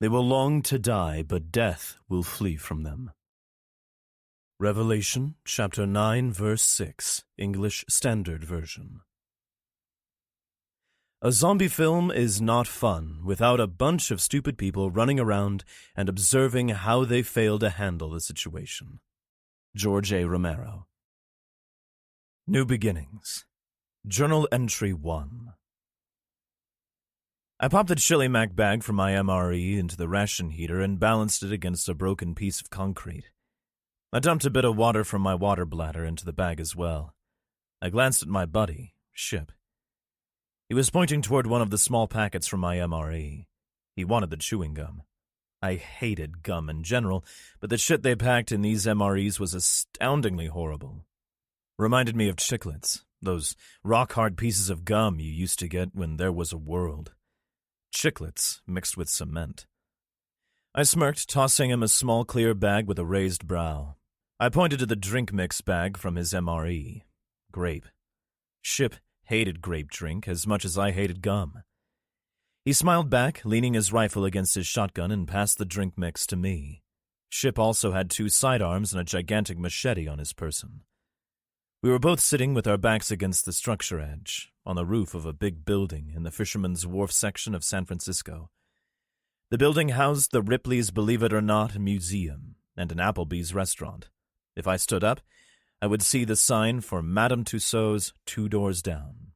They will long to die, but death will flee from them. Revelation, chapter 9, verse 6, English Standard Version. A zombie film is not fun without a bunch of stupid people running around and observing how they fail to handle the situation. George A. Romero. New Beginnings. Journal Entry 1. I popped the Chili Mac bag from my MRE into the ration heater and balanced it against a broken piece of concrete. I dumped a bit of water from my water bladder into the bag as well. I glanced at my buddy, Ship. He was pointing toward one of the small packets from my MRE. He wanted the chewing gum. I hated gum in general, but the shit they packed in these MREs was astoundingly horrible. Reminded me of chiclets, those rock-hard pieces of gum you used to get when there was a world. Chiclets mixed with cement. I smirked, tossing him a small clear bag with a raised brow. I pointed to the drink mix bag from his MRE. Grape. Ship hated grape drink as much as I hated gum. He smiled back, leaning his rifle against his shotgun, and passed the drink mix to me. Ship also had 2 sidearms and a gigantic machete on his person. We were both sitting with our backs against the structure edge, on the roof of a big building in the Fisherman's Wharf section of San Francisco. The building housed the Ripley's Believe It or Not Museum and an Applebee's restaurant. If I stood up, I would see the sign for Madame Tussauds 2 doors down.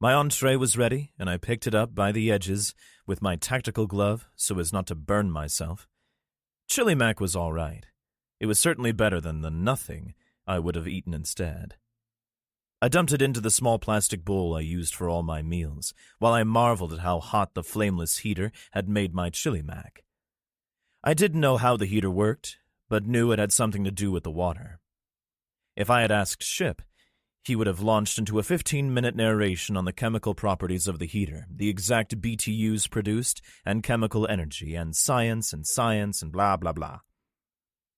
My entree was ready, and I picked it up by the edges with my tactical glove so as not to burn myself. Chili Mac was all right. It was certainly better than the nothing I would have eaten instead. I dumped it into the small plastic bowl I used for all my meals, while I marveled at how hot the flameless heater had made my Chili Mac. I didn't know how the heater worked, but knew it had something to do with the water. If I had asked Ship, he would have launched into a 15-minute narration on the chemical properties of the heater, the exact BTUs produced, and chemical energy, and science and blah, blah, blah.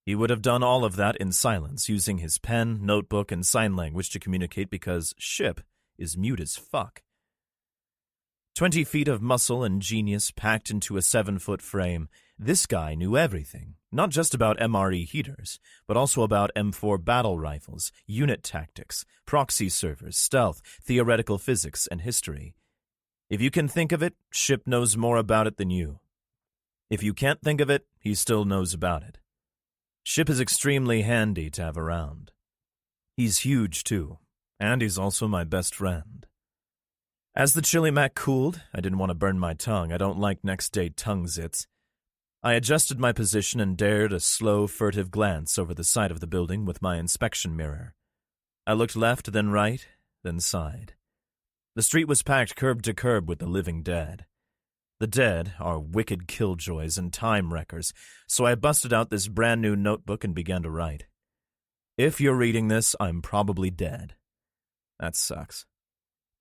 He would have done all of that in silence, using his pen, notebook, and sign language to communicate because Ship is mute as fuck. 20 feet of muscle and genius packed into a 7-foot frame, this guy knew everything, not just about MRE heaters, but also about M4 battle rifles, unit tactics, proxy servers, stealth, theoretical physics, and history. If you can think of it, Ship knows more about it than you. If you can't think of it, he still knows about it. Ship is extremely handy to have around. He's huge, too, and he's also my best friend. As the Chili Mac cooled, I didn't want to burn my tongue. I don't like next-day tongue zits. I adjusted my position and dared a slow, furtive glance over the side of the building with my inspection mirror. I looked left, then right, then side. The street was packed curb to curb with the living dead. The dead are wicked killjoys and time wreckers, so I busted out this brand-new notebook and began to write. If you're reading this, I'm probably dead. That sucks.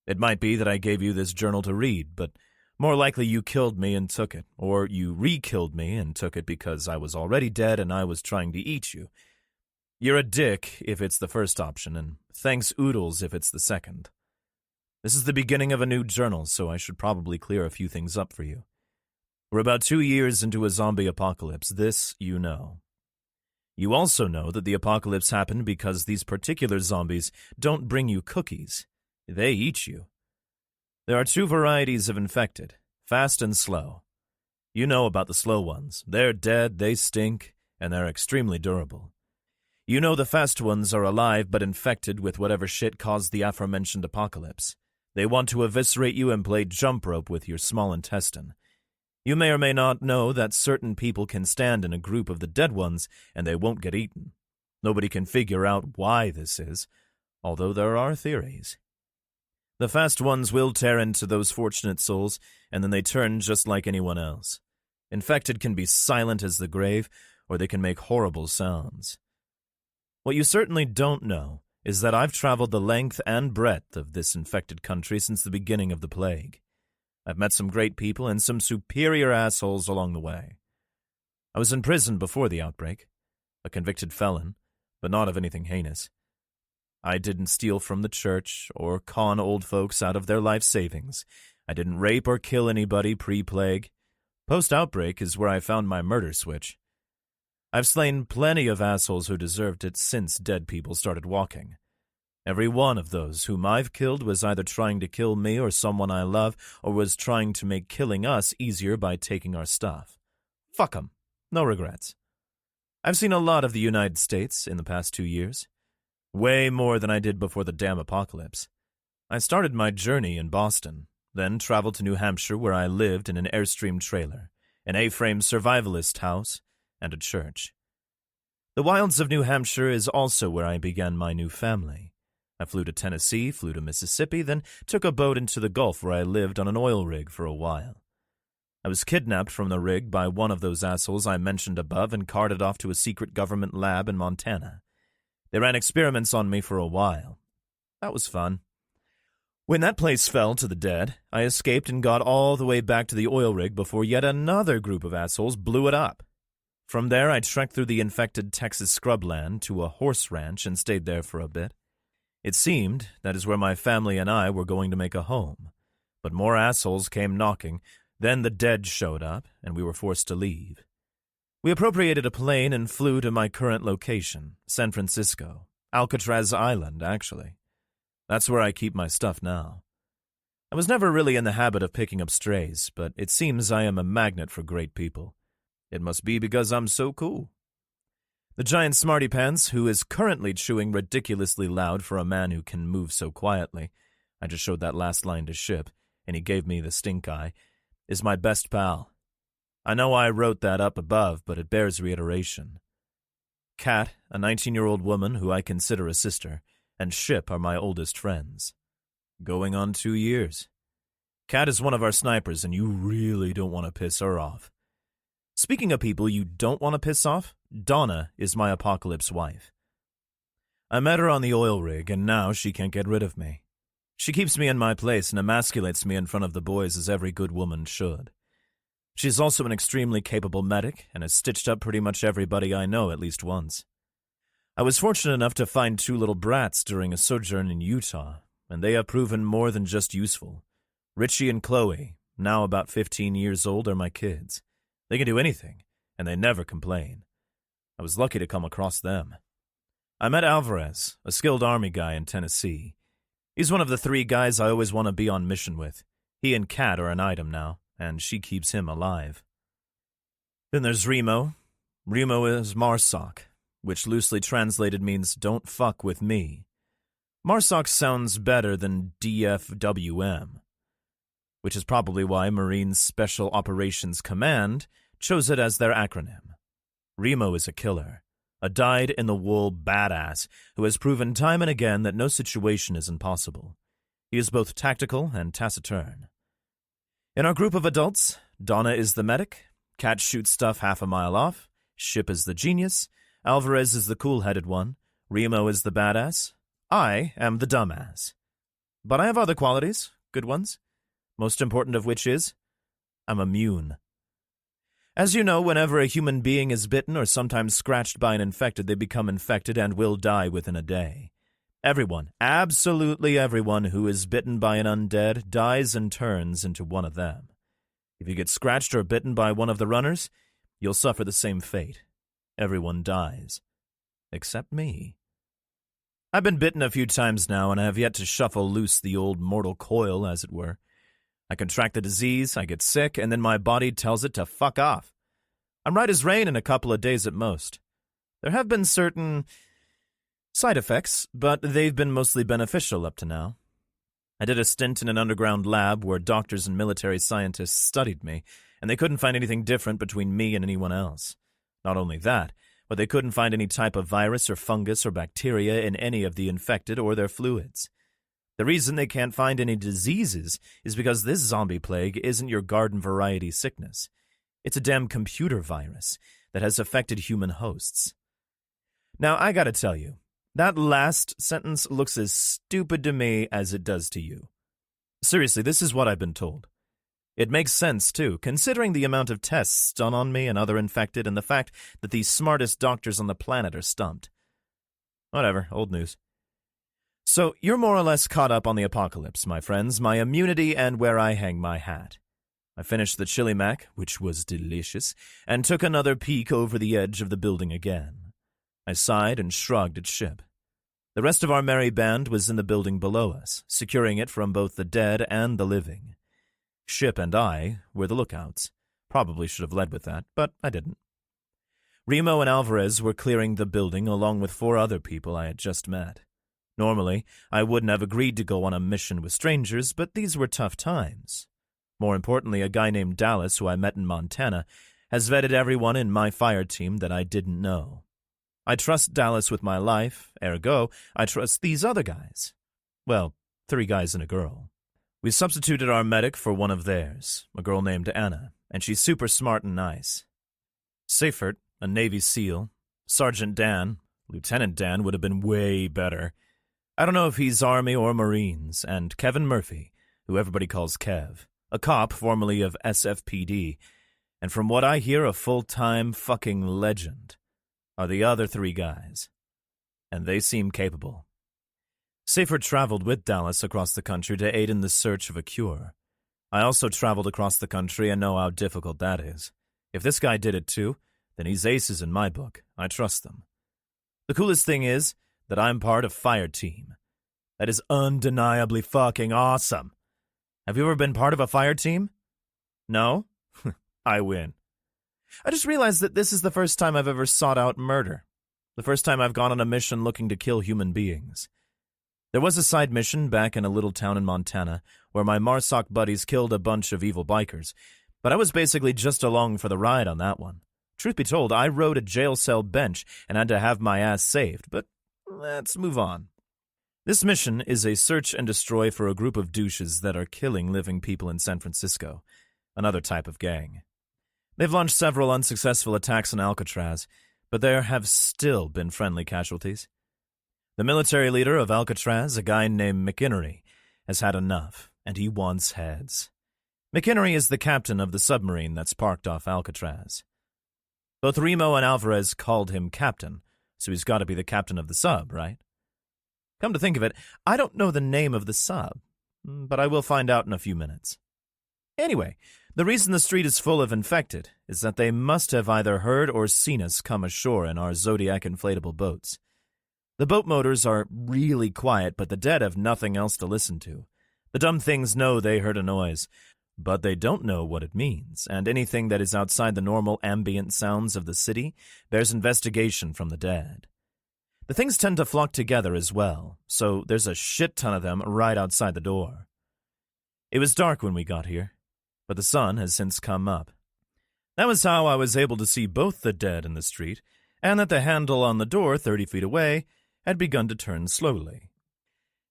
It might be that I gave you this journal to read, but more likely you killed me and took it, or you re-killed me and took it because I was already dead and I was trying to eat you. You're a dick if it's the first option, and thanks oodles if it's the second. This is the beginning of a new journal, so I should probably clear a few things up for you. We're about 2 years into a zombie apocalypse, this you know. You also know that the apocalypse happened because these particular zombies don't bring you cookies. They eat you. There are 2 varieties of infected, fast and slow. You know about the slow ones. They're dead, they stink, and they're extremely durable. You know the fast ones are alive but infected with whatever shit caused the aforementioned apocalypse. They want to eviscerate you and play jump rope with your small intestine. You may or may not know that certain people can stand in a group of the dead ones and they won't get eaten. Nobody can figure out why this is, although there are theories. The fast ones will tear into those fortunate souls, and then they turn just like anyone else. Infected can be silent as the grave, or they can make horrible sounds. What you certainly don't know is that I've traveled the length and breadth of this infected country since the beginning of the plague. I've met some great people and some superior assholes along the way. I was in prison before the outbreak, a convicted felon, but not of anything heinous. I didn't steal from the church or con old folks out of their life savings. I didn't rape or kill anybody pre-plague. Post-outbreak is where I found my murder switch. I've slain plenty of assholes who deserved it since dead people started walking. Every one of those whom I've killed was either trying to kill me or someone I love, or was trying to make killing us easier by taking our stuff. Fuck 'em. No regrets. I've seen a lot of the United States in the past 2 years. Way more than I did before the damn apocalypse. I started my journey in Boston, then traveled to New Hampshire where I lived in an Airstream trailer, an A-frame survivalist house, and a church. The wilds of New Hampshire is also where I began my new family. I flew to Tennessee, flew to Mississippi, then took a boat into the Gulf where I lived on an oil rig for a while. I was kidnapped from the rig by one of those assholes I mentioned above and carted off to a secret government lab in Montana. They ran experiments on me for a while. That was fun. When that place fell to the dead, I escaped and got all the way back to the oil rig before yet another group of assholes blew it up. From there, I trekked through the infected Texas scrubland to a horse ranch and stayed there for a bit. It seemed that is where my family and I were going to make a home. But more assholes came knocking, then the dead showed up, and we were forced to leave. We appropriated a plane and flew to my current location, San Francisco. Alcatraz Island, actually. That's where I keep my stuff now. I was never really in the habit of picking up strays, but it seems I am a magnet for great people. It must be because I'm so cool. The giant smarty pants, who is currently chewing ridiculously loud for a man who can move so quietly, I just showed that last line to Ship, and he gave me the stink eye, is my best pal. I know I wrote that up above, but it bears reiteration. Kat, a 19-year-old woman who I consider a sister, and Ship are my oldest friends. Going on 2 years. Kat is one of our snipers, and you really don't want to piss her off. Speaking of people you don't want to piss off, Donna is my apocalypse wife. I met her on the oil rig, and now she can't get rid of me. She keeps me in my place and emasculates me in front of the boys as every good woman should. She's also an extremely capable medic and has stitched up pretty much everybody I know at least once. I was fortunate enough to find 2 little brats during a sojourn in Utah, and they have proven more than just useful. Richie and Chloe, now about 15 years old, are my kids. They can do anything, and they never complain. I was lucky to come across them. I met Alvarez, a skilled army guy in Tennessee. He's one of the 3 guys I always want to be on mission with. He and Kat are an item now, and she keeps him alive. Then there's Remo. Remo is Marsoc, which loosely translated means don't fuck with me. Marsoc sounds better than DFWM, which is probably why Marine Special Operations Command chose it as their acronym. Remo is a killer, a dyed-in-the-wool badass who has proven time and again that no situation is impossible. He is both tactical and taciturn. In our group of adults, Donna is the medic, Kat shoots stuff half a mile off, Ship is the genius, Alvarez is the cool-headed one, Remo is the badass, I am the dumbass. But I have other qualities, good ones, most important of which is, I'm immune. As you know, whenever a human being is bitten or sometimes scratched by an infected, they become infected and will die within a day. Everyone, absolutely everyone who is bitten by an undead dies and turns into one of them. If you get scratched or bitten by one of the runners, you'll suffer the same fate. Everyone dies. Except me. I've been bitten a few times now, and I have yet to shuffle loose the old mortal coil, as it were. I contract the disease, I get sick, and then my body tells it to fuck off. I'm right as rain in a couple of days at most. There have been certain side effects, but they've been mostly beneficial up to now. I did a stint in an underground lab where doctors and military scientists studied me, and they couldn't find anything different between me and anyone else. Not only that, but they couldn't find any type of virus or fungus or bacteria in any of the infected or their fluids. The reason they can't find any diseases is because this zombie plague isn't your garden variety sickness. It's a damn computer virus that has affected human hosts. Now, I gotta tell you, that last sentence looks as stupid to me as it does to you. Seriously, this is what I've been told. It makes sense, too, considering the amount of tests done on me and other infected and the fact that the smartest doctors on the planet are stumped. Whatever, old news. So, you're more or less caught up on the apocalypse, my friends, my immunity, and where I hang my hat. I finished the chili mac, which was delicious, and took another peek over the edge of the building again. I sighed and shrugged at Ship. The rest of our merry band was in the building below us, securing it from both the dead and the living. Ship and I were the lookouts. Probably should have led with that, but I didn't. Remo and Alvarez were clearing the building along with 4 other people I had just met. Normally, I wouldn't have agreed to go on a mission with strangers, but these were tough times. More importantly, a guy named Dallas, who I met in Montana, has vetted everyone in my fire team that I didn't know. I trust Dallas with my life, ergo, I trust these other guys. Well, 3 guys and a girl. We substituted our medic for one of theirs, a girl named Anna, and she's super smart and nice. Seifert, a Navy SEAL, Sergeant Dan, Lieutenant Dan would have been way better. I don't know if he's Army or Marines, and Kevin Murphy, who everybody calls Kev, a cop formerly of SFPD, and from what I hear a full-time fucking legend, are the other 3 guys. And they seem capable. Seifert traveled with Dallas across the country to aid in the search of a cure. I also traveled across the country and know how difficult that is. If this guy did it too, then he's aces in my book. I trust them. The coolest thing is that I'm part of Fire Team. That is undeniably fucking awesome. Have you ever been part of a fire team? No? I win. I just realized that this is the first time I've ever sought out murder. The first time I've gone on a mission looking to kill human beings. There was a side mission back in a little town in Montana where my Marsoc buddies killed a bunch of evil bikers, but I was basically just along for the ride on that one. Truth be told, I rode a jail cell bench and had to have my ass saved, but let's move on. This mission is a search and destroy for a group of douches that are killing living people in San Francisco, another type of gang. They've launched several unsuccessful attacks on Alcatraz, but there have still been friendly casualties. The military leader of Alcatraz, a guy named McInnery, has had enough, and he wants heads. McInnery is the captain of the submarine that's parked off Alcatraz. Both Remo and Alvarez called him captain, so he's got to be the captain of the sub, right? Come to think of it, I don't know the name of the sub, but I will find out in a few minutes. Anyway, the reason the street is full of infected is that they must have either heard or seen us come ashore in our Zodiac inflatable boats. The boat motors are really quiet, but the dead have nothing else to listen to. The dumb things know they heard a noise, but they don't know what it means, and anything that is outside the normal ambient sounds of the city bears investigation from the dead. The things tend to flock together as well, so there's a shit ton of them right outside the door. It was dark when we got here, but the sun has since come up. That was how I was able to see both the dead in the street, and that the handle on the door 30 feet away had begun to turn slowly.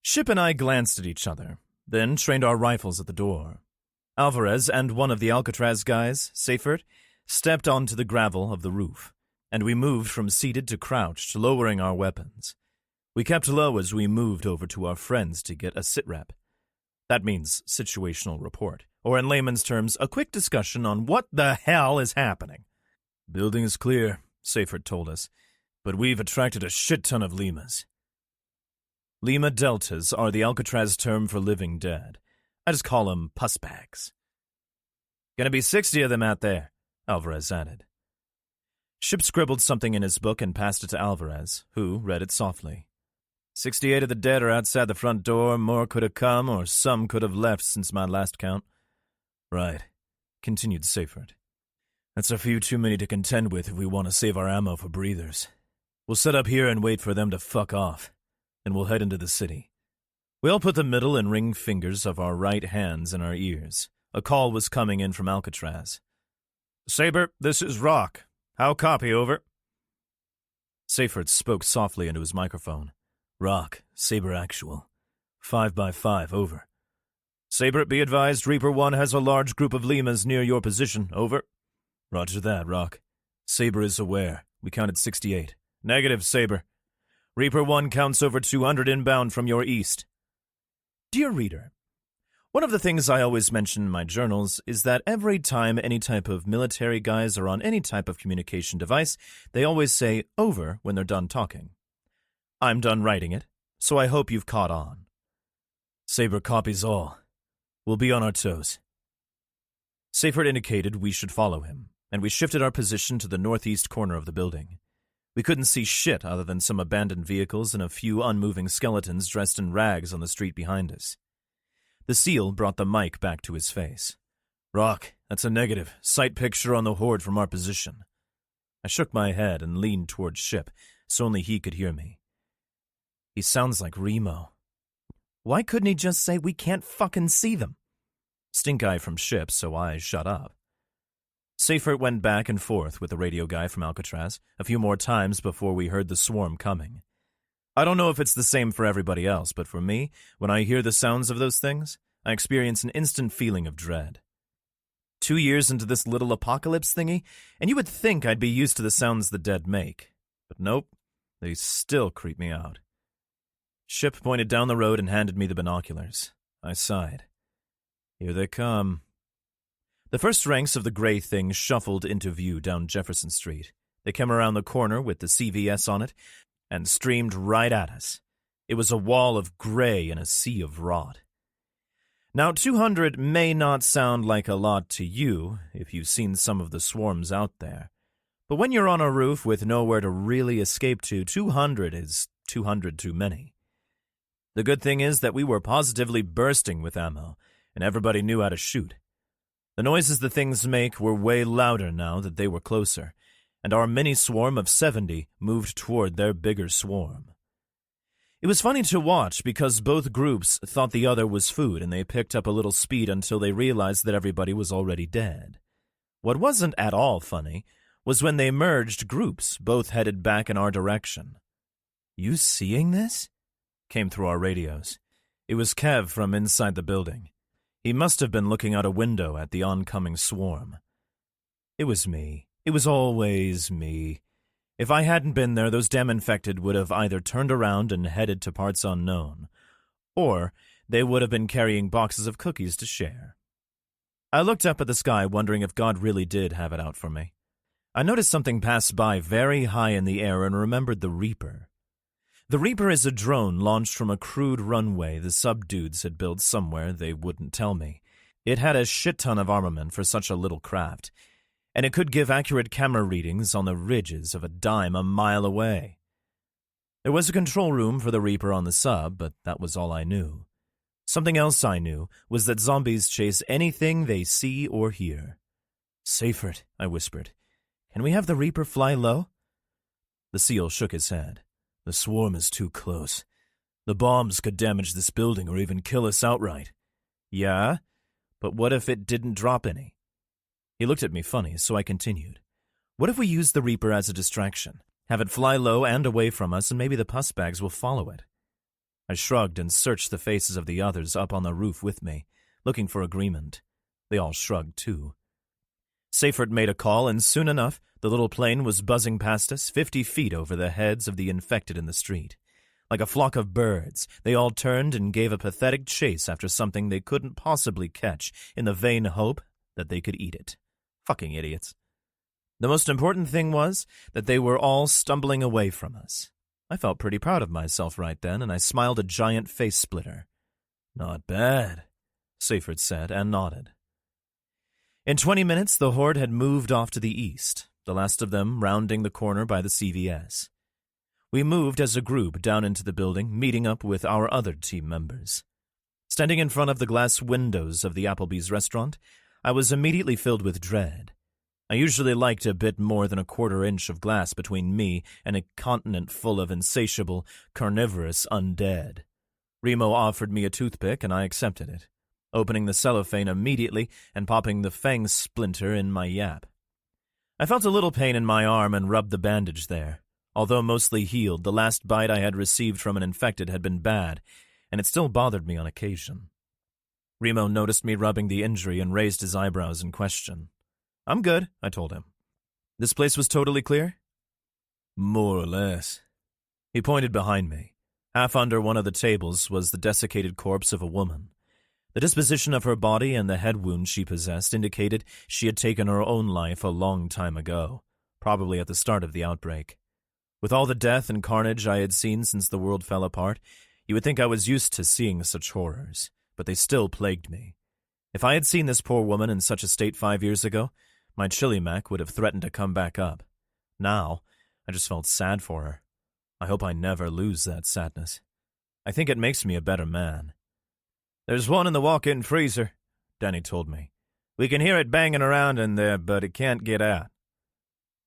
Ship and I glanced at each other, then trained our rifles at the door. Alvarez and one of the Alcatraz guys, Seifert, stepped onto the gravel of the roof, and we moved from seated to crouched, lowering our weapons. We kept low as we moved over to our friends to get a sitrep. That means situational report, or in layman's terms, a quick discussion on what the hell is happening. Building is clear, Seifert told us, but we've attracted a shit ton of Limas. Lima Deltas are the Alcatraz term for living dead. I just call them pussbags. Gonna be 60 of them out there, Alvarez added. Ship scribbled something in his book and passed it to Alvarez, who read it softly. 68 of the dead are outside the front door. More could have come, or some could have left since my last count. Right, continued Seifert. That's a few too many to contend with if we want to save our ammo for breathers. We'll set up here and wait for them to fuck off, and we'll head into the city. We all put the middle and ring fingers of our right hands in our ears. A call was coming in from Alcatraz. Saber, this is Rock. How copy, over? Seifert spoke softly into his microphone. Rock, Saber actual. 5x5, over. Saber, be advised, Reaper 1 has a large group of Limas near your position, over. Roger that, Rock. Saber is aware. We counted 68. Negative, Saber. Reaper 1 counts over 200 inbound from your east. Dear reader, one of the things I always mention in my journals is that every time any type of military guys are on any type of communication device, they always say over when they're done talking. I'm done writing it, so I hope you've caught on. Saber copies all. We'll be on our toes. Seyfert indicated we should follow him, and we shifted our position to the northeast corner of the building. We couldn't see shit other than some abandoned vehicles and a few unmoving skeletons dressed in rags on the street behind us. The SEAL brought the mic back to his face. "Rock, that's a negative. Sight picture on the horde from our position." I shook my head and leaned towards Ship, so only he could hear me. "He sounds like Remo." "Why couldn't he just say we can't fucking see them?" Stink eye from Ship, so I shut up. Seyfert went back and forth with the radio guy from Alcatraz a few more times before we heard the swarm coming. I don't know if it's the same for everybody else, but for me, when I hear the sounds of those things, I experience an instant feeling of dread. 2 years into this little apocalypse thingy, and you would think I'd be used to the sounds the dead make. But nope, they still creep me out. Ship pointed down the road and handed me the binoculars. I sighed. Here they come. The first ranks of the gray things shuffled into view down Jefferson Street. They came around the corner with the CVS on it and streamed right at us. It was a wall of gray and a sea of rot. Now, 200 may not sound like a lot to you if you've seen some of the swarms out there, but when you're on a roof with nowhere to really escape to, 200 is 200 too many. The good thing is that we were positively bursting with ammo, and everybody knew how to shoot. The noises the things make were way louder now that they were closer, and our mini-swarm of 70 moved toward their bigger swarm. It was funny to watch because both groups thought the other was food, and they picked up a little speed until they realized that everybody was already dead. What wasn't at all funny was when they merged groups, both headed back in our direction. "You seeing this?" came through our radios. It was Kev from inside the building. He must have been looking out a window at the oncoming swarm. It was me. It was always me. If I hadn't been there, those damn infected would have either turned around and headed to parts unknown, or they would have been carrying boxes of cookies to share. I looked up at the sky, wondering if God really did have it out for me. I noticed something pass by very high in the air and remembered the Reaper. The Reaper is a drone launched from a crude runway the sub-dudes had built somewhere they wouldn't tell me. It had a shit-ton of armament for such a little craft, and it could give accurate camera readings on the ridges of a dime a mile away. There was a control room for the Reaper on the sub, but that was all I knew. Something else I knew was that zombies chase anything they see or hear. "Seyfert," I whispered. "Can we have the Reaper fly low?" The SEAL shook his head. "The swarm is too close. The bombs could damage this building or even kill us outright." "Yeah? But what if it didn't drop any?" He looked at me funny, so I continued. "What if we use the Reaper as a distraction? Have it fly low and away from us, and maybe the pus bags will follow it." I shrugged and searched the faces of the others up on the roof with me, looking for agreement. They all shrugged, too. Seyfert made a call, and soon enough, the little plane was buzzing past us 50 feet over the heads of the infected in the street. Like a flock of birds, they all turned and gave a pathetic chase after something they couldn't possibly catch in the vain hope that they could eat it. Fucking idiots. The most important thing was that they were all stumbling away from us. I felt pretty proud of myself right then, and I smiled a giant face splitter. "Not bad," Seyfert said, and nodded. In 20 minutes, the horde had moved off to the east, the last of them rounding the corner by the CVS. We moved as a group down into the building, meeting up with our other team members. Standing in front of the glass windows of the Applebee's restaurant, I was immediately filled with dread. I usually liked a bit more than a quarter-inch of glass between me and a continent full of insatiable, carnivorous undead. Remo offered me a toothpick, and I accepted it, opening the cellophane immediately and popping the fang splinter in my yap. I felt a little pain in my arm and rubbed the bandage there. Although mostly healed, the last bite I had received from an infected had been bad, and it still bothered me on occasion. Remo noticed me rubbing the injury and raised his eyebrows in question. "I'm good," I told him. "This place was totally clear?" "More or less." He pointed behind me. Half under one of the tables was the desiccated corpse of a woman. The disposition of her body and the head wound she possessed indicated she had taken her own life a long time ago, probably at the start of the outbreak. With all the death and carnage I had seen since the world fell apart, you would think I was used to seeing such horrors, but they still plagued me. If I had seen this poor woman in such a state 5 years ago, my chili mac would have threatened to come back up. Now, I just felt sad for her. I hope I never lose that sadness. I think it makes me a better man. "There's one in the walk-in freezer," Danny told me. "We can hear it banging around in there, but it can't get out."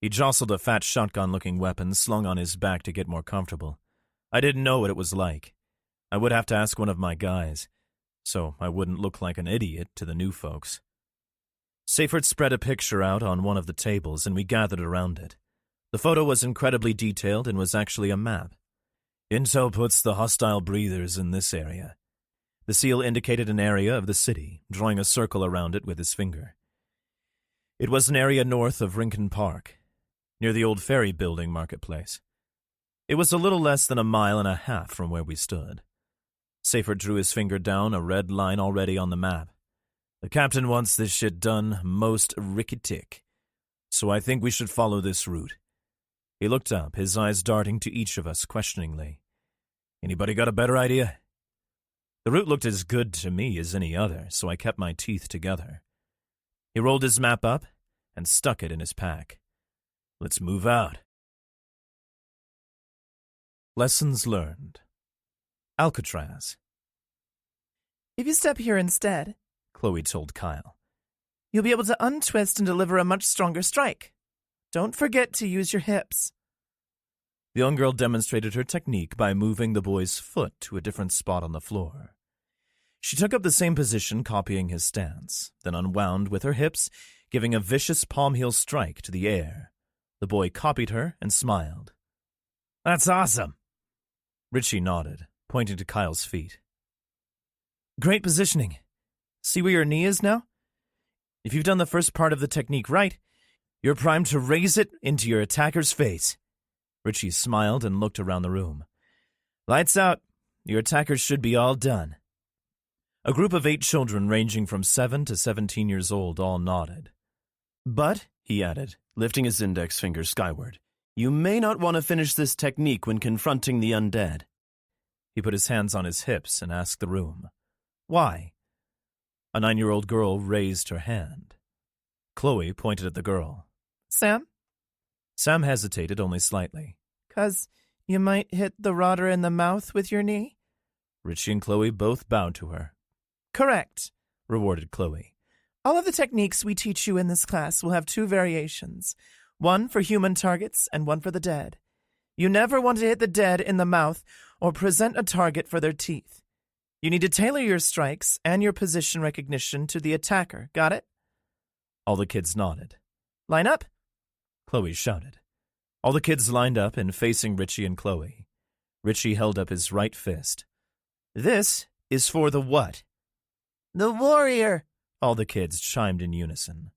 He jostled a fat shotgun-looking weapon slung on his back to get more comfortable. I didn't know what it was like. I would have to ask one of my guys, so I wouldn't look like an idiot to the new folks. Seyfert spread a picture out on one of the tables, and we gathered around it. The photo was incredibly detailed and was actually a map. "Intel puts the hostile breathers in this area." The seal indicated an area of the city, drawing a circle around it with his finger. It was an area north of Rincon Park, near the old ferry building marketplace. It was a little less than 1.5 miles from where we stood. Seyfert drew his finger down a red line already on the map. "The captain wants this shit done most rickety-tick, so I think we should follow this route." He looked up, his eyes darting to each of us questioningly. "Anybody got a better idea?" The route looked as good to me as any other, so I kept my teeth together. He rolled his map up and stuck it in his pack. "Let's move out." Lessons learned. Alcatraz. "If you step here instead," Chloe told Kyle, "you'll be able to untwist and deliver a much stronger strike. Don't forget to use your hips." The young girl demonstrated her technique by moving the boy's foot to a different spot on the floor. She took up the same position, copying his stance, then unwound with her hips, giving a vicious palm heel strike to the air. The boy copied her and smiled. "That's awesome." Richie nodded, pointing to Kyle's feet. "Great positioning. See where your knee is now? If you've done the first part of the technique right, you're primed to raise it into your attacker's face." Richie smiled and looked around the room. "Lights out. Your attackers should be all done." A group of 8 children ranging from 7 to 17 years old all nodded. "But," he added, lifting his index finger skyward, "you may not want to finish this technique when confronting the undead." He put his hands on his hips and asked the room, "Why?" A 9-year-old girl raised her hand. Chloe pointed at the girl. "Sam?" Sam hesitated only slightly. "'Cause you might hit the rotter in the mouth with your knee?" Richie and Chloe both bowed to her. "Correct," rewarded Chloe. "All of the techniques we teach you in this class will have 2 variations, one for human targets and one for the dead. You never want to hit the dead in the mouth or present a target for their teeth. You need to tailor your strikes and your position recognition to the attacker. Got it?" All the kids nodded. "Line up," Chloe shouted. All the kids lined up and facing Richie and Chloe. Richie held up his right fist. "This is for the what?" "The warrior," all the kids chimed in unison.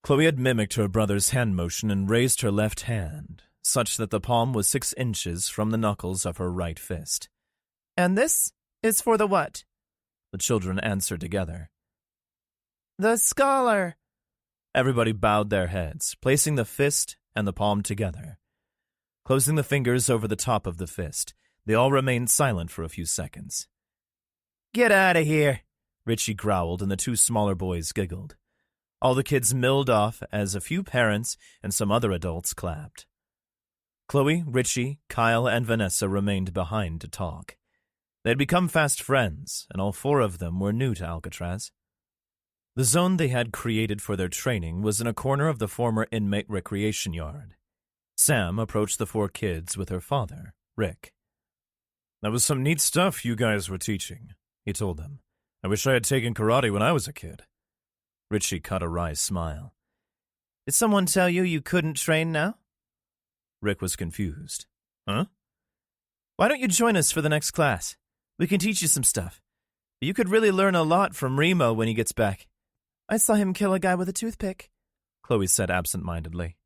Chloe had mimicked her brother's hand motion and raised her left hand, such that the palm was 6 inches from the knuckles of her right fist. "And this is for the what?" The children answered together. "The scholar." Everybody bowed their heads, placing the fist and the palm together. Closing the fingers over the top of the fist, they all remained silent for a few seconds. "Get out of here," Richie growled, and the 2 smaller boys giggled. All the kids milled off as a few parents and some other adults clapped. Chloe, Richie, Kyle, and Vanessa remained behind to talk. They had become fast friends, and all 4 of them were new to Alcatraz. The zone they had created for their training was in a corner of the former inmate recreation yard. Sam approached the 4 kids with her father, Rick. "That was some neat stuff you guys were teaching," he told them. "I wish I had taken karate when I was a kid." Richie caught a wry smile. "Did someone tell you you couldn't train now?" Rick was confused. "Huh?" "Why don't you join us for the next class? We can teach you some stuff. You could really learn a lot from Remo when he gets back. I saw him kill a guy with a toothpick," Chloe said absent-mindedly.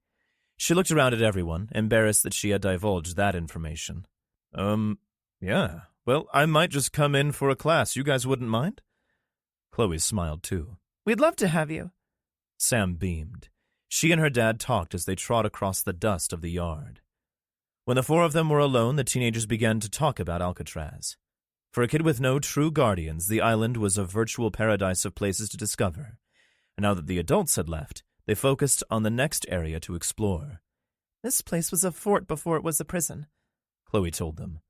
She looked around at everyone, embarrassed that she had divulged that information. Yeah. Well, I might just come in for a class. You guys wouldn't mind?" Chloe smiled too. "We'd love to have you." Sam beamed. She and her dad talked as they trod across the dust of the yard. When the 4 of them were alone, the teenagers began to talk about Alcatraz. For a kid with no true guardians, the island was a virtual paradise of places to discover. And now that the adults had left, they focused on the next area to explore. This place was a fort before it was a prison, Chloe told them.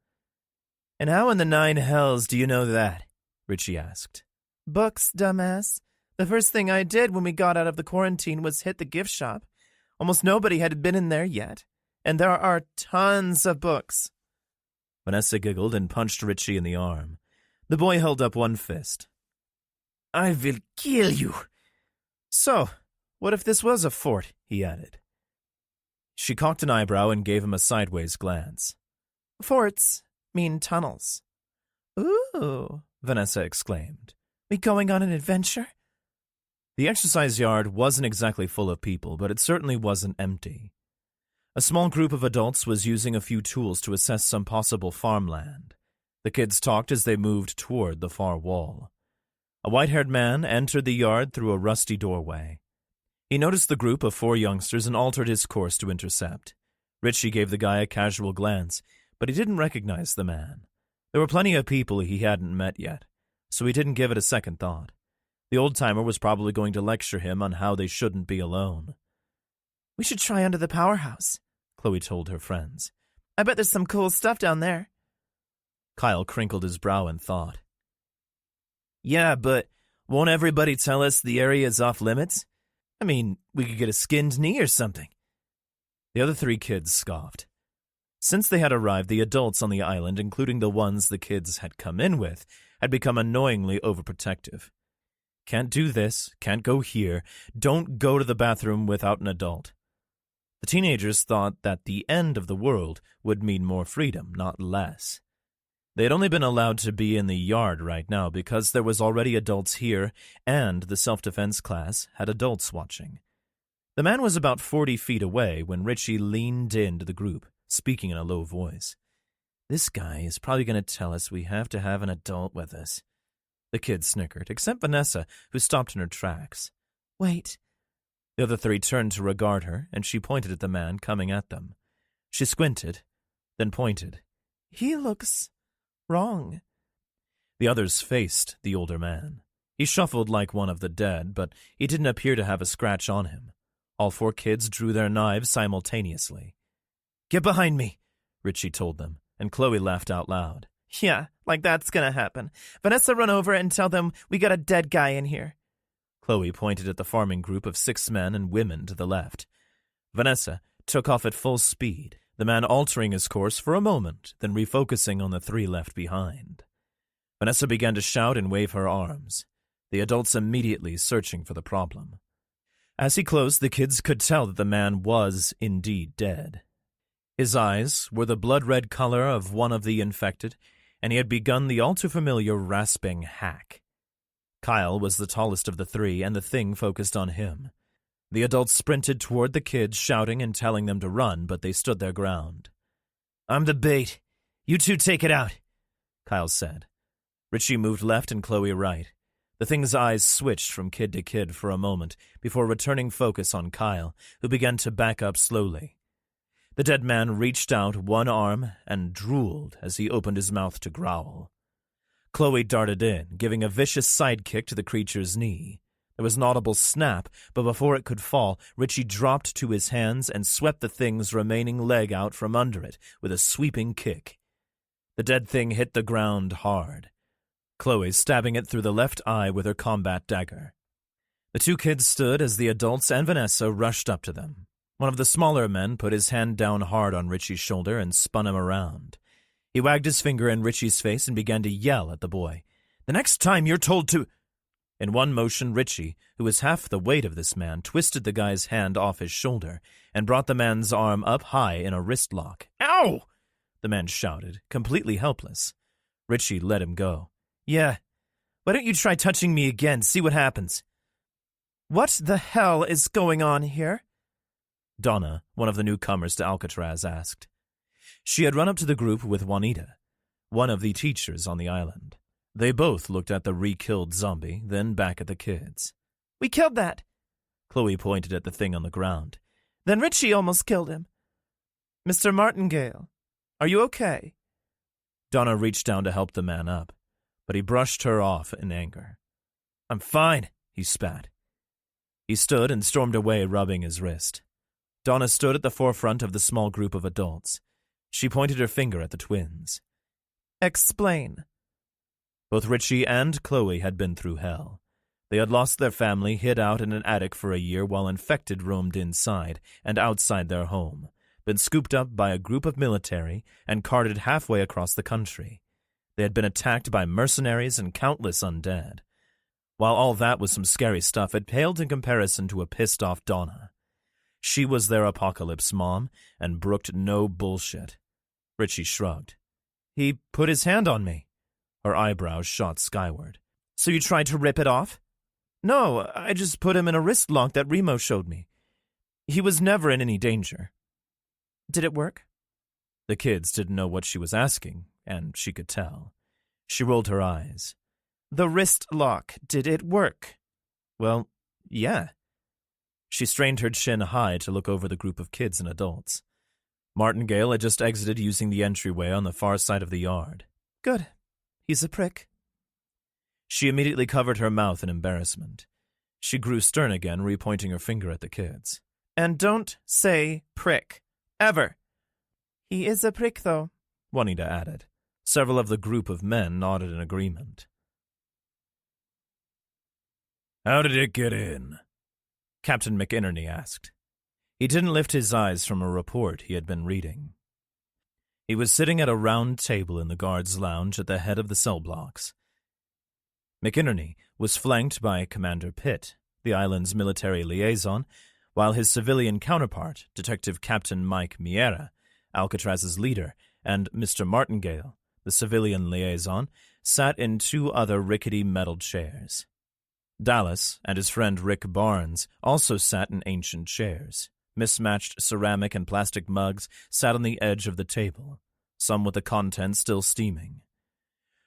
And how in the nine hells do you know that? Richie asked. Books, dumbass. The first thing I did when we got out of the quarantine was hit the gift shop. Almost nobody had been in there yet, and there are tons of books. Vanessa giggled and punched Richie in the arm. The boy held up one fist. I will kill you. So, what if this was a fort? He added. She cocked an eyebrow and gave him a sideways glance. Forts mean tunnels. Ooh, Vanessa exclaimed. We going on an adventure? The exercise yard wasn't exactly full of people, but it certainly wasn't empty. A small group of adults was using a few tools to assess some possible farmland. The kids talked as they moved toward the far wall. A white-haired man entered the yard through a rusty doorway. He noticed the group of 4 youngsters and altered his course to intercept. Richie gave the guy a casual glance, but he didn't recognize the man. There were plenty of people he hadn't met yet, so he didn't give it a second thought. The old-timer was probably going to lecture him on how they shouldn't be alone. We should try under the powerhouse, Chloe told her friends. I bet there's some cool stuff down there. Kyle crinkled his brow in thought. Yeah, but won't everybody tell us the area is off limits? I mean, we could get a skinned knee or something. The other 3 kids scoffed. Since they had arrived, the adults on the island, including the ones the kids had come in with, had become annoyingly overprotective. Can't do this, can't go here, don't go to the bathroom without an adult. The teenagers thought that the end of the world would mean more freedom, not less. They had only been allowed to be in the yard right now because there was already adults here, and the self-defense class had adults watching. The man was about 40 feet away when Richie leaned into the group, speaking in a low voice. This guy is probably going to tell us we have to have an adult with us. The kids snickered, except Vanessa, who stopped in her tracks. Wait. The other 3 turned to regard her, and she pointed at the man coming at them. She squinted, then pointed. He looks wrong. The others faced the older man. He shuffled like one of the dead, but he didn't appear to have a scratch on him. All 4 kids drew their knives simultaneously. Get behind me, Richie told them, and Chloe laughed out loud. Yeah, like that's gonna happen. Vanessa, run over and tell them we got a dead guy in here. Chloe pointed at the farming group of 6 men and women to the left. Vanessa took off at full speed, the man altering his course for a moment, then refocusing on the 3 left behind. Vanessa began to shout and wave her arms, the adults immediately searching for the problem. As he closed, the kids could tell that the man was indeed dead. His eyes were the blood-red color of one of the infected, and he had begun the all-too-familiar rasping hack. Kyle was the tallest of the 3, and the thing focused on him. The adults sprinted toward the kids, shouting and telling them to run, but they stood their ground. I'm the bait. You 2 take it out, Kyle said. Richie moved left and Chloe right. The thing's eyes switched from kid to kid for a moment before returning focus on Kyle, who began to back up slowly. The dead man reached out one arm and drooled as he opened his mouth to growl. Chloe darted in, giving a vicious sidekick to the creature's knee. There was an audible snap, but before it could fall, Richie dropped to his hands and swept the thing's remaining leg out from under it with a sweeping kick. The dead thing hit the ground hard, Chloe stabbing it through the left eye with her combat dagger. The 2 kids stood as the adults and Vanessa rushed up to them. One of the smaller men put his hand down hard on Richie's shoulder and spun him around. He wagged his finger in Richie's face and began to yell at the boy. The next time you're told to... In one motion, Richie, who was half the weight of this man, twisted the guy's hand off his shoulder and brought the man's arm up high in a wrist lock. Ow! The man shouted, completely helpless. Richie let him go. Yeah, why don't you try touching me again, see what happens? What the hell is going on here? Donna, one of the newcomers to Alcatraz, asked. She had run up to the group with Juanita, one of the teachers on the island. They both looked at the re-killed zombie, then back at the kids. We killed that. Chloe pointed at the thing on the ground. Then Richie almost killed him. Mr. Martingale, are you okay? Donna reached down to help the man up, but he brushed her off in anger. "I'm fine," he spat. He stood and stormed away, rubbing his wrist. Donna stood at the forefront of the small group of adults. She pointed her finger at the twins. "Explain." Both Richie and Chloe had been through hell. They had lost their family, hid out in an attic for a year while infected roamed inside and outside their home, been scooped up by a group of military and carted halfway across the country. They had been attacked by mercenaries and countless undead. While all that was some scary stuff, it paled in comparison to a pissed-off Donna. She was their apocalypse mom and brooked no bullshit. Richie shrugged. "He put his hand on me." Her eyebrows shot skyward. "So you tried to rip it off?" "No, I just put him in a wrist lock that Remo showed me. He was never in any danger." "Did it work?" The kids didn't know what she was asking, and she could tell. She rolled her eyes. "The wrist lock, did it work?" "Well, yeah." She strained her chin high to look over the group of kids and adults. Martingale had just exited using the entryway on the far side of the yard. "Good. He's a prick." She immediately covered her mouth in embarrassment. She grew stern again, repointing her finger at the kids. "And don't say prick. Ever." "He is a prick, though," Juanita added. Several of the group of men nodded in agreement. "How did it get in?" Captain McInerney asked. He didn't lift his eyes from a report he had been reading. He was sitting at a round table in the guards' lounge at the head of the cell blocks. McInerney was flanked by Commander Pitt, the island's military liaison, while his civilian counterpart, Detective Captain Mike Miera, Alcatraz's leader, and Mr. Martingale, the civilian liaison, sat in two other rickety metal chairs. Dallas and his friend Rick Barnes also sat in ancient chairs. Mismatched ceramic and plastic mugs sat on the edge of the table, some with the contents still steaming.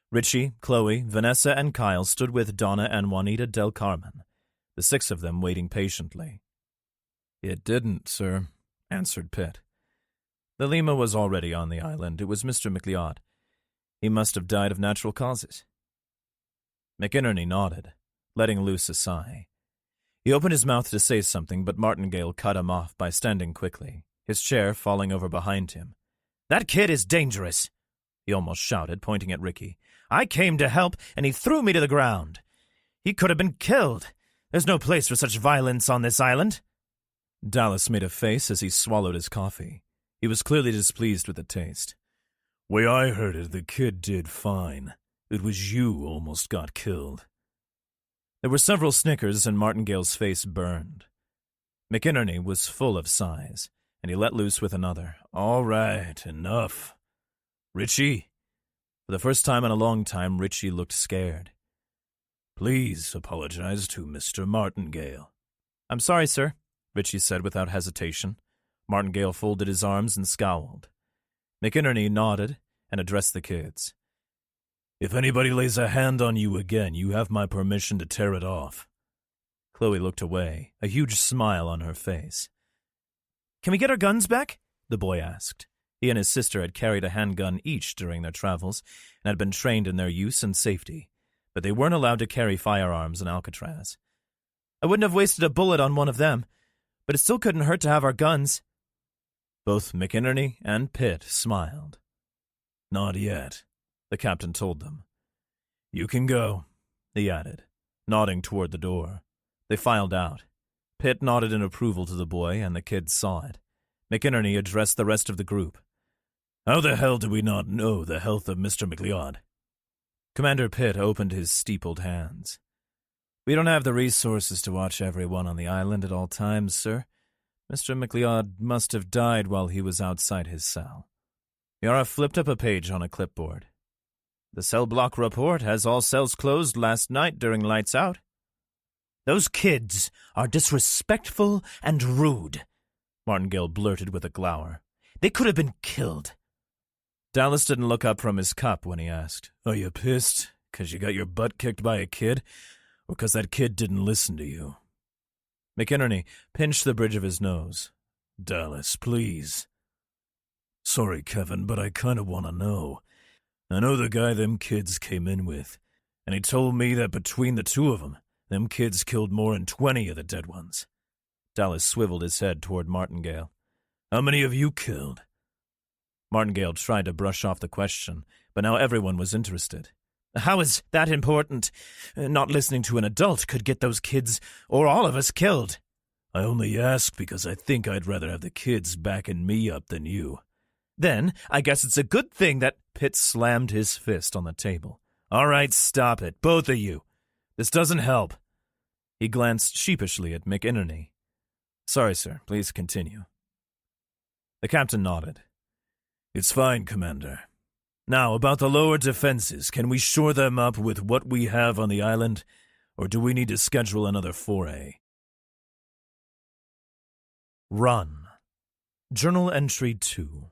Richie, Chloe, Vanessa, and Kyle stood with Donna and Juanita del Carmen, the six of them waiting patiently. "It didn't, sir," answered Pitt. "The Lima was already on the island. It was Mr. McLeod. He must have died of natural causes." McInerney nodded, letting loose a sigh. He opened his mouth to say something, but Martingale cut him off by standing quickly, his chair falling over behind him. "That kid is dangerous," he almost shouted, pointing at Ricky. "I came to help, and he threw me to the ground. He could have been killed. There's no place for such violence on this island." Dallas made a face as he swallowed his coffee. He was clearly displeased with the taste. "Way I heard it, the kid did fine. It was you who almost got killed." There were several snickers, and Martingale's face burned. McInerney was full of sighs, and he let loose with another. "All right, enough. Richie?" For the first time in a long time, Richie looked scared. "Please apologize to Mr. Martingale." "I'm sorry, sir," Richie said without hesitation. Martingale folded his arms and scowled. McInerney nodded and addressed the kids. "If anybody lays a hand on you again, you have my permission to tear it off." Chloe looked away, a huge smile on her face. "Can we get our guns back?" the boy asked. He and his sister had carried a handgun each during their travels and had been trained in their use and safety, but they weren't allowed to carry firearms in Alcatraz. "I wouldn't have wasted a bullet on one of them, but it still couldn't hurt to have our guns." Both McInerney and Pitt smiled. "Not yet," the captain told them. "You can go," he added, nodding toward the door. They filed out. Pitt nodded in approval to the boy, and the kids saw it. McInerney addressed the rest of the group. "How the hell do we not know the health of Mr. McLeod?" Commander Pitt opened his steepled hands. "We don't have the resources to watch everyone on the island at all times, sir. Mr. McLeod must have died while he was outside his cell." Yara flipped up a page on a clipboard. "The cell block report has all cells closed last night during lights out." "Those kids are disrespectful and rude," Martingale blurted with a glower. "They could have been killed." Dallas didn't look up from his cup when he asked, "Are you pissed 'cause you got your butt kicked by a kid, or 'cause that kid didn't listen to you?" McInerney pinched the bridge of his nose. "Dallas, please." "Sorry, Kevin, but I kind of want to know. I know the guy them kids came in with, and he told me that between the two of them kids killed more than 20 of the dead ones. Dallas swiveled his head toward Martingale. How many have you killed? Martingale tried to brush off the question, but now everyone was interested. How is that important? Not listening to an adult could get those kids, or all of us, killed. I only ask because I think I'd rather have the kids backing me up than you. Then, I guess it's a good thing that Pitt slammed his fist on the table. All right, stop it, both of you. This doesn't help. He glanced sheepishly at McInerney. Sorry, sir, please continue. The captain nodded. It's fine, Commander. Now, about the lower defenses, can we shore them up with what we have on the island, or do we need to schedule another foray? Run. Journal Entry 2.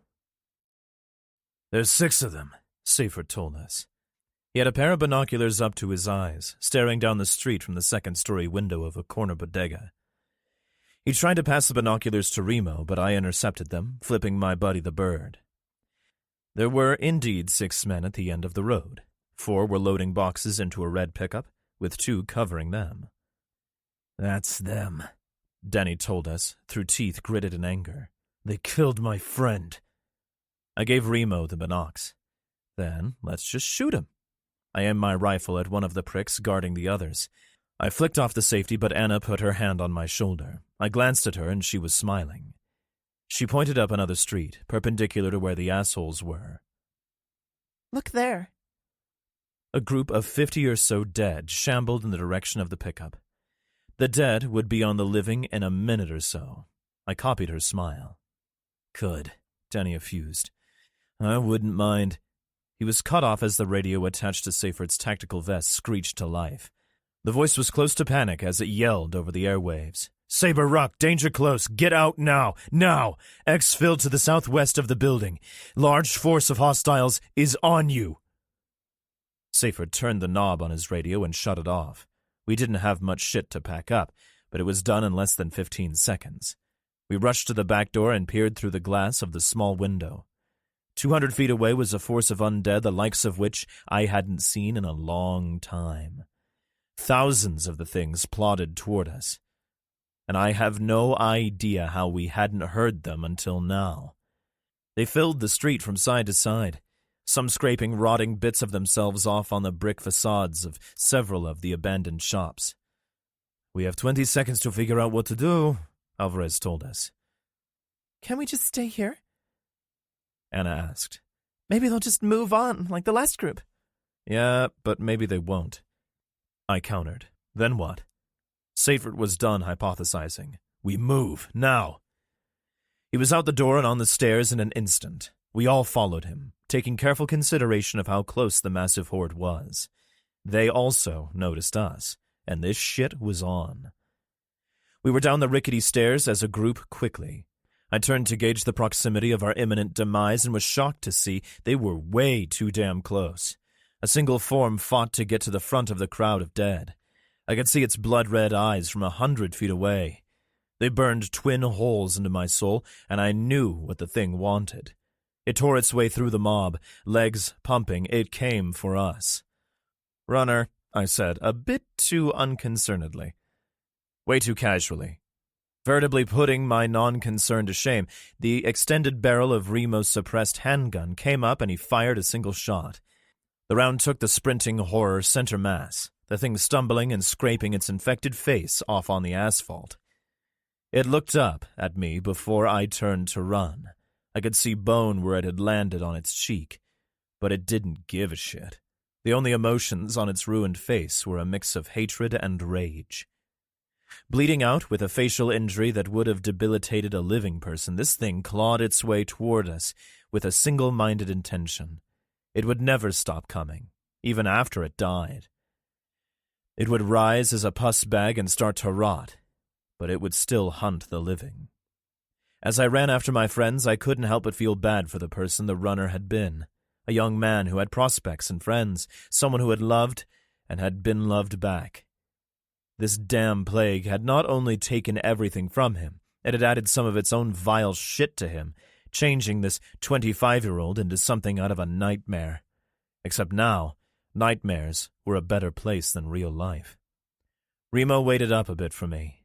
There's 6 of them, Seyfert told us. He had a pair of binoculars up to his eyes, staring down the street from the second-story window of a corner bodega. He tried to pass the binoculars to Remo, but I intercepted them, flipping my buddy the bird. There were indeed 6 men at the end of the road. 4 were loading boxes into a red pickup, with 2 covering them. That's them, Denny told us, through teeth gritted in anger. They killed my friend. I gave Remo the binocs. Then let's just shoot him. I aimed my rifle at one of the pricks guarding the others. I flicked off the safety, but Anna put her hand on my shoulder. I glanced at her, and she was smiling. She pointed up another street, perpendicular to where the assholes were. Look there. A group of 50 or so dead shambled in the direction of the pickup. The dead would be on the living in a minute or so. I copied her smile. Good, Denny effused. I wouldn't mind. He was cut off as the radio attached to Seyfert's tactical vest screeched to life. The voice was close to panic as it yelled over the airwaves. Saber Rock, danger close, get out now, now! Exfil to the southwest of the building. Large force of hostiles is on you. Seyfert turned the knob on his radio and shut it off. We didn't have much shit to pack up, but it was done in less than 15 seconds. We rushed to the back door and peered through the glass of the small window. 200 feet away was a force of undead, the likes of which I hadn't seen in a long time. Thousands of the things plodded toward us, and I have no idea how we hadn't heard them until now. They filled the street from side to side, some scraping rotting bits of themselves off on the brick facades of several of the abandoned shops. We have 20 seconds to figure out what to do, Alvarez told us. Can we just stay here? Anna asked. Maybe they'll just move on, like the last group. Yeah, but maybe they won't. I countered. Then what? Seyfert was done hypothesizing. We move, now. He was out the door and on the stairs in an instant. We all followed him, taking careful consideration of how close the massive horde was. They also noticed us, and this shit was on. We were down the rickety stairs as a group quickly. I turned to gauge the proximity of our imminent demise and was shocked to see they were way too damn close. A single form fought to get to the front of the crowd of dead. I could see its blood-red eyes from 100 feet away. They burned twin holes into my soul, and I knew what the thing wanted. It tore its way through the mob, legs pumping. It came for us. Runner, I said, a bit too unconcernedly. Way too casually. Veritably putting my non-concern to shame, the extended barrel of Remo's suppressed handgun came up and he fired a single shot. The round took the sprinting horror center mass, the thing stumbling and scraping its infected face off on the asphalt. It looked up at me before I turned to run. I could see bone where it had landed on its cheek, but it didn't give a shit. The only emotions on its ruined face were a mix of hatred and rage. Bleeding out with a facial injury that would have debilitated a living person, this thing clawed its way toward us with a single-minded intention. It would never stop coming, even after it died. It would rise as a pus bag and start to rot, but it would still hunt the living. As I ran after my friends, I couldn't help but feel bad for the person the runner had been, a young man who had prospects and friends, someone who had loved and had been loved back. This damn plague had not only taken everything from him, it had added some of its own vile shit to him, changing this 25-year-old into something out of a nightmare. Except now, nightmares were a better place than real life. Remo waited up a bit for me.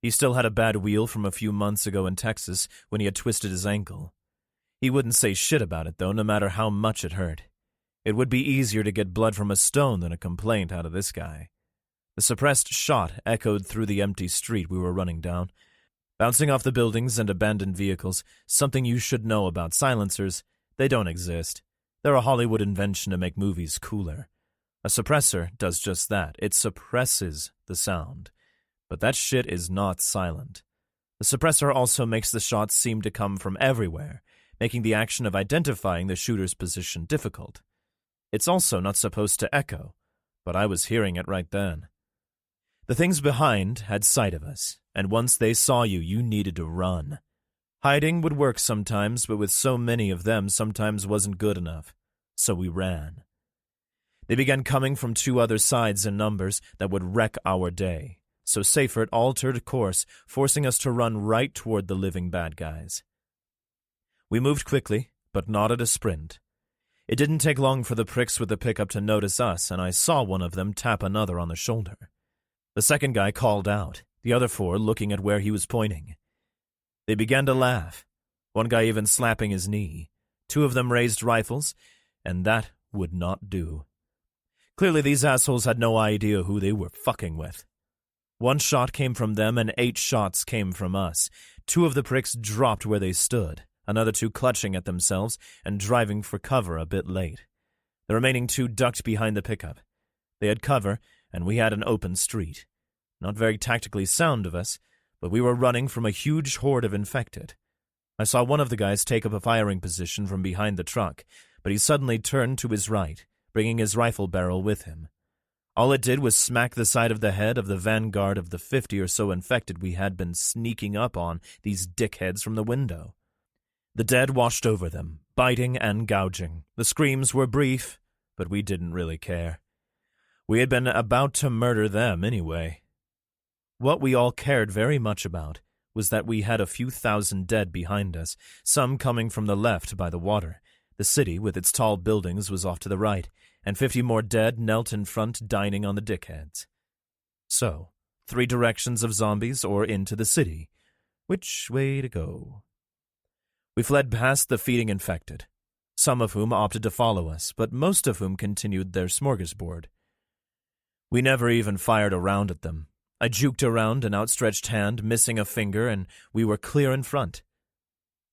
He still had a bad wheel from a few months ago in Texas when he had twisted his ankle. He wouldn't say shit about it, though, no matter how much it hurt. It would be easier to get blood from a stone than a complaint out of this guy. The suppressed shot echoed through the empty street we were running down, bouncing off the buildings and abandoned vehicles. Something you should know about silencers: they don't exist. They're a Hollywood invention to make movies cooler. A suppressor does just that. It suppresses the sound. But that shit is not silent. The suppressor also makes the shots seem to come from everywhere, making the action of identifying the shooter's position difficult. It's also not supposed to echo, but I was hearing it right then. The things behind had sight of us, and once they saw you, you needed to run. Hiding would work sometimes, but with so many of them, sometimes wasn't good enough. So we ran. They began coming from 2 other sides in numbers that would wreck our day, so Seifert altered course, forcing us to run right toward the living bad guys. We moved quickly, but not at a sprint. It didn't take long for the pricks with the pickup to notice us, and I saw one of them tap another on the shoulder. The second guy called out, the other 4 looking at where he was pointing. They began to laugh, one guy even slapping his knee. 2 of them raised rifles, and that would not do. Clearly these assholes had no idea who they were fucking with. 1 shot came from them and 8 shots came from us. 2 of the pricks dropped where they stood, another 2 clutching at themselves and driving for cover a bit late. The remaining 2 ducked behind the pickup. They had cover, and we had an open street. Not very tactically sound of us, but we were running from a huge horde of infected. I saw one of the guys take up a firing position from behind the truck, but he suddenly turned to his right, bringing his rifle barrel with him. All it did was smack the side of the head of the vanguard of the 50 or so infected we had been sneaking up on these dickheads from the window. The dead washed over them, biting and gouging. The screams were brief, but we didn't really care. We had been about to murder them anyway. What we all cared very much about was that we had a few thousand dead behind us, some coming from the left by the water. The city, with its tall buildings, was off to the right, and 50 more dead knelt in front dining on the dickheads. So, 3 directions of zombies or into the city. Which way to go? We fled past the feeding infected, some of whom opted to follow us, but most of whom continued their smorgasbord. We never even fired a round at them. I juked around an outstretched hand, missing a finger, and we were clear in front.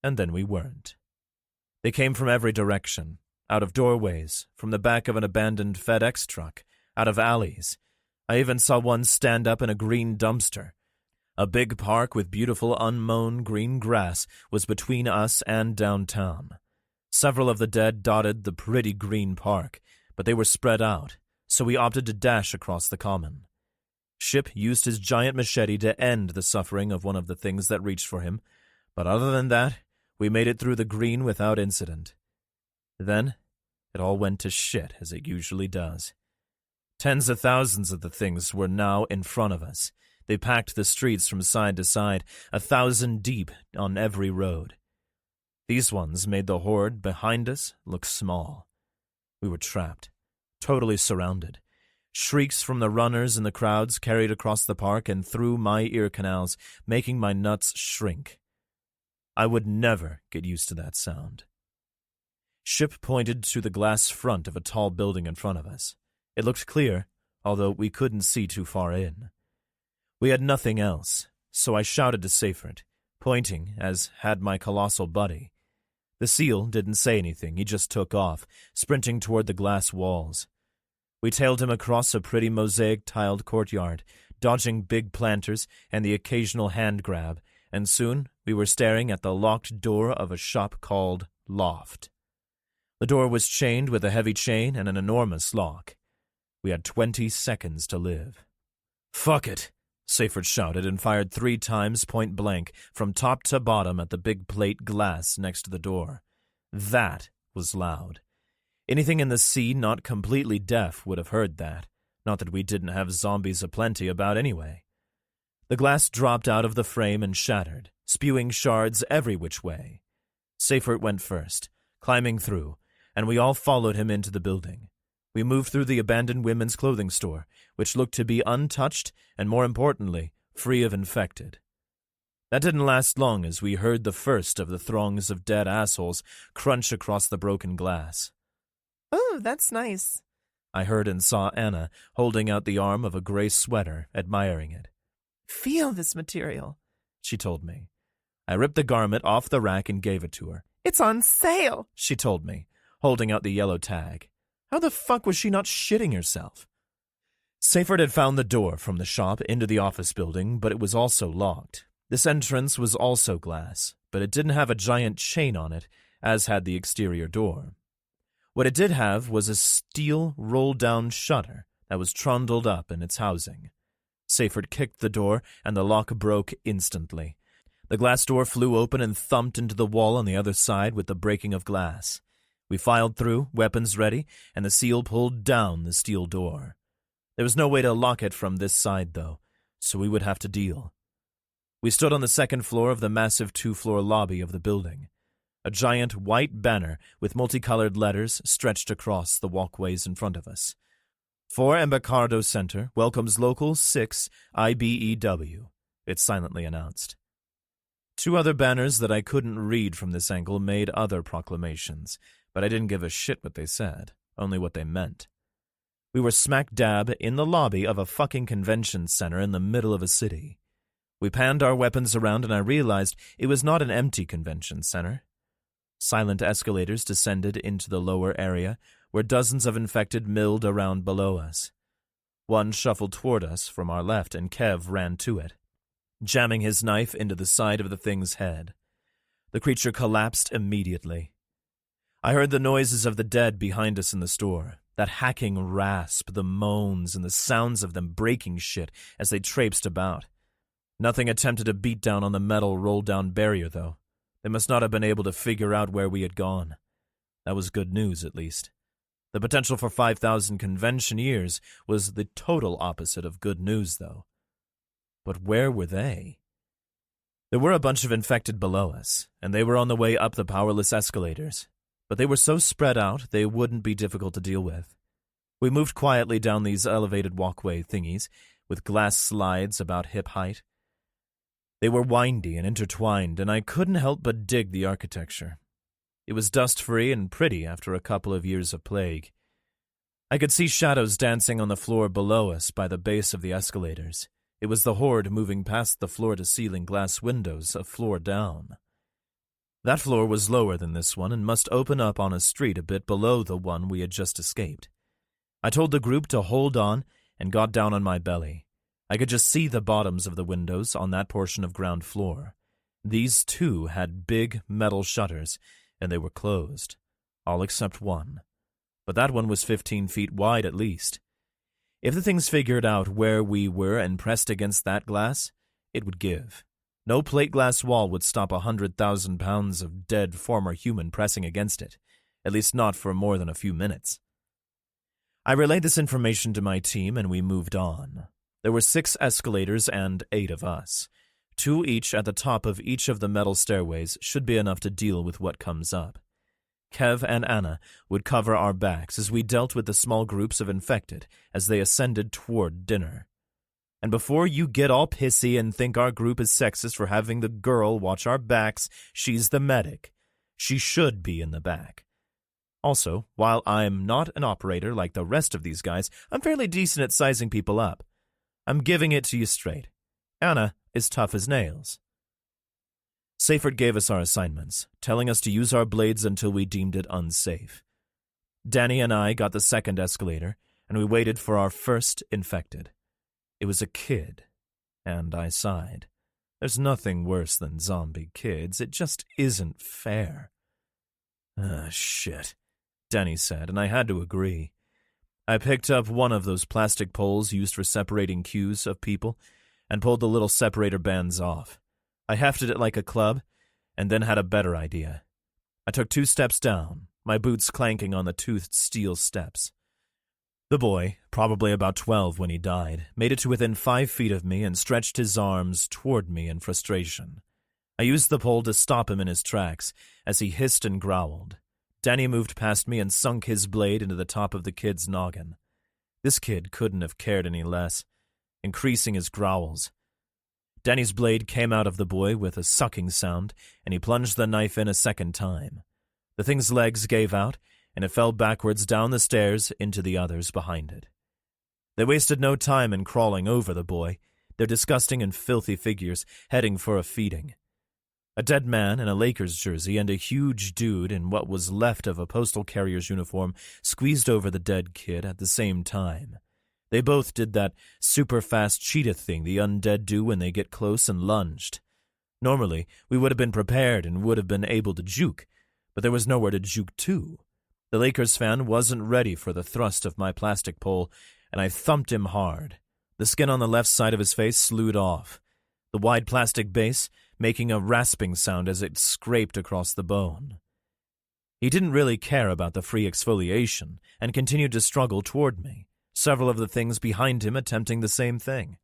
And then we weren't. They came from every direction, out of doorways, from the back of an abandoned FedEx truck, out of alleys. I even saw one stand up in a green dumpster. A big park with beautiful unmown green grass was between us and downtown. Several of the dead dotted the pretty green park, but they were spread out, so we opted to dash across the common. Ship used his giant machete to end the suffering of one of the things that reached for him, but other than that, we made it through the green without incident. Then, it all went to shit, as it usually does. Tens of thousands of the things were now in front of us. They packed the streets from side to side, 1,000 deep on every road. These ones made the horde behind us look small. We were trapped, totally surrounded. Shrieks from the runners in the crowds carried across the park and through my ear canals, making my nuts shrink. I would never get used to that sound. Ship pointed to the glass front of a tall building in front of us. It looked clear, although we couldn't see too far in. We had nothing else, so I shouted to Seifert, pointing, as had my colossal buddy. The seal didn't say anything, he just took off, sprinting toward the glass walls. We tailed him across a pretty mosaic-tiled courtyard, dodging big planters and the occasional hand grab, and soon we were staring at the locked door of a shop called Loft. The door was chained with a heavy chain and an enormous lock. We had 20 seconds to live. "Fuck it!" Seifert shouted and fired 3 times point blank from top to bottom at the big plate glass next to the door. That was loud. Anything in the sea not completely deaf would have heard that, not that we didn't have zombies aplenty about anyway. The glass dropped out of the frame and shattered, spewing shards every which way. Seifert went first, climbing through, and we all followed him into the building. We moved through the abandoned women's clothing store, which looked to be untouched and, more importantly, free of infected. That didn't last long as we heard the first of the throngs of dead assholes crunch across the broken glass. Oh, that's nice. I heard and saw Anna holding out the arm of a gray sweater, admiring it. Feel this material, she told me. I ripped the garment off the rack and gave it to her. It's on sale, she told me, holding out the yellow tag. How the fuck was she not shitting herself? Seyfried had found the door from the shop into the office building, but it was also locked. This entrance was also glass, but it didn't have a giant chain on it, as had the exterior door. What it did have was a steel roll-down shutter that was trundled up in its housing. Seyfried kicked the door, and the lock broke instantly. The glass door flew open and thumped into the wall on the other side with the breaking of glass. We filed through, weapons ready, and the seal pulled down the steel door. There was no way to lock it from this side, though, so we would have to deal. We stood on the second floor of the massive 2-floor lobby of the building. A giant white banner with multicolored letters stretched across the walkways in front of us. For Embarcado Center welcomes Local 6 IBEW, it silently announced. 2 other banners that I couldn't read from this angle made other proclamations, but I didn't give a shit what they said, only what they meant. We were smack dab in the lobby of a fucking convention center in the middle of a city. We panned our weapons around and I realized it was not an empty convention center. Silent escalators descended into the lower area, where dozens of infected milled around below us. One shuffled toward us from our left, and Kev ran to it, jamming his knife into the side of the thing's head. The creature collapsed immediately. I heard the noises of the dead behind us in the store, that hacking rasp, the moans, and the sounds of them breaking shit as they traipsed about. Nothing attempted to beat down on the metal roll-down barrier, though. They must not have been able to figure out where we had gone. That was good news, at least. The potential for 5,000 convention years was the total opposite of good news, though. But where were they? There were a bunch of infected below us, and they were on the way up the powerless escalators. But they were so spread out they wouldn't be difficult to deal with. We moved quietly down these elevated walkway thingies, with glass slides about hip height. They were windy and intertwined, and I couldn't help but dig the architecture. It was dust-free and pretty after a couple of years of plague. I could see shadows dancing on the floor below us by the base of the escalators. It was the Horde moving past the floor-to-ceiling glass windows a floor down. That floor was lower than this one and must open up on a street a bit below the one we had just escaped. I told the group to hold on and got down on my belly. I could just see the bottoms of the windows on that portion of ground floor. These, too, had big metal shutters, and they were closed, all except one. But that one was 15 feet wide at least. If the things figured out where we were and pressed against that glass, it would give. No plate glass wall would stop 100,000 pounds of dead former human pressing against it, at least not for more than a few minutes. I relayed this information to my team and we moved on. There were 6 escalators and 8 of us. 2 each at the top of each of the metal stairways should be enough to deal with what comes up. Kev and Anna would cover our backs as we dealt with the small groups of infected as they ascended toward dinner. And before you get all pissy and think our group is sexist for having the girl watch our backs, she's the medic. She should be in the back. Also, while I'm not an operator like the rest of these guys, I'm fairly decent at sizing people up. I'm giving it to you straight. Anna is tough as nails. Seyfried gave us our assignments, telling us to use our blades until we deemed it unsafe. Danny and I got the second escalator, and we waited for our first infected. It was a kid, and I sighed. There's nothing worse than zombie kids. It just isn't fair. Shit, Danny said, and I had to agree. I picked up one of those plastic poles used for separating queues of people and pulled the little separator bands off. I hefted it like a club and then had a better idea. I took 2 steps down, my boots clanking on the toothed steel steps. The boy, probably about 12 when he died, made it to within 5 feet of me and stretched his arms toward me in frustration. I used the pole to stop him in his tracks as he hissed and growled. Danny moved past me and sunk his blade into the top of the kid's noggin. This kid couldn't have cared any less, increasing his growls. Danny's blade came out of the boy with a sucking sound, and he plunged the knife in a second time. The thing's legs gave out, and it fell backwards down the stairs into the others behind it. They wasted no time in crawling over the boy, their disgusting and filthy figures heading for a feeding. A dead man in a Lakers jersey and a huge dude in what was left of a postal carrier's uniform squeezed over the dead kid at the same time. They both did that super-fast cheetah thing the undead do when they get close and lunged. Normally, we would have been prepared and would have been able to juke, but there was nowhere to juke to. The Lakers fan wasn't ready for the thrust of my plastic pole, and I thumped him hard. The skin on the left side of his face slewed off, the wide plastic base making a rasping sound as it scraped across the bone. He didn't really care about the free exfoliation and continued to struggle toward me, several of the things behind him attempting the same thing.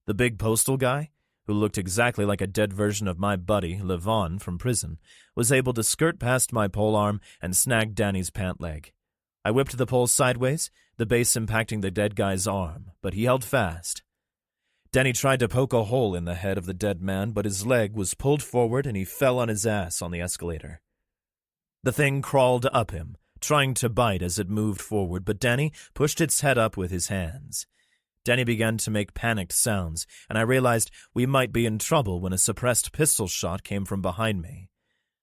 The big postal guy, who looked exactly like a dead version of my buddy, Levon, from prison, was able to skirt past my polearm and snag Danny's pant leg. I whipped the pole sideways, the base impacting the dead guy's arm, but he held fast. Danny tried to poke a hole in the head of the dead man, but his leg was pulled forward and he fell on his ass on the escalator. The thing crawled up him, trying to bite as it moved forward, but Danny pushed its head up with his hands. Danny began to make panicked sounds, and I realized we might be in trouble when a suppressed pistol shot came from behind me.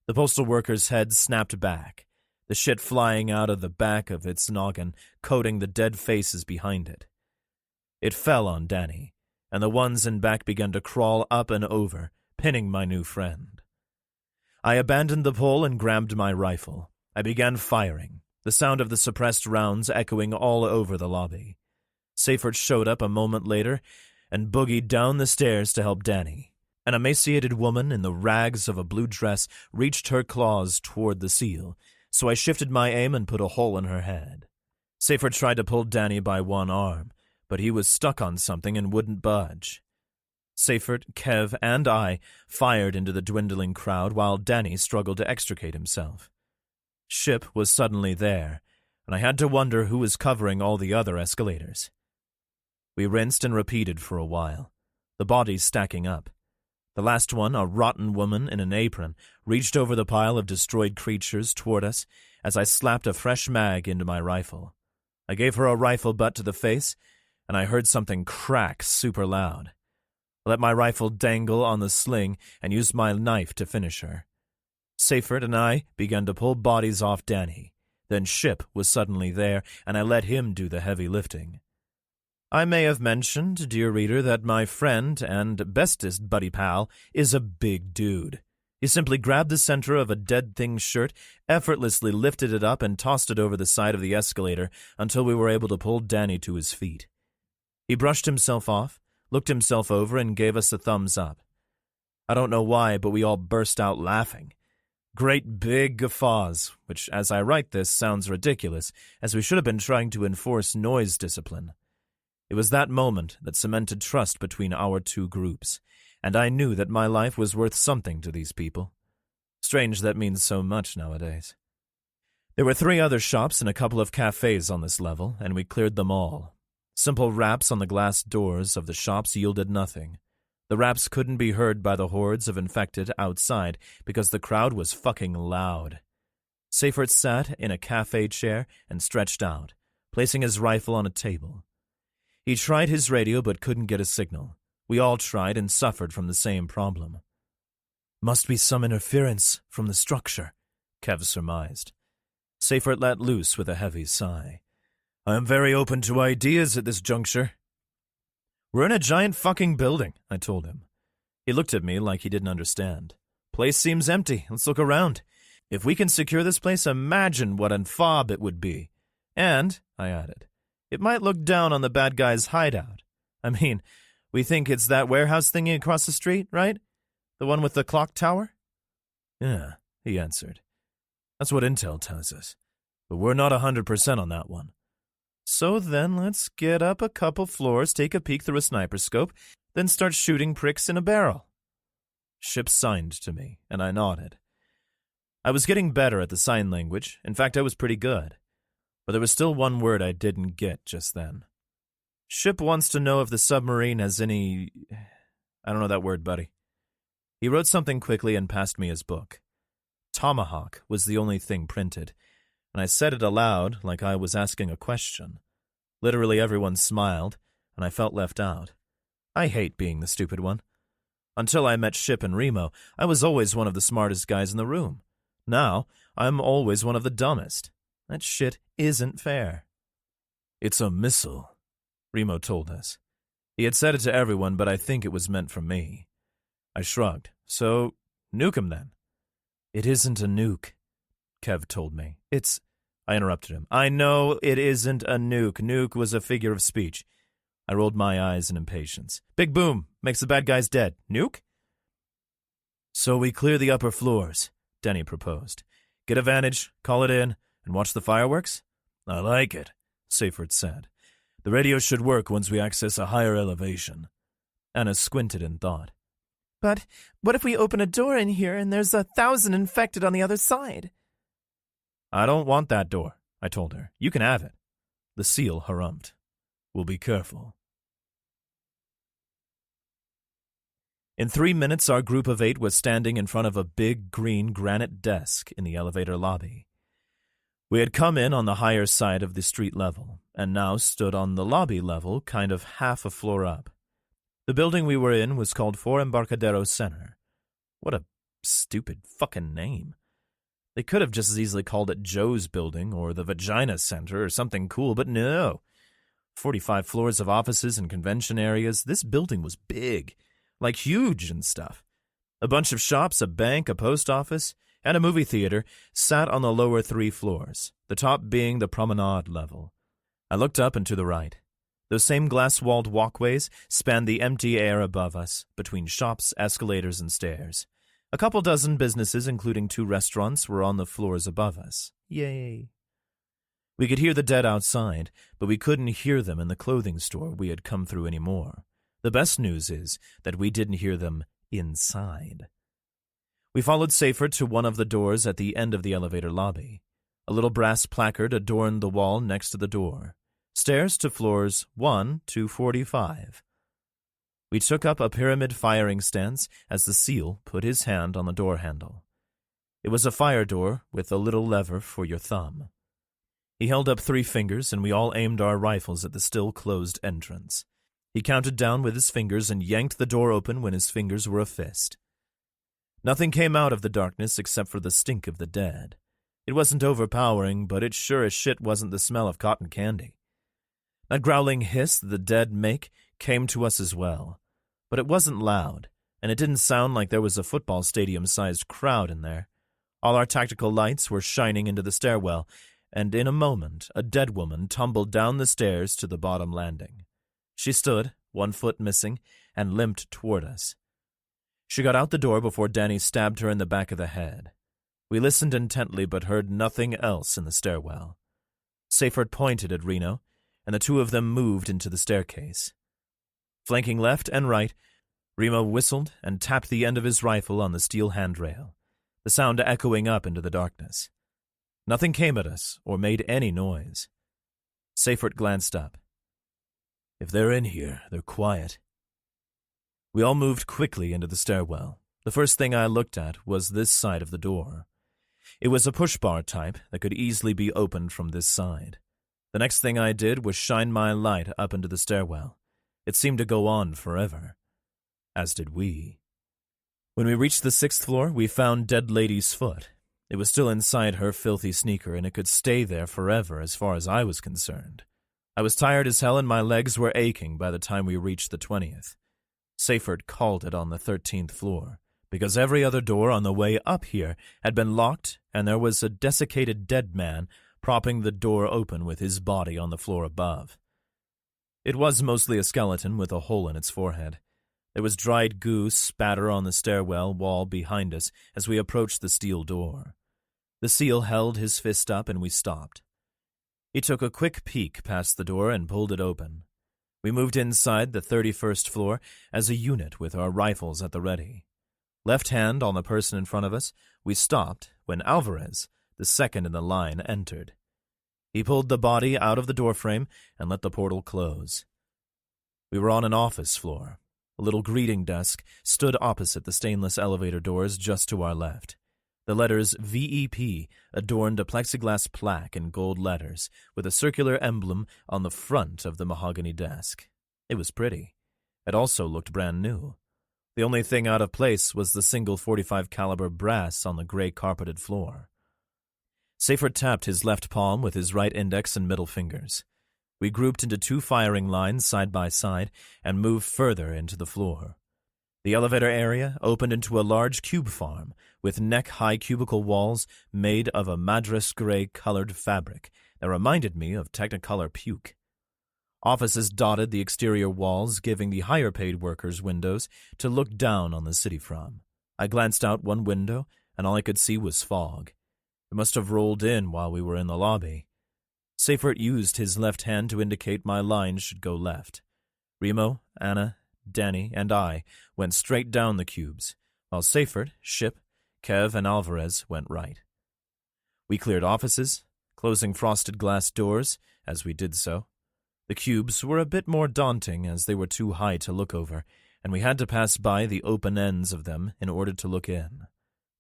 The postal worker's head snapped back, the shit flying out of the back of its noggin, coating the dead faces behind it. It fell on Danny, and the ones in back began to crawl up and over, pinning my new friend. I abandoned the pole and grabbed my rifle. I began firing, the sound of the suppressed rounds echoing all over the lobby. Seifert showed up a moment later and boogied down the stairs to help Danny. An emaciated woman in the rags of a blue dress reached her claws toward the seal, so I shifted my aim and put a hole in her head. Seifert tried to pull Danny by one arm, but he was stuck on something and wouldn't budge. Seifert, Kev, and I fired into the dwindling crowd while Danny struggled to extricate himself. Ship was suddenly there, and I had to wonder who was covering all the other escalators. We rinsed and repeated for a while, the bodies stacking up. The last one, a rotten woman in an apron, reached over the pile of destroyed creatures toward us as I slapped a fresh mag into my rifle. I gave her a rifle butt to the face, and I heard something crack super loud. I let my rifle dangle on the sling and used my knife to finish her. Seifert and I began to pull bodies off Danny. Then Ship was suddenly there, and I let him do the heavy lifting. I may have mentioned, dear reader, that my friend and bestest buddy pal is a big dude. He simply grabbed the center of a dead thing's shirt, effortlessly lifted it up, and tossed it over the side of the escalator until we were able to pull Danny to his feet. He brushed himself off, looked himself over, and gave us a thumbs up. I don't know why, but we all burst out laughing. Great big guffaws, which, as I write this, sounds ridiculous, as we should have been trying to enforce noise discipline. It was that moment that cemented trust between our two groups, and I knew that my life was worth something to these people. Strange that means so much nowadays. There were 3 other shops and a couple of cafes on this level, and we cleared them all. Simple raps on the glass doors of the shops yielded nothing. The raps couldn't be heard by the hordes of infected outside because the crowd was fucking loud. Seifert sat in a cafe chair and stretched out, placing his rifle on a table. He tried his radio but couldn't get a signal. We all tried and suffered from the same problem. Must be some interference from the structure, Kev surmised. Seifert let loose with a heavy sigh. I am very open to ideas at this juncture. We're in a giant fucking building, I told him. He looked at me like he didn't understand. Place seems empty. Let's look around. If we can secure this place, imagine what an fob it would be. And, I added, it might look down on the bad guy's hideout. I mean, we think it's that warehouse thingy across the street, right? The one with the clock tower? Yeah, he answered. That's what intel tells us. But we're not 100% on that one. So then let's get up a couple floors, take a peek through a sniper scope, then start shooting pricks in a barrel. Ship signed to me, and I nodded. I was getting better at the sign language. In fact, I was pretty good. But there was still one word I didn't get just then. Ship wants to know if the submarine has any... I don't know that word, buddy. He wrote something quickly and passed me his book. Tomahawk was the only thing printed, and I said it aloud like I was asking a question. Literally everyone smiled, and I felt left out. I hate being the stupid one. Until I met Ship and Remo, I was always one of the smartest guys in the room. Now, I'm always one of the dumbest. That shit isn't fair. It's a missile, Remo told us. He had said it to everyone, but I think it was meant for me. I shrugged. So, nuke him then. It isn't a nuke, Kev told me. I interrupted him. I know it isn't a nuke. Nuke was a figure of speech. I rolled my eyes in impatience. Big boom. Makes the bad guys dead. Nuke? So we clear the upper floors, Denny proposed. Get a vantage, call it in, and watch the fireworks? I like it, Seyfert said. The radio should work once we access a higher elevation. Anna squinted in thought. But what if we open a door in here and there's 1,000 infected on the other side? I don't want that door, I told her. You can have it. The seal harumphed. We'll be careful. In 3 minutes, our group of 8 was standing in front of a big green granite desk in the elevator lobby. We had come in on the higher side of the street level, and now stood on the lobby level, kind of half a floor up. The building we were in was called Four Embarcadero Center. What a stupid fucking name. They could have just as easily called it Joe's Building or the Vagina Center or something cool, but no. 45 floors of offices and convention areas. This building was big, like huge and stuff. A bunch of shops, a bank, a post office, and a movie theater sat on the lower 3 floors, the top being the promenade level. I looked up and to the right. Those same glass-walled walkways spanned the empty air above us, between shops, escalators, and stairs. A couple dozen businesses, including 2 restaurants, were on the floors above us. Yay. We could hear the dead outside, but we couldn't hear them in the clothing store we had come through anymore. The best news is that we didn't hear them inside. We followed Seyfert to one of the doors at the end of the elevator lobby. A little brass placard adorned the wall next to the door. Stairs to floors 1 to 45. We took up a pyramid firing stance as the seal put his hand on the door handle. It was a fire door with a little lever for your thumb. He held up 3 fingers, and we all aimed our rifles at the still-closed entrance. He counted down with his fingers and yanked the door open when his fingers were a fist. Nothing came out of the darkness except for the stink of the dead. It wasn't overpowering, but it sure as shit wasn't the smell of cotton candy. That growling hiss the dead make came to us as well, but it wasn't loud, and it didn't sound like there was a football stadium-sized crowd in there. All our tactical lights were shining into the stairwell, and in a moment a dead woman tumbled down the stairs to the bottom landing. She stood, 1 foot missing, and limped toward us. She got out the door before Danny stabbed her in the back of the head. We listened intently but heard nothing else in the stairwell. Seyfert pointed at Reno, and the 2 of them moved into the staircase. Flanking left and right, Remo whistled and tapped the end of his rifle on the steel handrail, the sound echoing up into the darkness. Nothing came at us or made any noise. Seyfert glanced up. If they're in here, they're quiet. We all moved quickly into the stairwell. The first thing I looked at was this side of the door. It was a push-bar type that could easily be opened from this side. The next thing I did was shine my light up into the stairwell. It seemed to go on forever. As did we. When we reached the 6th floor, we found Dead Lady's foot. It was still inside her filthy sneaker, and it could stay there forever as far as I was concerned. I was tired as hell, and my legs were aching by the time we reached the 20th. Seyfert called it on the 13th floor, because every other door on the way up here had been locked, and there was a desiccated dead man propping the door open with his body on the floor above. It was mostly a skeleton with a hole in its forehead. There was dried goo spatter on the stairwell wall behind us as we approached the steel door. The seal held his fist up, and we stopped. He took a quick peek past the door and pulled it open. We moved inside the 31st floor as a unit with our rifles at the ready. Left hand on the person in front of us, we stopped when Alvarez, the second in the line, entered. He pulled the body out of the doorframe and let the portal close. We were on an office floor. A little greeting desk stood opposite the stainless elevator doors just to our left. The letters VEP adorned a plexiglass plaque in gold letters with a circular emblem on the front of the mahogany desk. It was pretty. It also looked brand new. The only thing out of place was the single .45 caliber brass on the gray carpeted floor. Seyfert tapped his left palm with his right index and middle fingers. We grouped into 2 firing lines side by side and moved further into the floor. The elevator area opened into a large cube farm with neck-high cubicle walls made of a madras gray-colored fabric that reminded me of Technicolor puke. Offices dotted the exterior walls, giving the higher-paid workers windows to look down on the city from. I glanced out one window, and all I could see was fog. It must have rolled in while we were in the lobby. Seyfert used his left hand to indicate my line should go left. Remo, Anna, Danny, and I went straight down the cubes, while Seyfert, Ship, Kev, and Alvarez went right. We cleared offices, closing frosted glass doors as we did so. The cubes were a bit more daunting as they were too high to look over, and we had to pass by the open ends of them in order to look in.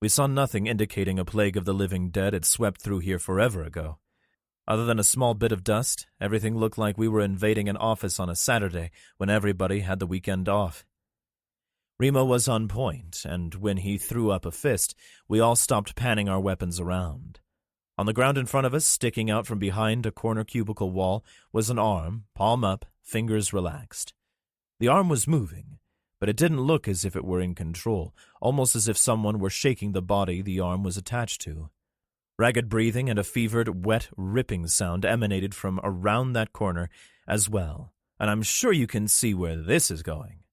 We saw nothing indicating a plague of the living dead had swept through here forever ago. Other than a small bit of dust, everything looked like we were invading an office on a Saturday when everybody had the weekend off. Remo was on point, and when he threw up a fist, we all stopped panning our weapons around. On the ground in front of us, sticking out from behind a corner cubicle wall, was an arm, palm up, fingers relaxed. The arm was moving, but it didn't look as if it were in control, almost as if someone were shaking the body the arm was attached to. Ragged breathing and a fevered, wet, ripping sound emanated from around that corner as well, and I'm sure you can see where this is going.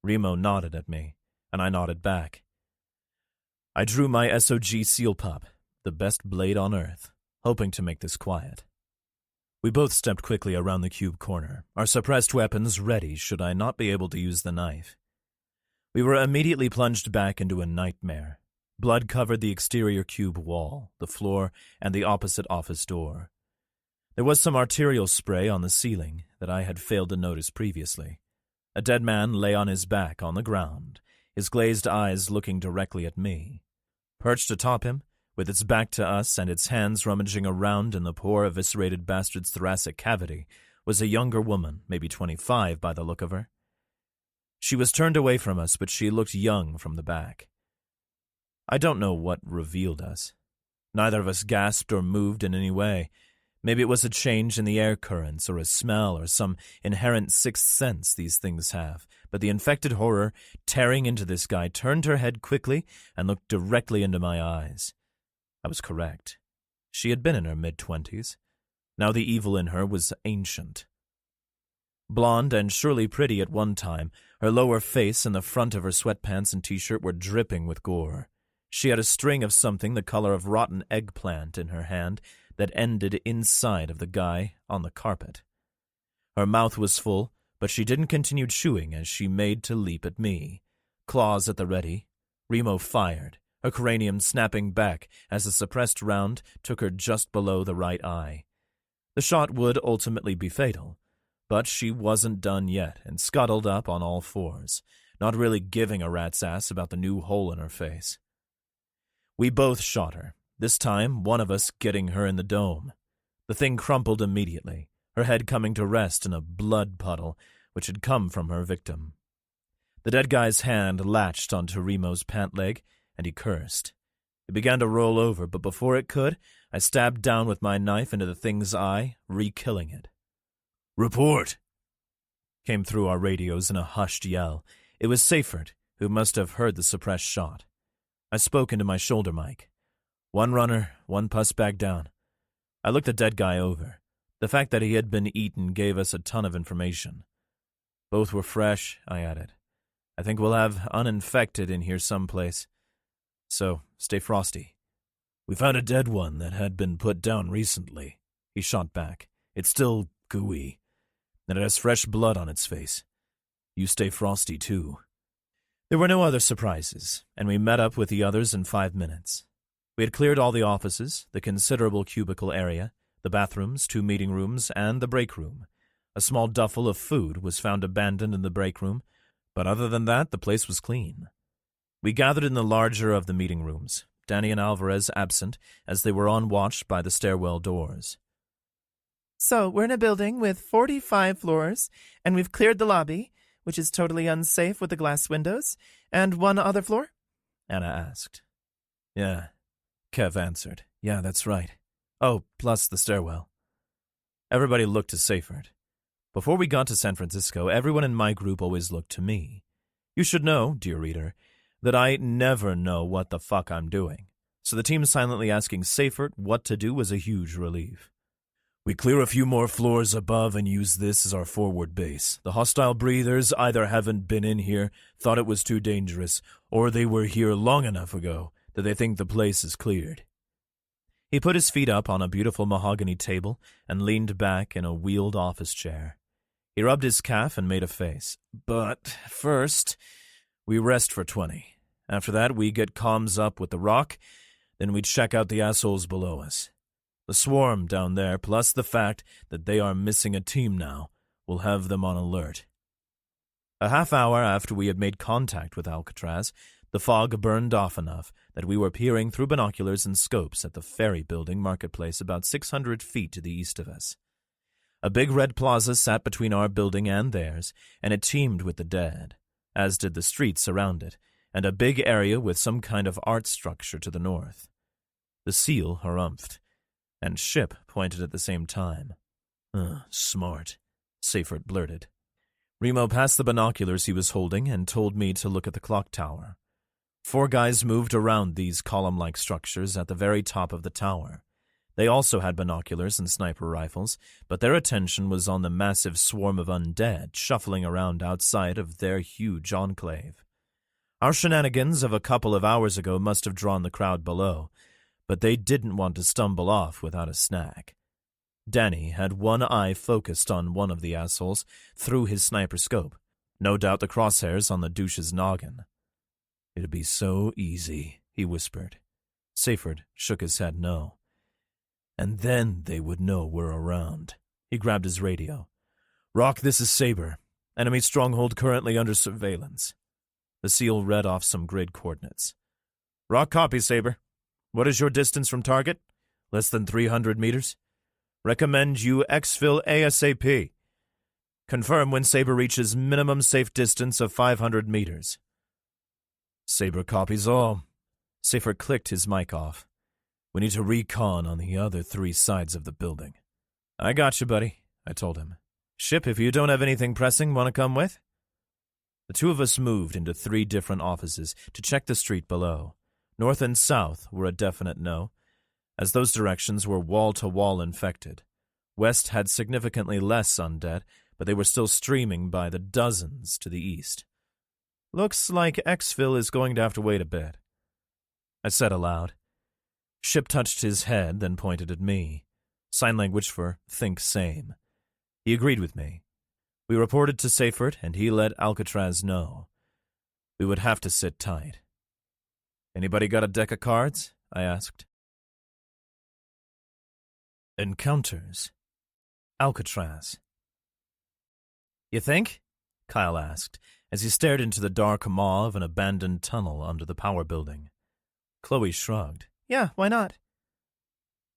Remo nodded at me, and I nodded back. I drew my SOG seal pup, the best blade on earth, hoping to make this quiet. We both stepped quickly around the cube corner, our suppressed weapons ready should I not be able to use the knife. We were immediately plunged back into a nightmare. Blood covered the exterior cube wall, the floor, and the opposite office door. There was some arterial spray on the ceiling that I had failed to notice previously. A dead man lay on his back on the ground, his glazed eyes looking directly at me. Perched atop him, with its back to us and its hands rummaging around in the poor eviscerated bastard's thoracic cavity, was a younger woman, maybe 25 by the look of her. She was turned away from us, but she looked young from the back. I don't know what revealed us. Neither of us gasped or moved in any way. Maybe it was a change in the air currents or a smell or some inherent sixth sense these things have, but the infected horror tearing into this guy turned her head quickly and looked directly into my eyes. I was correct. She had been in her mid-20s. Now the evil in her was ancient. Blonde and surely pretty at one time, her lower face and the front of her sweatpants and t-shirt were dripping with gore. She had a string of something the color of rotten eggplant in her hand that ended inside of the guy on the carpet. Her mouth was full, but she didn't continue chewing as she made to leap at me. Claws at the ready. Remo fired, her cranium snapping back as the suppressed round took her just below the right eye. The shot would ultimately be fatal, but she wasn't done yet and scuttled up on all fours, not really giving a rat's ass about the new hole in her face. We both shot her, this time one of us getting her in the dome. The thing crumpled immediately, her head coming to rest in a blood puddle which had come from her victim. The dead guy's hand latched onto Remo's pant leg, and he cursed. It began to roll over, but before it could, I stabbed down with my knife into the thing's eye, re-killing it. "Report!" came through our radios in a hushed yell. It was Seyfert, who must have heard the suppressed shot. I spoke into my shoulder mic. One runner, one puss bag down. I looked the dead guy over. The fact that he had been eaten gave us a ton of information. Both were fresh, I added. I think we'll have uninfected in here someplace. So, stay frosty. We found a dead one that had been put down recently. He shot back. It's still gooey, and it has fresh blood on its face. You stay frosty, too. There were no other surprises, and we met up with the others in 5 minutes. We had cleared all the offices, the considerable cubicle area, the bathrooms, 2 meeting rooms, and the break room. A small duffel of food was found abandoned in the break room, but other than that, the place was clean. We gathered in the larger of the meeting rooms, Danny and Alvarez absent, as they were on watch by the stairwell doors. So, we're in a building with 45 floors, and we've cleared the lobby, which is totally unsafe with the glass windows, and one other floor? Anna asked. Yeah, Kev answered. Yeah, that's right. Oh, plus the stairwell. Everybody looked to Seyfert. Before we got to San Francisco, everyone in my group always looked to me. You should know, dear reader, that I never know what the fuck I'm doing, so the team silently asking Seyfert what to do was a huge relief. We clear a few more floors above and use this as our forward base. The hostile breathers either haven't been in here, thought it was too dangerous, or they were here long enough ago that they think the place is cleared. He put his feet up on a beautiful mahogany table and leaned back in a wheeled office chair. He rubbed his calf and made a face. But first, we rest for 20. After that, we get comms up with the rock, then we check out the assholes below us. The swarm down there, plus the fact that they are missing a team now, will have them on alert. A half hour after we had made contact with Alcatraz, the fog burned off enough that we were peering through binoculars and scopes at the ferry building marketplace about 600 feet to the east of us. A big red plaza sat between our building and theirs, and it teemed with the dead, as did the streets around it, and a big area with some kind of art structure to the north. The seal harumphed, and Ship pointed at the same time. Smart, Seyfert blurted. Remo passed the binoculars he was holding and told me to look at the clock tower. 4 guys moved around these column-like structures at the very top of the tower. They also had binoculars and sniper rifles, but their attention was on the massive swarm of undead shuffling around outside of their huge enclave. Our shenanigans of a couple of hours ago must have drawn the crowd below, but they didn't want to stumble off without a snack. Danny had one eye focused on one of the assholes through his sniper scope, no doubt the crosshairs on the douche's noggin. It'd be so easy, he whispered. Seyfert shook his head no. And then they would know we're around. He grabbed his radio. Rock, this is Saber. Enemy stronghold currently under surveillance. The SEAL read off some grid coordinates. Rock copy, Saber. What is your distance from target? Less than 300 meters? Recommend you exfil ASAP. Confirm when Saber reaches minimum safe distance of 500 meters. Saber copies all. Seyfert clicked his mic off. We need to recon on the other 3 sides of the building. I got you, buddy, I told him. Ship, if you don't have anything pressing, want to come with? The 2 of us moved into 3 different offices to check the street below. North and south were a definite no, as those directions were wall-to-wall infected. West had significantly less undead, but they were still streaming by the dozens to the east. Looks like exfil is going to have to wait a bit. I said aloud. Ship touched his head, then pointed at me. Sign language for think same. He agreed with me. We reported to Seyfert, and he let Alcatraz know. We would have to sit tight. Anybody got a deck of cards? I asked. Encounters. Alcatraz. You think? Kyle asked, as he stared into the dark maw of an abandoned tunnel under the power building. Chloe shrugged. Yeah, why not?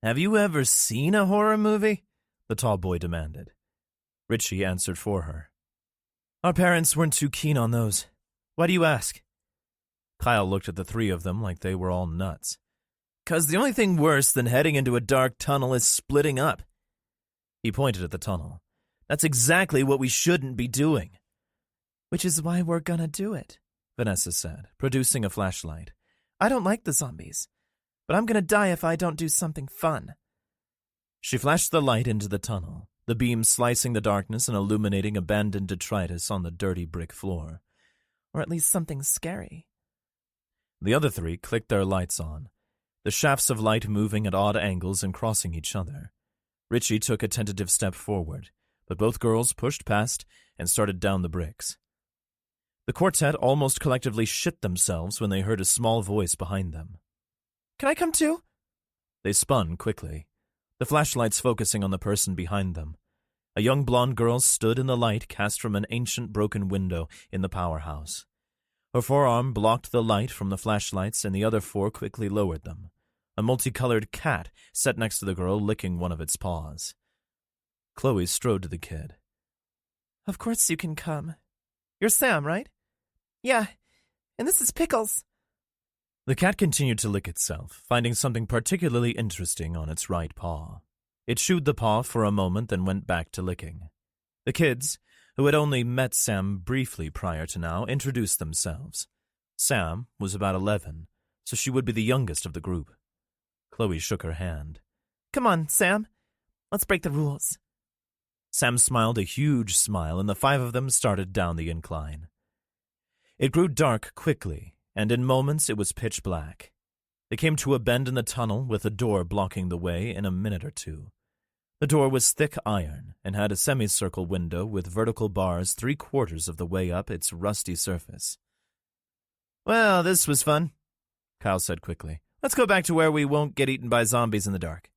Have you ever seen a horror movie? The tall boy demanded. Richie answered for her. Our parents weren't too keen on those. Why do you ask? Kyle looked at the 3 of them like they were all nuts. 'Cause the only thing worse than heading into a dark tunnel is splitting up. He pointed at the tunnel. That's exactly what we shouldn't be doing. Which is why we're gonna do it, Vanessa said, producing a flashlight. I don't like the zombies, but I'm gonna die if I don't do something fun. She flashed the light into the tunnel, the beam slicing the darkness and illuminating abandoned detritus on the dirty brick floor. Or at least something scary. The other 3 clicked their lights on, the shafts of light moving at odd angles and crossing each other. Richie took a tentative step forward, but both girls pushed past and started down the bricks. The quartet almost collectively shit themselves when they heard a small voice behind them. Can I come too? They spun quickly, the flashlights focusing on the person behind them. A young blonde girl stood in the light cast from an ancient broken window in the powerhouse. Her forearm blocked the light from the flashlights, and the other four quickly lowered them. A multicolored cat sat next to the girl, licking one of its paws. Chloe strode to the kid. Of course you can come. You're Sam, right? Yeah, and this is Pickles. The cat continued to lick itself, finding something particularly interesting on its right paw. It chewed the paw for a moment, then went back to licking. The kids, who had only met Sam briefly prior to now, introduced themselves. Sam was about 11, so she would be the youngest of the group. Chloe shook her hand. Come on, Sam. Let's break the rules. Sam smiled a huge smile, and the five of them started down the incline. It grew dark quickly, and in moments it was pitch black. They came to a bend in the tunnel with a door blocking the way in a minute or two. The door was thick iron and had a semicircle window with vertical bars 3/4 of the way up its rusty surface. Well, this was fun, Kyle said quickly. Let's go back to where we won't get eaten by zombies in the dark.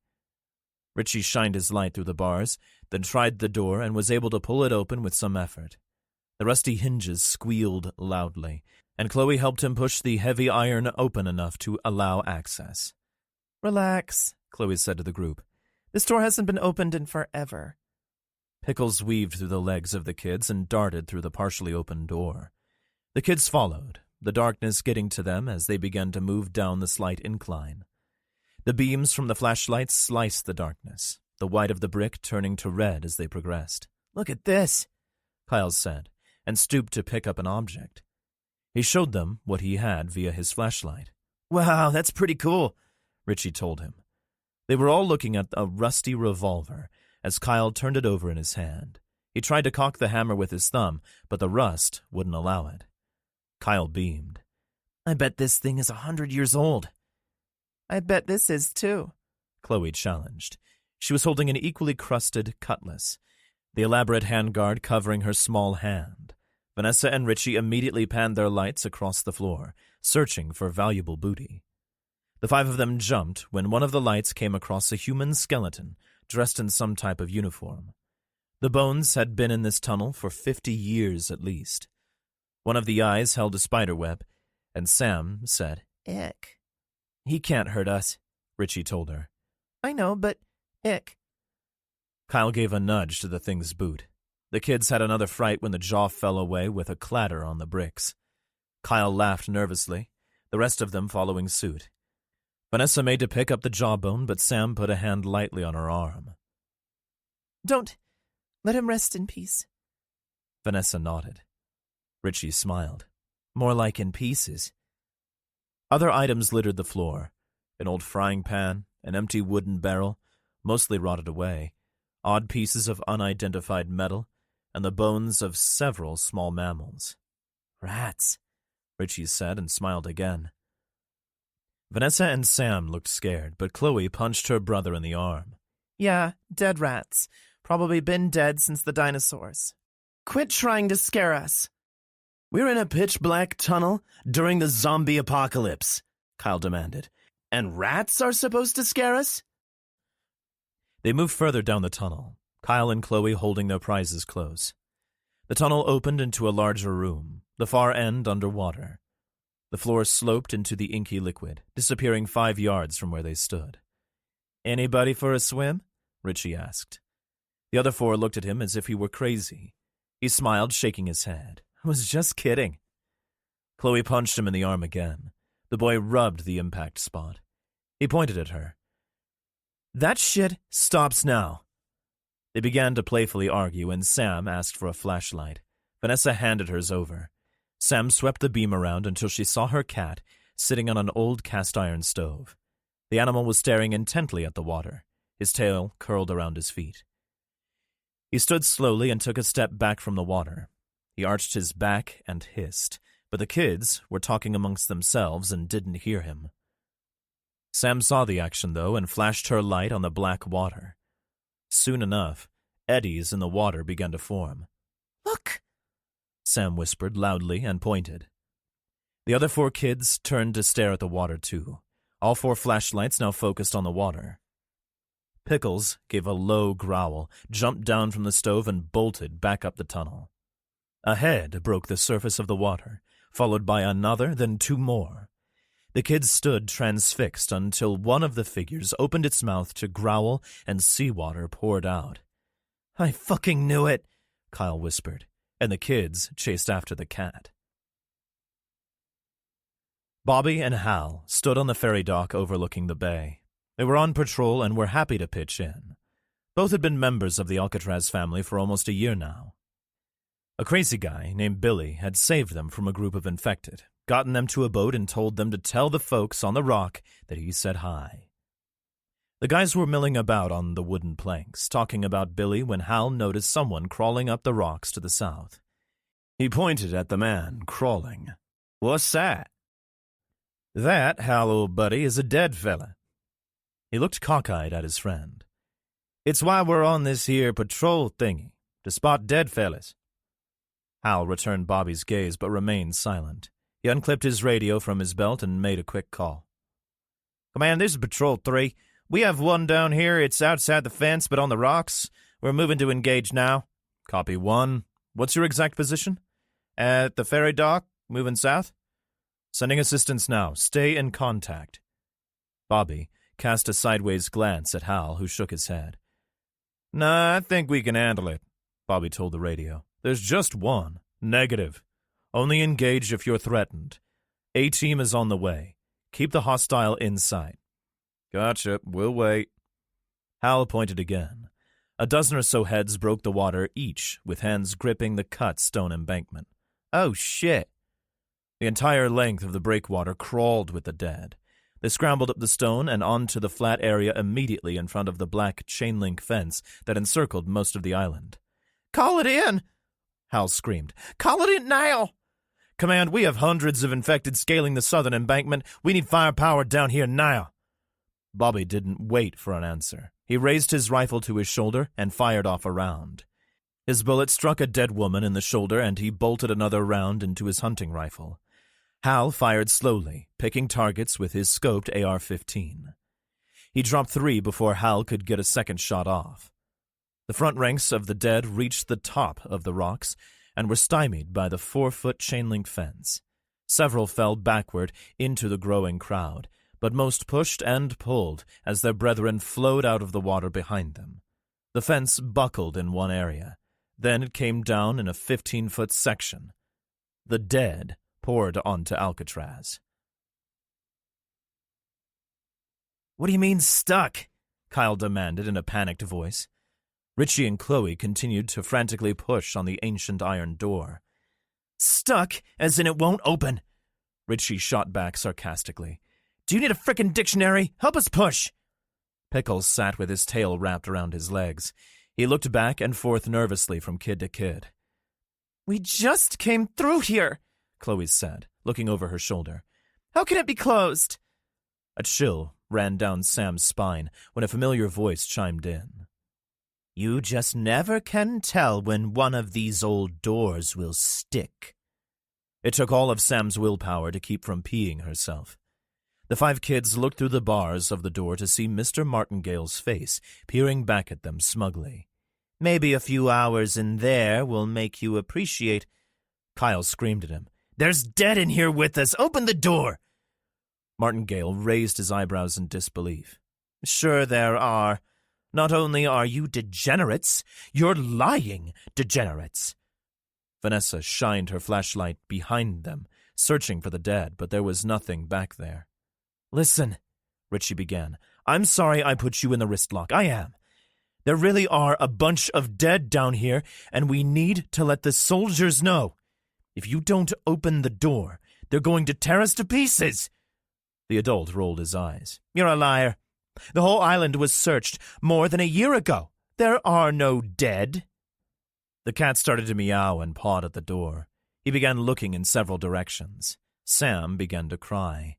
Richie shined his light through the bars, then tried the door and was able to pull it open with some effort. The rusty hinges squealed loudly, and Chloe helped him push the heavy iron open enough to allow access. Relax, Chloe said to the group. This door hasn't been opened in forever. Pickles weaved through the legs of the kids and darted through the partially open door. The kids followed, the darkness getting to them as they began to move down the slight incline. The beams from the flashlights sliced the darkness, the white of the brick turning to red as they progressed. Look at this, Kyle said, and stooped to pick up an object. He showed them what he had via his flashlight. Wow, that's pretty cool, Richie told him. They were all looking at a rusty revolver as Kyle turned it over in his hand. He tried to cock the hammer with his thumb, but the rust wouldn't allow it. Kyle beamed. I bet this thing is 100 years old. I bet this is too, Chloe challenged. She was holding an equally crusted cutlass, the elaborate handguard covering her small hand. Vanessa and Richie immediately panned their lights across the floor, searching for valuable booty. The five of them jumped when one of the lights came across a human skeleton dressed in some type of uniform. The bones had been in this tunnel for 50 years at least. One of the eyes held a spiderweb, and Sam said, Ick. He can't hurt us, Richie told her. I know, but ick. Kyle gave a nudge to the thing's boot. The kids had another fright when the jaw fell away with a clatter on the bricks. Kyle laughed nervously, the rest of them following suit. Vanessa made to pick up the jawbone, but Sam put a hand lightly on her arm. Don't let him rest in peace. Vanessa nodded. Richie smiled. More like in pieces. Other items littered the floor. An old frying pan, an empty wooden barrel, mostly rotted away, odd pieces of unidentified metal, and the bones of several small mammals. Rats, Richie said and smiled again. Vanessa and Sam looked scared, but Chloe punched her brother in the arm. Yeah, dead rats. Probably been dead since the dinosaurs. Quit trying to scare us. We're in a pitch-black tunnel during the zombie apocalypse, Kyle demanded. And rats are supposed to scare us? They moved further down the tunnel, Kyle and Chloe holding their prizes close. The tunnel opened into a larger room, the far end underwater. The floor sloped into the inky liquid, disappearing 5 yards from where they stood. Anybody for a swim? Richie asked. The other four looked at him as if he were crazy. He smiled, shaking his head. I was just kidding. Chloe punched him in the arm again. The boy rubbed the impact spot. He pointed at her. That shit stops now. They began to playfully argue, and Sam asked for a flashlight. Vanessa handed hers over. Sam swept the beam around until she saw her cat sitting on an old cast-iron stove. The animal was staring intently at the water, his tail curled around his feet. He stood slowly and took a step back from the water. He arched his back and hissed, but the kids were talking amongst themselves and didn't hear him. Sam saw the action, though, and flashed her light on the black water. Soon enough, eddies in the water began to form. Look! Sam whispered loudly and pointed. The other four kids turned to stare at the water, too. All 4 flashlights now focused on the water. Pickles gave a low growl, jumped down from the stove, and bolted back up the tunnel. A head broke the surface of the water, followed by another, then 2 more. The kids stood transfixed until one of the figures opened its mouth to growl and seawater poured out. "I fucking knew it," Kyle whispered, and the kids chased after the cat. Bobby and Hal stood on the ferry dock overlooking the bay. They were on patrol and were happy to pitch in. Both had been members of the Alcatraz family for almost a year now. A crazy guy named Billy had saved them from a group of infected, gotten them to a boat, and told them to tell the folks on the rock that he said hi. The guys were milling about on the wooden planks, talking about Billy, when Hal noticed someone crawling up the rocks to the south. He pointed at the man crawling. "What's that?" "That, Hal, old buddy, is a dead fella." He looked cockeyed at his friend. "It's why we're on this here patrol thingy, to spot dead fellas." Hal returned Bobby's gaze but remained silent. He unclipped his radio from his belt and made a quick call. "Command, this is Patrol 3. We have one down here. It's outside the fence but on the rocks. We're moving to engage now." "Copy 1. What's your exact position?" "At the ferry dock, moving south." "Sending assistance now. Stay in contact." Bobby cast a sideways glance at Hal, who shook his head. "Nah, I think we can handle it," Bobby told the radio. "There's just one. Negative. Only engage if you're threatened. A-team is on the way. Keep the hostile in sight." "Gotcha. We'll wait." Hal pointed again. A dozen or so heads broke the water, each with hands gripping the cut stone embankment. "Oh, shit." The entire length of the breakwater crawled with the dead. They scrambled up the stone and onto the flat area immediately in front of the black chain-link fence that encircled most of the island. "Call it in!" Hal screamed. "Call it in now!" "Command, we have hundreds of infected scaling the southern embankment. We need firepower down here now." Bobby didn't wait for an answer. He raised his rifle to his shoulder and fired off a round. His bullet struck a dead woman in the shoulder, and he bolted another round into his hunting rifle. Hal fired slowly, picking targets with his scoped AR-15. He dropped 3 before Hal could get a second shot off. The front ranks of the dead reached the top of the rocks and were stymied by the 4-foot chain-link fence. Several fell backward into the growing crowd, but most pushed and pulled as their brethren flowed out of the water behind them. The fence buckled in one area. Then it came down in a 15-foot section. The dead poured onto Alcatraz. "What do you mean, stuck?" Kyle demanded in a panicked voice. Richie and Chloe continued to frantically push on the ancient iron door. "Stuck, as in it won't open." Richie shot back sarcastically. "Do you need a frickin' dictionary? Help us push." Pickles sat with his tail wrapped around his legs. He looked back and forth nervously from kid to kid. "We just came through here," Chloe said, looking over her shoulder. "How can it be closed?" A chill ran down Sam's spine when a familiar voice chimed in. "You just never can tell when one of these old doors will stick." It took all of Sam's willpower to keep from peeing herself. The 5 kids looked through the bars of the door to see Mr. Martingale's face, peering back at them smugly. "Maybe a few hours in there will make you appreciate—" Kyle screamed at him. "There's dead in here with us! Open the door!" Martingale raised his eyebrows in disbelief. "Sure there are. Not only are you degenerates, you're lying degenerates." Vanessa shined her flashlight behind them, searching for the dead, but there was nothing back there. "Listen," Richie began. "I'm sorry I put you in the wrist lock. I am. There really are a bunch of dead down here, and we need to let the soldiers know. If you don't open the door, they're going to tear us to pieces." The adult rolled his eyes. "You're a liar. The whole island was searched more than a year ago. There are no dead." The cat started to meow and pawed at the door. He began looking in several directions. Sam began to cry.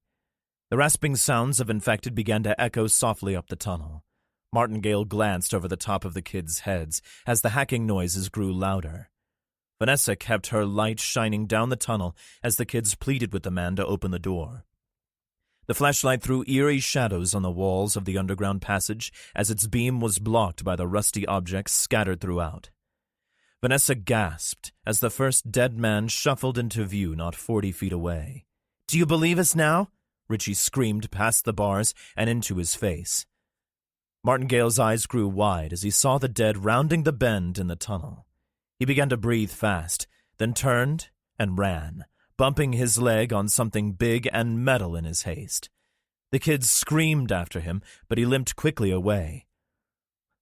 The rasping sounds of infected began to echo softly up the tunnel. Martingale glanced over the top of the kids' heads as the hacking noises grew louder. Vanessa kept her light shining down the tunnel as the kids pleaded with the man to open the door. The flashlight threw eerie shadows on the walls of the underground passage as its beam was blocked by the rusty objects scattered throughout. Vanessa gasped as the first dead man shuffled into view not 40 feet away. "Do you believe us now?" Richie screamed past the bars and into his face. Martingale's eyes grew wide as he saw the dead rounding the bend in the tunnel. He began to breathe fast, then turned and ran, bumping his leg on something big and metal in his haste. The kids screamed after him, but he limped quickly away.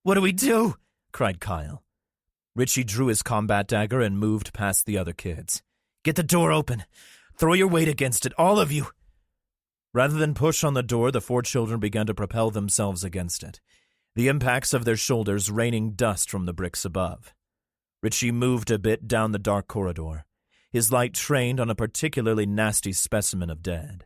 "What do we do?" cried Kyle. Richie drew his combat dagger and moved past the other kids. "Get the door open. Throw your weight against it, all of you." Rather than push on the door, the 4 children began to propel themselves against it, the impacts of their shoulders raining dust from the bricks above. Richie moved a bit down the dark corridor, his light trained on a particularly nasty specimen of dead.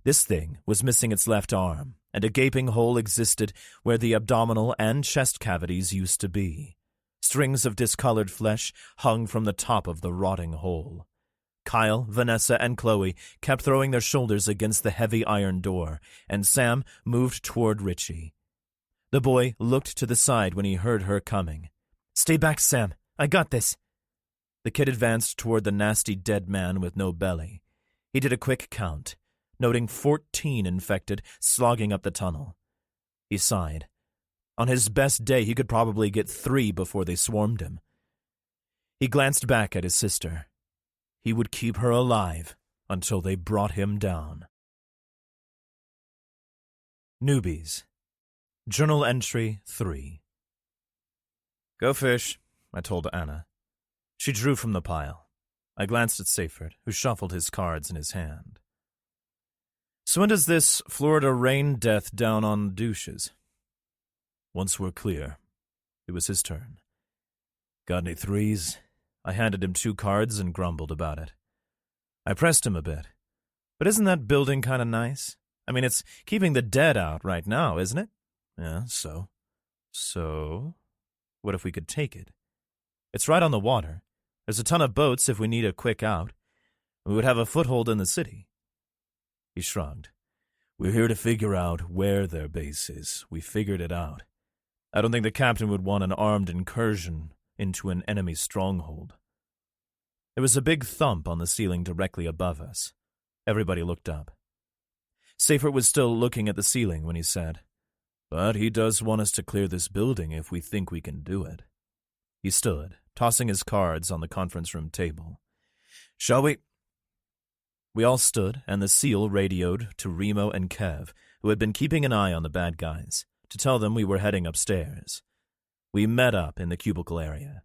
This thing was missing its left arm, and a gaping hole existed where the abdominal and chest cavities used to be. Strings of discolored flesh hung from the top of the rotting hole. Kyle, Vanessa, and Chloe kept throwing their shoulders against the heavy iron door, and Sam moved toward Richie. The boy looked to the side when he heard her coming. "Stay back, Sam. I got this." The kid advanced toward the nasty dead man with no belly. He did a quick count, noting 14 infected slogging up the tunnel. He sighed. On his best day, he could probably get 3 before they swarmed him. He glanced back at his sister. He would keep her alive until they brought him down. Newbies. Journal entry 3. "Go fish," I told Anna. She drew from the pile. I glanced at Seyfert, who shuffled his cards in his hand. "So when does this Florida rain death down on douches?" Once we're clear. It was his turn. "Got any 3s? I handed him 2 cards and grumbled about it. I pressed him a bit. "But isn't that building kind of nice? I mean, it's keeping the dead out right now, isn't it?" "Yeah, so." "So? What if we could take it? It's right on the water. There's a ton of boats if we need a quick out. We would have a foothold in the city." He shrugged. "We're here to figure out where their base is. We figured it out. I don't think the captain would want an armed incursion into an enemy stronghold." There was a big thump on the ceiling directly above us. Everybody looked up. Seyfert was still looking at the ceiling when he said, "But he does want us to clear this building if we think we can do it." He stood, tossing his cards on the conference room table. "Shall we?" We all stood, and the SEAL radioed to Remo and Kev, who had been keeping an eye on the bad guys, to tell them we were heading upstairs. We met up in the cubicle area.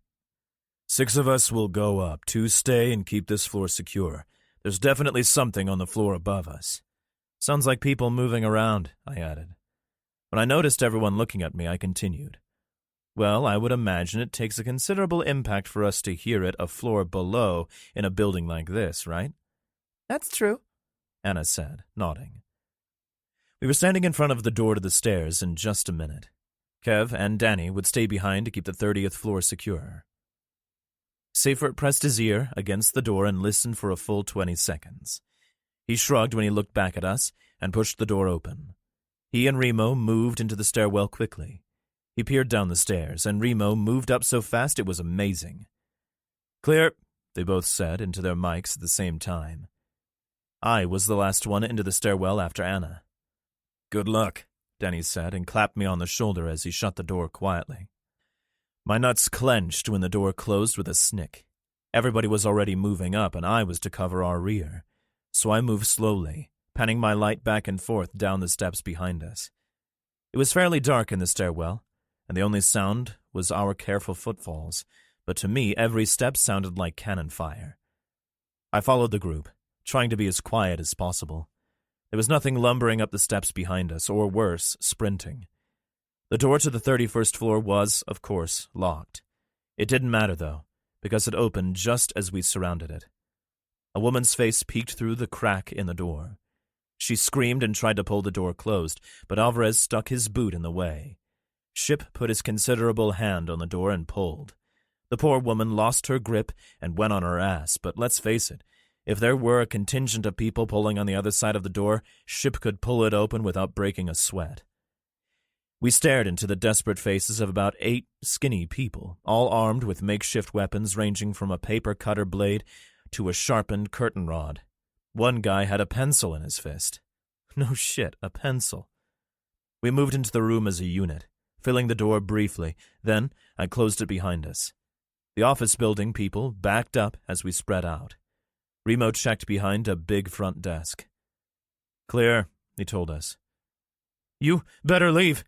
6 of us will go up, 2 stay and keep this floor secure. There's definitely something on the floor above us. Sounds like people moving around, I added. When I noticed everyone looking at me, I continued. Well, I would imagine it takes a considerable impact for us to hear it a floor below in a building like this, right? "That's true," Anna said, nodding. We were standing in front of the door to the stairs in just a minute. Kev and Danny would stay behind to keep the 30th floor secure. Seyfert pressed his ear against the door and listened for a full 20 seconds. He shrugged when he looked back at us and pushed the door open. He and Remo moved into the stairwell quickly. He peered down the stairs, and Remo moved up so fast it was amazing. "Clear," they both said into their mics at the same time. I was the last one into the stairwell after Anna. "Good luck," Danny said, and clapped me on the shoulder as he shut the door quietly. My nuts clenched when the door closed with a snick. Everybody was already moving up, and I was to cover our rear. So I moved slowly, panning my light back and forth down the steps behind us. It was fairly dark in the stairwell, and the only sound was our careful footfalls, but to me every step sounded like cannon fire. I followed the group, trying to be as quiet as possible. There was nothing lumbering up the steps behind us, or worse, sprinting. The door to the 31st floor was, of course, locked. It didn't matter, though, because it opened just as we surrounded it. A woman's face peeked through the crack in the door. She screamed and tried to pull the door closed, but Alvarez stuck his boot in the way. Ship put his considerable hand on the door and pulled. The poor woman lost her grip and went on her ass, but let's face it, If there were a contingent of people pulling on the other side of the door, Ship could pull it open without breaking a sweat. We stared into the desperate faces of about 8 skinny people, all armed with makeshift weapons ranging from a paper cutter blade to a sharpened curtain rod. One guy had a pencil in his fist. No shit, a pencil. We moved into the room as a unit, filling the door briefly, then I closed it behind us. The office building people backed up as we spread out. Remo checked behind a big front desk. "Clear," he told us. "You better leave,"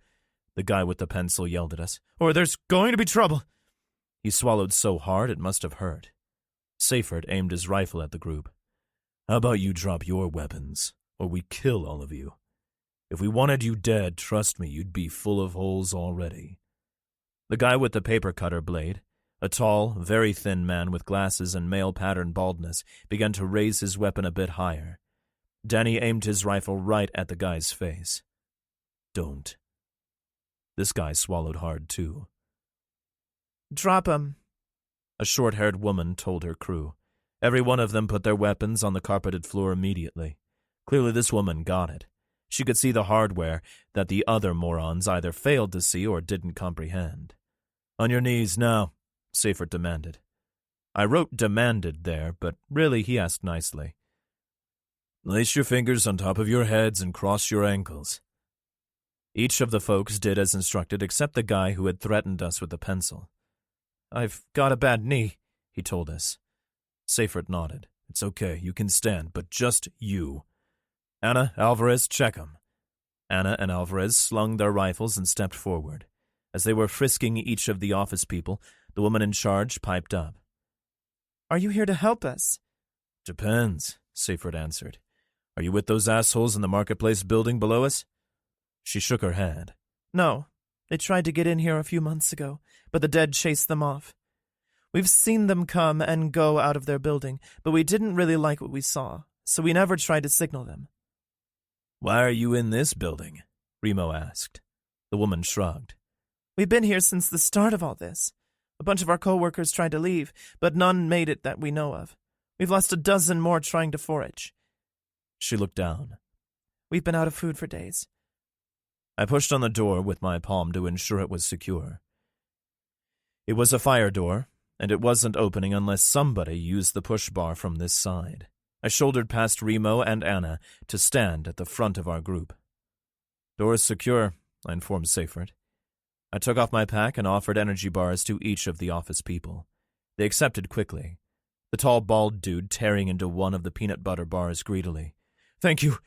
the guy with the pencil yelled at us, "or there's going to be trouble." He swallowed so hard it must have hurt. Seyfert aimed his rifle at the group. "How about you drop your weapons, or we kill all of you? If we wanted you dead, trust me, you'd be full of holes already." The guy with the paper cutter blade, a tall, very thin man with glasses and male-pattern baldness, began to raise his weapon a bit higher. Danny aimed his rifle right at the guy's face. "Don't." This guy swallowed hard, too. "Drop him," a short-haired woman told her crew. Every one of them put their weapons on the carpeted floor immediately. Clearly this woman got it. She could see the hardware that the other morons either failed to see or didn't comprehend. "On your knees now," Seyfert demanded. I wrote demanded there, but really he asked nicely. "Place your fingers on top of your heads and cross your ankles." Each of the folks did as instructed except the guy who had threatened us with the pencil. "I've got a bad knee," he told us. Seyfert nodded. "It's okay, you can stand, but just you. Anna, Alvarez, check 'em." Anna and Alvarez slung their rifles and stepped forward. As they were frisking each of the office people, the woman in charge piped up. "Are you here to help us?" "Depends," Seyfert answered. "Are you with those assholes in the marketplace building below us?" She shook her head. "No. They tried to get in here a few months ago, but the dead chased them off. We've seen them come and go out of their building, but we didn't really like what we saw, so we never tried to signal them." "Why are you in this building?" Remo asked. The woman shrugged. "We've been here since the start of all this. A bunch of our co-workers tried to leave, but none made it that we know of. We've lost a dozen more trying to forage." She looked down. "We've been out of food for days." I pushed on the door with my palm to ensure it was secure. It was a fire door, and it wasn't opening unless somebody used the push bar from this side. I shouldered past Remo and Anna to stand at the front of our group. "Door is secure," I informed Seyfert. I took off my pack and offered energy bars to each of the office people. They accepted quickly. The tall, bald dude tearing into one of the peanut butter bars greedily. "Thank you,"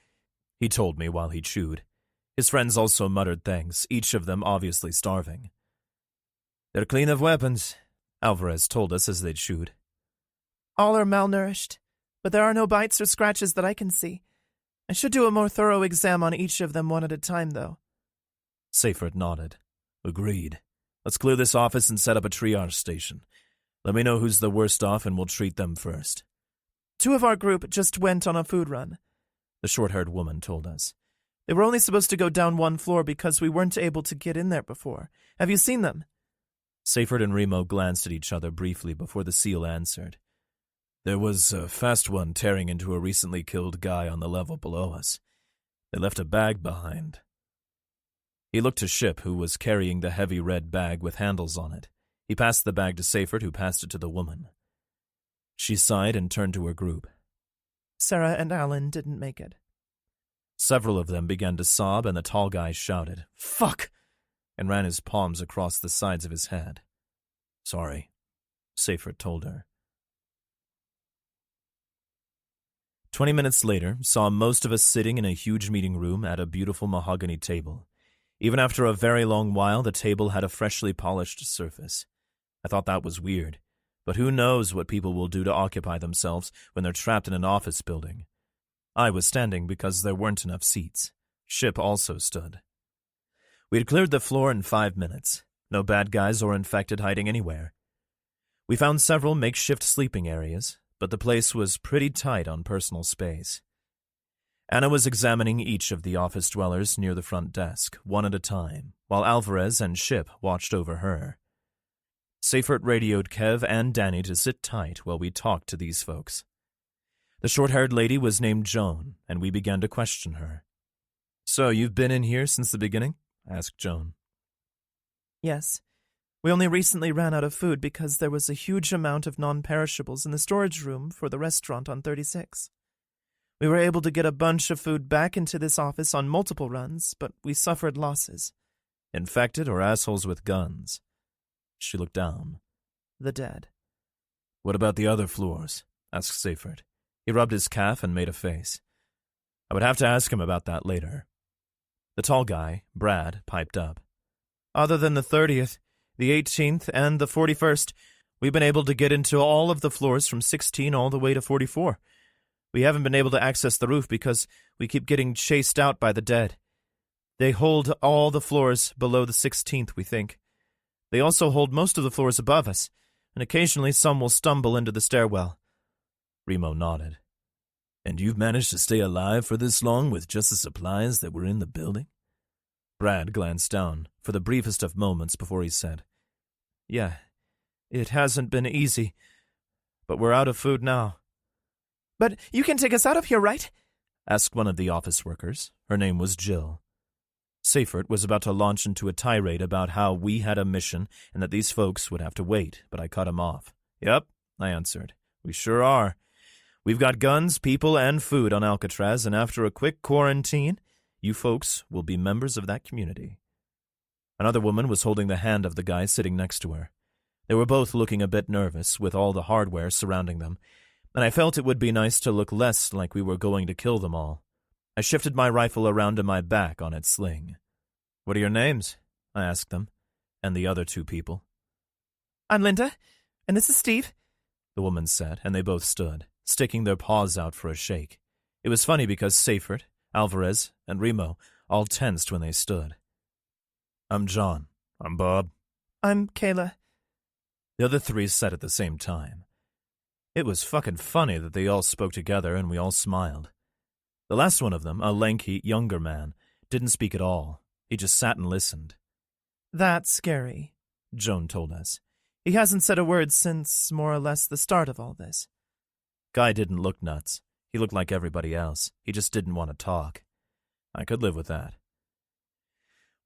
he told me while he chewed. His friends also muttered thanks, each of them obviously starving. "They're clean of weapons," Alvarez told us as they chewed. "All are malnourished, but there are no bites or scratches that I can see. I should do a more thorough exam on each of them one at a time, though." Seyfert nodded. "Agreed. Let's clear this office and set up a triage station. Let me know who's the worst off and we'll treat them first." "2 of our group just went on a food run," the short-haired woman told us. "They were only supposed to go down 1 floor because we weren't able to get in there before. Have you seen them?" Seyfert and Remo glanced at each other briefly before the SEAL answered. "There was a fast one tearing into a recently killed guy on the level below us. They left a bag behind." He looked to Ship, who was carrying the heavy red bag with handles on it. He passed the bag to Seyfert, who passed it to the woman. She sighed and turned to her group. "Sarah and Alan didn't make it." Several of them began to sob, and the tall guy shouted, "Fuck!" and ran his palms across the sides of his head. "Sorry," Seyfert told her. 20 minutes later, saw most of us sitting in a huge meeting room at a beautiful mahogany table. Even after a very long while, the table had a freshly polished surface. I thought that was weird, but who knows what people will do to occupy themselves when they're trapped in an office building. I was standing because there weren't enough seats. Ship also stood. We had cleared the floor in 5 minutes. No bad guys or infected hiding anywhere. We found several makeshift sleeping areas, but the place was pretty tight on personal space. Anna was examining each of the office dwellers near the front desk, one at a time, while Alvarez and Ship watched over her. Seyfert radioed Kev and Danny to sit tight while we talked to these folks. The short-haired lady was named Joan, and we began to question her. "So, you've been in here since the beginning?" asked Joan. Yes. We only recently ran out of food because there was a huge amount of non-perishables in the storage room for the restaurant on 36. We were able to get a bunch of food back into this office on multiple runs, but we suffered losses. "Infected or assholes with guns?" She looked down. The dead. "What about the other floors?" asked Seyfert. He rubbed his calf and made a face. "I would have to ask him about that later." The tall guy, Brad, piped up. "Other than the 30th, the 18th, and the 41st, we've been able to get into all of the floors from 16 all the way to 44. We haven't been able to access the roof because we keep getting chased out by the dead. They hold all the floors below the 16th, we think. They also hold most of the floors above us, and occasionally some will stumble into the stairwell." Remo nodded. "And you've managed to stay alive for this long with just the supplies that were in the building?" Brad glanced down for the briefest of moments before he said, "Yeah, it hasn't been easy, but we're out of food now." "But you can take us out of here, right?" asked one of the office workers. Her name was Jill. Seyfert was about to launch into a tirade about how we had a mission and that these folks would have to wait, but I cut him off. "Yep," I answered. "We sure are. We've got guns, people, and food on Alcatraz, and after a quick quarantine, you folks will be members of that community." Another woman was holding the hand of the guy sitting next to her. They were both looking a bit nervous with all the hardware surrounding them, and I felt it would be nice to look less like we were going to kill them all. I shifted my rifle around to my back on its sling. "What are your names?" I asked them, and the other two people. "I'm Linda, and this is Steve," the woman said, and they both stood, sticking their paws out for a shake. It was funny because Seyfert, Alvarez, and Remo all tensed when they stood. "I'm John. I'm Bob. "I'm Kayla." The other three said at the same time. It was fucking funny that they all spoke together and we all smiled. The last one of them, a lanky, younger man, didn't speak at all. He just sat and listened. "That's scary," Joan told us. "He hasn't said a word since more or less the start of all this." Guy didn't look nuts. He looked like everybody else. He just didn't want to talk. I could live with that.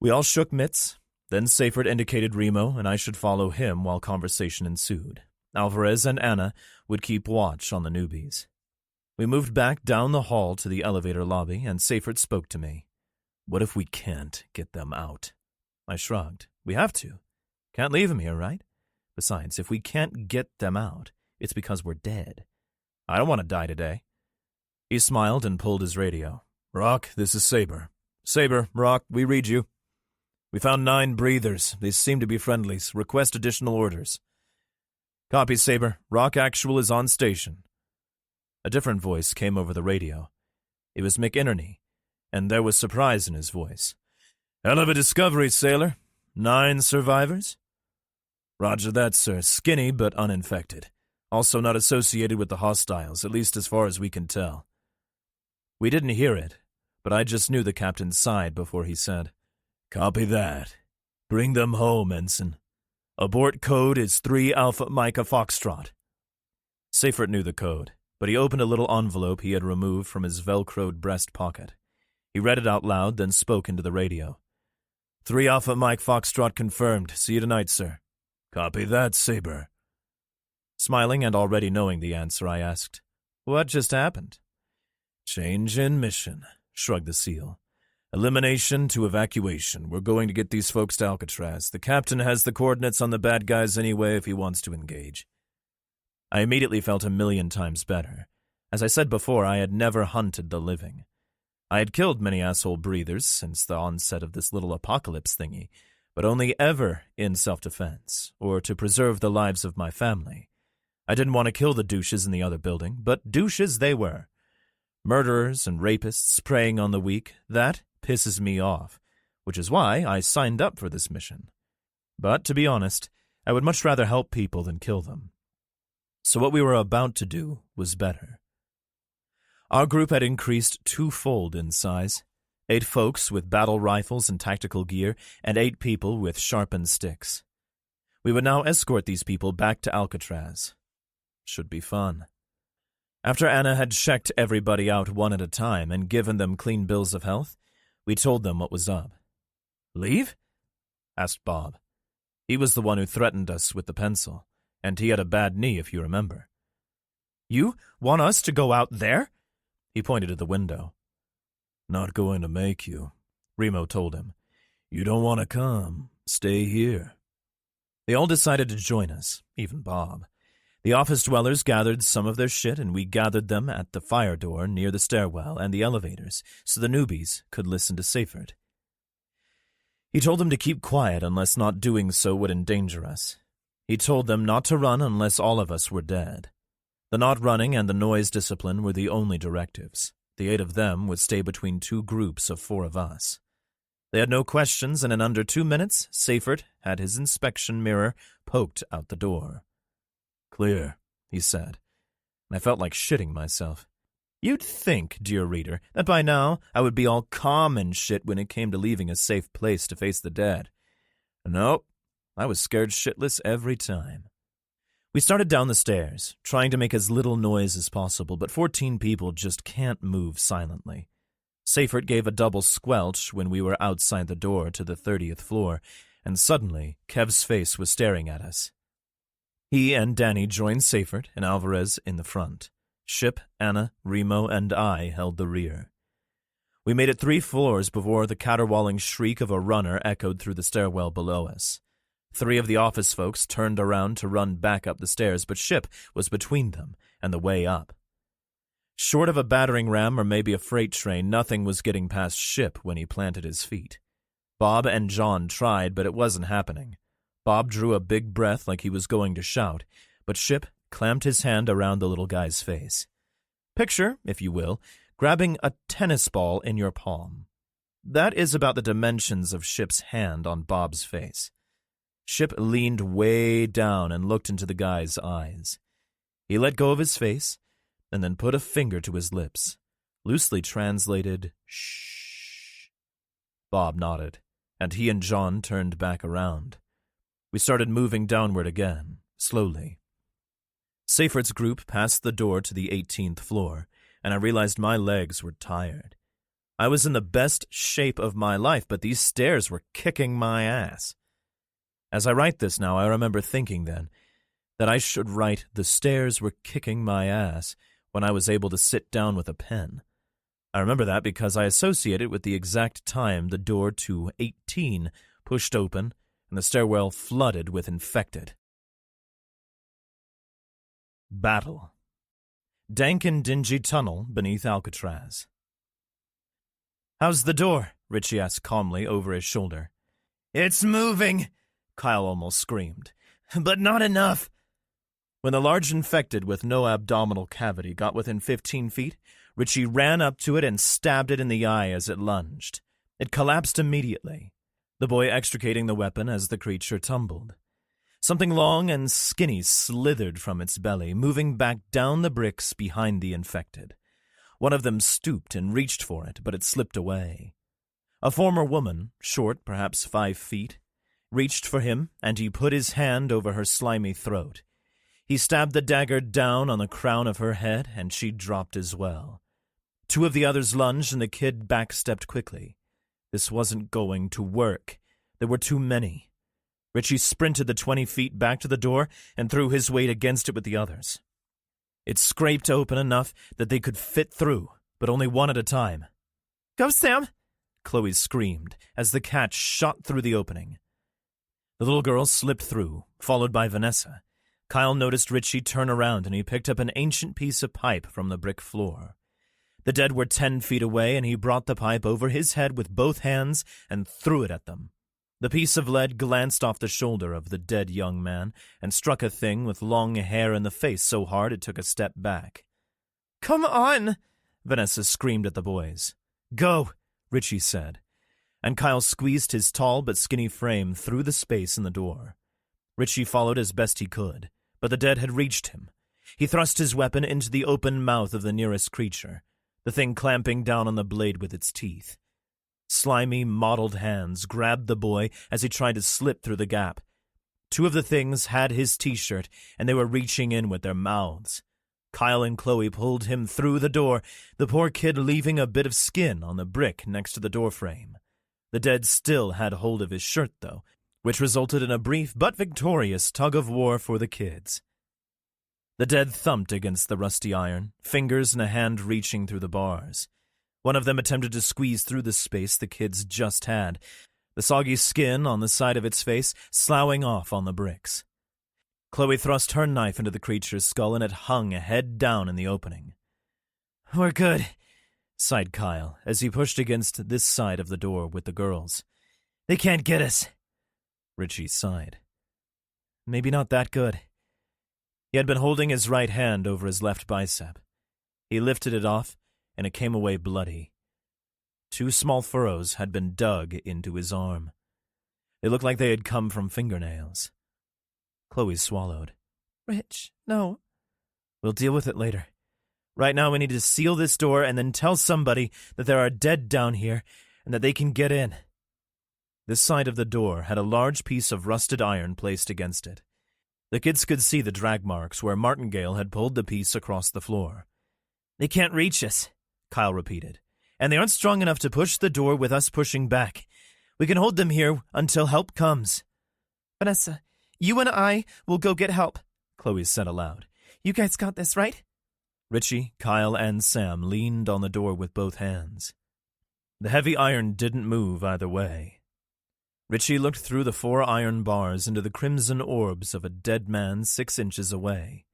We all shook mitts. Then Seyfert indicated Remo, and I should follow him while conversation ensued. Alvarez and Anna would keep watch on the newbies. We moved back down the hall to the elevator lobby, and Seyfert spoke to me. "What if we can't get them out?" I shrugged. "We have to. Can't leave them here, right? Besides, if we can't get them out, it's because we're dead. I don't want to die today." He smiled and pulled his radio. "Rock, this is Saber. Saber, Rock, we read you. We found 9 breathers. They seem to be friendlies. Request additional orders." "Copy, Saber. Rock Actual is on station." A different voice came over the radio. It was McInerney, and there was surprise in his voice. "Hell of a discovery, sailor. 9 survivors?" "Roger that, sir. Skinny but uninfected. Also not associated with the hostiles, at least as far as we can tell." We didn't hear it, but I just knew the captain sighed before he said, "Copy that. Bring them home, ensign. Abort code is 3 Alpha Micah Foxtrot." Seyfert knew the code, but he opened a little envelope he had removed from his velcroed breast pocket. He read it out loud, then spoke into the radio. 3 Alpha Mike Foxtrot confirmed. See you tonight, sir." "Copy that, Saber." Smiling and already knowing the answer, I asked, "What just happened?" "Change in mission," shrugged the SEAL. "Elimination to evacuation. We're going to get these folks to Alcatraz. The captain has the coordinates on the bad guys anyway if he wants to engage." I immediately felt a million times better. As I said before, I had never hunted the living. I had killed many asshole breathers since the onset of this little apocalypse thingy, but only ever in self-defense, or to preserve the lives of my family. I didn't want to kill the douches in the other building, but douches they were. Murderers and rapists preying on the weak, that pisses me off, which is why I signed up for this mission. But, to be honest, I would much rather help people than kill them. So what we were about to do was better. Our group had increased 2-fold in size. 8 folks with battle rifles and tactical gear, and 8 people with sharpened sticks. We would now escort these people back to Alcatraz. Should be fun. After Anna had checked everybody out one at a time and given them clean bills of health, we told them what was up. "Leave?" asked Bob. He was the one who threatened us with the pencil, and he had a bad knee, if you remember. "You want us to go out there?" He pointed at the window. "Not going to make you," Remo told him. "You don't want to come. Stay here." They all decided to join us, even Bob. The office dwellers gathered some of their shit, and we gathered them at the fire door near the stairwell and the elevators so the newbies could listen to Seyfert. He told them to keep quiet unless not doing so would endanger us. He told them not to run unless all of us were dead. The not running and the noise discipline were the only directives. The 8 of them would stay between 2 groups of 4 of us. They had no questions, and in under 2 minutes, Seyfert had his inspection mirror poked out the door. "Clear," he said, and I felt like shitting myself. You'd think, dear reader, that by now I would be all calm and shit when it came to leaving a safe place to face the dead. Nope, I was scared shitless every time. We started down the stairs, trying to make as little noise as possible, but 14 people just can't move silently. Seyfert gave a double squelch when we were outside the door to the 30th floor, and suddenly Kev's face was staring at us. He and Danny joined Seyfert and Alvarez in the front. Ship, Anna, Remo, and I held the rear. We made it 3 floors before the caterwauling shriek of a runner echoed through the stairwell below us. 3 of the office folks turned around to run back up the stairs, but Ship was between them and the way up. Short of a battering ram or maybe a freight train, nothing was getting past Ship when he planted his feet. Bob and John tried, but it wasn't happening. Bob drew a big breath like he was going to shout, but Ship clamped his hand around the little guy's face. Picture, if you will, grabbing a tennis ball in your palm. That is about the dimensions of Ship's hand on Bob's face. Ship leaned way down and looked into the guy's eyes. He let go of his face and then put a finger to his lips, loosely translated, "Shh." Bob nodded, and he and John turned back around. We started moving downward again, slowly. Seyfert's group passed the door to the 18th floor, and I realized my legs were tired. I was in the best shape of my life, but these stairs were kicking my ass. As I write this now, I remember thinking then that I should write "the stairs were kicking my ass" when I was able to sit down with a pen. I remember that because I associate it with the exact time the door to 18 pushed open and the stairwell flooded with infected. Battle. Dank and dingy tunnel beneath Alcatraz. "How's the door?" Richie asked calmly over his shoulder. "It's moving," Kyle almost screamed. "But not enough." When the large infected with no abdominal cavity got within 15 feet, Richie ran up to it and stabbed it in the eye as it lunged. It collapsed immediately, the boy extricating the weapon as the creature tumbled. Something long and skinny slithered from its belly, moving back down the bricks behind the infected. One of them stooped and reached for it, but it slipped away. A former woman, short, perhaps 5 feet, reached for him, and he put his hand over her slimy throat. He stabbed the dagger down on the crown of her head, and she dropped as well. 2 of the others lunged, and the kid backstepped quickly. This wasn't going to work. There were too many. Richie sprinted the 20 feet back to the door and threw his weight against it with the others. It scraped open enough that they could fit through, but only one at a time. "Go, Sam!" Chloe screamed as the cat shot through the opening. The little girl slipped through, followed by Vanessa. Kyle noticed Richie turn around, and he picked up an ancient piece of pipe from the brick floor. The dead were 10 feet away, and he brought the pipe over his head with both hands and threw it at them. The piece of lead glanced off the shoulder of the dead young man and struck a thing with long hair in the face so hard it took a step back. "Come on!" Vanessa screamed at the boys. "Go," Richie said, and Kyle squeezed his tall but skinny frame through the space in the door. Richie followed as best he could, but the dead had reached him. He thrust his weapon into the open mouth of the nearest creature, the thing clamping down on the blade with its teeth. Slimy, mottled hands grabbed the boy as he tried to slip through the gap. 2 of the things had his T-shirt, and they were reaching in with their mouths. Kyle and Chloe pulled him through the door, the poor kid leaving a bit of skin on the brick next to the doorframe. The dead still had hold of his shirt, though, which resulted in a brief but victorious tug-of-war for the kids. The dead thumped against the rusty iron, fingers and a hand reaching through the bars. One of them attempted to squeeze through the space the kids just had, the soggy skin on the side of its face sloughing off on the bricks. Chloe thrust her knife into the creature's skull, and it hung head down in the opening. "We're good," sighed Kyle, as he pushed against this side of the door with the girls. "They can't get us." Richie sighed. Maybe not that good. He had been holding his right hand over his left bicep. He lifted it off, and it came away bloody. 2 small furrows had been dug into his arm. They looked like they had come from fingernails. Chloe swallowed. "Rich, no." "We'll deal with it later. Right now we need to seal this door and then tell somebody that there are dead down here and that they can get in." This side of the door had a large piece of rusted iron placed against it. The kids could see the drag marks where Martingale had pulled the piece across the floor. "They can't reach us," Kyle repeated, "and they aren't strong enough to push the door with us pushing back. We can hold them here until help comes." "Vanessa, you and I will go get help," Chloe said aloud. "You guys got this, right?" Richie, Kyle, and Sam leaned on the door with both hands. The heavy iron didn't move either way. Richie looked through the 4 iron bars into the crimson orbs of a dead man 6 inches away.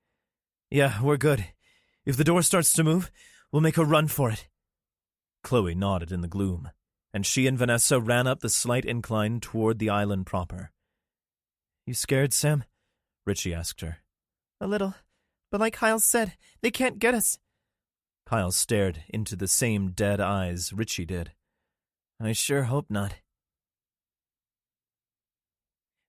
"Yeah, we're good. If the door starts to move, we'll make a run for it." Chloe nodded in the gloom, and she and Vanessa ran up the slight incline toward the island proper. "You scared, Sam?" Richie asked her. "A little. But like Kyle said, they can't get us." Kyle stared into the same dead eyes Richie did. "I sure hope not."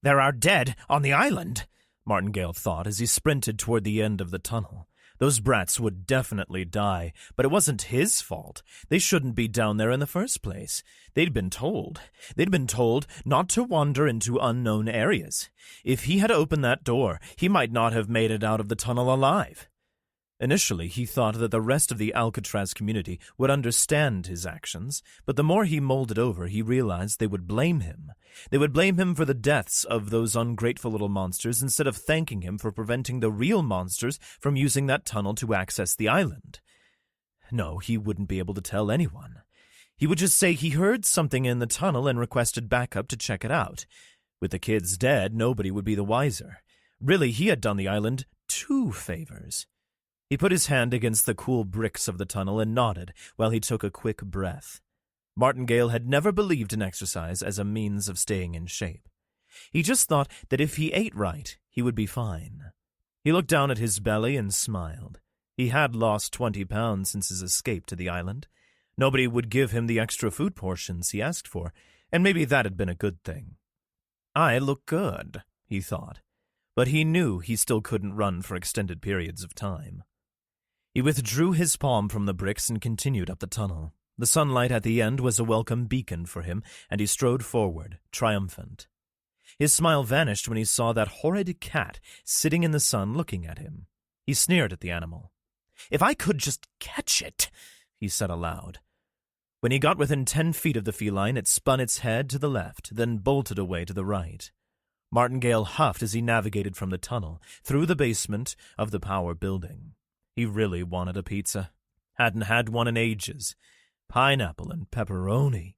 "There are dead on the island," Martingale thought as he sprinted toward the end of the tunnel. Those brats would definitely die, but it wasn't his fault. They shouldn't be down there in the first place. They'd been told not to wander into unknown areas. If he had opened that door, he might not have made it out of the tunnel alive. Initially, he thought that the rest of the Alcatraz community would understand his actions, but the more he mulled it over, he realized they would blame him. They would blame him for the deaths of those ungrateful little monsters instead of thanking him for preventing the real monsters from using that tunnel to access the island. No, he wouldn't be able to tell anyone. He would just say he heard something in the tunnel and requested backup to check it out. With the kids dead, nobody would be the wiser. Really, he had done the island 2 favors. He put his hand against the cool bricks of the tunnel and nodded while he took a quick breath. Martingale had never believed in exercise as a means of staying in shape. He just thought that if he ate right, he would be fine. He looked down at his belly and smiled. He had lost 20 pounds since his escape to the island. Nobody would give him the extra food portions he asked for, and maybe that had been a good thing. "I look good," he thought, but he knew he still couldn't run for extended periods of time. He withdrew his palm from the bricks and continued up the tunnel. The sunlight at the end was a welcome beacon for him, and he strode forward, triumphant. His smile vanished when he saw that horrid cat sitting in the sun looking at him. He sneered at the animal. "If I could just catch it," he said aloud. When he got within 10 feet of the feline, it spun its head to the left, then bolted away to the right. Martingale huffed as he navigated from the tunnel, through the basement of the power building. He really wanted a pizza. Hadn't had one in ages. Pineapple and pepperoni.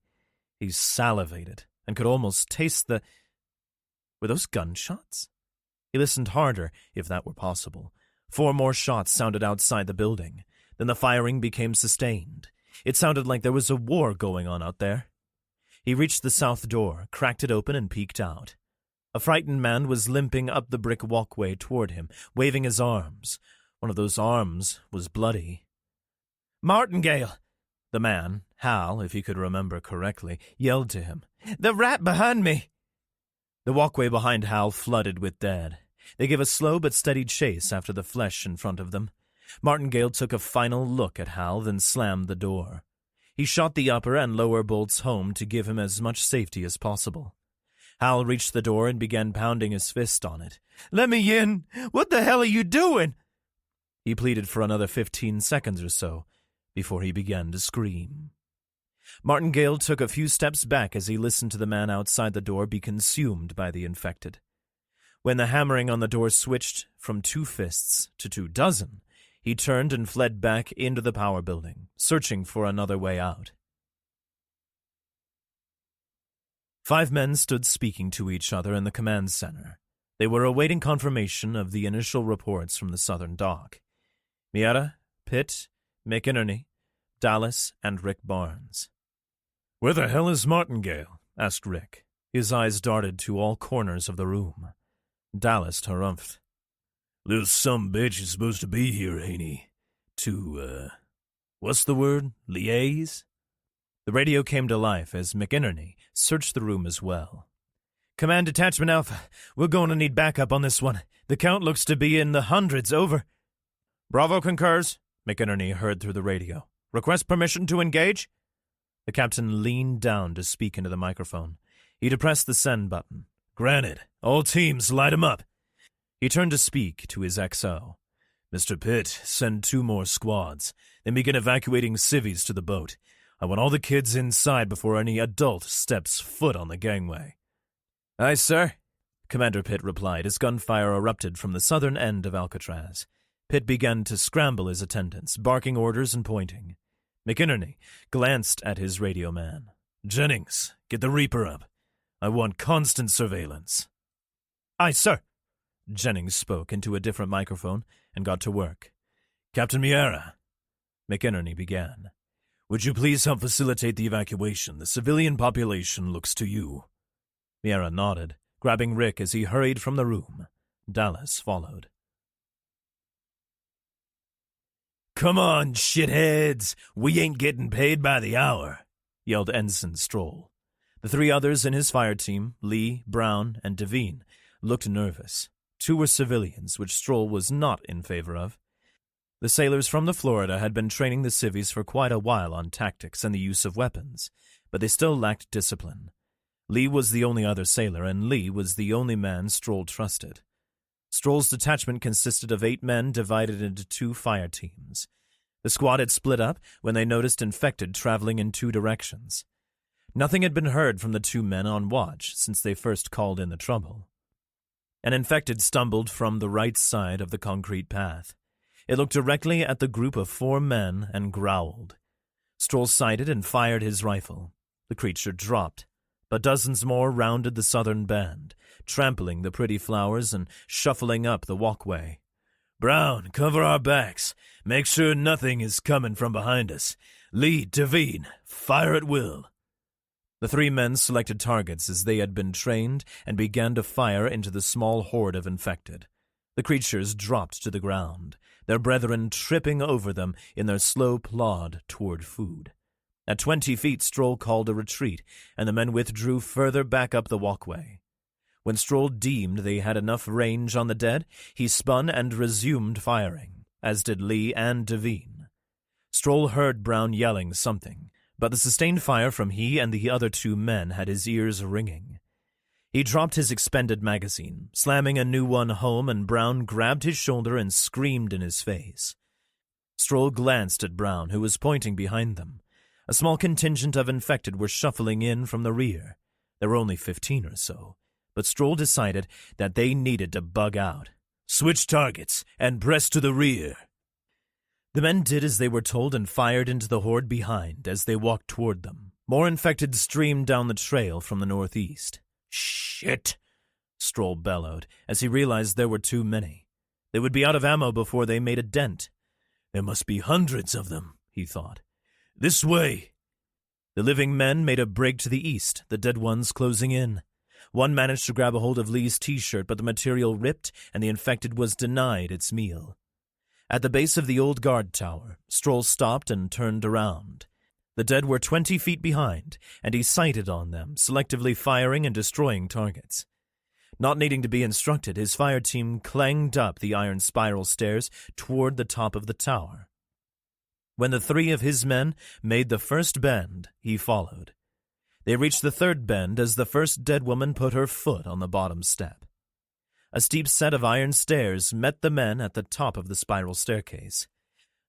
He salivated and could almost taste the... Were those gunshots? He listened harder, if that were possible. 4 more shots sounded outside the building. Then the firing became sustained. It sounded like there was a war going on out there. He reached the south door, cracked it open, and peeked out. A frightened man was limping up the brick walkway toward him, waving his arms. One of those arms was bloody. "Martingale!" The man, Hal, if he could remember correctly, yelled to him. "The rat behind me!" The walkway behind Hal flooded with dead. They gave a slow but steady chase after the flesh in front of them. Martingale took a final look at Hal, then slammed the door. He shot the upper and lower bolts home to give him as much safety as possible. Hal reached the door and began pounding his fist on it. "Let me in! What the hell are you doing?" He pleaded for another 15 seconds or so before he began to scream. Martingale took a few steps back as he listened to the man outside the door be consumed by the infected. When the hammering on the door switched from 2 fists to 2 dozen, he turned and fled back into the power building, searching for another way out. 5 men stood speaking to each other in the command center. They were awaiting confirmation of the initial reports from the southern dock. Miera, Pitt, McInerney, Dallas, and Rick Barnes. "Where the hell is Martingale?" asked Rick. His eyes darted to all corners of the room. Dallas harumphed. "Little sumbitch is supposed to be here, ain't he? To, what's the word? Liaise?" The radio came to life as McInerney searched the room as well. "Command Detachment Alpha, we're going to need backup on this one. The count looks to be in the hundreds, over." "Bravo concurs," McInerney heard through the radio. "Request permission to engage?" The captain leaned down to speak into the microphone. He depressed the send button. "Granted. All teams, light 'em up." He turned to speak to his XO. "Mr. Pitt, send 2 more squads. Then begin evacuating civvies to the boat. I want all the kids inside before any adult steps foot on the gangway." "Aye, sir," Commander Pitt replied as gunfire erupted from the southern end of Alcatraz. Pitt began to scramble his attendants, barking orders and pointing. McInerney glanced at his radio man. "Jennings, get the Reaper up. I want constant surveillance." "Aye, sir." Jennings spoke into a different microphone and got to work. "Captain Miera," McInerney began, "would you please help facilitate the evacuation? The civilian population looks to you." Miera nodded, grabbing Rick as he hurried from the room. Dallas followed. "Come on, shitheads! We ain't getting paid by the hour," yelled Ensign Stroll. The 3 others in his fire team, Lee, Brown, and Devine, looked nervous. 2 were civilians, which Stroll was not in favor of. The sailors from the Florida had been training the civvies for quite a while on tactics and the use of weapons, but they still lacked discipline. Lee was the only other sailor, and Lee was the only man Stroll trusted. Stroll's detachment consisted of 8 men divided into 2 fire teams. The squad had split up when they noticed infected traveling in 2 directions. Nothing had been heard from the 2 men on watch since they first called in the trouble. An infected stumbled from the right side of the concrete path. It looked directly at the group of 4 men and growled. Stroll sighted and fired his rifle. The creature dropped, but dozens more rounded the southern bend, trampling the pretty flowers and shuffling up the walkway. "Brown, cover our backs. Make sure nothing is coming from behind us. Lee, Devine, fire at will." The 3 men selected targets as they had been trained and began to fire into the small horde of infected. The creatures dropped to the ground, their brethren tripping over them in their slow plod toward food. At 20 feet, Stroll called a retreat, and the men withdrew further back up the walkway. When Stroll deemed they had enough range on the dead, he spun and resumed firing, as did Lee and Devine. Stroll heard Brown yelling something, but the sustained fire from he and the other 2 men had his ears ringing. He dropped his expended magazine, slamming a new one home, and Brown grabbed his shoulder and screamed in his face. Stroll glanced at Brown, who was pointing behind them. A small contingent of infected were shuffling in from the rear. There were only 15 or so, but Stroll decided that they needed to bug out. "Switch targets and press to the rear." The men did as they were told and fired into the horde behind as they walked toward them. More infected streamed down the trail from the northeast. "Shit!" Stroll bellowed as he realized there were too many. They would be out of ammo before they made a dent. "There must be hundreds of them," he thought. "This way!" The living men made a break to the east, the dead ones closing in. One managed to grab a hold of Lee's T-shirt, but the material ripped and the infected was denied its meal. At the base of the old guard tower, Stroll stopped and turned around. The dead were 20 feet behind, and he sighted on them, selectively firing and destroying targets. Not needing to be instructed, his fire team clanged up the iron spiral stairs toward the top of the tower. When the 3 of his men made the first bend, he followed. They reached the 3rd bend as the first dead woman put her foot on the bottom step. A steep set of iron stairs met the men at the top of the spiral staircase.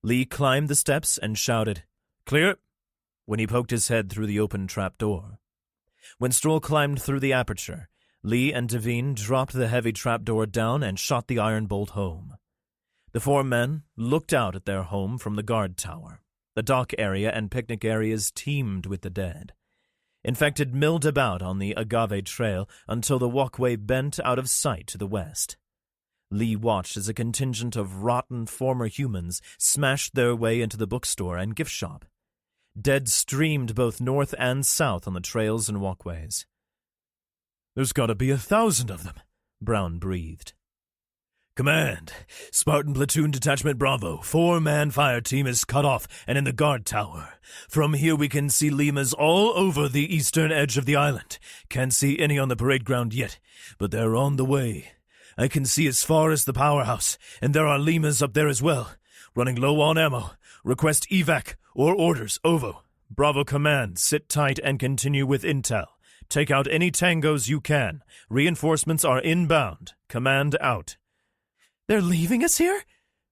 Lee climbed the steps and shouted, "Clear!" when he poked his head through the open trapdoor. When Stroll climbed through the aperture, Lee and Devine dropped the heavy trapdoor down and shot the iron bolt home. The four men looked out at their home from the guard tower. The dock area and picnic areas teemed with the dead. Infected milled about on the Agave Trail until the walkway bent out of sight to the west. Lee watched as a contingent of rotten former humans smashed their way into the bookstore and gift shop. Dead streamed both north and south on the trails and walkways. "There's got to be 1,000 of them," Brown breathed. "Command, Spartan Platoon Detachment Bravo, 4-man fire team is cut off and in the guard tower. From here we can see lemurs all over the eastern edge of the island. Can't see any on the parade ground yet, but they're on the way. I can see as far as the powerhouse, and there are lemurs up there as well. Running low on ammo. Request evac or orders, OVO. Bravo Command, sit tight and continue with intel. Take out any tangos you can. Reinforcements are inbound. Command out." "They're leaving us here?"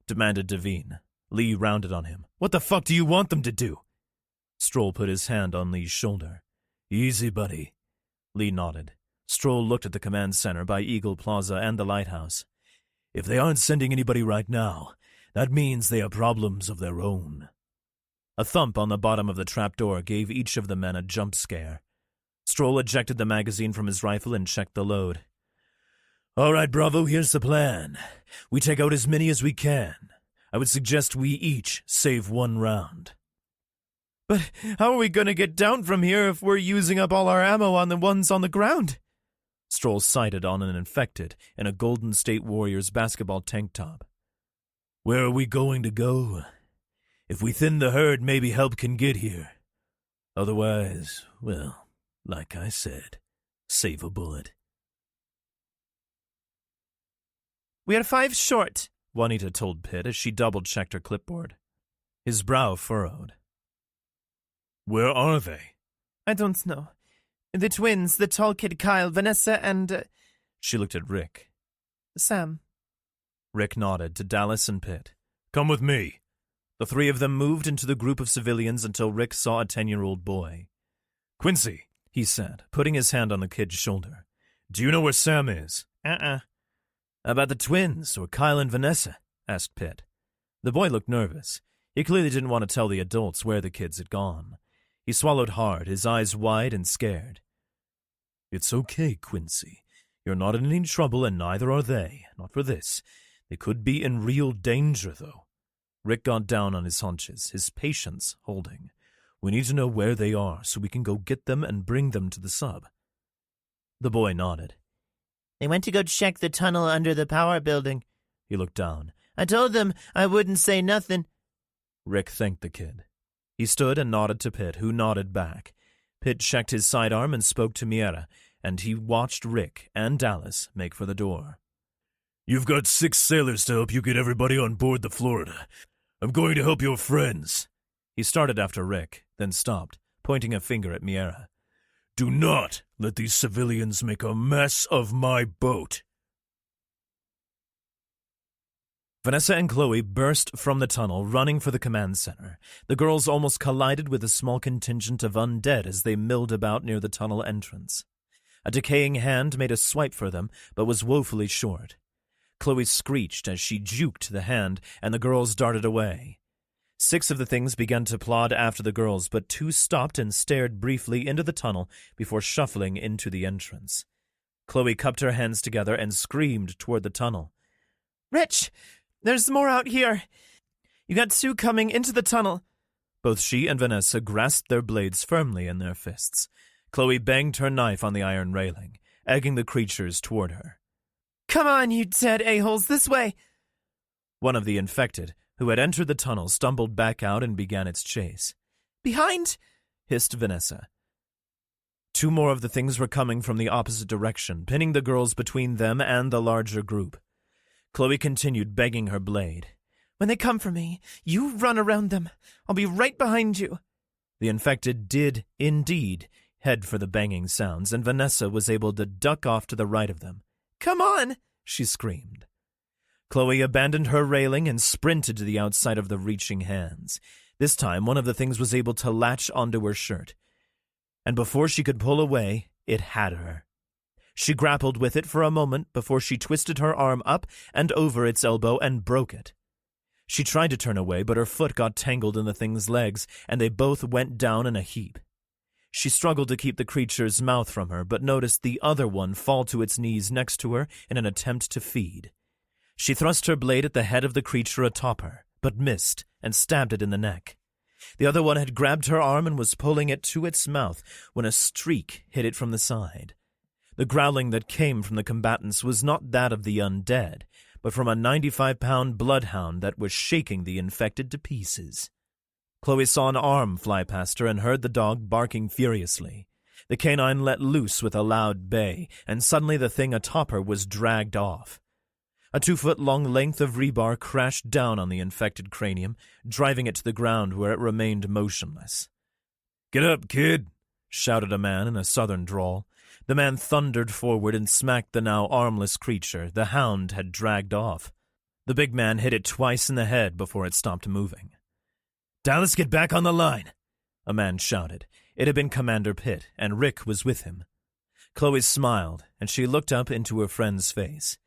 demanded Devine. Lee rounded on him. "What the fuck do you want them to do?" Stroll put his hand on Lee's shoulder. "Easy, buddy." Lee nodded. Stroll looked at the command center by Eagle Plaza and the lighthouse. "If they aren't sending anybody right now, that means they have problems of their own." A thump on the bottom of the trapdoor gave each of the men a jump scare. Stroll ejected the magazine from his rifle and checked the load. "All right, Bravo, here's the plan. We take out as many as we can. I would suggest we each save 1 round. "But how are we going to get down from here if we're using up all our ammo on the ones on the ground?" Stroll sighted on an infected in a Golden State Warriors basketball tank top. "Where are we going to go? If we thin the herd, maybe help can get here. Otherwise, well, like I said, save a bullet." "We are 5 short," Juanita told Pitt as she double-checked her clipboard. His brow furrowed. "Where are they?" "I don't know. The twins, the tall kid Kyle, Vanessa, and..." She looked at Rick. "Sam." Rick nodded to Dallas and Pitt. "Come with me." The 3 of them moved into the group of civilians until Rick saw a 10-year-old boy. "Quincy," he said, putting his hand on the kid's shoulder. "Do you know where Sam is?" "About the twins, or Kyle and Vanessa?" asked Pitt. The boy looked nervous. He clearly didn't want to tell the adults where the kids had gone. He swallowed hard, his eyes wide and scared. "It's okay, Quincy. You're not in any trouble, and neither are they. Not for this. They could be in real danger, though." Rick got down on his haunches, his patience holding. "We need to know where they are so we can go get them and bring them to the sub." The boy nodded. "They went to go check the tunnel under the power building." He looked down. "I told them I wouldn't say nothing." Rick thanked the kid. He stood and nodded to Pitt, who nodded back. Pitt checked his sidearm and spoke to Miera, and he watched Rick and Dallas make for the door. "You've got 6 sailors to help you get everybody on board the Florida. I'm going to help your friends." He started after Rick, then stopped, pointing a finger at Miera. "Do not let these civilians make a mess of my boat." Vanessa and Chloe burst from the tunnel, running for the command center. The girls almost collided with a small contingent of undead as they milled about near the tunnel entrance. A decaying hand made a swipe for them, but was woefully short. Chloe screeched as she juked the hand, and the girls darted away. 6 of the things began to plod after the girls, but 2 stopped and stared briefly into the tunnel before shuffling into the entrance. Chloe cupped her hands together and screamed toward the tunnel. "Rich, there's more out here. You got 2 coming into the tunnel." Both she and Vanessa grasped their blades firmly in their fists. Chloe banged her knife on the iron railing, egging the creatures toward her. "Come on, you dead a-holes, this way." One of the infected, who had entered the tunnel, stumbled back out and began its chase. "Behind!" hissed Vanessa. 2 more of the things were coming from the opposite direction, pinning the girls between them and the larger group. Chloe continued, begging her blade. "When they come for me, you run around them. I'll be right behind you." The infected did, indeed, head for the banging sounds, and Vanessa was able to duck off to the right of them. "Come on!" she screamed. Chloe abandoned her railing and sprinted to the outside of the reaching hands. This time, one of the things was able to latch onto her shirt, and before she could pull away, it had her. She grappled with it for a moment before she twisted her arm up and over its elbow and broke it. She tried to turn away, but her foot got tangled in the thing's legs, and they both went down in a heap. She struggled to keep the creature's mouth from her, but noticed the other one fall to its knees next to her in an attempt to feed. She thrust her blade at the head of the creature atop her, but missed and stabbed it in the neck. The other one had grabbed her arm and was pulling it to its mouth when a streak hit it from the side. The growling that came from the combatants was not that of the undead, but from a 95-pound bloodhound that was shaking the infected to pieces. Chloe saw an arm fly past her and heard the dog barking furiously. The canine let loose with a loud bay, and suddenly the thing atop her was dragged off. A 2-foot-long length of rebar crashed down on the infected cranium, driving it to the ground where it remained motionless. "Get up, kid!" shouted a man in a southern drawl. The man thundered forward and smacked the now armless creature the hound had dragged off. The big man hit it twice in the head before it stopped moving. "Dallas, get back on the line!" a man shouted. It had been Commander Pitt, and Rick was with him. Chloe smiled, and she looked up into her friend's face.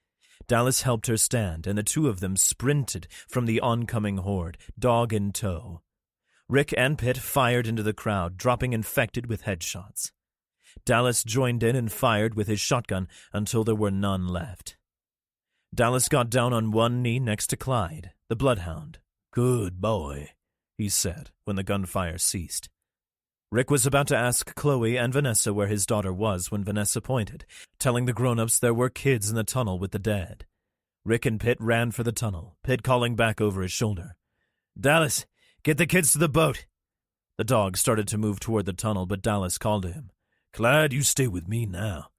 Dallas helped her stand, and the two of them sprinted from the oncoming horde, dog in tow. Rick and Pitt fired into the crowd, dropping infected with headshots. Dallas joined in and fired with his shotgun until there were none left. Dallas got down on one knee next to Clyde, the bloodhound. "Good boy," he said when the gunfire ceased. Rick was about to ask Chloe and Vanessa where his daughter was when Vanessa pointed, telling the grown-ups there were kids in the tunnel with the dead. Rick and Pitt ran for the tunnel, Pitt calling back over his shoulder. "Dallas, get the kids to the boat." The dog started to move toward the tunnel, but Dallas called to him. "Clyde, you stay with me now."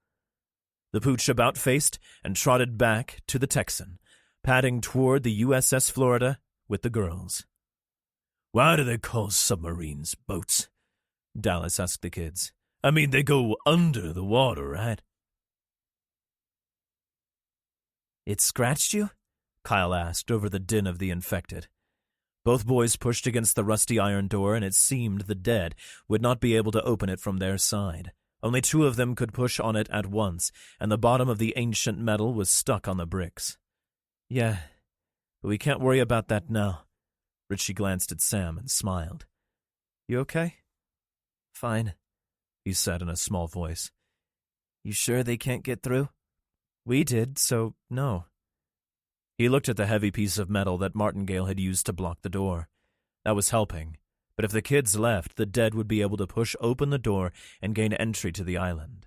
The pooch about-faced and trotted back to the Texan, padding toward the USS Florida with the girls. "Why do they call submarines boats?" Dallas asked the kids. "I mean, they go under the water, right?" "It scratched you?" Kyle asked over the din of the infected. Both boys pushed against the rusty iron door, and it seemed the dead would not be able to open it from their side. Only two of them could push on it at once, and the bottom of the ancient metal was stuck on the bricks. "Yeah, but we can't worry about that now." Richie glanced at Sam and smiled. "You okay?" "Fine," he said in a small voice. "You sure they can't get through?" "We did, so no." He looked at the heavy piece of metal that Martingale had used to block the door. That was helping, but if the kids left, the dead would be able to push open the door and gain entry to the island.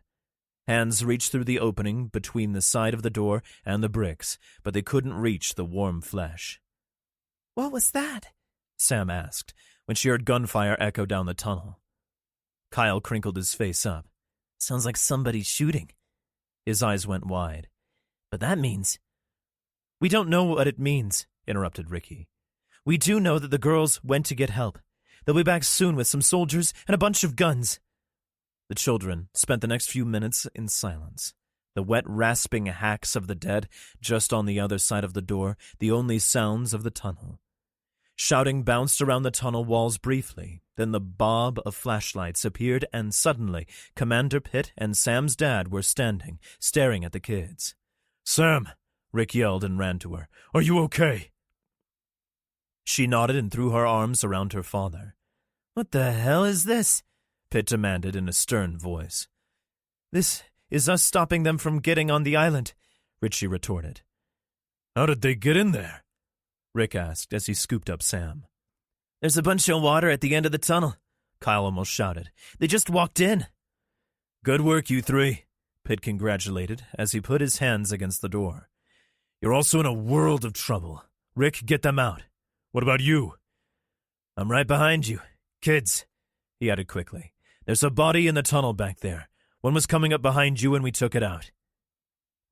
Hands reached through the opening between the side of the door and the bricks, but they couldn't reach the warm flesh. "What was that?" Sam asked, when she heard gunfire echo down the tunnel. Kyle crinkled his face up. "Sounds like somebody's shooting." His eyes went wide. "But that means—" "We don't know what it means," interrupted Ricky. "We do know that the girls went to get help. They'll be back soon with some soldiers and a bunch of guns." The children spent the next few minutes in silence. The wet, rasping hacks of the dead just on the other side of the door, the only sounds of the tunnel. Shouting bounced around the tunnel walls briefly. Then the bob of flashlights appeared, and suddenly Commander Pitt and Sam's dad were standing, staring at the kids. "Sam!" Rick yelled and ran to her. "Are you okay?" She nodded and threw her arms around her father. "What the hell is this?" Pitt demanded in a stern voice. "This is us stopping them from getting on the island," Richie retorted. "How did they get in there?" Rick asked as he scooped up Sam. "There's a bunch of water at the end of the tunnel," Kyle almost shouted. "They just walked in." "Good work, you three," Pitt congratulated as he put his hands against the door. "You're also in a world of trouble. Rick, get them out. What about you?" "I'm right behind you. Kids," he added quickly. "There's a body in the tunnel back there. One was coming up behind you when we took it out."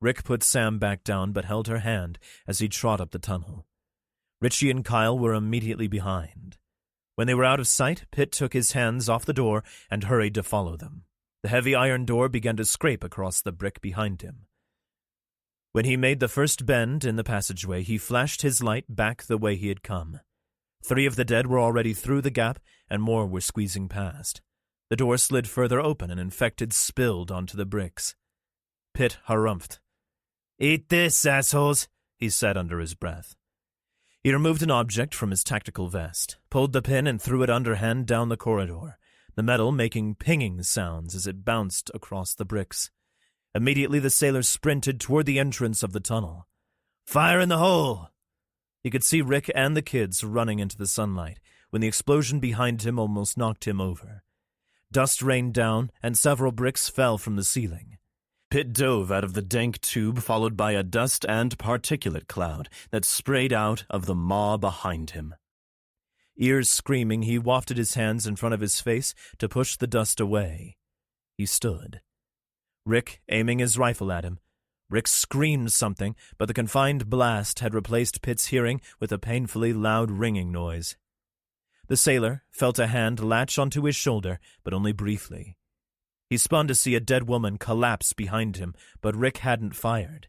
Rick put Sam back down but held her hand as he trod up the tunnel. Richie and Kyle were immediately behind. When they were out of sight, Pitt took his hands off the door and hurried to follow them. The heavy iron door began to scrape across the brick behind him. When he made the first bend in the passageway, he flashed his light back the way he had come. 3 of the dead were already through the gap, and more were squeezing past. The door slid further open, and infected spilled onto the bricks. Pitt harumphed. "Eat this, assholes," he said under his breath. He removed an object from his tactical vest, pulled the pin and threw it underhand down the corridor, the metal making pinging sounds as it bounced across the bricks. Immediately the sailor sprinted toward the entrance of the tunnel. "Fire in the hole!" He could see Rick and the kids running into the sunlight when the explosion behind him almost knocked him over. Dust rained down, and several bricks fell from the ceiling. Pitt dove out of the dank tube, followed by a dust and particulate cloud that sprayed out of the maw behind him. Ears screaming, he wafted his hands in front of his face to push the dust away. He stood. Rick aiming his rifle at him. Rick screamed something, but the confined blast had replaced Pitt's hearing with a painfully loud ringing noise. The sailor felt a hand latch onto his shoulder, but only briefly. He spun to see a dead woman collapse behind him, but Rick hadn't fired.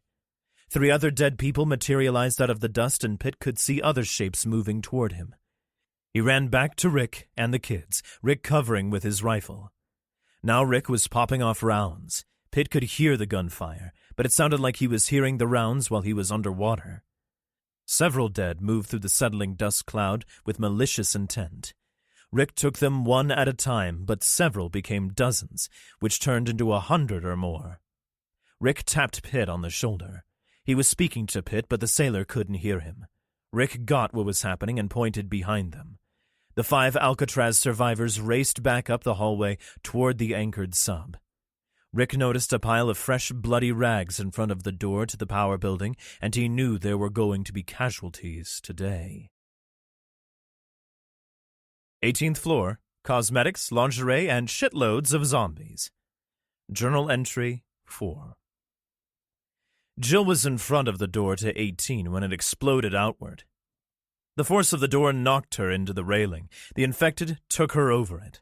3 other dead people materialized out of the dust, and Pitt could see other shapes moving toward him. He ran back to Rick and the kids, Rick covering with his rifle. Now Rick was popping off rounds. Pitt could hear the gunfire, but it sounded like he was hearing the rounds while he was underwater. Several dead moved through the settling dust cloud with malicious intent. Rick took them one at a time, but several became dozens, which turned into 100 or more. Rick tapped Pitt on the shoulder. He was speaking to Pitt, but the sailor couldn't hear him. Rick got what was happening and pointed behind them. The 5 Alcatraz survivors raced back up the hallway toward the anchored sub. Rick noticed a pile of fresh, bloody rags in front of the door to the power building, and he knew there were going to be casualties today. 18th floor, cosmetics, lingerie, and shitloads of zombies. Journal entry 4. Jill was in front of the door to 18 when it exploded outward. The force of the door knocked her into the railing. The infected took her over it.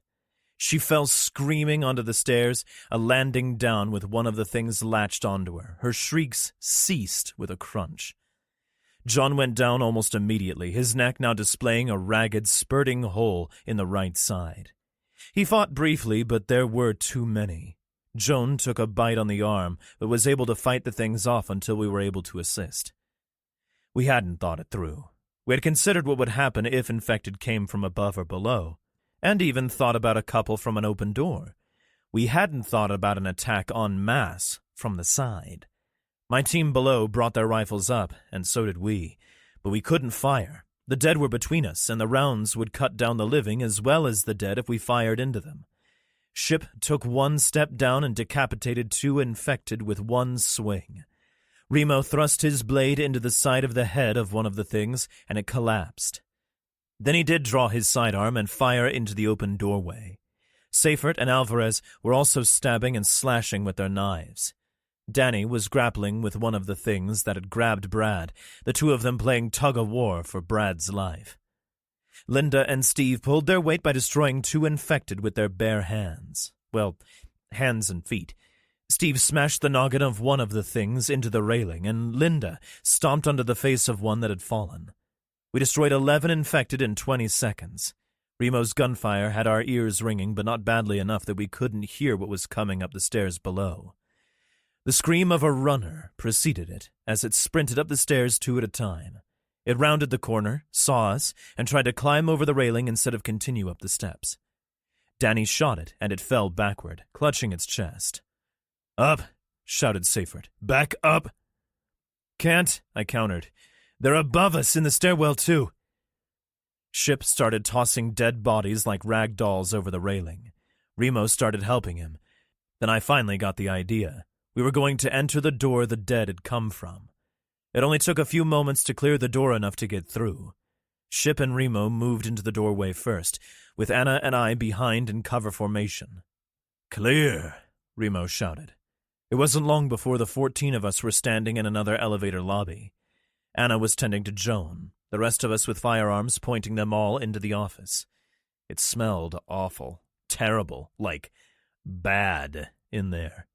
She fell screaming onto the stairs, a landing down with one of the things latched onto her. Her shrieks ceased with a crunch. John went down almost immediately, his neck now displaying a ragged, spurting hole in the right side. He fought briefly, but there were too many. Joan took a bite on the arm, but was able to fight the things off until we were able to assist. We hadn't thought it through. We had considered what would happen if infected came from above or below, and even thought about a couple from an open door. We hadn't thought about an attack en masse from the side. My team below brought their rifles up, and so did we, but we couldn't fire. The dead were between us, and the rounds would cut down the living as well as the dead if we fired into them. Ship took one step down and decapitated 2 infected with one swing. Remo thrust his blade into the side of the head of one of the things, and it collapsed. Then he did draw his sidearm and fire into the open doorway. Seifert and Alvarez were also stabbing and slashing with their knives. Danny was grappling with one of the things that had grabbed Brad, the 2 of them playing tug-of-war for Brad's life. Linda and Steve pulled their weight by destroying 2 infected with their bare hands. Well, hands and feet. Steve smashed the noggin of one of the things into the railing, and Linda stomped onto the face of one that had fallen. We destroyed 11 infected in 20 seconds. Remo's gunfire had our ears ringing, but not badly enough that we couldn't hear what was coming up the stairs below. The scream of a runner preceded it as it sprinted up the stairs 2 at a time. It rounded the corner, saw us, and tried to climb over the railing instead of continue up the steps. Danny shot it, and it fell backward, clutching its chest. "Up!" shouted Seifert. "Back up!" "Can't," I countered. "They're above us in the stairwell, too." Ship started tossing dead bodies like rag dolls over the railing. Remo started helping him. Then I finally got the idea. We were going to enter the door the dead had come from. It only took a few moments to clear the door enough to get through. Ship and Remo moved into the doorway first, with Anna and I behind in cover formation. "Clear," Remo shouted. It wasn't long before the 14 of us were standing in another elevator lobby. Anna was tending to Joan, the rest of us with firearms pointing them all into the office. It smelled awful, terrible, like bad in there.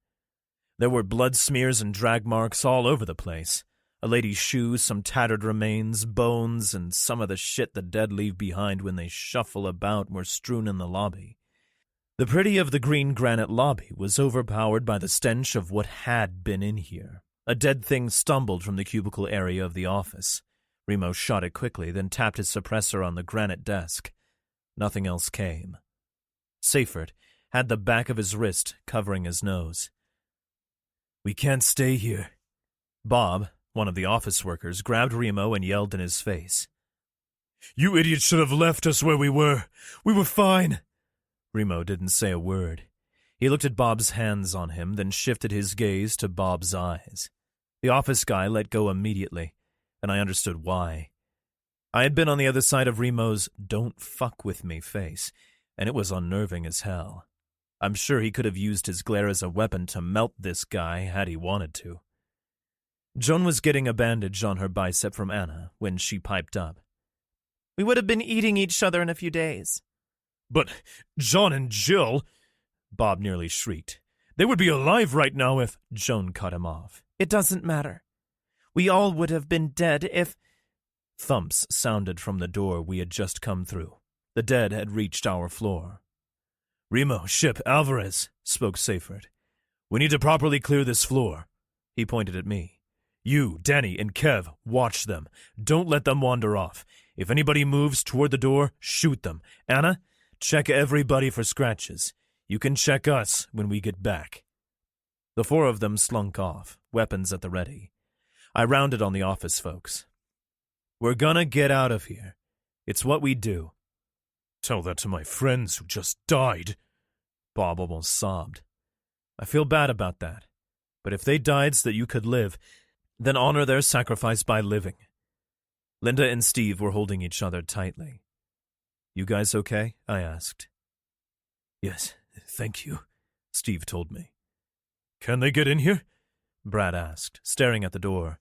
There were blood smears and drag marks all over the place. A lady's shoes, some tattered remains, bones, and some of the shit the dead leave behind when they shuffle about were strewn in the lobby. The pretty of the green granite lobby was overpowered by the stench of what had been in here. A dead thing stumbled from the cubicle area of the office. Remo shot it quickly, then tapped his suppressor on the granite desk. Nothing else came. Seyfert had the back of his wrist covering his nose. "We can't stay here." Bob, one of the office workers, grabbed Remo and yelled in his face. "You idiots should have left us where we were. We were fine." Remo didn't say a word. He looked at Bob's hands on him, then shifted his gaze to Bob's eyes. The office guy let go immediately, and I understood why. I had been on the other side of Remo's "don't fuck with me" face, and it was unnerving as hell. I'm sure he could have used his glare as a weapon to melt this guy had he wanted to. Joan was getting a bandage on her bicep from Anna when she piped up. "We would have been eating each other in a few days." "But John and Jill," Bob nearly shrieked. "They would be alive right now if—" Joan cut him off. "It doesn't matter. We all would have been dead if—" Thumps sounded from the door we had just come through. The dead had reached our floor. "Remo, Ship, Alvarez," spoke Seyfert. "We need to properly clear this floor." He pointed at me. "You, Danny, and Kev, watch them. Don't let them wander off. If anybody moves toward the door, shoot them. Anna, check everybody for scratches. You can check us when we get back." The four of them slunk off, weapons at the ready. I rounded on the office folks. "We're gonna get out of here. It's what we do." "Tell that to my friends who just died." Bob almost sobbed. "I feel bad about that. But if they died so that you could live, then honor their sacrifice by living." Linda and Steve were holding each other tightly. "You guys okay?" I asked. "Yes, thank you," Steve told me. "Can they get in here?" Brad asked, staring at the door.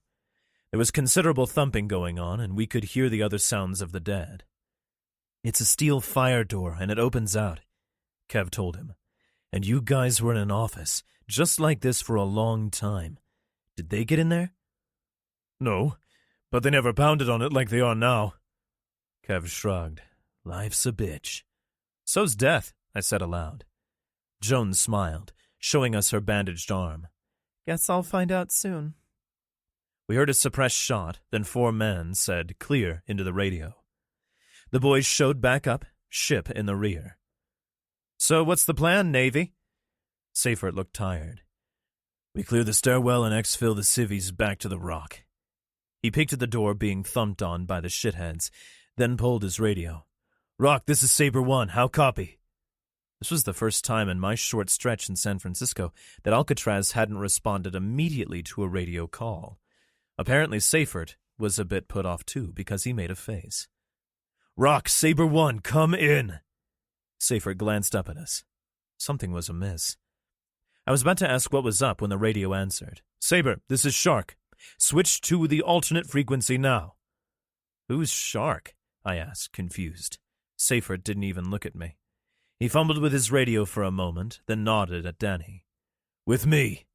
There was considerable thumping going on, and we could hear the other sounds of the dead. "It's a steel fire door, and it opens out," Kev told him. "And you guys were in an office, just like this for a long time. Did they get in there?" "No, but they never pounded on it like they are now." Kev shrugged. "Life's a bitch." "So's death," I said aloud. Joan smiled, showing us her bandaged arm. "Guess I'll find out soon." We heard a suppressed shot, then four men said, "Clear," into the radio. The boys showed back up, Ship in the rear. "So what's the plan, Navy?" Seyfert looked tired. "We clear the stairwell and exfil the civvies back to the rock." He peeked at the door being thumped on by the shitheads, then pulled his radio. "Rock, this is Saber 1. How copy?" This was the first time in my short stretch in San Francisco that Alcatraz hadn't responded immediately to a radio call. Apparently Seyfert was a bit put off too, because he made a face. "Rock, Saber 1, come in." Seyfert glanced up at us. Something was amiss. I was about to ask what was up when the radio answered. "Saber, this is Shark. Switch to the alternate frequency now." "Who's Shark?" I asked, confused. Seyfert didn't even look at me. He fumbled with his radio for a moment, then nodded at Danny. "With me,"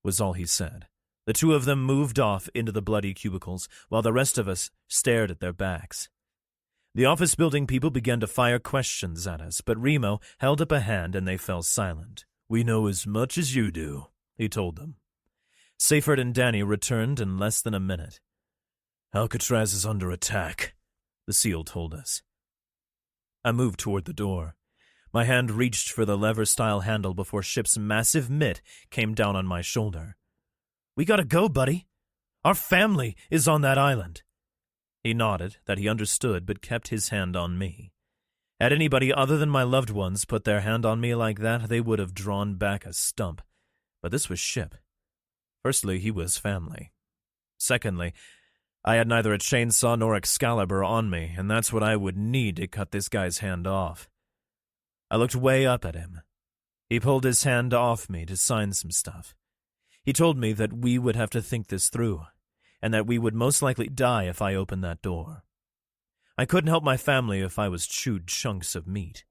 was all he said. The two of them moved off into the bloody cubicles, while the rest of us stared at their backs. The office building people began to fire questions at us, but Remo held up a hand and they fell silent. "We know as much as you do," he told them. Seyfert and Danny returned in less than a minute. "Alcatraz is under attack," the SEAL told us. I moved toward the door. My hand reached for the lever-style handle before Ship's massive mitt came down on my shoulder. "We gotta go, buddy. Our family is on that island." He nodded that he understood but kept his hand on me. Had anybody other than my loved ones put their hand on me like that, they would have drawn back a stump. But this was Ship. Firstly, he was family. Secondly, I had neither a chainsaw nor Excalibur on me, and that's what I would need to cut this guy's hand off. I looked way up at him. He pulled his hand off me to sign some stuff. He told me that we would have to think this through, and that we would most likely die if I opened that door. I couldn't help my family if I was chewed chunks of meat.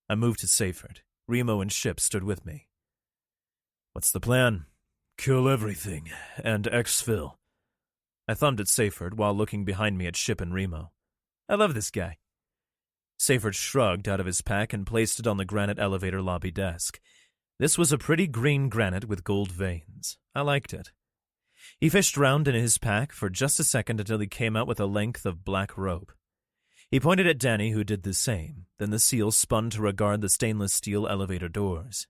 I moved to Seyfert. Remo and Ship stood with me. "What's the plan?" Kill everything, and exfil. I thumbed at Seyfert while looking behind me at Ship and Remo. I love this guy. Seyfert shrugged out of his pack and placed it on the granite elevator lobby desk. This was a pretty green granite with gold veins. I liked it. He fished round in his pack for just a second until he came out with a length of black rope. He pointed at Danny, who did the same. Then the SEAL spun to regard the stainless steel elevator doors.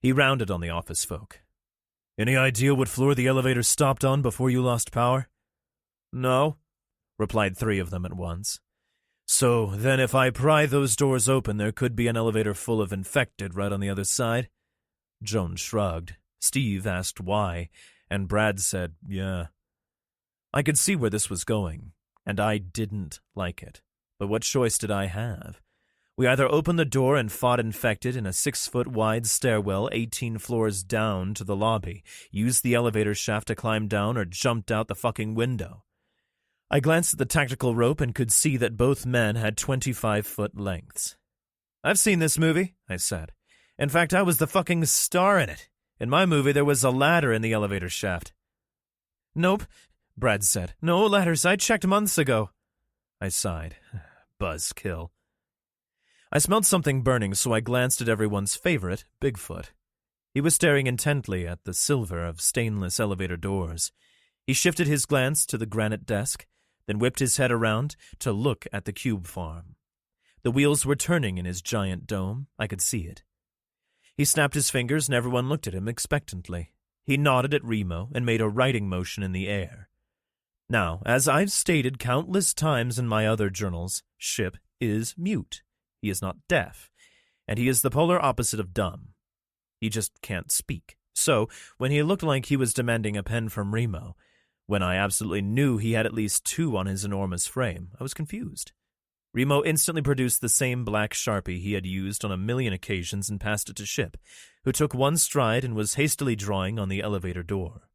He rounded on the office folk. Any idea what floor the elevator stopped on before you lost power? No, replied 3 of them at once. So, then if I pry those doors open, there could be an elevator full of infected right on the other side? Jones shrugged. Steve asked why, and Brad said, yeah. I could see where this was going, and I didn't like it. But what choice did I have? We either opened the door and fought infected in a 6-foot-wide stairwell 18 floors down to the lobby, used the elevator shaft to climb down, or jumped out the fucking window. I glanced at the tactical rope and could see that both men had 25-foot lengths. I've seen this movie, I said. In fact, I was the fucking star in it. In my movie, there was a ladder in the elevator shaft. Nope, Brad said. No ladders. I checked months ago. I sighed. Buzzkill. I smelled something burning, so I glanced at everyone's favorite, Bigfoot. He was staring intently at the silver of stainless elevator doors. He shifted his glance to the granite desk, then whipped his head around to look at the cube farm. The wheels were turning in his giant dome. I could see it. He snapped his fingers and everyone looked at him expectantly. He nodded at Remo and made a writing motion in the air. Now, as I've stated countless times in my other journals, Ship is mute. He is not deaf, and he is the polar opposite of dumb. He just can't speak. So, when he looked like he was demanding a pen from Remo, when I absolutely knew he had at least 2 on his enormous frame, I was confused. Remo instantly produced the same black Sharpie he had used on a million occasions and passed it to Ship, who took one stride and was hastily drawing on the elevator door.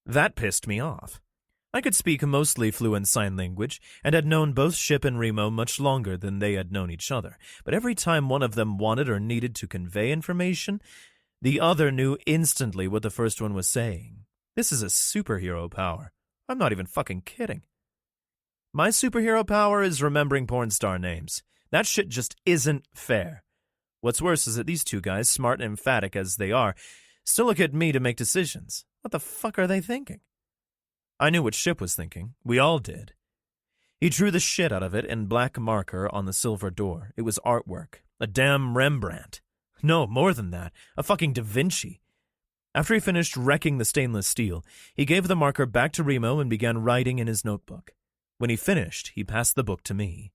That pissed me off. I could speak mostly fluent sign language, and had known both Ship and Remo much longer than they had known each other, but every time one of them wanted or needed to convey information, the other knew instantly what the first one was saying. This is a superhero power. I'm not even fucking kidding. My superhero power is remembering porn star names. That shit just isn't fair. What's worse is that these 2 guys, smart and emphatic as they are, still look at me to make decisions. What the fuck are they thinking? I knew what Ship was thinking. We all did. He drew the shit out of it in black marker on the silver door. It was artwork. A damn Rembrandt. No, more than that. A fucking Da Vinci. After he finished wrecking the stainless steel, he gave the marker back to Remo and began writing in his notebook. When he finished, he passed the book to me.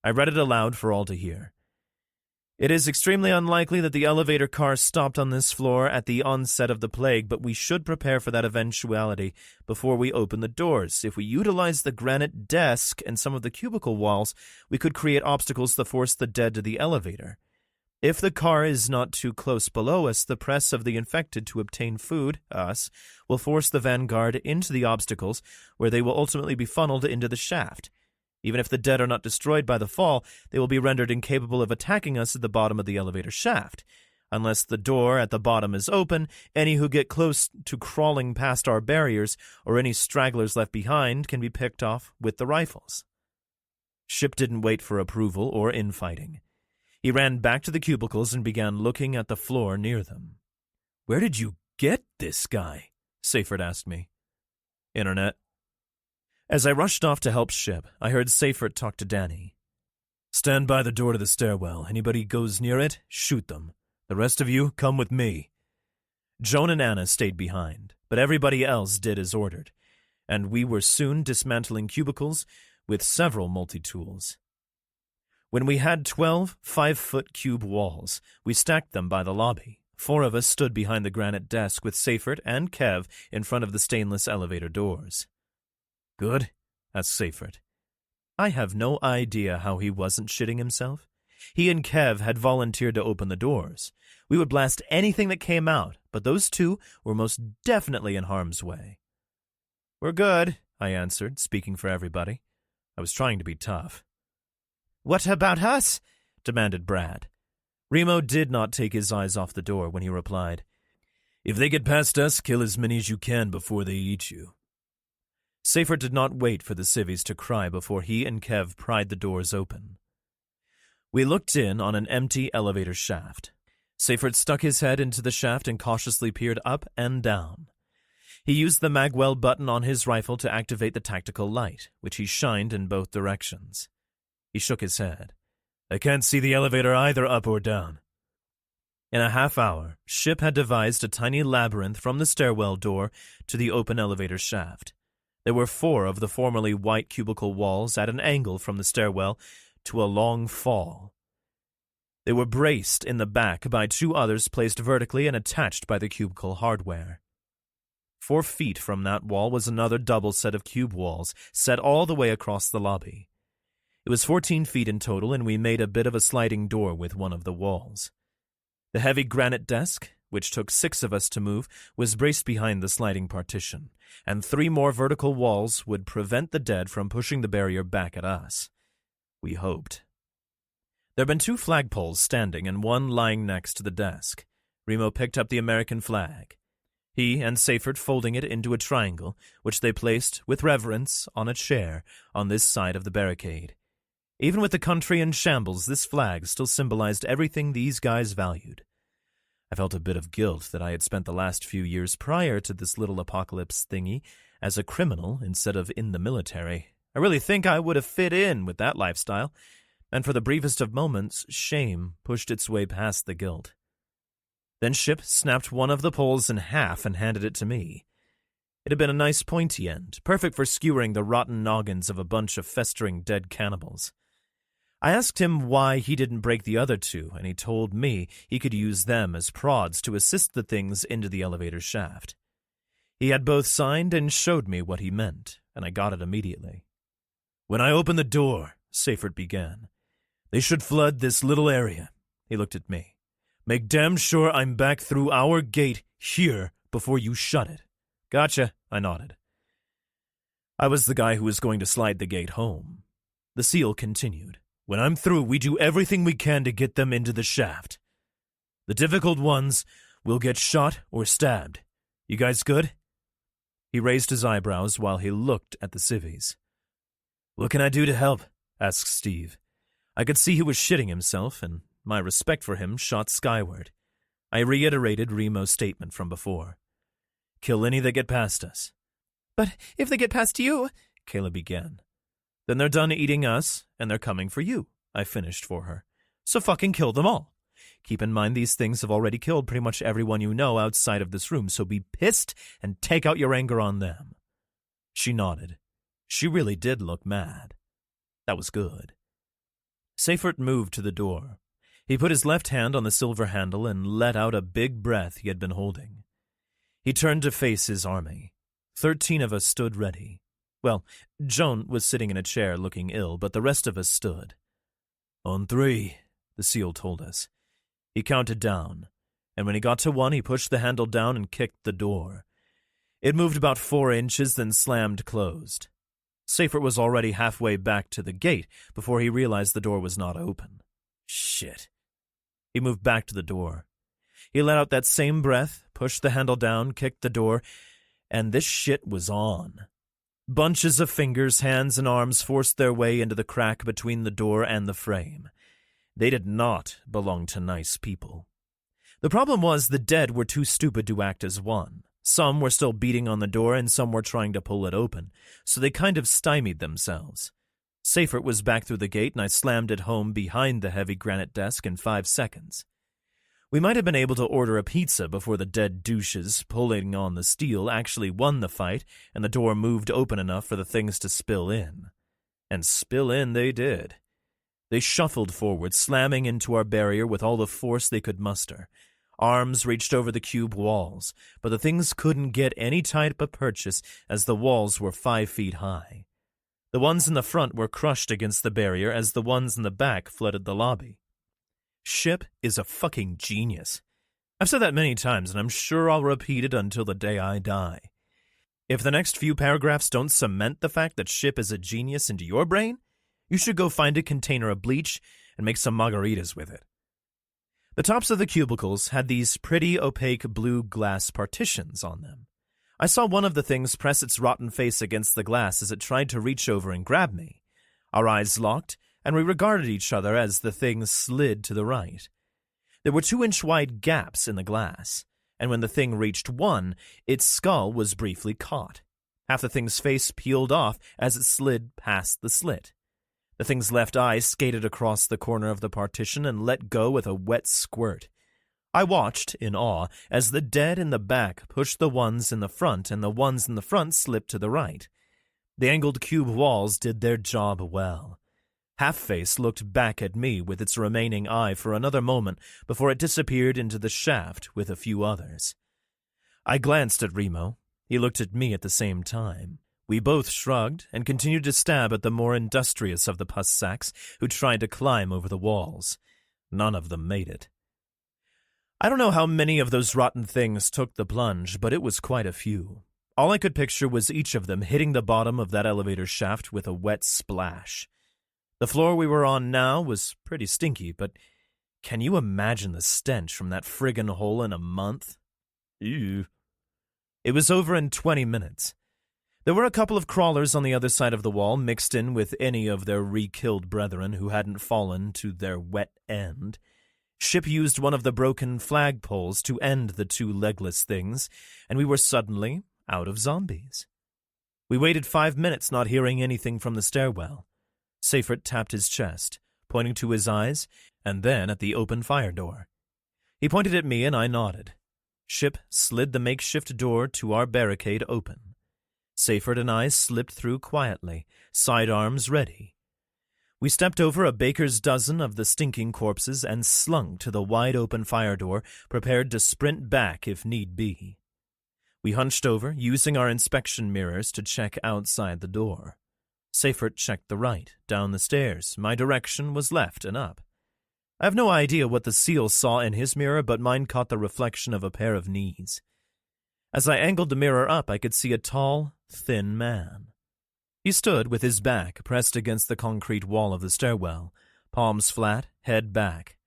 I read it aloud for all to hear. It is extremely unlikely that the elevator car stopped on this floor at the onset of the plague, but we should prepare for that eventuality before we open the doors. If we utilize the granite desk and some of the cubicle walls, we could create obstacles to force the dead to the elevator. If the car is not too close below us, the press of the infected to obtain food, us, will force the vanguard into the obstacles, where they will ultimately be funneled into the shaft. Even if the dead are not destroyed by the fall, they will be rendered incapable of attacking us at the bottom of the elevator shaft. Unless the door at the bottom is open, any who get close to crawling past our barriers or any stragglers left behind can be picked off with the rifles. Ship didn't wait for approval or infighting. He ran back to the cubicles and began looking at the floor near them. "Where did you get this guy?" Seyfert asked me. "Internet." As I rushed off to help Ship, I heard Seyfert talk to Danny. "Stand by the door to the stairwell. Anybody goes near it, shoot them. The rest of you, come with me." Joan and Anna stayed behind, but everybody else did as ordered, and we were soon dismantling cubicles with several multi-tools. When we had 12 5-foot cube walls, we stacked them by the lobby. 4 of us stood behind the granite desk with Seyfert and Kev in front of the stainless elevator doors. "Good?" asked Seyfert. I have no idea how he wasn't shitting himself. He and Kev had volunteered to open the doors. We would blast anything that came out, but those 2 were most definitely in harm's way. "We're good," I answered, speaking for everybody. I was trying to be tough. "What about us?" demanded Brad. Remo did not take his eyes off the door when he replied, If they get past us, kill as many as you can before they eat you. Seyfert did not wait for the civvies to cry before he and Kev pried the doors open. We looked in on an empty elevator shaft. Seyfert stuck his head into the shaft and cautiously peered up and down. He used the magwell button on his rifle to activate the tactical light, which he shined in both directions. He shook his head. I can't see the elevator either up or down. In a half hour, Ship had devised a tiny labyrinth from the stairwell door to the open elevator shaft. There were 4 of the formerly white cubicle walls at an angle from the stairwell to a long fall. They were braced in the back by 2 others placed vertically and attached by the cubicle hardware. 4 feet from that wall was another double set of cube walls, set all the way across the lobby. It was 14 feet in total, and we made a bit of a sliding door with one of the walls. The heavy granite desk, which took 6 of us to move, was braced behind the sliding partition, and 3 more vertical walls would prevent the dead from pushing the barrier back at us. We hoped. There had been 2 flagpoles standing and one lying next to the desk. Remo picked up the American flag. He and Seyfert folding it into a triangle, which they placed, with reverence, on a chair on this side of the barricade. Even with the country in shambles, this flag still symbolized everything these guys valued. I felt a bit of guilt that I had spent the last few years prior to this little apocalypse thingy as a criminal instead of in the military. I really think I would have fit in with that lifestyle, and for the briefest of moments, shame pushed its way past the guilt. Then Ship snapped one of the poles in half and handed it to me. It had been a nice pointy end, perfect for skewering the rotten noggins of a bunch of festering dead cannibals. I asked him why he didn't break the other 2, and he told me he could use them as prods to assist the things into the elevator shaft. He had both signed and showed me what he meant, and I got it immediately. When I open the door, Seyfert began, they should flood this little area. He looked at me. Make damn sure I'm back through our gate here before you shut it. Gotcha, I nodded. I was the guy who was going to slide the gate home. The SEAL continued. When I'm through, we do everything we can to get them into the shaft. The difficult ones will get shot or stabbed. You guys good? He raised his eyebrows while he looked at the civvies. What can I do to help? Asked Steve. I could see he was shitting himself, and my respect for him shot skyward. I reiterated Remo's statement from before. Kill any that get past us. But if they get past you, Kayla began. Then they're done eating us, and they're coming for you, I finished for her. So fucking kill them all. Keep in mind these things have already killed pretty much everyone you know outside of this room, so be pissed and take out your anger on them. She nodded. She really did look mad. That was good. Seyfert moved to the door. He put his left hand on the silver handle and let out a big breath he had been holding. He turned to face his army. 13 of us stood ready. Well, Joan was sitting in a chair looking ill, but the rest of us stood. On 3, the SEAL told us. He counted down, and when he got to 1, he pushed the handle down and kicked the door. It moved about 4 inches, then slammed closed. Seyfert was already halfway back to the gate before he realized the door was not open. Shit. He moved back to the door. He let out that same breath, pushed the handle down, kicked the door, and this shit was on. Bunches of fingers, hands, and arms forced their way into the crack between the door and the frame. They did not belong to nice people. The problem was the dead were too stupid to act as one. Some were still beating on the door and some were trying to pull it open, so they kind of stymied themselves. Seyfert was back through the gate and I slammed it home behind the heavy granite desk in 5 seconds. We might have been able to order a pizza before the dead douches pulling on the steel actually won the fight and the door moved open enough for the things to spill in. And spill in they did. They shuffled forward, slamming into our barrier with all the force they could muster. Arms reached over the cube walls, but the things couldn't get any type of purchase as the walls were 5 feet high. The ones in the front were crushed against the barrier as the ones in the back flooded the lobby. Ship is a fucking genius. I've said that many times, and I'm sure I'll repeat it until the day I die. If the next few paragraphs don't cement the fact that Ship is a genius into your brain, you should go find a container of bleach and make some margaritas with it. The tops of the cubicles had these pretty opaque blue glass partitions on them. I saw one of the things press its rotten face against the glass as it tried to reach over and grab me. Our eyes locked, and we regarded each other as the thing slid to the right. There were 2-inch-wide gaps in the glass, and when the thing reached one, its skull was briefly caught. Half the thing's face peeled off as it slid past the slit. The thing's left eye skated across the corner of the partition and let go with a wet squirt. I watched, in awe, as the dead in the back pushed the ones in the front and the ones in the front slipped to the right. The angled cube walls did their job well. Half-Face looked back at me with its remaining eye for another moment before it disappeared into the shaft with a few others. I glanced at Remo. He looked at me at the same time. We both shrugged and continued to stab at the more industrious of the pus sacks who tried to climb over the walls. None of them made it. I don't know how many of those rotten things took the plunge, but it was quite a few. All I could picture was each of them hitting the bottom of that elevator shaft with a wet splash. The floor we were on now was pretty stinky, but can you imagine the stench from that friggin' hole in a month? Ew. It was over in 20 minutes. There were a couple of crawlers on the other side of the wall mixed in with any of their re-killed brethren who hadn't fallen to their wet end. Ship used one of the broken flagpoles to end the two legless things, and we were suddenly out of zombies. We waited 5 minutes not hearing anything from the stairwell. Seifert tapped his chest, pointing to his eyes, and then at the open fire door. He pointed at me and I nodded. Ship slid the makeshift door to our barricade open. Seifert and I slipped through quietly, sidearms ready. We stepped over a baker's dozen of the stinking corpses and slunk to the wide-open fire door, prepared to sprint back if need be. We hunched over, using our inspection mirrors to check outside the door. Seifert checked the right, down the stairs. My direction was left and up. I have no idea what the seal saw in his mirror, but mine caught the reflection of a pair of knees. As I angled the mirror up, I could see a tall, thin man. He stood with his back pressed against the concrete wall of the stairwell, palms flat, head back.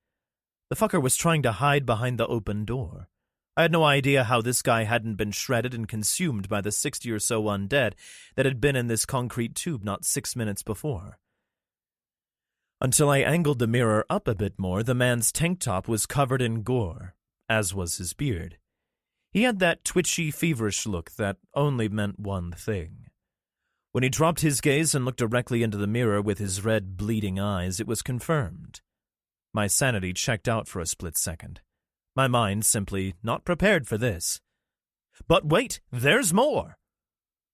The fucker was trying to hide behind the open door. I had no idea how this guy hadn't been shredded and consumed by the 60 or so undead that had been in this concrete tube not 6 minutes before. Until I angled the mirror up a bit more, the man's tank top was covered in gore, as was his beard. He had that twitchy, feverish look that only meant one thing. When he dropped his gaze and looked directly into the mirror with his red, bleeding eyes, it was confirmed. My sanity checked out for a split second. My mind simply not prepared for this. But wait, there's more!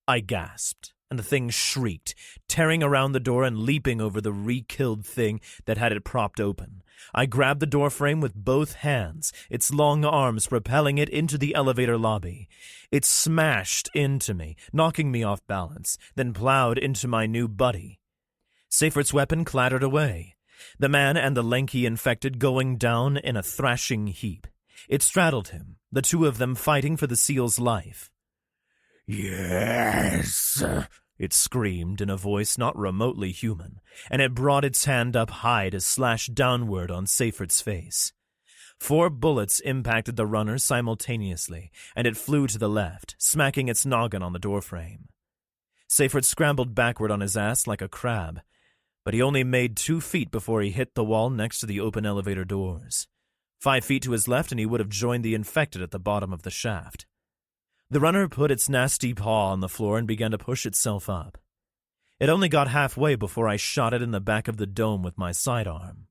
I gasped, and the thing shrieked, tearing around the door and leaping over the re-killed thing that had it propped open. I grabbed the doorframe with both hands, its long arms propelling it into the elevator lobby. It smashed into me, knocking me off balance, then plowed into my new buddy. Seifert's weapon clattered away, the man and the lanky infected going down in a thrashing heap. It straddled him, the two of them fighting for the seal's life. "Yes!" it screamed in a voice not remotely human, and it brought its hand up high to slash downward on Seifert's face. 4 bullets impacted the runner simultaneously, and it flew to the left, smacking its noggin on the doorframe. Seifert scrambled backward on his ass like a crab, but he only made 2 feet before he hit the wall next to the open elevator doors. 5 feet to his left, and he would have joined the infected at the bottom of the shaft. The runner put its nasty paw on the floor and began to push itself up. It only got halfway before I shot it in the back of the dome with my sidearm.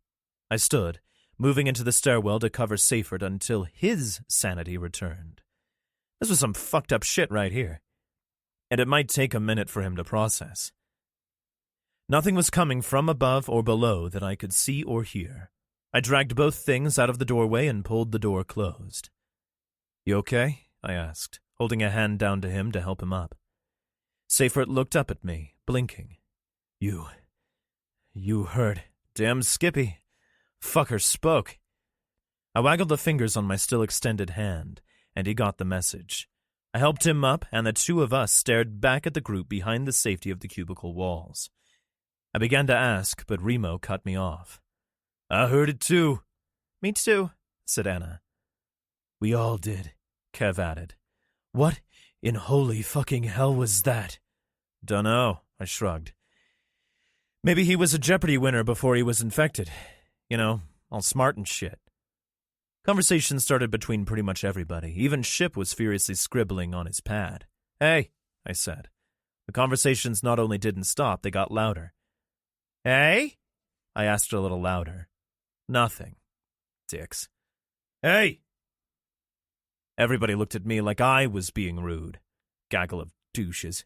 I stood, moving into the stairwell to cover Seifert until his sanity returned. This was some fucked up shit right here, and it might take a minute for him to process. Nothing was coming from above or below that I could see or hear. I dragged both things out of the doorway and pulled the door closed. "You okay?" I asked, holding a hand down to him to help him up. Seifert looked up at me, blinking. You heard. Damn Skippy. Fucker spoke." I waggled the fingers on my still extended hand, and he got the message. I helped him up, and the two of us stared back at the group behind the safety of the cubicle walls. I began to ask, but Remo cut me off. "I heard it too." "Me too," said Anna. We all did, Kev added. What in holy fucking hell was that? Dunno, I shrugged. Maybe he was a Jeopardy winner before he was infected. You know, all smart and shit. Conversation started between pretty much everybody. Even Ship was furiously scribbling on his pad. Hey, I said. The conversations not only didn't stop, they got louder. Hey? I asked a little louder. Nothing. Dicks. Hey! Everybody looked at me like I was being rude. Gaggle of douches.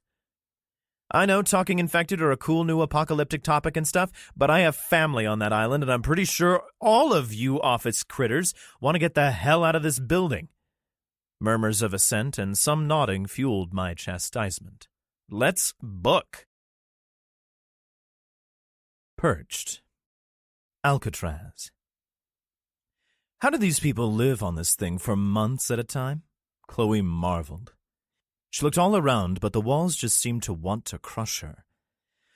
I know talking infected are a cool new apocalyptic topic and stuff, but I have family on that island, and I'm pretty sure all of you office critters want to get the hell out of this building. Murmurs of assent and some nodding fueled my chastisement. Let's book. Perched. Alcatraz. How do these people live on this thing for months at a time? Chloe marveled. She looked all around, but the walls just seemed to want to crush her.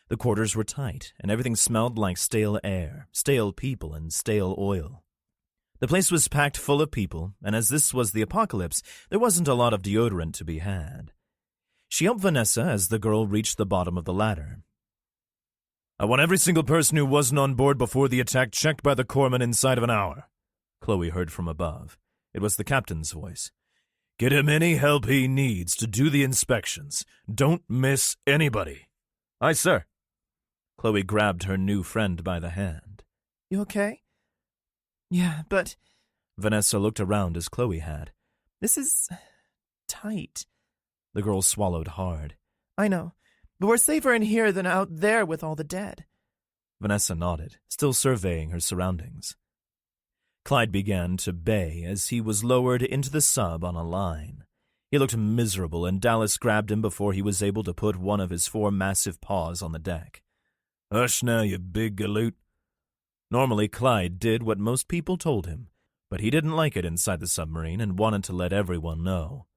The quarters were tight, and everything smelled like stale air, stale people, and stale oil. The place was packed full of people, and as this was the apocalypse, there wasn't a lot of deodorant to be had. She helped Vanessa as the girl reached the bottom of the ladder. I want every single person who wasn't on board before the attack checked by the corpsman inside of an hour, Chloe heard from above. It was the captain's voice. Get him any help he needs to do the inspections. Don't miss anybody. Aye, sir. Chloe grabbed her new friend by the hand. You okay? Yeah, but... Vanessa looked around as Chloe had. This is... tight. The girl swallowed hard. I know, but we're safer in here than out there with all the dead. Vanessa nodded, still surveying her surroundings. Clyde began to bay as he was lowered into the sub on a line. He looked miserable, and Dallas grabbed him before he was able to put one of his 4 massive paws on the deck. Hush now, you big galoot. Normally, Clyde did what most people told him, but he didn't like it inside the submarine and wanted to let everyone know.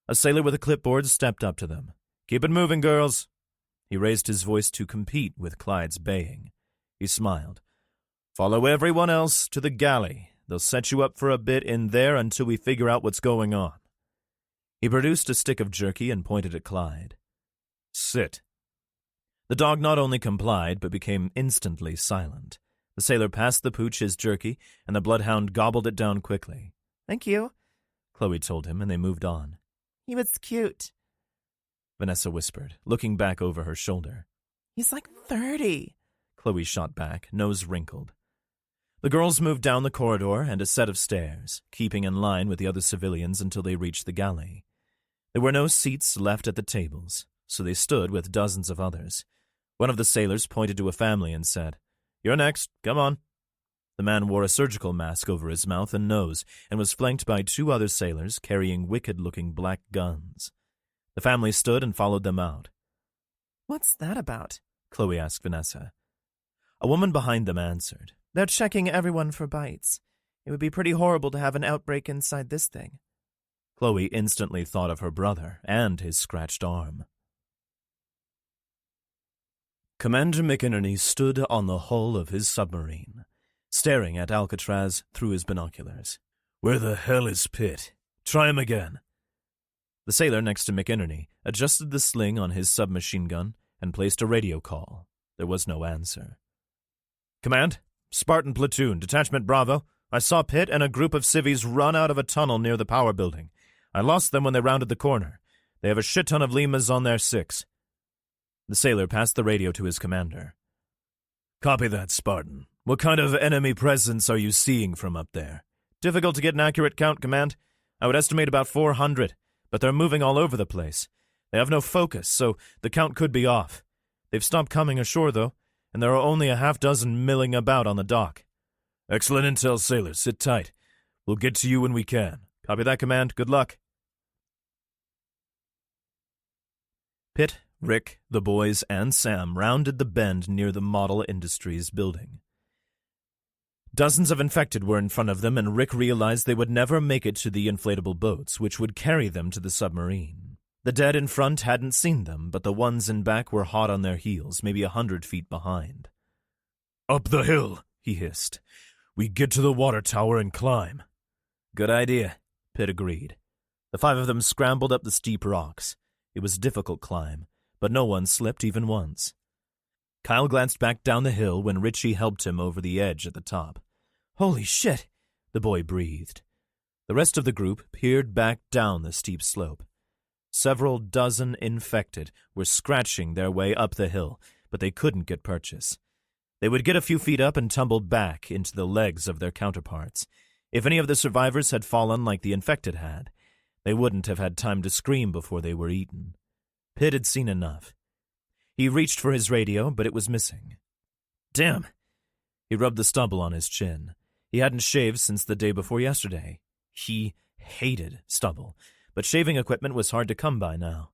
A sailor with a clipboard stepped up to them. Keep it moving, girls. He raised his voice to compete with Clyde's baying. He smiled. Follow everyone else to the galley. They'll set you up for a bit in there until we figure out what's going on. He produced a stick of jerky and pointed at Clyde. Sit. The dog not only complied, but became instantly silent. The sailor passed the pooch his jerky, and the bloodhound gobbled it down quickly. Thank you, Chloe told him, and they moved on. He was cute, Vanessa whispered, looking back over her shoulder. He's like 30, Chloe shot back, nose wrinkled. The girls moved down the corridor and a set of stairs, keeping in line with the other civilians until they reached the galley. There were no seats left at the tables, so they stood with dozens of others. One of the sailors pointed to a family and said, You're next, come on. The man wore a surgical mask over his mouth and nose and was flanked by 2 other sailors carrying wicked-looking black guns. The family stood and followed them out. What's that about? Chloe asked Vanessa. A woman behind them answered. They're checking everyone for bites. It would be pretty horrible to have an outbreak inside this thing. Chloe instantly thought of her brother and his scratched arm. Commander McInerney stood on the hull of his submarine, staring at Alcatraz through his binoculars. Where the hell is Pitt? Try him again. The sailor next to McInerney adjusted the sling on his submachine gun and placed a radio call. There was no answer. Command, Spartan Platoon, Detachment Bravo. I saw Pitt and a group of civvies run out of a tunnel near the power building. I lost them when they rounded the corner. They have a shit ton of Limas on their 6. The sailor passed the radio to his commander. Copy that, Spartan. What kind of enemy presence are you seeing from up there? Difficult to get an accurate count, Command. I would estimate about 400, but they're moving all over the place. They have no focus, so the count could be off. They've stopped coming ashore, though, and there are only a half dozen milling about on the dock. Excellent intel, sailors. Sit tight. We'll get to you when we can. Copy that, Command. Good luck. Pitt, Rick, the boys, and Sam rounded the bend near the Model Industries building. Dozens of infected were in front of them, and Rick realized they would never make it to the inflatable boats, which would carry them to the submarine. The dead in front hadn't seen them, but the ones in back were hot on their heels, maybe 100 feet behind. Up the hill, he hissed. We get to the water tower and climb. Good idea, Pitt agreed. The five of them scrambled up the steep rocks. It was a difficult climb, but no one slipped even once. Kyle glanced back down the hill when Richie helped him over the edge at the top. "Holy shit," the boy breathed. The rest of the group peered back down the steep slope. Several dozen infected were scratching their way up the hill, but they couldn't get purchase. They would get a few feet up and tumble back into the legs of their counterparts. If any of the survivors had fallen like the infected had, they wouldn't have had time to scream before they were eaten. Pitt had seen enough. He reached for his radio, but it was missing. Damn! He rubbed the stubble on his chin. He hadn't shaved since the day before yesterday. He hated stubble, but shaving equipment was hard to come by now.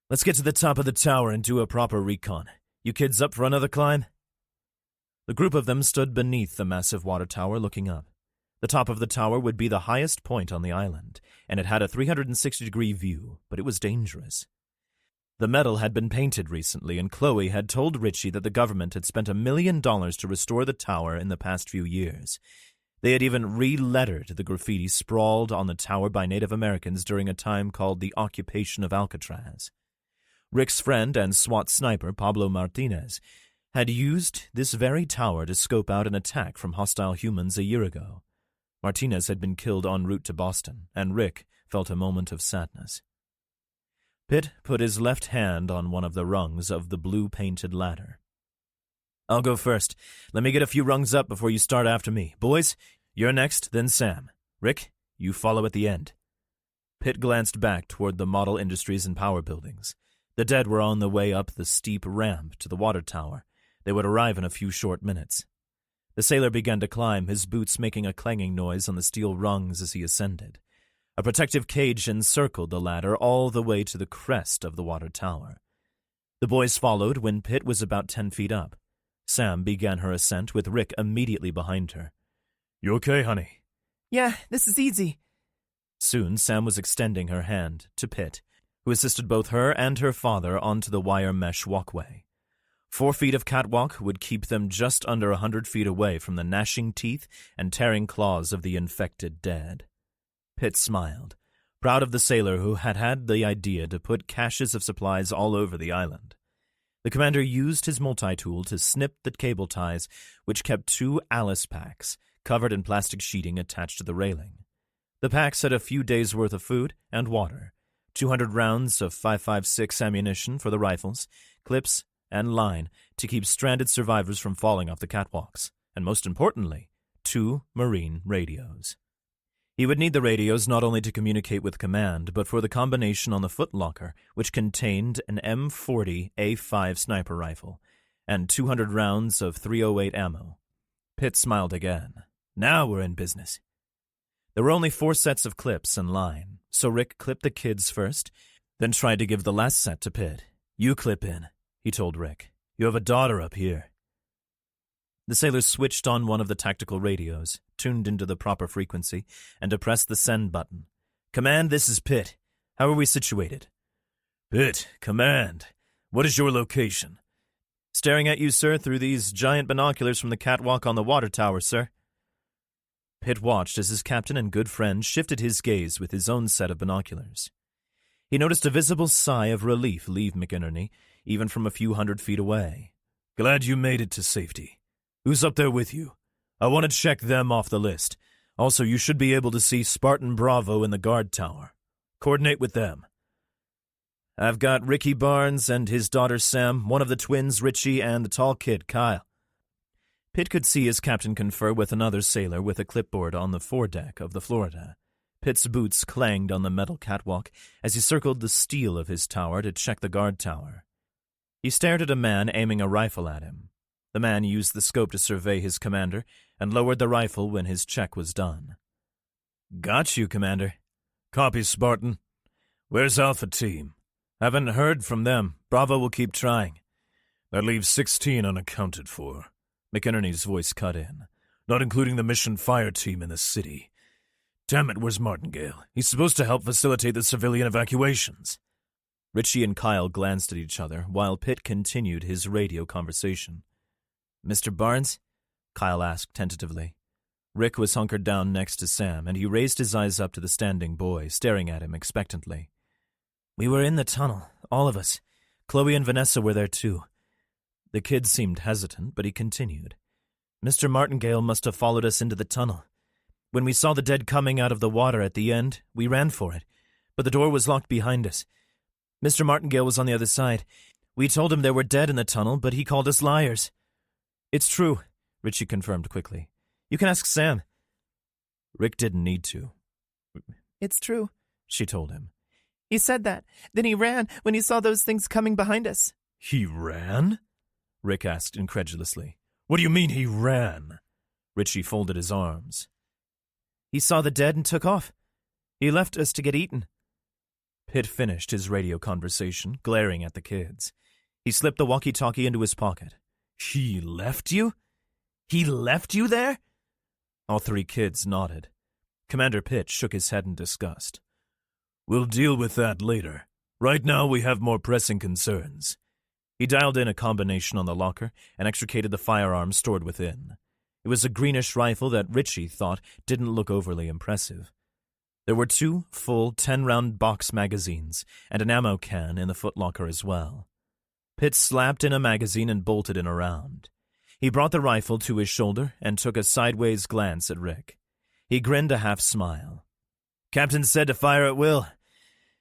Let's get to the top of the tower and do a proper recon. You kids up for another climb? The group of them stood beneath the massive water tower looking up. The top of the tower would be the highest point on the island, and it had a 360-degree view, but it was dangerous. The metal had been painted recently, and Chloe had told Richie that the government had spent $1 million to restore the tower in the past few years. They had even re-lettered the graffiti sprawled on the tower by Native Americans during a time called the occupation of Alcatraz. Rick's friend and SWAT sniper, Pablo Martinez, had used this very tower to scope out an attack from hostile humans a year ago. Martinez had been killed en route to Boston, and Rick felt a moment of sadness. Pitt put his left hand on one of the rungs of the blue-painted ladder. I'll go first. Let me get a few rungs up before you start after me. Boys, you're next, then Sam. Rick, you follow at the end. Pitt glanced back toward the Model Industries and Power buildings. The dead were on the way up the steep ramp to the water tower. They would arrive in a few short minutes. The sailor began to climb, his boots making a clanging noise on the steel rungs as he ascended. A protective cage encircled the ladder all the way to the crest of the water tower. The boys followed when Pitt was about 10 feet up. Sam began her ascent with Rick immediately behind her. You okay, honey? Yeah, this is easy. Soon Sam was extending her hand to Pitt, who assisted both her and her father onto the wire mesh walkway. 4 feet of catwalk would keep them just under 100 feet away from the gnashing teeth and tearing claws of the infected dead. Pitt smiled, proud of the sailor who had had the idea to put caches of supplies all over the island. The commander used his multi-tool to snip the cable ties, which kept 2 Alice packs covered in plastic sheeting attached to the railing. The packs had a few days' worth of food and water, 200 rounds of 5.56 ammunition for the rifles, clips, and line to keep stranded survivors from falling off the catwalks, and most importantly, 2 marine radios. He would need the radios not only to communicate with command, but for the combination on the footlocker, which contained an M40 A5 sniper rifle and 200 rounds of .308 ammo. Pitt smiled again. Now we're in business. There were only 4 sets of clips and line, so Rick clipped the kids first, then tried to give the last set to Pitt. You clip in, he told Rick. You have a daughter up here. The sailor switched on one of the tactical radios, tuned into the proper frequency, and depressed the send button. Command, this is Pitt. How are we situated? Pitt, command. What is your location? Staring at you, sir, through these giant binoculars from the catwalk on the water tower, sir. Pitt watched as his captain and good friend shifted his gaze with his own set of binoculars. He noticed a visible sigh of relief leave McInerney, even from a few hundred feet away. Glad you made it to safety. Who's up there with you? I want to check them off the list. Also, you should be able to see Spartan Bravo in the guard tower. Coordinate with them. I've got Ricky Barnes and his daughter Sam, one of the twins Richie, and the tall kid Kyle. Pitt could see his captain confer with another sailor with a clipboard on the foredeck of the Florida. Pitt's boots clanged on the metal catwalk as he circled the steel of his tower to check the guard tower. He stared at a man aiming a rifle at him. The man used the scope to survey his commander and lowered the rifle when his check was done. Got you, Commander. Copy, Spartan. Where's Alpha Team? Haven't heard from them. Bravo will keep trying. That leaves 16 unaccounted for. McInerney's voice cut in. Not including the mission fire team in the city. Damn it, where's Martingale? He's supposed to help facilitate the civilian evacuations. Richie and Kyle glanced at each other while Pitt continued his radio conversation. Mr. Barnes? Kyle asked tentatively. Rick was hunkered down next to Sam, and he raised his eyes up to the standing boy, staring at him expectantly. "We were in the tunnel, all of us. Chloe and Vanessa were there too." The kid seemed hesitant, but he continued. "Mr. Martingale must have followed us into the tunnel. When we saw the dead coming out of the water at the end, we ran for it, but the door was locked behind us. Mr. Martingale was on the other side. We told him there were dead in the tunnel, but he called us liars." "It's true," Richie confirmed quickly. "You can ask Sam." Rick didn't need to. "It's true," she told him. "He said that. Then he ran when he saw those things coming behind us." "He ran?" Rick asked incredulously. "What do you mean he ran?" Richie folded his arms. "He saw the dead and took off. He left us to get eaten." Pitt finished his radio conversation, glaring at the kids. He slipped the walkie-talkie into his pocket. "He left you? He left you there?" All three kids nodded. Commander Pitt shook his head in disgust. "We'll deal with that later. Right now we have more pressing concerns." He dialed in a combination on the locker and extricated the firearm stored within. It was a greenish rifle that Richie thought didn't look overly impressive. There were 2 full 10-round box magazines and an ammo can in the footlocker as well. Pitt slapped in a magazine and bolted in a round. He brought the rifle to his shoulder and took a sideways glance at Rick. He grinned a half-smile. "Captain said to fire at will.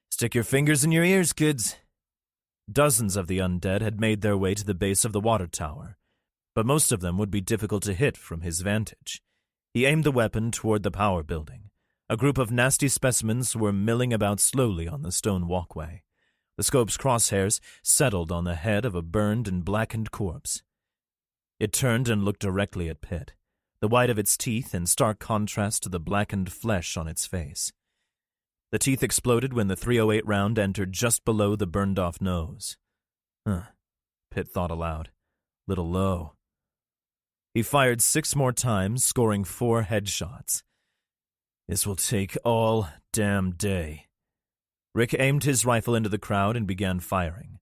Stick your fingers in your ears, kids." Dozens of the undead had made their way to the base of the water tower, but most of them would be difficult to hit from his vantage. He aimed the weapon toward the power building. A group of nasty specimens were milling about slowly on the stone walkway. The scope's crosshairs settled on the head of a burned and blackened corpse. It turned and looked directly at Pitt, the white of its teeth in stark contrast to the blackened flesh on its face. The teeth exploded when the .308 round entered just below the burned-off nose. Pitt thought aloud. Little low. He fired 6 more times, scoring 4 headshots. This will take all damn day. Rick aimed his rifle into the crowd and began firing.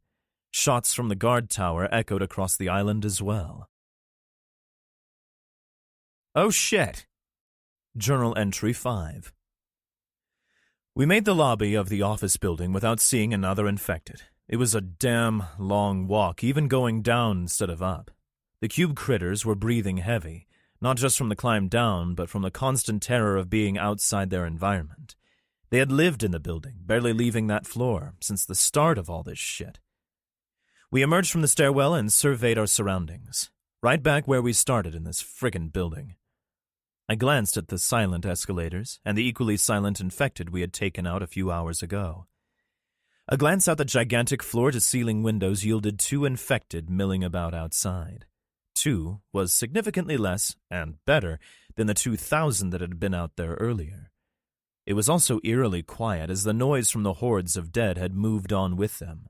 Shots from the guard tower echoed across the island as well. Oh shit! Journal Entry 5. We made the lobby of the office building without seeing another infected. It was a damn long walk, even going down instead of up. The cube critters were breathing heavy, not just from the climb down, but from the constant terror of being outside their environment. They had lived in the building, barely leaving that floor, since the start of all this shit. We emerged from the stairwell and surveyed our surroundings, right back where we started in this friggin' building. I glanced at the silent escalators and the equally silent infected we had taken out a few hours ago. A glance out the gigantic floor-to-ceiling windows yielded 2 infected milling about outside. 2 was significantly less and better than the 2,000 that had been out there earlier. It was also eerily quiet as the noise from the hordes of dead had moved on with them.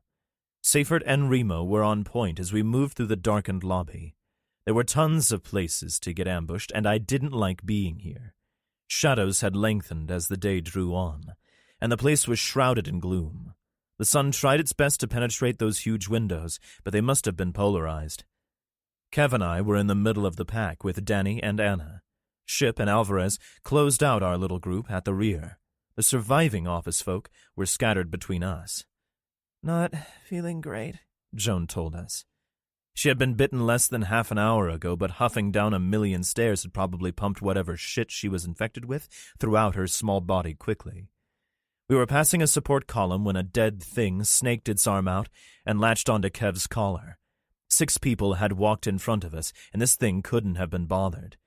Seyfert and Remo were on point as we moved through the darkened lobby. There were tons of places to get ambushed, and I didn't like being here. Shadows had lengthened as the day drew on, and the place was shrouded in gloom. The sun tried its best to penetrate those huge windows, but they must have been polarized. Kev and I were in the middle of the pack with Danny and Anna. Ship and Alvarez closed out our little group at the rear. The surviving office folk were scattered between us. "Not feeling great," Joan told us. She had been bitten less than half an hour ago, but huffing down 1,000,000 stairs had probably pumped whatever shit she was infected with throughout her small body quickly. We were passing a support column when a dead thing snaked its arm out and latched onto Kev's collar. 6 people had walked in front of us, and this thing couldn't have been bothered.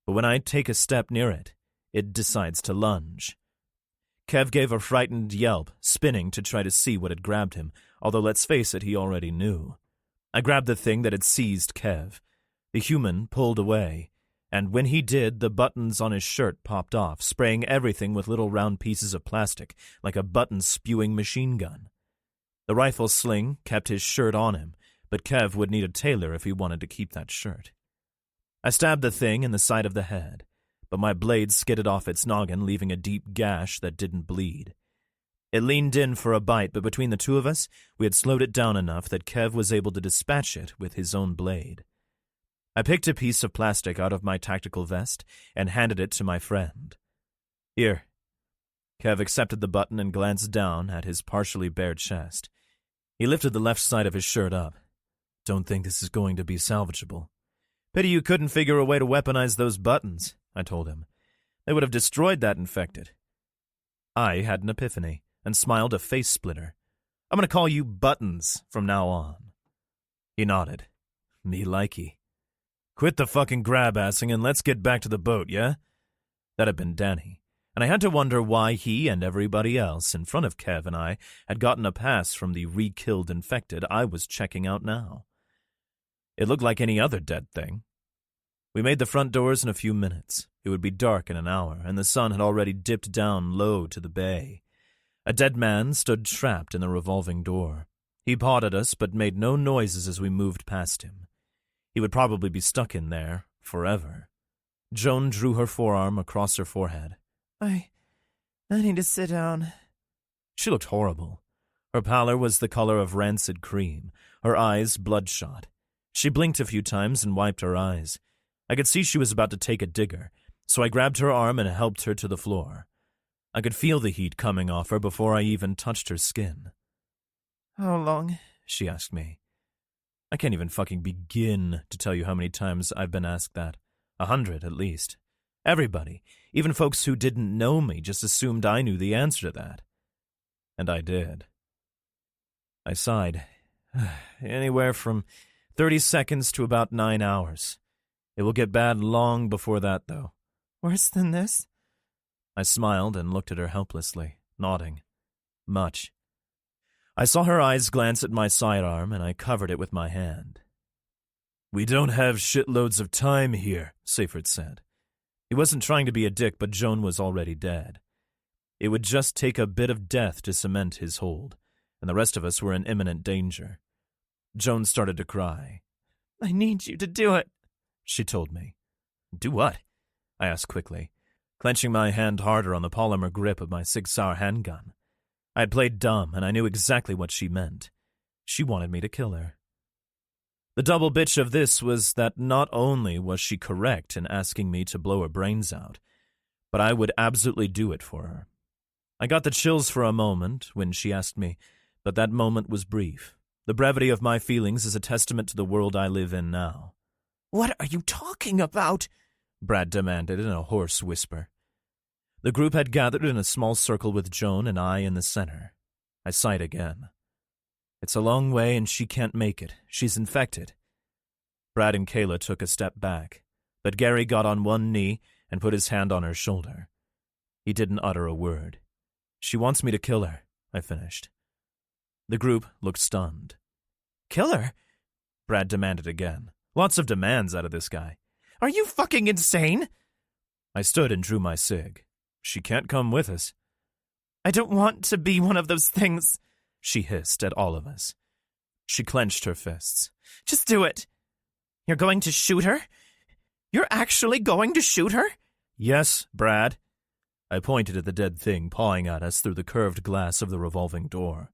But when I take a step near it, it decides to lunge. Kev gave a frightened yelp, spinning to try to see what had grabbed him, although let's face it, he already knew. I grabbed the thing that had seized Kev. The human pulled away, and when he did, the buttons on his shirt popped off, spraying everything with little round pieces of plastic, like a button-spewing machine gun. The rifle sling kept his shirt on him, but Kev would need a tailor if he wanted to keep that shirt. I stabbed the thing in the side of the head, but my blade skidded off its noggin, leaving a deep gash that didn't bleed. It leaned in for a bite, but between the 2 of us, we had slowed it down enough that Kev was able to dispatch it with his own blade. I picked a piece of plastic out of my tactical vest and handed it to my friend. Here. Kev accepted the button and glanced down at his partially bared chest. He lifted the left side of his shirt up. Don't think this is going to be salvageable. Pity you couldn't figure a way to weaponize those buttons, I told him. They would have destroyed that infected. I had an epiphany and smiled a face splitter. I'm going to call you Buttons from now on. He nodded. Me likey. Quit the fucking grab-assing and let's get back to the boat, yeah? That had been Danny, and I had to wonder why he and everybody else in front of Kev and I had gotten a pass from the re-killed infected I was checking out now. It looked like any other dead thing. We made the front doors in a few minutes. It would be dark in an hour, and the sun had already dipped down low to the bay. A dead man stood trapped in the revolving door. He pawed at us, but made no noises as we moved past him. He would probably be stuck in there forever. Joan drew her forearm across her forehead. I need to sit down. She looked horrible. Her pallor was the color of rancid cream, her eyes bloodshot. She blinked a few times and wiped her eyes. I could see she was about to take a digger, so I grabbed her arm and helped her to the floor. I could feel the heat coming off her before I even touched her skin. How long? She asked me. I can't even fucking begin to tell you how many times I've been asked that. 100 at least. Everybody, even folks who didn't know me, just assumed I knew the answer to that. And I did. I sighed. Anywhere from 30 seconds to about 9 hours. It will get bad long before that, though. Worse than this? I smiled and looked at her helplessly, nodding. Much. I saw her eyes glance at my sidearm, and I covered it with my hand. We don't have shitloads of time here, Seyfried said. He wasn't trying to be a dick, but Joan was already dead. It would just take a bit of death to cement his hold, and the rest of us were in imminent danger. Joan started to cry. I need you to do it, she told me. Do what? I asked quickly, clenching my hand harder on the polymer grip of my Sig Sauer handgun. I had played dumb, and I knew exactly what she meant. She wanted me to kill her. The double bitch of this was that not only was she correct in asking me to blow her brains out, but I would absolutely do it for her. I got the chills for a moment when she asked me, but that moment was brief. The brevity of my feelings is a testament to the world I live in now. What are you talking about? Brad demanded in a hoarse whisper. The group had gathered in a small circle with Joan and I in the center. I sighed again. It's a long way and she can't make it. She's infected. Brad and Kayla took a step back, but Gary got on one knee and put his hand on her shoulder. He didn't utter a word. She wants me to kill her, I finished. The group looked stunned. Kill her? Brad demanded again. Lots of demands out of this guy. Are you fucking insane? I stood and drew my cig. She can't come with us. I don't want to be one of those things, she hissed at all of us. She clenched her fists. Just do it. You're going to shoot her? You're actually going to shoot her? Yes, Brad. I pointed at the dead thing pawing at us through the curved glass of the revolving door.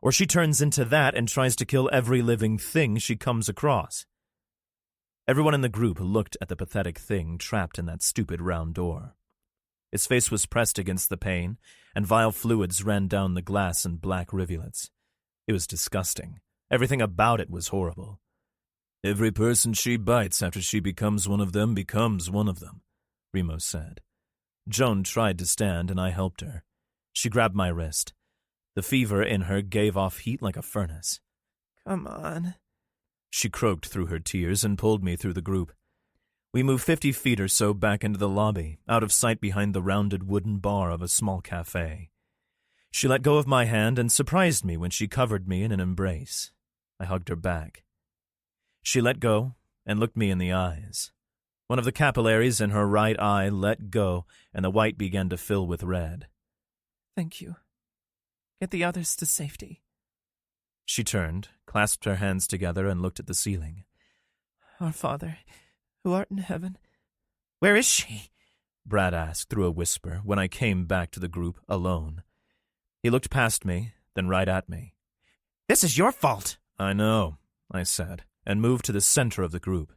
Or she turns into that and tries to kill every living thing she comes across. Everyone in the group looked at the pathetic thing trapped in that stupid round door. Its face was pressed against the pane, and vile fluids ran down the glass in black rivulets. It was disgusting. Everything about it was horrible. Every person she bites after she becomes one of them becomes one of them, Remo said. Joan tried to stand, and I helped her. She grabbed my wrist. The fever in her gave off heat like a furnace. Come on. She croaked through her tears and pulled me through the group. We moved 50 feet or so back into the lobby, out of sight behind the rounded wooden bar of a small cafe. She let go of my hand and surprised me when she covered me in an embrace. I hugged her back. She let go and looked me in the eyes. One of the capillaries in her right eye let go, and the white began to fill with red. Thank you. Get the others to safety. She turned, clasped her hands together, and looked at the ceiling. Our Father, who art in heaven. Where is she? Brad asked through a whisper when I came back to the group alone. He looked past me, then right at me. This is your fault. I know, I said, and moved to the center of the group.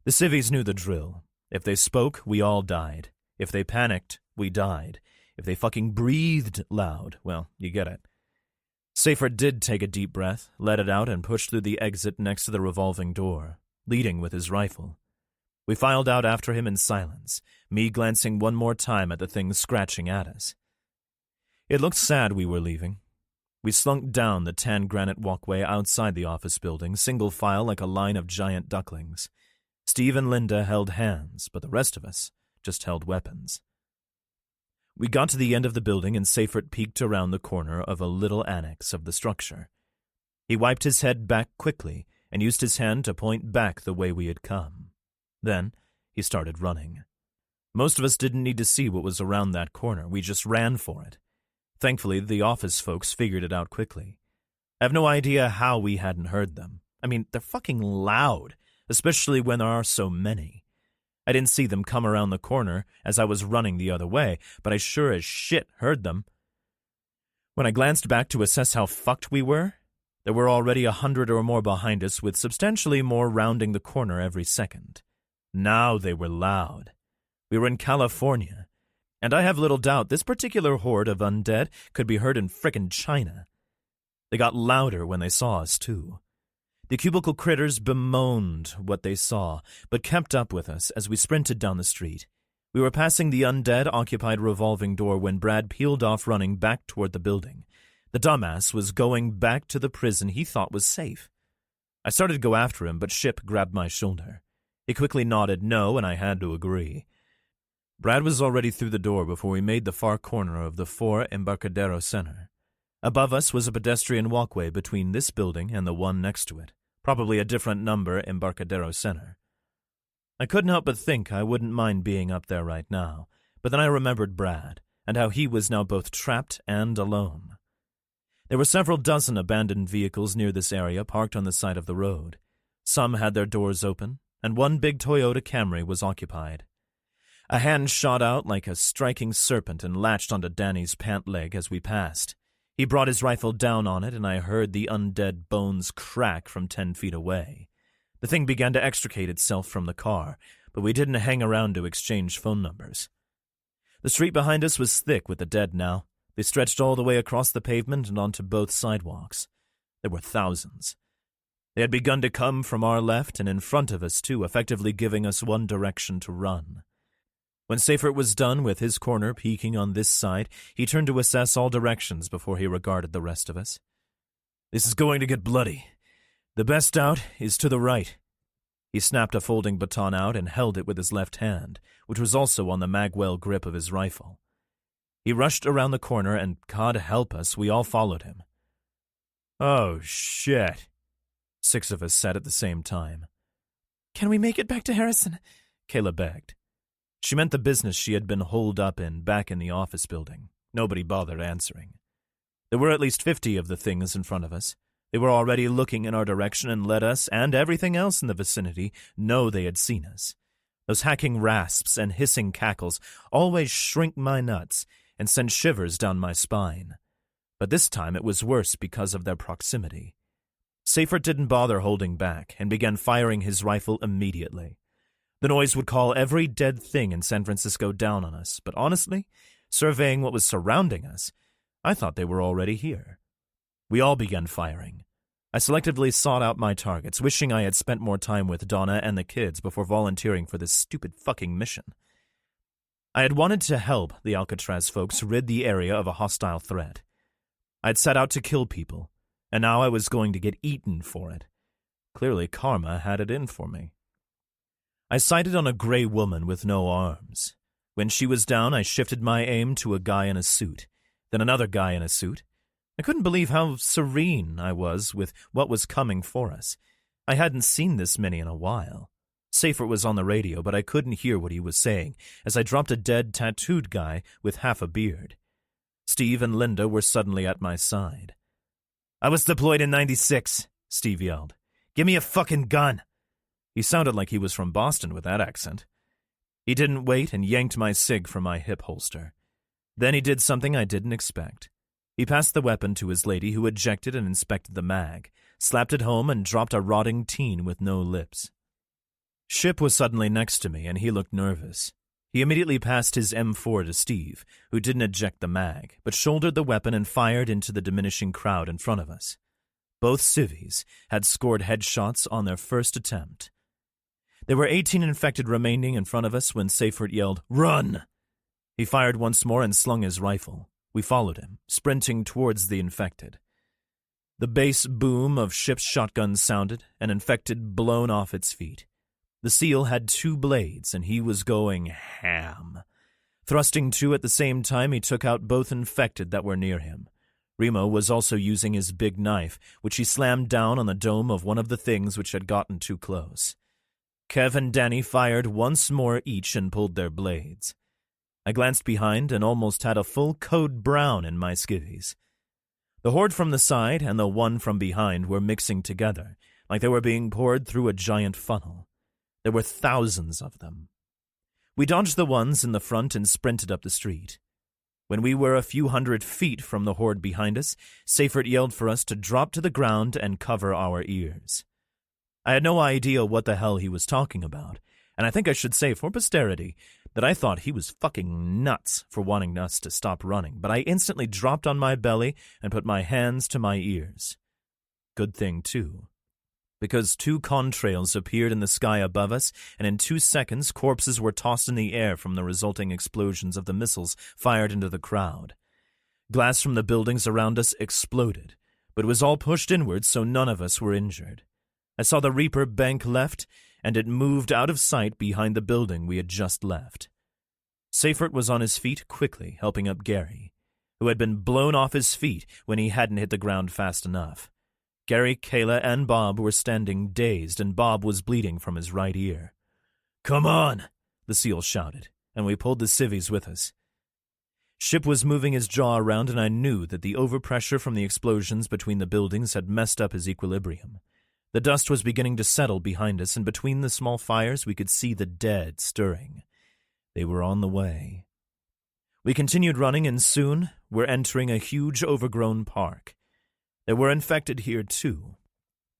The civvies knew the drill. If they spoke, we all died. If they panicked, we died. If they fucking breathed loud, well, you get it. Seyfert did take a deep breath, let it out, and pushed through the exit next to the revolving door, leading with his rifle. We filed out after him in silence, me glancing one more time at the thing scratching at us. It looked sad we were leaving. We slunk down the tan granite walkway outside the office building, single file like a line of giant ducklings. Steve and Linda held hands, but the rest of us just held weapons. We got to the end of the building and Seyfert peeked around the corner of a little annex of the structure. He wiped his head back quickly and used his hand to point back the way we had come. Then he started running. Most of us didn't need to see what was around that corner. We just ran for it. Thankfully, the office folks figured it out quickly. I have no idea how we hadn't heard them. I mean, they're fucking loud, especially when there are so many. I didn't see them come around the corner as I was running the other way, but I sure as shit heard them. When I glanced back to assess how fucked we were, there were already 100 or more behind us, with substantially more rounding the corner every second. Now they were loud. We were in California, and I have little doubt this particular horde of undead could be heard in frickin' China. They got louder when they saw us, too. The cubicle critters bemoaned what they saw, but kept up with us as we sprinted down the street. We were passing the undead-occupied revolving door when Brad peeled off running back toward the building. The dumbass was going back to the prison he thought was safe. I started to go after him, but Ship grabbed my shoulder. He quickly nodded no, and I had to agree. Brad was already through the door before we made the far corner of the 4 Embarcadero Center. Above us was a pedestrian walkway between this building and the one next to it, probably a different number Embarcadero Center. I couldn't help but think I wouldn't mind being up there right now, but then I remembered Brad, and how he was now both trapped and alone. There were several dozen abandoned vehicles near this area parked on the side of the road. Some had their doors open, and one big Toyota Camry was occupied. A hand shot out like a striking serpent and latched onto Danny's pant leg as we passed. He brought his rifle down on it, and I heard the undead bones crack from 10 feet away. The thing began to extricate itself from the car, but we didn't hang around to exchange phone numbers. The street behind us was thick with the dead now. They stretched all the way across the pavement and onto both sidewalks. There were thousands. They had begun to come from our left and in front of us, too, effectively giving us one direction to run. When Seyfert was done with his corner peeking on this side, he turned to assess all directions before he regarded the rest of us. "This is going to get bloody. The best out is to the right." He snapped a folding baton out and held it with his left hand, which was also on the magwell grip of his rifle. He rushed around the corner, and God help us, we all followed him. "Oh, shit," 6 of us said at the same time. "Can we make it back to Harrison?" Kayla begged. She meant the business she had been holed up in back in the office building. Nobody bothered answering. There were at least 50 of the things in front of us. They were already looking in our direction and let us, and everything else in the vicinity, know they had seen us. Those hacking rasps and hissing cackles always shrink my nuts and send shivers down my spine. But this time it was worse because of their proximity. Seyfert didn't bother holding back and began firing his rifle immediately. The noise would call every dead thing in San Francisco down on us, but honestly, surveying what was surrounding us, I thought they were already here. We all began firing. I selectively sought out my targets, wishing I had spent more time with Donna and the kids before volunteering for this stupid fucking mission. I had wanted to help the Alcatraz folks rid the area of a hostile threat. I'd set out to kill people, and now I was going to get eaten for it. Clearly karma had it in for me. I sighted on a gray woman with no arms. When she was down, I shifted my aim to a guy in a suit, then another guy in a suit. I couldn't believe how serene I was with what was coming for us. I hadn't seen this many in a while. Seyfert was on the radio, but I couldn't hear what he was saying, as I dropped a dead, tattooed guy with half a beard. Steve and Linda were suddenly at my side. "I was deployed in 96, Steve yelled. "Give me a fucking gun." He sounded like he was from Boston with that accent. He didn't wait and yanked my cig from my hip holster. Then he did something I didn't expect. He passed the weapon to his lady, who ejected and inspected the mag, slapped it home, and dropped a rotting teen with no lips. Ship was suddenly next to me, and he looked nervous. He immediately passed his M4 to Steve, who didn't eject the mag, but shouldered the weapon and fired into the diminishing crowd in front of us. Both civvies had scored headshots on their first attempt. There were 18 infected remaining in front of us when Seifert yelled, "Run!" He fired once more and slung his rifle. We followed him, sprinting towards the infected. The bass boom of Ship's shotgun sounded, and infected blown off its feet. The seal had 2 blades, and he was going ham. Thrusting 2 at the same time, he took out both infected that were near him. Remo was also using his big knife, which he slammed down on the dome of one of the things which had gotten too close. Kev and Danny fired once more each and pulled their blades. I glanced behind and almost had a full code brown in my skivvies. The horde from the side and the one from behind were mixing together, like they were being poured through a giant funnel. There were thousands of them. We dodged the ones in the front and sprinted up the street. When we were a few hundred feet from the horde behind us, Seifert yelled for us to drop to the ground and cover our ears. I had no idea what the hell he was talking about, and I think I should say for posterity that I thought he was fucking nuts for wanting us to stop running, but I instantly dropped on my belly and put my hands to my ears. Good thing, too, because 2 contrails appeared in the sky above us, and in 2 seconds corpses were tossed in the air from the resulting explosions of the missiles fired into the crowd. Glass from the buildings around us exploded, but it was all pushed inwards so none of us were injured. I saw the Reaper bank left, and it moved out of sight behind the building we had just left. Seifert was on his feet quickly, helping up Gary, who had been blown off his feet when he hadn't hit the ground fast enough. Gary, Kayla, and Bob were standing dazed, and Bob was bleeding from his right ear. "Come on!" the SEAL shouted, and we pulled the civvies with us. Ship was moving his jaw around, and I knew that the overpressure from the explosions between the buildings had messed up his equilibrium. The dust was beginning to settle behind us, and between the small fires we could see the dead stirring. They were on the way. We continued running, and soon were entering a huge overgrown park. There were infected here too,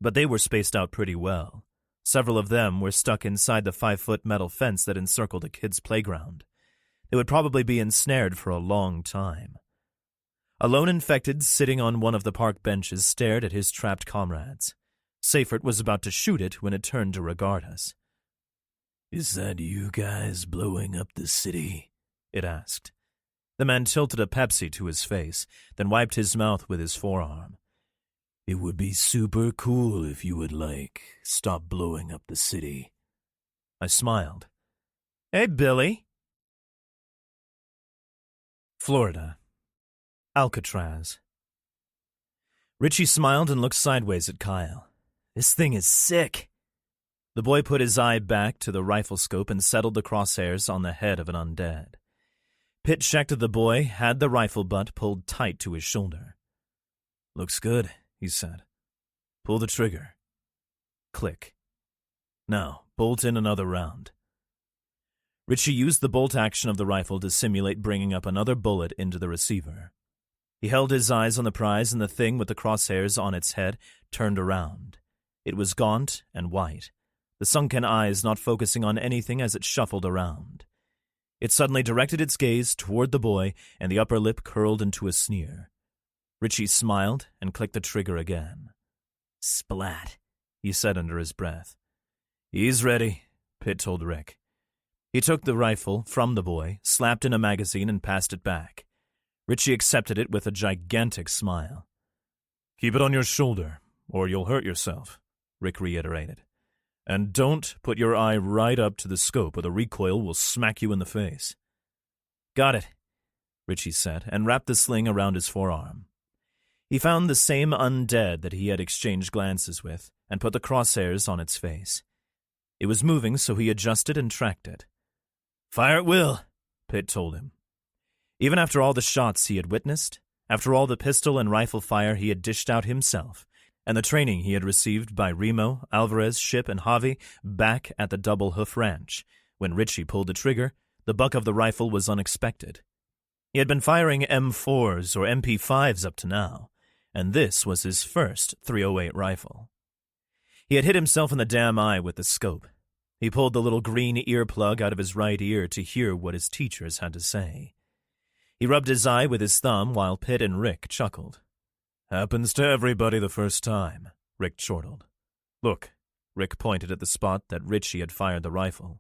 but they were spaced out pretty well. Several of them were stuck inside the 5-foot metal fence that encircled a kid's playground. They would probably be ensnared for a long time. A lone infected sitting on one of the park benches stared at his trapped comrades. Seifert was about to shoot it when it turned to regard us. "Is that you guys blowing up the city?" it asked. The man tilted a Pepsi to his face, then wiped his mouth with his forearm. "It would be super cool if you would, stop blowing up the city." I smiled. "Hey, Billy." Florida. Alcatraz. Richie smiled and looked sideways at Kyle. "This thing is sick." The boy put his eye back to the rifle scope and settled the crosshairs on the head of an undead. Pitt checked the boy, had the rifle butt pulled tight to his shoulder. "Looks good," he said. "Pull the trigger." Click. "Now, bolt in another round." Richie used the bolt action of the rifle to simulate bringing up another bullet into the receiver. He held his eyes on the prize, and the thing with the crosshairs on its head turned around. It was gaunt and white, the sunken eyes not focusing on anything as it shuffled around. It suddenly directed its gaze toward the boy, and the upper lip curled into a sneer. Richie smiled and clicked the trigger again. "Splat," he said under his breath. "He's ready," Pitt told Rick. He took the rifle from the boy, slapped in a magazine, and passed it back. Richie accepted it with a gigantic smile. "Keep it on your shoulder, or you'll hurt yourself," Rick reiterated. "And don't put your eye right up to the scope, or the recoil will smack you in the face." "Got it," Richie said, and wrapped the sling around his forearm. He found the same undead that he had exchanged glances with, and put the crosshairs on its face. It was moving, so he adjusted and tracked it. "Fire at will," Pitt told him. Even after all the shots he had witnessed, after all the pistol and rifle fire he had dished out himself, and the training he had received by Remo, Alvarez, Ship, and Javi back at the Double Hoof Ranch, when Richie pulled the trigger, the buck of the rifle was unexpected. He had been firing M4s or MP5s up to now, and this was his first .308 rifle. He had hit himself in the damn eye with the scope. He pulled the little green earplug out of his right ear to hear what his teachers had to say. He rubbed his eye with his thumb while Pitt and Rick chuckled. "Happens to everybody the first time," Rick chortled. "Look," Rick pointed at the spot that Richie had fired the rifle.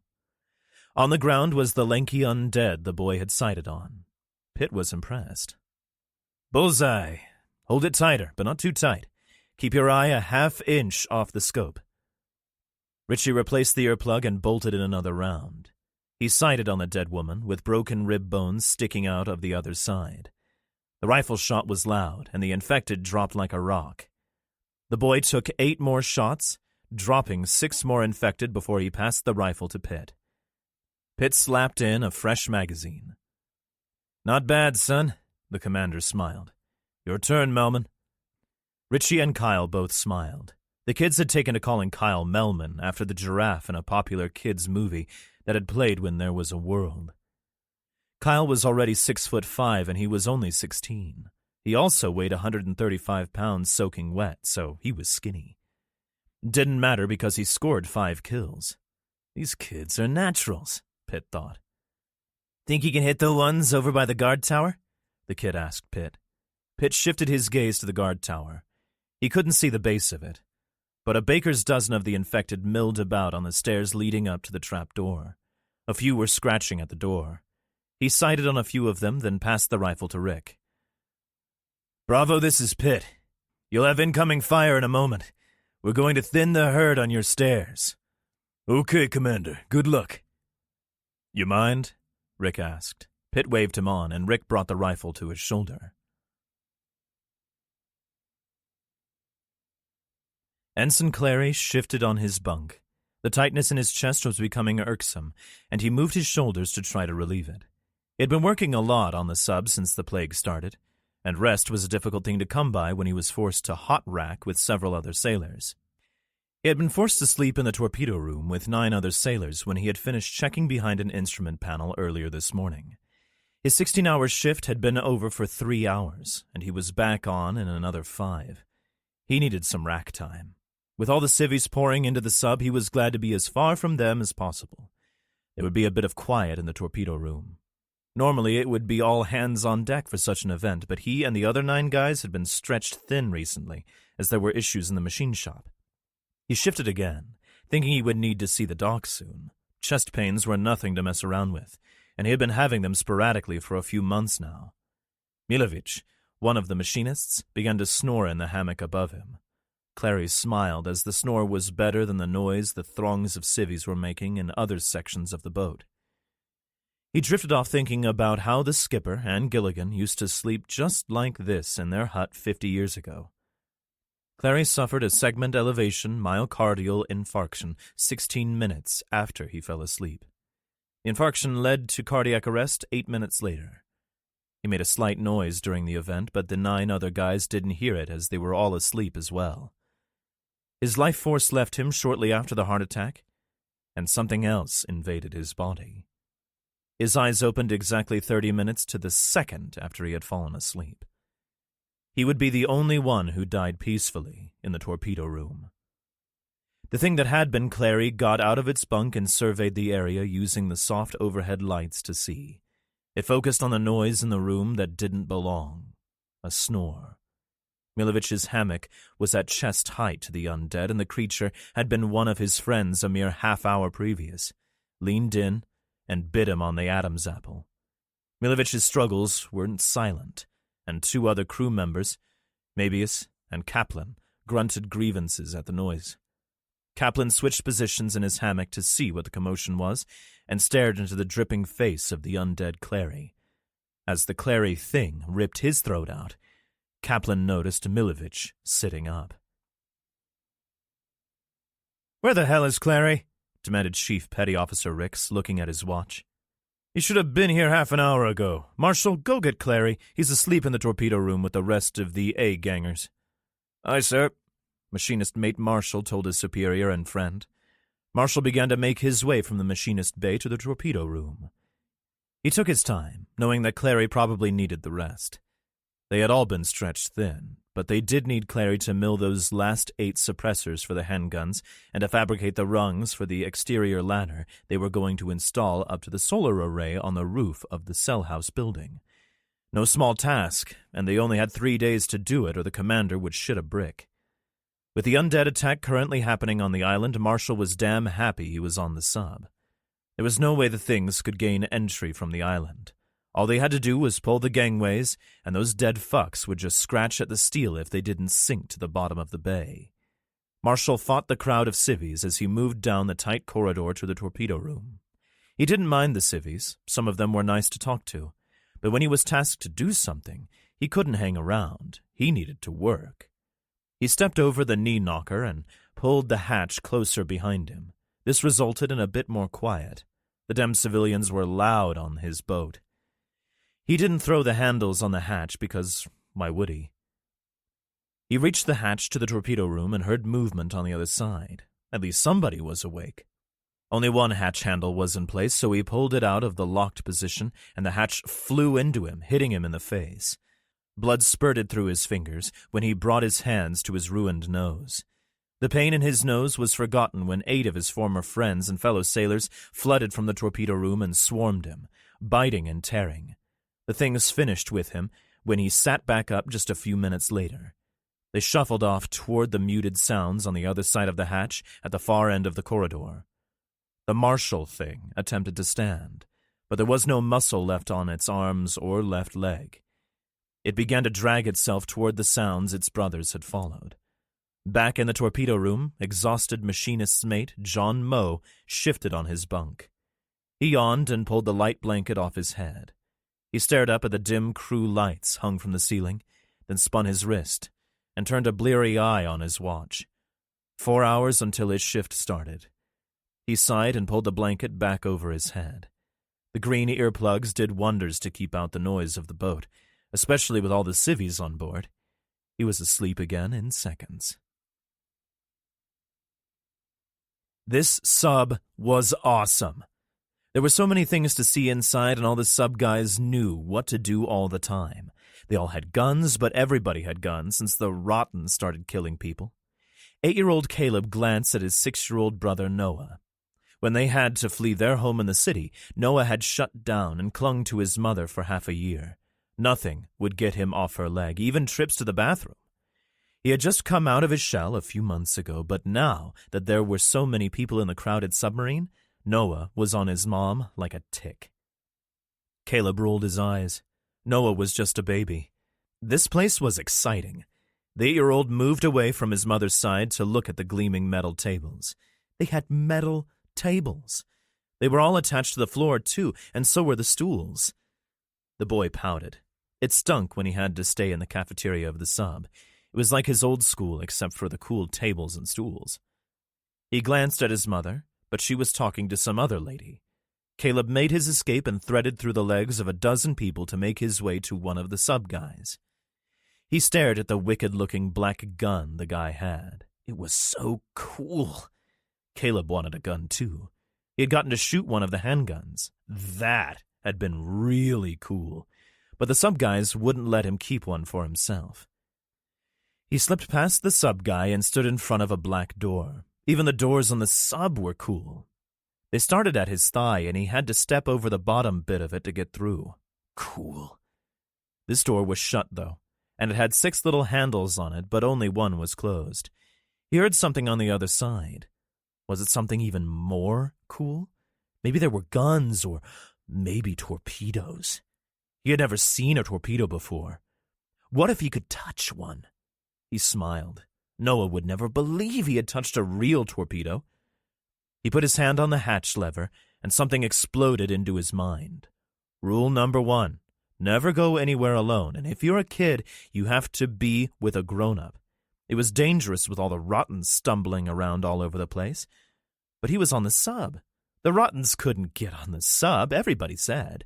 On the ground was the lanky undead the boy had sighted on. Pitt was impressed. "Bullseye. Hold it tighter, but not too tight. Keep your eye a half-inch off the scope." Richie replaced the earplug and bolted in another round. He sighted on the dead woman, with broken rib bones sticking out of the other side. The rifle shot was loud, and the infected dropped like a rock. The boy took 8 more shots, dropping 6 more infected before he passed the rifle to Pitt. Pitt slapped in a fresh magazine. "Not bad, son," the commander smiled. "Your turn, Melman." Richie and Kyle both smiled. The kids had taken to calling Kyle Melman after the giraffe in a popular kids' movie that had played when there was a world. Kyle was already 6'5", and he was only 16. He also weighed 135 pounds soaking wet, so he was skinny. Didn't matter because he scored 5 kills. These kids are naturals, Pitt thought. "Think he can hit the ones over by the guard tower?" the kid asked Pitt. Pitt shifted his gaze to the guard tower. He couldn't see the base of it, but a baker's dozen of the infected milled about on the stairs leading up to the trap door. A few were scratching at the door. He sighted on a few of them, then passed the rifle to Rick. "Bravo, this is Pitt. You'll have incoming fire in a moment. We're going to thin the herd on your stairs." "Okay, Commander. Good luck." "You mind?" Rick asked. Pitt waved him on, and Rick brought the rifle to his shoulder. Ensign Clary shifted on his bunk. The tightness in his chest was becoming irksome, and he moved his shoulders to try to relieve it. He had been working a lot on the sub since the plague started, and rest was a difficult thing to come by when he was forced to hot rack with several other sailors. He had been forced to sleep in the torpedo room with 9 other sailors when he had finished checking behind an instrument panel earlier this morning. His 16-hour shift had been over for 3 hours, and he was back on in another 5. He needed some rack time. With all the civvies pouring into the sub, he was glad to be as far from them as possible. There would be a bit of quiet in the torpedo room. Normally, it would be all hands on deck for such an event, but he and the other 9 guys had been stretched thin recently, as there were issues in the machine shop. He shifted again, thinking he would need to see the doc soon. Chest pains were nothing to mess around with, and he had been having them sporadically for a few months now. Milovic, one of the machinists, began to snore in the hammock above him. Clary smiled as the snore was better than the noise the throngs of civvies were making in other sections of the boat. He drifted off thinking about how the skipper and Gilligan used to sleep just like this in their hut 50 years ago. Clary suffered a segment elevation myocardial infarction 16 minutes after he fell asleep. The infarction led to cardiac arrest 8 minutes later. He made a slight noise during the event, but the 9 other guys didn't hear it as they were all asleep as well. His life force left him shortly after the heart attack, and something else invaded his body. His eyes opened exactly 30 minutes to the second after he had fallen asleep. He would be the only one who died peacefully in the torpedo room. The thing that had been Clary got out of its bunk and surveyed the area using the soft overhead lights to see. It focused on the noise in the room that didn't belong. A snore. Milovic's hammock was at chest height to the undead, and the creature had been one of his friends a mere half-hour previous, leaned in, and bit him on the Adam's apple. Milovic's struggles weren't silent, and 2 other crew members, Mabius and Kaplan, grunted grievances at the noise. Kaplan switched positions in his hammock to see what the commotion was, and stared into the dripping face of the undead Clary. As the Clary thing ripped his throat out, Kaplan noticed Milovic sitting up. "Where the hell is Clary?" demanded Chief Petty Officer Ricks, looking at his watch. "He should have been here half an hour ago. Marshal, go get Clary. He's asleep in the torpedo room with the rest of the A-gangers." "Aye, sir," Machinist Mate Marshall told his superior and friend. Marshall began to make his way from the machinist bay to the torpedo room. He took his time, knowing that Clary probably needed the rest. They had all been stretched thin, but they did need Clary to mill those last 8 suppressors for the handguns and to fabricate the rungs for the exterior ladder they were going to install up to the solar array on the roof of the cell house building. No small task, and they only had 3 days to do it or the commander would shit a brick. With the undead attack currently happening on the island, Marshall was damn happy he was on the sub. There was no way the things could gain entry from the island. All they had to do was pull the gangways, and those dead fucks would just scratch at the steel if they didn't sink to the bottom of the bay. Marshall fought the crowd of civvies as he moved down the tight corridor to the torpedo room. He didn't mind the civvies, some of them were nice to talk to, but when he was tasked to do something, he couldn't hang around. He needed to work. He stepped over the knee knocker and pulled the hatch closer behind him. This resulted in a bit more quiet. The damn civilians were loud on his boat. He didn't throw the handles on the hatch because why would he? He reached the hatch to the torpedo room and heard movement on the other side. At least somebody was awake. Only one hatch handle was in place, so he pulled it out of the locked position, and the hatch flew into him, hitting him in the face. Blood spurted through his fingers when he brought his hands to his ruined nose. The pain in his nose was forgotten when 8 of his former friends and fellow sailors flooded from the torpedo room and swarmed him, biting and tearing. The things finished with him when he sat back up just a few minutes later. They shuffled off toward the muted sounds on the other side of the hatch at the far end of the corridor. The Marshall thing attempted to stand, but there was no muscle left on its arms or left leg. It began to drag itself toward the sounds its brothers had followed. Back in the torpedo room, exhausted machinist's mate, John Moe, shifted on his bunk. He yawned and pulled the light blanket off his head. He stared up at the dim crew lights hung from the ceiling, then spun his wrist, and turned a bleary eye on his watch. 4 hours until his shift started. He sighed and pulled the blanket back over his head. The green earplugs did wonders to keep out the noise of the boat, especially with all the civvies on board. He was asleep again in seconds. This sub was awesome. There were so many things to see inside, and all the sub guys knew what to do all the time. They all had guns, but everybody had guns since the rotten started killing people. 8-year-old Caleb glanced at his 6-year-old brother Noah. When they had to flee their home in the city, Noah had shut down and clung to his mother for half a year. Nothing would get him off her leg, even trips to the bathroom. He had just come out of his shell a few months ago, but now that there were so many people in the crowded submarine, Noah was on his mom like a tick. Caleb rolled his eyes. Noah was just a baby. This place was exciting. The 8-year-old moved away from his mother's side to look at the gleaming metal tables. They had metal tables. They were all attached to the floor, too, and so were the stools. The boy pouted. It stunk when he had to stay in the cafeteria of the sub. It was like his old school, except for the cool tables and stools. He glanced at his mother, but she was talking to some other lady. Caleb made his escape and threaded through the legs of a dozen people to make his way to one of the sub guys. He stared at the wicked-looking black gun the guy had. It was so cool. Caleb wanted a gun, too. He had gotten to shoot one of the handguns. That had been really cool. But the sub guys wouldn't let him keep one for himself. He slipped past the sub guy and stood in front of a black door. Even the doors on the sub were cool. They started at his thigh, and he had to step over the bottom bit of it to get through. Cool. This door was shut, though, and it had 6 little handles on it, but only one was closed. He heard something on the other side. Was it something even more cool? Maybe there were guns, or maybe torpedoes. He had never seen a torpedo before. What if he could touch one? He smiled. Noah would never believe he had touched a real torpedo. He put his hand on the hatch lever, and something exploded into his mind. Rule number 1, never go anywhere alone, and if you're a kid, you have to be with a grown-up. It was dangerous with all the rottens stumbling around all over the place. But he was on the sub. The rottens couldn't get on the sub, everybody said.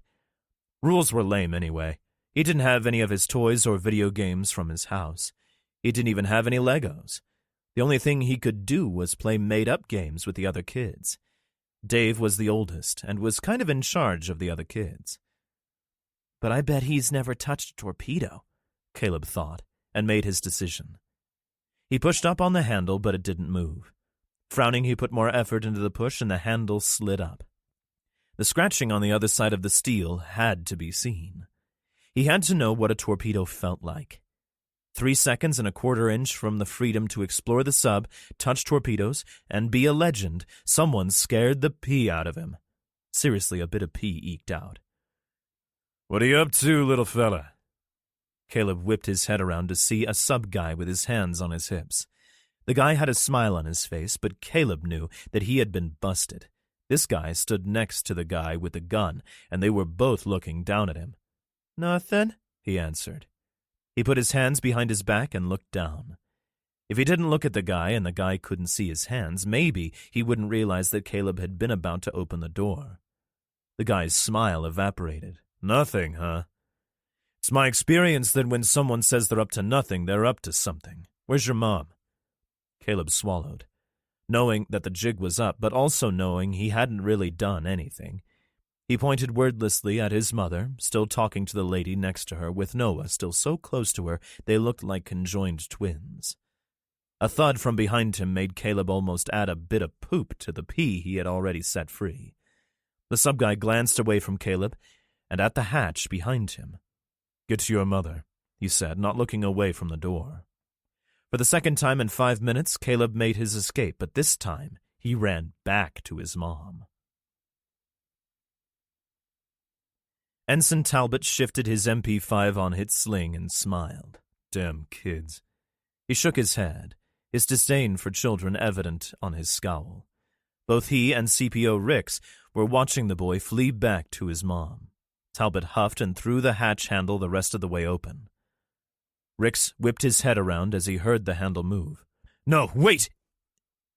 Rules were lame anyway. He didn't have any of his toys or video games from his house. He didn't even have any Legos. The only thing he could do was play made-up games with the other kids. Dave was the oldest and was kind of in charge of the other kids. But I bet he's never touched a torpedo, Caleb thought, and made his decision. He pushed up on the handle, but it didn't move. Frowning, he put more effort into the push, and the handle slid up. The scratching on the other side of the steel had to be seen. He had to know what a torpedo felt like. 3 seconds and a quarter inch from the freedom to explore the sub, touch torpedoes, and be a legend, someone scared the pee out of him. Seriously, a bit of pee eked out. "What are you up to, little fella?" Caleb whipped his head around to see a sub guy with his hands on his hips. The guy had a smile on his face, but Caleb knew that he had been busted. This guy stood next to the guy with the gun, and they were both looking down at him. "Nothing," he answered. He put his hands behind his back and looked down. If he didn't look at the guy and the guy couldn't see his hands, maybe he wouldn't realize that Caleb had been about to open the door. The guy's smile evaporated. "Nothing, huh? It's my experience that when someone says they're up to nothing, they're up to something. Where's your mom?" Caleb swallowed, knowing that the jig was up, but also knowing he hadn't really done anything. He pointed wordlessly at his mother, still talking to the lady next to her, with Noah still so close to her they looked like conjoined twins. A thud from behind him made Caleb almost add a bit of poop to the pee he had already set free. The sub-guy glanced away from Caleb and at the hatch behind him. "Get to your mother," he said, not looking away from the door. For the second time in 5 minutes, Caleb made his escape, but this time he ran back to his mom. Ensign Talbot shifted his MP5 on its sling and smiled. "Damn kids." He shook his head, his disdain for children evident on his scowl. Both he and CPO Ricks were watching the boy flee back to his mom. Talbot huffed and threw the hatch handle the rest of the way open. Ricks whipped his head around as he heard the handle move. "No, wait!"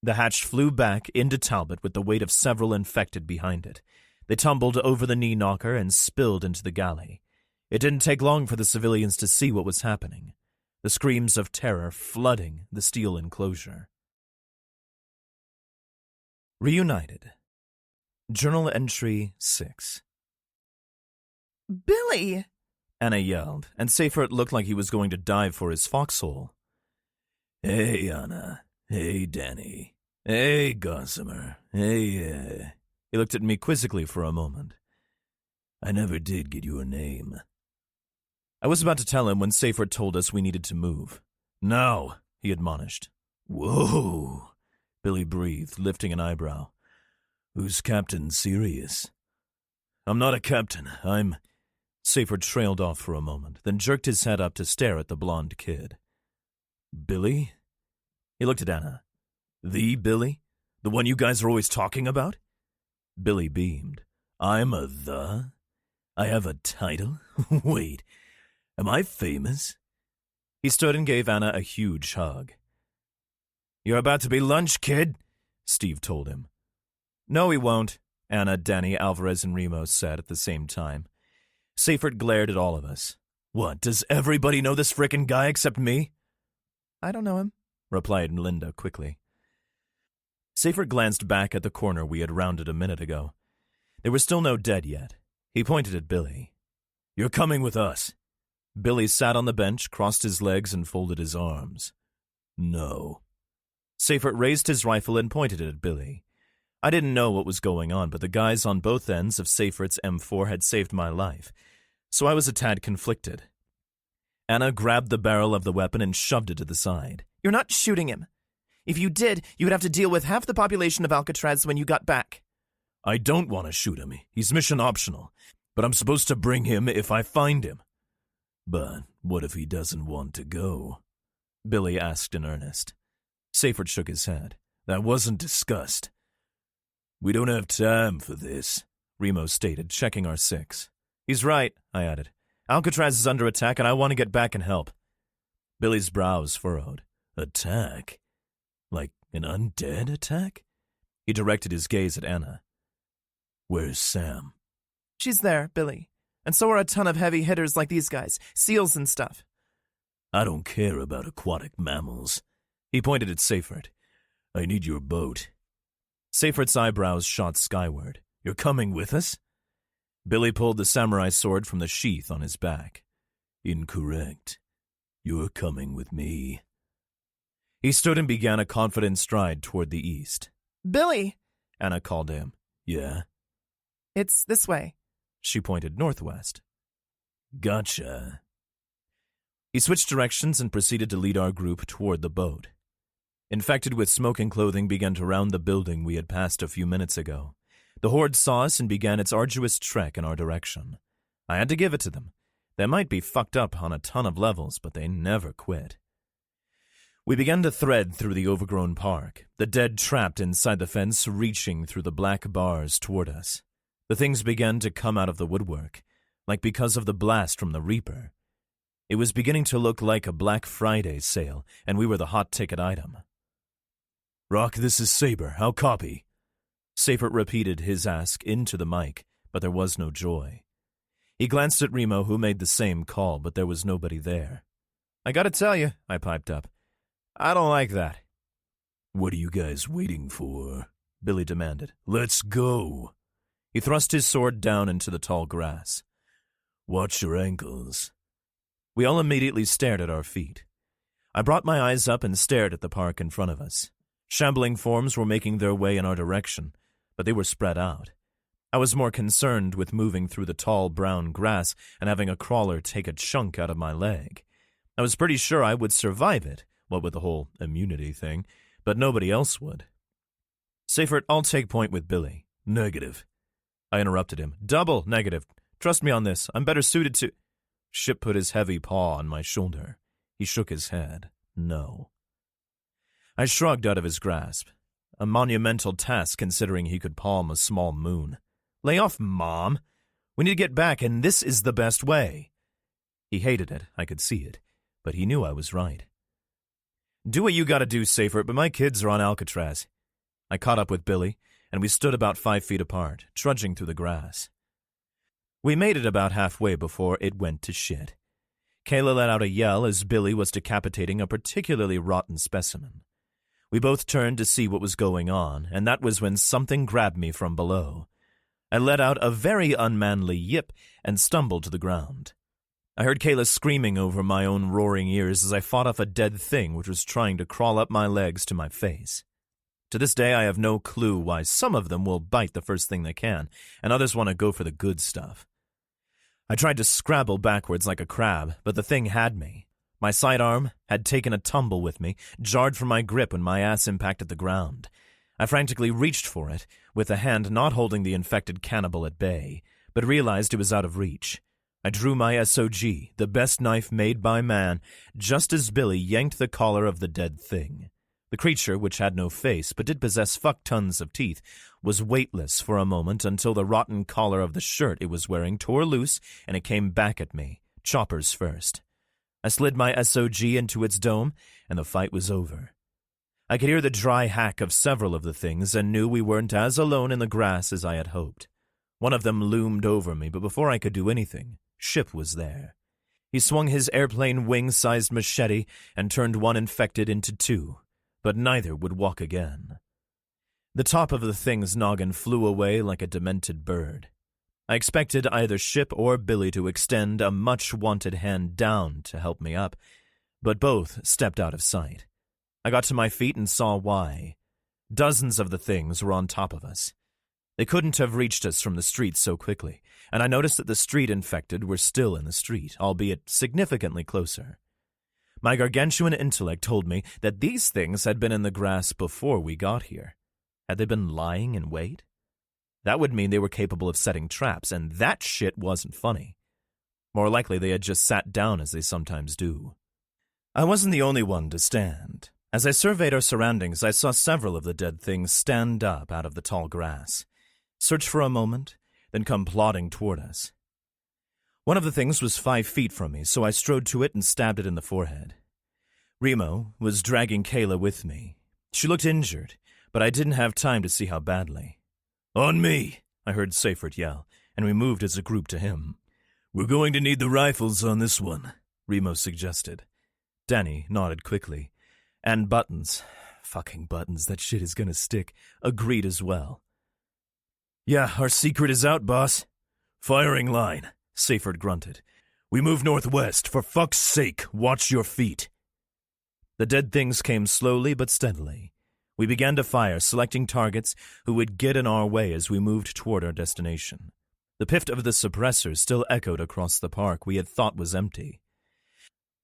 The hatch flew back into Talbot with the weight of several infected behind it. They tumbled over the knee knocker and spilled into the galley. It didn't take long for the civilians to see what was happening, the screams of terror flooding the steel enclosure. Reunited. Journal entry 6. "Billy!" Anna yelled, and Seifert looked like he was going to dive for his foxhole. "Hey, Anna. Hey, Danny. Hey, Gossamer. Hey, He looked at me quizzically for a moment. I never did get your name." I was about to tell him when Seifert told us we needed to move. "Now," he admonished. "Whoa," Billy breathed, lifting an eyebrow. "Who's Captain Sirius?" "I'm not a captain. I'm—" Seifert trailed off for a moment, then jerked his head up to stare at the blonde kid. "Billy?" He looked at Anna. "The Billy? The one you guys are always talking about?" Billy beamed. "I'm a the? I have a title? Wait, am I famous?" He stood and gave Anna a huge hug. "You're about to be lunch, kid," Steve told him. "No, he won't," Anna, Danny, Alvarez, and Remo said at the same time. Seifert glared at all of us. "What, does everybody know this frickin' guy except me?" "I don't know him," replied Linda quickly. Seifert glanced back at the corner we had rounded a minute ago. There were still no dead yet. He pointed at Billy. "You're coming with us." Billy sat on the bench, crossed his legs, and folded his arms. "No." Seifert raised his rifle and pointed it at Billy. I didn't know what was going on, but the guys on both ends of Seifert's M4 had saved my life, so I was a tad conflicted. Anna grabbed the barrel of the weapon and shoved it to the side. "You're not shooting him. If you did, you would have to deal with half the population of Alcatraz when you got back." "I don't want to shoot him. He's mission optional, but I'm supposed to bring him if I find him." "But what if he doesn't want to go?" Billy asked in earnest. Seifert shook his head. "That wasn't discussed." "We don't have time for this," Remo stated, checking our 6. "He's right," I added. "Alcatraz is under attack, and I want to get back and help." Billy's brows furrowed. "Attack? Like an undead attack?" He directed his gaze at Anna. "Where's Sam?" "She's there, Billy. And so are a ton of heavy hitters like these guys, seals and stuff." "I don't care about aquatic mammals." He pointed at Seifert. "I need your boat." Seifert's eyebrows shot skyward. "You're coming with us?" Billy pulled the samurai sword from the sheath on his back. "Incorrect. You're coming with me. He stood and began a confident stride toward the east. Billy! Anna called to him. Yeah? It's this way. She pointed northwest. Gotcha. He switched directions and proceeded to lead our group toward the boat. Infected with smoke and clothing began to round the building we had passed a few minutes ago. The horde saw us and began its arduous trek in our direction. I had to give it to them. They might be fucked up on a ton of levels, but they never quit. We began to thread through the overgrown park, the dead trapped inside the fence reaching through the black bars toward us. The things began to come out of the woodwork, like because of the blast from the Reaper. It was beginning to look like a Black Friday sale, and we were the hot ticket item. Rock, this is Saber. How copy? Seifert repeated his ask into the mic, but there was no joy. He glanced at Remo, who made the same call, but there was nobody there. I gotta tell you, I piped up, I don't like that. What are you guys waiting for? Billy demanded. Let's go. He thrust his sword down into the tall grass. Watch your ankles. We all immediately stared at our feet. I brought my eyes up and stared at the park in front of us. Shambling forms were making their way in our direction, but they were spread out. I was more concerned with moving through the tall brown grass and having a crawler take a chunk out of my leg. I was pretty sure I would survive it, what with the whole immunity thing, but nobody else would. Seifert, I'll take point with Billy. Negative. I interrupted him. Double negative. Trust me on this. I'm better suited to... Ship put his heavy paw on my shoulder. He shook his head. No. I shrugged out of his grasp. A monumental task considering he could palm a small moon. Lay off, Mom. We need to get back, and this is the best way. He hated it. I could see it. But he knew I was right. Do what you gotta do, Seifert, but my kids are on Alcatraz. I caught up with Billy, and we stood about 5 feet apart, trudging through the grass. We made it about halfway before it went to shit. Kayla let out a yell as Billy was decapitating a particularly rotten specimen. We both turned to see what was going on, and that was when something grabbed me from below. I let out a very unmanly yip and stumbled to the ground. I heard Kayla screaming over my own roaring ears as I fought off a dead thing which was trying to crawl up my legs to my face. To this day, I have no clue why some of them will bite the first thing they can, and others want to go for the good stuff. I tried to scrabble backwards like a crab, but the thing had me. My sidearm had taken a tumble with me, jarred from my grip when my ass impacted the ground. I frantically reached for it, with the hand not holding the infected cannibal at bay, but realized it was out of reach. I drew my SOG, the best knife made by man, just as Billy yanked the collar of the dead thing. The creature, which had no face but did possess fuck-tons of teeth, was weightless for a moment until the rotten collar of the shirt it was wearing tore loose and it came back at me, choppers first. I slid my SOG into its dome, and the fight was over. I could hear the dry hack of several of the things and knew we weren't as alone in the grass as I had hoped. One of them loomed over me, but before I could do anything, Ship was there. He swung his airplane wing-sized machete and turned one infected into two, but neither would walk again. The top of the thing's noggin flew away like a demented bird. I expected either Ship or Billy to extend a much-wanted hand down to help me up, but both stepped out of sight. I got to my feet and saw why. Dozens of the things were on top of us. They couldn't have reached us from the street so quickly, and I noticed that the street infected were still in the street, albeit significantly closer. My gargantuan intellect told me that these things had been in the grass before we got here. Had they been lying in wait? That would mean they were capable of setting traps, and that shit wasn't funny. More likely they had just sat down as they sometimes do. I wasn't the only one to stand. As I surveyed our surroundings, I saw several of the dead things stand up out of the tall grass, search for a moment, then come plodding toward us. One of the things was 5 feet from me, so I strode to it and stabbed it in the forehead. Remo was dragging Kayla with me. She looked injured, but I didn't have time to see how badly. On me, I heard Seifert yell, and we moved as a group to him. We're going to need the rifles on this one, Remo suggested. Danny nodded quickly. And buttons. Fucking buttons, that shit is gonna stick. Agreed as well. Yeah, our secret is out, boss. Firing line, Seifert grunted. We move northwest. For fuck's sake, watch your feet. The dead things came slowly but steadily. We began to fire, selecting targets who would get in our way as we moved toward our destination. The piff of the suppressors still echoed across the park we had thought was empty.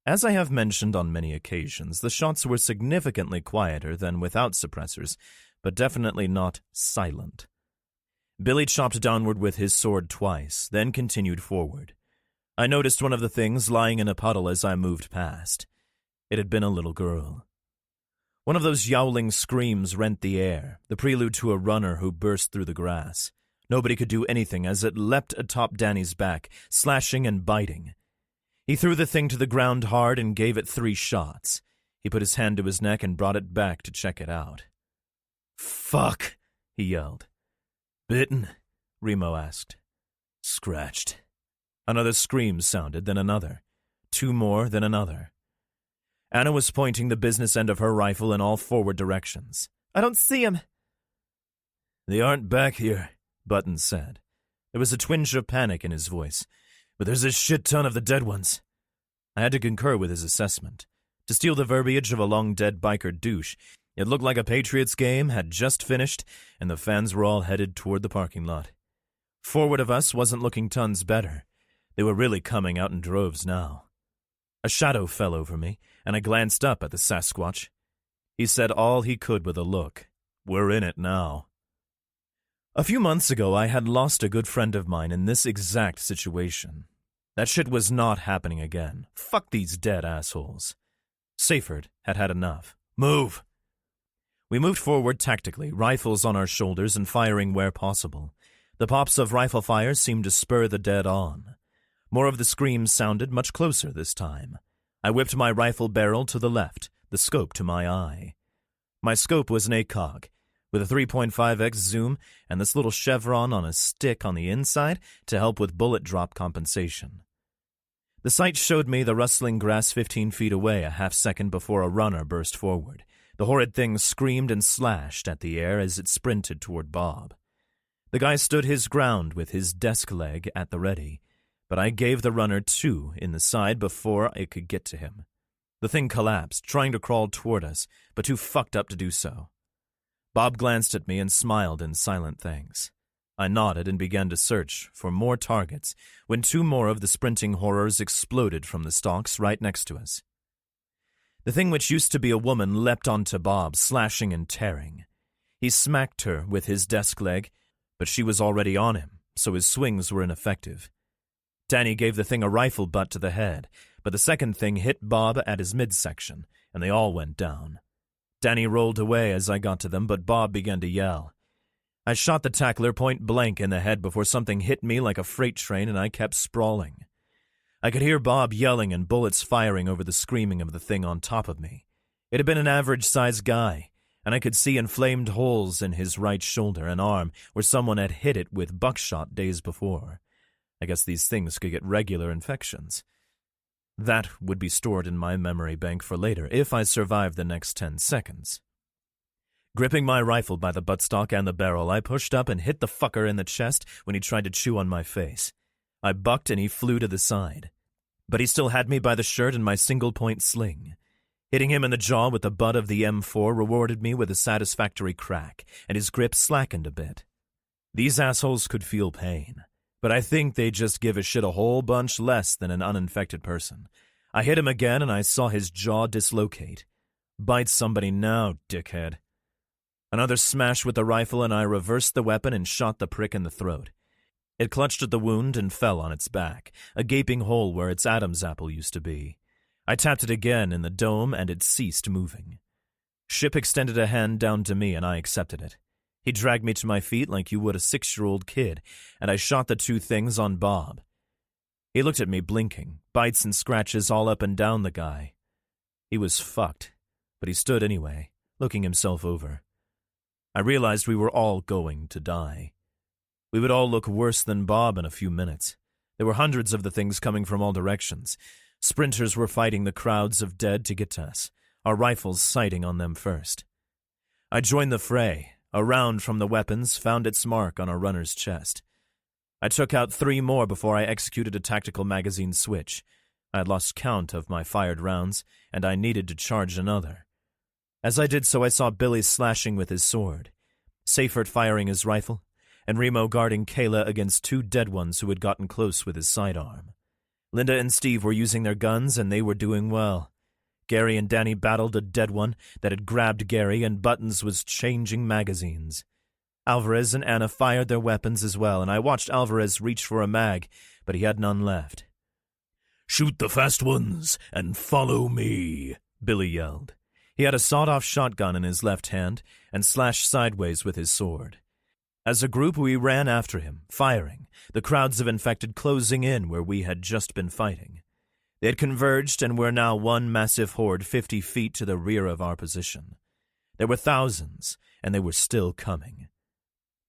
As I have mentioned on many occasions, the shots were significantly quieter than without suppressors, but definitely not silent. Billy chopped downward with his sword twice, then continued forward. I noticed one of the things lying in a puddle as I moved past. It had been a little girl. One of those yowling screams rent the air, the prelude to a runner who burst through the grass. Nobody could do anything as it leapt atop Danny's back, slashing and biting. He threw the thing to the ground hard and gave it 3 shots. He put his hand to his neck and brought it back to check it out. "Fuck," he yelled. "Bitten?" Remo asked. "Scratched." Another scream sounded, then another. 2 more, then another. Anna was pointing the business end of her rifle in all forward directions. I don't see him. "They aren't back here," Buttons said. There was a twinge of panic in his voice. "But there's a shit ton of the dead ones." I had to concur with his assessment. To steal the verbiage of a long-dead biker douche, it looked like a Patriots game had just finished and the fans were all headed toward the parking lot. Forward of us wasn't looking tons better. They were really coming out in droves now. A shadow fell over me, and I glanced up at the Sasquatch. He said all he could with a look. "We're in it now." A few months ago, I had lost a good friend of mine in this exact situation. That shit was not happening again. Fuck these dead assholes. Seyfert had had enough. "Move!" We moved forward tactically, rifles on our shoulders and firing where possible. The pops of rifle fire seemed to spur the dead on. More of the screams sounded much closer this time. I whipped my rifle barrel to the left, the scope to my eye. My scope was an ACOG, with a 3.5x zoom and this little chevron on a stick on the inside to help with bullet drop compensation. The sight showed me the rustling grass 15 feet away a half-second before a runner burst forward. The horrid thing screamed and slashed at the air as it sprinted toward Bob. The guy stood his ground with his desk leg at the ready, but I gave the runner 2 in the side before it could get to him. The thing collapsed, trying to crawl toward us, but too fucked up to do so. Bob glanced at me and smiled in silent thanks. I nodded and began to search for more targets when 2 more of the sprinting horrors exploded from the stalks right next to us. The thing which used to be a woman leapt onto Bob, slashing and tearing. He smacked her with his desk leg, but she was already on him, so his swings were ineffective. Danny gave the thing a rifle butt to the head, but the second thing hit Bob at his midsection, and they all went down. Danny rolled away as I got to them, but Bob began to yell. I shot the tackler point blank in the head before something hit me like a freight train and I kept sprawling. I could hear Bob yelling and bullets firing over the screaming of the thing on top of me. It had been an average-sized guy, and I could see inflamed holes in his right shoulder and arm where someone had hit it with buckshot days before. I guess these things could get regular infections. That would be stored in my memory bank for later if I survived the next 10 seconds. Gripping my rifle by the buttstock and the barrel, I pushed up and hit the fucker in the chest when he tried to chew on my face. I bucked and he flew to the side. But he still had me by the shirt and my single-point sling. Hitting him in the jaw with the butt of the M4 rewarded me with a satisfactory crack, and his grip slackened a bit. These assholes could feel pain, but I think they just give a shit a whole bunch less than an uninfected person. I hit him again and I saw his jaw dislocate. Bite somebody now, dickhead. Another smash with the rifle and I reversed the weapon and shot the prick in the throat. It clutched at the wound and fell on its back, a gaping hole where its Adam's apple used to be. I tapped it again in the dome and it ceased moving. Ship extended a hand down to me and I accepted it. He dragged me to my feet like you would a 6-year-old kid, and I shot the 2 things on Bob. He looked at me blinking, bites and scratches all up and down the guy. He was fucked, but he stood anyway, looking himself over. I realized we were all going to die. We would all look worse than Bob in a few minutes. There were hundreds of the things coming from all directions. Sprinters were fighting the crowds of dead to get to us, our rifles sighting on them first. I joined the fray. A round from the weapons found its mark on a runner's chest. I took out 3 more before I executed a tactical magazine switch. I had lost count of my fired rounds, and I needed to charge another. As I did so, I saw Billy slashing with his sword, Seifert firing his rifle, and Remo guarding Kayla against 2 dead ones who had gotten close with his sidearm. Linda and Steve were using their guns, and they were doing well. Gary and Danny battled a dead one that had grabbed Gary, and Buttons was changing magazines. Alvarez and Anna fired their weapons as well, and I watched Alvarez reach for a mag, but he had none left. "Shoot the fast ones and follow me," Billy yelled. He had a sawed-off shotgun in his left hand and slashed sideways with his sword. As a group, we ran after him, firing, the crowds of infected closing in where we had just been fighting. They had converged and were now one massive horde 50 feet to the rear of our position. There were thousands, and they were still coming.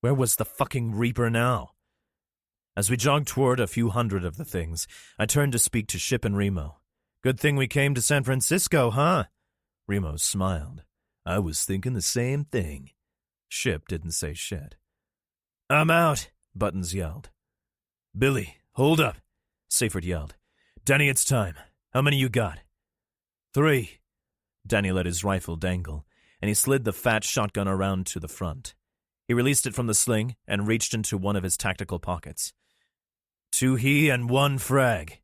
Where was the fucking Reaper now? As we jogged toward a few hundred of the things, I turned to speak to Ship and Remo. "Good thing we came to San Francisco, huh?" Remo smiled. "I was thinking the same thing." Ship didn't say shit. "I'm out," Buttons yelled. "Billy, hold up," Seifert yelled. "Danny, it's time. How many you got?" 3. Danny let his rifle dangle, and he slid the fat shotgun around to the front. He released it from the sling and reached into one of his tactical pockets. 2 he and 1 frag.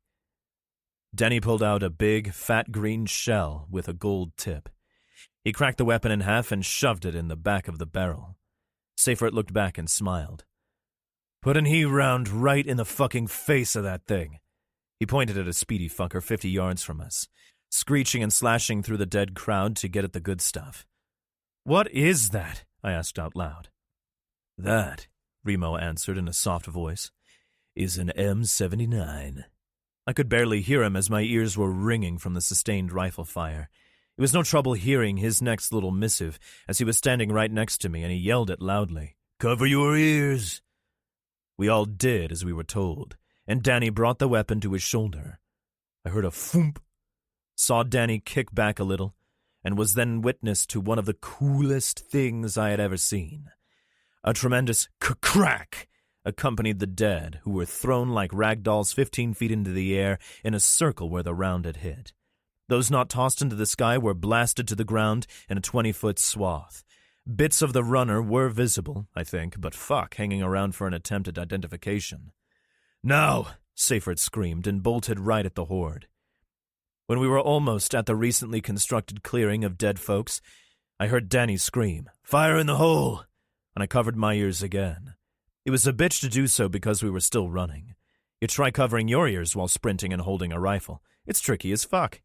Danny pulled out a big, fat green shell with a gold tip. He cracked the weapon in half and shoved it in the back of the barrel. Seifert looked back and smiled. "Put an he round right in the fucking face of that thing." He pointed at a speedy fucker 50 yards from us, screeching and slashing through the dead crowd to get at the good stuff. "What is that?" I asked out loud. "That," Remo answered in a soft voice, "is an M79. I could barely hear him as my ears were ringing from the sustained rifle fire. It was no trouble hearing his next little missive, as he was standing right next to me, and he yelled it loudly. "Cover your ears!" We all did as we were told, and Danny brought the weapon to his shoulder. I heard a thump, saw Danny kick back a little, and was then witness to one of the coolest things I had ever seen. A tremendous crack accompanied the dead, who were thrown like rag dolls 15 feet into the air in a circle where the round had hit. Those not tossed into the sky were blasted to the ground in a 20-foot swath. Bits of the runner were visible, I think, but fuck hanging around for an attempt at identification. "Now!" Seifert screamed and bolted right at the horde. When we were almost at the recently constructed clearing of dead folks, I heard Danny scream, "Fire in the hole!" and I covered my ears again. It was a bitch to do so because we were still running. You try covering your ears while sprinting and holding a rifle. It's tricky as fuck.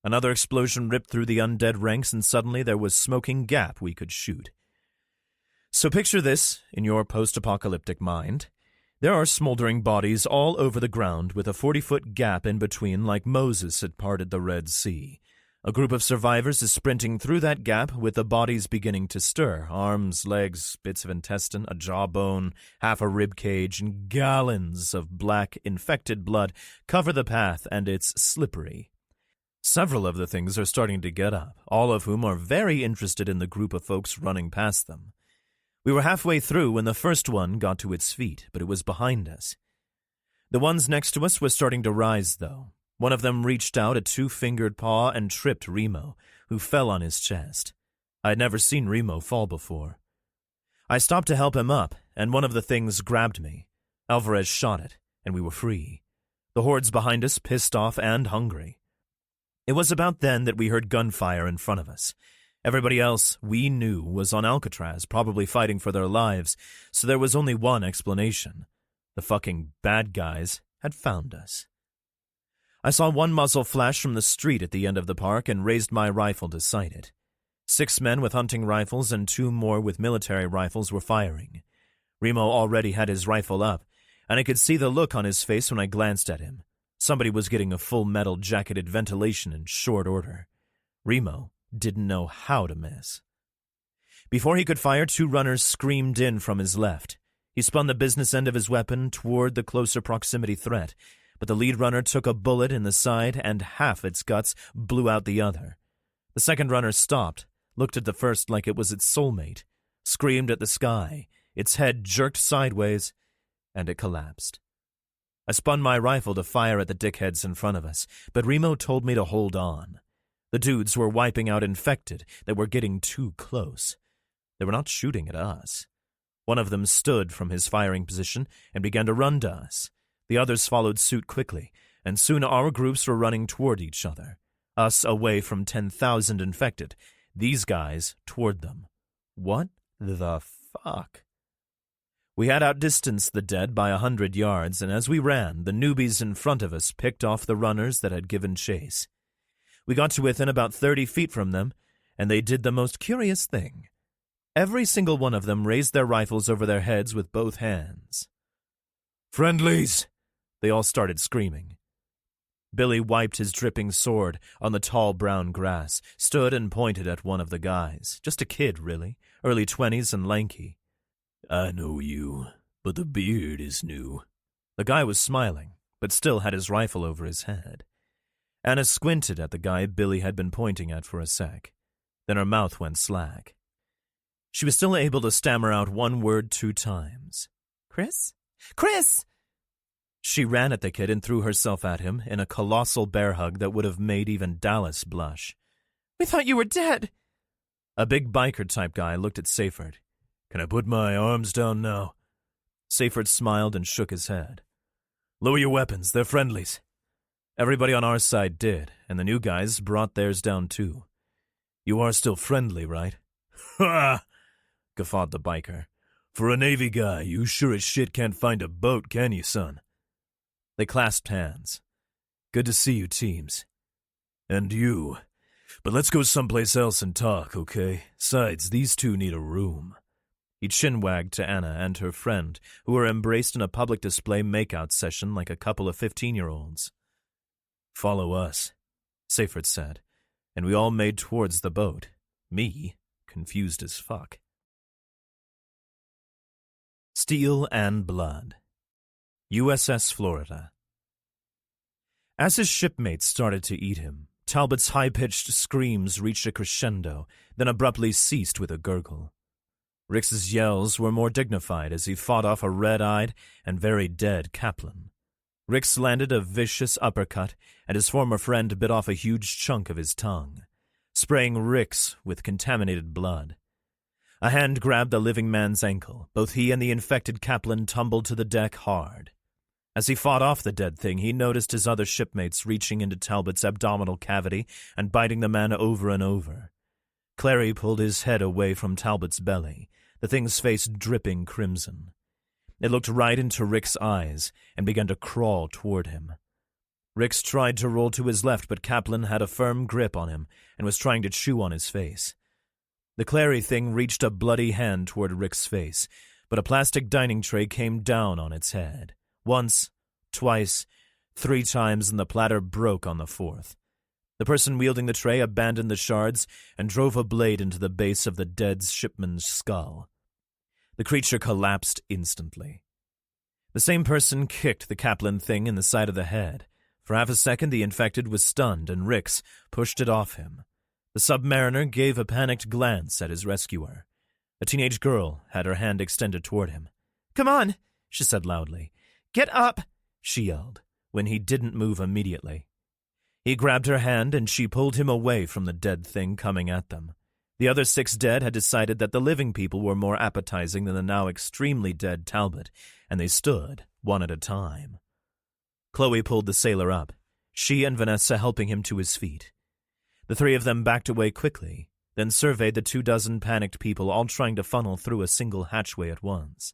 Another explosion ripped through the undead ranks, and suddenly there was smoking gap we could shoot. So picture this in your post-apocalyptic mind. There are smoldering bodies all over the ground with a 40-foot gap in between like Moses had parted the Red Sea. A group of survivors is sprinting through that gap with the bodies beginning to stir. Arms, legs, bits of intestine, a jawbone, half a rib cage, and gallons of black, infected blood cover the path, and it's slippery. Several of the things are starting to get up, all of whom are very interested in the group of folks running past them. We were halfway through when the first one got to its feet, but it was behind us. The ones next to us were starting to rise, though. One of them reached out a 2-fingered paw and tripped Remo, who fell on his chest. I had never seen Remo fall before. I stopped to help him up, and one of the things grabbed me. Alvarez shot it, and we were free. The hordes behind us pissed off and hungry. It was about then that we heard gunfire in front of us. Everybody else we knew was on Alcatraz, probably fighting for their lives, so there was only one explanation. The fucking bad guys had found us. I saw one muzzle flash from the street at the end of the park and raised my rifle to sight it. 6 men with hunting rifles and 2 more with military rifles were firing. Remo already had his rifle up, and I could see the look on his face when I glanced at him. Somebody was getting a full metal jacketed ventilation in short order. Remo didn't know how to miss. Before he could fire, 2 runners screamed in from his left. He spun the business end of his weapon toward the closer proximity threat, but the lead runner took a bullet in the side and half its guts blew out the other. The second runner stopped, looked at the first like it was its soulmate, screamed at the sky, its head jerked sideways, and it collapsed. I spun my rifle to fire at the dickheads in front of us, but Remo told me to hold on. The dudes were wiping out infected that were getting too close. They were not shooting at us. One of them stood from his firing position and began to run to us. The others followed suit quickly, and soon our groups were running toward each other. Us away from 10,000 infected, these guys toward them. What the fuck? We had outdistanced the dead by 100 yards, and as we ran, the newbies in front of us picked off the runners that had given chase. We got to within about 30 feet from them, and they did the most curious thing. Every single one of them raised their rifles over their heads with both hands. Friendlies! They all started screaming. Billy wiped his dripping sword on the tall brown grass, stood and pointed at one of the guys. Just a kid, really, early 20s and lanky. I know you, but the beard is new. The guy was smiling, but still had his rifle over his head. Anna squinted at the guy Billy had been pointing at for a sec. Then her mouth went slack. She was still able to stammer out one word 2 times. Chris? Chris! She ran at the kid and threw herself at him in a colossal bear hug that would have made even Dallas blush. We thought you were dead. A big biker-type guy looked at Seyfert. Can I put my arms down now? Seyfert smiled and shook his head. Lower your weapons, they're friendlies. Everybody on our side did, and the new guys brought theirs down too. You are still friendly, right? Ha! Guffawed the biker. For a Navy guy, you sure as shit can't find a boat, can you, son? They clasped hands. Good to see you, teams. And you. But let's go someplace else and talk, okay? Besides, these two need a room. He chin-wagged to Anna and her friend, who were embraced in a public display make-out session like a couple of 15-year-olds. Follow us, Seyfert said, and we all made towards the boat. Me, confused as fuck. Steel and Blood. USS Florida. As his shipmates started to eat him, Talbot's high-pitched screams reached a crescendo, then abruptly ceased with a gurgle. Rix's yells were more dignified as he fought off a red-eyed and very dead Kaplan. Rix landed a vicious uppercut, and his former friend bit off a huge chunk of his tongue, spraying Rix with contaminated blood. A hand grabbed the living man's ankle. Both he and the infected Kaplan tumbled to the deck hard. As he fought off the dead thing, he noticed his other shipmates reaching into Talbot's abdominal cavity and biting the man over and over. Clary pulled his head away from Talbot's belly, the thing's face dripping crimson. It looked right into Rick's eyes and began to crawl toward him. Rix tried to roll to his left, but Kaplan had a firm grip on him and was trying to chew on his face. The Clary thing reached a bloody hand toward Rick's face, but a plastic dining tray came down on its head. Once, twice, 3 times, and the platter broke on the 4th. The person wielding the tray abandoned the shards and drove a blade into the base of the dead shipman's skull. The creature collapsed instantly. The same person kicked the Kaplan thing in the side of the head. For half a second, the infected was stunned, and Rix pushed it off him. The submariner gave a panicked glance at his rescuer. A teenage girl had her hand extended toward him. "Come on," she said loudly. "Get up," she yelled, when he didn't move immediately. He grabbed her hand, and she pulled him away from the dead thing coming at them. The other 6 dead had decided that the living people were more appetizing than the now extremely dead Talbot, and they stood, one at a time. Chloe pulled the sailor up, she and Vanessa helping him to his feet. The 3 of them backed away quickly, then surveyed the 24 panicked people all trying to funnel through a single hatchway at once.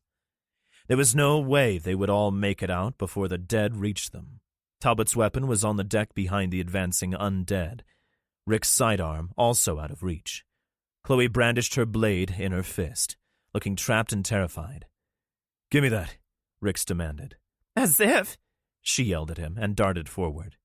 There was no way they would all make it out before the dead reached them. Talbot's weapon was on the deck behind the advancing undead, Rick's sidearm also out of reach. Chloe brandished her blade in her fist, looking trapped and terrified. "Give me that," Rix demanded. "As if," she yelled at him and darted forward.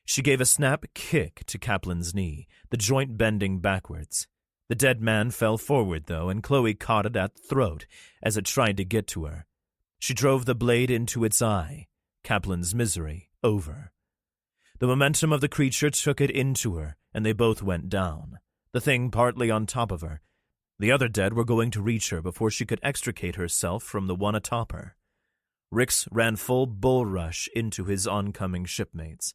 She gave a snap kick to Kaplan's knee, the joint bending backwards. The dead man fell forward, though, and Chloe caught it at the throat as it tried to get to her. She drove the blade into its eye, Kaplan's misery over. The momentum of the creature took it into her, and they both went down, the thing partly on top of her. The other dead were going to reach her before she could extricate herself from the one atop her. Rix ran full bull rush into his oncoming shipmates.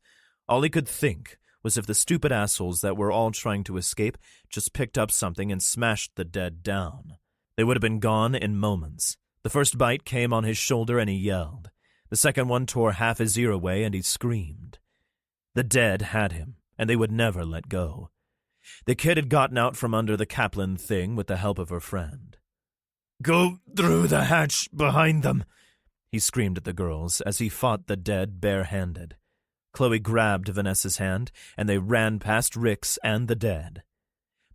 All he could think was if the stupid assholes that were all trying to escape just picked up something and smashed the dead down. They would have been gone in moments. The first bite came on his shoulder and he yelled. The second one tore half his ear away and he screamed. The dead had him, and they would never let go. The kid had gotten out from under the Kaplan thing with the help of her friend. "Go through the hatch behind them," he screamed at the girls as he fought the dead bare-handed. Chloe grabbed Vanessa's hand, and they ran past Rix and the dead.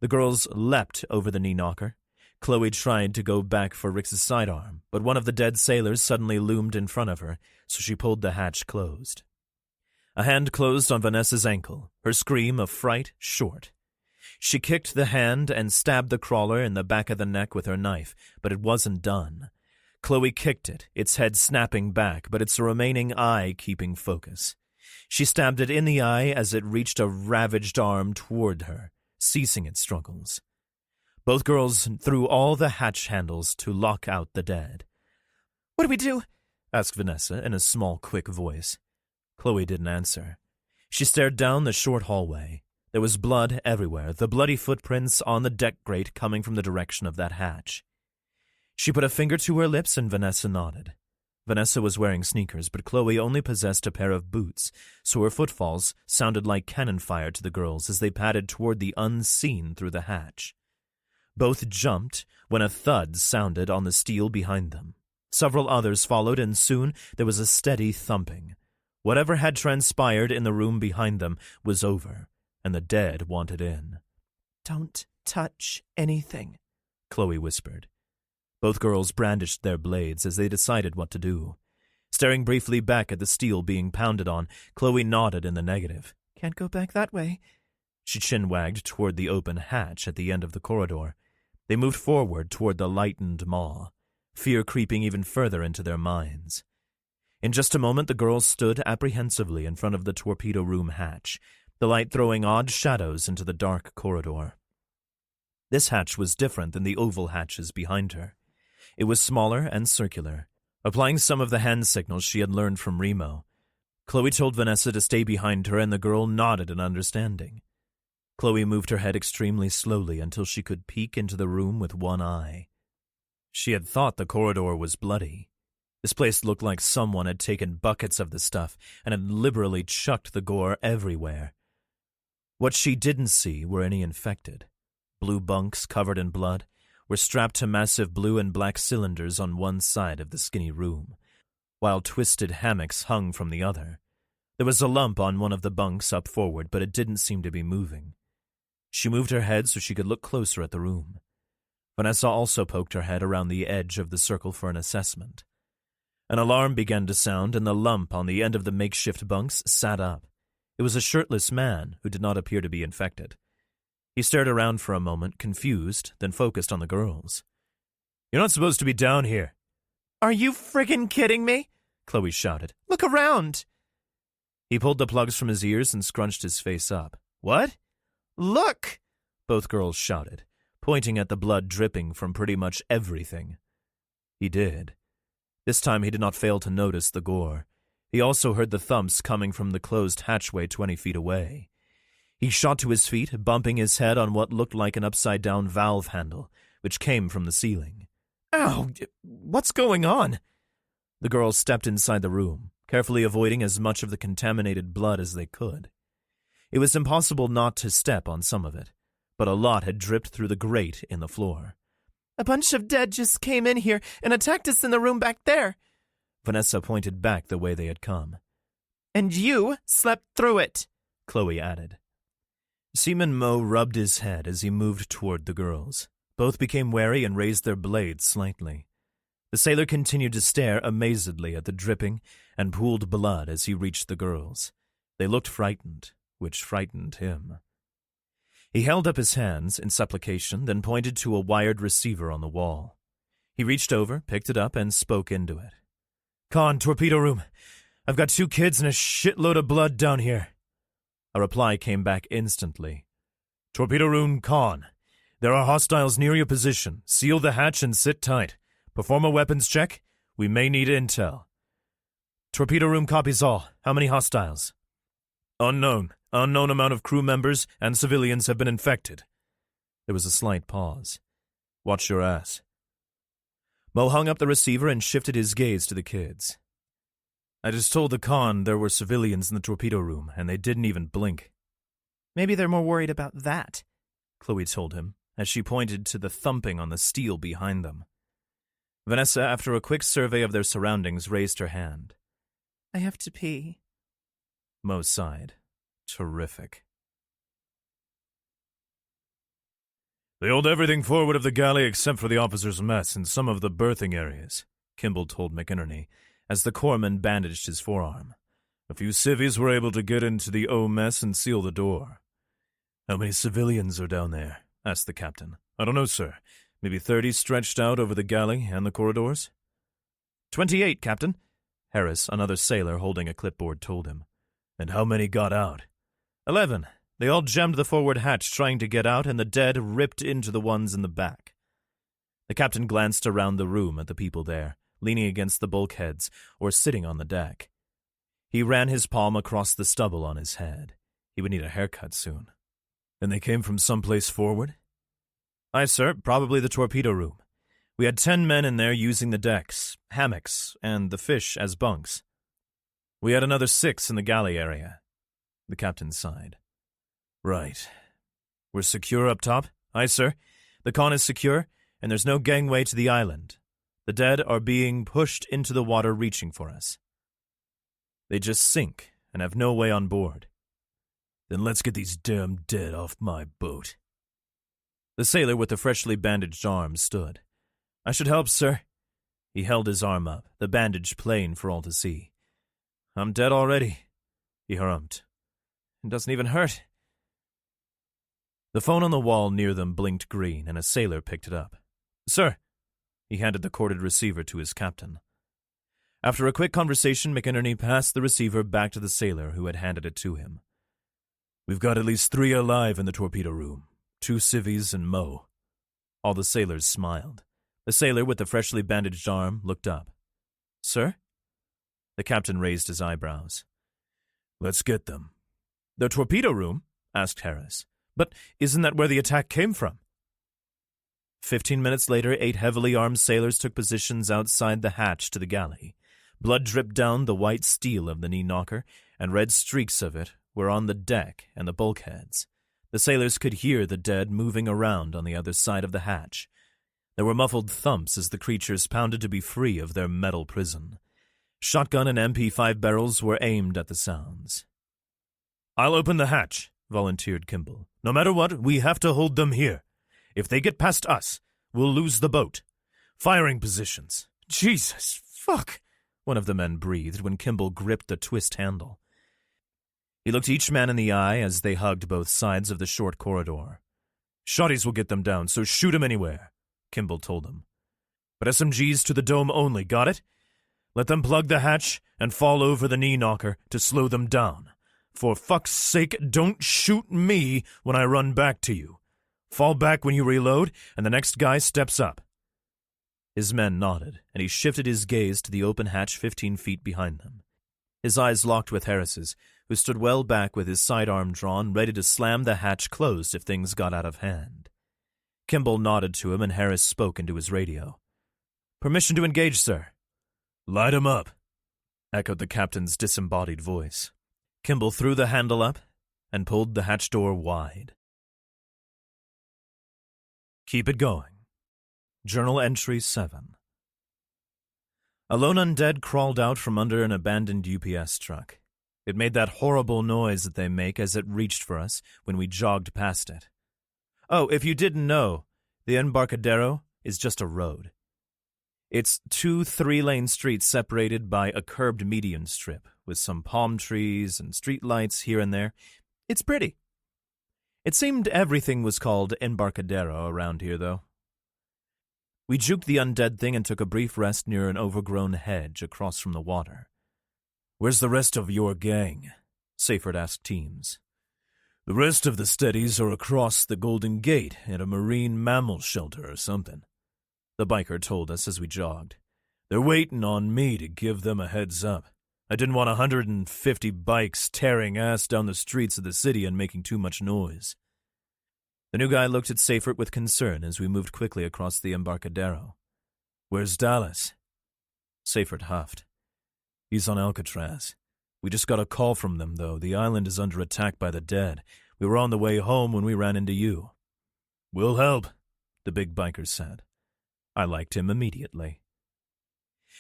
The girls leapt over the knee-knocker. Chloe tried to go back for Rix's sidearm, but one of the dead sailors suddenly loomed in front of her, so she pulled the hatch closed. A hand closed on Vanessa's ankle, her scream of fright short. She kicked the hand and stabbed the crawler in the back of the neck with her knife, but it wasn't done. Chloe kicked it, its head snapping back, but its remaining eye keeping focus. She stabbed it in the eye as it reached a ravaged arm toward her, ceasing its struggles. Both girls threw all the hatch handles to lock out the dead. "What do we do?" asked Vanessa in a small, quick voice. Chloe didn't answer. She stared down the short hallway. There was blood everywhere, the bloody footprints on the deck grate coming from the direction of that hatch. She put a finger to her lips and Vanessa nodded. Vanessa was wearing sneakers, but Chloe only possessed a pair of boots, so her footfalls sounded like cannon fire to the girls as they padded toward the unseen through the hatch. Both jumped when a thud sounded on the steel behind them. Several others followed, and soon there was a steady thumping. Whatever had transpired in the room behind them was over, and the dead wanted in. "Don't touch anything," Chloe whispered. Both girls brandished their blades as they decided what to do. Staring briefly back at the steel being pounded on, Chloe nodded in the negative. "Can't go back that way." She chin-wagged toward the open hatch at the end of the corridor. They moved forward toward the lightened maw, fear creeping even further into their minds. In just a moment, the girls stood apprehensively in front of the torpedo room hatch, the light throwing odd shadows into the dark corridor. This hatch was different than the oval hatches behind her. It was smaller and circular, applying some of the hand signals she had learned from Remo. Chloe told Vanessa to stay behind her, and the girl nodded in understanding. Chloe moved her head extremely slowly until she could peek into the room with one eye. She had thought the corridor was bloody. This place looked like someone had taken buckets of the stuff and had liberally chucked the gore everywhere. What she didn't see were any infected. Blue bunks covered in blood were strapped to massive blue and black cylinders on one side of the skinny room, while twisted hammocks hung from the other. There was a lump on one of the bunks up forward, but it didn't seem to be moving. She moved her head so she could look closer at the room. Vanessa also poked her head around the edge of the circle for an assessment. An alarm began to sound, and the lump on the end of the makeshift bunks sat up. It was a shirtless man who did not appear to be infected. He stared around for a moment, confused, then focused on the girls. "You're not supposed to be down here." "Are you friggin' kidding me?" Chloe shouted. "Look around." He pulled the plugs from his ears and scrunched his face up. "What?" "Look!" Both girls shouted, pointing at the blood dripping from pretty much everything. He did. This time he did not fail to notice the gore. He also heard the thumps coming from the closed hatchway 20 feet away. He shot to his feet, bumping his head on what looked like an upside-down valve handle, which came from the ceiling. "Ow! What's going on?" The girls stepped inside the room, carefully avoiding as much of the contaminated blood as they could. It was impossible not to step on some of it, but a lot had dripped through the grate in the floor. "A bunch of dead just came in here and attacked us in the room back there." Vanessa pointed back the way they had come. "And you slept through it," Chloe added. Seaman Mo rubbed his head as he moved toward the girls. Both became wary and raised their blades slightly. The sailor continued to stare amazedly at the dripping and pooled blood as he reached the girls. They looked frightened, which frightened him. He held up his hands in supplication, then pointed to a wired receiver on the wall. He reached over, picked it up, and spoke into it. "Con, torpedo room. I've got 2 kids and a shitload of blood down here." A reply came back instantly. "Torpedo room, Con. There are hostiles near your position. Seal the hatch and sit tight. Perform a weapons check. We may need intel." Torpedo room copies all. How many hostiles? Unknown. Unknown amount of crew members and civilians have been infected. There was a slight pause. Watch your ass. Mo hung up the receiver and shifted his gaze to the kids. I just told the con there were civilians in the torpedo room, and they didn't even blink. Maybe they're more worried about that, Chloe told him, as she pointed to the thumping on the steel behind them. Vanessa, after a quick survey of their surroundings, raised her hand. I have to pee. Mo sighed. Terrific. They hold everything forward of the galley except for the officers' mess and some of the berthing areas, Kimball told McInerney, as the corpsman bandaged his forearm. A few civvies were able to get into the O mess and seal the door. How many civilians are down there? Asked the captain. I don't know, sir. Maybe 30 stretched out over the galley and the corridors? 28, Captain. Harris, another sailor holding a clipboard, told him. And how many got out? 11. They all jammed the forward hatch trying to get out, and the dead ripped into the ones in the back. The captain glanced around the room at the people there, leaning against the bulkheads or sitting on the deck. He ran his palm across the stubble on his head. He would need a haircut soon. And they came from someplace forward? Aye, sir, probably the torpedo room. We had 10 men in there using the decks, hammocks, and the fish as bunks. We had another 6 in the galley area. The captain sighed. Right. We're secure up top? Aye, sir. The con is secure, and there's no gangway to the island. The dead are being pushed into the water reaching for us. They just sink and have no way on board. Then let's get these damn dead off my boat. The sailor with the freshly bandaged arm stood. I should help, sir. He held his arm up, the bandage plain for all to see. I'm dead already, he harumphed. It doesn't even hurt. The phone on the wall near them blinked green, and a sailor picked it up. Sir. He handed the corded receiver to his captain. After a quick conversation, McInerney passed the receiver back to the sailor who had handed it to him. We've got at least 3 alive in the torpedo room. 2 civvies and Mo. All the sailors smiled. The sailor with the freshly bandaged arm looked up. Sir? The captain raised his eyebrows. Let's get them. The torpedo room? Asked Harris. But isn't that where the attack came from? 15 minutes later, 8 heavily armed sailors took positions outside the hatch to the galley. Blood dripped down the white steel of the knee knocker, and red streaks of it were on the deck and the bulkheads. The sailors could hear the dead moving around on the other side of the hatch. There were muffled thumps as the creatures pounded to be free of their metal prison. Shotgun and MP5 barrels were aimed at the sounds. I'll open the hatch, volunteered Kimball. No matter what, we have to hold them here. If they get past us, we'll lose the boat. Firing positions. Jesus, fuck, one of the men breathed when Kimball gripped the twist handle. He looked each man in the eye as they hugged both sides of the short corridor. Shotties will get them down, so shoot 'em anywhere, Kimball told them. But SMGs to the dome only, got it? Let them plug the hatch and fall over the knee knocker to slow them down. For fuck's sake, don't shoot me when I run back to you. Fall back when you reload, and the next guy steps up. His men nodded, and he shifted his gaze to the open hatch 15 feet behind them. His eyes locked with Harris's, who stood well back with his sidearm drawn, ready to slam the hatch closed if things got out of hand. Kimball nodded to him, and Harris spoke into his radio. Permission to engage, sir. Light 'em up, echoed the captain's disembodied voice. Kimball threw the handle up and pulled the hatch door wide. Keep it going. Journal Entry 7. A lone undead crawled out from under an abandoned UPS truck. It made that horrible noise that they make as it reached for us when we jogged past it. Oh, if you didn't know, the Embarcadero is just a road. It's 2 3-lane streets separated by a curbed median strip with some palm trees and street lights here and there. It's pretty. It seemed everything was called Embarcadero around here, though. We juked the undead thing and took a brief rest near an overgrown hedge across from the water. Where's the rest of your gang? Seyfert asked Teams. The rest of the steadies are across the Golden Gate at a marine mammal shelter or something, the biker told us as we jogged. They're waiting on me to give them a heads up. I didn't want 150 bikes tearing ass down the streets of the city and making too much noise. The new guy looked at Seifert with concern as we moved quickly across the Embarcadero. Where's Dallas? Seifert huffed. He's on Alcatraz. We just got a call from them, though. The island is under attack by the dead. We were on the way home when we ran into you. We'll help, the big biker said. I liked him immediately.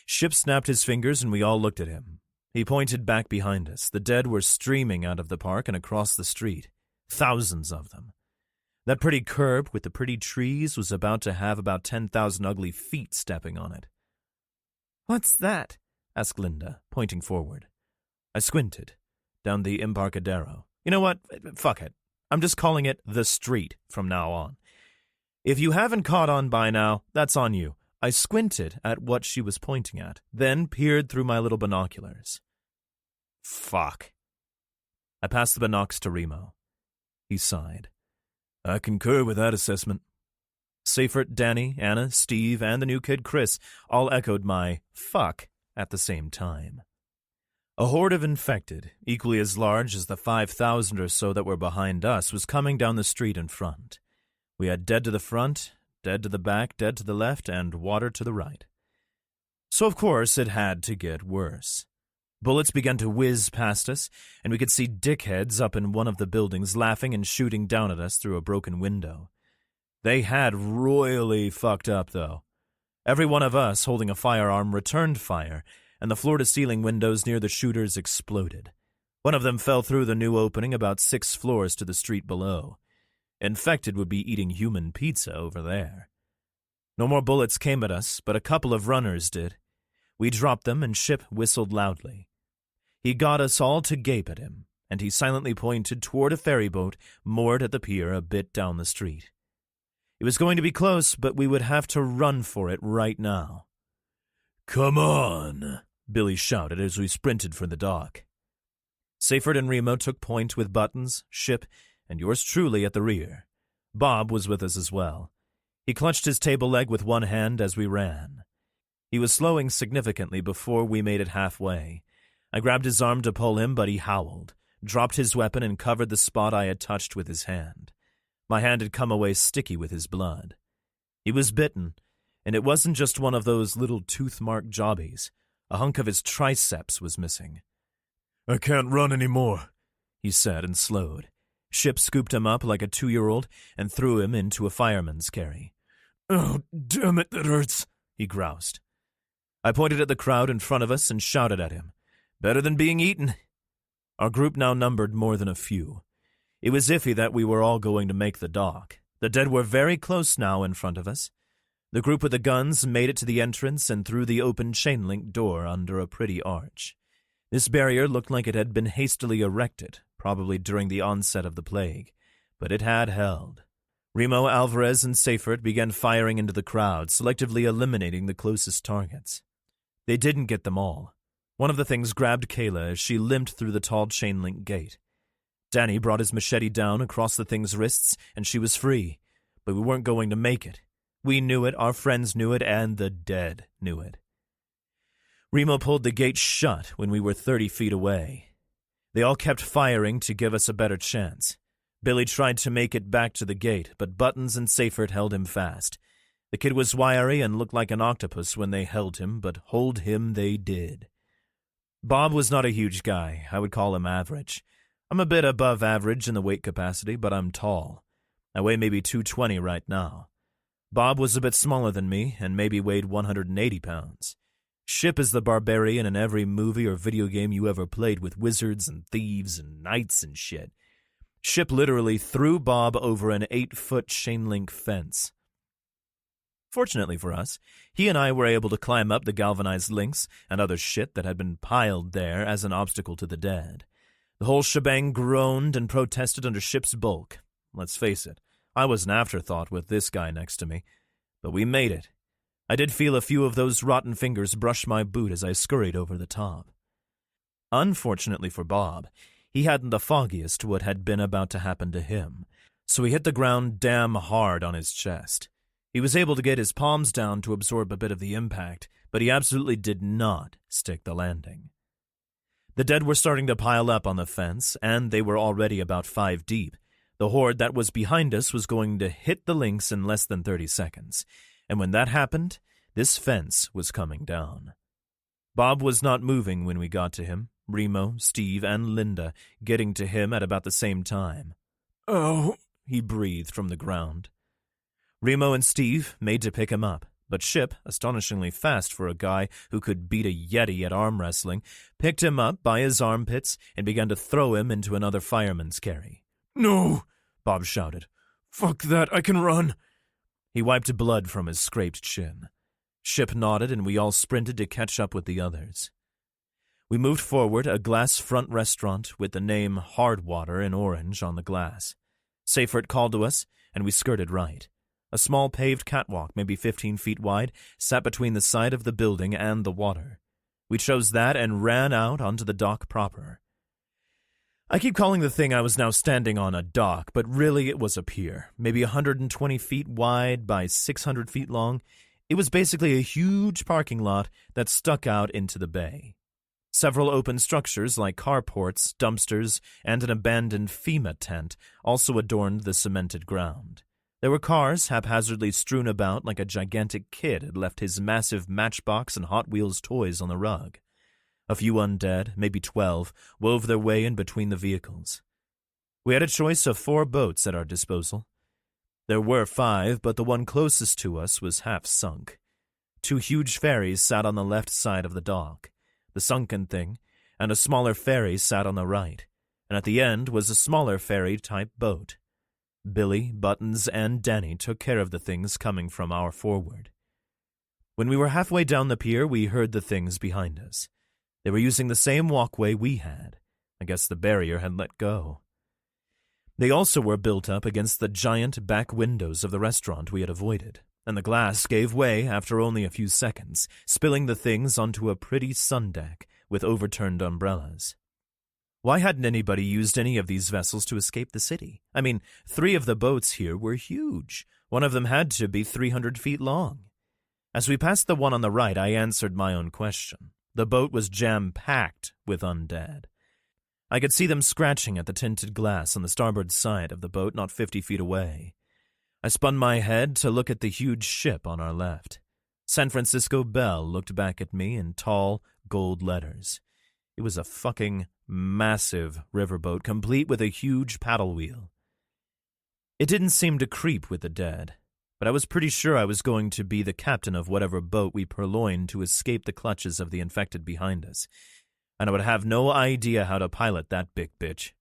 Ship snapped his fingers and we all looked at him. He pointed back behind us. The dead were streaming out of the park and across the street. Thousands of them. That pretty curb with the pretty trees was about to have about 10,000 ugly feet stepping on it. What's that? Asked Linda, pointing forward. I squinted. Down the Embarcadero. You know what? Fuck it. I'm just calling it the street from now on. If you haven't caught on by now, that's on you. I squinted at what she was pointing at, then peered through my little binoculars. Fuck. I passed the binocs to Remo. He sighed. I concur with that assessment. Seifert, Danny, Anna, Steve, and the new kid Chris all echoed my fuck at the same time. A horde of infected, equally as large as the 5,000 or so that were behind us, was coming down the street in front. We had dead to the front, dead to the back, dead to the left, and water to the right. So, of course, it had to get worse. Bullets began to whiz past us, and we could see dickheads up in one of the buildings laughing and shooting down at us through a broken window. They had royally fucked up, though. Every one of us holding a firearm returned fire, and the floor-to-ceiling windows near the shooters exploded. One of them fell through the new opening about 6 floors to the street below. Infected would be eating human pizza over there. No more bullets came at us, but a couple of runners did. We dropped them, and Ship whistled loudly. He got us all to gape at him, and he silently pointed toward a ferryboat moored at the pier a bit down the street. It was going to be close, but we would have to run for it right now. Come on, Billy shouted as we sprinted for the dock. Seifert and Remo took point with Buttons, Ship, and yours truly at the rear. Bob was with us as well. He clutched his table leg with one hand as we ran. He was slowing significantly before we made it halfway. I grabbed his arm to pull him, but he howled, dropped his weapon, and covered the spot I had touched with his hand. My hand had come away sticky with his blood. He was bitten, and it wasn't just one of those little tooth-marked jobbies. A hunk of his triceps was missing. I can't run anymore, he said and slowed. Ship scooped him up like a 2-year-old and threw him into a fireman's carry. Oh, damn it, that hurts, he groused. I pointed at the crowd in front of us and shouted at him. Better than being eaten. Our group now numbered more than a few. It was iffy that we were all going to make the dock. The dead were very close now in front of us. The group with the guns made it to the entrance and through the open chain-link door under a pretty arch. This barrier looked like it had been hastily erected, probably during the onset of the plague, but it had held. Remo, Alvarez, and Seifert began firing into the crowd, selectively eliminating the closest targets. They didn't get them all. One of the things grabbed Kayla as she limped through the tall chain-link gate. Danny brought his machete down across the thing's wrists, and she was free, but we weren't going to make it. We knew it, our friends knew it, and the dead knew it. Remo pulled the gate shut when we were 30 feet away. They all kept firing to give us a better chance. Billy tried to make it back to the gate, but Buttons and Seifert held him fast. The kid was wiry and looked like an octopus when they held him, but hold him they did. Bob was not a huge guy. I would call him average. I'm a bit above average in the weight capacity, but I'm tall. I weigh maybe 220 right now. Bob was a bit smaller than me and maybe weighed 180 pounds. Ship is the barbarian in every movie or video game you ever played with wizards and thieves and knights and shit. Ship literally threw Bob over an 8-foot chain-link fence. Fortunately for us, he and I were able to climb up the galvanized links and other shit that had been piled there as an obstacle to the dead. The whole shebang groaned and protested under Ship's bulk. Let's face it, I was an afterthought with this guy next to me, but we made it. I did feel a few of those rotten fingers brush my boot as I scurried over the top. Unfortunately for Bob, he hadn't the foggiest what had been about to happen to him, so he hit the ground damn hard on his chest. He was able to get his palms down to absorb a bit of the impact, but he absolutely did not stick the landing. The dead were starting to pile up on the fence, and they were already about 5 deep. The horde that was behind us was going to hit the links in less than 30 seconds, and when that happened, this fence was coming down. Bob was not moving when we got to him, Remo, Steve, and Linda getting to him at about the same time. Oh, he breathed from the ground. Remo and Steve made to pick him up, but Ship, astonishingly fast for a guy who could beat a Yeti at arm wrestling, picked him up by his armpits and began to throw him into another fireman's carry. no, Bob shouted. fuck that, I can run. He wiped blood from his scraped chin. Ship nodded, and we all sprinted to catch up with the others. We moved forward, a glass front restaurant with the name Hardwater in orange on the glass. Seifert called to us, and we skirted right. A small paved catwalk, maybe 15 feet wide, sat between the side of the building and the water. We chose that and ran out onto the dock proper. I keep calling the thing I was now standing on a dock, but really it was a pier, maybe 120 feet wide by 600 feet long. It was basically a huge parking lot that stuck out into the bay. Several open structures like carports, dumpsters, and an abandoned FEMA tent also adorned the cemented ground. There were cars haphazardly strewn about like a gigantic kid had left his massive Matchbox and Hot Wheels toys on the rug. A few undead, maybe 12, wove their way in between the vehicles. We had a choice of 4 boats at our disposal. There were 5, but the one closest to us was half sunk. 2 huge ferries sat on the left side of the dock, the sunken thing, and a smaller ferry sat on the right, and at the end was a smaller ferry-type boat. Billy, Buttons, and Danny took care of the things coming from our forward. When we were halfway down the pier, we heard the things behind us. They were using the same walkway we had. I guess the barrier had let go. They also were built up against the giant back windows of the restaurant we had avoided, and the glass gave way after only a few seconds, spilling the things onto a pretty sun deck with overturned umbrellas. Why hadn't anybody used any of these vessels to escape the city? I mean, 3 of the boats here were huge. One of them had to be 300 feet long. As we passed the one on the right, I answered my own question. The boat was jam-packed with undead. I could see them scratching at the tinted glass on the starboard side of the boat not 50 feet away. I spun my head to look at the huge ship on our left. San Francisco Bell looked back at me in tall, gold letters. It was a fucking massive riverboat, complete with a huge paddle wheel. It didn't seem to creep with the dead, but I was pretty sure I was going to be the captain of whatever boat we purloined to escape the clutches of the infected behind us, and I would have no idea how to pilot that big bitch.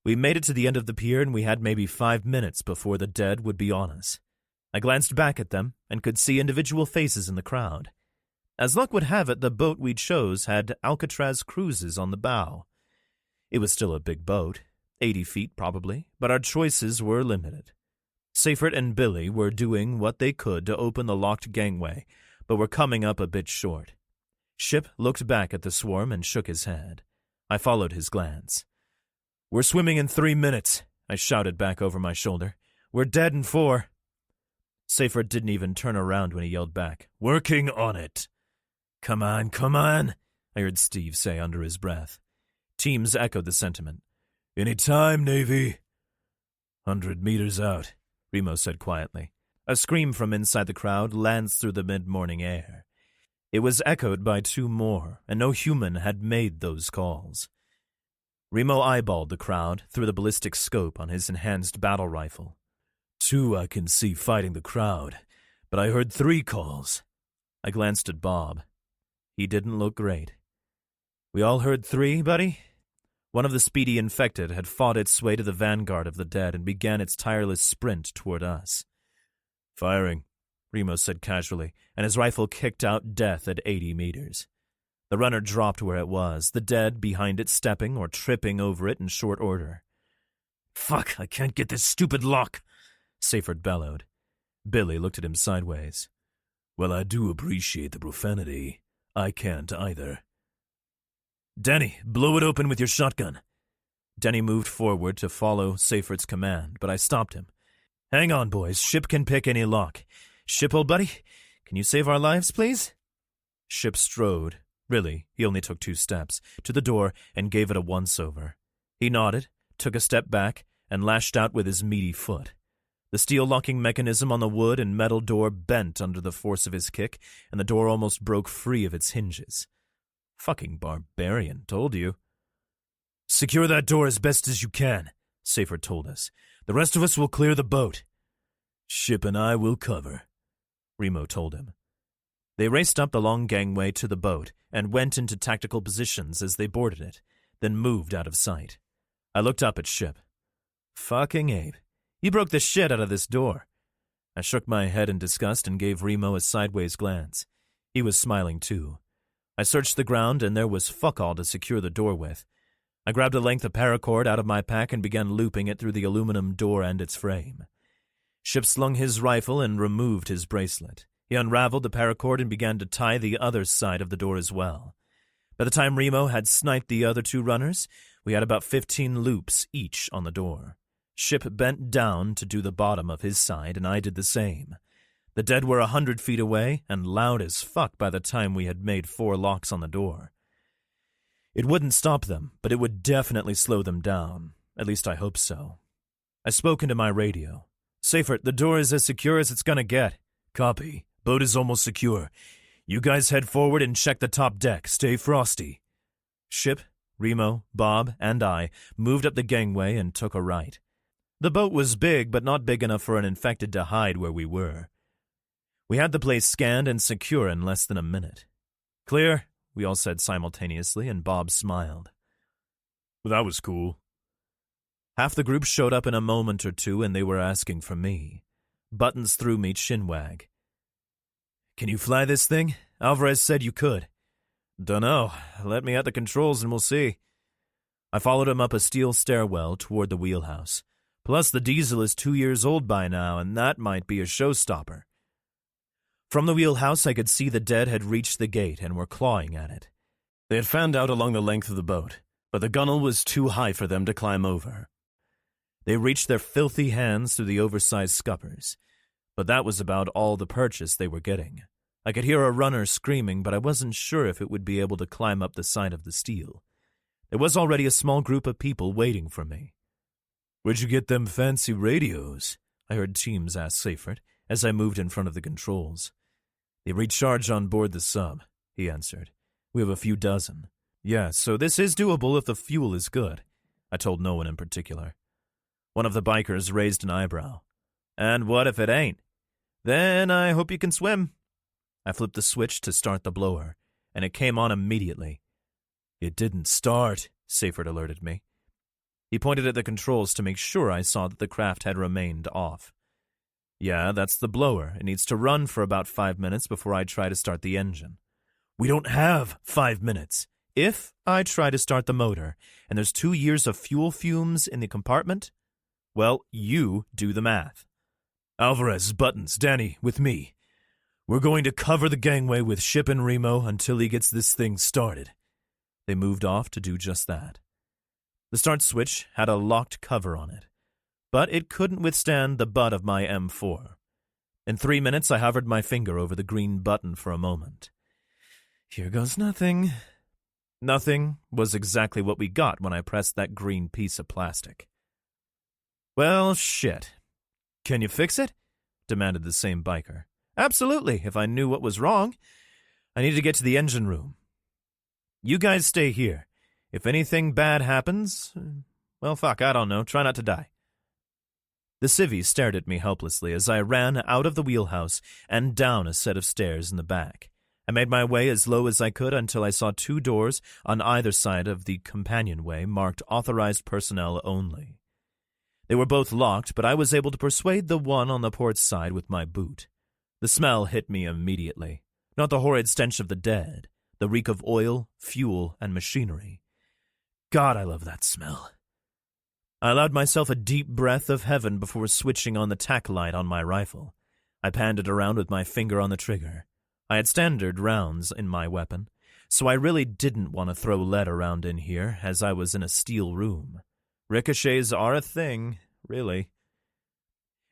We made it to the end of the pier, and we had maybe 5 minutes before the dead would be on us. I glanced back at them and could see individual faces in the crowd. As luck would have it, the boat we chose had Alcatraz cruises on the bow. It was still a big boat, 80 feet probably, but our choices were limited. Seifert and Billy were doing what they could to open the locked gangway, but were coming up a bit short. Ship looked back at the swarm and shook his head. I followed his glance. "We're swimming in 3 minutes," I shouted back over my shoulder. "We're dead in 4. Seifert didn't even turn around when he yelled back, "Working on it." Come on, I heard Steve say under his breath. Teams echoed the sentiment. "Any time, Navy." 100 meters out, Remo said quietly. A scream from inside the crowd lands through the mid-morning air. It was echoed by 2 more, and no human had made those calls. Remo eyeballed the crowd through the ballistic scope on his enhanced battle rifle. 2 I can see fighting the crowd, but I heard 3 calls. I glanced at Bob. He didn't look great. "We all heard 3, buddy?" One of the speedy infected had fought its way to the vanguard of the dead and began its tireless sprint toward us. "Firing," Remo said casually, and his rifle kicked out death at 80 meters. The runner dropped where it was, the dead behind it stepping or tripping over it in short order. "Fuck, I can't get this stupid lock," Seifert bellowed. Billy looked at him sideways. "Well, I do appreciate the profanity. I can't either." "Denny, blow it open with your shotgun." Denny moved forward to follow Seifert's command, but I stopped him. "Hang on, boys. Ship can pick any lock. Ship, old buddy, can you save our lives, please?" Ship strode, Really, he only took 2 steps, to the door and gave it a once-over. He nodded, took a step back, and lashed out with his meaty foot. The steel locking mechanism on the wood and metal door bent under the force of his kick, and the door almost broke free of its hinges. Fucking barbarian, told you. Secure that door as best as you can, Seyfried told us. The rest of us will clear the boat. Ship and I will cover, Remo told him. They raced up the long gangway to the boat and went into tactical positions as they boarded it, then moved out of sight. I looked up at Ship. Fucking Abe. You broke the shit out of this door. I shook my head in disgust and gave Remo a sideways glance. He was smiling too. I searched the ground and there was fuck all to secure the door with. I grabbed a length of paracord out of my pack and began looping it through the aluminum door and its frame. Ship slung his rifle and removed his bracelet. He unraveled the paracord and began to tie the other side of the door as well. By the time Remo had sniped the other 2 runners, we had about 15 loops each on the door. Ship bent down to do the bottom of his side, and I did the same. The dead were 100 feet away and loud as fuck by the time we had made 4 locks on the door. It wouldn't stop them, but it would definitely slow them down. At least I hope so. I spoke into my radio. Seyfried, the door is as secure as it's gonna get. Copy. Boat is almost secure. You guys head forward and check the top deck. Stay frosty. Ship, Remo, Bob, and I moved up the gangway and took a right. The boat was big, but not big enough for an infected to hide where we were. We had the place scanned and secure in less than a minute. Clear, we all said simultaneously, and Bob smiled. Well, that was cool. Half the group showed up in a moment or 2, and they were asking for me. Buttons threw me chinwag. Can you fly this thing? Alvarez said you could. Dunno. Let me at the controls and we'll see. I followed him up a steel stairwell toward the wheelhouse. Plus, the diesel is 2 years old by now, and that might be a showstopper. From the wheelhouse, I could see the dead had reached the gate and were clawing at it. They had fanned out along the length of the boat, but the gunwale was too high for them to climb over. They reached their filthy hands through the oversized scuppers, but that was about all the purchase they were getting. I could hear a runner screaming, but I wasn't sure if it would be able to climb up the side of the steel. There was already a small group of people waiting for me. Where'd you get them fancy radios? I heard Teams ask Seyfried as I moved in front of the controls. They recharge on board the sub, he answered. We have a few dozen. Yeah, so this is doable if the fuel is good. I told no one in particular. One of the bikers raised an eyebrow. And what if it ain't? Then I hope you can swim. I flipped the switch to start the blower, and it came on immediately. It didn't start, Seyfried alerted me. He pointed at the controls to make sure I saw that the craft had remained off. Yeah, that's the blower. It needs to run for about 5 minutes before I try to start the engine. We don't have 5 minutes. If I try to start the motor, and there's 2 years of fuel fumes in the compartment, well, you do the math. Alvarez, Buttons, Danny, with me. We're going to cover the gangway with Ship and Remo until he gets this thing started. They moved off to do just that. The start switch had a locked cover on it, but it couldn't withstand the butt of my M4. In 3 minutes, I hovered my finger over the green button for a moment. Here goes nothing. Nothing was exactly what we got when I pressed that green piece of plastic. Well, shit. Can you fix it? Demanded the same biker. Absolutely, if I knew what was wrong. I need to get to the engine room. You guys stay here. If anything bad happens, well, fuck, I don't know. Try not to die. The civvy stared at me helplessly as I ran out of the wheelhouse and down a set of stairs in the back. I made my way as low as I could until I saw 2 doors on either side of the companionway marked Authorized Personnel Only. They were both locked, but I was able to persuade the one on the port side with my boot. The smell hit me immediately. Not the horrid stench of the dead, the reek of oil, fuel, and machinery. God, I love that smell. I allowed myself a deep breath of heaven before switching on the tack light on my rifle. I panned it around with my finger on the trigger. I had standard rounds in my weapon, so I really didn't want to throw lead around in here as I was in a steel room. Ricochets are a thing, really.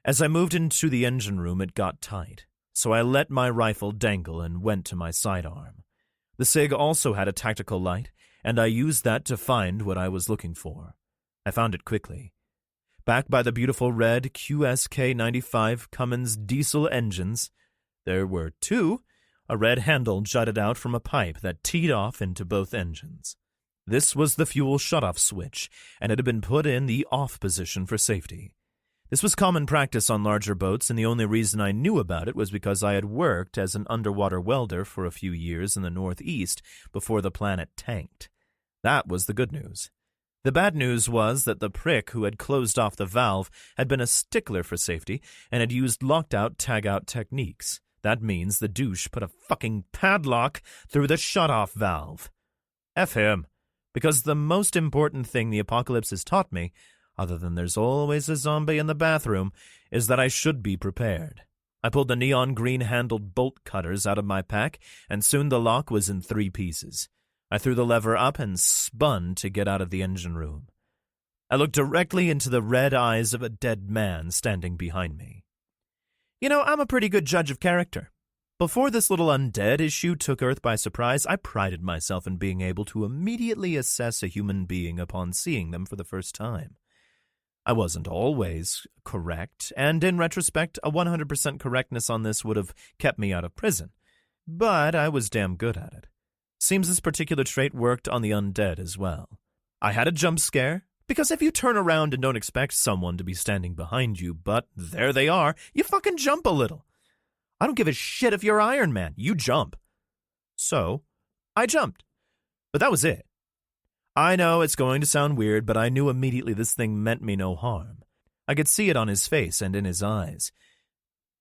As I moved into the engine room, it got tight, so I let my rifle dangle and went to my sidearm. The SIG also had a tactical light, and I used that to find what I was looking for. I found it quickly. Backed by the beautiful red QSK-95 Cummins diesel engines, there were two. A red handle jutted out from a pipe that teed off into both engines. This was the fuel shutoff switch, and it had been put in the off position for safety. This was common practice on larger boats, and the only reason I knew about it was because I had worked as an underwater welder for a few years in the Northeast before the planet tanked. That was the good news. The bad news was that the prick who had closed off the valve had been a stickler for safety and had used locked-out, tag-out techniques. That means the douche put a fucking padlock through the shut-off valve. F him. Because the most important thing the apocalypse has taught me, other than there's always a zombie in the bathroom, is that I should be prepared. I pulled the neon green-handled bolt cutters out of my pack, and soon the lock was in 3 pieces. I threw the lever up and spun to get out of the engine room. I looked directly into the red eyes of a dead man standing behind me. You know, I'm a pretty good judge of character. Before this little undead issue took Earth by surprise, I prided myself in being able to immediately assess a human being upon seeing them for the first time. I wasn't always correct, and in retrospect, a 100% correctness on this would have kept me out of prison. But I was damn good at it. Seems this particular trait worked on the undead as well. I had a jump scare, because if you turn around and don't expect someone to be standing behind you, but there they are, you fucking jump a little. I don't give a shit if you're Iron Man, you jump. So, I jumped. But that was it. I know it's going to sound weird, but I knew immediately this thing meant me no harm. I could see it on his face and in his eyes.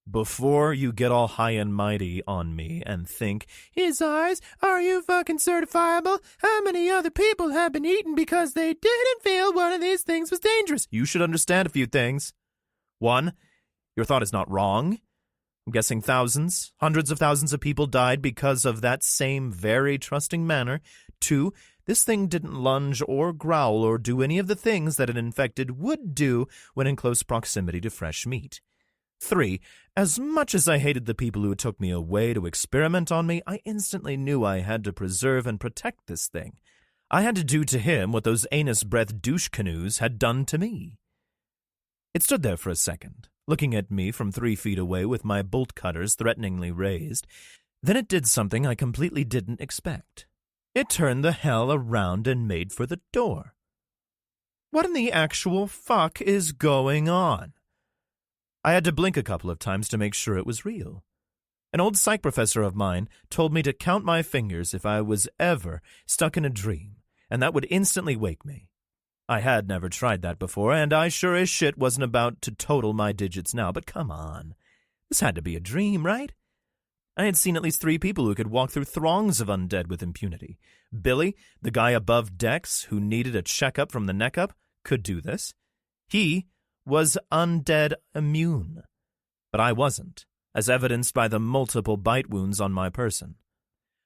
Before you get all high and mighty on me and think, his eyes, are you fucking certifiable? How many other people have been eaten because they didn't feel one of these things was dangerous? You should understand a few things. 1, your thought is not wrong. I'm guessing thousands, hundreds of thousands of people died because of that same very trusting manner. 2, this thing didn't lunge or growl or do any of the things that an infected would do when in close proximity to fresh meat. 3, as much as I hated the people who took me away to experiment on me, I instantly knew I had to preserve and protect this thing. I had to do to him what those anus-breath douche canoes had done to me. It stood there for a second, looking at me from 3 feet away with my bolt cutters threateningly raised. Then it did something I completely didn't expect. It turned the hell around and made for the door. What in the actual fuck is going on? I had to blink a couple of times to make sure it was real. An old psych professor of mine told me to count my fingers if I was ever stuck in a dream, and that would instantly wake me. I had never tried that before, and I sure as shit wasn't about to total my digits now, but come on. This had to be a dream, right? I had seen at least 3 people who could walk through throngs of undead with impunity. Billy, the guy above decks who needed a checkup from the neck up, could do this. He was undead immune. But I wasn't, as evidenced by the multiple bite wounds on my person.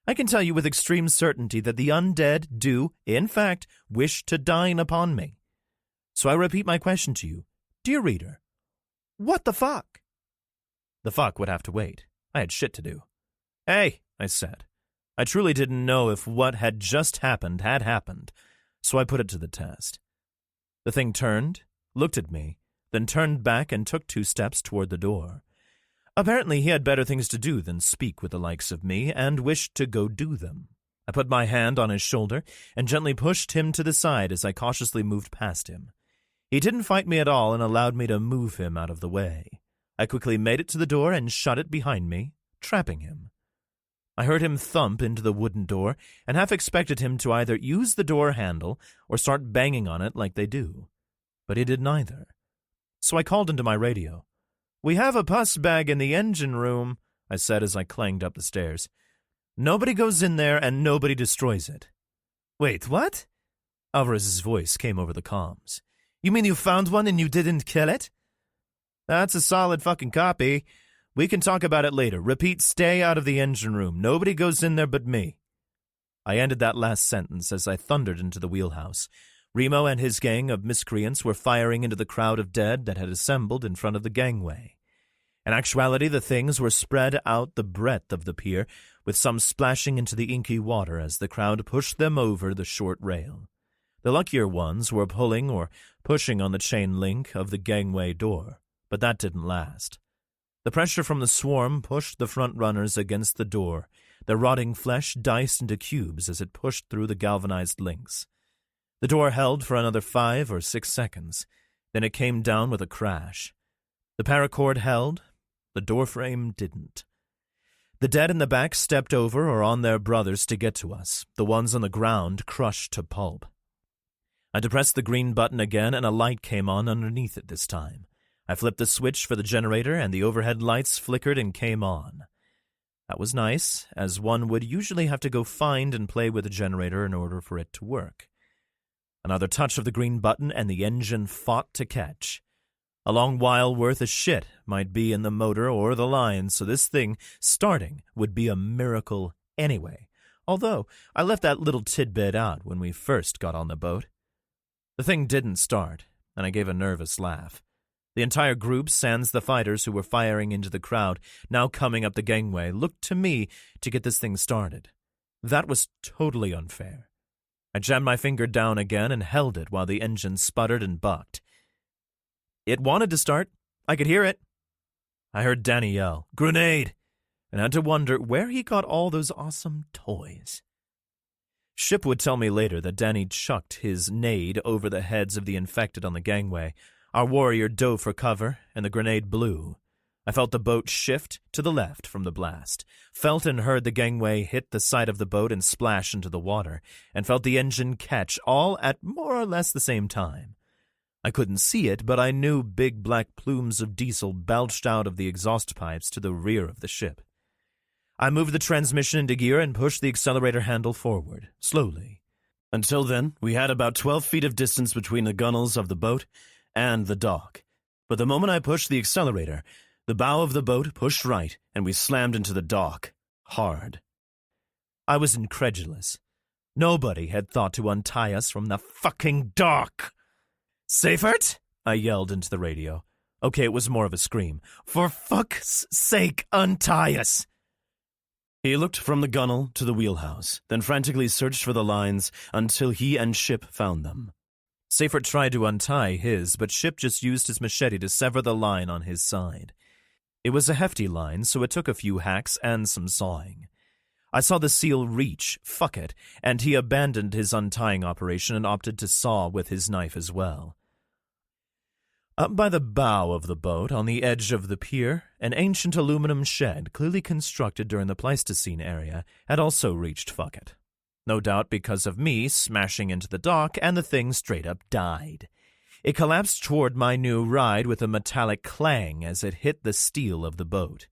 I can tell you with extreme certainty that the undead do, in fact, wish to dine upon me. So I repeat my question to you, dear reader. What the fuck? The fuck would have to wait. I had shit to do. Hey, I said. I truly didn't know if what had just happened had happened, so I put it to the test. The thing turned, looked at me, then turned back and took 2 steps toward the door. Apparently he had better things to do than speak with the likes of me, and wished to go do them. I put my hand on his shoulder and gently pushed him to the side as I cautiously moved past him. He didn't fight me at all and allowed me to move him out of the way. I quickly made it to the door and shut it behind me, trapping him. I heard him thump into the wooden door and half expected him to either use the door handle or start banging on it like they do. But he did neither. So I called into my radio. "We have a pus bag in the engine room," I said as I clanged up the stairs. "Nobody goes in there and nobody destroys it." "Wait, what?" Alvarez's voice came over the comms. "You mean you found one and you didn't kill it?" "That's a solid fucking copy. We can talk about it later. Repeat, stay out of the engine room. Nobody goes in there but me." I ended that last sentence as I thundered into the wheelhouse. Remo and his gang of miscreants were firing into the crowd of dead that had assembled in front of the gangway. In actuality, the things were spread out the breadth of the pier, with some splashing into the inky water as the crowd pushed them over the short rail. The luckier ones were pulling or pushing on the chain link of the gangway door, but that didn't last. The pressure from the swarm pushed the front runners against the door, their rotting flesh diced into cubes as it pushed through the galvanized links. The door held for another 5 or 6 seconds, then it came down with a crash. The paracord held, the doorframe didn't. The dead in the back stepped over or on their brothers to get to us, the ones on the ground crushed to pulp. I depressed the green button again and a light came on underneath it this time. I flipped the switch for the generator and the overhead lights flickered and came on. That was nice, as one would usually have to go find and play with the generator in order for it to work. Another touch of the green button and the engine fought to catch. A long while worth of shit might be in the motor or the lines, so this thing starting would be a miracle anyway, although I left that little tidbit out when we first got on the boat. The thing didn't start, and I gave a nervous laugh. The entire group, sans the fighters who were firing into the crowd, now coming up the gangway, looked to me to get this thing started. That was totally unfair. I jammed my finger down again and held it while the engine sputtered and bucked. It wanted to start. I could hear it. I heard Danny yell, "Grenade!" and had to wonder where he got all those awesome toys. Ship would tell me later that Danny chucked his nade over the heads of the infected on the gangway. Our warrior dove for cover, and the grenade blew. I felt the boat shift to the left from the blast, felt and heard the gangway hit the side of the boat and splash into the water, and felt the engine catch, all at more or less the same time. I couldn't see it, but I knew big black plumes of diesel belched out of the exhaust pipes to the rear of the ship. I moved the transmission into gear and pushed the accelerator handle forward, slowly. Until then, we had about 12 feet of distance between the gunwales of the boat and the dock. But the moment I pushed the accelerator, the bow of the boat pushed right, and we slammed into the dock, hard. I was incredulous. Nobody had thought to untie us from the fucking dock. "Seifert?" I yelled into the radio. Okay, it was more of a scream. "For fuck's sake, untie us!" He looked from the gunwale to the wheelhouse, then frantically searched for the lines until he and Ship found them. Seifert tried to untie his, but Ship just used his machete to sever the line on his side. It was a hefty line, so it took a few hacks and some sawing. I saw the seal reach, fuck it, and he abandoned his untying operation and opted to saw with his knife as well. Up by the bow of the boat, on the edge of the pier, an ancient aluminum shed, clearly constructed during the Pleistocene era, had also reached fuck it. No doubt because of me smashing into the dock, and the thing straight up died. It collapsed toward my new ride with a metallic clang as it hit the steel of the boat.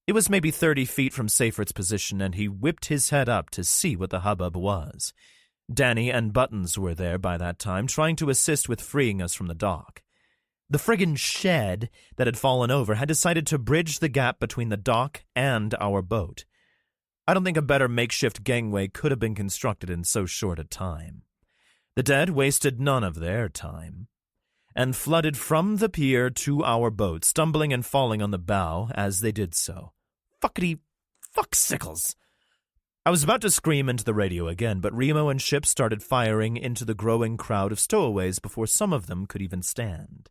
It was maybe 30 feet from Seifert's position, and he whipped his head up to see what the hubbub was. Danny and Buttons were there by that time, trying to assist with freeing us from the dock. The friggin' shed that had fallen over had decided to bridge the gap between the dock and our boat. I don't think a better makeshift gangway could have been constructed in so short a time. The dead wasted none of their time, and flooded from the pier to our boat, stumbling and falling on the bow as they did so. Fuckity fucksickles! I was about to scream into the radio again, but Remo and Ship started firing into the growing crowd of stowaways before some of them could even stand.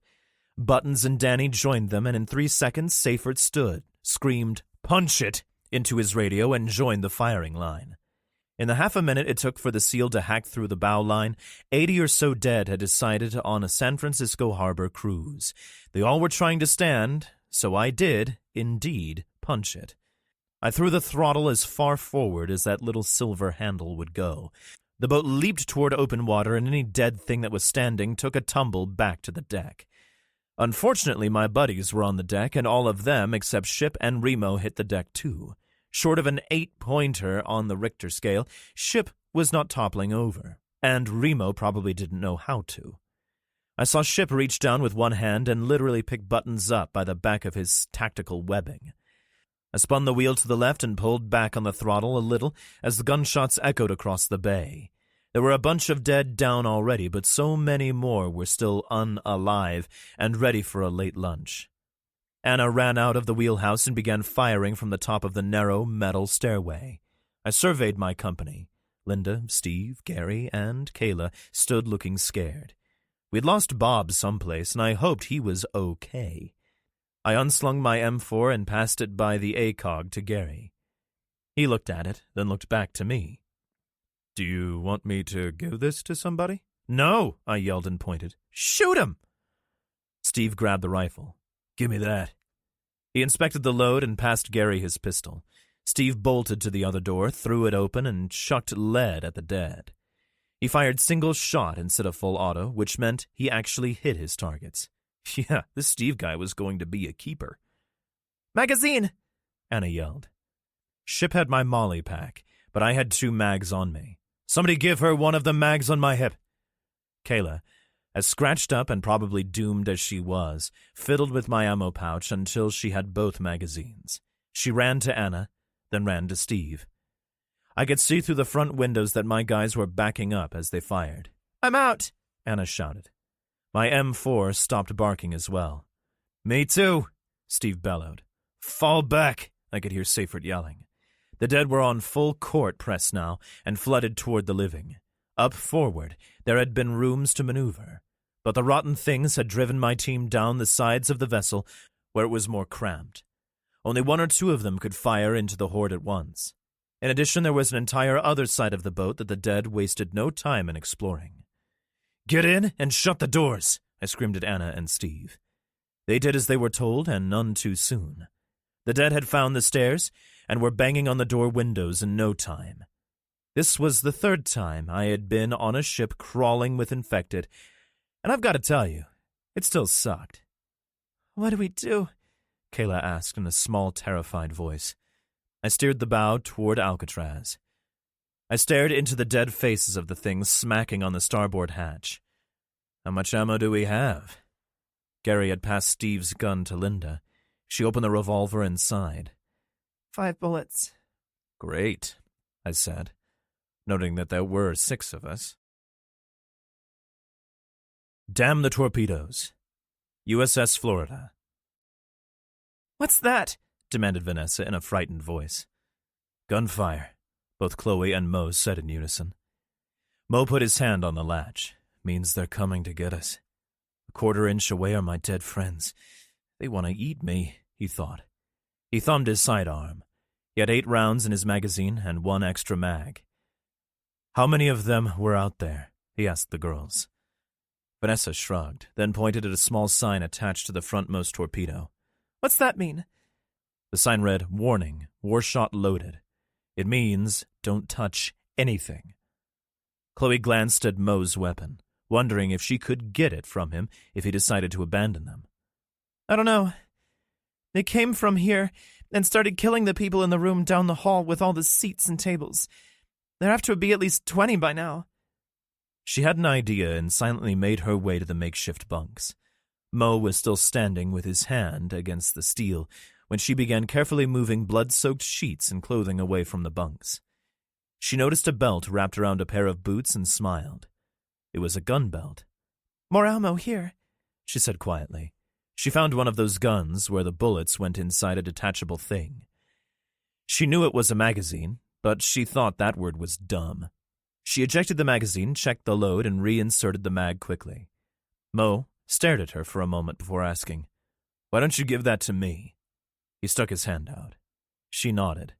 Buttons and Danny joined them, and in 3 seconds, Seifert stood, screamed, "Punch it!" into his radio and joined the firing line. In the half a minute it took for the seal to hack through the bow line, 80 or so dead had decided on a San Francisco harbor cruise. They all were trying to stand, so I did, indeed, punch it. I threw the throttle as far forward as that little silver handle would go. The boat leaped toward open water, and any dead thing that was standing took a tumble back to the deck. Unfortunately, my buddies were on the deck, and all of them, except Ship and Remo, hit the deck too. Short of an 8-pointer on the Richter scale, Ship was not toppling over, and Remo probably didn't know how to. I saw Ship reach down with one hand and literally pick Buttons up by the back of his tactical webbing. I spun the wheel to the left and pulled back on the throttle a little as the gunshots echoed across the bay. There were a bunch of dead down already, but so many more were still unalive and ready for a late lunch. Anna ran out of the wheelhouse and began firing from the top of the narrow metal stairway. I surveyed my company. Linda, Steve, Gary, and Kayla stood looking scared. We'd lost Bob someplace, and I hoped he was okay. I unslung my M4 and passed it by the ACOG to Gary. He looked at it, then looked back to me. "Do you want me to give this to somebody?" "No," I yelled and pointed. "Shoot him!" Steve grabbed the rifle. "Give me that." He inspected the load and passed Gary his pistol. Steve bolted to the other door, threw it open, and chucked lead at the dead. He fired single shot instead of full auto, which meant he actually hit his targets. Yeah, this Steve guy was going to be a keeper. Magazine! Anna yelled. Ship had my molly pack, but I had 2 mags on me. "Somebody give her one of the mags on my hip." Kayla, as scratched up and probably doomed as she was, fiddled with my ammo pouch until she had both magazines. She ran to Anna, then ran to Steve. I could see through the front windows that my guys were backing up as they fired. "I'm out," Anna shouted. My M4 stopped barking as well. "Me too," Steve bellowed. "Fall back," I could hear Seyfert yelling. The dead were on full court press now and flooded toward the living. Up forward, there had been rooms to maneuver, but the rotten things had driven my team down the sides of the vessel where it was more cramped. Only 1 or 2 of them could fire into the horde at once. In addition, there was an entire other side of the boat that the dead wasted no time in exploring. "Get in and shut the doors," I screamed at Anna and Steve. They did as they were told, and none too soon. The dead had found the stairs and were banging on the door windows in no time. This was the 3rd time I had been on a ship crawling with infected, and I've got to tell you, it still sucked. "What do we do?" Kayla asked in a small, terrified voice. I steered the bow toward Alcatraz. I stared into the dead faces of the things smacking on the starboard hatch. "How much ammo do we have?" Gary had passed Steve's gun to Linda. She opened the revolver and sighed. 5 bullets. "Great," I said, noting that there were 6 of us. Damn the torpedoes. USS Florida. "What's that?" demanded Vanessa in a frightened voice. "Gunfire," both Chloe and Mo said in unison. Mo put his hand on the latch. "Means they're coming to get us. A 1/4 inch away are my dead friends. They want to eat me," he thought. He thumbed his sidearm. He had 8 rounds in his magazine and 1 extra mag. "How many of them were out there?" he asked the girls. Vanessa shrugged, then pointed at a small sign attached to the frontmost torpedo. "What's that mean?" The sign read, "Warning, war shot loaded." It means, don't touch anything. Chloe glanced at Mo's weapon, wondering if she could get it from him if he decided to abandon them. "I don't know. They came from here and started killing the people in the room down the hall with all the seats and tables. There have to be at least 20 by now." She had an idea and silently made her way to the makeshift bunks. Mo was still standing with his hand against the steel when she began carefully moving blood-soaked sheets and clothing away from the bunks. She noticed a belt wrapped around a pair of boots and smiled. It was a gun belt. "More ammo here," she said quietly. She found one of those guns where the bullets went inside a detachable thing. She knew it was a magazine, but she thought that word was dumb. She ejected the magazine, checked the load, and reinserted the mag quickly. Mo stared at her for a moment before asking, "Why don't you give that to me?" He stuck his hand out. She nodded.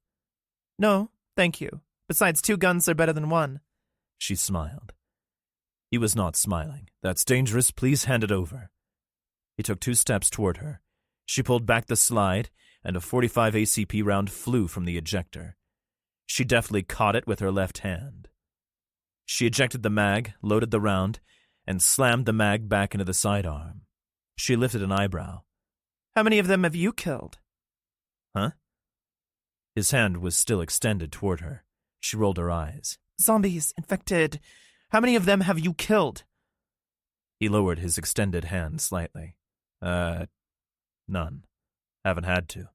"No, thank you. Besides, 2 guns are better than 1. She smiled. He was not smiling. "That's dangerous. Please hand it over." He took 2 steps toward her. She pulled back the slide, and a .45 ACP round flew from the ejector. She deftly caught it with her left hand. She ejected the mag, loaded the round, and slammed the mag back into the sidearm. She lifted an eyebrow. "How many of them have you killed?" "Huh?" His hand was still extended toward her. She rolled her eyes. "Zombies, infected. How many of them have you killed?" He lowered his extended hand slightly. None. Haven't had to.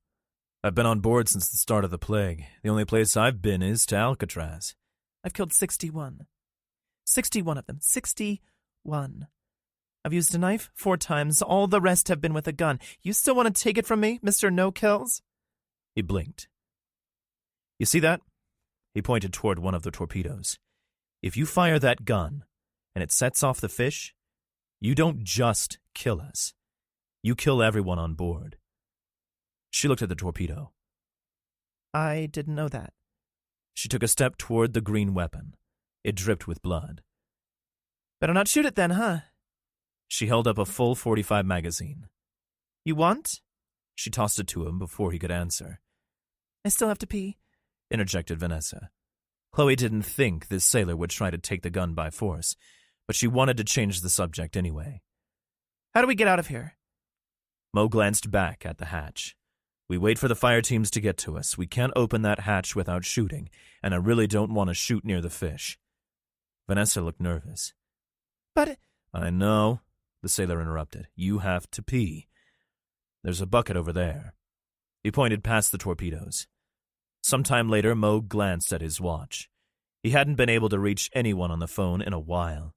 I've been on board since the start of the plague. The only place I've been is to Alcatraz." "I've killed 61. 61 of them. 61. I've used a knife 4 times. All the rest have been with a gun. You still want to take it from me, Mr. No-Kills? He blinked. You see that? He pointed toward one of the torpedoes. If you fire that gun, and it sets off the fish, you don't just kill us. You kill everyone on board. She looked at the torpedo. I didn't know that. She took a step toward the green weapon. It dripped with blood. Better not shoot it then, huh? She held up a full .45 magazine. You want? She tossed it to him before he could answer. I still have to pee, interjected Vanessa. Chloe didn't think this sailor would try to take the gun by force, but she wanted to change the subject anyway. How do we get out of here? Mo glanced back at the hatch. We wait for the fire teams to get to us. We can't open that hatch without shooting, and I really don't want to shoot near the fish. Vanessa looked nervous. But... I know, the sailor interrupted. You have to pee. There's a bucket over there. He pointed past the torpedoes. Sometime later, Mo glanced at his watch. He hadn't been able to reach anyone on the phone in a while.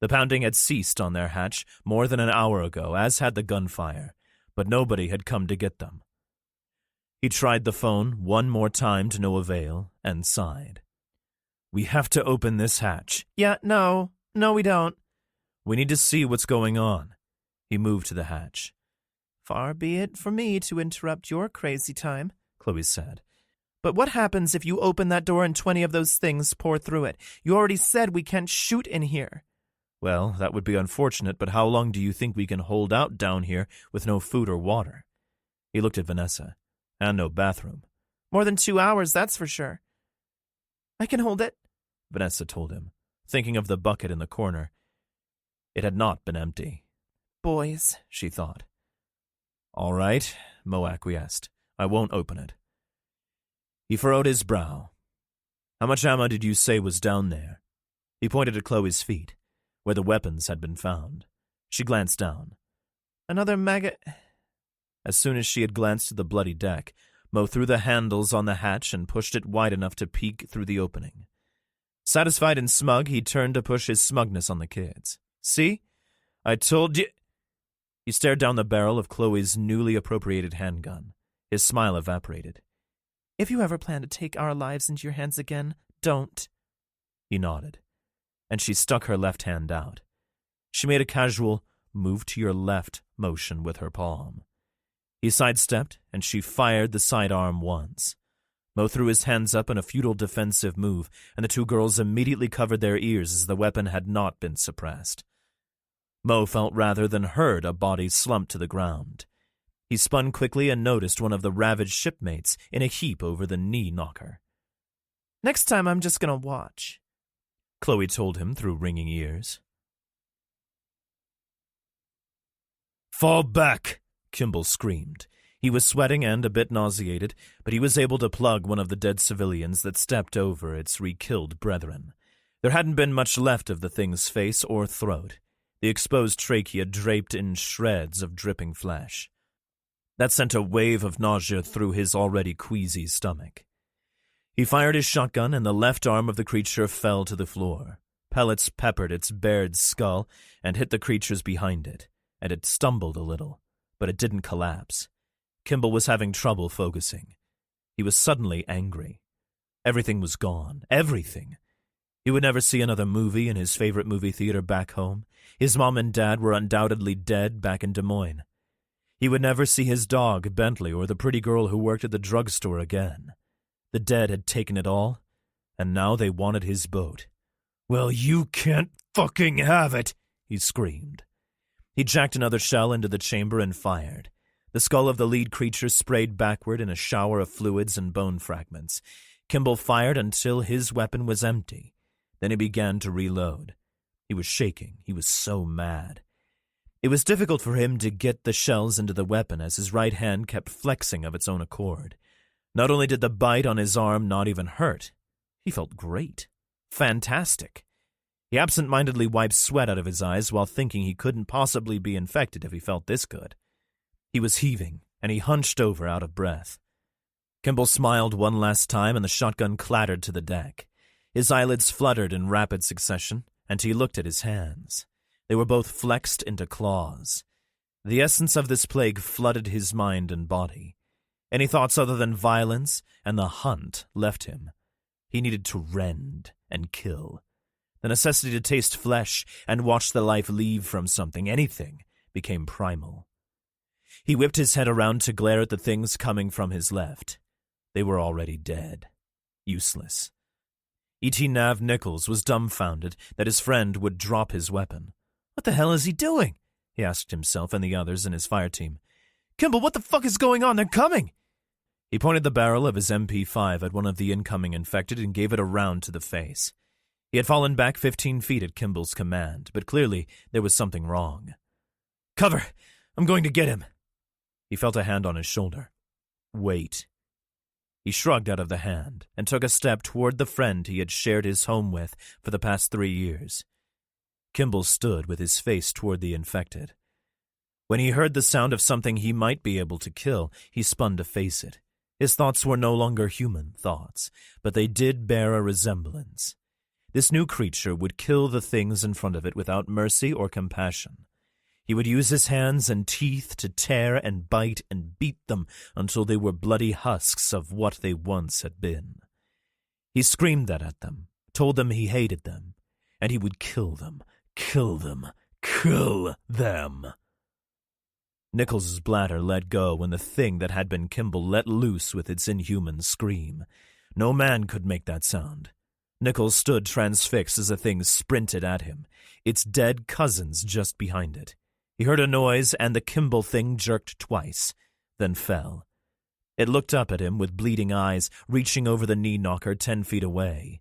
The pounding had ceased on their hatch more than an hour ago, as had the gunfire, but nobody had come to get them. He tried the phone one more time to no avail and sighed. We have to open this hatch. Yeah, no, we don't. We need to see what's going on. He moved to the hatch. Far be it from me to interrupt your crazy time, Chloe said. But what happens if you open that door and 20 of those things pour through it? You already said we can't shoot in here. Well, that would be unfortunate, but how long do you think we can hold out down here with no food or water? He looked at Vanessa. And no bathroom. More than 2 hours, that's for sure. I can hold it, Vanessa told him, thinking of the bucket in the corner. It had not been empty. Boys, she thought. All right, Mo acquiesced. I won't open it. He furrowed his brow. How much ammo did you say was down there? He pointed at Chloe's feet, where the weapons had been found. She glanced down. Another maggot. As soon as she had glanced at the bloody deck, Mo threw the handles on the hatch and pushed it wide enough to peek through the opening. Satisfied and smug, he turned to push his smugness on the kids. See? I told you... He stared down the barrel of Chloe's newly appropriated handgun. His smile evaporated. If you ever plan to take our lives into your hands again, don't. He nodded, and she stuck her left hand out. She made a casual move to your left motion with her palm. He sidestepped, and she fired the sidearm once. Mo threw his hands up in a futile defensive move, and the 2 girls immediately covered their ears as the weapon had not been suppressed. Mo felt rather than heard a body slump to the ground. He spun quickly and noticed one of the ravaged shipmates in a heap over the knee knocker. Next time I'm just gonna watch, Chloe told him through ringing ears. Fall back! Kimball screamed. He was sweating and a bit nauseated, but he was able to plug one of the dead civilians that stepped over its re-killed brethren. There hadn't been much left of the thing's face or throat, the exposed trachea draped in shreds of dripping flesh. That sent a wave of nausea through his already queasy stomach. He fired his shotgun, and the left arm of the creature fell to the floor. Pellets peppered its bared skull and hit the creatures behind it, and it stumbled a little. But it didn't collapse. Kimball was having trouble focusing. He was suddenly angry. Everything was gone. Everything. He would never see another movie in his favorite movie theater back home. His mom and dad were undoubtedly dead back in Des Moines. He would never see his dog, Bentley, or the pretty girl who worked at the drugstore again. The dead had taken it all, and now they wanted his boat. Well, you can't fucking have it, he screamed. He jacked another shell into the chamber and fired. The skull of the lead creature sprayed backward in a shower of fluids and bone fragments. Kimball fired until his weapon was empty. Then he began to reload. He was shaking. He was so mad. It was difficult for him to get the shells into the weapon as his right hand kept flexing of its own accord. Not only did the bite on his arm not even hurt, he felt great. Fantastic. He absent-mindedly wiped sweat out of his eyes while thinking he couldn't possibly be infected if he felt this good. He was heaving, and he hunched over out of breath. Kimball smiled one last time, and the shotgun clattered to the deck. His eyelids fluttered in rapid succession, and he looked at his hands. They were both flexed into claws. The essence of this plague flooded his mind and body. Any thoughts other than violence and the hunt left him. He needed to rend and kill. The necessity to taste flesh and watch the life leave from something, anything, became primal. He whipped his head around to glare at the things coming from his left. They were already dead. Useless. E.T. Nav Nichols was dumbfounded that his friend would drop his weapon. "What the hell is he doing?" he asked himself and the others in his fire team. "Kimball, what the fuck is going on? They're coming!" He pointed the barrel of his MP5 at one of the incoming infected and gave it a round to the face. He had fallen back 15 feet at Kimball's command, but clearly there was something wrong. "Cover! I'm going to get him!" He felt a hand on his shoulder. "Wait." He shrugged out of the hand and took a step toward the friend he had shared his home with for the past 3 years. Kimball stood with his face toward the infected. When he heard the sound of something he might be able to kill, he spun to face it. His thoughts were no longer human thoughts, but they did bear a resemblance. This new creature would kill the things in front of it without mercy or compassion. He would use his hands and teeth to tear and bite and beat them until they were bloody husks of what they once had been. He screamed that at them, told them he hated them, and he would kill them, kill them, kill them. Nichols's bladder let go when the thing that had been Kimball let loose with its inhuman scream. No man could make that sound. Nichols stood transfixed as the thing sprinted at him, its dead cousins just behind it. He heard a noise, and the Kimball thing jerked twice, then fell. It looked up at him with bleeding eyes, reaching over the knee-knocker 10 feet away.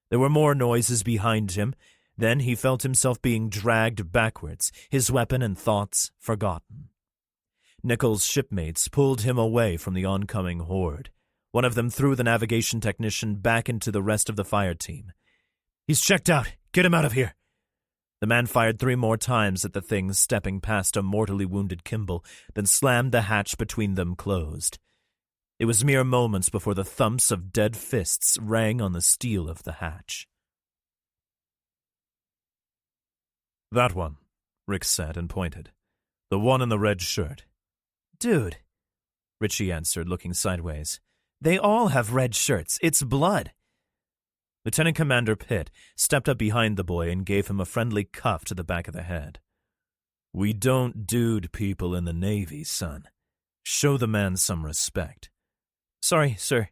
There were more noises behind him. Then he felt himself being dragged backwards, his weapon and thoughts forgotten. Nichols' shipmates pulled him away from the oncoming horde. One of them threw the navigation technician back into the rest of the fire team. "He's checked out. Get him out of here." The man fired 3 more times at the thing, stepping past a mortally wounded Kimball, then slammed the hatch between them closed. It was mere moments before the thumps of dead fists rang on the steel of the hatch. "That one," Rick said and pointed. "The one in the red shirt." "Dude," Richie answered, looking sideways. "they all have red shirts. It's blood." Lieutenant Commander Pitt stepped up behind the boy and gave him a friendly cuff to the back of the head. "We don't dude people in the Navy, son. Show the man some respect." "Sorry, sir,"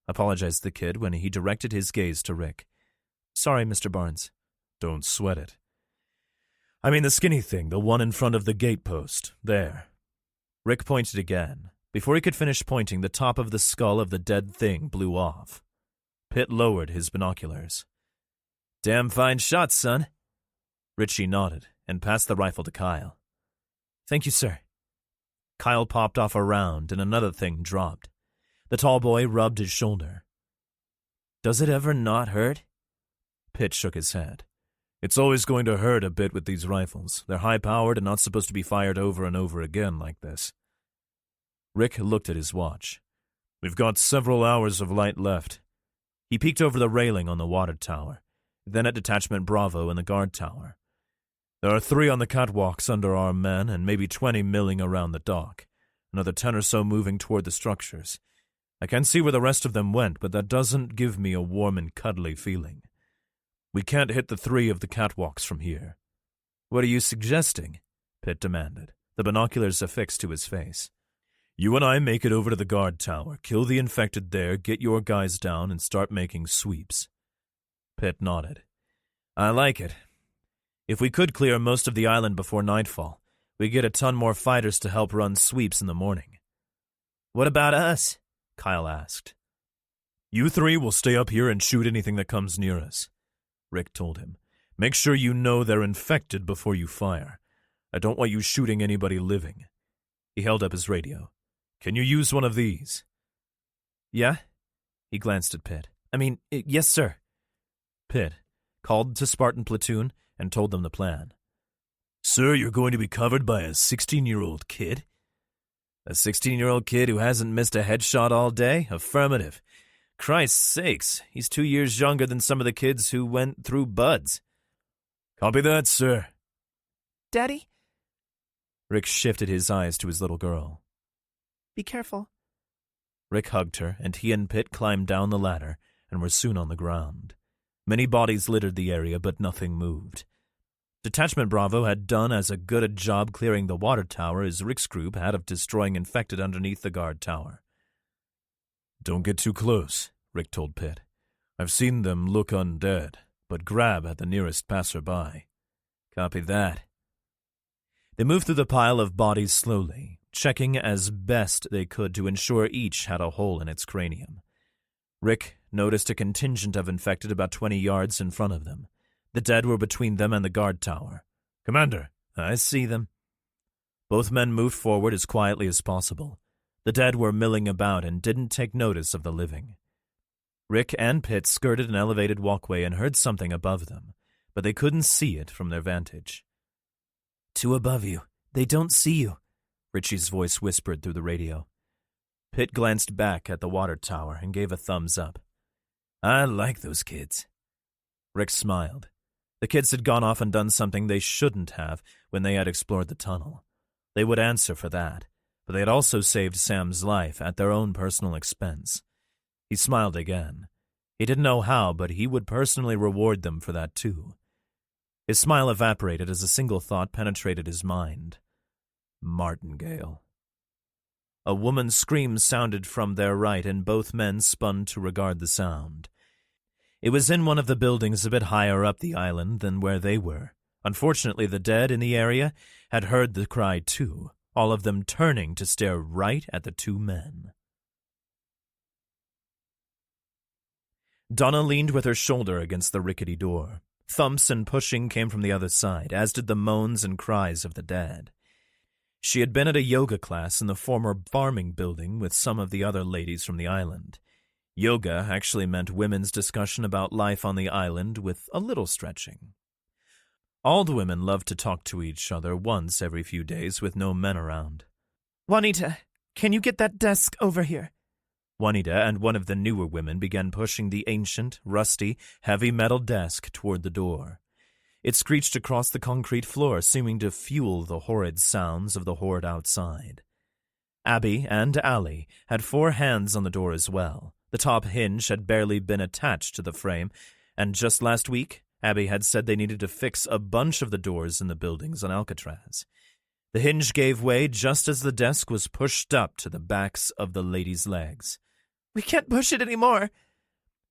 apologized the kid when he directed his gaze to Rick. "Sorry, Mr. Barnes." "Don't sweat it. I mean the skinny thing, the one in front of the gate post. There." Rick pointed again. Before he could finish pointing, the top of the skull of the dead thing blew off. Pitt lowered his binoculars. "Damn fine shot, son." Richie nodded and passed the rifle to Kyle. "Thank you, sir." Kyle popped off a round and another thing dropped. The tall boy rubbed his shoulder. "Does it ever not hurt?" Pitt shook his head. "It's always going to hurt a bit with these rifles. They're high-powered and not supposed to be fired over and over again like this." Rick looked at his watch. "We've got several hours of light left." He peeked over the railing on the water tower, then at Detachment Bravo and the guard tower. "There are 3 on the catwalks under our men and maybe 20 milling around the dock. Another 10 or so moving toward the structures. I can't see where the rest of them went, but that doesn't give me a warm and cuddly feeling. We can't hit the 3 of the catwalks from here." "What are you suggesting?" Pitt demanded, the binoculars affixed to his face. "You and I make it over to the guard tower, kill the infected there, get your guys down, and start making sweeps." Pitt nodded. "I like it. If we could clear most of the island before nightfall, we'd get a ton more fighters to help run sweeps in the morning." "What about us?" Kyle asked. "You 3 will stay up here and shoot anything that comes near us," Rick told him. "Make sure you know they're infected before you fire. I don't want you shooting anybody living." He held up his radio. "Can you use one of these?" "Yeah?" He glanced at Pitt. Yes, sir." Pitt called to Spartan platoon and told them the plan. "Sir, you're going to be covered by a 16-year-old kid?" "A 16-year-old kid who hasn't missed a headshot all day? Affirmative. Christ's sakes, he's 2 years younger than some of the kids who went through buds." "Copy that, sir." Daddy? Rick shifted his eyes to his little girl. Be careful. Rick hugged her, and he and Pitt climbed down the ladder and were soon on the ground. Many bodies littered the area, but nothing moved. Detachment Bravo had done as good a job clearing the water tower as Rick's group had of destroying infected underneath the guard tower. "Don't get too close," Rick told Pitt. "I've seen them look undead, but grab at the nearest passerby." "Copy that." They moved through the pile of bodies slowly, checking as best they could to ensure each had a hole in its cranium. Rick noticed a contingent of infected about 20 yards in front of them. The dead were between them and the guard tower. "Commander, I see them." Both men moved forward as quietly as possible. The dead were milling about and didn't take notice of the living. Rick and Pitt skirted an elevated walkway and heard something above them, but they couldn't see it from their vantage. "Two above you. They don't see you," Richie's voice whispered through the radio. Pitt glanced back at the water tower and gave a thumbs up. "I like those kids." Rick smiled. The kids had gone off and done something they shouldn't have when they had explored the tunnel. They would answer for that, but they had also saved Sam's life at their own personal expense. He smiled again. He didn't know how, but he would personally reward them for that too. His smile evaporated as a single thought penetrated his mind. Martingale. A woman's scream sounded from their right, and both men spun to regard the sound. It was in one of the buildings a bit higher up the island than where they were. Unfortunately, the dead in the area had heard the cry too, all of them turning to stare right at the two men. Donna leaned with her shoulder against the rickety door. Thumps and pushing came from the other side, as did the moans and cries of the dead. She had been at a yoga class in the former farming building with some of the other ladies from the island. Yoga actually meant women's discussion about life on the island with a little stretching. All the women loved to talk to each other once every few days with no men around. "Juanita, can you get that desk over here?" Juanita and one of the newer women began pushing the ancient, rusty, heavy metal desk toward the door. It screeched across the concrete floor, seeming to fuel the horrid sounds of the horde outside. Abby and Allie had 4 hands on the door as well. The top hinge had barely been attached to the frame, and just last week, Abby had said they needed to fix a bunch of the doors in the buildings on Alcatraz. The hinge gave way just as the desk was pushed up to the backs of the ladies' legs. "We can't push it anymore."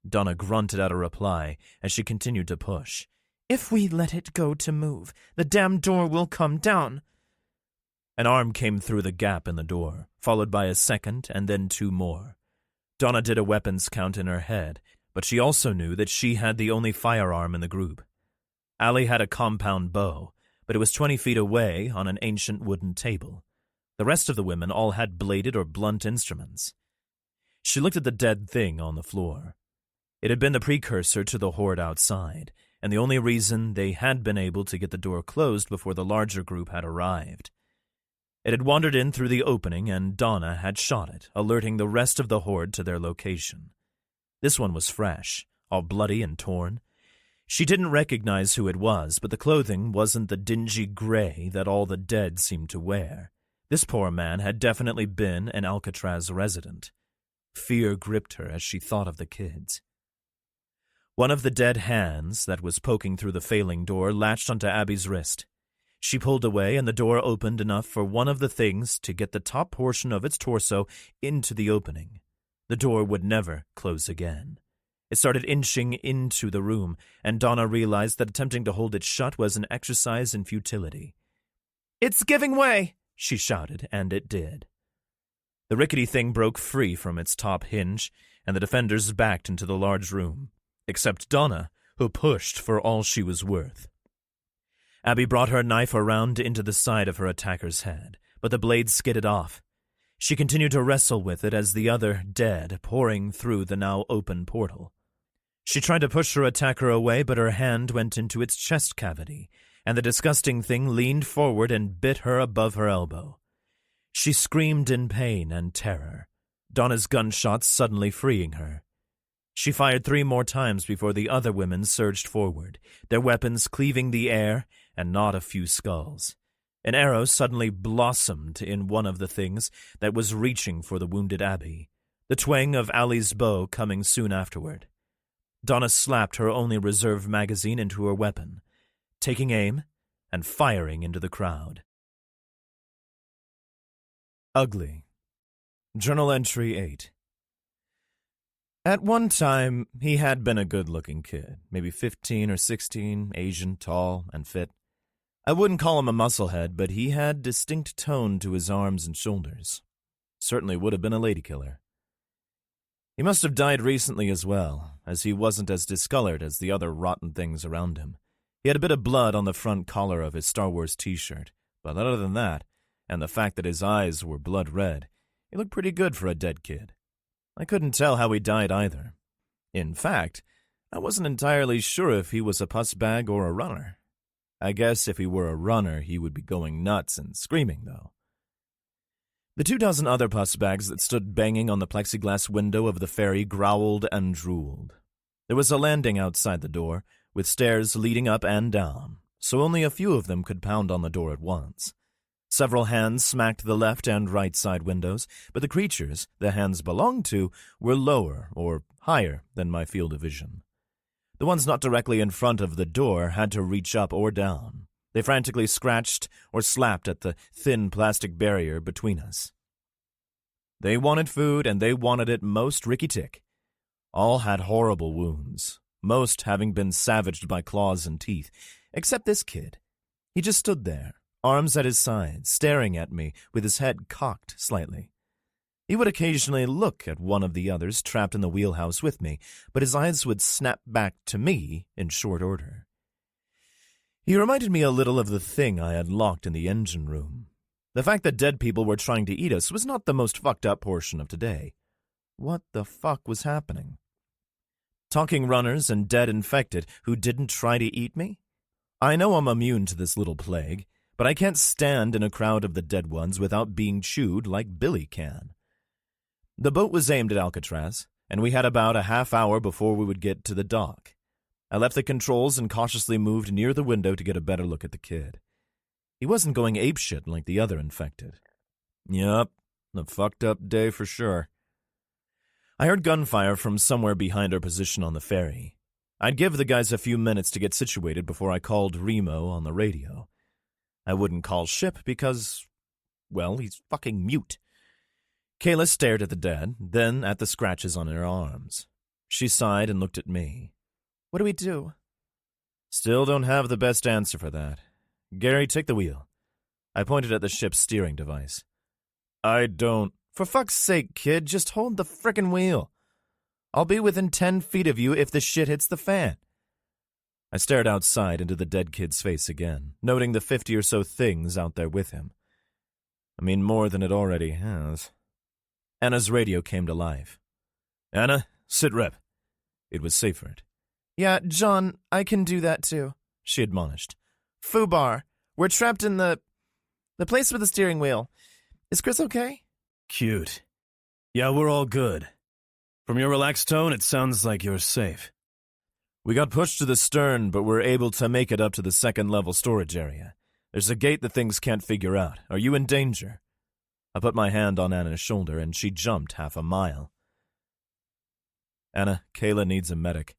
Donna grunted out a reply as she continued to push. "If we let it go to move, the damn door will come down." An arm came through the gap in the door, followed by a second and then 2 more. Donna did a weapons count in her head, but she also knew that she had the only firearm in the group. Allie had a compound bow, but it was 20 feet away on an ancient wooden table. The rest of the women all had bladed or blunt instruments. She looked at the dead thing on the floor. It had been the precursor to the horde outside, and the only reason they had been able to get the door closed before the larger group had arrived. It had wandered in through the opening, and Donna had shot it, alerting the rest of the horde to their location. This one was fresh, all bloody and torn. She didn't recognize who it was, but the clothing wasn't the dingy gray that all the dead seemed to wear. This poor man had definitely been an Alcatraz resident. Fear gripped her as she thought of the kids. One of the dead hands that was poking through the failing door latched onto Abby's wrist. She pulled away, and the door opened enough for one of the things to get the top portion of its torso into the opening. The door would never close again. It started inching into the room, and Donna realized that attempting to hold it shut was an exercise in futility. "It's giving way!" she shouted, and it did. The rickety thing broke free from its top hinge, and the defenders backed into the large room, except Donna, who pushed for all she was worth. Abby brought her knife around into the side of her attacker's head, but the blade skidded off. She continued to wrestle with it as the other dead pouring through the now open portal. She tried to push her attacker away, but her hand went into its chest cavity, and the disgusting thing leaned forward and bit her above her elbow. She screamed in pain and terror, Donna's gunshots suddenly freeing her. She fired 3 more times before the other women surged forward, their weapons cleaving the air, and not a few skulls. An arrow suddenly blossomed in one of the things that was reaching for the wounded Abby, the twang of Ali's bow coming soon afterward. Donna slapped her only reserve magazine into her weapon, taking aim and firing into the crowd. Ugly. Journal entry 8. At one time, he had been a good-looking kid, maybe 15 or 16, Asian, tall, and fit. I wouldn't call him a musclehead, but he had distinct tone to his arms and shoulders. Certainly would have been a lady killer. He must have died recently as well, as he wasn't as discolored as the other rotten things around him. He had a bit of blood on the front collar of his Star Wars t-shirt, but other than that, and the fact that his eyes were blood red, he looked pretty good for a dead kid. I couldn't tell how he died either. In fact, I wasn't entirely sure if he was a puss bag or a runner. I guess if he were a runner, he would be going nuts and screaming, though. The 24 other puss bags that stood banging on the plexiglass window of the ferry growled and drooled. There was a landing outside the door, with stairs leading up and down, so only a few of them could pound on the door at once. Several hands smacked the left and right side windows, but the creatures the hands belonged to were lower or higher than my field of vision. The ones not directly in front of the door had to reach up or down. They frantically scratched or slapped at the thin plastic barrier between us. They wanted food, and they wanted it most ricky-tick. All had horrible wounds, most having been savaged by claws and teeth, except this kid. He just stood there, arms at his sides, staring at me with his head cocked slightly. He would occasionally look at one of the others trapped in the wheelhouse with me, but his eyes would snap back to me in short order. He reminded me a little of the thing I had locked in the engine room. The fact that dead people were trying to eat us was not the most fucked up portion of today. What the fuck was happening? Talking runners and dead infected who didn't try to eat me? I know I'm immune to this little plague, but I can't stand in a crowd of the dead ones without being chewed like Billy can. The boat was aimed at Alcatraz, and we had about a half hour before we would get to the dock. I left the controls and cautiously moved near the window to get a better look at the kid. He wasn't going apeshit like the other infected. Yup, a fucked up day for sure. I heard gunfire from somewhere behind our position on the ferry. I'd give the guys a few minutes to get situated before I called Remo on the radio. I wouldn't call Ship because, well, he's fucking mute. Kayla stared at the dead, then at the scratches on her arms. She sighed and looked at me. What do we do? Still don't have the best answer for that. Gary, take the wheel. I pointed at the ship's steering device. I don't... For fuck's sake, kid, just hold the frickin' wheel. I'll be within 10 feet of you if the shit hits the fan. I stared outside into the dead kid's face again, noting the 50 or so things out there with him. I mean, more than it already has. Anna's radio came to life. Anna, sit rep. It was Seyfried. Yeah, John, I can do that too, she admonished. Fubar, we're trapped in the place with the steering wheel. Is Chris okay? Cute. Yeah, we're all good. From your relaxed tone, it sounds like you're safe. We got pushed to the stern, but we're able to make it up to the second-level storage area. There's a gate that things can't figure out. Are you in danger? I put my hand on Anna's shoulder, and she jumped half a mile. Anna, Kayla needs a medic.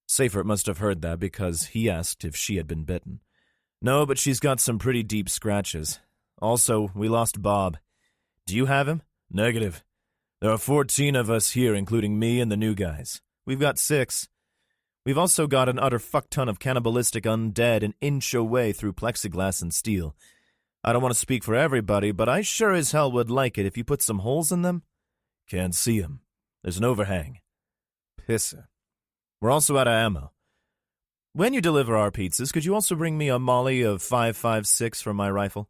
Seyfried must have heard that because he asked if she had been bitten. No, but she's got some pretty deep scratches. Also, we lost Bob. Do you have him? Negative. There are 14 of us here, including me and the new guys. We've got 6. We've also got an utter fuck-ton of cannibalistic undead an inch away through plexiglass and steel. I don't want to speak for everybody, but I sure as hell would like it if you put some holes in them. Can't see 'em. There's an overhang. Pissa. We're also out of ammo. When you deliver our pizzas, could you also bring me a molly of 5.56 for my rifle?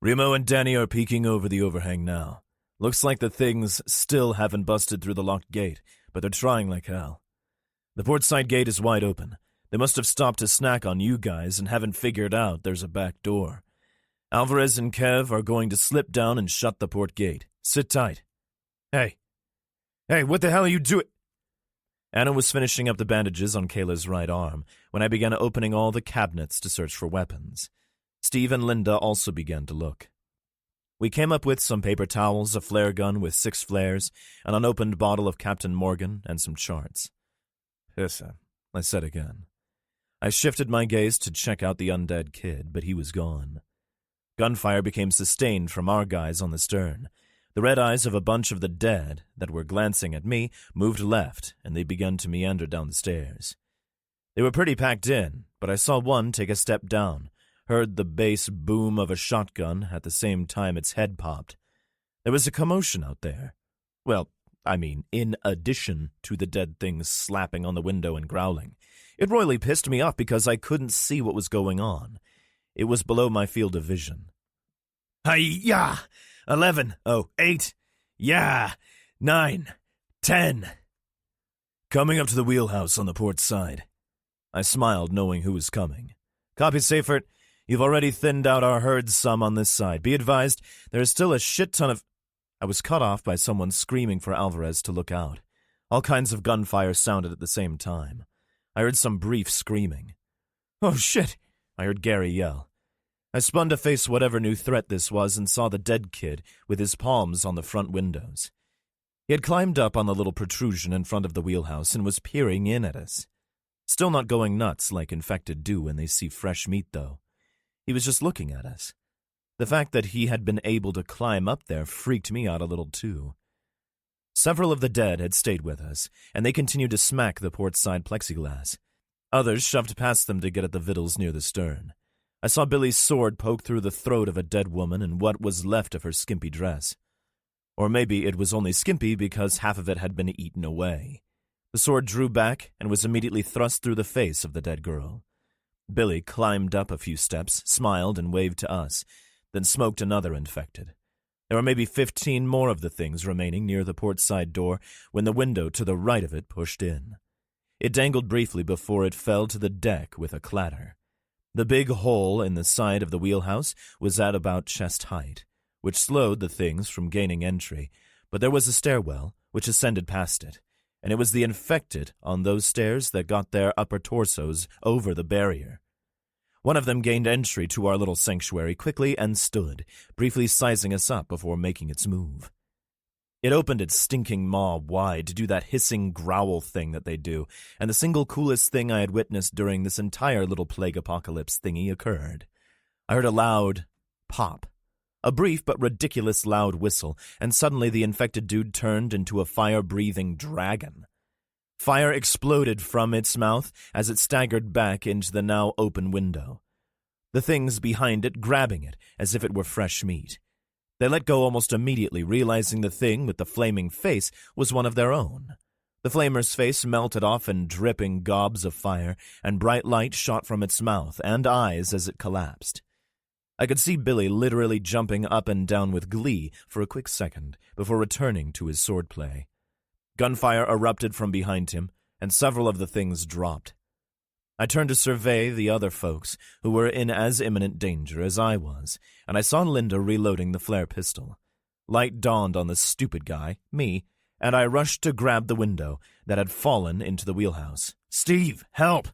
Remo and Danny are peeking over the overhang now. Looks like the things still haven't busted through the locked gate, but they're trying like hell. The port side gate is wide open. They must have stopped to snack on you guys and haven't figured out there's a back door. Alvarez and Kev are going to slip down and shut the port gate. Sit tight. Hey, what the hell are you doing? Anna was finishing up the bandages on Kayla's right arm when I began opening all the cabinets to search for weapons. Steve and Linda also began to look. We came up with some paper towels, a flare gun with 6 flares, an unopened bottle of Captain Morgan, and some charts. "Pissa," I said again. I shifted my gaze to check out the undead kid, but he was gone. Gunfire became sustained from our guys on the stern. The red eyes of a bunch of the dead that were glancing at me moved left, and they began to meander down the stairs. They were pretty packed in, but I saw one take a step down, heard the bass boom of a shotgun at the same time its head popped. There was a commotion out there. Well, I mean, in addition to the dead things slapping on the window and growling. It royally pissed me off because I couldn't see what was going on. It was below my field of vision. "Hi-ya! 11, 8, yeah, 9, 10. Coming up to the wheelhouse on the port side." I smiled, knowing who was coming. "Copy, Seifert. You've already thinned out our herd some on this side. Be advised, there is still a shit ton of—" I was cut off by someone screaming for Alvarez to look out. All kinds of gunfire sounded at the same time. I heard some brief screaming. "Oh, shit!" I heard Gary yell. I spun to face whatever new threat this was and saw the dead kid with his palms on the front windows. He had climbed up on the little protrusion in front of the wheelhouse and was peering in at us. Still not going nuts like infected do when they see fresh meat, though. He was just looking at us. The fact that he had been able to climb up there freaked me out a little, too. Several of the dead had stayed with us, and they continued to smack the port side plexiglass. Others shoved past them to get at the victuals near the stern. I saw Billy's sword poke through the throat of a dead woman and what was left of her skimpy dress. Or maybe it was only skimpy because half of it had been eaten away. The sword drew back and was immediately thrust through the face of the dead girl. Billy climbed up a few steps, smiled, and waved to us, then smoked another infected. There were maybe 15 more of the things remaining near the port side door when the window to the right of it pushed in. It dangled briefly before it fell to the deck with a clatter. The big hole in the side of the wheelhouse was at about chest height, which slowed the things from gaining entry, but there was a stairwell which ascended past it, and it was the infected on those stairs that got their upper torsos over the barrier. One of them gained entry to our little sanctuary quickly and stood, briefly sizing us up before making its move. It opened its stinking maw wide to do that hissing growl thing that they do, and the single coolest thing I had witnessed during this entire little plague apocalypse thingy occurred. I heard a loud pop, a brief but ridiculous loud whistle, and suddenly the infected dude turned into a fire-breathing dragon. Fire exploded from its mouth as it staggered back into the now open window. The things behind it grabbing it as if it were fresh meat. They let go almost immediately, realizing the thing with the flaming face was one of their own. The flamer's face melted off in dripping gobs of fire, and bright light shot from its mouth and eyes as it collapsed. I could see Billy literally jumping up and down with glee for a quick second before returning to his swordplay. Gunfire erupted from behind him, and several of the things dropped. I turned to survey the other folks who were in as imminent danger as I was, and I saw Linda reloading the flare pistol. Light dawned on the stupid guy, me, and I rushed to grab the window that had fallen into the wheelhouse. "Steve, help!"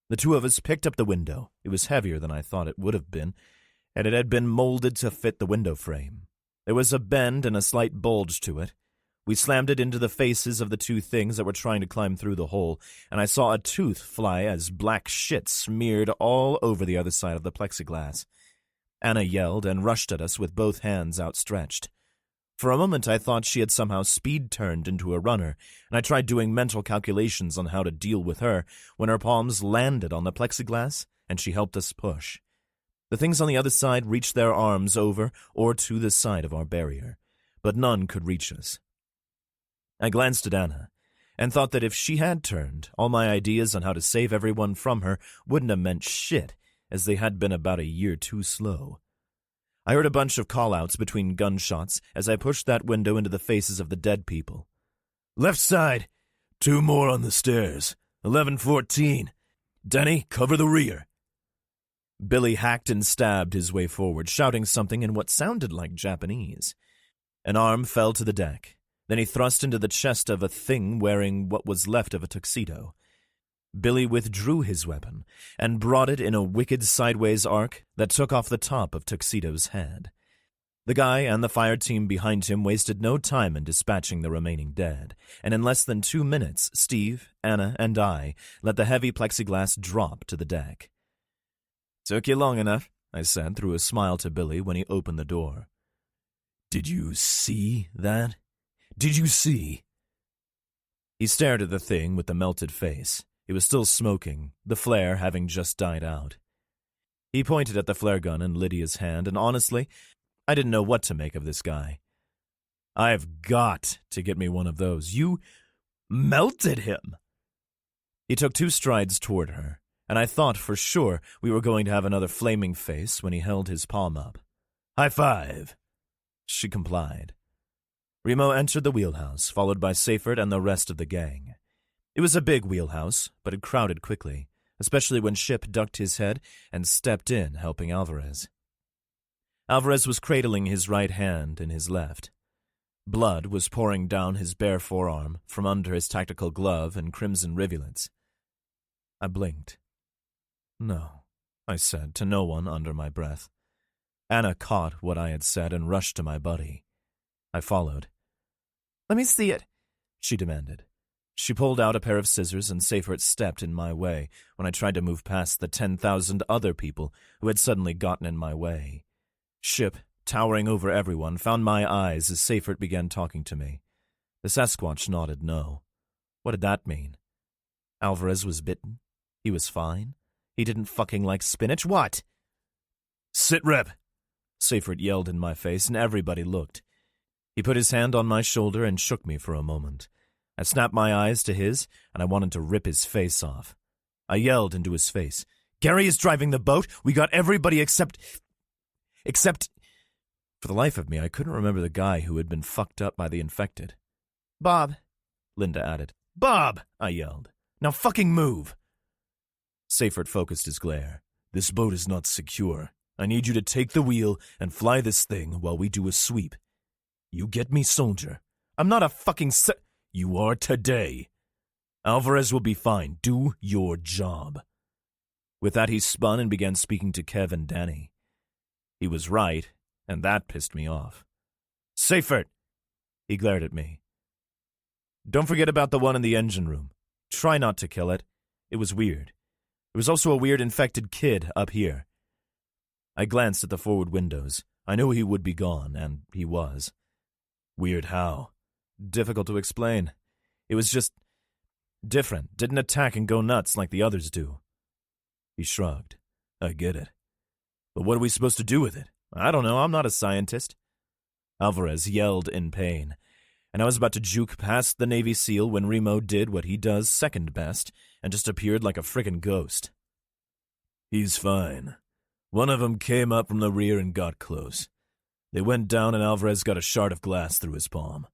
The two of us picked up the window. It was heavier than I thought it would have been, and it had been molded to fit the window frame. There was a bend and a slight bulge to it. We slammed it into the faces of the two things that were trying to climb through the hole, and I saw a tooth fly as black shit smeared all over the other side of the plexiglass. Anna yelled and rushed at us with both hands outstretched. For a moment I thought she had somehow speed-turned into a runner, and I tried doing mental calculations on how to deal with her when her palms landed on the plexiglass and she helped us push. The things on the other side reached their arms over or to the side of our barrier, but none could reach us. I glanced at Anna and thought that if she had turned, all my ideas on how to save everyone from her wouldn't have meant shit, as they had been about a year too slow. I heard a bunch of call-outs between gunshots as I pushed that window into the faces of the dead people. "Left side! 2 more on the stairs. 11-14. Denny, cover the rear." Billy hacked and stabbed his way forward, shouting something in what sounded like Japanese. An arm fell to the deck. Then he thrust into the chest of a thing wearing what was left of a tuxedo. Billy withdrew his weapon and brought it in a wicked sideways arc that took off the top of Tuxedo's head. The guy and the fire team behind him wasted no time in dispatching the remaining dead, and in less than 2 minutes, Steve, Anna, and I let the heavy plexiglass drop to the deck. "Took you long enough," I said through a smile to Billy when he opened the door. "Did you see that? Did you see?" He stared at the thing with the melted face. It was still smoking, the flare having just died out. He pointed at the flare gun in Lydia's hand, and honestly, I didn't know what to make of this guy. "I've got to get me one of those. You melted him." He took 2 strides toward her, and I thought for sure we were going to have another flaming face when he held his palm up. "High five." She complied. Remo entered the wheelhouse, followed by Seyfert and the rest of the gang. It was a big wheelhouse, but it crowded quickly, especially when Ship ducked his head and stepped in, helping Alvarez. Alvarez was cradling his right hand in his left. Blood was pouring down his bare forearm from under his tactical glove in crimson rivulets. I blinked. "No," I said to no one under my breath. Anna caught what I had said and rushed to my buddy. I followed. "Let me see it," she demanded. She pulled out a pair of scissors, and Seyfert stepped in my way when I tried to move past the 10,000 other people who had suddenly gotten in my way. Ship, towering over everyone, found my eyes as Seyfert began talking to me. The Sasquatch nodded no. What did that mean? Alvarez was bitten? He was fine? He didn't fucking like spinach? What? "Sit rep!" Seyfert yelled in my face, and everybody looked. He put his hand on my shoulder and shook me for a moment. I snapped my eyes to his, and I wanted to rip his face off. I yelled into his face, "Gary is driving the boat! We got everybody except... For the life of me, I couldn't remember the guy who had been fucked up by the infected. "Bob," Linda added. "Bob!" I yelled. "Now fucking move!" Seyfert focused his glare. "This boat is not secure. I need you to take the wheel and fly this thing while we do a sweep. You get me, soldier?" "I'm not a fucking "You are today. Alvarez will be fine. Do your job." With that, he spun and began speaking to Kev and Danny. He was right, and that pissed me off. "Seyfert!" He glared at me. "Don't forget about the one in the engine room. Try not to kill it. It was weird. There was also a weird infected kid up here." I glanced at the forward windows. I knew he would be gone, and he was. Weird how? Difficult to explain. It was just different. Didn't attack and go nuts like the others do. He shrugged. "I get it. But what are we supposed to do with it? I don't know. I'm not a scientist." Alvarez yelled in pain, and I was about to juke past the Navy SEAL when Remo did what he does second best and just appeared like a frickin' ghost. "He's fine. One of them came up from the rear and got close. They went down and Alvarez got a shard of glass through his palm."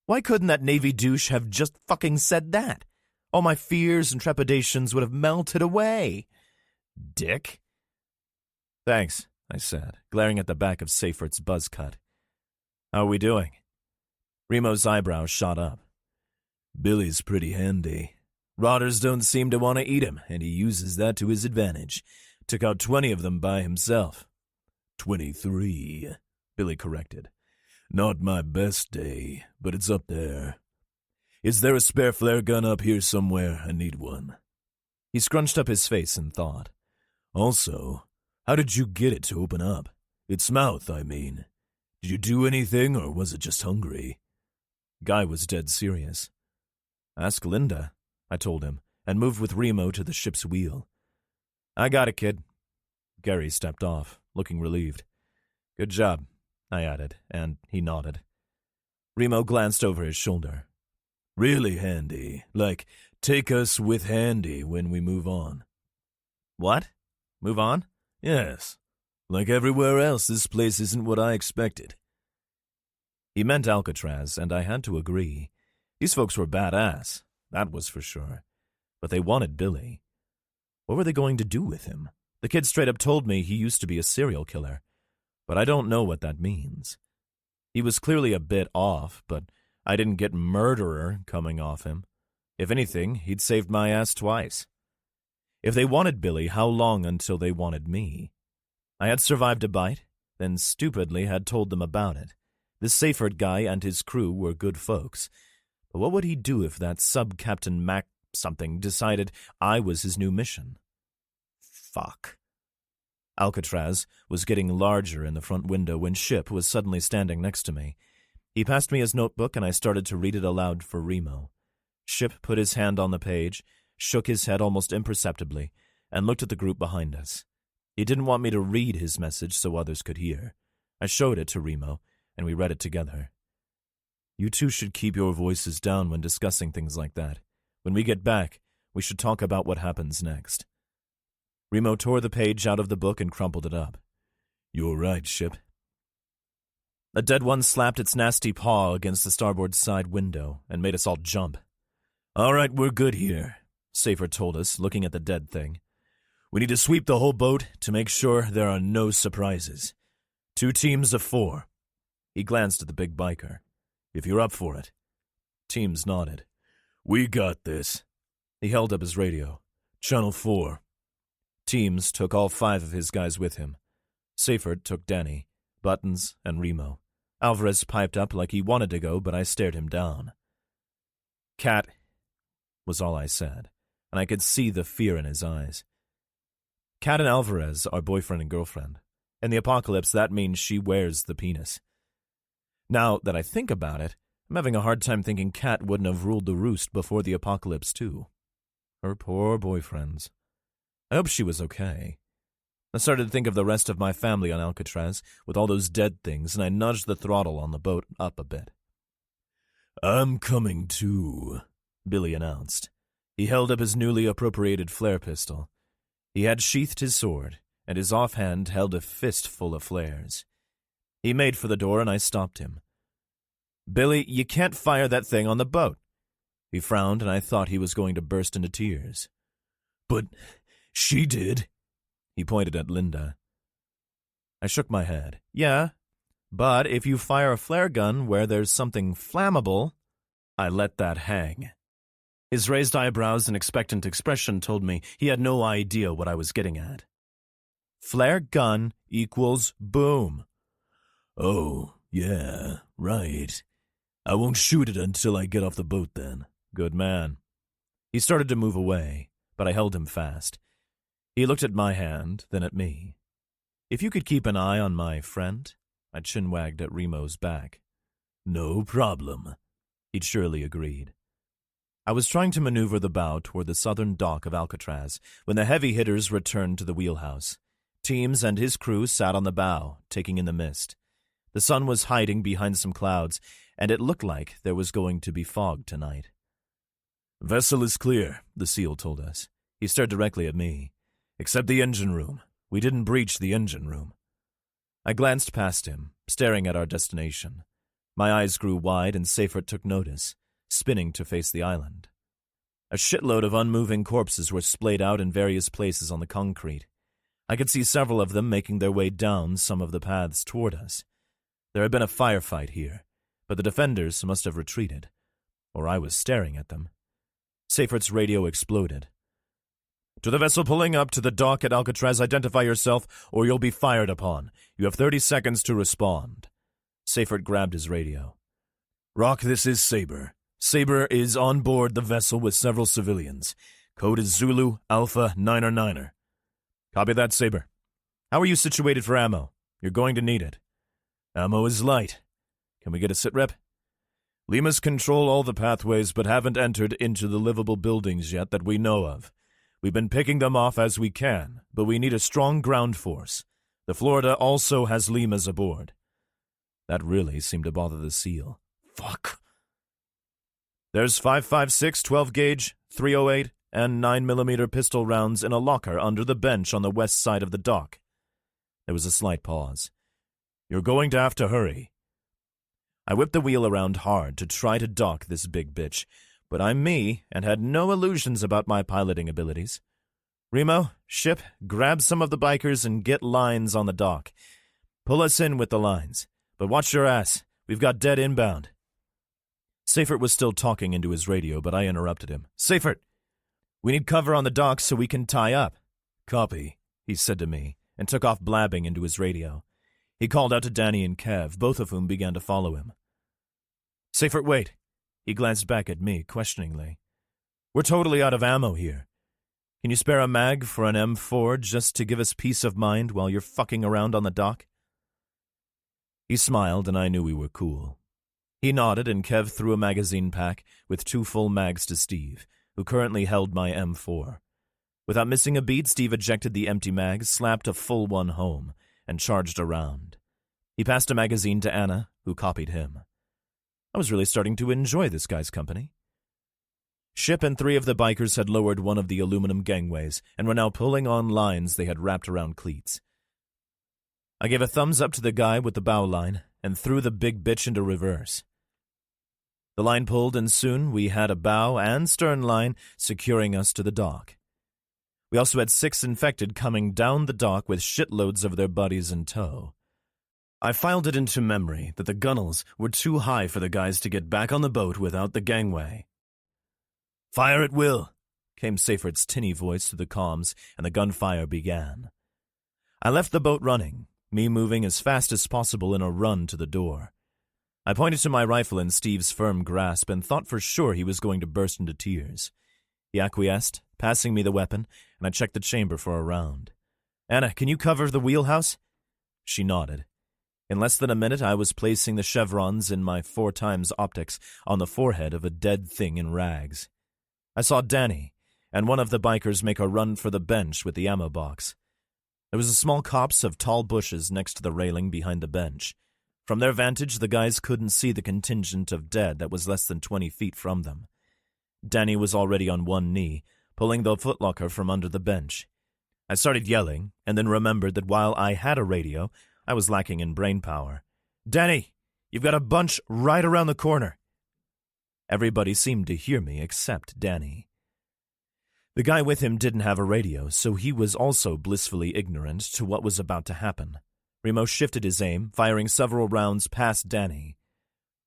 Why couldn't that Navy douche have just fucking said that? All my fears and trepidations would have melted away. Dick. "Thanks," I said, glaring at the back of Seyfert's buzz cut. "How are we doing?" Remo's eyebrows shot up. "Billy's pretty handy. Rotters don't seem to want to eat him, and he uses that to his advantage. Took out 20 of them by himself." 23, Billy corrected. "Not my best day, but it's up there. Is there a spare flare gun up here somewhere? I need one." He scrunched up his face in thought. "Also, how did you get it to open up? Its mouth, I mean. Did you do anything, or was it just hungry?" Guy was dead serious. "Ask Linda," I told him, and moved with Remo to the ship's wheel. "I got it, kid." Gary stepped off, looking relieved. "Good job," I added, and he nodded. Remo glanced over his shoulder. "Really handy. Like, take us with handy when we move on." "What? Move on?" "Yes. Like everywhere else, this place isn't what I expected." He meant Alcatraz, and I had to agree. These folks were badass, that was for sure. But they wanted Billy. What were they going to do with him? The kid straight up told me he used to be a serial killer, but I don't know what that means. He was clearly a bit off, but I didn't get murderer coming off him. If anything, he'd saved my ass twice. If they wanted Billy, how long until they wanted me? I had survived a bite, then stupidly had told them about it. This Seyfert guy and his crew were good folks. But what would he do if that Sub-Captain Mac something decided I was his new mission? Fuck. Alcatraz was getting larger in the front window when Ship was suddenly standing next to me. He passed me his notebook and I started to read it aloud for Remo. Ship put his hand on the page, shook his head almost imperceptibly, and looked at the group behind us. He didn't want me to read his message so others could hear. I showed it to Remo, and we read it together. You two should keep your voices down when discussing things like that. When we get back, we should talk about what happens next. Remo tore the page out of the book and crumpled it up. You're right, Ship. A dead one slapped its nasty paw against the starboard side window and made us all jump. All right, we're good here, Seyfert told us, looking at the dead thing. We need to sweep the whole boat to make sure there are no surprises. 2 teams of 4. He glanced at the big biker. If you're up for it. Teams nodded. We got this. He held up his radio. Channel 4. Teams took all 5 of his guys with him. Seyfert took Danny, Buttons, and Remo. Alvarez piped up like he wanted to go, but I stared him down. Cat, was all I said, and I could see the fear in his eyes. Cat and Alvarez are boyfriend and girlfriend. In the apocalypse, that means she wears the penis. Now that I think about it, I'm having a hard time thinking Cat wouldn't have ruled the roost before the apocalypse, too. Her poor boyfriends. I hope she was okay. I started to think of the rest of my family on Alcatraz, with all those dead things, and I nudged the throttle on the boat up a bit. I'm coming too, Billy announced. He held up his newly appropriated flare pistol. He had sheathed his sword, and his offhand held a fistful of flares. He made for the door, and I stopped him. Billy, you can't fire that thing on the boat. He frowned, and I thought he was going to burst into tears. But she did. He pointed at Linda. I shook my head. Yeah, but if you fire a flare gun where there's something flammable... I let that hang. His raised eyebrows and expectant expression told me he had no idea what I was getting at. Flare gun equals boom. Oh, yeah, right. I won't shoot it until I get off the boat then. Good man. He started to move away, but I held him fast. He looked at my hand, then at me. If you could keep an eye on my friend, I chin-wagged at Remo's back. No problem. He'd surely agreed. I was trying to maneuver the bow toward the southern dock of Alcatraz when the heavy hitters returned to the wheelhouse. Teams and his crew sat on the bow, taking in the mist. The sun was hiding behind some clouds, and it looked like there was going to be fog tonight. Vessel is clear, the SEAL told us. He stared directly at me. Except the engine room. We didn't breach the engine room. I glanced past him, staring at our destination. My eyes grew wide and Seyfert took notice, spinning to face the island. A shitload of unmoving corpses were splayed out in various places on the concrete. I could see several of them making their way down some of the paths toward us. There had been a firefight here, but the defenders must have retreated, or I was staring at them. Seyfert's radio exploded. To the vessel pulling up to the dock at Alcatraz, identify yourself or you'll be fired upon. You have 30 seconds to respond. Seyfert grabbed his radio. Rock, this is Saber. Saber is on board the vessel with several civilians. Code is Zulu Alpha 9er. Copy that, Saber. How are you situated for ammo? You're going to need it. Ammo is light. Can we get a sitrep? Limas control all the pathways but haven't entered into the livable buildings yet that we know of. We've been picking them off as we can, but we need a strong ground force. The Florida also has Limas aboard. That really seemed to bother the SEAL. Fuck. There's 5.56 12-gauge, 308, and 9mm pistol rounds in a locker under the bench on the west side of the dock. There was a slight pause. You're going to have to hurry. I whipped the wheel around hard to try to dock this big bitch, but I'm me and had no illusions about my piloting abilities. Remo, Ship, grab some of the bikers and get lines on the dock. Pull us in with the lines, but watch your ass. We've got dead inbound. Seifert was still talking into his radio, but I interrupted him. Seifert, we need cover on the docks so we can tie up. Copy, he said to me, and took off blabbing into his radio. He called out to Danny and Kev, both of whom began to follow him. Seifert, wait. He glanced back at me, questioningly. We're totally out of ammo here. Can you spare a mag for an M4 just to give us peace of mind while you're fucking around on the dock? He smiled, and I knew we were cool. He nodded, and Kev threw a magazine pack with 2 full mags to Steve, who currently held my M4. Without missing a beat, Steve ejected the empty mag, slapped a full one home, and charged around. He passed a magazine to Anna, who copied him. I was really starting to enjoy this guy's company. Ship and 3 of the bikers had lowered one of the aluminum gangways and were now pulling on lines they had wrapped around cleats. I gave a thumbs up to the guy with the bow line and threw the big bitch into reverse. The line pulled, and soon we had a bow and stern line securing us to the dock. We also had 6 infected coming down the dock with shitloads of their buddies in tow. I filed it into memory that the gunnels were too high for the guys to get back on the boat without the gangway. Fire at will, came Seifert's tinny voice through the comms, and the gunfire began. I left the boat running, me moving as fast as possible in a run to the door. I pointed to my rifle in Steve's firm grasp and thought for sure he was going to burst into tears. He acquiesced, passing me the weapon, and I checked the chamber for a round. Anna, can you cover the wheelhouse? She nodded. In less than a minute, I was placing the chevrons in my 4x optics on the forehead of a dead thing in rags. I saw Danny and one of the bikers make a run for the bench with the ammo box. There was a small copse of tall bushes next to the railing behind the bench. From their vantage, the guys couldn't see the contingent of dead that was less than 20 feet from them. Danny was already on one knee, pulling the footlocker from under the bench. I started yelling, and then remembered that while I had a radio, I was lacking in brain power. Danny, you've got a bunch right around the corner. Everybody seemed to hear me except Danny. The guy with him didn't have a radio, so he was also blissfully ignorant to what was about to happen. Remo shifted his aim, firing several rounds past Danny.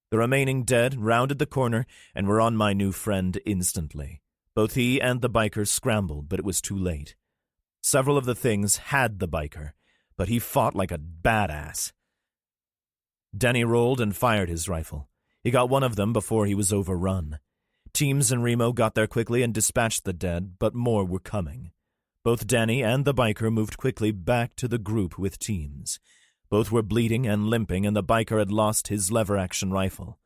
The remaining dead rounded the corner and were on my new friend instantly. Both he and the biker scrambled, but it was too late. Several of the things had the biker, but he fought like a badass. Danny rolled and fired his rifle. He got one of them before he was overrun. Teams and Remo got there quickly and dispatched the dead, but more were coming. Both Danny and the biker moved quickly back to the group with teams. Both were bleeding and limping, and the biker had lost his lever-action rifle.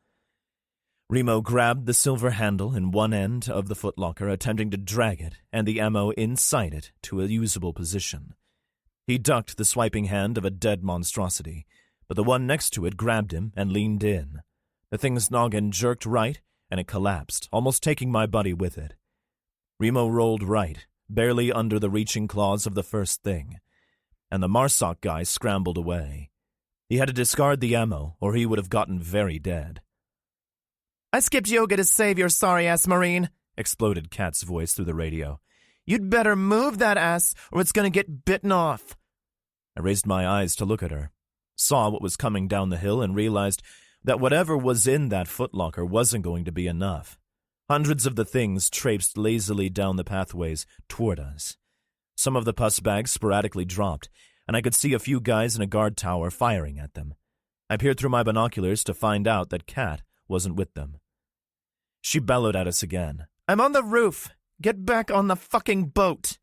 Remo grabbed the silver handle in one end of the footlocker, attempting to drag it and the ammo inside it to a usable position. He ducked the swiping hand of a dead monstrosity, but the one next to it grabbed him and leaned in. The thing's noggin jerked right, and it collapsed, almost taking my buddy with it. Remo rolled right, barely under the reaching claws of the first thing, and the Marsoc guy scrambled away. He had to discard the ammo, or he would have gotten very dead. I skipped yoga to save your sorry-ass Marine, exploded Kat's voice through the radio. You'd better move that ass, or it's going to get bitten off. I raised my eyes to look at her, saw what was coming down the hill, and realized that whatever was in that footlocker wasn't going to be enough. Hundreds of the things traipsed lazily down the pathways toward us. Some of the pus bags sporadically dropped, and I could see a few guys in a guard tower firing at them. I peered through my binoculars to find out that Kat wasn't with them. She bellowed at us again. I'm on the roof. Get back on the fucking boat.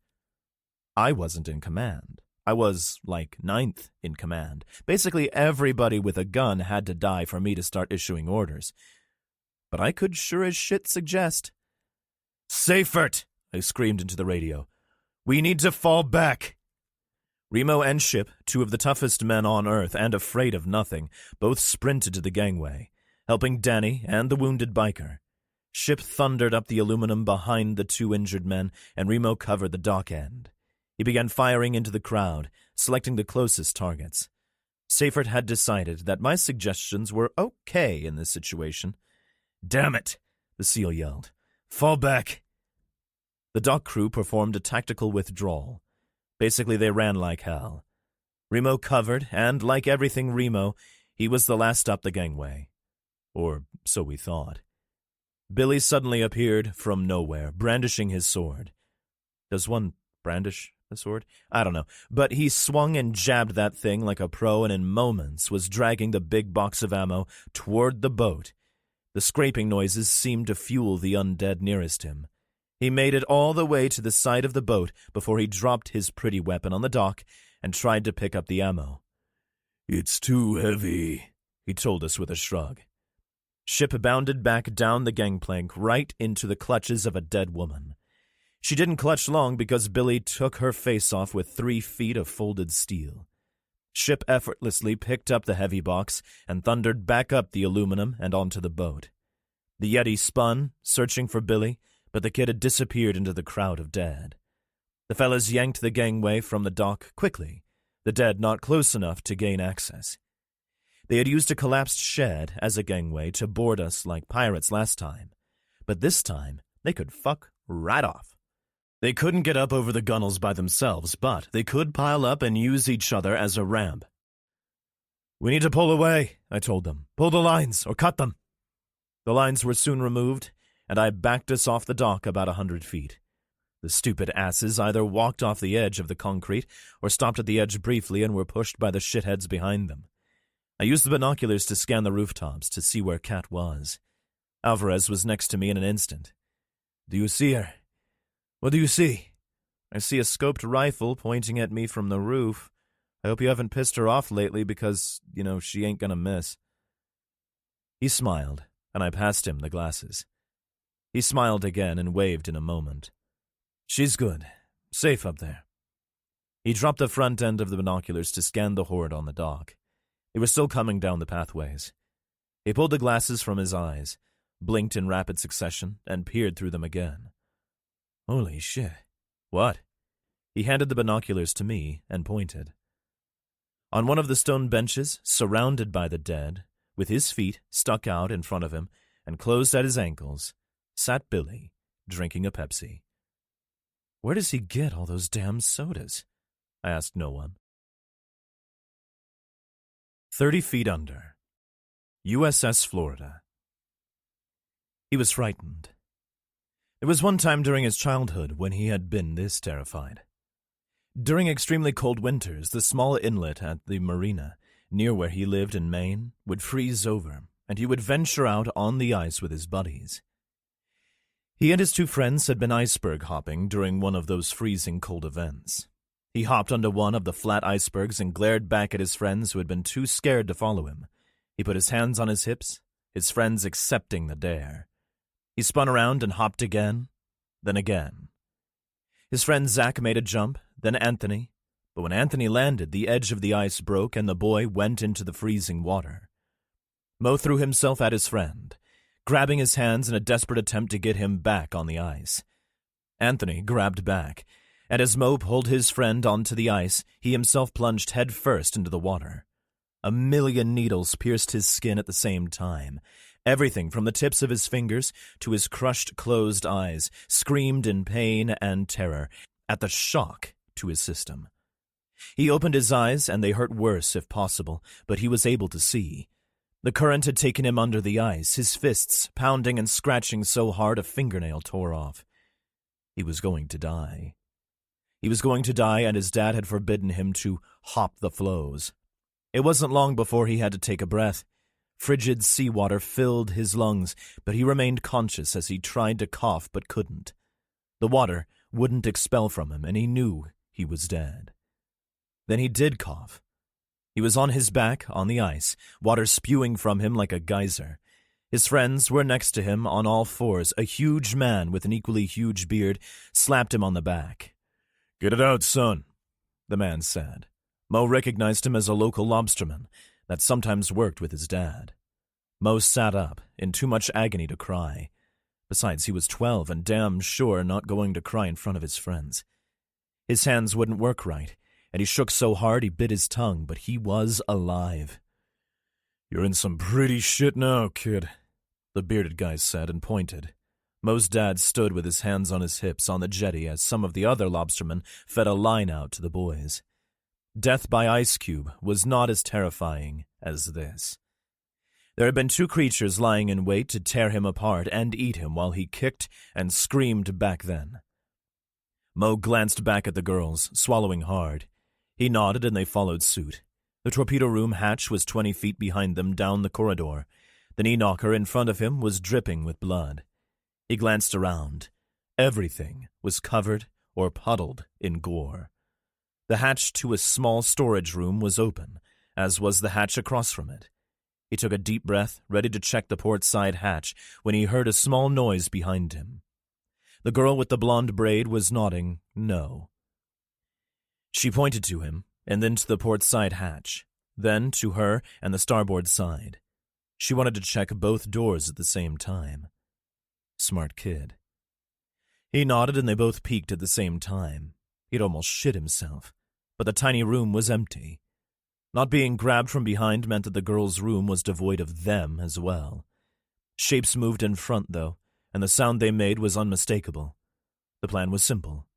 I wasn't in command. I was, like, 9th in command. Basically, everybody with a gun had to die for me to start issuing orders. But I could sure as shit suggest. Seifert! I screamed into the radio. We need to fall back. Remo and Ship, 2 of the toughest men on Earth and afraid of nothing, both sprinted to the gangway, helping Danny and the wounded biker. Ship thundered up the aluminum behind the 2 injured men, and Remo covered the dock end. He began firing into the crowd, selecting the closest targets. Seifert had decided that my suggestions were okay in this situation. Damn it, the SEAL yelled. Fall back. The dock crew performed a tactical withdrawal. Basically, they ran like hell. Remo covered, and like everything Remo, he was the last up the gangway. Or so we thought. Billy suddenly appeared from nowhere, brandishing his sword. Does one brandish a sword? I don't know. But he swung and jabbed that thing like a pro and in moments was dragging the big box of ammo toward the boat. The scraping noises seemed to fuel the undead nearest him. He made it all the way to the side of the boat before he dropped his pretty weapon on the dock and tried to pick up the ammo. "It's too heavy," he told us with a shrug. Ship bounded back down the gangplank right into the clutches of a dead woman. She didn't clutch long because Billy took her face off with 3 feet of folded steel. Ship effortlessly picked up the heavy box and thundered back up the aluminum and onto the boat. The Yeti spun, searching for Billy, but the kid had disappeared into the crowd of dead. The fellas yanked the gangway from the dock quickly, the dead not close enough to gain access. They had used a collapsed shed as a gangway to board us like pirates last time, but this time they could fuck right off. They couldn't get up over the gunnels by themselves, but they could pile up and use each other as a ramp. "We need to pull away," I told them. "Pull the lines, or cut them." The lines were soon removed, and I backed us off the dock about 100 feet. The stupid asses either walked off the edge of the concrete or stopped at the edge briefly and were pushed by the shitheads behind them. I used the binoculars to scan the rooftops to see where Kat was. Alvarez was next to me in an instant. "Do you see her?" "What do you see?" "I see a scoped rifle pointing at me from the roof. I hope you haven't pissed her off lately because, she ain't gonna miss." He smiled, and I passed him the glasses. He smiled again and waved in a moment. "She's good. Safe up there." He dropped the front end of the binoculars to scan the horde on the dock. They were still coming down the pathways. He pulled the glasses from his eyes, blinked in rapid succession, and peered through them again. "Holy shit. What?" He handed the binoculars to me and pointed. On one of the stone benches, surrounded by the dead, with his feet stuck out in front of him and closed at his ankles, sat Billy, drinking a Pepsi. "Where does he get all those damn sodas?" I asked no one. 30 feet under. USS Florida. He was frightened. There was one time during his childhood when he had been this terrified. During extremely cold winters, the small inlet at the marina, near where he lived in Maine, would freeze over, and he would venture out on the ice with his buddies. He and his 2 friends had been iceberg hopping during one of those freezing cold events. He hopped onto one of the flat icebergs and glared back at his friends who had been too scared to follow him. He put his hands on his hips, his friends accepting the dare. He spun around and hopped again, then again. His friend Zach made a jump, then Anthony, but when Anthony landed, the edge of the ice broke and the boy went into the freezing water. Mo threw himself at his friend, grabbing his hands in a desperate attempt to get him back on the ice. Anthony grabbed back, and as Mo pulled his friend onto the ice, he himself plunged head first into the water. 1,000,000 needles pierced his skin at the same time. Everything from the tips of his fingers to his crushed, closed eyes screamed in pain and terror at the shock to his system. He opened his eyes, and they hurt worse if possible, but he was able to see. The current had taken him under the ice, his fists pounding and scratching so hard a fingernail tore off. He was going to die. He was going to die, and his dad had forbidden him to hop the flows. It wasn't long before he had to take a breath. Frigid seawater filled his lungs, but he remained conscious as he tried to cough but couldn't. The water wouldn't expel from him, and he knew he was dead. Then he did cough. He was on his back on the ice, water spewing from him like a geyser. His friends were next to him on all fours. A huge man with an equally huge beard slapped him on the back. "Get it out, son," the man said. Mo recognized him as a local lobsterman that sometimes worked with his dad. Mo sat up, in too much agony to cry. Besides, he was 12 and damn sure not going to cry in front of his friends. His hands wouldn't work right, and he shook so hard he bit his tongue, but he was alive. "You're in some pretty shit now, kid," the bearded guy said and pointed. Mo's dad stood with his hands on his hips on the jetty as some of the other lobstermen fed a line out to the boys. Death by ice cube was not as terrifying as this. There had been two creatures lying in wait to tear him apart and eat him while he kicked and screamed back then. Mo glanced back at the girls, swallowing hard. He nodded and they followed suit. The torpedo room hatch was 20 feet behind them down the corridor. The knee knocker in front of him was dripping with blood. He glanced around. Everything was covered or puddled in gore. The hatch to a small storage room was open, as was the hatch across from it. He took a deep breath, ready to check the port side hatch, when he heard a small noise behind him. The girl with the blonde braid was nodding no. She pointed to him, and then to the port side hatch, then to her and the starboard side. She wanted to check both doors at the same time. Smart kid. He nodded and they both peeked at the same time. He'd almost shit himself, but the tiny room was empty. Not being grabbed from behind meant that the girl's room was devoid of them as well. Shapes moved in front, though, and the sound they made was unmistakable. The plan was simple.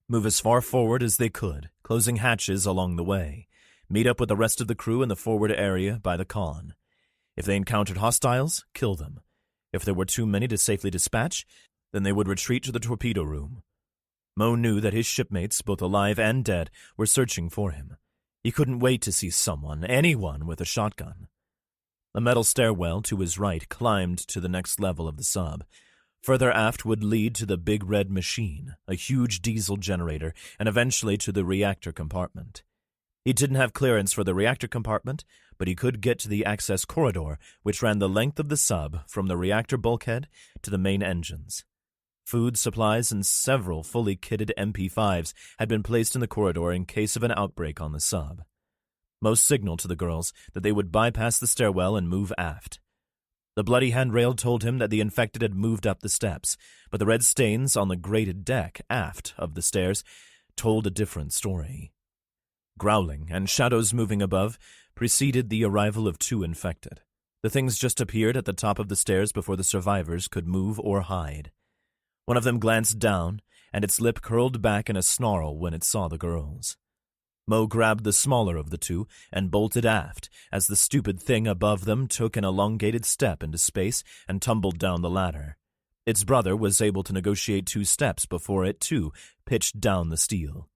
Move as far forward as they could, closing hatches along the way. Meet up with the rest of the crew in the forward area by the con. If they encountered hostiles, kill them. If there were too many to safely dispatch, then they would retreat to the torpedo room. Mo knew that his shipmates, both alive and dead, were searching for him. He couldn't wait to see someone, anyone, with a shotgun. A metal stairwell to his right climbed to the next level of the sub. Further aft would lead to the big red machine, a huge diesel generator, and eventually to the reactor compartment. He didn't have clearance for the reactor compartment, but he could get to the access corridor, which ran the length of the sub from the reactor bulkhead to the main engines. Food, supplies, and several fully kitted MP5s had been placed in the corridor in case of an outbreak on the sub. Most signaled to the girls that they would bypass the stairwell and move aft. The bloody handrail told him that the infected had moved up the steps, but the red stains on the grated deck aft of the stairs told a different story. Growling and shadows moving above preceded the arrival of two infected. The things just appeared at the top of the stairs before the survivors could move or hide. One of them glanced down, and its lip curled back in a snarl when it saw the girls. Mo grabbed the smaller of the two and bolted aft as the stupid thing above them took an elongated step into space and tumbled down the ladder. Its brother was able to negotiate 2 steps before it, too, pitched down the steel.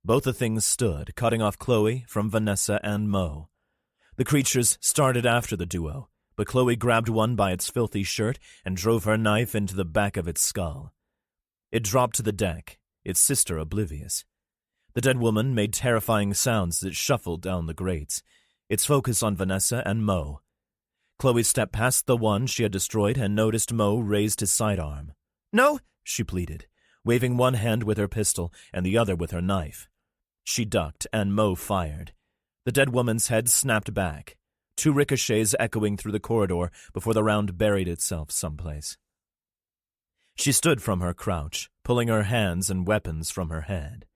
Both the things stood, cutting off Chloe from Vanessa and Mo. The creatures started after the duo, but Chloe grabbed one by its filthy shirt and drove her knife into the back of its skull. It dropped to the deck, its sister oblivious. The dead woman made terrifying sounds that shuffled down the grates, its focus on Vanessa and Mo. Chloe stepped past the one she had destroyed and noticed Mo raised his sidearm. No, she pleaded, waving one hand with her pistol and the other with her knife. She ducked, and Mo fired. The dead woman's head snapped back, 2 ricochets echoing through the corridor before the round buried itself someplace. She stood from her crouch, pulling her hands and weapons from her head.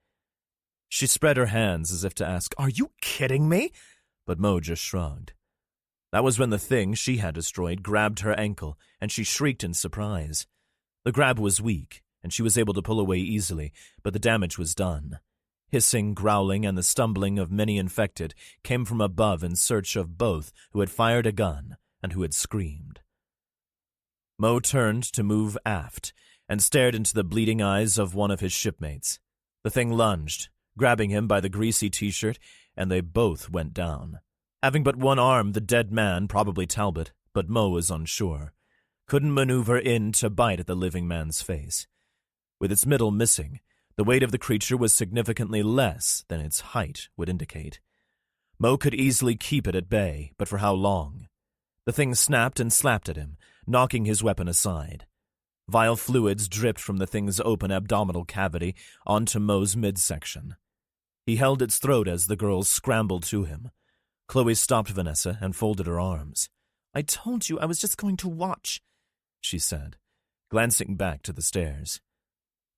She spread her hands as if to ask, "Are you kidding me?" But Mo just shrugged. That was when the thing she had destroyed grabbed her ankle, and she shrieked in surprise. The grab was weak, and she was able to pull away easily, but the damage was done. Hissing, growling, and the stumbling of many infected came from above in search of both who had fired a gun and who had screamed. Mo turned to move aft and stared into the bleeding eyes of one of his shipmates. The thing lunged, grabbing him by the greasy t-shirt, and they both went down. Having but one arm, the dead man, probably Talbot, but Mo was unsure, couldn't maneuver in to bite at the living man's face. With its middle missing, the weight of the creature was significantly less than its height would indicate. Mo could easily keep it at bay, but for how long? The thing snapped and slapped at him, knocking his weapon aside. Vile fluids dripped from the thing's open abdominal cavity onto Mo's midsection. He held its throat as the girls scrambled to him. Chloe stopped Vanessa and folded her arms. "I told you I was just going to watch," she said, glancing back to the stairs.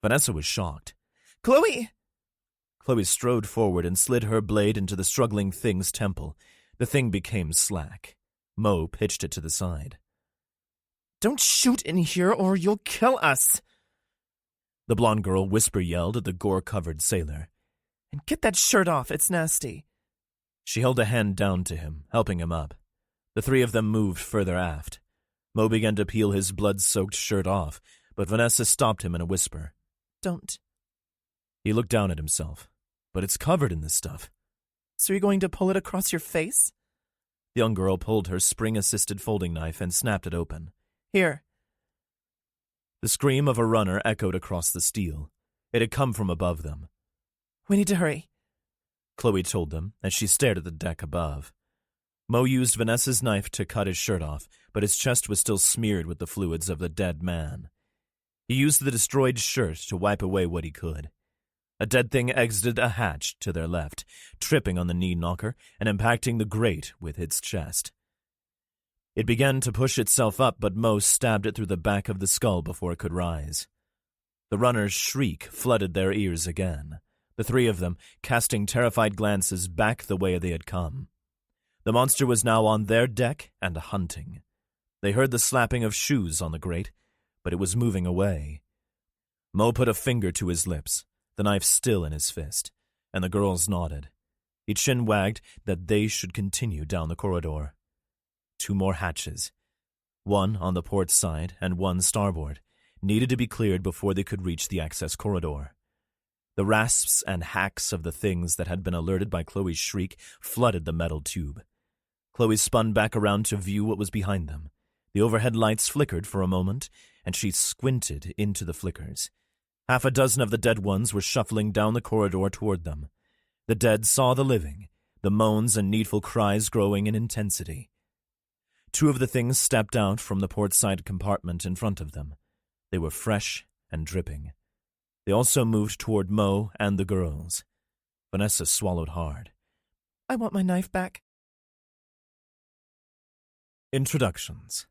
Vanessa was shocked. "Chloe!" Chloe strode forward and slid her blade into the struggling thing's temple. The thing became slack. Mo pitched it to the side. "Don't shoot in here or you'll kill us," the blonde girl whisper-yelled at the gore-covered sailor. "And get that shirt off, it's nasty." She held a hand down to him, helping him up. The three of them moved further aft. Mo began to peel his blood-soaked shirt off, but Vanessa stopped him in a whisper. Don't. He looked down at himself. But it's covered in this stuff. So you're going to pull it across your face? The young girl pulled her spring-assisted folding knife and snapped it open. Here. The scream of a runner echoed across the steel. It had come from above them. We need to hurry, Chloe told them as she stared at the deck above. Mo used Vanessa's knife to cut his shirt off, but his chest was still smeared with the fluids of the dead man. He used the destroyed shirt to wipe away what he could. A dead thing exited a hatch to their left, tripping on the knee knocker and impacting the grate with its chest. It began to push itself up, but Mo stabbed it through the back of the skull before it could rise. The runner's shriek flooded their ears again, the three of them casting terrified glances back the way they had come. The monster was now on their deck and hunting. They heard the slapping of shoes on the grate, but it was moving away. Mo put a finger to his lips, the knife still in his fist, and the girls nodded. He chin-wagged that they should continue down the corridor. 2 more hatches, one on the port side and one starboard, needed to be cleared before they could reach the access corridor. The rasps and hacks of the things that had been alerted by Chloe's shriek flooded the metal tube. Chloe spun back around to view what was behind them. The overhead lights flickered for a moment, and she squinted into the flickers. 6 of the dead ones were shuffling down the corridor toward them. The dead saw the living, the moans and needful cries growing in intensity. 2 of the things stepped out from the port-side compartment in front of them. They were fresh and dripping. They also moved toward Mo and the girls. Vanessa swallowed hard. I want my knife back. Introductions.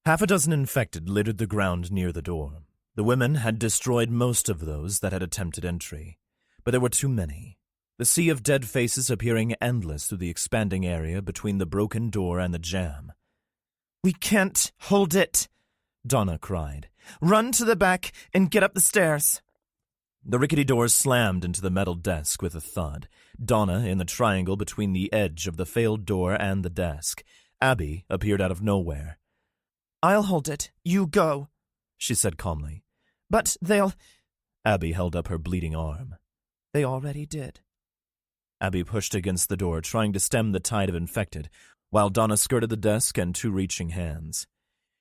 6 infected littered the ground near the door. The women had destroyed most of those that had attempted entry, but there were too many. The sea of dead faces appearing endless through the expanding area between the broken door and the jam. We can't hold it, Donna cried. Run to the back and get up the stairs. The rickety door slammed into the metal desk with a thud, Donna in the triangle between the edge of the failed door and the desk. Abby appeared out of nowhere. I'll hold it. You go, she said calmly. But they'll... Abby held up her bleeding arm. They already did. Abby pushed against the door, trying to stem the tide of infected, while Donna skirted the desk and 2 reaching hands.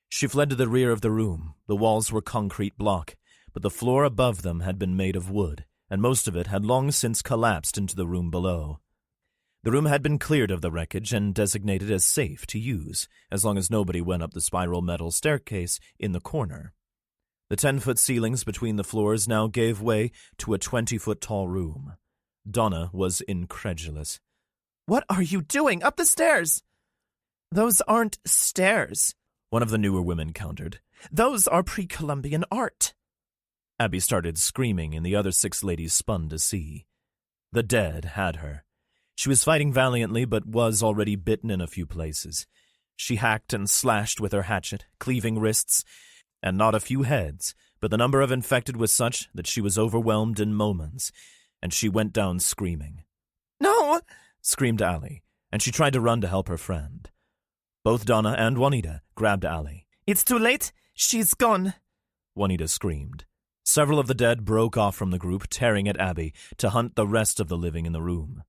She fled to the rear of the room. The walls were concrete block, but the floor above them had been made of wood, and most of it had long since collapsed into the room below. The room had been cleared of the wreckage and designated as safe to use, as long as nobody went up the spiral metal staircase in the corner. The 10-foot ceilings between the floors now gave way to a 20-foot-tall room. Donna was incredulous. What are you doing? Up the stairs! Those aren't stairs, one of the newer women countered. Those are pre-Columbian art. Abby started screaming, and the other 6 ladies spun to see. The dead had her. She was fighting valiantly, but was already bitten in a few places. She hacked and slashed with her hatchet, cleaving wrists, and not a few heads, but the number of infected was such that she was overwhelmed in moments, and she went down screaming. No! Screamed Allie, and she tried to run to help her friend. Both Donna and Juanita grabbed Allie. It's too late. She's gone, Juanita screamed. Several of the dead broke off from the group, tearing at Abby to hunt the rest of the living in the room.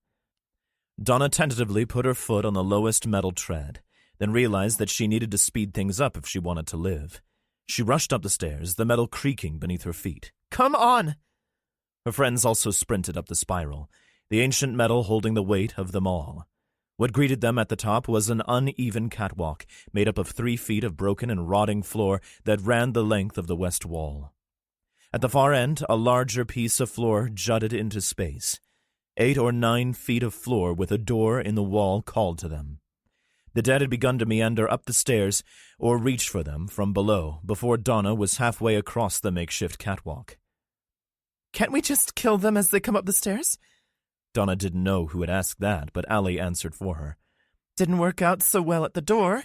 Donna tentatively put her foot on the lowest metal tread, then realized that she needed to speed things up if she wanted to live. She rushed up the stairs, the metal creaking beneath her feet. Come on! Her friends also sprinted up the spiral, the ancient metal holding the weight of them all. What greeted them at the top was an uneven catwalk made up of 3 feet of broken and rotting floor that ran the length of the west wall. At the far end, a larger piece of floor jutted into space. 8 or 9 feet of floor with a door in the wall called to them. The dead had begun to meander up the stairs or reach for them from below before Donna was halfway across the makeshift catwalk. Can't we just kill them as they come up the stairs? Donna didn't know who had asked that, but Allie answered for her. Didn't work out so well at the door.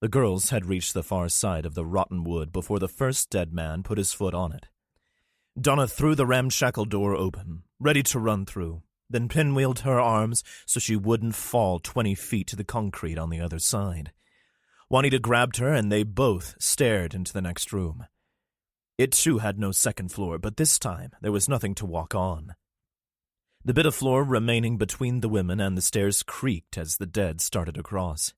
The girls had reached the far side of the rotten wood before the first dead man put his foot on it. Donna threw the ramshackle door open, ready to run through. then pinwheeled her arms so she wouldn't fall 20 feet to the concrete on the other side. Juanita grabbed her, and they both stared into the next room. It too had no second floor, but this time there was nothing to walk on. The bit of floor remaining between the women and the stairs creaked as the dead started across.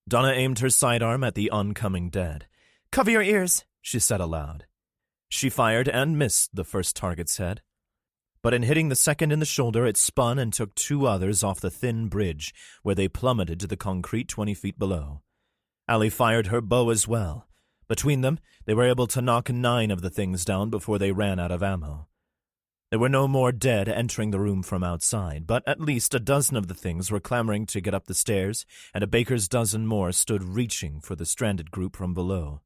Donna aimed her sidearm at the oncoming dead. "Cover your ears," she said aloud. She fired and missed the first target's head. But in hitting the second in the shoulder, it spun and took 2 others off the thin bridge, where they plummeted to the concrete 20 feet below. Allie fired her bow as well. Between them, they were able to knock 9 of the things down before they ran out of ammo. There were no more dead entering the room from outside, but at least a dozen of the things were clamoring to get up the stairs, and a baker's dozen more stood reaching for the stranded group from below.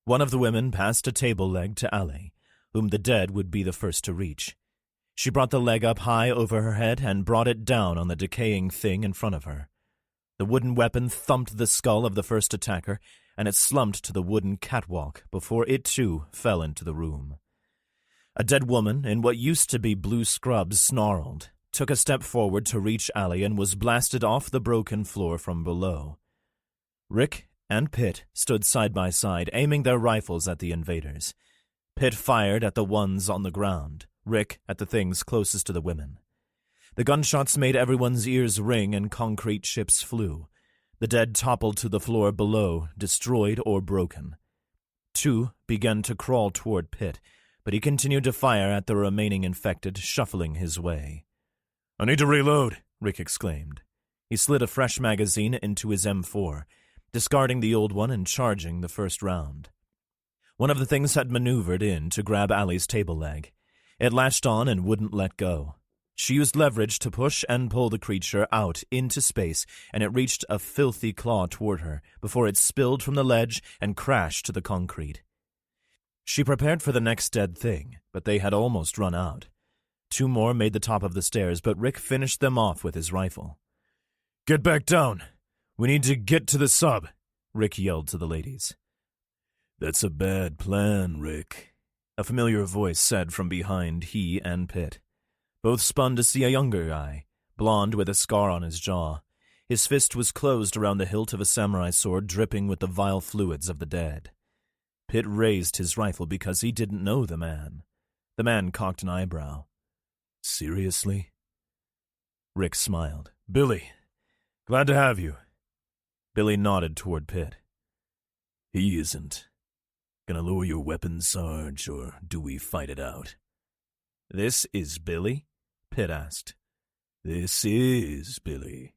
One of the women passed a table leg to Allie, whom the dead would be the first to reach. She brought the leg up high over her head and brought it down on the decaying thing in front of her. The wooden weapon thumped the skull of the first attacker, and it slumped to the wooden catwalk before it too fell into the room. A dead woman in what used to be blue scrubs snarled, took a step forward to reach Allie, and was blasted off the broken floor from below. Rick and Pitt stood side by side, aiming their rifles at the invaders. Pitt fired at the ones on the ground, Rick at the things closest to the women. The gunshots made everyone's ears ring and concrete chips flew. The dead toppled to the floor below, destroyed or broken. 2 began to crawl toward Pitt, but he continued to fire at the remaining infected, shuffling his way. "I need to reload," Rick exclaimed. He slid a fresh magazine into his M4, discarding the old one and charging the first round. One of the things had maneuvered in to grab Allie's table leg. It latched on and wouldn't let go. She used leverage to push and pull the creature out into space, and it reached a filthy claw toward her before it spilled from the ledge and crashed to the concrete. She prepared for the next dead thing, but they had almost run out. 2 more made the top of the stairs, but Rick finished them off with his rifle. "Get back down. We need to get to the sub," Rick yelled to the ladies. "That's a bad plan, Rick," a familiar voice said from behind he and Pitt. Both spun to see a younger guy, blond with a scar on his jaw. His fist was closed around the hilt of a samurai sword, dripping with the vile fluids of the dead. Pitt raised his rifle because he didn't know the man. The man cocked an eyebrow. "Seriously?" Rick smiled. "Billy, glad to have you." Billy nodded toward Pitt. "He isn't. Gonna lower your weapon, Sarge, or do we fight it out?" "This is Billy?" Pitt asked. "This is Billy,"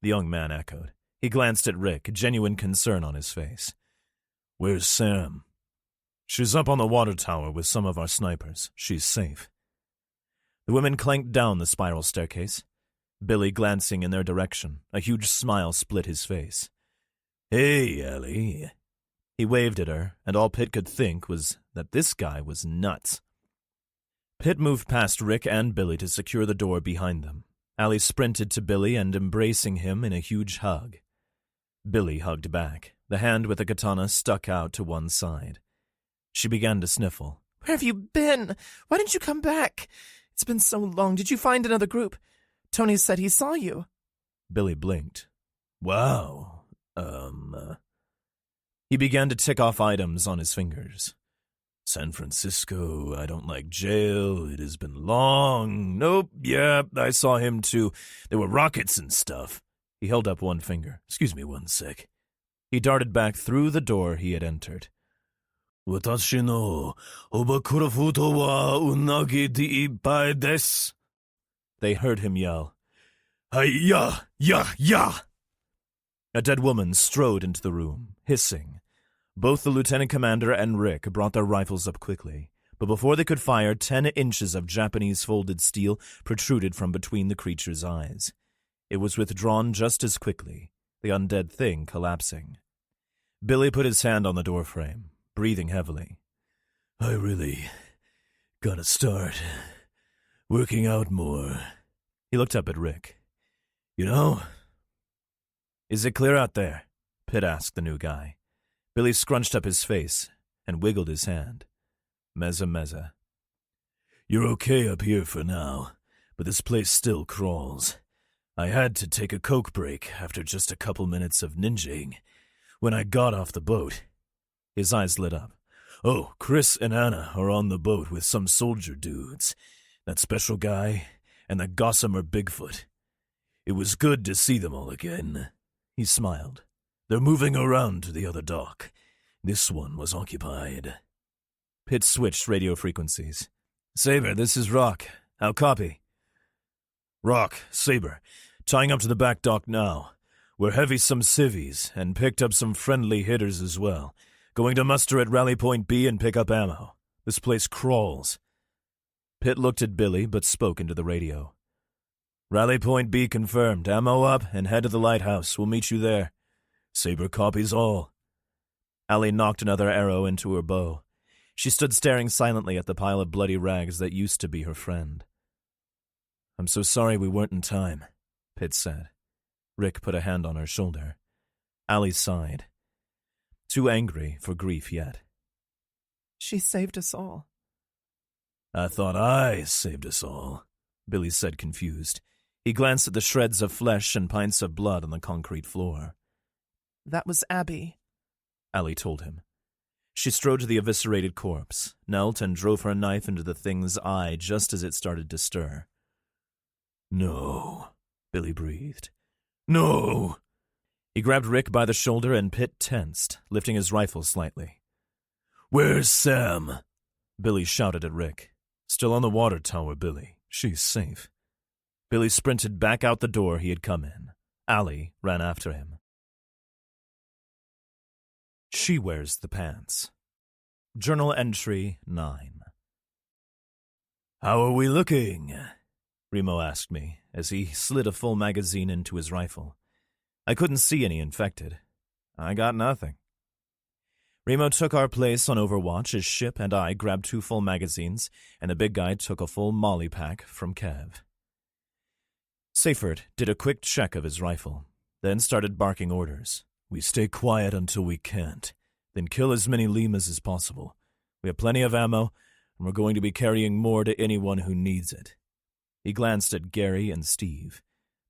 the young man echoed. He glanced at Rick, genuine concern on his face. "Where's Sam?" "She's up on the water tower with some of our snipers. She's safe." The women clanked down the spiral staircase. Billy glancing in their direction, a huge smile split his face. "Hey, Allie." He waved at her, and all Pitt could think was that this guy was nuts. Pitt moved past Rick and Billy to secure the door behind them. Allie sprinted to Billy and embracing him in a huge hug. Billy hugged back. The hand with the katana stuck out to one side. She began to sniffle. "Where have you been? Why didn't you come back? It's been so long. Did you find another group? Tony said he saw you." Billy blinked. "Wow. He began to tick off items on his fingers. San Francisco, I don't like jail, it has been long. Nope, yeah, I saw him too. There were rockets and stuff." He held up one finger. "Excuse me 1 sec. He darted back through the door he had entered. "Watashi no obakura futo wa unagi de ippai desu." They heard him yell. "Hi-ya, ya!" A dead woman strode into the room, hissing. Both the lieutenant commander and Rick brought their rifles up quickly, but before they could fire, 10 inches of Japanese folded steel protruded from between the creature's eyes. It was withdrawn just as quickly, the undead thing collapsing. Billy put his hand on the doorframe, breathing heavily. "I really gotta start working out more." He looked up at Rick. "You know?" "Is it clear out there?" Pitt asked the new guy. Billy scrunched up his face and wiggled his hand. Meza. "You're okay up here for now, but this place still crawls. I had to take a coke break after just a couple minutes of ninjaing. When I got off the boat, his eyes lit up. Oh, Chris and Anna are on the boat with some soldier dudes. That special guy and the gossamer Bigfoot. It was good to see them all again. He smiled. They're moving around to the other dock. This one was occupied. Pitt switched radio frequencies. Saber, this is Rock. How copy? Rock, Saber, tying up to the back dock now. We're heavy some civvies and picked up some friendly hitters as well. Going to muster at Rally Point B and pick up ammo. This place crawls. Pitt looked at Billy but spoke into the radio. Rally Point B confirmed. Ammo up and head to the lighthouse. We'll meet you there. Saber copies all. Allie knocked another arrow into her bow. She stood staring silently at the pile of bloody rags that used to be her friend. I'm so sorry we weren't in time, Pitt said. Rick put a hand on her shoulder. Allie sighed. Too angry for grief yet. She saved us all. I thought I saved us all, Billy said, confused. He glanced at the shreds of flesh and pints of blood on the concrete floor. That was Abby, Allie told him. She strode to the eviscerated corpse, knelt and drove her knife into the thing's eye just as it started to stir. No, Billy breathed. No! He grabbed Rick by the shoulder and Pitt tensed, lifting his rifle slightly. Where's Sam? Billy shouted at Rick. Still on the water tower, Billy. She's safe. Billy sprinted back out the door he had come in. Allie ran after him. She wears the pants. Journal entry 9. How are we looking? Remo asked me as he slid a full magazine into his rifle. I couldn't see any infected. I got nothing. Remo took our place on Overwatch as Ship and I grabbed 2 full magazines, and the big guy took a full molly pack from Kev. Seyfert did a quick check of his rifle, then started barking orders. We stay quiet until we can't, then kill as many lemurs as possible. We have plenty of ammo, and we're going to be carrying more to anyone who needs it. He glanced at Gary and Steve.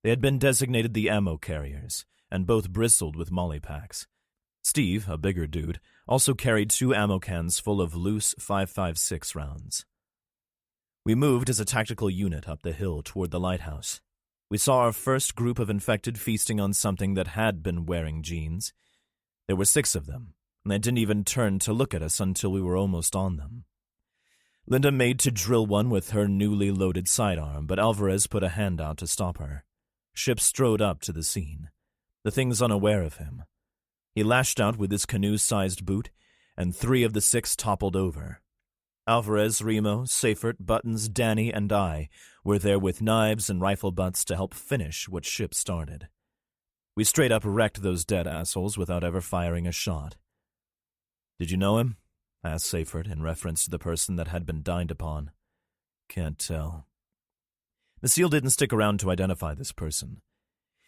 They had been designated the ammo carriers, and both bristled with molly packs. Steve, a bigger dude, also carried 2 ammo cans full of loose 5.56 rounds. We moved as a tactical unit up the hill toward the lighthouse. We saw our first group of infected feasting on something that had been wearing jeans. There were 6 of them, and they didn't even turn to look at us until we were almost on them. Linda made to drill one with her newly loaded sidearm, but Alvarez put a hand out to stop her. Ship strode up to the scene, the things unaware of him. He lashed out with his canoe-sized boot, and 3 of the 6 toppled over. Alvarez, Remo, Seyfert, Buttons, Danny, and I were there with knives and rifle butts to help finish what Ship started. We straight up wrecked those dead assholes without ever firing a shot. "Did you know him?" asked Seyfert in reference to the person that had been dined upon. "Can't tell." The SEAL didn't stick around to identify this person.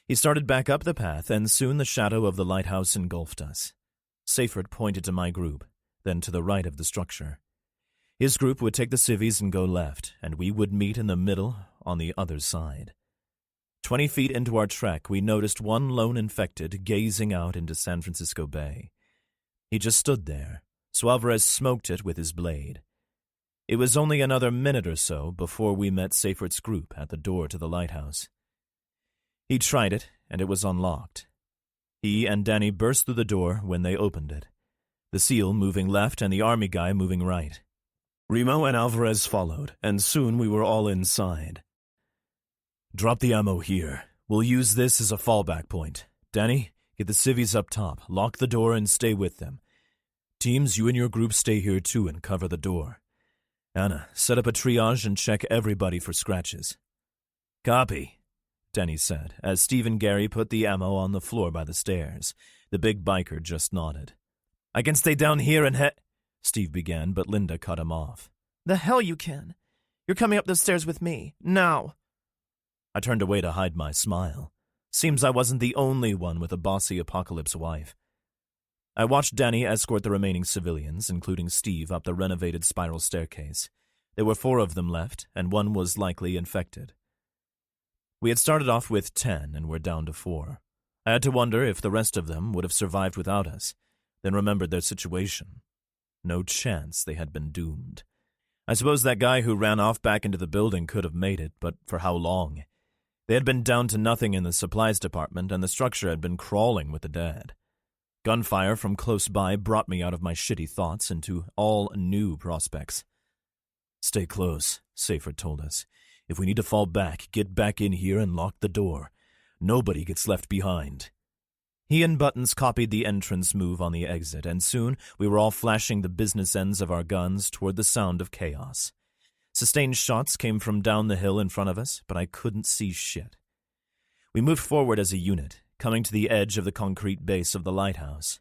He started back up the path, and soon the shadow of the lighthouse engulfed us. Seyfert pointed to my group, then to the right of the structure. His group would take the civvies and go left, and we would meet in the middle on the other side. 20 feet into our trek, we noticed one lone infected gazing out into San Francisco Bay. He just stood there, so Alvarez smoked it with his blade. It was only another minute or so before we met Seyfert's group at the door to the lighthouse. He tried it, and it was unlocked. He and Danny burst through the door when they opened it, the SEAL moving left and the army guy moving right. Remo and Alvarez followed, and soon we were all inside. "Drop the ammo here. We'll use this as a fallback point. Danny, get the civvies up top, lock the door, and stay with them. Teams, you and your group stay here too and cover the door. Anna, set up a triage and check everybody for scratches." "Copy," Danny said, as Steve and Gary put the ammo on the floor by the stairs. The big biker just nodded. "I can stay down here and Steve began, but Linda cut him off. "The hell you can. You're coming up the stairs with me. Now." I turned away to hide my smile. Seems I wasn't the only one with a bossy apocalypse wife. I watched Danny escort the remaining civilians, including Steve, up the renovated spiral staircase. There were 4 of them left, and one was likely infected. We had started off with 10 and were down to 4. I had to wonder if the rest of them would have survived without us, then remembered their situation. No chance they had been doomed. I suppose that guy who ran off back into the building could have made it, but for how long? They had been down to nothing in the supplies department, and the structure had been crawling with the dead. Gunfire from close by brought me out of my shitty thoughts into all new prospects. "Stay close," Seyfried told us. "If we need to fall back, get back in here and lock the door. Nobody gets left behind." He and Buttons copied the entrance move on the exit, and soon we were all flashing the business ends of our guns toward the sound of chaos. Sustained shots came from down the hill in front of us, but I couldn't see shit. We moved forward as a unit, coming to the edge of the concrete base of the lighthouse.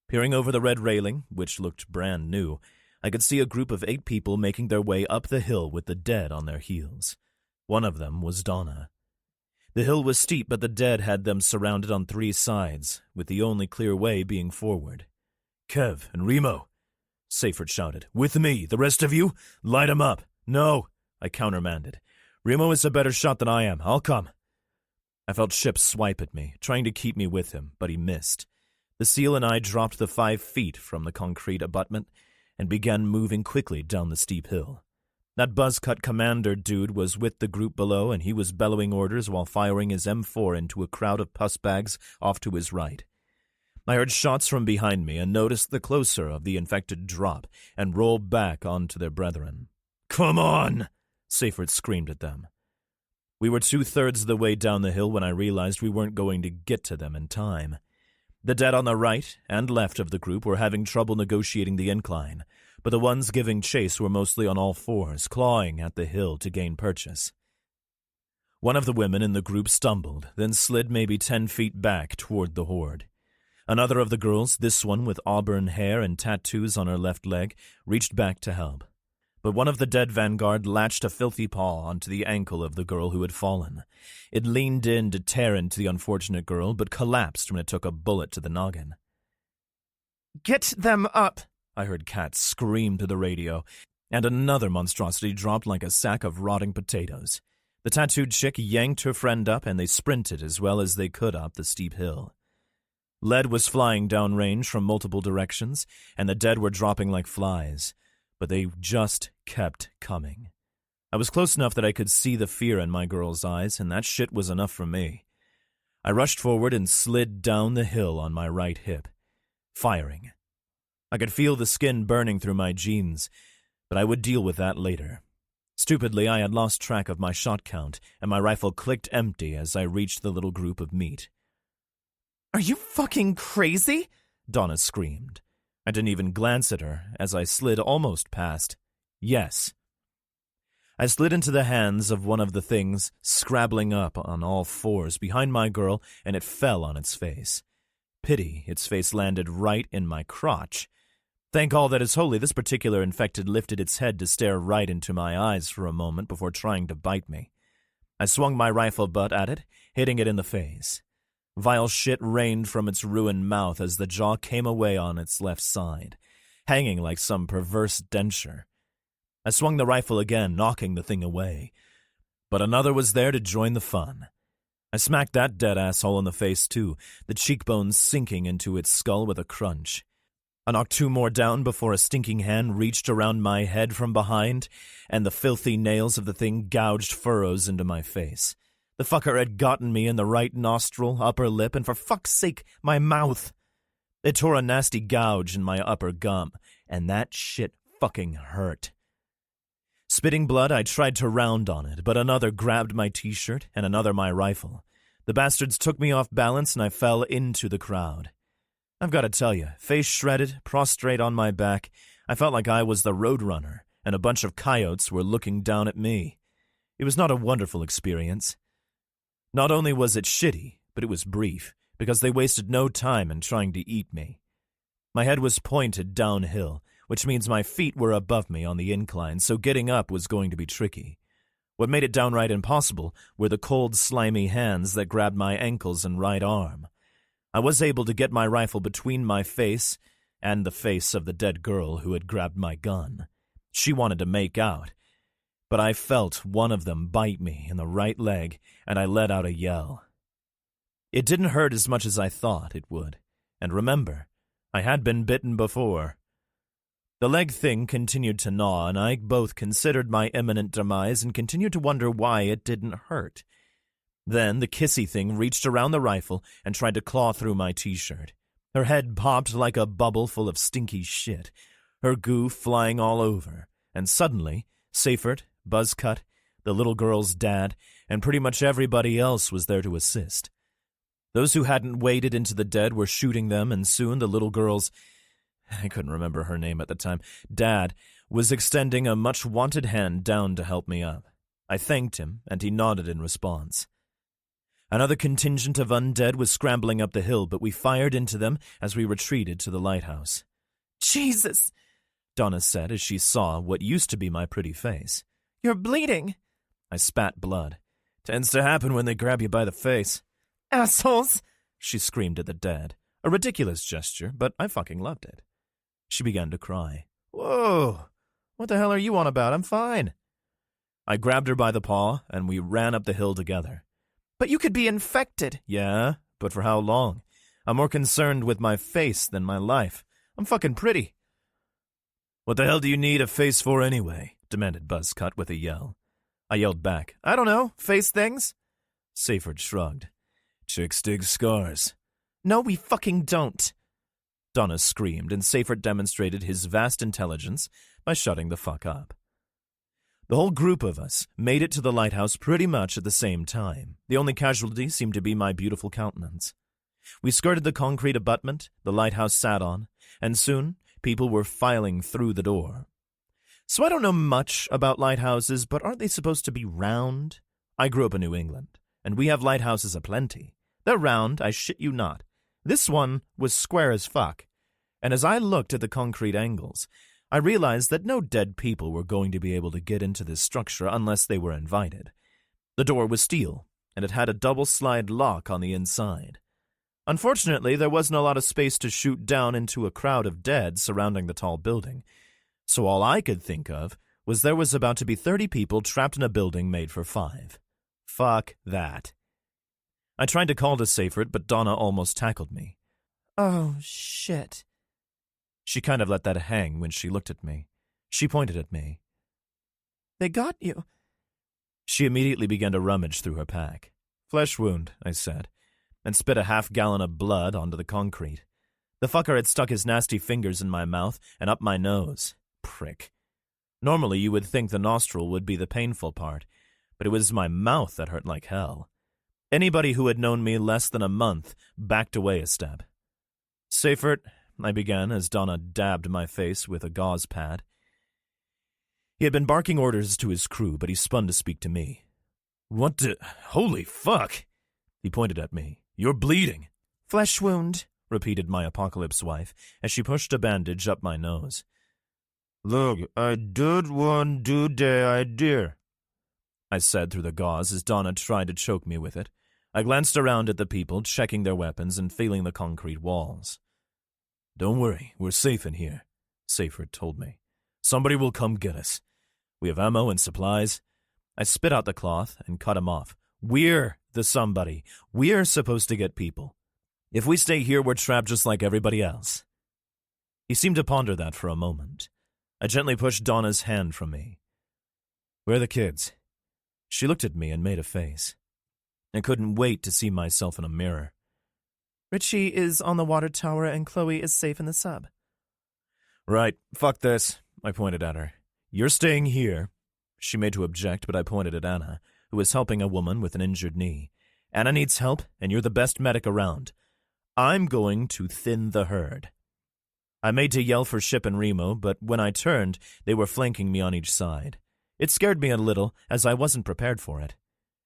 Peering over the red railing, which looked brand new, I could see a group of 8 people making their way up the hill with the dead on their heels. One of them was Donna. The hill was steep, but the dead had them surrounded on 3 sides, with the only clear way being forward. "Kev and Remo," Seyfried shouted. "With me. The rest of you, light 'em up." "No," I countermanded. "Remo is a better shot than I am. I'll come." I felt Chip swipe at me, trying to keep me with him, but he missed. The seal and I dropped the 5 feet from the concrete abutment and began moving quickly down the steep hill. That buzz-cut commander dude was with the group below, and he was bellowing orders while firing his M4 into a crowd of pus bags off to his right. I heard shots from behind me and noticed the closer of the infected drop and roll back onto their brethren. "Come on!" Seyfried screamed at them. We were 2/3 of the way down the hill when I realized we weren't going to get to them in time. The dead on the right and left of the group were having trouble negotiating the incline, but the ones giving chase were mostly on all 4s, clawing at the hill to gain purchase. One of the women in the group stumbled, then slid maybe 10 feet back toward the horde. Another of the girls, this one with auburn hair and tattoos on her left leg, reached back to help. But one of the dead vanguard latched a filthy paw onto the ankle of the girl who had fallen. It leaned in to tear into the unfortunate girl, but collapsed when it took a bullet to the noggin. "Get them up!" I heard Kat scream to the radio, and another monstrosity dropped like a sack of rotting potatoes. The tattooed chick yanked her friend up, and they sprinted as well as they could up the steep hill. Lead was flying downrange from multiple directions, and the dead were dropping like flies, but they just kept coming. I was close enough that I could see the fear in my girl's eyes, and that shit was enough for me. I rushed forward and slid down the hill on my right hip, firing. I could feel the skin burning through my jeans, but I would deal with that later. Stupidly, I had lost track of my shot count, and my rifle clicked empty as I reached the little group of meat. "Are you fucking crazy?" Donna screamed. I didn't even glance at her as I slid almost past. Yes. I slid into the hands of one of the things, scrabbling up on all 4s behind my girl, and it fell on its face. Pity, its face landed right in my crotch. Thank all that is holy, this particular infected lifted its head to stare right into my eyes for a moment before trying to bite me. I swung my rifle butt at it, hitting it in the face. Vile shit rained from its ruined mouth as the jaw came away on its left side, hanging like some perverse denture. I swung the rifle again, knocking the thing away. But another was there to join the fun. I smacked that dead asshole in the face too, the cheekbones sinking into its skull with a crunch. I knocked 2 more down before a stinking hand reached around my head from behind, and the filthy nails of the thing gouged furrows into my face. The fucker had gotten me in the right nostril, upper lip, and for fuck's sake, my mouth. It tore a nasty gouge in my upper gum, and that shit fucking hurt. Spitting blood, I tried to round on it, but another grabbed my t-shirt and another my rifle. The bastards took me off balance, and I fell into the crowd. I've got to tell you, face shredded, prostrate on my back, I felt like I was the roadrunner, and a bunch of coyotes were looking down at me. It was not a wonderful experience. Not only was it shitty, but it was brief, because they wasted no time in trying to eat me. My head was pointed downhill, which means my feet were above me on the incline, so getting up was going to be tricky. What made it downright impossible were the cold, slimy hands that grabbed my ankles and right arm. I was able to get my rifle between my face and the face of the dead girl who had grabbed my gun. She wanted to make out, but I felt one of them bite me in the right leg, and I let out a yell. It didn't hurt as much as I thought it would, and remember, I had been bitten before. The leg thing continued to gnaw, and I both considered my imminent demise and continued to wonder why it didn't hurt. Then the kissy thing reached around the rifle and tried to claw through my t-shirt. Her head popped like a bubble full of stinky shit, her goo flying all over, and suddenly, Seifert, Buzzcut, the little girl's dad, and pretty much everybody else was there to assist. Those who hadn't waded into the dead were shooting them, and soon the little girl's, I couldn't remember her name at the time, dad, was extending a much-wanted hand down to help me up. I thanked him, and he nodded in response. Another contingent of undead was scrambling up the hill, but we fired into them as we retreated to the lighthouse. Jesus, Donna said as she saw what used to be my pretty face. You're bleeding. I spat blood. Tends to happen when they grab you by the face. Assholes, she screamed at the dead. A ridiculous gesture, but I fucking loved it. She began to cry. Whoa, what the hell are you on about? I'm fine. I grabbed her by the paw, and we ran up the hill together. But you could be infected. Yeah, but for how long? I'm more concerned with my face than my life. I'm fucking pretty. What the hell do you need a face for anyway? Demanded Buzzcut with a yell. I yelled back, I don't know, face things? Seifert shrugged. Chicks dig scars. No, we fucking don't. Donna screamed, and Seifert demonstrated his vast intelligence by shutting the fuck up. The whole group of us made it to the lighthouse pretty much at the same time. The only casualty seemed to be my beautiful countenance. We skirted the concrete abutment the lighthouse sat on, and soon people were filing through the door. So I don't know much about lighthouses, but aren't they supposed to be round? I grew up in New England, and we have lighthouses aplenty. They're round, I shit you not. This one was square as fuck, and as I looked at the concrete angles, I realized that no dead people were going to be able to get into this structure unless they were invited. The door was steel, and it had a double-slide lock on the inside. Unfortunately, there wasn't a lot of space to shoot down into a crowd of dead surrounding the tall building, so all I could think of was there was about to be 30 people trapped in a building made for 5. Fuck that. I tried to call to Seifert, but Donna almost tackled me. Oh, shit. She kind of let that hang when she looked at me. She pointed at me. They got you. She immediately began to rummage through her pack. Flesh wound, I said, and spit a half-gallon of blood onto the concrete. The fucker had stuck his nasty fingers in my mouth and up my nose. Prick. Normally you would think the nostril would be the painful part, but it was my mouth that hurt like hell. Anybody who had known me less than a month backed away a step. Seifert, I began as Donna dabbed my face with a gauze pad. He had been barking orders to his crew, but he spun to speak to me. What the... Holy fuck! He pointed at me. You're bleeding. Flesh wound, repeated my apocalypse wife as she pushed a bandage up my nose. Look, I did one do day idea, I said through the gauze as Donna tried to choke me with it. I glanced around at the people, checking their weapons and feeling the concrete walls. Don't worry, we're safe in here, Seifert told me. Somebody will come get us. We have ammo and supplies. I spit out the cloth and cut him off. We're the somebody. We're supposed to get people. If we stay here, we're trapped just like everybody else. He seemed to ponder that for a moment. I gently pushed Donna's hand from me. Where are the kids? She looked at me and made a face. I couldn't wait to see myself in a mirror. Richie is on the water tower and Chloe is safe in the sub. Right, fuck this, I pointed at her. You're staying here. She made to object, but I pointed at Anna, who was helping a woman with an injured knee. Anna needs help, and you're the best medic around. I'm going to thin the herd. I made to yell for Ship and Remo, but when I turned, they were flanking me on each side. It scared me a little, as I wasn't prepared for it.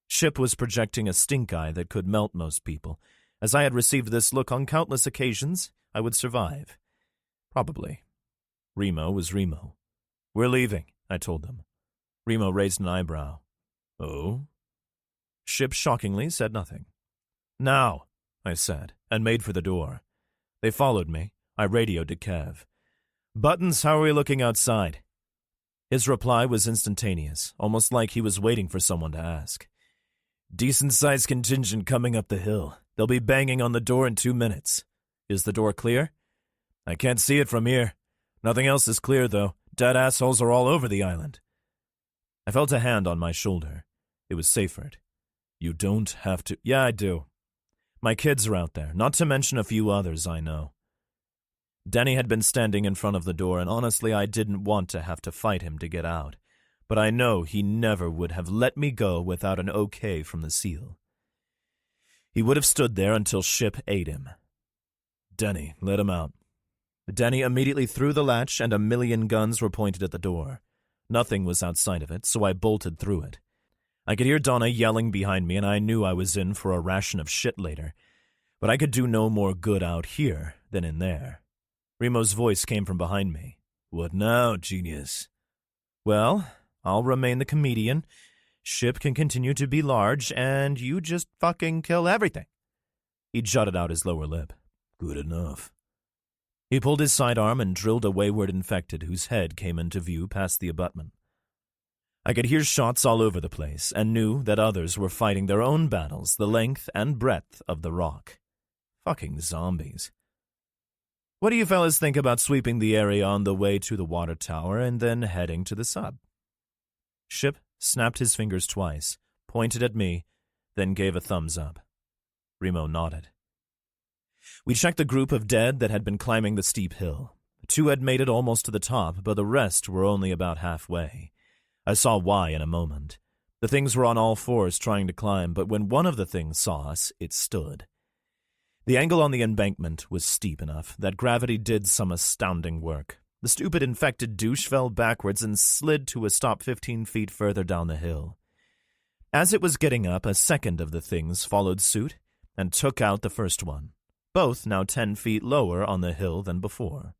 Ship was projecting a stink eye that could melt most people. As I had received this look on countless occasions, I would survive. Probably. Remo was Remo. We're leaving, I told them. Remo raised an eyebrow. Oh? Ship shockingly said nothing. Now, I said, and made for the door. They followed me. I radioed to Kev. Buttons, how are we looking outside? His reply was instantaneous, almost like he was waiting for someone to ask. Decent-sized contingent coming up the hill. They'll be banging on the door in 2 minutes. Is the door clear? I can't see it from here. Nothing else is clear, though. Dead assholes are all over the island. I felt a hand on my shoulder. It was Seyfert. You don't have to... Yeah, I do. My kids are out there, not to mention a few others I know. Denny had been standing in front of the door, and honestly I didn't want to have to fight him to get out. But I know he never would have let me go without an okay from the SEAL. He would have stood there until Ship ate him. Denny, let him out. Denny immediately threw the latch, and 1,000,000 guns were pointed at the door. Nothing was outside of it, so I bolted through it. I could hear Donna yelling behind me, and I knew I was in for a ration of shit later. But I could do no more good out here than in there. Remo's voice came from behind me. What now, genius? Well, I'll remain the comedian. Ship can continue to be large, and you just fucking kill everything. He jutted out his lower lip. Good enough. He pulled his sidearm and drilled a wayward infected whose head came into view past the abutment. I could hear shots all over the place and knew that others were fighting their own battles the length and breadth of the rock. Fucking zombies. What do you fellas think about sweeping the area on the way to the water tower and then heading to the sub? Ship snapped his fingers twice, pointed at me, then gave a thumbs up. Remo nodded. We checked the group of dead that had been climbing the steep hill. 2 had made it almost to the top, but the rest were only about halfway. I saw why in a moment. The things were on all fours trying to climb, but when one of the things saw us, it stood. The angle on the embankment was steep enough that gravity did some astounding work. The stupid infected douche fell backwards and slid to a stop 15 feet further down the hill. As it was getting up, a second of the things followed suit and took out the first one, both now 10 feet lower on the hill than before.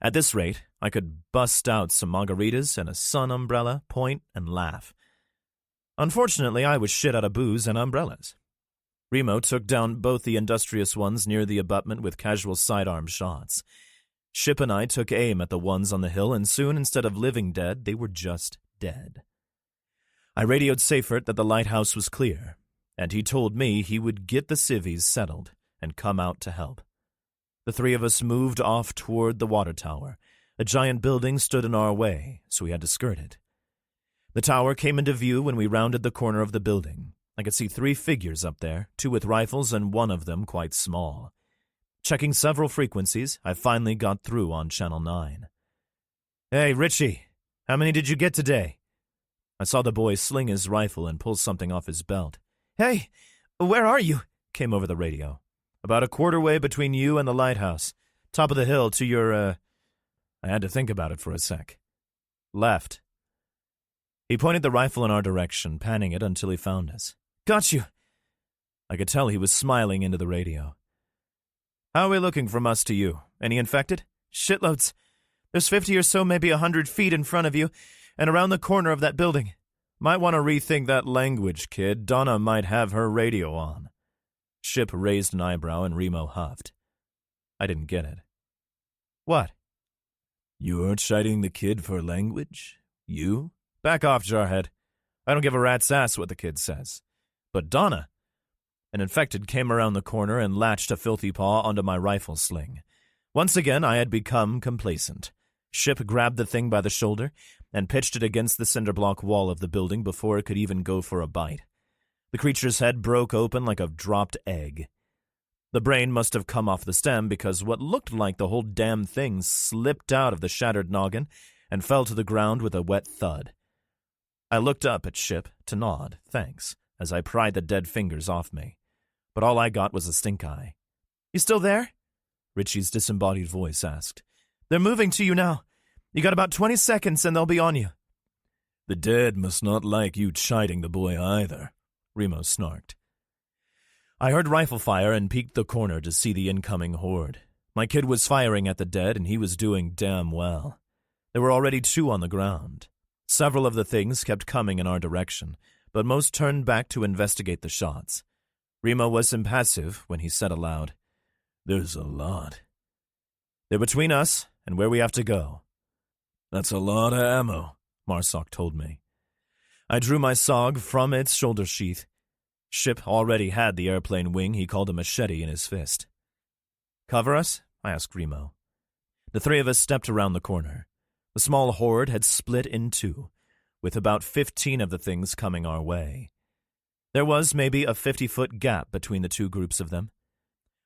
At this rate, I could bust out some margaritas and a sun umbrella, point, and laugh. Unfortunately, I was shit out of booze and umbrellas. Remo took down both the industrious ones near the abutment with casual sidearm shots. Ship and I took aim at the ones on the hill, and soon, instead of living dead, they were just dead. I radioed Seyfert that the lighthouse was clear, and he told me he would get the civvies settled and come out to help. The 3 of us moved off toward the water tower. A giant building stood in our way, so we had to skirt it. The tower came into view when we rounded the corner of the building. I could see 3 figures up there, 2 with rifles and one of them quite small. Checking several frequencies, I finally got through on Channel 9. Hey, Richie, how many did you get today? I saw the boy sling his rifle and pull something off his belt. Hey, where are you? Came over the radio. About a quarter way between you and the lighthouse. Top of the hill to your, I had to think about it for a sec. Left. He pointed the rifle in our direction, panning it until he found us. Got you. I could tell he was smiling into the radio. How are we looking from us to you? Any infected? Shitloads. There's 50 or so, maybe 100 feet in front of you, and around the corner of that building. Might want to rethink that language, kid. Donna might have her radio on. Ship raised an eyebrow and Remo huffed. I didn't get it. What? You're chiding the kid for language? You? Back off, Jarhead. I don't give a rat's ass what the kid says. But Donna... An infected came around the corner and latched a filthy paw onto my rifle sling. Once again, I had become complacent. Ship grabbed the thing by the shoulder and pitched it against the cinder block wall of the building before it could even go for a bite. The creature's head broke open like a dropped egg. The brain must have come off the stem because what looked like the whole damn thing slipped out of the shattered noggin and fell to the ground with a wet thud. I looked up at Ship to nod, thanks, as I pried the dead fingers off me. But all I got was a stink eye. You still there? Richie's disembodied voice asked. They're moving to you now. You got about 20 seconds and they'll be on you. The dead must not like you chiding the boy either, Remo snarked. I heard rifle fire and peeked the corner to see the incoming horde. My kid was firing at the dead and he was doing damn well. There were already 2 on the ground. Several of the things kept coming in our direction, but most turned back to investigate the shots. Remo was impassive when he said aloud, There's a lot. They're between us and where we have to go. That's a lot of ammo, Marsoc told me. I drew my SOG from its shoulder sheath. Ship already had the airplane wing he called a machete in his fist. Cover us? I asked Remo. The three of us stepped around the corner. The small horde had split in two, with about 15 of the things coming our way. There was maybe a 50-foot gap between the two groups of them.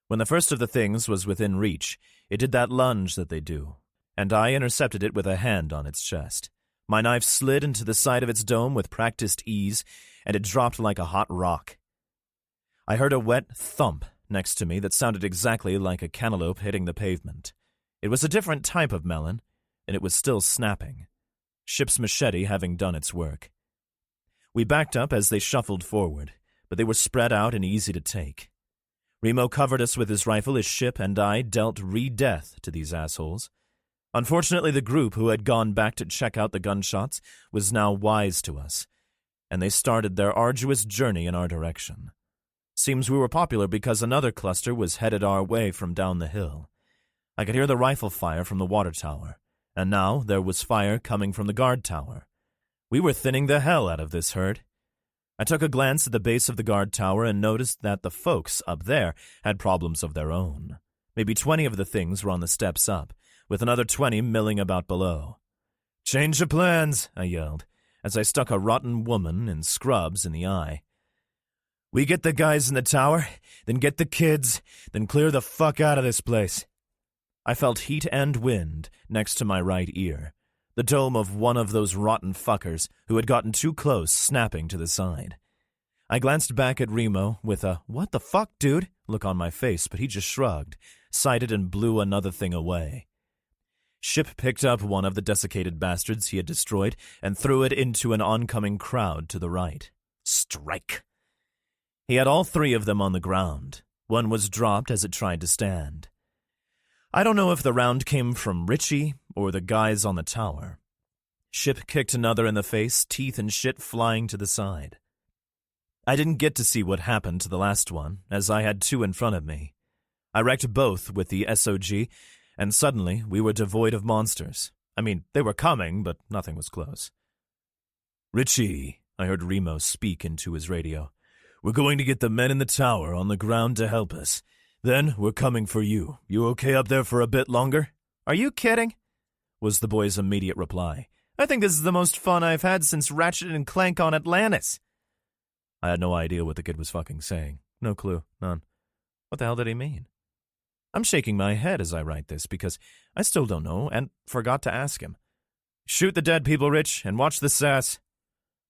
When the first of the things was within reach, it did that lunge that they do, and I intercepted it with a hand on its chest. My knife slid into the side of its dome with practiced ease, and it dropped like a hot rock. I heard a wet thump next to me that sounded exactly like a cantaloupe hitting the pavement. It was a different type of melon, and it was still snapping, Ship's machete having done its work. We backed up as they shuffled forward, but they were spread out and easy to take. Remo covered us with his rifle as Ship and I dealt re-death to these assholes. Unfortunately, the group who had gone back to check out the gunshots was now wise to us, and they started their arduous journey in our direction. Seems we were popular because another cluster was headed our way from down the hill. I could hear the rifle fire from the water tower, and now there was fire coming from the guard tower. We were thinning the hell out of this herd. I took a glance at the base of the guard tower and noticed that the folks up there had problems of their own. Maybe 20 of the things were on the steps up, with another 20 milling about below. "Change of plans," I yelled, as I stuck a rotten woman in scrubs in the eye. "We get the guys in the tower, then get the kids, then clear the fuck out of this place." I felt heat and wind next to my right ear, the dome of one of those rotten fuckers who had gotten too close snapping to the side. I glanced back at Remo with a "what the fuck, dude?" look on my face, but he just shrugged, sighted and blew another thing away. Ship picked up one of the desiccated bastards he had destroyed and threw it into an oncoming crowd to the right. Strike! He had all three of them on the ground. One was dropped as it tried to stand. I don't know if the round came from Richie or the guys on the tower. Ship kicked another in the face, teeth and shit flying to the side. I didn't get to see what happened to the last one, as I had two in front of me. I wrecked both with the SOG, and suddenly we were devoid of monsters. I mean, they were coming, but nothing was close. "Richie," I heard Remo speak into his radio, "we're going to get the men in the tower on the ground to help us. Then we're coming for you. You okay up there for a bit longer?" "Are you kidding?" was the boy's immediate reply. "I think this is the most fun I've had since Ratchet and Clank on Atlantis." I had no idea what the kid was fucking saying. No clue. None. What the hell did he mean? I'm shaking my head as I write this because I still don't know and forgot to ask him. "Shoot the dead people, Rich, and watch the sass."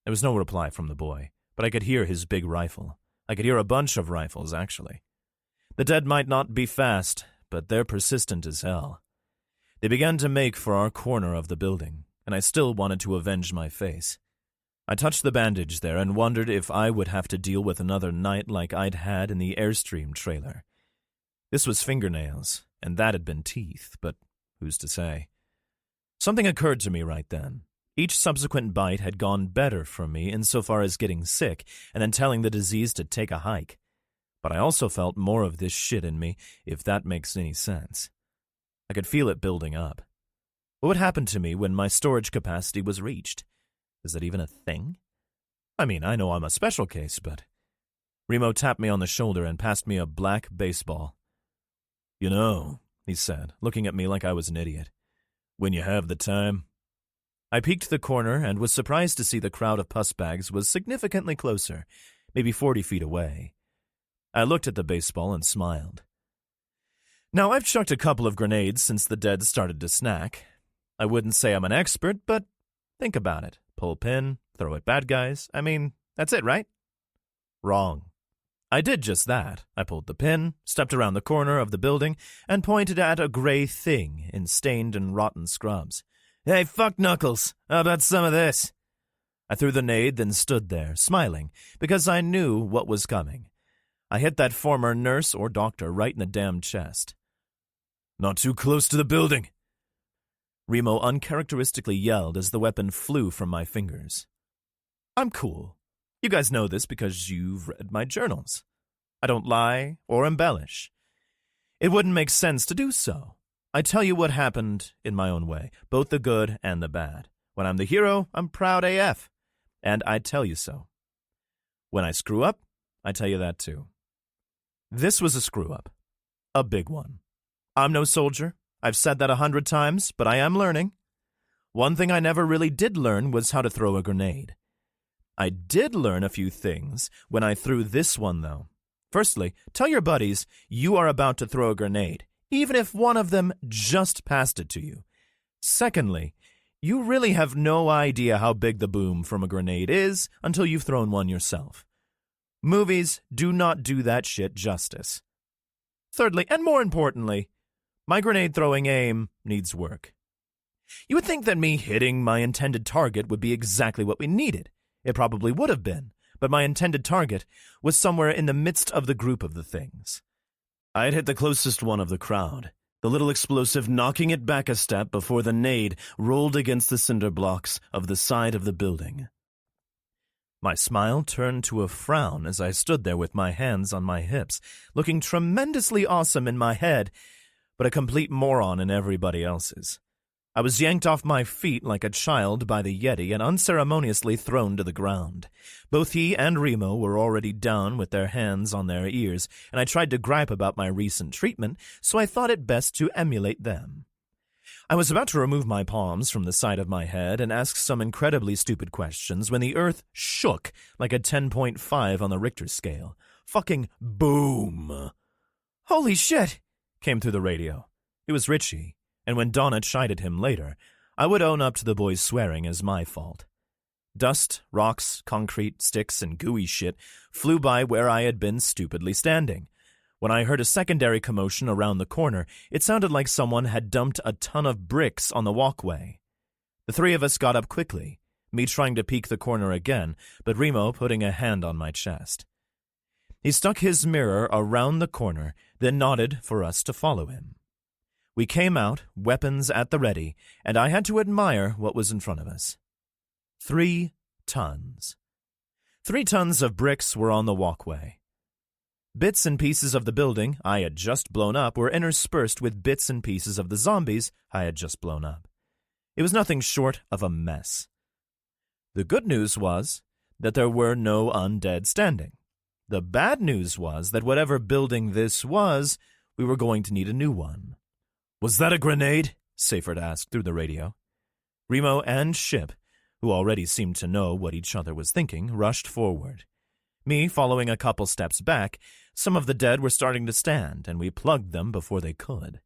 There was no reply from the boy, but I could hear his big rifle. I could hear a bunch of rifles, actually. The dead might not be fast, but they're persistent as hell. They began to make for our corner of the building, and I still wanted to avenge my face. I touched the bandage there and wondered if I would have to deal with another night like I'd had in the Airstream trailer. This was fingernails, and that had been teeth, but who's to say? Something occurred to me right then. Each subsequent bite had gone better for me insofar as getting sick and then telling the disease to take a hike. But I also felt more of this shit in me, if that makes any sense. I could feel it building up. What would happen to me when my storage capacity was reached? Is that even a thing? I mean, I know I'm a special case, but... Remo tapped me on the shoulder and passed me a black baseball. "You know," he said, looking at me like I was an idiot, "when you have the time." I peeked the corner and was surprised to see the crowd of puss bags was significantly closer, maybe 40 feet away. I looked at the baseball and smiled. Now, I've chucked a couple of grenades since the dead started to snack. I wouldn't say I'm an expert, but think about it. Pull pin, throw at bad guys. I mean, that's it, right? Wrong. I did just that. I pulled the pin, stepped around the corner of the building, and pointed at a gray thing in stained and rotten scrubs. "Hey, fuck Knuckles, how about some of this?" I threw the nade, then stood there, smiling, because I knew what was coming. I hit that former nurse or doctor right in the damn chest. "Not too close to the building," Remo uncharacteristically yelled as the weapon flew from my fingers. I'm cool. You guys know this because you've read my journals. I don't lie or embellish. It wouldn't make sense to do so. I tell you what happened in my own way, both the good and the bad. When I'm the hero, I'm proud AF, and I tell you so. When I screw up, I tell you that too. This was a screw-up. A big one. I'm no soldier. I've said that 100 times, but I am learning. One thing I never really did learn was how to throw a grenade. I did learn a few things when I threw this one, though. Firstly, tell your buddies you are about to throw a grenade, even if one of them just passed it to you. Secondly, you really have no idea how big the boom from a grenade is until you've thrown one yourself. Movies do not do that shit justice. Thirdly, and more importantly, my grenade-throwing aim needs work. You would think that me hitting my intended target would be exactly what we needed. It probably would have been, but my intended target was somewhere in the midst of the group of the things. I had hit the closest one of the crowd, the little explosive knocking it back a step before the nade rolled against the cinder blocks of the side of the building. My smile turned to a frown as I stood there with my hands on my hips, looking tremendously awesome in my head, but a complete moron in everybody else's. I was yanked off my feet like a child by the Yeti and unceremoniously thrown to the ground. Both he and Remo were already down with their hands on their ears, and I tried to gripe about my recent treatment, so I thought it best to emulate them. I was about to remove my palms from the side of my head and ask some incredibly stupid questions when the earth shook like a 10.5 on the Richter scale. Fucking boom! "Holy shit!" came through the radio. It was Richie, and when Donna chided him later, I would own up to the boys swearing as my fault. Dust, rocks, concrete, sticks, and gooey shit flew by where I had been stupidly standing. When I heard a secondary commotion around the corner, it sounded like someone had dumped a ton of bricks on the walkway. The three of us got up quickly, me trying to peek the corner again, but Remo putting a hand on my chest. He stuck his mirror around the corner, then nodded for us to follow him. We came out, weapons at the ready, and I had to admire what was in front of us. 3 tons. 3 tons of bricks were on the walkway. Bits and pieces of the building I had just blown up were interspersed with bits and pieces of the zombies I had just blown up. It was nothing short of a mess. The good news was that there were no undead standing. The bad news was that whatever building this was, we were going to need a new one. "Was that a grenade?" Seyfert asked through the radio. Remo and Ship, who already seemed to know what each other was thinking, rushed forward. Me following a couple steps back, some of the dead were starting to stand, and we plugged them before they could.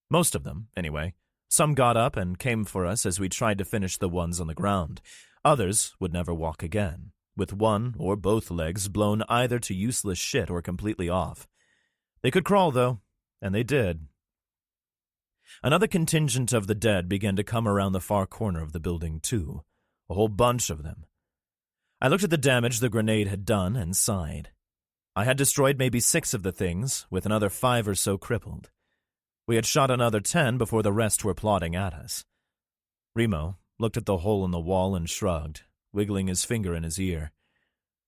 Most of them, anyway. Some got up and came for us as we tried to finish the ones on the ground. Others would never walk again, with one or both legs blown either to useless shit or completely off. They could crawl, though, and they did. Another contingent of the dead began to come around the far corner of the building, too. A whole bunch of them. I looked at the damage the grenade had done and sighed. I had destroyed maybe 6 of the things, with another 5 or so crippled. We had shot another 10 before the rest were plodding at us. Remo looked at the hole in the wall and shrugged, wiggling his finger in his ear.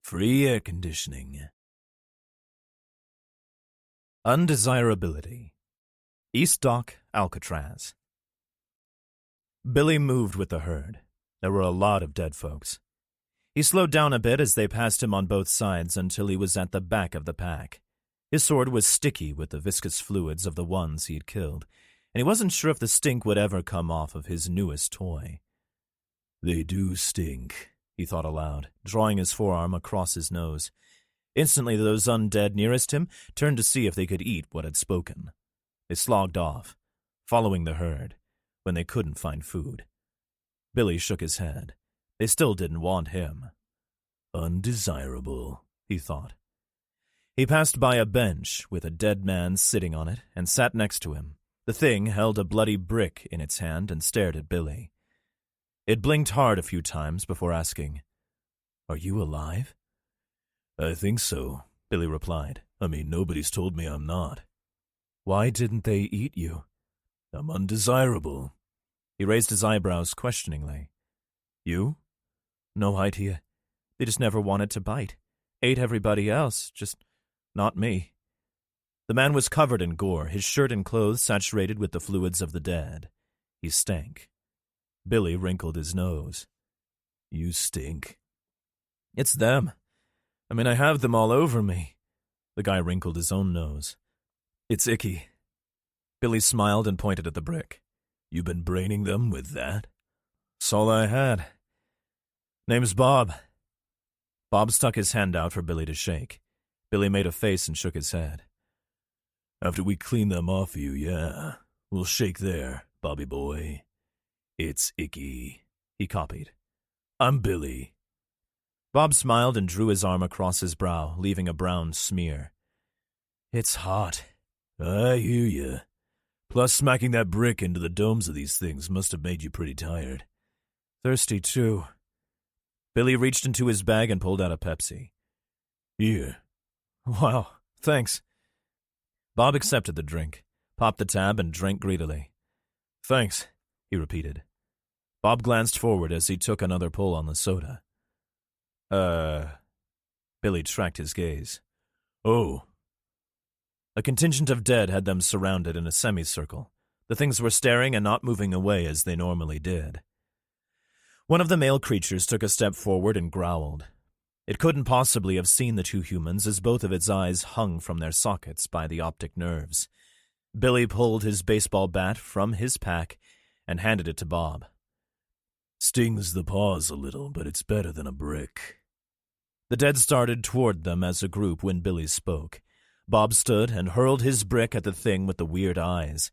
"Free air conditioning." Undesirability. East Dock, Alcatraz. Billy moved with the herd. There were a lot of dead folks. He slowed down a bit as they passed him on both sides until he was at the back of the pack. His sword was sticky with the viscous fluids of the ones he had killed, and he wasn't sure if the stink would ever come off of his newest toy. "They do stink," he thought aloud, drawing his forearm across his nose. Instantly those undead nearest him turned to see if they could eat what had spoken. They slogged off, following the herd, when they couldn't find food. Billy shook his head. They still didn't want him. "Undesirable," he thought. He passed by a bench with a dead man sitting on it and sat next to him. The thing held a bloody brick in its hand and stared at Billy. It blinked hard a few times before asking, "Are you alive?" "I think so," Billy replied. "I mean, nobody's told me I'm not." "Why didn't they eat you?" "I'm undesirable." He raised his eyebrows questioningly. "You?" "No idea. They just never wanted to bite. Ate everybody else, just not me." The man was covered in gore, his shirt and clothes saturated with the fluids of the dead. He stank. Billy wrinkled his nose. You stink. It's them. I mean, I have them all over me. The guy wrinkled his own nose. It's icky. Billy smiled and pointed at the brick. You been braining them with that? That's all I had. Name's Bob. Bob stuck his hand out for Billy to shake. Billy made a face and shook his head. After we clean them off of you, yeah. We'll shake there, Bobby boy. It's icky, he copied. I'm Billy. Bob smiled and drew his arm across his brow, leaving a brown smear. It's hot. I hear you. Plus, smacking that brick into the domes of these things must have made you pretty tired. Thirsty, too. Billy reached into his bag and pulled out a Pepsi. Here. Wow, thanks. Bob accepted the drink, popped the tab, and drank greedily. Thanks, he repeated. Bob glanced forward as he took another pull on the soda. Billy tracked his gaze. Oh. A contingent of dead had them surrounded in a semicircle. The things were staring and not moving away as they normally did. One of the male creatures took a step forward and growled. It couldn't possibly have seen the two humans as both of its eyes hung from their sockets by the optic nerves. Billy pulled his baseball bat from his pack and handed it to Bob. Stings the paws a little, but it's better than a brick. The dead started toward them as a group when Billy spoke. Bob stood and hurled his brick at the thing with the weird eyes.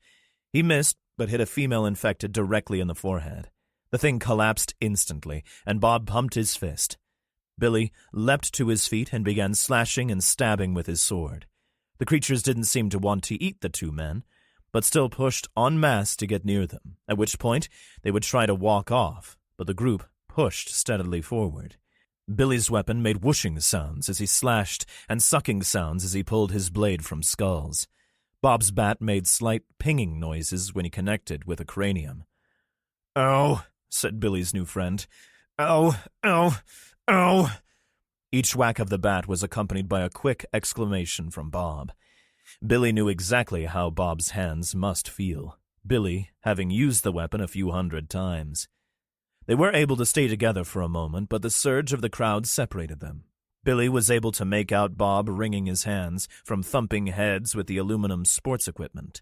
He missed, but hit a female infected directly in the forehead. The thing collapsed instantly, and Bob pumped his fist. Billy leapt to his feet and began slashing and stabbing with his sword. The creatures didn't seem to want to eat the two men, but still pushed en masse to get near them, at which point they would try to walk off, but the group pushed steadily forward. Billy's weapon made whooshing sounds as he slashed and sucking sounds as he pulled his blade from skulls. Bob's bat made slight pinging noises when he connected with a cranium. "Ow," said Billy's new friend. "Ow, ow, ow." Each whack of the bat was accompanied by a quick exclamation from Bob. Billy knew exactly how Bob's hands must feel, Billy having used the weapon a few hundred times. They were able to stay together for a moment, but the surge of the crowd separated them. Billy was able to make out Bob wringing his hands from thumping heads with the aluminum sports equipment.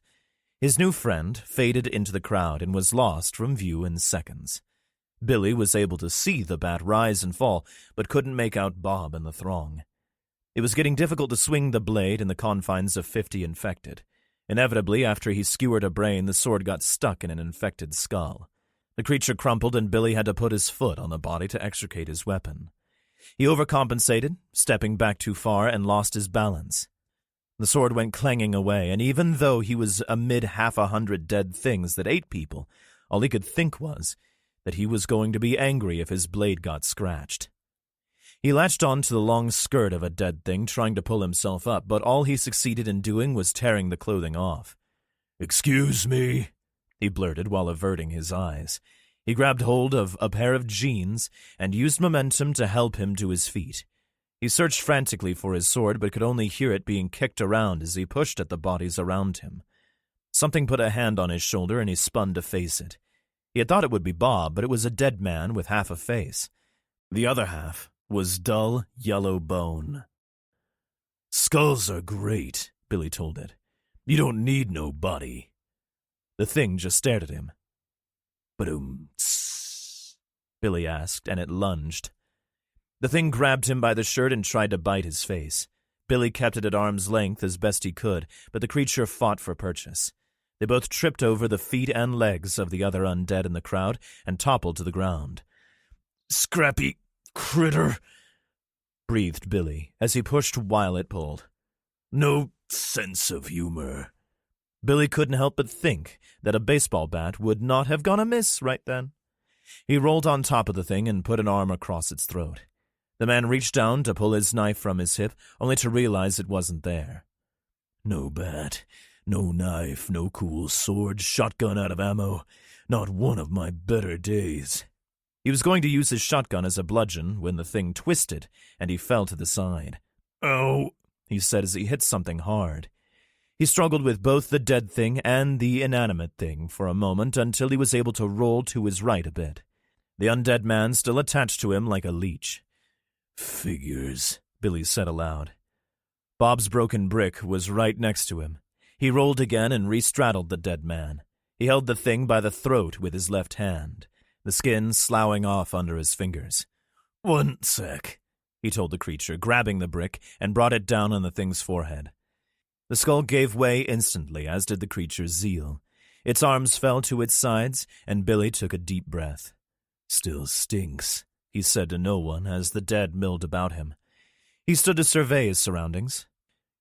His new friend faded into the crowd and was lost from view in seconds. Billy was able to see the bat rise and fall, but couldn't make out Bob in the throng. It was getting difficult to swing the blade in the confines of 50 infected. Inevitably, after he skewered a brain, the sword got stuck in an infected skull. The creature crumpled and Billy had to put his foot on the body to extricate his weapon. He overcompensated, stepping back too far, and lost his balance. The sword went clanging away, and even though he was amid 100 dead things that ate people, all he could think was that he was going to be angry if his blade got scratched. He latched on to the long skirt of a dead thing, trying to pull himself up, but all he succeeded in doing was tearing the clothing off. "Excuse me," he blurted while averting his eyes. He grabbed hold of a pair of jeans and used momentum to help him to his feet. He searched frantically for his sword, but could only hear it being kicked around as he pushed at the bodies around him. Something put a hand on his shoulder, and he spun to face it. He had thought it would be Bob, but it was a dead man with half a face. The other half was dull yellow bone. "Skulls are great," Billy told it. "You don't need no body." The thing just stared at him. "Ba-doom-tss," Billy asked, and it lunged. The thing grabbed him by the shirt and tried to bite his face. Billy kept it at arm's length as best he could, but the creature fought for purchase. They both tripped over the feet and legs of the other undead in the crowd and toppled to the ground. "Scrappy critter," breathed Billy as he pushed while it pulled. "No sense of humor." Billy couldn't help but think that a baseball bat would not have gone amiss right then. He rolled on top of the thing and put an arm across its throat. The man reached down to pull his knife from his hip, only to realize it wasn't there. "No bat, no knife, no cool sword, shotgun out of ammo. Not one of my better days." He was going to use his shotgun as a bludgeon when the thing twisted, and he fell to the side. "Ow," he said as he hit something hard. He struggled with both the dead thing and the inanimate thing for a moment until he was able to roll to his right a bit. The undead man still attached to him like a leech. Figures, Billy said aloud. Bob's broken brick was right next to him. He rolled again and re-straddled the dead man. He held the thing by the throat with his left hand, the skin sloughing off under his fingers. "One sec," he told the creature, grabbing the brick and brought it down on the thing's forehead. The skull gave way instantly, as did the creature's zeal. Its arms fell to its sides, and Billy took a deep breath. "Still stinks," he said to no one as the dead milled about him. He stood to survey his surroundings.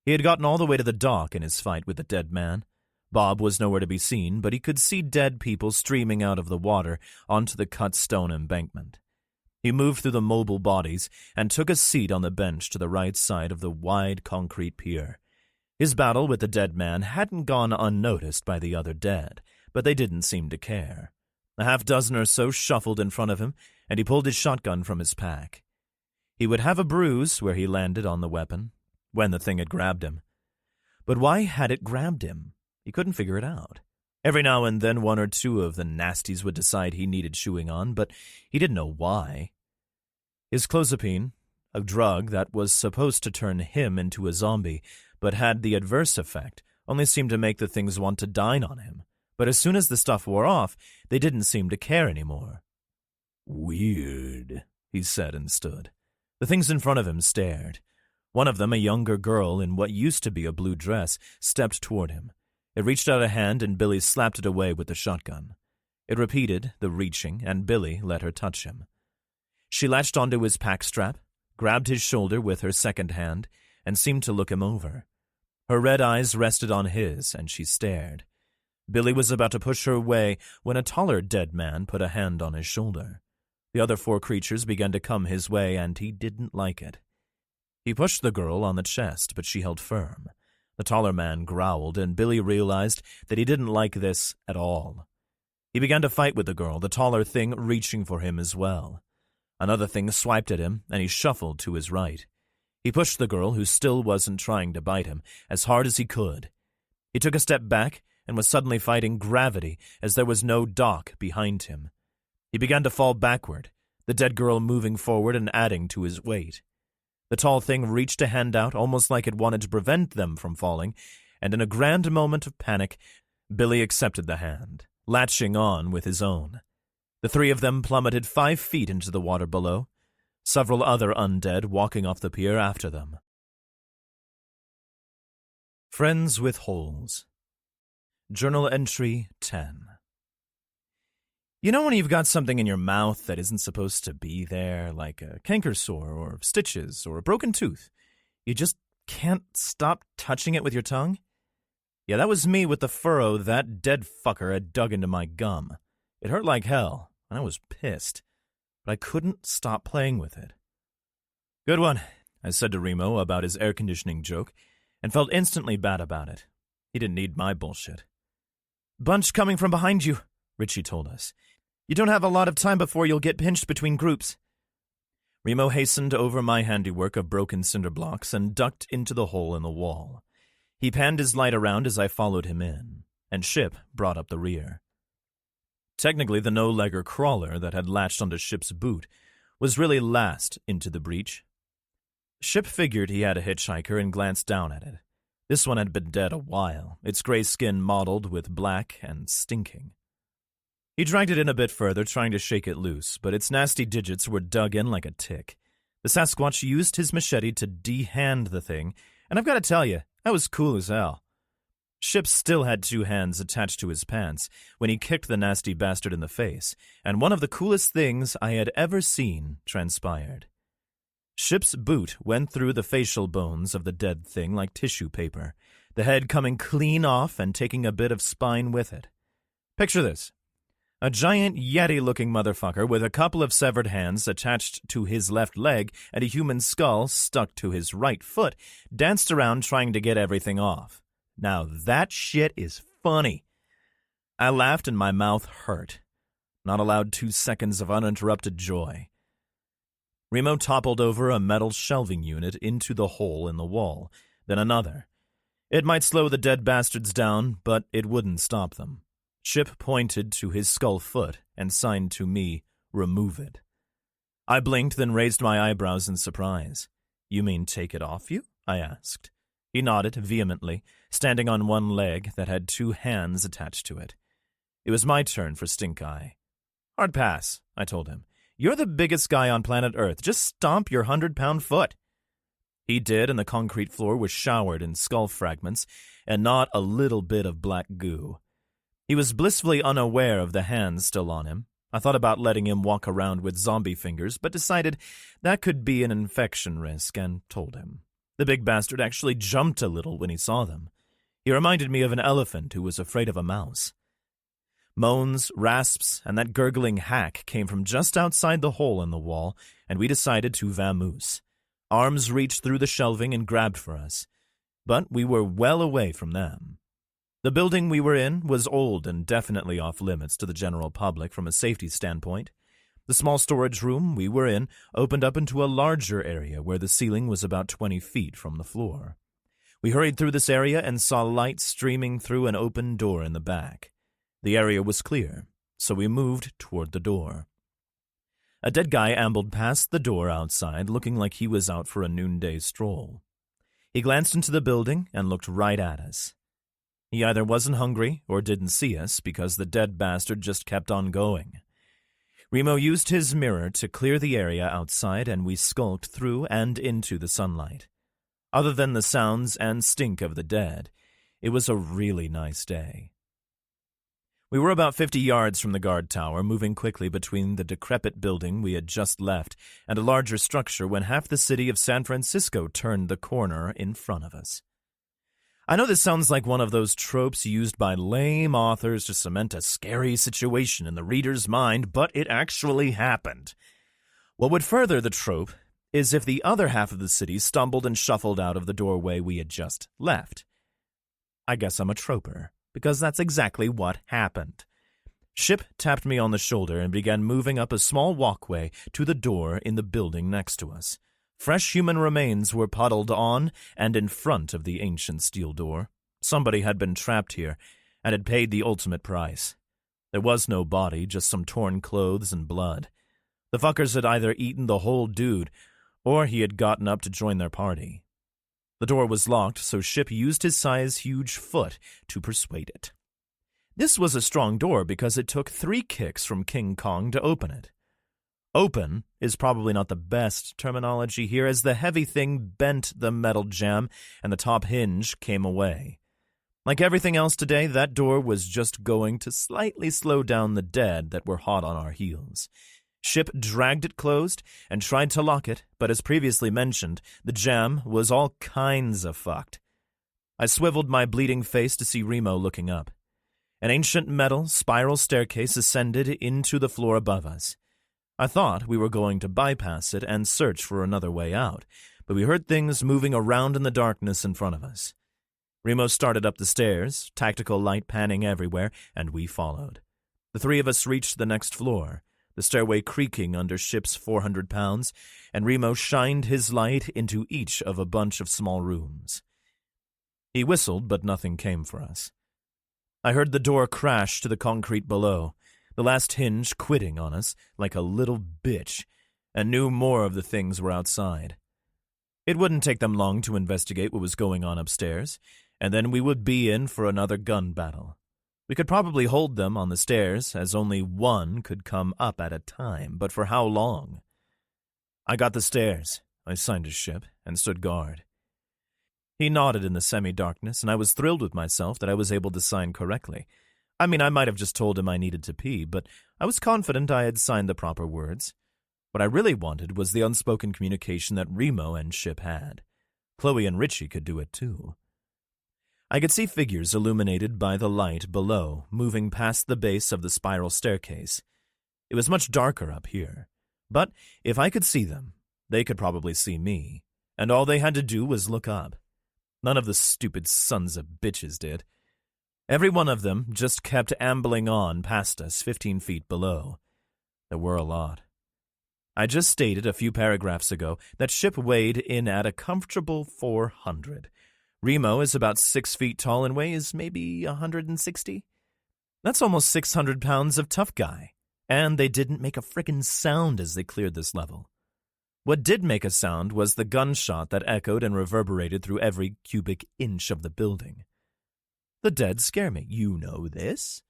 He had gotten all the way to the dock in his fight with the dead man. Bob was nowhere to be seen, but he could see dead people streaming out of the water onto the cut stone embankment. He moved through the mobile bodies and took a seat on the bench to the right side of the wide concrete pier. His battle with the dead man hadn't gone unnoticed by the other dead, but they didn't seem to care. A half-dozen or so shuffled in front of him, and he pulled his shotgun from his pack. He would have a bruise where he landed on the weapon, when the thing had grabbed him. But why had it grabbed him? He couldn't figure it out. Every now and then one or two of the nasties would decide he needed chewing on, but he didn't know why. His clozapine, a drug that was supposed to turn him into a zombie, but had the adverse effect, only seemed to make the things want to dine on him. But as soon as the stuff wore off, they didn't seem to care anymore. "Weird," he said and stood. The things in front of him stared. One of them, a younger girl in what used to be a blue dress, stepped toward him. It reached out a hand and Billy slapped it away with the shotgun. It repeated, the reaching, and Billy let her touch him. She latched onto his pack strap, grabbed his shoulder with her second hand, and seemed to look him over. Her red eyes rested on his, and she stared. Billy was about to push her away when a taller dead man put a hand on his shoulder. The other four creatures began to come his way, and he didn't like it. He pushed the girl on the chest, but she held firm. The taller man growled, and Billy realized that he didn't like this at all. He began to fight with the girl, the taller thing reaching for him as well. Another thing swiped at him, and he shuffled to his right. He pushed the girl, who still wasn't trying to bite him, as hard as he could. He took a step back and was suddenly fighting gravity as there was no dock behind him. He began to fall backward, the dead girl moving forward and adding to his weight. The tall thing reached a hand out, almost like it wanted to prevent them from falling, and in a grand moment of panic, Billy accepted the hand, latching on with his own. The three of them plummeted 5 feet into the water below, several other undead walking off the pier after them. Friends with Holes. Journal entry 10. You know when you've got something in your mouth that isn't supposed to be there, like a canker sore or stitches or a broken tooth? You just can't stop touching it with your tongue? Yeah, that was me with the furrow that dead fucker had dug into my gum. It hurt like hell, and I was pissed, but I couldn't stop playing with it. Good one, I said to Remo about his air conditioning joke, and felt instantly bad about it. He didn't need my bullshit. Bunch coming from behind you, Richie told us. You don't have a lot of time before you'll get pinched between groups. Remo hastened over my handiwork of broken cinder blocks and ducked into the hole in the wall. He panned his light around as I followed him in, and Ship brought up the rear. Technically, the no-legger crawler that had latched onto Ship's boot was really last into the breach. Ship figured he had a hitchhiker and glanced down at it. This one had been dead a while, its gray skin mottled with black and stinking. He dragged it in a bit further, trying to shake it loose, but its nasty digits were dug in like a tick. The Sasquatch used his machete to de-hand the thing, and I've got to tell you, that was cool as hell. Ship still had 2 hands attached to his pants when he kicked the nasty bastard in the face, and one of the coolest things I had ever seen transpired. Ship's boot went through the facial bones of the dead thing like tissue paper, the head coming clean off and taking a bit of spine with it. Picture this. A giant Yeti-looking motherfucker with a couple of severed hands attached to his left leg and a human skull stuck to his right foot danced around trying to get everything off. Now that shit is funny. I laughed and my mouth hurt. Not allowed 2 seconds of uninterrupted joy. Remo toppled over a metal shelving unit into the hole in the wall, then another. It might slow the dead bastards down, but it wouldn't stop them. Ship pointed to his skull foot and signed to me, "Remove it." I blinked, then raised my eyebrows in surprise. "You mean take it off you?" I asked. He nodded vehemently, standing on one leg that had 2 hands attached to it. It was my turn for stink eye. "Hard pass," I told him. "You're the biggest guy on planet Earth. Just stomp your 100-pound foot." He did, and the concrete floor was showered in skull fragments and not a little bit of black goo. He was blissfully unaware of the hands still on him. I thought about letting him walk around with zombie fingers, but decided that could be an infection risk and told him. The big bastard actually jumped a little when he saw them. He reminded me of an elephant who was afraid of a mouse. Moans, rasps, and that gurgling hack came from just outside the hole in the wall, and we decided to vamoose. Arms reached through the shelving and grabbed for us, but we were well away from them. The building we were in was old and definitely off limits to the general public from a safety standpoint. The small storage room we were in opened up into a larger area where the ceiling was about 20 feet from the floor. We hurried through this area and saw light streaming through an open door in the back. The area was clear, so we moved toward the door. A dead guy ambled past the door outside, looking like he was out for a noonday stroll. He glanced into the building and looked right at us. He either wasn't hungry or didn't see us because the dead bastard just kept on going. Remo used his mirror to clear the area outside, and we skulked through and into the sunlight. Other than the sounds and stink of the dead, it was a really nice day. We were about 50 yards from the guard tower, moving quickly between the decrepit building we had just left and a larger structure when half the city of San Francisco turned the corner in front of us. I know this sounds like one of those tropes used by lame authors to cement a scary situation in the reader's mind, but it actually happened. What would further the trope is if the other half of the city stumbled and shuffled out of the doorway we had just left. I guess I'm a troper, because that's exactly what happened. Ship tapped me on the shoulder and began moving up a small walkway to the door in the building next to us. Fresh human remains were puddled on and in front of the ancient steel door. Somebody had been trapped here and had paid the ultimate price. There was no body, just some torn clothes and blood. The fuckers had either eaten the whole dude, or he had gotten up to join their party. The door was locked, so Ship used his size-huge foot to persuade it. This was a strong door because it took 3 kicks from King Kong to open it. Open is probably not the best terminology here, as the heavy thing bent the metal jamb and the top hinge came away. Like everything else today, that door was just going to slightly slow down the dead that were hot on our heels. Ship dragged it closed and tried to lock it, but as previously mentioned, the jamb was all kinds of fucked. I swiveled my bleeding face to see Remo looking up. An ancient metal spiral staircase ascended into the floor above us. I thought we were going to bypass it and search for another way out, but we heard things moving around in the darkness in front of us. Remo started up the stairs, tactical light panning everywhere, and we followed. The 3 of us reached the next floor, the stairway creaking under Ship's 400 pounds, and Remo shined his light into each of a bunch of small rooms. He whistled, but nothing came for us. I heard the door crash to the concrete below, the last hinge quitting on us like a little bitch, and knew more of the things were outside. It wouldn't take them long to investigate what was going on upstairs, and then we would be in for another gun battle. We could probably hold them on the stairs, as only one could come up at a time, but for how long? I got the stairs, I signed to Ship, and stood guard. He nodded in the semi-darkness, and I was thrilled with myself that I was able to sign correctly. I mean, I might have just told him I needed to pee, but I was confident I had signed the proper words. What I really wanted was the unspoken communication that Remo and Ship had. Chloe and Richie could do it too. I could see figures illuminated by the light below, moving past the base of the spiral staircase. It was much darker up here, but if I could see them, they could probably see me, and all they had to do was look up. None of the stupid sons of bitches did. Every one of them just kept ambling on past us 15 feet below. There were a lot. I just stated a few paragraphs ago that Ship weighed in at a comfortable 400. Remo is about 6 feet tall and weighs maybe 160. That's almost 600 pounds of tough guy. And they didn't make a frickin' sound as they cleared this level. What did make a sound was the gunshot that echoed and reverberated through every cubic inch of the building. The dead scare me. You know this.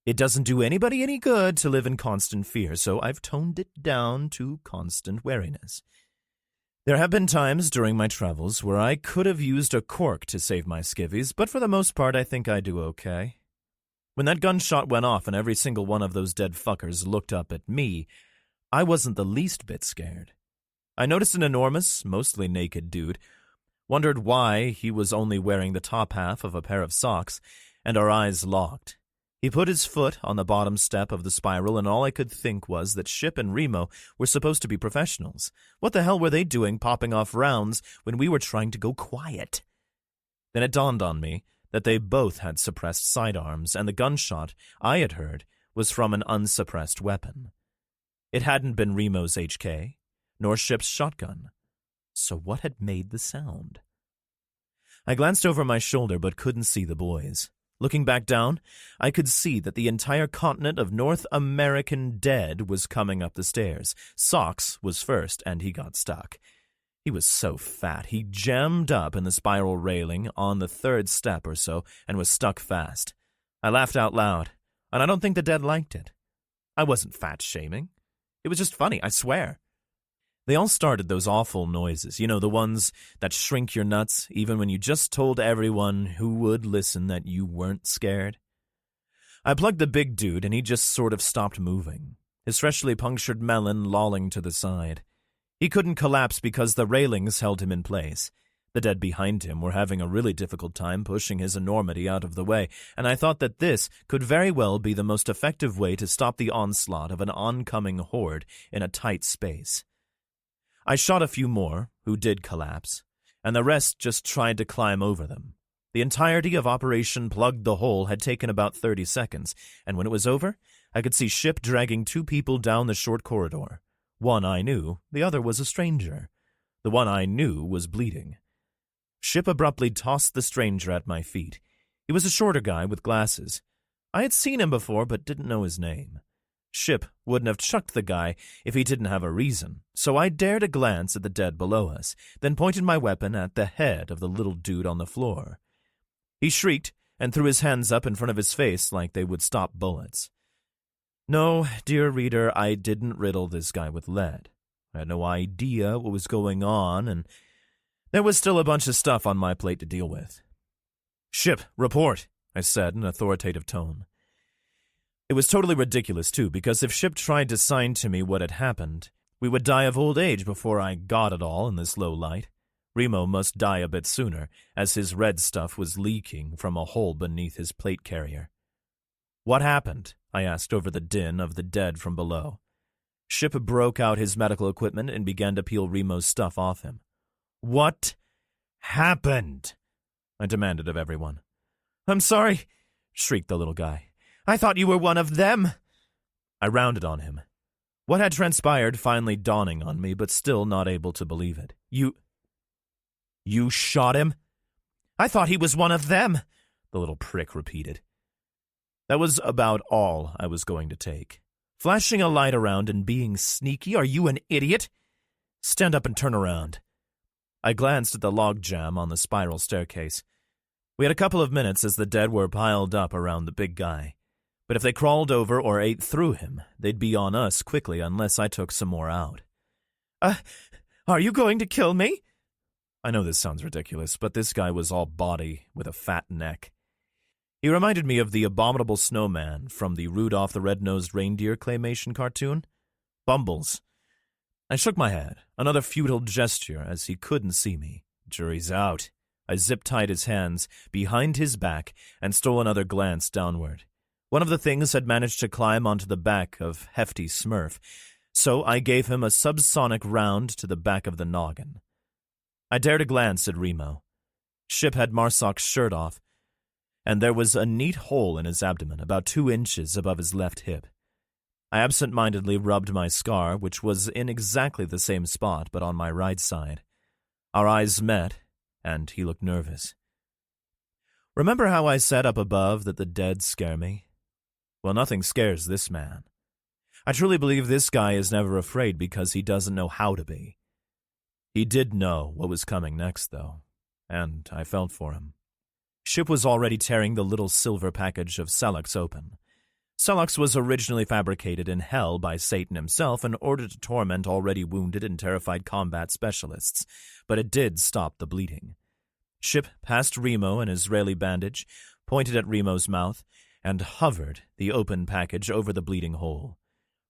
It doesn't do anybody any good to live in constant fear, so I've toned it down to constant wariness. There have been times during my travels where I could have used a cork to save my skivvies, but for the most part I think I do okay. When that gunshot went off and every single one of those dead fuckers looked up at me, I wasn't the least bit scared. I noticed an enormous, mostly naked dude, wondered why he was only wearing the top half of a pair of socks, and our eyes locked. He put his foot on the bottom step of the spiral, and all I could think was that Ship and Remo were supposed to be professionals. What the hell were they doing popping off rounds when we were trying to go quiet? Then it dawned on me that they both had suppressed sidearms, and the gunshot I had heard was from an unsuppressed weapon. It hadn't been Remo's HK, nor Ship's shotgun. So what had made the sound? I glanced over my shoulder but couldn't see the boys. Looking back down, I could see that the entire continent of North American dead was coming up the stairs. Socks was first, and he got stuck. He was so fat, he jammed up in the spiral railing on the third step or so and was stuck fast. I laughed out loud, and I don't think the dead liked it. I wasn't fat-shaming. It was just funny, I swear. They all started those awful noises, you know, the ones that shrink your nuts, even when you just told everyone who would listen that you weren't scared. I plugged the big dude, and he just sort of stopped moving, his freshly punctured melon lolling to the side. He couldn't collapse because the railings held him in place. The dead behind him were having a really difficult time pushing his enormity out of the way, and I thought that this could very well be the most effective way to stop the onslaught of an oncoming horde in a tight space. I shot a few more, who did collapse, and the rest just tried to climb over them. The entirety of Operation Plug the Hole had taken about 30 seconds, and when it was over, I could see Ship dragging 2 people down the short corridor. One I knew, the other was a stranger. The one I knew was bleeding. Ship abruptly tossed the stranger at my feet. He was a shorter guy with glasses. I had seen him before, but didn't know his name. Ship wouldn't have chucked the guy if he didn't have a reason, so I dared a glance at the dead below us, then pointed my weapon at the head of the little dude on the floor. He shrieked and threw his hands up in front of his face like they would stop bullets. No, dear reader, I didn't riddle this guy with lead. I had no idea what was going on, and there was still a bunch of stuff on my plate to deal with. "Ship, report," I said in an authoritative tone. It was totally ridiculous, too, because if Ship tried to sign to me what had happened, we would die of old age before I got it all in this low light. Remo must die a bit sooner, as his red stuff was leaking from a hole beneath his plate carrier. "What happened?" I asked over the din of the dead from below. Ship broke out his medical equipment and began to peel Remo's stuff off him. "What happened?" I demanded of everyone. "I'm sorry," shrieked the little guy. "I thought you were one of them." I rounded on him. What had transpired finally dawning on me, but still not able to believe it. You shot him?" "I thought he was one of them," the little prick repeated. That was about all I was going to take. Flashing a light around and being sneaky, are you an idiot? Stand up and turn around. I glanced at the log jam on the spiral staircase. We had a couple of minutes as the dead were piled up around the big guy. But if they crawled over or ate through him, they'd be on us quickly unless I took some more out. Are you going to kill me?" I know this sounds ridiculous, but this guy was all body with a fat neck. He reminded me of the abominable snowman from the Rudolph the Red-Nosed Reindeer claymation cartoon. Bumbles. I shook my head, another futile gesture as he couldn't see me. Jury's out. I zip-tied his hands behind his back and stole another glance downward. One of the things had managed to climb onto the back of Hefty Smurf, so I gave him a subsonic round to the back of the noggin. I dared a glance at Remo. Ship had Marsok's shirt off, and there was a neat hole in his abdomen, about 2 inches above his left hip. I absent-mindedly rubbed my scar, which was in exactly the same spot, but on my right side. Our eyes met, and he looked nervous. Remember how I said up above that the dead scare me? Well, nothing scares this man. I truly believe this guy is never afraid because he doesn't know how to be. He did know what was coming next, though, and I felt for him. Ship was already tearing the little silver package of Selux open. Selux was originally fabricated in hell by Satan himself in order to torment already wounded and terrified combat specialists, but it did stop the bleeding. Ship passed Remo an Israeli bandage, pointed at Remo's mouth, and hovered the open package over the bleeding hole.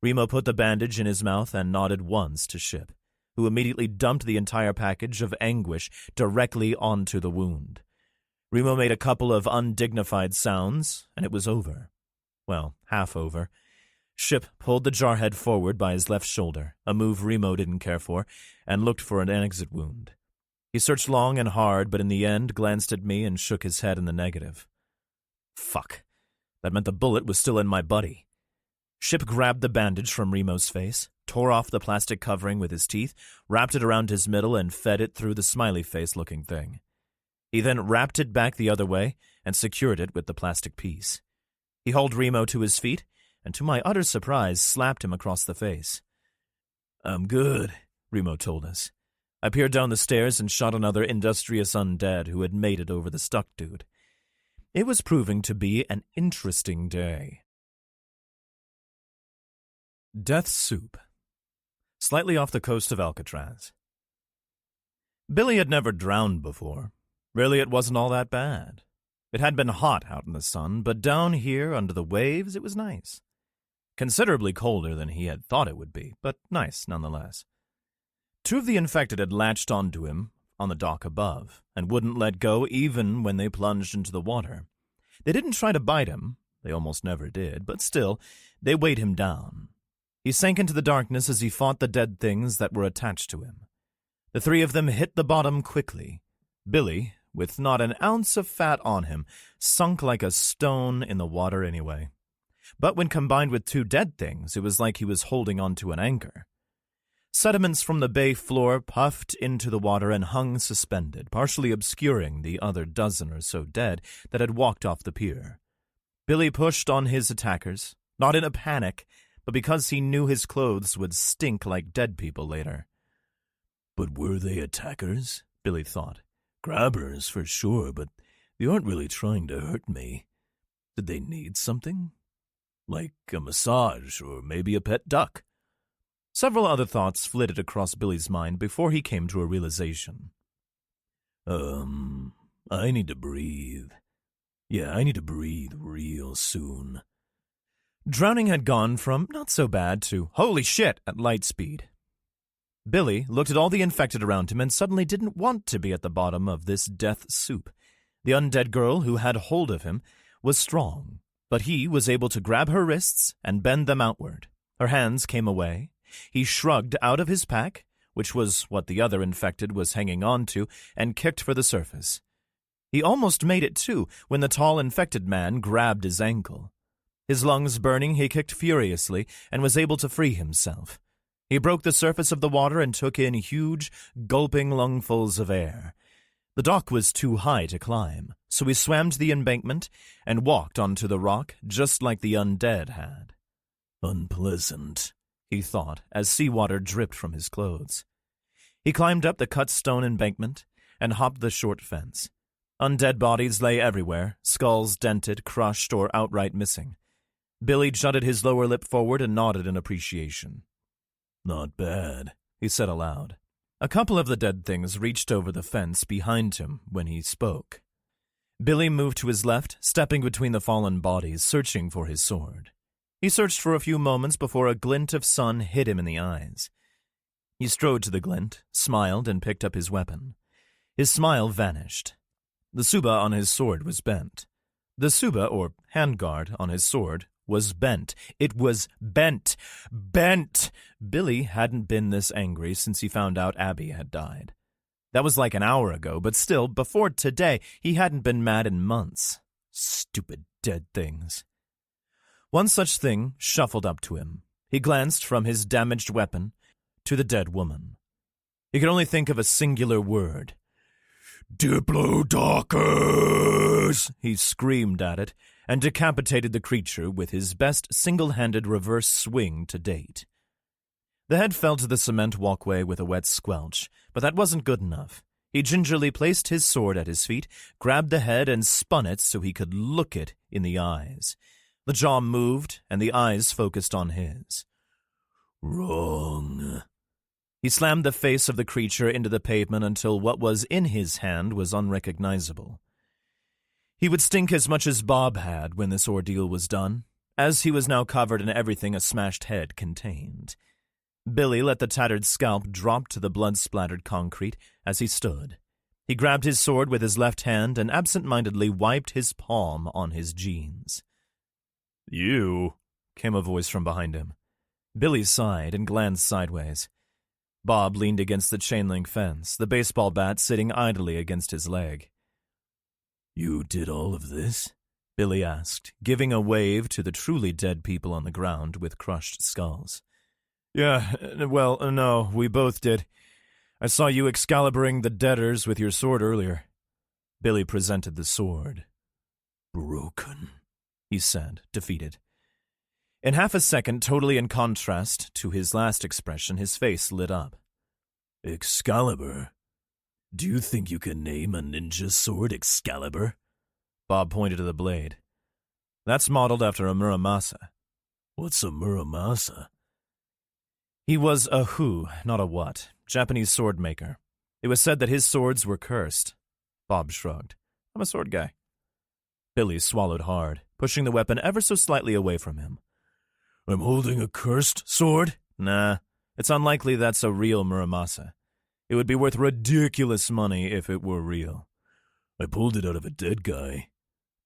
Remo put the bandage in his mouth and nodded once to Ship, who immediately dumped the entire package of anguish directly onto the wound. Remo made a couple of undignified sounds, and it was over. Well, half over. Ship pulled the jarhead forward by his left shoulder, a move Remo didn't care for, and looked for an exit wound. He searched long and hard, but in the end glanced at me and shook his head in the negative. Fuck. That meant the bullet was still in my buddy. Ship grabbed the bandage from Remo's face, tore off the plastic covering with his teeth, wrapped it around his middle, and fed it through the smiley face-looking thing. He then wrapped it back the other way and secured it with the plastic piece. He hauled Remo to his feet, and to my utter surprise, slapped him across the face. "I'm good," Remo told us. I peered down the stairs and shot another industrious undead who had made it over the stuck dude. It was proving to be an interesting day. Death Soup. Slightly off the coast of Alcatraz. Billy had never drowned before. Really, it wasn't all that bad. It had been hot out in the sun, but down here under the waves it was nice. Considerably colder than he had thought it would be, but nice nonetheless. Two of the infected had latched onto him on the dock above, and wouldn't let go even when they plunged into the water. They didn't try to bite him, they almost never did, but still, they weighed him down. He sank into the darkness as he fought the dead things that were attached to him. The three of them hit the bottom quickly. Billy, with not an ounce of fat on him, sunk like a stone in the water anyway. But when combined with two dead things, it was like he was holding onto an anchor. Sediments from the bay floor puffed into the water and hung suspended, partially obscuring the other dozen or so dead that had walked off the pier. Billy pushed on his attackers, not in a panic, but because he knew his clothes would stink like dead people later. But were they attackers? Billy thought. Grabbers, for sure, but they aren't really trying to hurt me. Did they need something? Like a massage, or maybe a pet duck? Several other thoughts flitted across Billy's mind before he came to a realization. I need to breathe. Yeah, I need to breathe real soon. Drowning had gone from not so bad to holy shit at light speed. Billy looked at all the infected around him and suddenly didn't want to be at the bottom of this death soup. The undead girl who had hold of him was strong, but he was able to grab her wrists and bend them outward. Her hands came away. He shrugged out of his pack, which was what the other infected was hanging on to, and kicked for the surface. He almost made it, too, when the tall infected man grabbed his ankle. His lungs burning, he kicked furiously and was able to free himself. He broke the surface of the water and took in huge, gulping lungfuls of air. The dock was too high to climb, so he swam to the embankment and walked onto the rock just like the undead had. Unpleasant, he thought, as seawater dripped from his clothes. He climbed up the cut stone embankment and hopped the short fence. Undead bodies lay everywhere, skulls dented, crushed, or outright missing. Billy jutted his lower lip forward and nodded in appreciation. Not bad, he said aloud. A couple of the dead things reached over the fence behind him when he spoke. Billy moved to his left, stepping between the fallen bodies, searching for his sword. He searched for a few moments before a glint of sun hit him in the eyes. He strode to the glint, smiled, and picked up his weapon. His smile vanished. The suba on his sword was bent. The suba, or handguard, on his sword was bent. It was bent. Bent! Billy hadn't been this angry since he found out Abby had died. That was like an hour ago, but still, before today, he hadn't been mad in months. Stupid dead things. One such thing shuffled up to him. He glanced from his damaged weapon to the dead woman. He could only think of a singular word. Diplodocus! He screamed at it and decapitated the creature with his best single-handed reverse swing to date. The head fell to the cement walkway with a wet squelch, but that wasn't good enough. He gingerly placed his sword at his feet, grabbed the head, and spun it so he could look it in the eyes. The jaw moved, and the eyes focused on his. Wrong. He slammed the face of the creature into the pavement until what was in his hand was unrecognizable. He would stink as much as Bob had when this ordeal was done, as he was now covered in everything a smashed head contained. Billy let the tattered scalp drop to the blood-splattered concrete as he stood. He grabbed his sword with his left hand and absent-mindedly wiped his palm on his jeans. You, came a voice from behind him. Billy sighed and glanced sideways. Bob leaned against the chain-link fence, the baseball bat sitting idly against his leg. You did all of this? Billy asked, giving a wave to the truly dead people on the ground with crushed skulls. Yeah, well, no, we both did. I saw you Excaliburing the deaders with your sword earlier. Billy presented the sword. Broken, he said, defeated. In half a second, totally in contrast to his last expression, his face lit up. Excalibur? Do you think you can name a ninja sword Excalibur? Bob pointed to the blade. That's modeled after a Muramasa. What's a Muramasa? He was a who, not a what, Japanese sword maker. It was said that his swords were cursed. Bob shrugged. I'm a sword guy. Billy swallowed hard, pushing the weapon ever so slightly away from him. I'm holding a cursed sword? Nah, it's unlikely that's a real Muramasa. It would be worth ridiculous money if it were real. I pulled it out of a dead guy.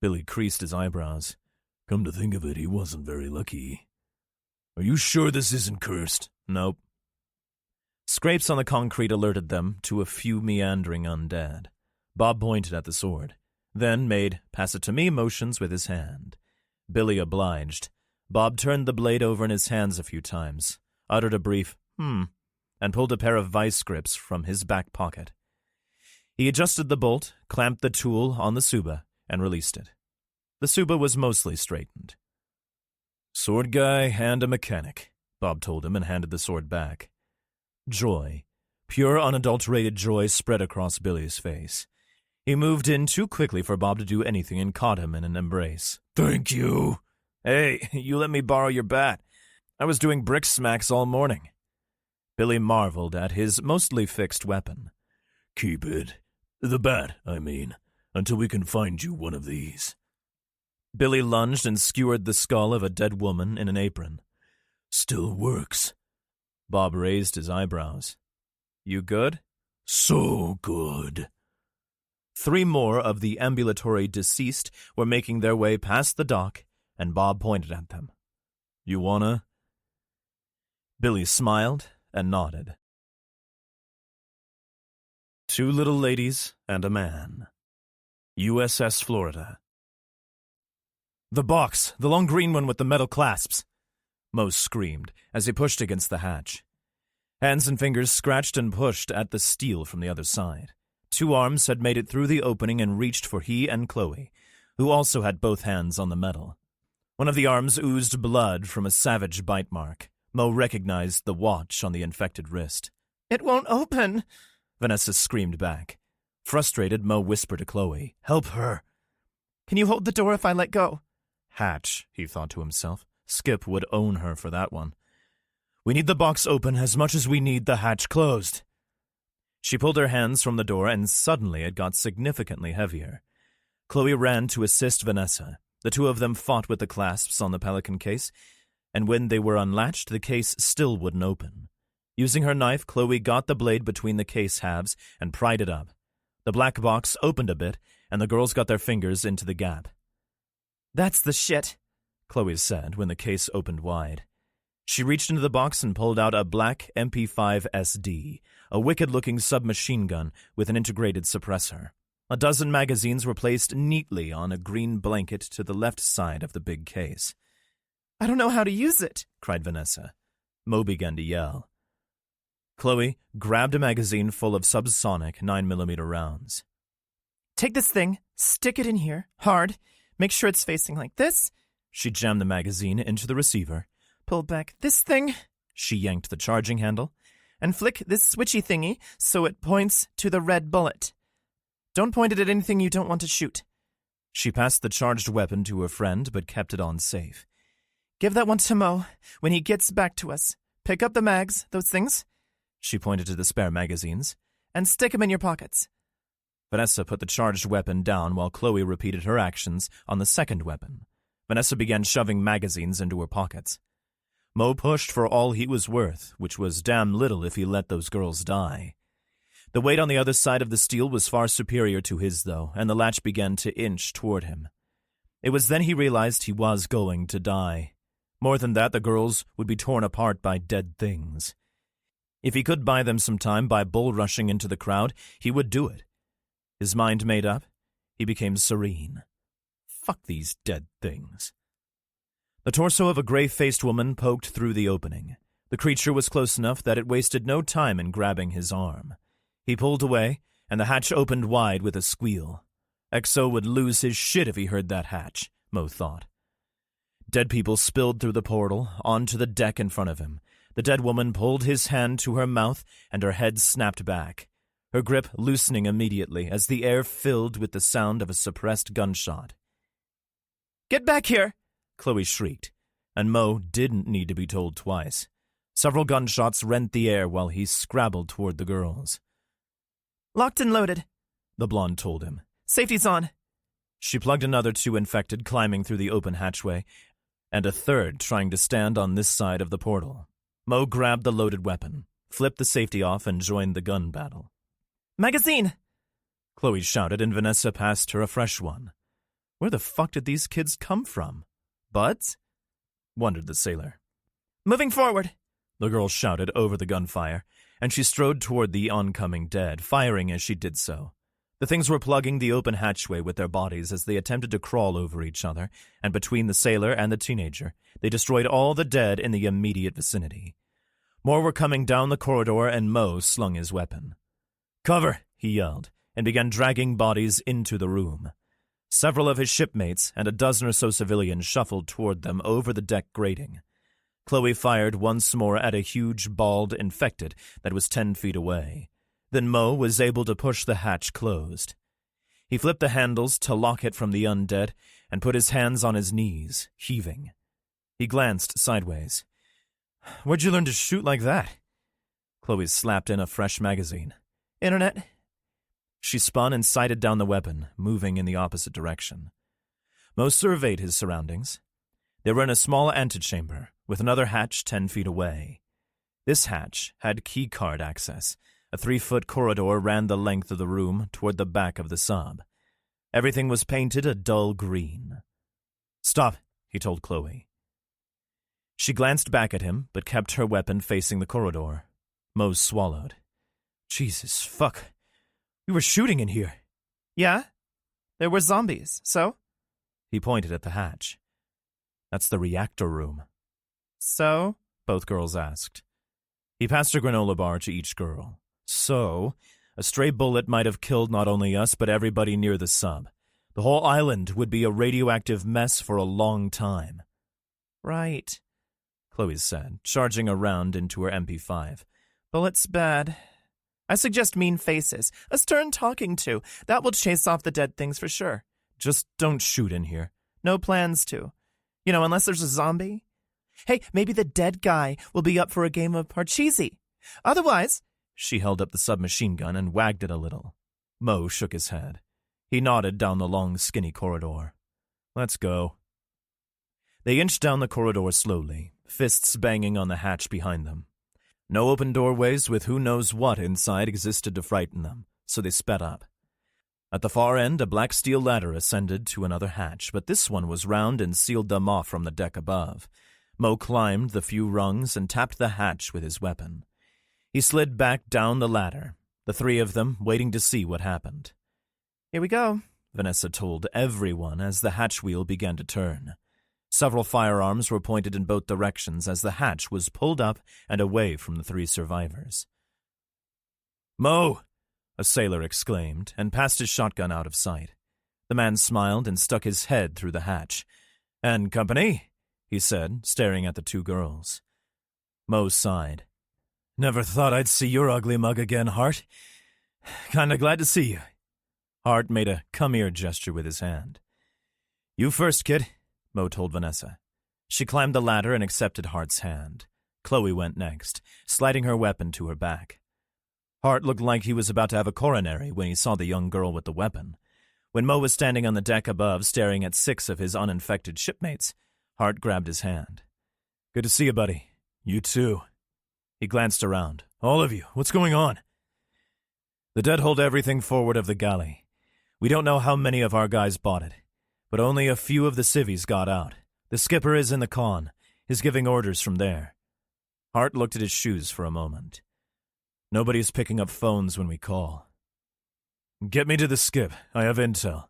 Billy creased his eyebrows. Come to think of it, he wasn't very lucky. Are you sure this isn't cursed? Nope. Scrapes on the concrete alerted them to a few meandering undead. Bob pointed at the sword, then made pass-it-to-me motions with his hand. Billy obliged. Bob turned the blade over in his hands a few times, uttered a brief, and pulled a pair of vice grips from his back pocket. He adjusted the bolt, clamped the tool on the Suba, and released it. The Suba was mostly straightened. Sword guy and a mechanic, Bob told him and handed the sword back. Joy, pure unadulterated joy, spread across Billy's face. He moved in too quickly for Bob to do anything and caught him in an embrace. Thank you. Hey, you let me borrow your bat. I was doing brick smacks all morning. Billy marveled at his mostly fixed weapon. Keep it. The bat, I mean, until we can find you one of these. Billy lunged and skewered the skull of a dead woman in an apron. Still works. Bob raised his eyebrows. You good? So good. 3 more of the ambulatory deceased were making their way past the dock, and Bob pointed at them. You wanna? Billy smiled and nodded. 2 little ladies and a man. USS Florida. The box, the long green one with the metal clasps. Mo screamed as he pushed against the hatch. Hands and fingers scratched and pushed at the steel from the other side. 2 arms had made it through the opening and reached for he and Chloe, who also had both hands on the metal. One of the arms oozed blood from a savage bite mark. Mo recognized the watch on the infected wrist. It won't open, Vanessa screamed back. Frustrated, Mo whispered to Chloe, Help her. Can you hold the door if I let go? Hatch, he thought to himself. Skip would own her for that one. We need the box open as much as we need the hatch closed. She pulled her hands from the door, and suddenly it got significantly heavier. Chloe ran to assist Vanessa. The 2 of them fought with the clasps on the Pelican case, and when they were unlatched, the case still wouldn't open. Using her knife, Chloe got the blade between the case halves and pried it up. The black box opened a bit, and the girls got their fingers into the gap. That's the shit, Chloe said when the case opened wide. She reached into the box and pulled out a black MP5 SD, a wicked-looking submachine gun with an integrated suppressor. A dozen magazines were placed neatly on a green blanket to the left side of the big case. I don't know how to use it, cried Vanessa. Mo began to yell. Chloe grabbed a magazine full of subsonic 9mm rounds. Take this thing, stick it in here, hard, make sure it's facing like this. She jammed the magazine into the receiver. Pull back this thing. She yanked the charging handle. And flick this switchy thingy so it points to the red bullet. Don't point it at anything you don't want to shoot. She passed the charged weapon to her friend, but kept it on safe. Give that one to Mo when he gets back to us. Pick up the mags, those things. She pointed to the spare magazines. And stick them in your pockets. Vanessa put the charged weapon down while Chloe repeated her actions on the second weapon. Vanessa began shoving magazines into her pockets. Mo pushed for all he was worth, which was damn little if he let those girls die. The weight on the other side of the steel was far superior to his, though, and the latch began to inch toward him. It was then he realized he was going to die. More than that, the girls would be torn apart by dead things. If he could buy them some time by bull-rushing into the crowd, he would do it. His mind made up, he became serene. Fuck these dead things. The torso of a gray-faced woman poked through the opening. The creature was close enough that it wasted no time in grabbing his arm. He pulled away, and the hatch opened wide with a squeal. Exo would lose his shit if he heard that hatch, Mo thought. Dead people spilled through the portal, onto the deck in front of him. The dead woman pulled his hand to her mouth, and her head snapped back, her grip loosening immediately as the air filled with the sound of a suppressed gunshot. Get back here! Chloe shrieked, and Mo didn't need to be told twice. Several gunshots rent the air while he scrabbled toward the girls. Locked and loaded, the blonde told him. Safety's on. She plugged another 2 infected climbing through the open hatchway, and a third trying to stand on this side of the portal. Mo grabbed the loaded weapon, flipped the safety off, and joined the gun battle. Magazine! Chloe shouted, and Vanessa passed her a fresh one. Where the fuck did these kids come from? Buds? Wondered the sailor. Moving forward, the girl shouted over the gunfire, and she strode toward the oncoming dead, firing as she did so. The things were plugging the open hatchway with their bodies as they attempted to crawl over each other, and between the sailor and the teenager, they destroyed all the dead in the immediate vicinity. More were coming down the corridor, and Mo slung his weapon. "Cover!" he yelled, and began dragging bodies into the room. Several of his shipmates and a dozen or so civilians shuffled toward them over the deck grating. Chloe fired once more at a huge, bald infected that was 10 feet away. Then Mo was able to push the hatch closed. He flipped the handles to lock it from the undead and put his hands on his knees, heaving. He glanced sideways. "Where'd you learn to shoot like that?" Chloe slapped in a fresh magazine. Internet. She spun and sighted down the weapon, moving in the opposite direction. Mo surveyed his surroundings. They were in a small antechamber, with another hatch 10 feet away. This hatch had keycard access. A 3-foot corridor ran the length of the room toward the back of the sub. Everything was painted a dull green. "Stop," he told Chloe. She glanced back at him, but kept her weapon facing the corridor. Mo swallowed. "Jesus, fuck. We were shooting in here." "Yeah? There were zombies, so?" He pointed at the hatch. "That's the reactor room." "So?" both girls asked. He passed a granola bar to each girl. "So, a stray bullet might have killed not only us, but everybody near the sub. The whole island would be a radioactive mess for a long time." "Right," Chloe said, charging around into her MP5. "Bullets bad. I suggest mean faces. A stern talking to. That will chase off the dead things for sure. Just don't shoot in here." No plans to. You know, unless there's a zombie. Hey, maybe the dead guy will be up for a game of Parcheesi. Otherwise..." She held up the submachine gun and wagged it a little. Mo shook his head. He nodded down the long, skinny corridor. "Let's go." They inched down the corridor slowly, fists banging on the hatch behind them. No open doorways with who knows what inside existed to frighten them, so they sped up. At the far end, a black steel ladder ascended to another hatch, but this one was round and sealed them off from the deck above. Mo climbed the few rungs and tapped the hatch with his weapon. He slid back down the ladder, the three of them waiting to see what happened. "Here we go," Vanessa told everyone as the hatch wheel began to turn. Several firearms were pointed in both directions as the hatch was pulled up and away from the three survivors. "Mo!" a sailor exclaimed, and passed his shotgun out of sight. The man smiled and stuck his head through the hatch. "And company?" he said, staring at the two girls. Mo sighed. "Never thought I'd see your ugly mug again, Hart. Kinda glad to see you." Hart made a come-here gesture with his hand. "You first, kid," Mo told Vanessa. She climbed the ladder and accepted Hart's hand. Chloe went next, sliding her weapon to her back. Hart looked like he was about to have a coronary when he saw the young girl with the weapon. When Mo was standing on the deck above staring at 6 of his uninfected shipmates, Hart grabbed his hand. "Good to see you, buddy." "You too." He glanced around. "All of you, what's going on?" "The dead hold everything forward of the galley. We don't know how many of our guys bought it, but only a few of the civvies got out. The skipper is in the con. He's giving orders from there." Hart looked at his shoes for a moment. "Nobody's picking up phones when we call." "Get me to the skip. I have intel."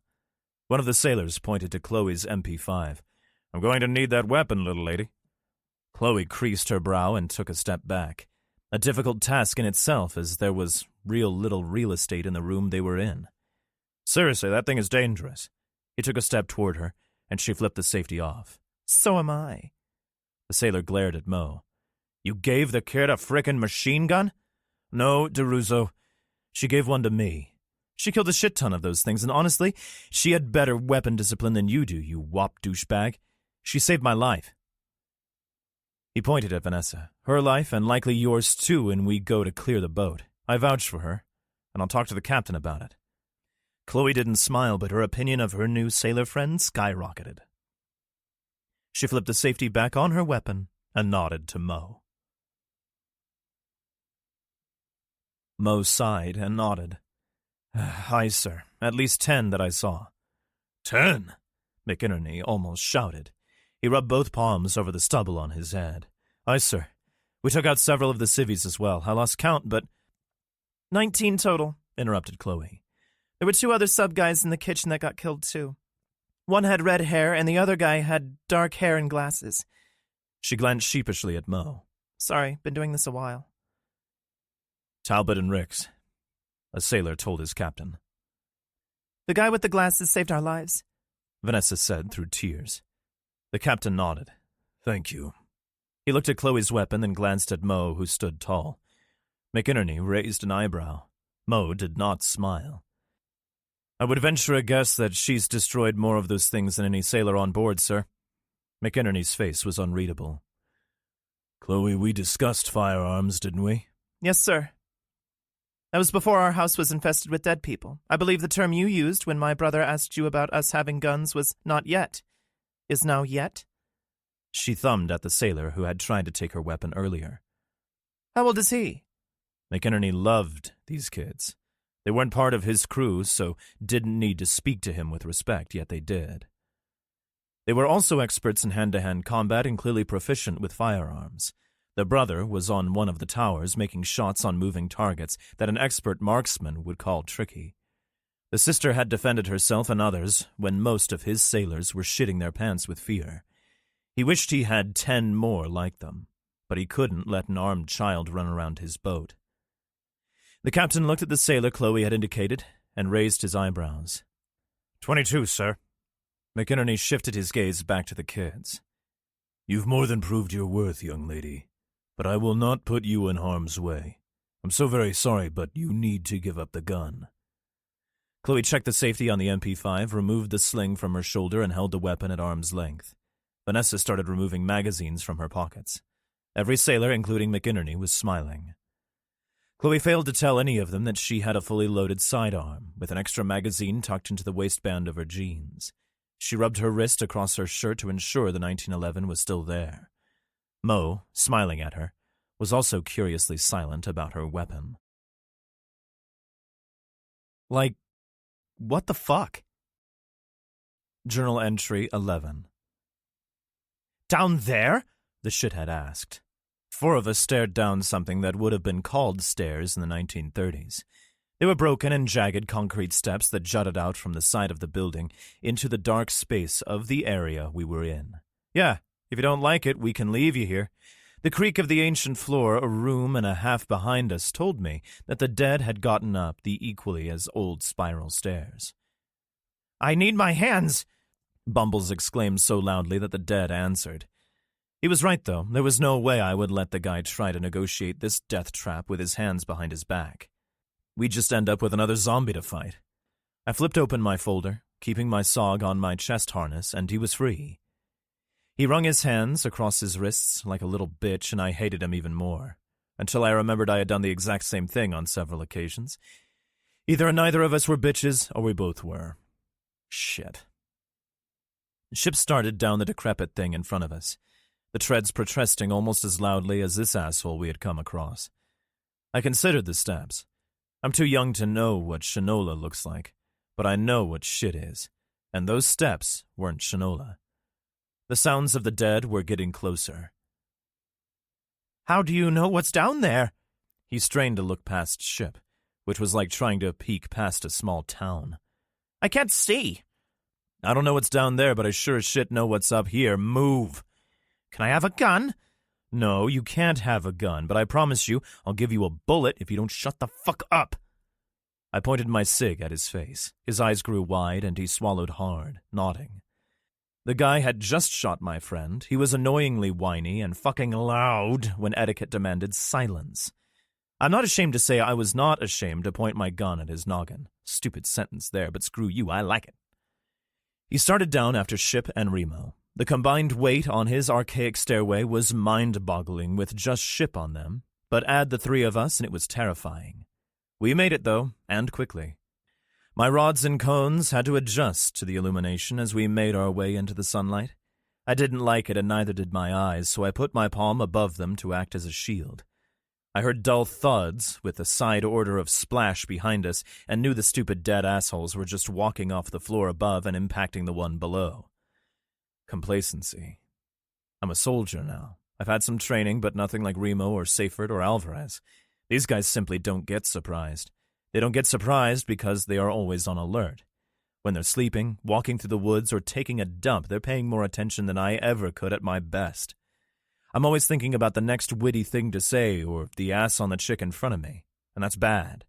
One of the sailors pointed to Chloe's MP5. "I'm going to need that weapon, little lady." Chloe creased her brow and took a step back. A difficult task in itself, as there was real little real estate in the room they were in. "Seriously, that thing is dangerous." He took a step toward her, and she flipped the safety off. So am I. The sailor glared at Mo. "You gave the kid a frickin' machine gun?" "No, DeRusso. She gave one to me. She killed a shit ton of those things, and honestly, she had better weapon discipline than you do, you wop douchebag. She saved my life." He pointed at Vanessa. "Her life, and likely yours too, when we go to clear the boat. I vouch for her, and I'll talk to the captain about it." Chloe didn't smile, but her opinion of her new sailor friend skyrocketed. She flipped the safety back on her weapon and nodded to Mo. Mo sighed and nodded. "Aye, sir. At least 10 that I saw." "10?" McInerney almost shouted. He rubbed both palms over the stubble on his head. "Aye, sir. We took out several of the civvies as well. I lost count, but—" 19 total, interrupted Chloe. There were 2 other sub-guys in the kitchen that got killed too. One had red hair, and the other guy had dark hair and glasses. She glanced sheepishly at Mo. "Sorry, been doing this a while." "Talbot and Ricks," a sailor told his captain. "The guy with the glasses saved our lives," Vanessa said through tears. The captain nodded. "Thank you." He looked at Chloe's weapon and glanced at Mo, who stood tall. McInerney raised an eyebrow. Mo did not smile. "I would venture a guess that she's destroyed more of those things than any sailor on board, sir." McInerney's face was unreadable. "Chloe, we discussed firearms, didn't we?" "Yes, sir. That was before our house was infested with dead people. I believe the term you used when my brother asked you about us having guns was not yet. Is now yet?" She thumbed at the sailor who had tried to take her weapon earlier. "How old is he?" McInerney loved these kids. They weren't part of his crew, so didn't need to speak to him with respect, yet they did. They were also experts in hand-to-hand combat and clearly proficient with firearms. The brother was on one of the towers making shots on moving targets that an expert marksman would call tricky. The sister had defended herself and others when most of his sailors were shitting their pants with fear. He wished he had 10 more like them, but he couldn't let an armed child run around his boat. The captain looked at the sailor Chloe had indicated and raised his eyebrows. 22, sir." McInerney shifted his gaze back to the kids. "You've more than proved your worth, young lady, but I will not put you in harm's way. I'm so very sorry, but you need to give up the gun." Chloe checked the safety on the MP5, removed the sling from her shoulder, and held the weapon at arm's length. Vanessa started removing magazines from her pockets. Every sailor, including McInerney, was smiling. Chloe failed to tell any of them that she had a fully loaded sidearm, with an extra magazine tucked into the waistband of her jeans. She rubbed her wrist across her shirt to ensure the 1911 was still there. Mo, smiling at her, was also curiously silent about her weapon. Like, what the fuck? Journal entry 11. "Down there?" the shithead asked. 4 of us stared down something that would have been called stairs in the 1930s. They were broken and jagged concrete steps that jutted out from the side of the building into the dark space of the area we were in. "Yeah, if you don't like it, we can leave you here. The creak of the ancient floor a room and a half behind us told me that the dead had gotten up the equally as old spiral stairs. "I need my hands!" Bumbles exclaimed so loudly that the dead answered. He was right, though. There was no way I would let the guy try to negotiate this death trap with his hands behind his back. We'd just end up with another zombie to fight. I flipped open my folder, keeping my SOG on my chest harness, and he was free. He wrung his hands across his wrists like a little bitch, and I hated him even more, until I remembered I had done the exact same thing on several occasions. Either neither of us were bitches, or we both were. Shit. The ship started down the decrepit thing in front of us, the treads protesting almost as loudly as this asshole we had come across. I considered the steps. I'm too young to know what Shinola looks like, but I know what shit is, and those steps weren't Shinola. The sounds of the dead were getting closer. "How do you know what's down there?" He strained to look past ship, which was like trying to peek past a small town. "I can't see." "I don't know what's down there, but I sure as shit know what's up here. Move." "Can I have a gun?" "No, you can't have a gun, but I promise you I'll give you a bullet if you don't shut the fuck up." I pointed my cig at his face. His eyes grew wide, and he swallowed hard, nodding. The guy had just shot my friend. He was annoyingly whiny and fucking loud when etiquette demanded silence. I'm not ashamed to say I was not ashamed to point my gun at his noggin. Stupid sentence there, but screw you, I like it. He started down after Ship and Remo. The combined weight on his archaic stairway was mind-boggling with just Ship on them, but add the three of us and it was terrifying. We made it, though, and quickly. My rods and cones had to adjust to the illumination as we made our way into the sunlight. I didn't like it, and neither did my eyes, so I put my palm above them to act as a shield. I heard dull thuds with a side order of splash behind us and knew the stupid dead assholes were just walking off the floor above and impacting the one below. Complacency. I'm a soldier now. I've had some training, but nothing like Remo or Seyfert or Alvarez. These guys simply don't get surprised. They don't get surprised because they are always on alert. When they're sleeping, walking through the woods, or taking a dump, they're paying more attention than I ever could at my best. I'm always thinking about the next witty thing to say or the ass on the chick in front of me, and that's bad.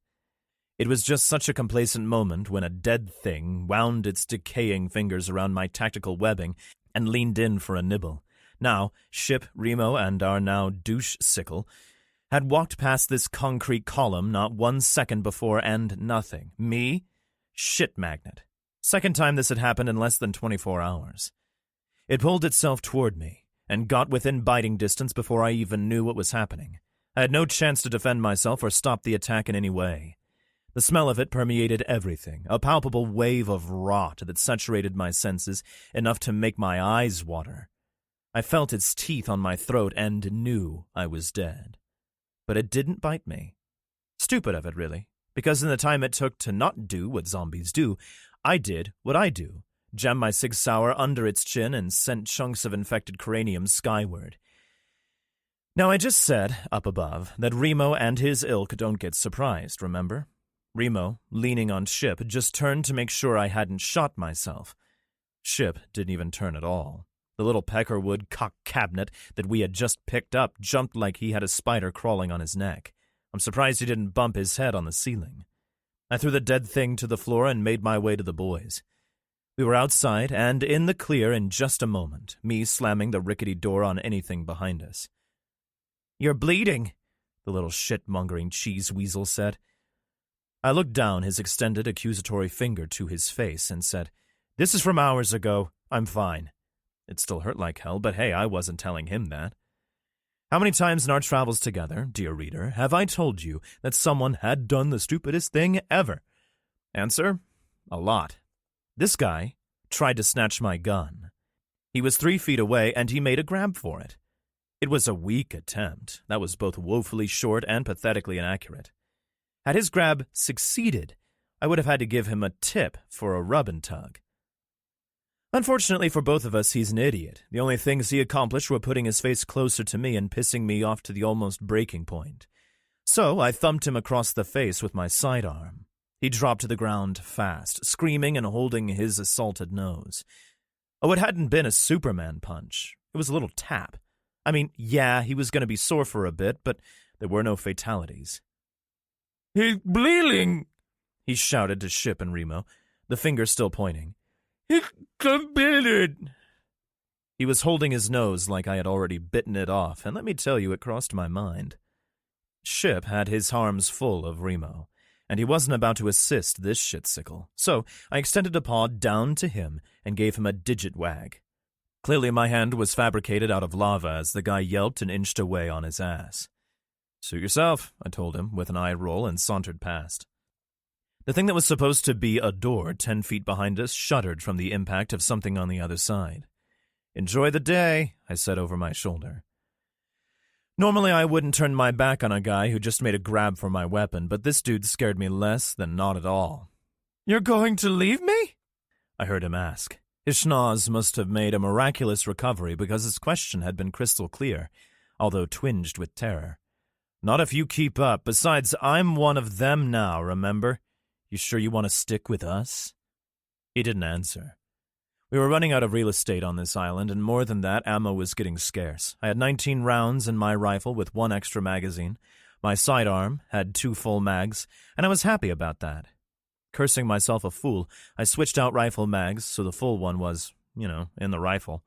It was just such a complacent moment when a dead thing wound its decaying fingers around my tactical webbing and leaned in for a nibble. Now, Ship, Remo, and our now douche sickle had walked past this concrete column not 1 second before, and nothing. Me? Shit magnet. Second time this had happened in less than 24 hours. It pulled itself toward me, and got within biting distance before I even knew what was happening. I had no chance to defend myself or stop the attack in any way. The smell of it permeated everything, a palpable wave of rot that saturated my senses enough to make my eyes water. I felt its teeth on my throat and knew I was dead. But it didn't bite me. Stupid of it, really, because in the time it took to not do what zombies do, I did what I do, jammed my Sig Sauer under its chin and sent chunks of infected cranium skyward. Now, I just said, up above, that Remo and his ilk don't get surprised, remember? Remo, leaning on Ship, just turned to make sure I hadn't shot myself. Ship didn't even turn at all. The little peckerwood cock cabinet that we had just picked up jumped like he had a spider crawling on his neck. I'm surprised he didn't bump his head on the ceiling. I threw the dead thing to the floor and made my way to the boys. We were outside and in the clear in just a moment, me slamming the rickety door on anything behind us. "You're bleeding," the little shit-mongering cheese weasel said. I looked down his extended accusatory finger to his face and said, "This is from hours ago. I'm fine." It still hurt like hell, but hey, I wasn't telling him that. How many times in our travels together, dear reader, have I told you that someone had done the stupidest thing ever? Answer, a lot. This guy tried to snatch my gun. He was 3 feet away, and he made a grab for it. It was a weak attempt that was both woefully short and pathetically inaccurate. Had his grab succeeded, I would have had to give him a tip for a rub and tug. Unfortunately for both of us, he's an idiot. The only things he accomplished were putting his face closer to me and pissing me off to the almost breaking point. So I thumped him across the face with my sidearm. He dropped to the ground fast, screaming and holding his assaulted nose. Oh, it hadn't been a Superman punch. It was a little tap. I mean, yeah, he was going to be sore for a bit, but there were no fatalities. "He's bleeding," he shouted to Ship and Remo, the finger still pointing. "He's bleeding." He was holding his nose like I had already bitten it off, and let me tell you, it crossed my mind. Ship had his arms full of Remo, and he wasn't about to assist this shitsickle, so I extended a paw down to him and gave him a digit wag. Clearly my hand was fabricated out of lava as the guy yelped and inched away on his ass. "Suit yourself," I told him with an eye roll and sauntered past. The thing that was supposed to be a door 10 feet behind us shuddered from the impact of something on the other side. "Enjoy the day," I said over my shoulder. Normally I wouldn't turn my back on a guy who just made a grab for my weapon, but this dude scared me less than not at all. "You're going to leave me?" I heard him ask. His schnoz must have made a miraculous recovery because his question had been crystal clear, although twinged with terror. "Not if you keep up. Besides, I'm one of them now, remember? You sure you want to stick with us?" He didn't answer. We were running out of real estate on this island, and more than that, ammo was getting scarce. I had 19 rounds in my rifle with 1 extra magazine. My sidearm had 2 full mags, and I was happy about that. Cursing myself a fool, I switched out rifle mags so the full one was, in the rifle.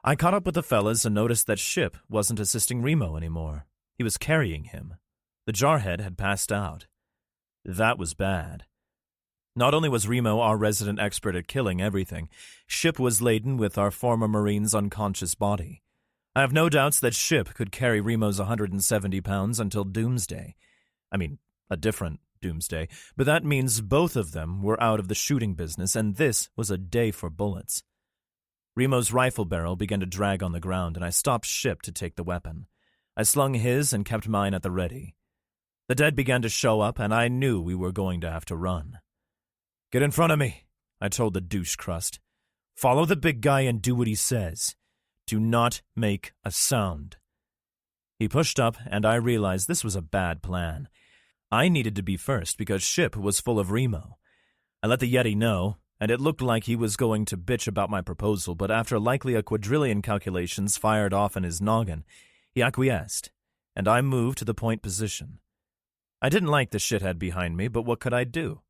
I caught up with the fellas and noticed that Ship wasn't assisting Remo anymore. He was carrying him. The jarhead had passed out. That was bad. Not only was Remo our resident expert at killing everything, Ship was laden with our former Marine's unconscious body. I have no doubts that Ship could carry Remo's 170 pounds until doomsday. I mean, a different doomsday, but that means both of them were out of the shooting business, and this was a day for bullets. Remo's rifle barrel began to drag on the ground, and I stopped Ship to take the weapon. I slung his and kept mine at the ready. The dead began to show up, and I knew we were going to have to run. "Get in front of me," I told the douche crust. "Follow the big guy and do what he says. Do not make a sound." He pushed up, and I realized this was a bad plan. I needed to be first because Ship was full of Remo. I let the Yeti know, and it looked like he was going to bitch about my proposal, but after likely a quadrillion calculations fired off in his noggin, he acquiesced, and I moved to the point position. I didn't like the shithead behind me, but what could I do?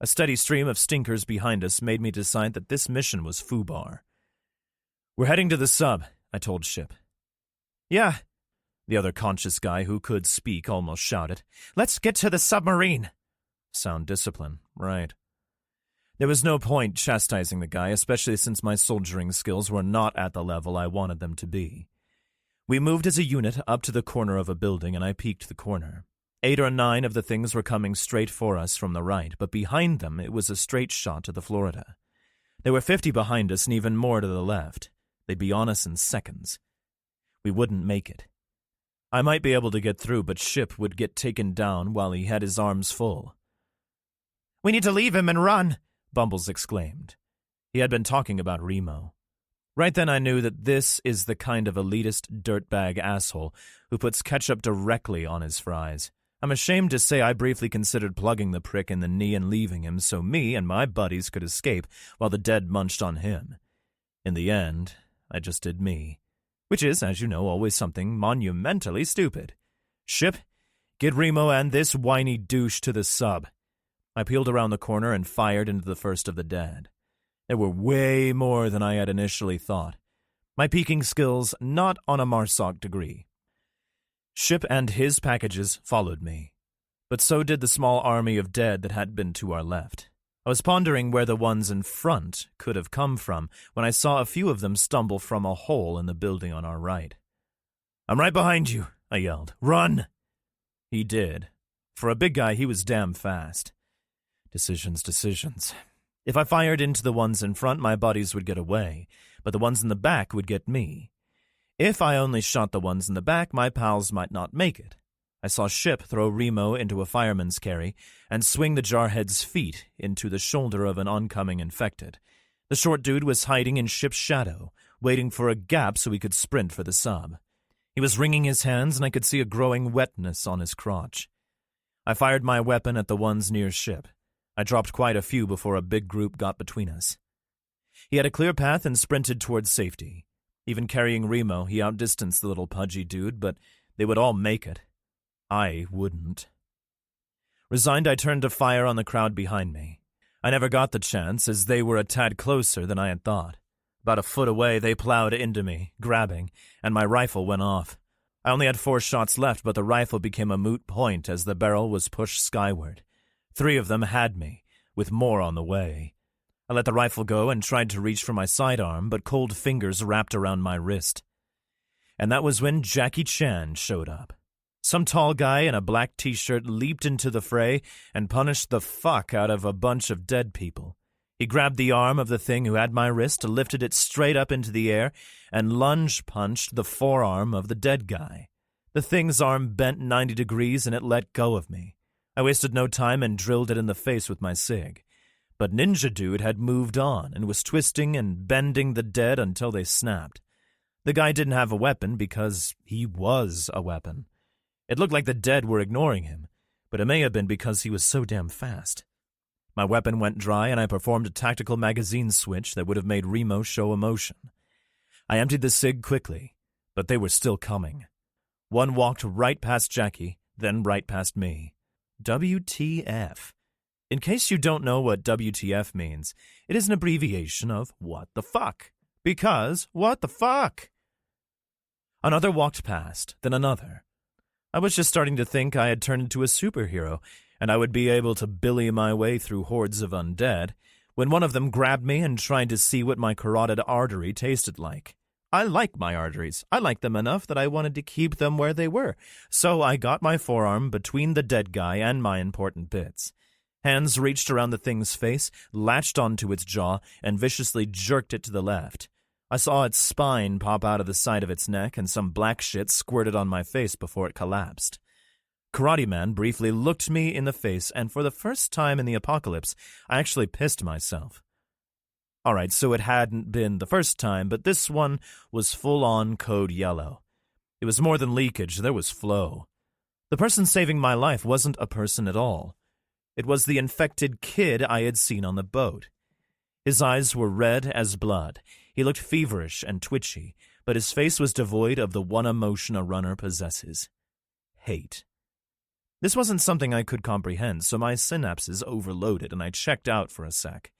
A steady stream of stinkers behind us made me decide that this mission was foobar. "We're heading to the sub," I told Ship. "Yeah," the other conscious guy who could speak almost shouted. "Let's get to the submarine." Sound discipline, right. There was no point chastising the guy, especially since my soldiering skills were not at the level I wanted them to be. We moved as a unit up to the corner of a building, and I peeked the corner. 8 or 9 of the things were coming straight for us from the right, but behind them it was a straight shot to the Florida. There were 50 behind us and even more to the left. They'd be on us in seconds. We wouldn't make it. I might be able to get through, but Ship would get taken down while he had his arms full. "We need to leave him and run," Bumbles exclaimed. He had been talking about Remo. Right then I knew that this is the kind of elitist dirtbag asshole who puts ketchup directly on his fries. I'm ashamed to say I briefly considered plugging the prick in the knee and leaving him so me and my buddies could escape while the dead munched on him. In the end, I just did me. Which is, as you know, always something monumentally stupid. "Ship, get Remo and this whiny douche to the sub." I peeled around the corner and fired into the first of the dead. There were way more than I had initially thought. My peeking skills not on a MARSOC degree. Ship and his packages followed me, but so did the small army of dead that had been to our left. I was pondering where the ones in front could have come from when I saw a few of them stumble from a hole in the building on our right. "I'm right behind you," I yelled. "Run!" He did. For a big guy, he was damn fast. Decisions. If I fired into the ones in front, my buddies would get away, but the ones in the back would get me. If I only shot the ones in the back, my pals might not make it. I saw Ship throw Remo into a fireman's carry and swing the jarhead's feet into the shoulder of an oncoming infected. The short dude was hiding in Ship's shadow, waiting for a gap so he could sprint for the sub. He was wringing his hands, and I could see a growing wetness on his crotch. I fired my weapon at the ones near Ship. I dropped quite a few before a big group got between us. He had a clear path and sprinted towards safety. Even carrying Remo, he outdistanced the little pudgy dude, but they would all make it. I wouldn't. Resigned, I turned to fire on the crowd behind me. I never got the chance, as they were a tad closer than I had thought. About a foot away, they plowed into me, grabbing, and my rifle went off. I only had 4 shots left, but the rifle became a moot point as the barrel was pushed skyward. 3 of them had me, with more on the way. I let the rifle go and tried to reach for my sidearm, but cold fingers wrapped around my wrist. And that was when Jackie Chan showed up. Some tall guy in a black t-shirt leaped into the fray and punished the fuck out of a bunch of dead people. He grabbed the arm of the thing who had my wrist, lifted it straight up into the air, and lunge-punched the forearm of the dead guy. The thing's arm bent 90 degrees and it let go of me. I wasted no time and drilled it in the face with my SIG. But Ninja Dude had moved on and was twisting and bending the dead until they snapped. The guy didn't have a weapon because he was a weapon. It looked like the dead were ignoring him, but it may have been because he was so damn fast. My weapon went dry and I performed a tactical magazine switch that would have made Remo show emotion. I emptied the SIG quickly, but they were still coming. One walked right past Jackie, then right past me. WTF. In case you don't know what WTF means, it is an abbreviation of what the fuck. Because what the fuck? Another walked past, then another. I was just starting to think I had turned into a superhero, and I would be able to billy my way through hordes of undead, when one of them grabbed me and tried to see what my carotid artery tasted like. I like my arteries. I like them enough that I wanted to keep them where they were, so I got my forearm between the dead guy and my important bits. Hands reached around the thing's face, latched onto its jaw, and viciously jerked it to the left. I saw its spine pop out of the side of its neck, and some black shit squirted on my face before it collapsed. Karate Man briefly looked me in the face, and for the first time in the apocalypse, I actually pissed myself. All right, so it hadn't been the first time, but this one was full-on code yellow. It was more than leakage, there was flow. The person saving my life wasn't a person at all. It was the infected kid I had seen on the boat. His eyes were red as blood. He looked feverish and twitchy, but his face was devoid of the one emotion a runner possesses: hate. This wasn't something I could comprehend, so my synapses overloaded and I checked out for a sec.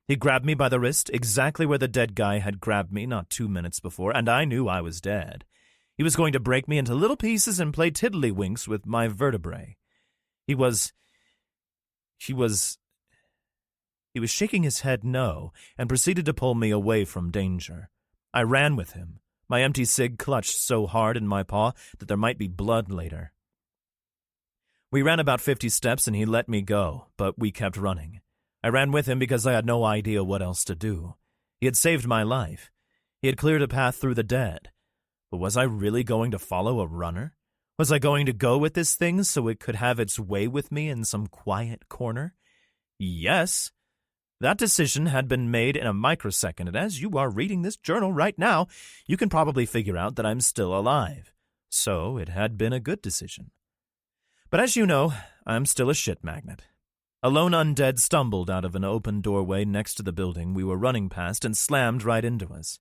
He grabbed me by the wrist, exactly where the dead guy had grabbed me not 2 minutes before, and I knew I was dead. He was going to break me into little pieces and play tiddlywinks with my vertebrae. He was shaking his head no, and proceeded to pull me away from danger. I ran with him, my empty SIG clutched so hard in my paw that there might be blood later. We ran about 50 steps and he let me go, but we kept running. I ran with him because I had no idea what else to do. He had saved my life. He had cleared a path through the dead. But was I really going to follow a runner? Was I going to go with this thing so it could have its way with me in some quiet corner? Yes. That decision had been made in a microsecond, and as you are reading this journal right now, you can probably figure out that I'm still alive. So it had been a good decision. But as you know, I'm still a shit magnet. A lone undead stumbled out of an open doorway next to the building we were running past and slammed right into us.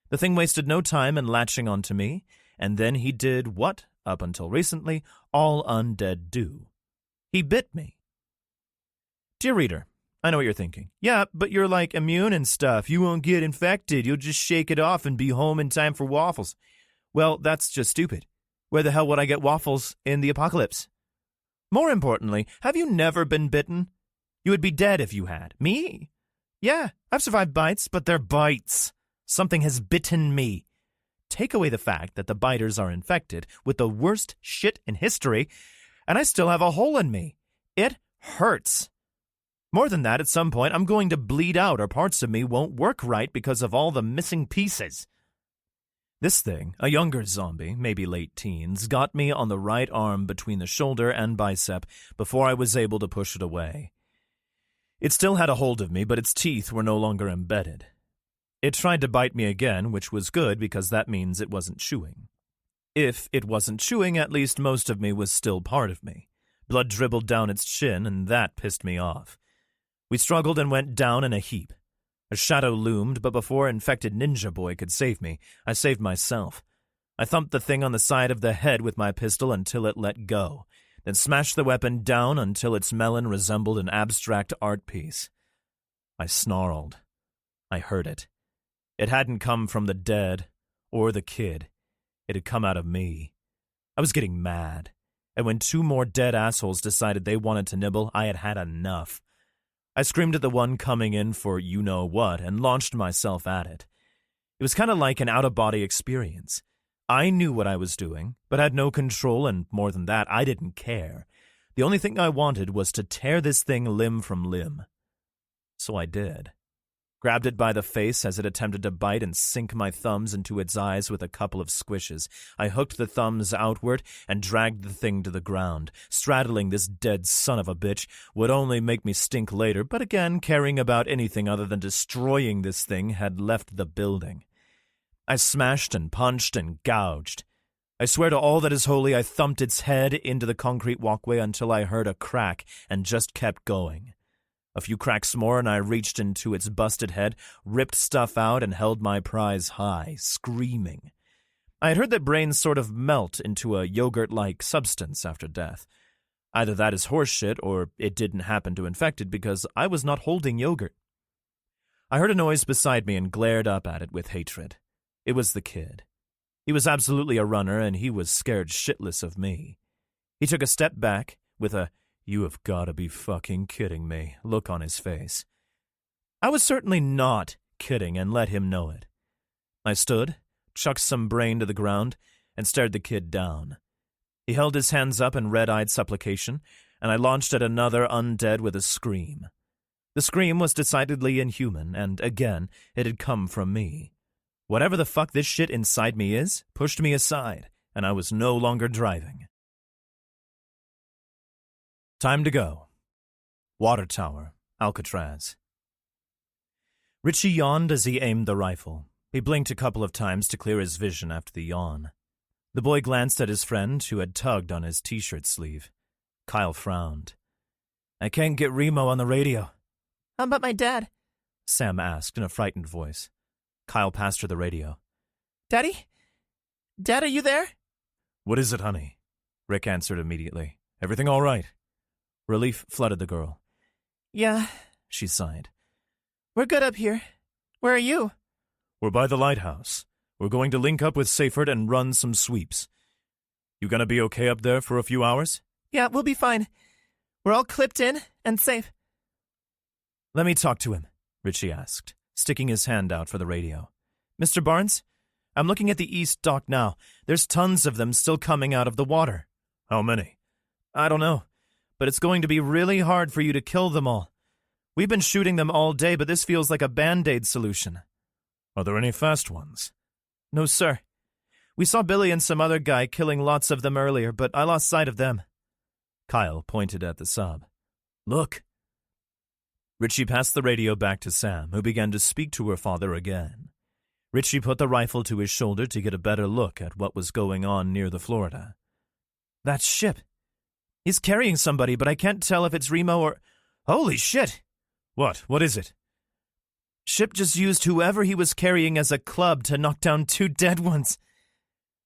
The thing wasted no time in latching onto me, and then he did what, up until recently, all undead do. He bit me. Dear reader, I know what you're thinking. Yeah, but you're like immune and stuff. You won't get infected. You'll just shake it off and be home in time for waffles. Well, that's just stupid. Where the hell would I get waffles in the apocalypse? More importantly, have you never been bitten? You would be dead if you had. Me? Yeah, I've survived bites, but they're bites. Something has bitten me. Take away the fact that the biters are infected with the worst shit in history, and I still have a hole in me. It hurts. More than that, at some point, I'm going to bleed out or parts of me won't work right because of all the missing pieces. This thing, a younger zombie, maybe late teens, got me on the right arm between the shoulder and bicep before I was able to push it away. It still had a hold of me, but its teeth were no longer embedded. It tried to bite me again, which was good because that means it wasn't chewing. If it wasn't chewing, at least most of me was still part of me. Blood dribbled down its chin, and that pissed me off. We struggled and went down in a heap. A shadow loomed, but before infected ninja boy could save me, I saved myself. I thumped the thing on the side of the head with my pistol until it let go, then smashed the weapon down until its melon resembled an abstract art piece. I snarled. I heard it. It hadn't come from the dead or the kid. It had come out of me. I was getting mad, and when 2 more dead assholes decided they wanted to nibble, I had had enough. I screamed at the one coming in for you-know-what and launched myself at it. It was kind of like an out-of-body experience. I knew what I was doing, but had no control, and more than that, I didn't care. The only thing I wanted was to tear this thing limb from limb. So I did. Grabbed it by the face as it attempted to bite and sink my thumbs into its eyes with a couple of squishes. I hooked the thumbs outward and dragged the thing to the ground. Straddling this dead son of a bitch would only make me stink later, but again, caring about anything other than destroying this thing had left the building. I smashed and punched and gouged. I swear to all that is holy, I thumped its head into the concrete walkway until I heard a crack and just kept going. A few cracks more and I reached into its busted head, ripped stuff out, and held my prize high, screaming. I had heard that brains sort of melt into a yogurt-like substance after death. Either that is horseshit, or it didn't happen to infect it because I was not holding yogurt. I heard a noise beside me and glared up at it with hatred. It was the kid. He was absolutely a runner, and he was scared shitless of me. He took a step back with a "You have got to be fucking kidding me" look on his face. I was certainly not kidding and let him know it. I stood, chucked some brain to the ground, and stared the kid down. He held his hands up in red-eyed supplication, and I launched at another undead with a scream. The scream was decidedly inhuman, and again, it had come from me. Whatever the fuck this shit inside me is, pushed me aside, and I was no longer driving. Time to go. Water Tower, Alcatraz. Richie yawned as he aimed the rifle. He blinked a couple of times to clear his vision after the yawn. The boy glanced at his friend, who had tugged on his t-shirt sleeve. Kyle frowned. "I can't get Remo on the radio." How about my dad? Sam asked in a frightened voice. Kyle passed her the radio. Daddy? Dad, are you there? "What is it, honey?" Rick answered immediately. "Everything all right?" Relief flooded the girl. Yeah, She sighed. we're good up here. Where are you? "We're by the lighthouse. We're going to link up with Seyfert and run some sweeps. You gonna be okay up there for a few hours?" Yeah, we'll be fine. We're all clipped in and safe. "Let me talk to him," Richie asked, sticking his hand out for the radio. "Mr. Barnes, I'm looking at the east dock now. There's tons of them still coming out of the water." "How many?" "I don't know, but it's going to be really hard for you to kill them all. We've been shooting them all day, but this feels like a Band-Aid solution." "Are there any fast ones?" "No, sir. We saw Billy and some other guy killing lots of them earlier, but I lost sight of them." Kyle pointed at the sub. "Look." Richie passed the radio back to Sam, who began to speak to her father again. Richie put the rifle to his shoulder to get a better look at what was going on near the Florida. "That ship. He's carrying somebody, but I can't tell if it's Remo or... Holy shit!" What is it?" "Ship just used whoever he was carrying as a club to knock down 2 dead ones."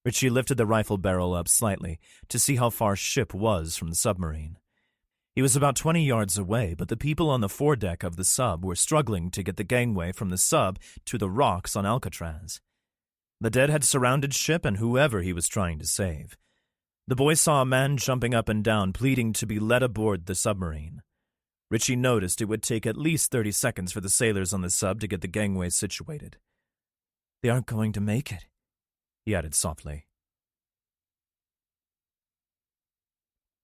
Richie lifted the rifle barrel up slightly to see how far Ship was from the submarine. He was about 20 yards away, but the people on the foredeck of the sub were struggling to get the gangway from the sub to the rocks on Alcatraz. The dead had surrounded Ship and whoever he was trying to save. The boy saw a man jumping up and down, pleading to be led aboard the submarine. Richie noticed it would take at least 30 seconds for the sailors on the sub to get the gangway situated. "They aren't going to make it," he added softly.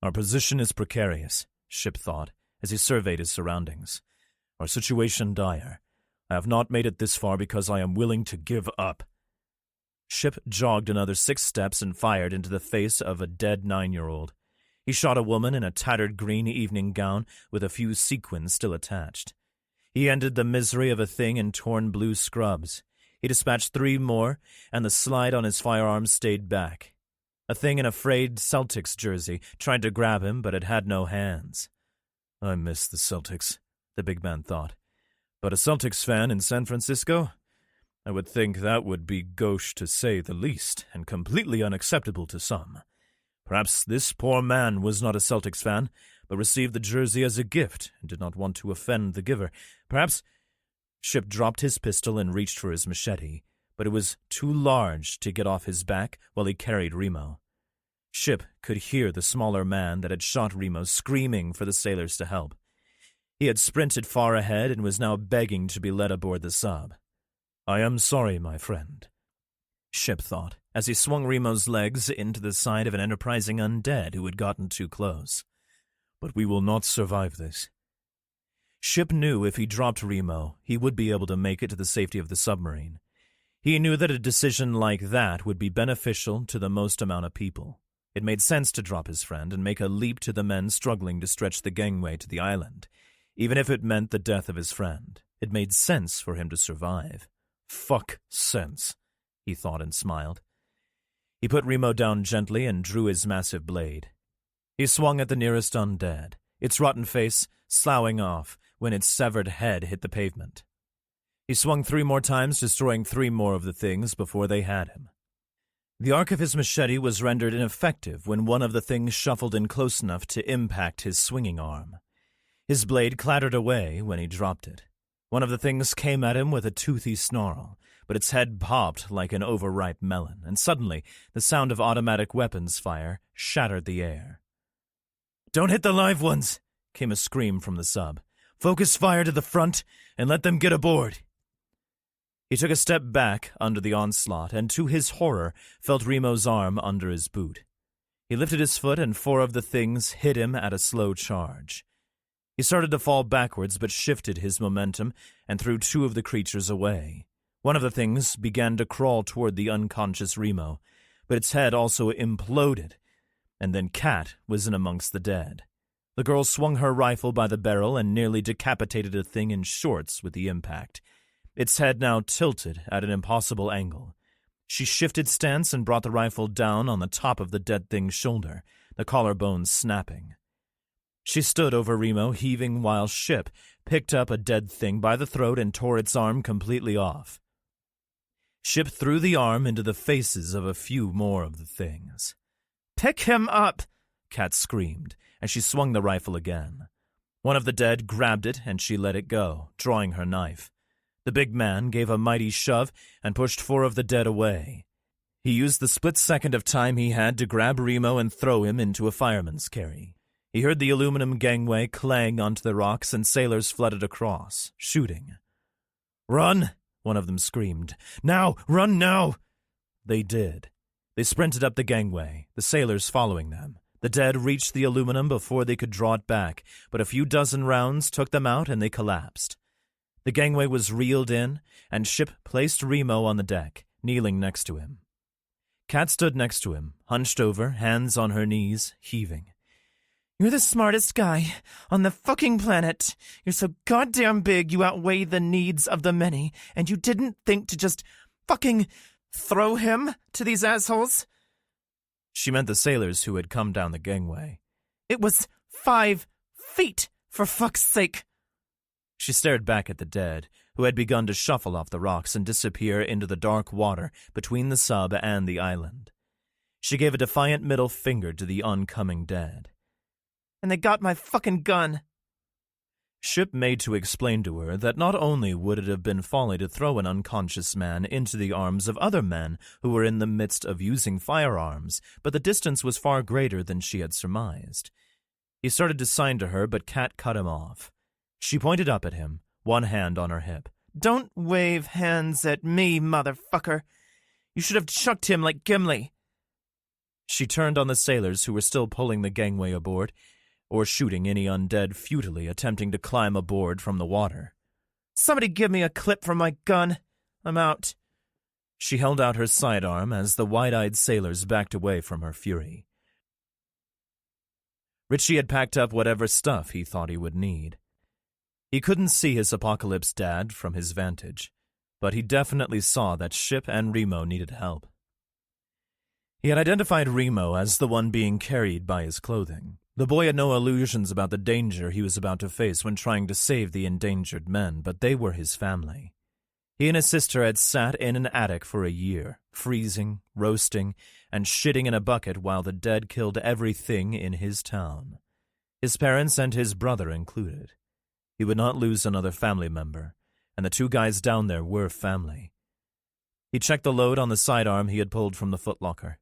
"Our position is precarious," Ship thought, as he surveyed his surroundings. "Our situation dire. I have not made it this far because I am willing to give up." Ship jogged another 6 steps and fired into the face of a dead 9-year-old. He shot a woman in a tattered green evening gown with a few sequins still attached. He ended the misery of a thing in torn blue scrubs. He dispatched 3 more, and the slide on his firearm stayed back. A thing in a frayed Celtics jersey tried to grab him, but it had no hands. "I miss the Celtics," the big man thought. But a Celtics fan in San Francisco? I would think that would be gauche to say the least, and completely unacceptable to some. Perhaps this poor man was not a Celtics fan, but received the jersey as a gift and did not want to offend the giver. Perhaps... Ship dropped his pistol and reached for his machete, but it was too large to get off his back while he carried Remo. Ship could hear the smaller man that had shot Remo screaming for the sailors to help. He had sprinted far ahead and was now begging to be led aboard the sub. "I am sorry, my friend," Ship thought, as he swung Remo's legs into the side of an enterprising undead who had gotten too close. "But we will not survive this." Ship knew if he dropped Remo, he would be able to make it to the safety of the submarine. He knew that a decision like that would be beneficial to the most amount of people. It made sense to drop his friend and make a leap to the men struggling to stretch the gangway to the island. Even if it meant the death of his friend, it made sense for him to survive. Fuck sense, he thought and smiled. He put Remo down gently and drew his massive blade. He swung at the nearest undead, its rotten face sloughing off when its severed head hit the pavement. He swung 3 more times, destroying 3 more of the things before they had him. The arc of his machete was rendered ineffective when one of the things shuffled in close enough to impact his swinging arm. His blade clattered away when he dropped it. One of the things came at him with a toothy snarl, but its head popped like an overripe melon, and suddenly the sound of automatic weapons fire shattered the air. "Don't hit the live ones!" came a scream from the sub. "Focus fire to the front and let them get aboard." He took a step back under the onslaught and, to his horror, felt Remo's arm under his boot. He lifted his foot and 4 of the things hit him at a slow charge. He started to fall backwards but shifted his momentum and threw 2 of the creatures away. One of the things began to crawl toward the unconscious Remo, but its head also imploded, and then Cat was in amongst the dead. The girl swung her rifle by the barrel and nearly decapitated a thing in shorts with the impact. Its head now tilted at an impossible angle. She shifted stance and brought the rifle down on the top of the dead thing's shoulder, the collarbone snapping. She stood over Remo, heaving while Ship picked up a dead thing by the throat and tore its arm completely off. Ship threw the arm into the faces of a few more of the things. "Pick him up!" Cat screamed, as she swung the rifle again. One of the dead grabbed it, and she let it go, drawing her knife. The big man gave a mighty shove and pushed 4 of the dead away. He used the split second of time he had to grab Remo and throw him into a fireman's carry. He heard the aluminum gangway clang onto the rocks, and sailors flooded across, shooting. "Run!" one of them screamed. "Now! Run now!" They did. They sprinted up the gangway, the sailors following them. The dead reached the aluminum before they could draw it back, but a few dozen rounds took them out and they collapsed. The gangway was reeled in, and Ship placed Remo on the deck, kneeling next to him. Cat stood next to him, hunched over, hands on her knees, heaving. "You're the smartest guy on the fucking planet. You're so goddamn big you outweigh the needs of the many, and you didn't think to just fucking throw him to these assholes?" She meant the sailors who had come down the gangway. "It was 5 feet, for fuck's sake." She stared back at the dead, who had begun to shuffle off the rocks and disappear into the dark water between the sub and the island. She gave a defiant middle finger to the oncoming dead. "And they got my fucking gun." Ship made to explain to her that not only would it have been folly to throw an unconscious man into the arms of other men who were in the midst of using firearms, but the distance was far greater than she had surmised. He started to sign to her, but Cat cut him off. She pointed up at him, one hand on her hip. "Don't wave hands at me, motherfucker. You should have chucked him like Gimli." She turned on the sailors who were still pulling the gangway aboard, or shooting any undead futilely attempting to climb aboard from the water. "Somebody give me a clip from my gun. I'm out." She held out her sidearm as the wide-eyed sailors backed away from her fury. Richie had packed up whatever stuff he thought he would need. He couldn't see his apocalypse dad from his vantage, but he definitely saw that Ship and Remo needed help. He had identified Remo as the one being carried by his clothing. The boy had no illusions about the danger he was about to face when trying to save the endangered men, but they were his family. He and his sister had sat in an attic for a year, freezing, roasting, and shitting in a bucket while the dead killed everything in his town. His parents and his brother included. He would not lose another family member, and the two guys down there were family. He checked the load on the sidearm he had pulled from the footlocker.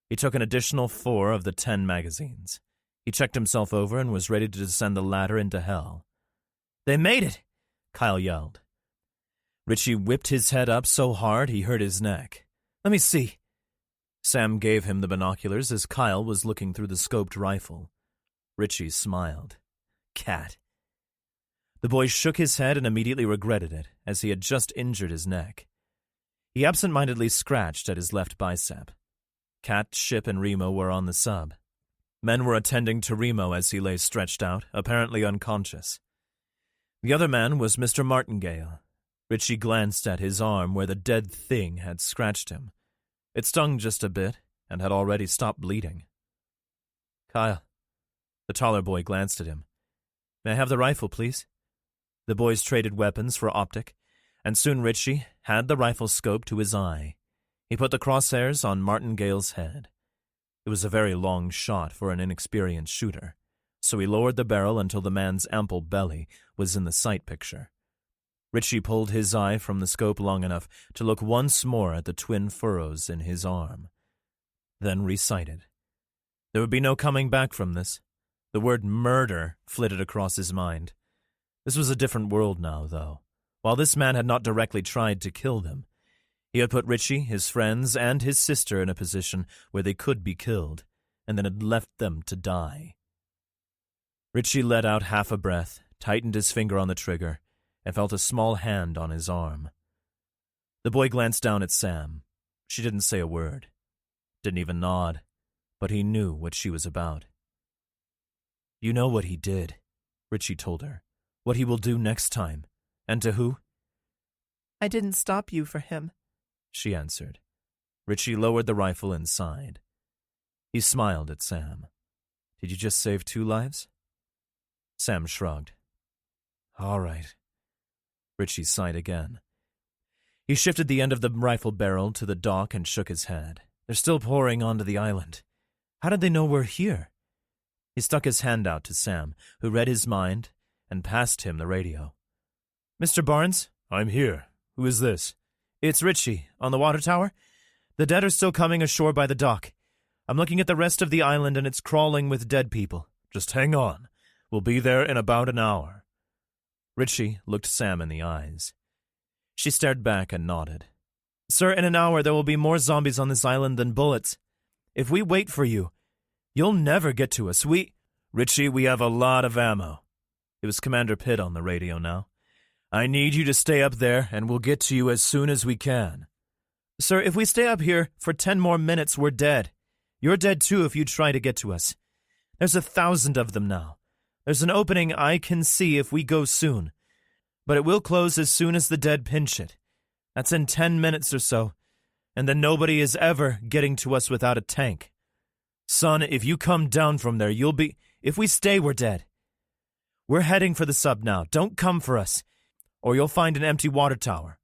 He took an additional 4 of the 10 magazines. He checked himself over and was ready to descend the ladder into hell. "They made it!" Kyle yelled. Richie whipped his head up so hard he hurt his neck. "Let me see." Sam gave him the binoculars as Kyle was looking through the scoped rifle. Richie smiled. "Cat." The boy shook his head and immediately regretted it, as he had just injured his neck. He absent-mindedly scratched at his left bicep. Cat, Ship, and Remo were on the sub. Men were attending to Remo as he lay stretched out, apparently unconscious. The other man was Mr. Martingale. Richie glanced at his arm where the dead thing had scratched him. It stung just a bit and had already stopped bleeding. "Kyle." The taller boy glanced at him. "May I have the rifle, please?" The boys traded weapons for optic, and soon Richie had the rifle scope to his eye. He put the crosshairs on Martingale's head. It was a very long shot for an inexperienced shooter, so he lowered the barrel until the man's ample belly was in the sight picture. Richie pulled his eye from the scope long enough to look once more at the twin furrows in his arm, then recited. There would be no coming back from this. The word murder flitted across his mind. This was a different world now, though. While this man had not directly tried to kill them, he had put Richie, his friends, and his sister in a position where they could be killed, and then had left them to die. Richie let out half a breath, tightened his finger on the trigger, and felt a small hand on his arm. The boy glanced down at Sam. She didn't say a word, didn't even nod, but he knew what she was about. "You know what he did," Richie told her. "What he will do next time. And to who?" "I didn't stop you for him," she answered. Richie lowered the rifle and sighed. He smiled at Sam. "Did you just save 2 lives?" Sam shrugged. "All right." Richie sighed again. He shifted the end of the rifle barrel to the dock and shook his head. "They're still pouring onto the island. How did they know we're here?" He stuck his hand out to Sam, who read his mind, and passed him the radio. "Mr. Barnes?" "I'm here. Who is this?" "It's Richie, on the water tower. The dead are still coming ashore by the dock. I'm looking at the rest of the island and it's crawling with dead people." "Just hang on. We'll be there in about an hour." Richie looked Sam in the eyes. She stared back and nodded. "Sir, in an hour there will be more zombies on this island than bullets. If we wait for you, you'll never get to us. Richie, we have a lot of ammo." It was Commander Pitt on the radio now. "I need you to stay up there, and we'll get to you as soon as we can." "Sir, if we stay up here for 10 more minutes, we're dead. You're dead too if you try to get to us. There's 1,000 of them now. There's an opening I can see if we go soon, but it will close as soon as the dead pinch it. That's in 10 minutes or so, and then nobody is ever getting to us without a tank. Son, if you come down from there, you'll be... If we stay, we're dead. We're heading for the sub now. Don't come for us, or you'll find an empty water tower.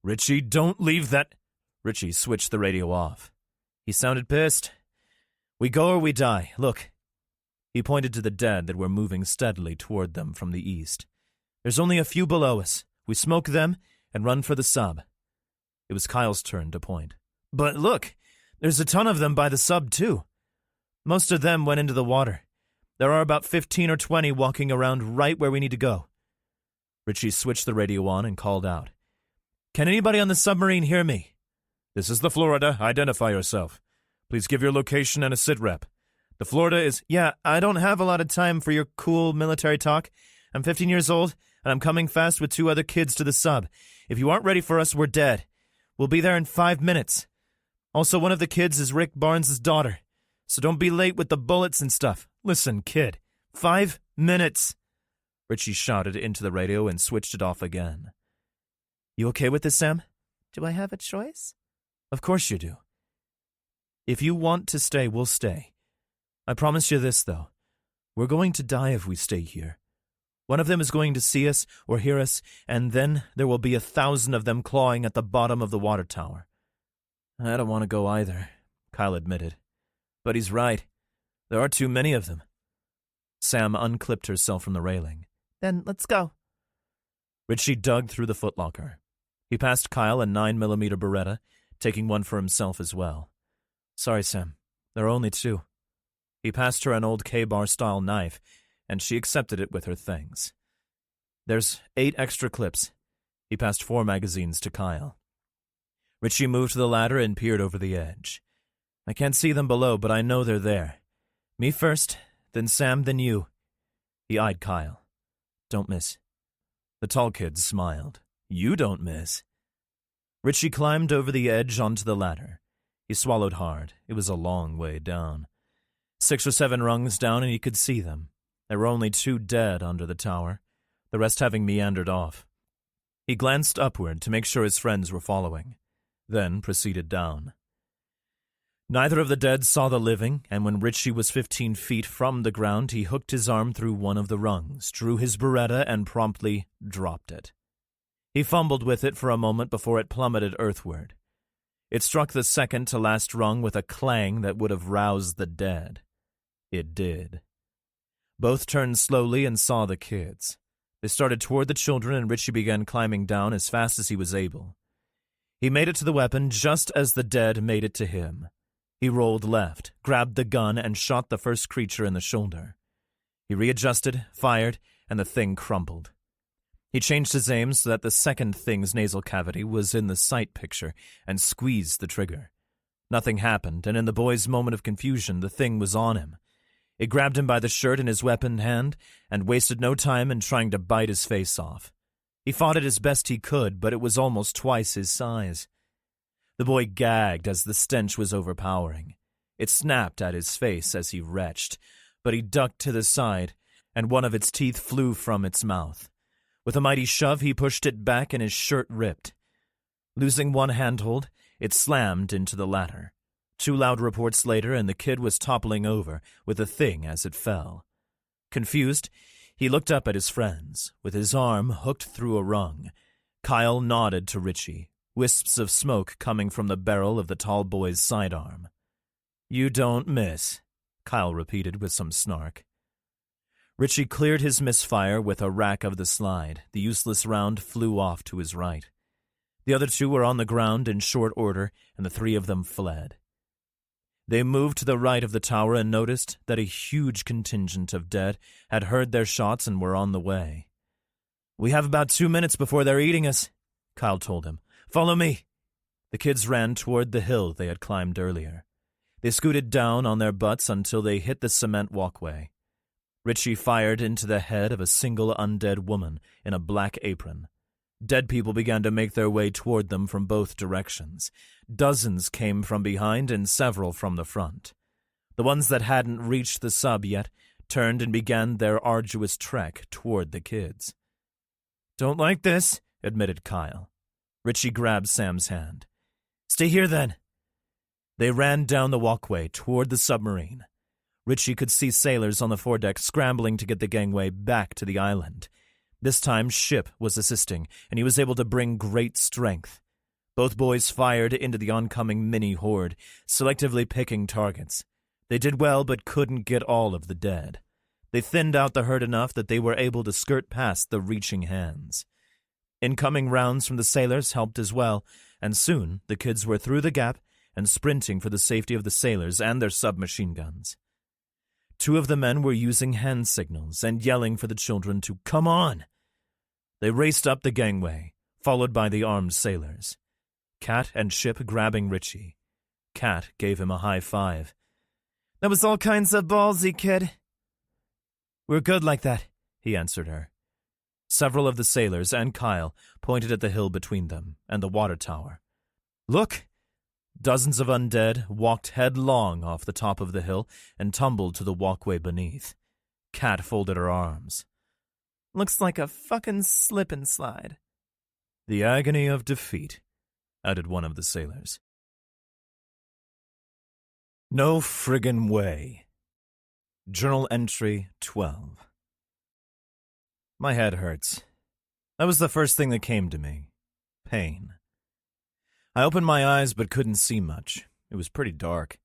Richie, don't leave that..." Richie switched the radio off. He sounded pissed. "We go or we die. Look." He pointed to the dead that were moving steadily toward them from the east. "There's only a few below us. We smoke them and run for the sub." It was Kyle's turn to point. "But look, there's a ton of them by the sub too. Most of them went into the water. There are about 15 or 20 walking around right where we need to go." Richie switched the radio on and called out. "Can anybody on the submarine hear me?" "This is the Florida. Identify yourself. Please give your location and a sit rep. The Florida is..." "Yeah, I don't have a lot of time for your cool military talk. I'm 15 years old, and I'm coming fast with 2 other kids to the sub. If you aren't ready for us, we're dead. We'll be there in 5 minutes. Also, one of the kids is Rick Barnes' daughter, so don't be late with the bullets and stuff. Listen, kid, 5 minutes." Richie shouted into the radio and switched it off again. "You okay with this, Sam?" "Do I have a choice?" "Of course you do. If you want to stay, we'll stay. I promise you this, though. We're going to die if we stay here. One of them is going to see us or hear us, and then there will be 1,000 of them clawing at the bottom of the water tower. I don't want to go either, Kyle admitted. But he's right. There are too many of them. Sam unclipped herself from the railing. Then let's go. Richie dug through the footlocker. He passed Kyle a 9mm Beretta, taking one for himself as well. Sorry, Sam. There are only 2. He passed her an old K-bar-style knife, and she accepted it with her things. There's 8 extra clips. He passed 4 magazines to Kyle. Richie moved to the ladder and peered over the edge. I can't see them below, but I know they're there. Me first, then Sam, then you. He eyed Kyle. Don't miss. The tall kid smiled. You don't miss. Richie climbed over the edge onto the ladder. He swallowed hard. It was a long way down. 6 or 7 rungs down and he could see them. There were only 2 dead under the tower, the rest having meandered off. He glanced upward to make sure his friends were following, then proceeded down. Neither of the dead saw the living, and when Richie was 15 feet from the ground, he hooked his arm through one of the rungs, drew his Beretta, and promptly dropped it. He fumbled with it for a moment before it plummeted earthward. It struck the second-to-last rung with a clang that would have roused the dead. It did. Both turned slowly and saw the kids. They started toward the children, and Richie began climbing down as fast as he was able. He made it to the weapon just as the dead made it to him. He rolled left, grabbed the gun, and shot the first creature in the shoulder. He readjusted, fired, and the thing crumpled. He changed his aim so that the second thing's nasal cavity was in the sight picture and squeezed the trigger. Nothing happened, and in the boy's moment of confusion, the thing was on him. It grabbed him by the shirt in his weapon hand and wasted no time in trying to bite his face off. He fought it as best he could, but it was almost twice his size. The boy gagged as the stench was overpowering. It snapped at his face as he retched, but he ducked to the side, and one of its teeth flew from its mouth. With a mighty shove, he pushed it back and his shirt ripped. Losing one handhold, it slammed into the ladder. 2 loud reports later, and the kid was toppling over, with the thing as it fell. Confused, he looked up at his friends, with his arm hooked through a rung. Kyle nodded to Richie, wisps of smoke coming from the barrel of the tall boy's sidearm. "You don't miss," Kyle repeated with some snark. Richie cleared his misfire with a rack of the slide. The useless round flew off to his right. The other 2 were on the ground in short order, and the 3 of them fled. They moved to the right of the tower and noticed that a huge contingent of dead had heard their shots and were on the way. "We have about 2 minutes before they're eating us," Kyle told him. "Follow me." The kids ran toward the hill they had climbed earlier. They scooted down on their butts until they hit the cement walkway. Richie fired into the head of a single undead woman in a black apron. Dead people began to make their way toward them from both directions. Dozens came from behind and several from the front. The ones that hadn't reached the sub yet turned and began their arduous trek toward the kids. "Don't like this," admitted Kyle. Richie grabbed Sam's hand. "Stay here, then." They ran down the walkway toward the submarine. Richie could see sailors on the foredeck scrambling to get the gangway back to the island. This time, Ship was assisting, and he was able to bring great strength. Both boys fired into the oncoming mini-horde, selectively picking targets. They did well, but couldn't get all of the dead. They thinned out the herd enough that they were able to skirt past the reaching hands. Incoming rounds from the sailors helped as well, and soon the kids were through the gap and sprinting for the safety of the sailors and their submachine guns. 2 of the men were using hand signals and yelling for the children to come on. They raced up the gangway, followed by the armed sailors. Cat and Ship grabbing Richie. Cat gave him a high five. "That was all kinds of ballsy, kid." "We're good like that," he answered her. Several of the sailors and Kyle pointed at the hill between them and the water tower. "Look!" Dozens of undead walked headlong off the top of the hill and tumbled to the walkway beneath. Cat folded her arms. "Looks like a fucking slip and slide." "The agony of defeat," added one of the sailors. "No friggin' way." Journal entry 12. My head hurts. That was the first thing that came to me. Pain. I opened my eyes but couldn't see much. It was pretty dark.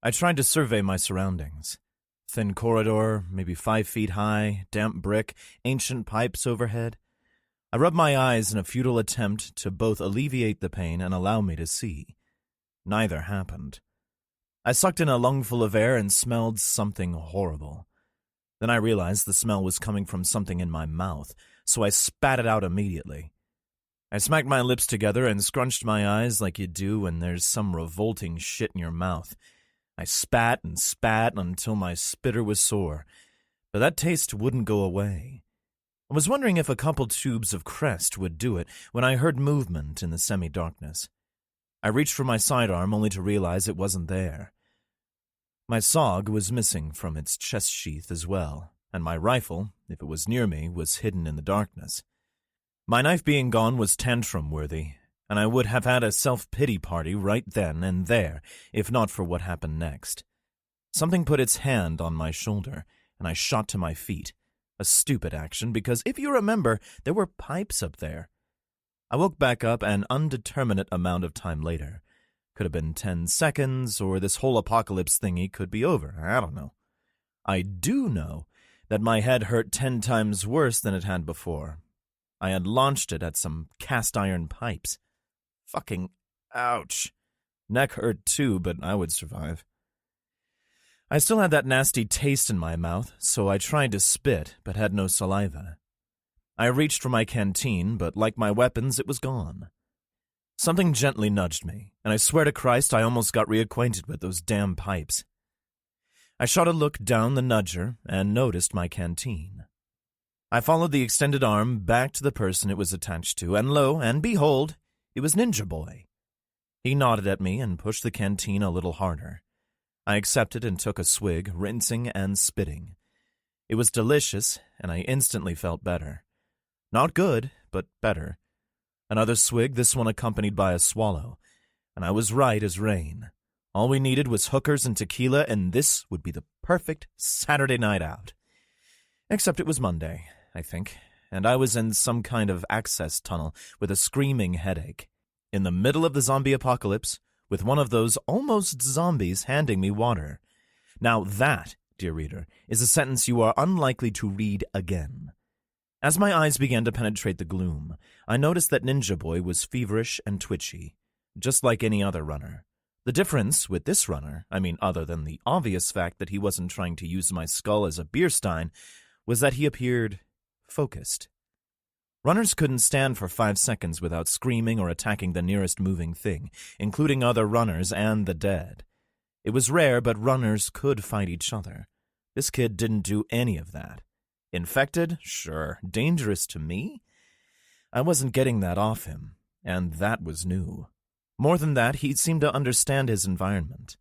I tried to survey my surroundings. Thin corridor, maybe 5 feet high, damp brick, ancient pipes overhead. I rubbed my eyes in a futile attempt to both alleviate the pain and allow me to see. Neither happened. I sucked in a lungful of air and smelled something horrible. Then I realized the smell was coming from something in my mouth, so I spat it out immediately. I smacked my lips together and scrunched my eyes like you do when there's some revolting shit in your mouth. I spat and spat until my spitter was sore, but that taste wouldn't go away. I was wondering if a couple tubes of Crest would do it when I heard movement in the semi-darkness. I reached for my sidearm only to realize it wasn't there. My SOG was missing from its chest sheath as well, and my rifle, if it was near me, was hidden in the darkness. My knife being gone was tantrum-worthy, and I would have had a self-pity party right then and there, if not for what happened next. Something put its hand on my shoulder, and I shot to my feet. A stupid action, because if you remember, there were pipes up there. I woke back up an undeterminate amount of time later. Could have been 10 seconds, or this whole apocalypse thingy could be over. I don't know. I do know that my head hurt 10 times worse than it had before. I had launched it at some cast-iron pipes. Fucking ouch. Neck hurt too, but I would survive. I still had that nasty taste in my mouth, so I tried to spit, but had no saliva. I reached for my canteen, but like my weapons, it was gone. Something gently nudged me, and I swear to Christ I almost got reacquainted with those damn pipes. I shot a look down the nudger and noticed my canteen. I followed the extended arm back to the person it was attached to, and lo and behold, it was Ninja Boy. He nodded at me and pushed the canteen a little harder. I accepted and took a swig, rinsing and spitting. It was delicious, and I instantly felt better. Not good, but better. Another swig, this one accompanied by a swallow, and I was right as rain. All we needed was hookers and tequila, and this would be the perfect Saturday night out. Except it was Monday, I think, and I was in some kind of access tunnel with a screaming headache, in the middle of the zombie apocalypse, with one of those almost zombies handing me water. Now that, dear reader, is a sentence you are unlikely to read again. As my eyes began to penetrate the gloom, I noticed that Ninja Boy was feverish and twitchy, just like any other runner. The difference with this runner, other than the obvious fact that he wasn't trying to use my skull as a beer stein, was that he appeared focused. Runners couldn't stand for 5 seconds without screaming or attacking the nearest moving thing, including other runners and the dead. It was rare, but runners could fight each other. This kid didn't do any of that. Infected? Sure. Dangerous to me? I wasn't getting that off him, and that was new. More than that, he seemed to understand his environment.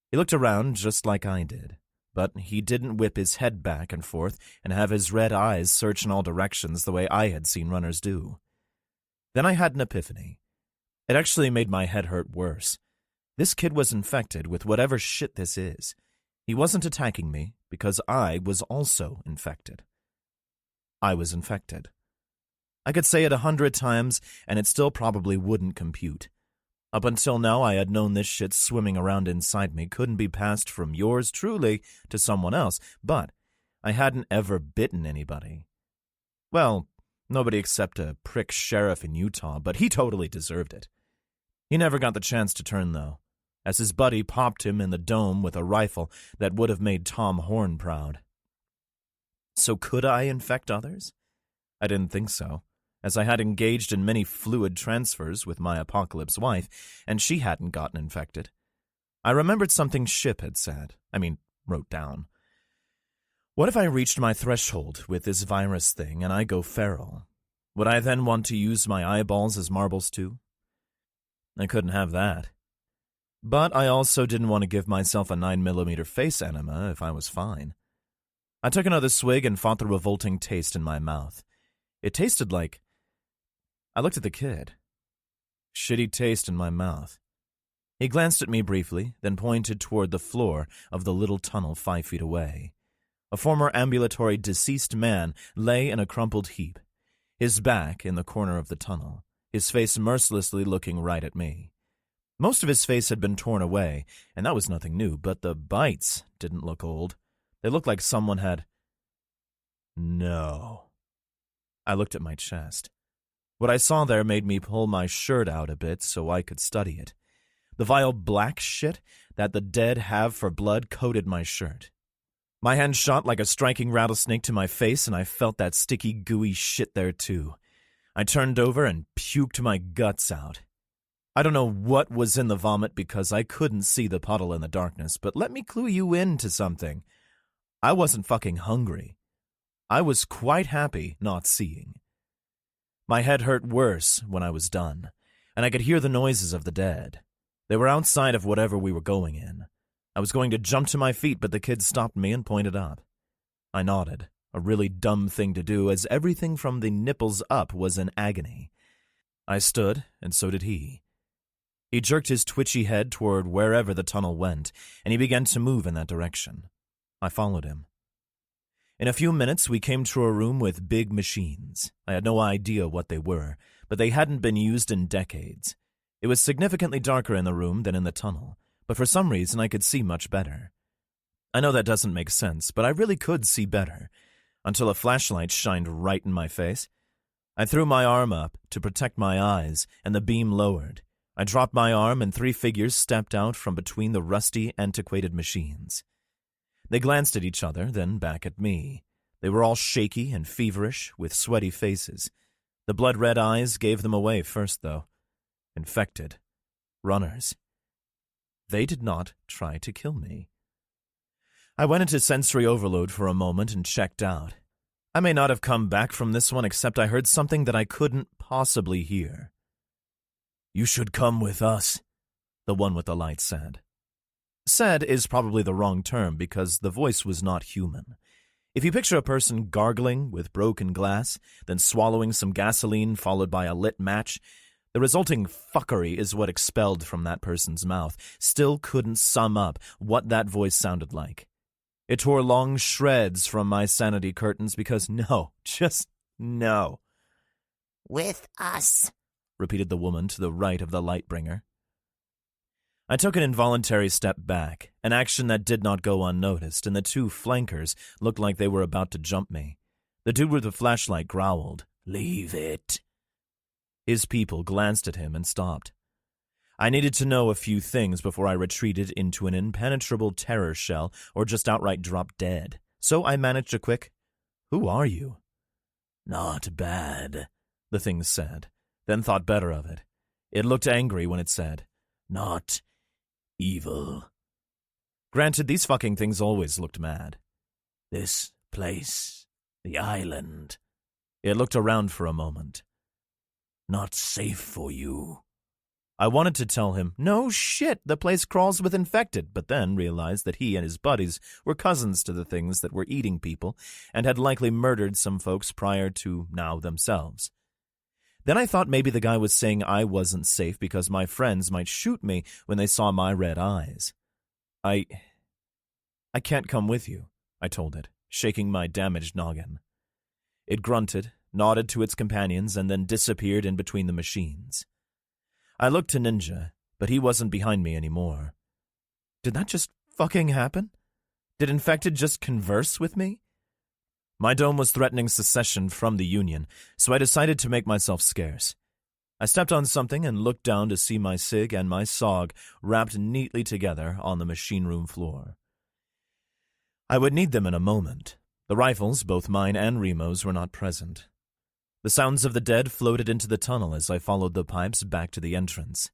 He looked around just like I did, but he didn't whip his head back and forth and have his red eyes search in all directions the way I had seen runners do. Then I had an epiphany. It actually made my head hurt worse. This kid was infected with whatever shit this is. He wasn't attacking me because I was also infected. I was infected. I could say it 100 times, and it still probably wouldn't compute. Up until now, I had known this shit swimming around inside me couldn't be passed from yours truly to someone else, but I hadn't ever bitten anybody. Well, nobody except a prick sheriff in Utah, but he totally deserved it. He never got the chance to turn, though, as his buddy popped him in the dome with a rifle that would have made Tom Horn proud. So could I infect others? I didn't think so, as I had engaged in many fluid transfers with my apocalypse wife, and she hadn't gotten infected. I remembered something Ship had said, wrote down. What if I reached my threshold with this virus thing and I go feral? Would I then want to use my eyeballs as marbles too? I couldn't have that. But I also didn't want to give myself a 9mm face enema if I was fine. I took another swig and fought the revolting taste in my mouth. It tasted like... I looked at the kid. Shitty taste in my mouth. He glanced at me briefly, then pointed toward the floor of the little tunnel 5 feet away. A former ambulatory deceased man lay in a crumpled heap, his back in the corner of the tunnel, his face mercilessly looking right at me. Most of his face had been torn away, and that was nothing new, but the bites didn't look old. They looked like someone had... No. I looked at my chest. What I saw there made me pull my shirt out a bit so I could study it. The vile black shit that the dead have for blood coated my shirt. My hand shot like a striking rattlesnake to my face, and I felt that sticky, gooey shit there too. I turned over and puked my guts out. I don't know what was in the vomit because I couldn't see the puddle in the darkness, but let me clue you into something. I wasn't fucking hungry. I was quite happy not seeing. My head hurt worse when I was done, and I could hear the noises of the dead. They were outside of whatever we were going in. I was going to jump to my feet, but the kid stopped me and pointed up. I nodded, a really dumb thing to do, as everything from the nipples up was in agony. I stood, and so did he. He jerked his twitchy head toward wherever the tunnel went, and he began to move in that direction. I followed him. In a few minutes, we came to a room with big machines. I had no idea what they were, but they hadn't been used in decades. It was significantly darker in the room than in the tunnel, but for some reason I could see much better. I know that doesn't make sense, but I really could see better, until a flashlight shined right in my face. I threw my arm up to protect my eyes, and the beam lowered. I dropped my arm, and 3 figures stepped out from between the rusty, antiquated machines. They glanced at each other, then back at me. They were all shaky and feverish, with sweaty faces. The blood-red eyes gave them away first, though. Infected. Runners. They did not try to kill me. I went into sensory overload for a moment and checked out. I may not have come back from this one except I heard something that I couldn't possibly hear. "You should come with us," the one with the light said. Said is probably the wrong term because the voice was not human. If you picture a person gargling with broken glass, then swallowing some gasoline followed by a lit match, the resulting fuckery is what expelled from that person's mouth. Still couldn't sum up what that voice sounded like. It tore long shreds from my sanity curtains because no, just no. "With us," repeated the woman to the right of the Lightbringer. I took an involuntary step back, an action that did not go unnoticed, and the 2 flankers looked like they were about to jump me. The dude with the flashlight growled, "Leave it." His people glanced at him and stopped. I needed to know a few things before I retreated into an impenetrable terror shell or just outright dropped dead. So I managed a quick, "Who are you?" "Not bad," the thing said, then thought better of it. It looked angry when it said, "Not evil." Granted, these fucking things always looked mad. "This place, the island." It looked around for a moment. "Not safe for you." I wanted to tell him, "No shit, the place crawls with infected," but then realized that he and his buddies were cousins to the things that were eating people and had likely murdered some folks prior to now themselves. Then I thought maybe the guy was saying I wasn't safe because my friends might shoot me when they saw my red eyes. I can't come with you," I told it, shaking my damaged noggin. It grunted, nodded to its companions, and then disappeared in between the machines. I looked to Ninja, but he wasn't behind me anymore. Did that just fucking happen? Did Infected just converse with me? My dome was threatening secession from the Union, so I decided to make myself scarce. I stepped on something and looked down to see my SIG and my SOG wrapped neatly together on the machine room floor. I would need them in a moment. The rifles, both mine and Remo's, were not present. The sounds of the dead floated into the tunnel as I followed the pipes back to the entrance.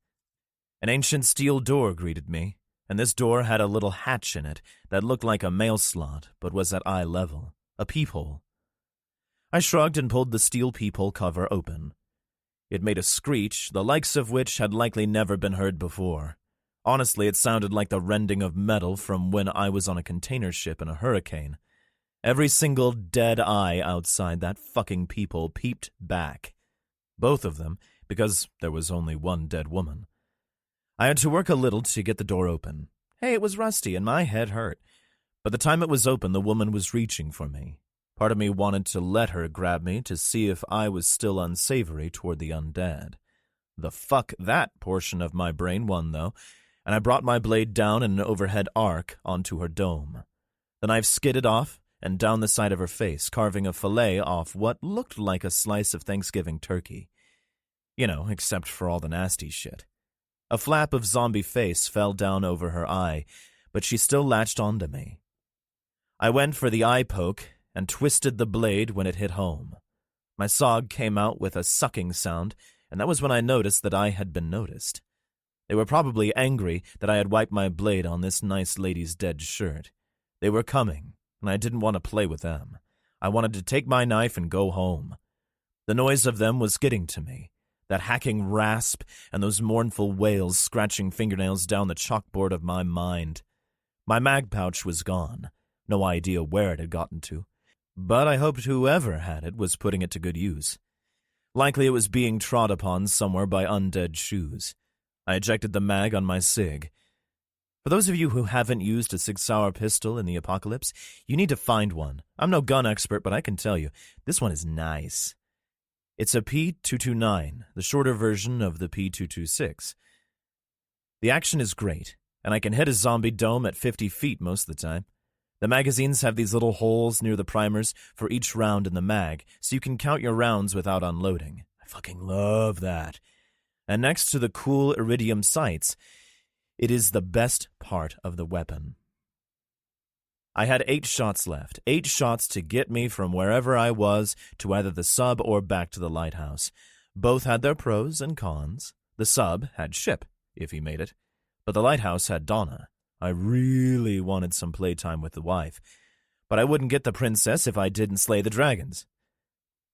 An ancient steel door greeted me, and this door had a little hatch in it that looked like a mail slot but was at eye level, a peephole. I shrugged and pulled the steel peephole cover open. It made a screech, the likes of which had likely never been heard before. Honestly, it sounded like the rending of metal from when I was on a container ship in a hurricane. Every single dead eye outside that fucking peephole peeped back. Both of them, because there was only one dead woman. I had to work a little to get the door open. Hey, it was rusty and my head hurt. By the time it was open, the woman was reaching for me. Part of me wanted to let her grab me to see if I was still unsavory toward the undead. The fuck that portion of my brain won, though, and I brought my blade down in an overhead arc onto her dome. The knife skidded off and down the side of her face, carving a fillet off what looked like a slice of Thanksgiving turkey. You know, except for all the nasty shit. A flap of zombie face fell down over her eye, but she still latched onto me. I went for the eye poke and twisted the blade when it hit home. My sog came out with a sucking sound, and that was when I noticed that I had been noticed. They were probably angry that I had wiped my blade on this nice lady's dead shirt. They were coming, and I didn't want to play with them. I wanted to take my knife and go home. The noise of them was getting to me, that hacking rasp and those mournful wails scratching fingernails down the chalkboard of my mind. My mag pouch was gone. No idea where it had gotten to, but I hoped whoever had it was putting it to good use. Likely it was being trod upon somewhere by undead shoes. I ejected the mag on my SIG. For those of you who haven't used a Sig Sauer pistol in the apocalypse, you need to find one. I'm no gun expert, but I can tell you, this one is nice. It's a P229, the shorter version of the P226. The action is great, and I can hit a zombie dome at 50 feet most of the time. The magazines have these little holes near the primers for each round in the mag, so you can count your rounds without unloading. I fucking love that. And next to the cool iridium sights, it is the best part of the weapon. I had 8 shots left, 8 shots to get me from wherever I was to either the sub or back to the lighthouse. Both had their pros and cons. The sub had Ship, if he made it, but the lighthouse had Donna. I really wanted some playtime with the wife, but I wouldn't get the princess if I didn't slay the dragons.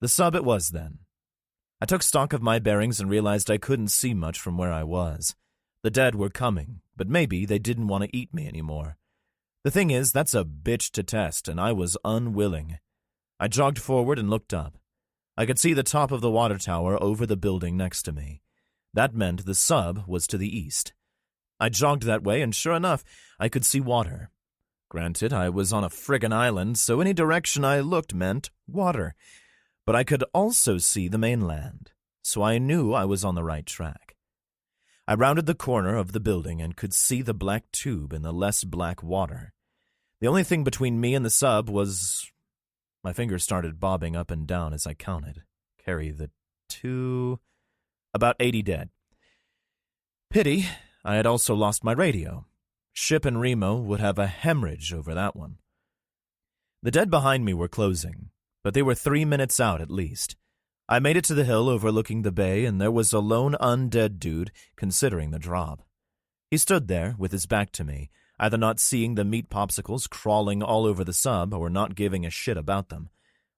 The sub it was then. I took stock of my bearings and realized I couldn't see much from where I was. The dead were coming, but maybe they didn't want to eat me anymore. The thing is, that's a bitch to test, and I was unwilling. I jogged forward and looked up. I could see the top of the water tower over the building next to me. That meant the sub was to the east. I jogged that way, and sure enough, I could see water. Granted, I was on a friggin' island, so any direction I looked meant water. But I could also see the mainland, so I knew I was on the right track. I rounded the corner of the building and could see the black tube in the less black water. The only thing between me and the sub was... My fingers started bobbing up and down as I counted. Carry the 2... About 80 dead. Pity, I had also lost my radio. Ship and Remo would have a hemorrhage over that one. The dead behind me were closing, but they were 3 minutes out at least. I made it to the hill overlooking the bay, and there was a lone undead dude considering the drop. He stood there with his back to me, either not seeing the meat popsicles crawling all over the sub or not giving a shit about them.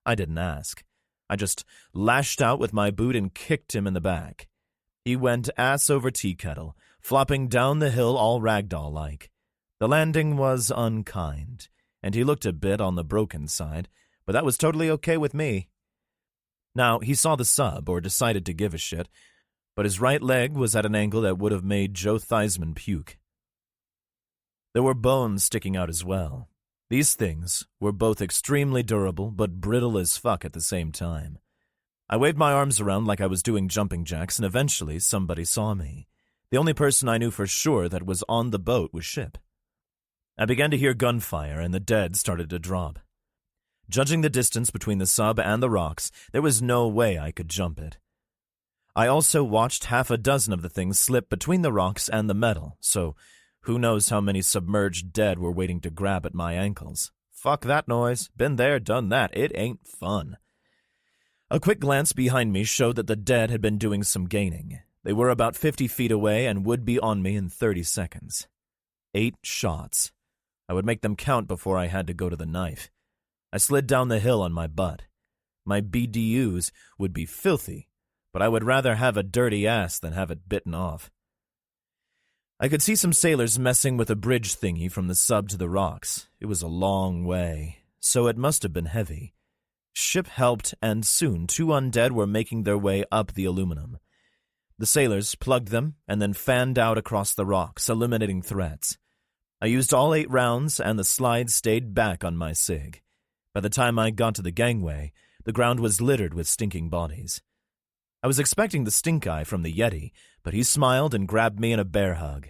I didn't ask. I just lashed out with my boot and kicked him in the back. He went ass over tea kettle, flopping down the hill all ragdoll-like. The landing was unkind, and he looked a bit on the broken side, but that was totally okay with me. Now, he saw the sub, or decided to give a shit, but his right leg was at an angle that would have made Joe Theismann puke. There were bones sticking out as well. These things were both extremely durable, but brittle as fuck at the same time. I waved my arms around like I was doing jumping jacks, and eventually somebody saw me. The only person I knew for sure that was on the boat was Ship. I began to hear gunfire, and the dead started to drop. Judging the distance between the sub and the rocks, there was no way I could jump it. I also watched half a dozen of the things slip between the rocks and the metal, so who knows how many submerged dead were waiting to grab at my ankles. Fuck that noise. Been there, done that. It ain't fun. A quick glance behind me showed that the dead had been doing some gaining. They were about 50 feet away and would be on me in 30 seconds. 8 shots. I would make them count before I had to go to the knife. I slid down the hill on my butt. My BDUs would be filthy, but I would rather have a dirty ass than have it bitten off. I could see some sailors messing with a bridge thingy from the sub to the rocks. It was a long way, so it must have been heavy. Ship helped, and soon 2 undead were making their way up the aluminum. The sailors plugged them and then fanned out across the rocks, eliminating threats. I used all 8 rounds, and the slide stayed back on my SIG. By the time I got to the gangway, the ground was littered with stinking bodies. I was expecting the stink eye from the Yeti, but he smiled and grabbed me in a bear hug.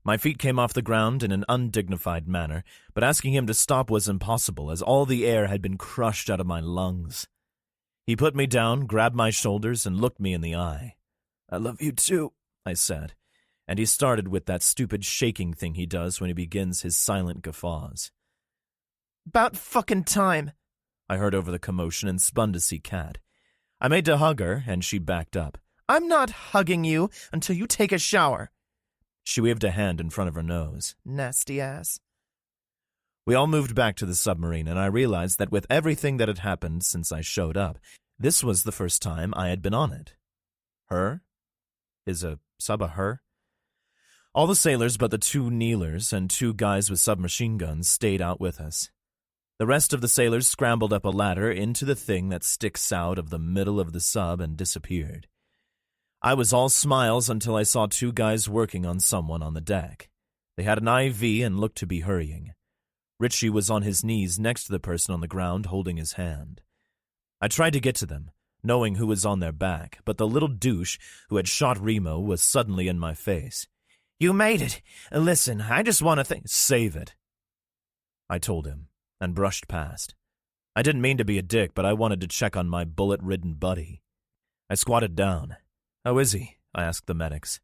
My feet came off the ground in an undignified manner, but asking him to stop was impossible, as all the air had been crushed out of my lungs. He put me down, grabbed my shoulders, and looked me in the eye. "I love you too," I said, and he started with that stupid shaking thing he does when he begins his silent guffaws. "About fucking time," I heard over the commotion and spun to see Kat. I made to hug her, and she backed up. "I'm not hugging you until you take a shower." She waved a hand in front of her nose. Nasty ass. We all moved back to the submarine, and I realized that with everything that had happened since I showed up, this was the first time I had been on it. Her? Is a sub a her? All the sailors but the 2 kneelers and 2 guys with submachine guns stayed out with us. The rest of the sailors scrambled up a ladder into the thing that sticks out of the middle of the sub and disappeared. I was all smiles until I saw 2 guys working on someone on the deck. They had an IV and looked to be hurrying. Richie was on his knees next to the person on the ground holding his hand. I tried to get to them, knowing who was on their back, but the little douche who had shot Remo was suddenly in my face. "You made it. Listen, I just want to Save it," I told him, and brushed past. I didn't mean to be a dick, but I wanted to check on my bullet-ridden buddy. I squatted down. "How is he?" I asked the medics.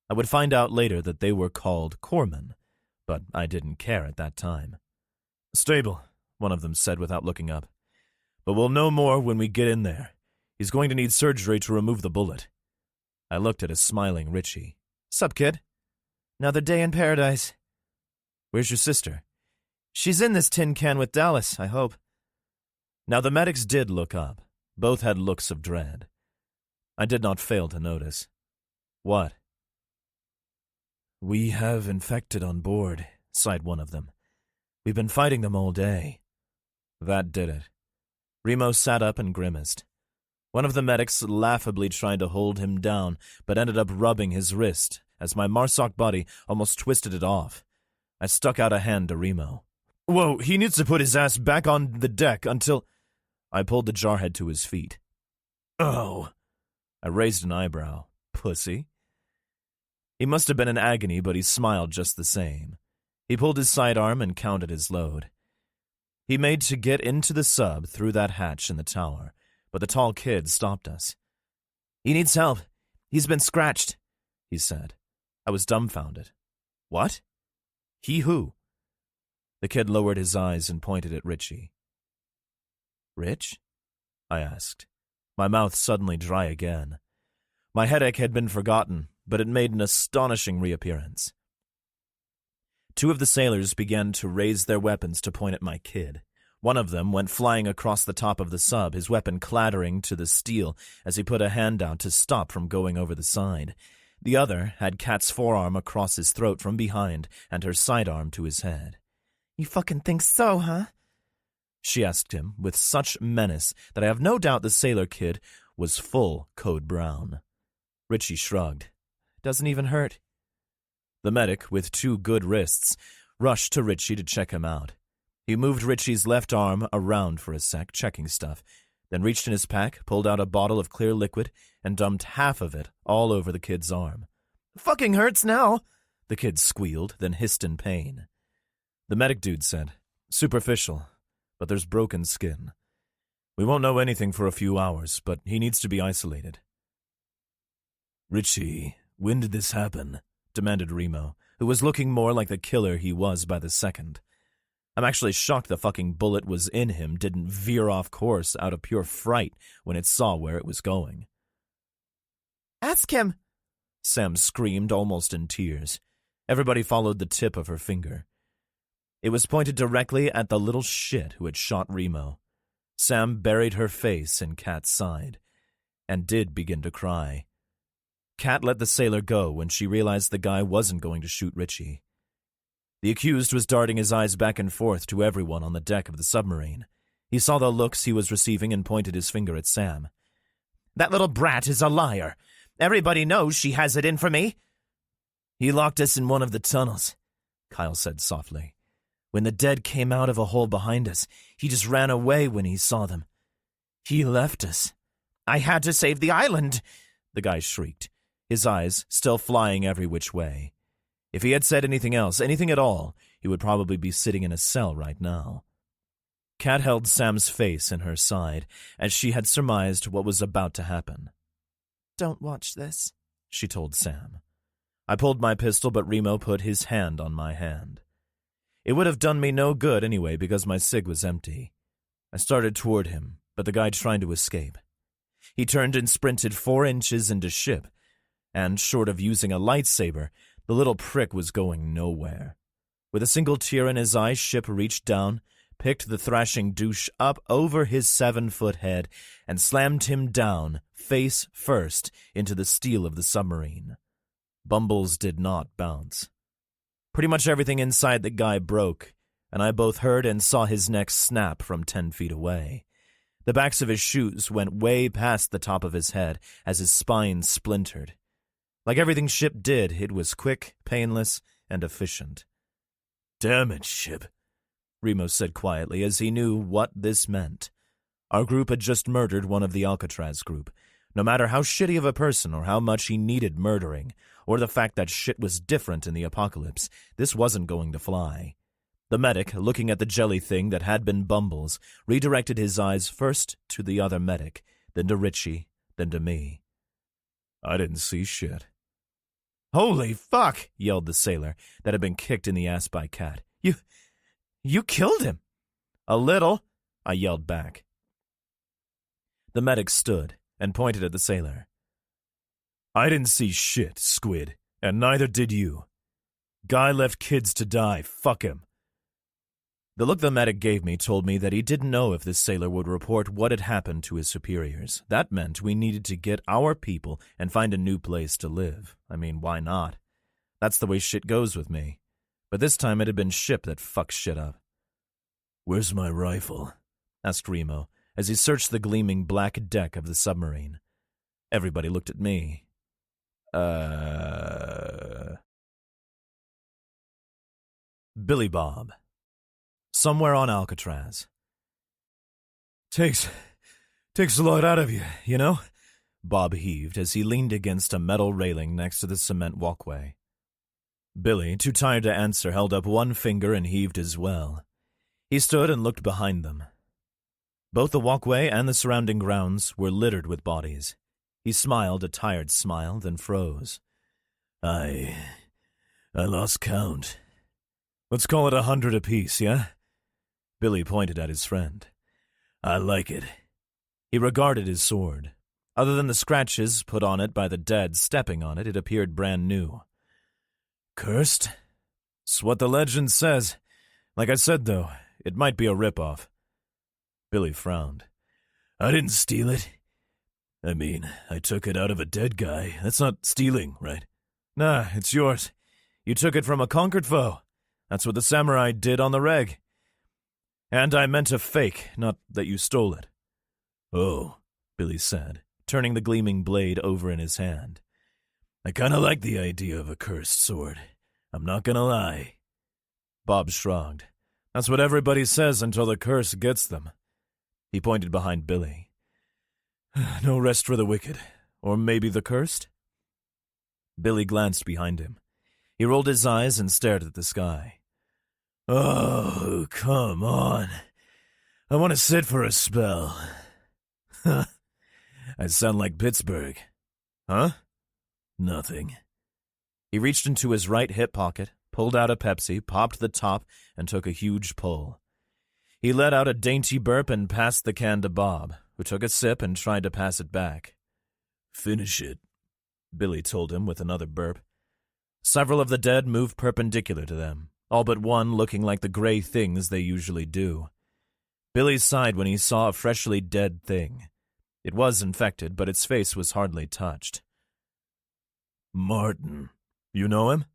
I would find out later that they were called corpsmen, but I didn't care at that time. "Stable," one of them said without looking up. "But we'll know more when we get in there. He's going to need surgery to remove the bullet." I looked at a smiling Richie. "Sup, kid? Another day in paradise." "Where's your sister?" "She's in this tin can with Dallas, I hope." Now the medics did look up. Both had looks of dread. I did not fail to notice. "What?" "We have infected on board," sighed one of them. "We've been fighting them all day." That did it. Remo sat up and grimaced. One of the medics laughably tried to hold him down, but ended up rubbing his wrist as my Marsoc buddy almost twisted it off. I stuck out a hand to Remo. "Whoa, he needs to put his ass back on the deck until—" I pulled the jarhead to his feet. "Oh." I raised an eyebrow. "Pussy." He must have been in agony, but he smiled just the same. He pulled his sidearm and counted his load. He made to get into the sub through that hatch in the tower, but the tall kid stopped us. "He needs help. He's been scratched," he said. I was dumbfounded. "What? He who?" The kid lowered his eyes and pointed at Richie. "Rich?" I asked, my mouth suddenly dry again. My headache had been forgotten, but it made an astonishing reappearance. 2 of the sailors began to raise their weapons to point at my kid. One of them went flying across the top of the sub, his weapon clattering to the steel as he put a hand out to stop from going over the side. The other had Kat's forearm across his throat from behind and her sidearm to his head. "You fucking think so, huh?" she asked him with such menace that I have no doubt the sailor kid was full Code Brown. Richie shrugged. "Doesn't even hurt." The medic, with 2 good wrists, rushed to Richie to check him out. He moved Richie's left arm around for a sec, checking stuff, then reached in his pack, pulled out a bottle of clear liquid, and dumped half of it all over the kid's arm. "Fucking hurts now," the kid squealed, then hissed in pain. The medic dude said, "Superficial, but there's broken skin. We won't know anything for a few hours, but he needs to be isolated." "Richie, when did this happen?" demanded Remo, who was looking more like the killer he was by the second. I'm actually shocked the fucking bullet was in him didn't veer off course out of pure fright when it saw where it was going. "Ask him," Sam screamed, almost in tears. Everybody followed the tip of her finger. It was pointed directly at the little shit who had shot Remo. Sam buried her face in Kat's side, and did begin to cry. Kat let the sailor go when she realized the guy wasn't going to shoot Richie. The accused was darting his eyes back and forth to everyone on the deck of the submarine. He saw the looks he was receiving and pointed his finger at Sam. "That little brat is a liar. Everybody knows she has it in for me." "He locked us in one of the tunnels. Kyle said softly. "When the dead came out of a hole behind us, he just ran away when he saw them. He left us." "I had to save the island," the guy shrieked, his eyes still flying every which way. If he had said anything else, anything at all, he would probably be sitting in a cell right now. Kat held Sam's face in her side, as she had surmised what was about to happen. "Don't watch this," she told Sam. I pulled my pistol, but Remo put his hand on my hand. It would have done me no good anyway because my cig was empty. I started toward him, but the guy tried to escape. He turned and sprinted 4 inches into ship, and short of using a lightsaber, the little prick was going nowhere. With a single tear in his eye, Ship reached down, picked the thrashing douche up over his 7-foot head, and slammed him down, face first, into the steel of the submarine. Bumbles did not bounce. Pretty much everything inside the guy broke, and I both heard and saw his neck snap from 10 feet away. The backs of his shoes went way past the top of his head as his spine splintered. Like everything Ship did, it was quick, painless, and efficient. "Damn it, Ship," Remo said quietly, as he knew what this meant. Our group had just murdered one of the Alcatraz group. No matter how shitty of a person or how much he needed murdering, or the fact that shit was different in the apocalypse, this wasn't going to fly. The medic, looking at the jelly thing that had been Bumbles, redirected his eyes first to the other medic, then to Richie, then to me. "I didn't see shit." "Holy fuck!" yelled the sailor that had been kicked in the ass by Kat. You killed him!" "A little," I yelled back. The medic stood and pointed at the sailor. "I didn't see shit, Squid, and neither did you. Guy left kids to die, fuck him." The look the medic gave me told me that he didn't know if this sailor would report what had happened to his superiors. That meant we needed to get our people and find a new place to live. I mean, why not? That's the way shit goes with me. But this time it had been Ship that fucked shit up. "Where's my rifle?" asked Remo, as he searched the gleaming black deck of the submarine. Everybody looked at me. Billy Bob. Somewhere on Alcatraz. Takes a lot out of you, you know? Bob heaved as he leaned against a metal railing next to the cement walkway. Billy, too tired to answer, held up one finger and heaved as well. He stood and looked behind them. Both the walkway and the surrounding grounds were littered with bodies. He smiled a tired smile, then froze. I lost count. Let's call it 100 apiece, yeah? Billy pointed at his friend. I like it. He regarded his sword. Other than the scratches put on it by the dead stepping on it, it appeared brand new. Cursed? It's what the legend says. Like I said, though, it might be a ripoff. Billy frowned. I didn't steal it. I mean, I took it out of a dead guy. That's not stealing, right? Nah, it's yours. You took it from a conquered foe. That's what the samurai did on the reg. And I meant a fake, not that you stole it. Oh, Billy said, turning the gleaming blade over in his hand. I kinda like the idea of a cursed sword. I'm not gonna lie. Bob shrugged. That's what everybody says until the curse gets them. He pointed behind Billy. No rest for the wicked. Or maybe the cursed? Billy glanced behind him. He rolled his eyes and stared at the sky. Oh, come on. I want to sit for a spell. I sound like Pittsburgh. Huh? Nothing. He reached into his right hip pocket, pulled out a Pepsi, popped the top, and took a huge pull. He let out a dainty burp and passed the can to Bob, who took a sip and tried to pass it back. Finish it, Billy told him with another burp. Several of the dead moved perpendicular to them, all but one looking like the gray things they usually do. Billy sighed when he saw a freshly dead thing. It was infected, but its face was hardly touched. Martin. You know him?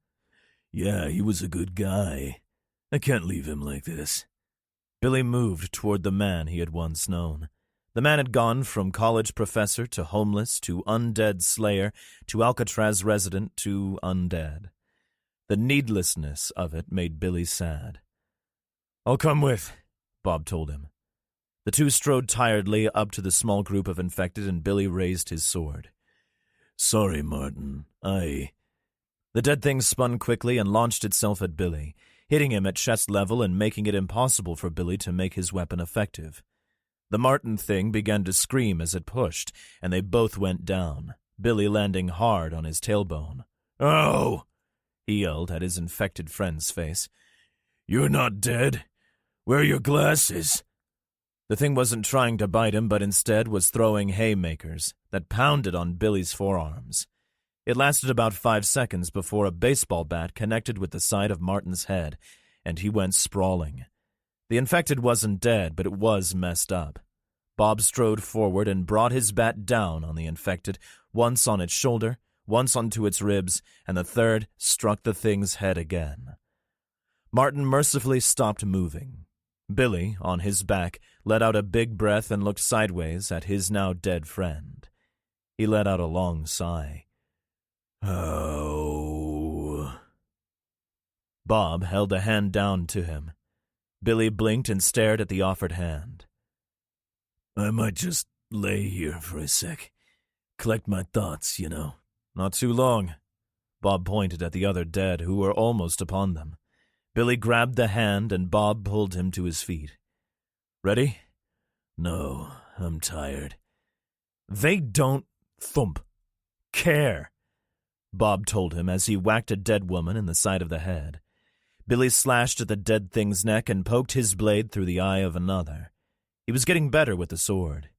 Yeah, he was a good guy. I can't leave him like this. Billy moved toward the man he had once known. The man had gone from college professor to homeless to undead slayer to Alcatraz resident to undead. The needlessness of it made Billy sad. "I'll come with," Bob told him. The two strode tiredly up to the small group of infected, and Billy raised his sword. "Sorry, Martin. The dead thing spun quickly and launched itself at Billy, hitting him at chest level and making it impossible for Billy to make his weapon effective. The Martin thing began to scream as it pushed, and they both went down, Billy landing hard on his tailbone. "Oh!" he yelled at his infected friend's face. "You're not dead? Where are your glasses?" The thing wasn't trying to bite him, but instead was throwing haymakers that pounded on Billy's forearms. It lasted about 5 seconds before a baseball bat connected with the side of Martin's head, and he went sprawling. The infected wasn't dead, but it was messed up. Bob strode forward and brought his bat down on the infected, once on its shoulder, once onto its ribs, and the third struck the thing's head again. Martin mercifully stopped moving. Billy, on his back, let out a big breath and looked sideways at his now dead friend. He let out a long sigh. "Oh." Bob held a hand down to him. Billy blinked and stared at the offered hand. "I might just lay here for a sec. Collect my thoughts, you know." "Not too long." Bob pointed at the other dead who were almost upon them. Billy grabbed the hand and Bob pulled him to his feet. "Ready?" "No, I'm tired." "They don't care," Bob told him as he whacked a dead woman in the side of the head. Billy slashed at the dead thing's neck and poked his blade through the eye of another. He was getting better with the sword.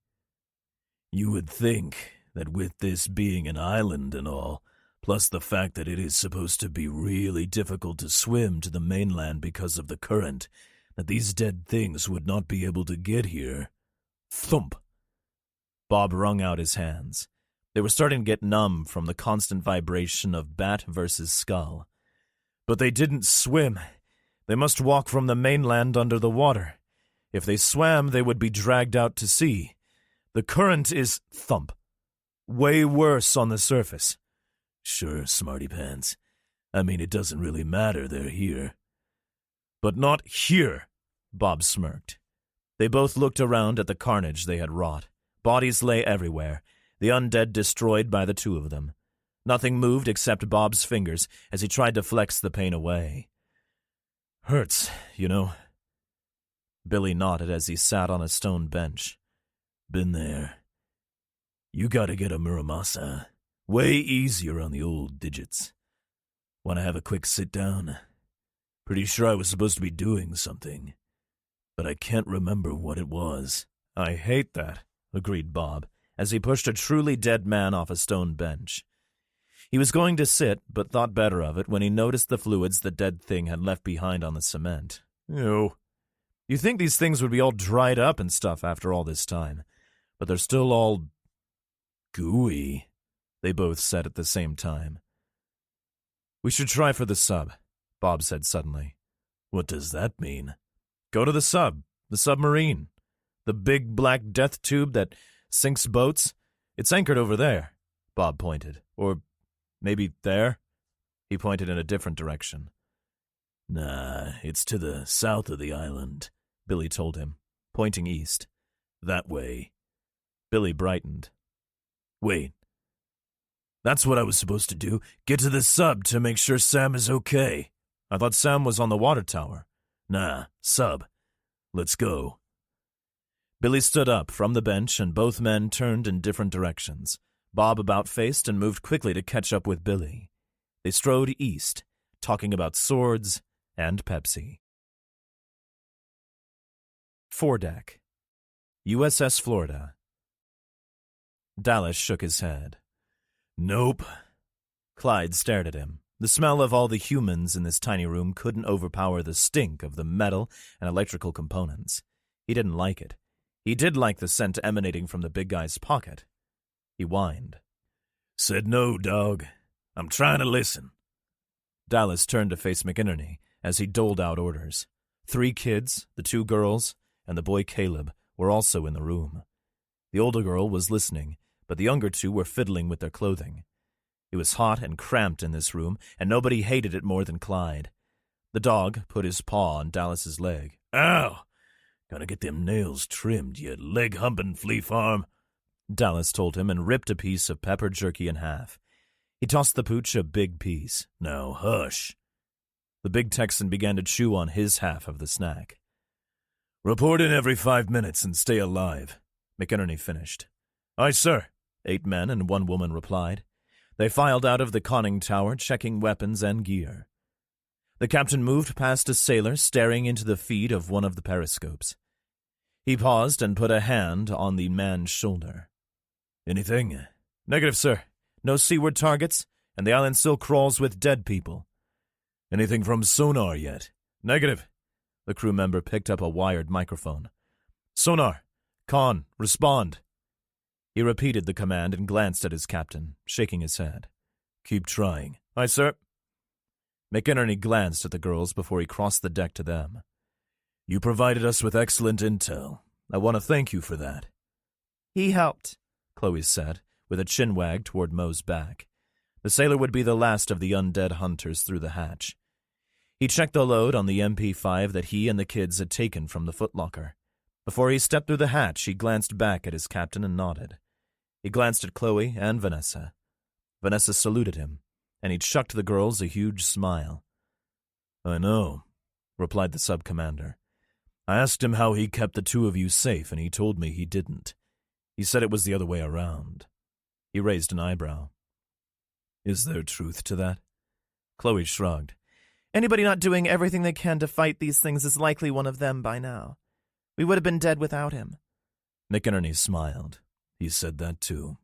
"You would think that with this being an island and all, plus the fact that it is supposed to be really difficult to swim to the mainland because of the current, that these dead things would not be able to get here." Thump! Bob wrung out his hands. They were starting to get numb from the constant vibration of bat versus skull. "But they didn't swim. They must walk from the mainland under the water. If they swam, they would be dragged out to sea. The current is thump. Way worse on the surface." "Sure, smarty pants. I mean, it doesn't really matter they're here." "But not here," Bob smirked. They both looked around at the carnage they had wrought. Bodies lay everywhere, the undead destroyed by the two of them. Nothing moved except Bob's fingers as he tried to flex the pain away. "Hurts, you know." Billy nodded as he sat on a stone bench. "Been there. You gotta get a Muramasa. Way easier on the old digits. Want to have a quick sit down? Pretty sure I was supposed to be doing something, but I can't remember what it was." "I hate that," agreed Bob, as he pushed a truly dead man off a stone bench. He was going to sit, but thought better of it when he noticed the fluids the dead thing had left behind on the cement. Ew. You think these things would be all dried up and stuff after all this time, but they're still all gooey, they both said at the same time. "We should try for the sub," Bob said suddenly. "What does that mean?" "Go to the submarine. The big black death tube that sinks boats. It's anchored over there," Bob pointed. "Or maybe there?" He pointed in a different direction. "Nah, it's to the south of the island," Billy told him, pointing east. "That way." Billy brightened. "Wait. That's what I was supposed to do. Get to the sub to make sure Sam is okay." "I thought Sam was on the water tower." "Nah, sub. Let's go." Billy stood up from the bench and both men turned in different directions. Bob about-faced and moved quickly to catch up with Billy. They strode east, talking about swords and Pepsi. Foredeck, USS Florida. Dallas shook his head. "Nope." Clyde stared at him. The smell of all the humans in this tiny room couldn't overpower the stink of the metal and electrical components. He didn't like it. He did like the scent emanating from the big guy's pocket. He whined. "Said no, dog. I'm trying to listen." Dallas turned to face McInerney as he doled out orders. 3 kids, the 2 girls, and the boy Caleb were also in the room. The older girl was listening, but the younger 2 were fiddling with their clothing. It was hot and cramped in this room, and nobody hated it more than Clyde. The dog put his paw on Dallas's leg. Ow! Gotta get them nails trimmed, you leg-humping flea farm, Dallas told him and ripped a piece of pepper jerky in half. He tossed the pooch a big piece. Now hush. The big Texan began to chew on his half of the snack. Report in every 5 minutes and stay alive, McInerney finished. Aye, sir. 8 men and 1 woman replied. They filed out of the conning tower, checking weapons and gear. The captain moved past a sailor staring into the feed of one of the periscopes. He paused and put a hand on the man's shoulder. Anything? Negative, sir. No seaward targets, and the island still crawls with dead people. Anything from sonar yet? Negative. The crew member picked up a wired microphone. Sonar. Con. Respond. He repeated the command and glanced at his captain, shaking his head. Keep trying. Aye, sir. McInerney glanced at the girls before he crossed the deck to them. You provided us with excellent intel. I want to thank you for that. He helped, Chloe said, with a chin wag toward Mo's back. The sailor would be the last of the undead hunters through the hatch. He checked the load on the MP5 that he and the kids had taken from the footlocker. Before he stepped through the hatch, he glanced back at his captain and nodded. He glanced at Chloe and Vanessa. Vanessa saluted him, and he chucked the girls a huge smile. I know, replied the sub-commander. I asked him how he kept the 2 of you safe, and he told me he didn't. He said it was the other way around. He raised an eyebrow. Is there truth to that? Chloe shrugged. Anybody not doing everything they can to fight these things is likely one of them by now. We would have been dead without him. McInerney smiled. He said that too.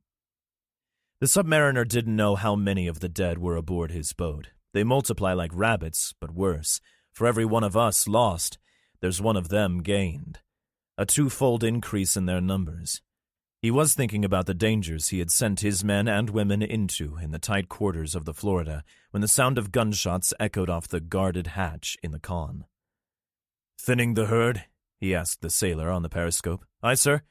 The submariner didn't know how many of the dead were aboard his boat. They multiply like rabbits, but worse. For every one of us lost, there's one of them gained. A 2-fold increase in their numbers. He was thinking about the dangers he had sent his men and women into in the tight quarters of the Florida when the sound of gunshots echoed off the guarded hatch in the con. Thinning the herd? He asked the sailor on the periscope. Aye, sir.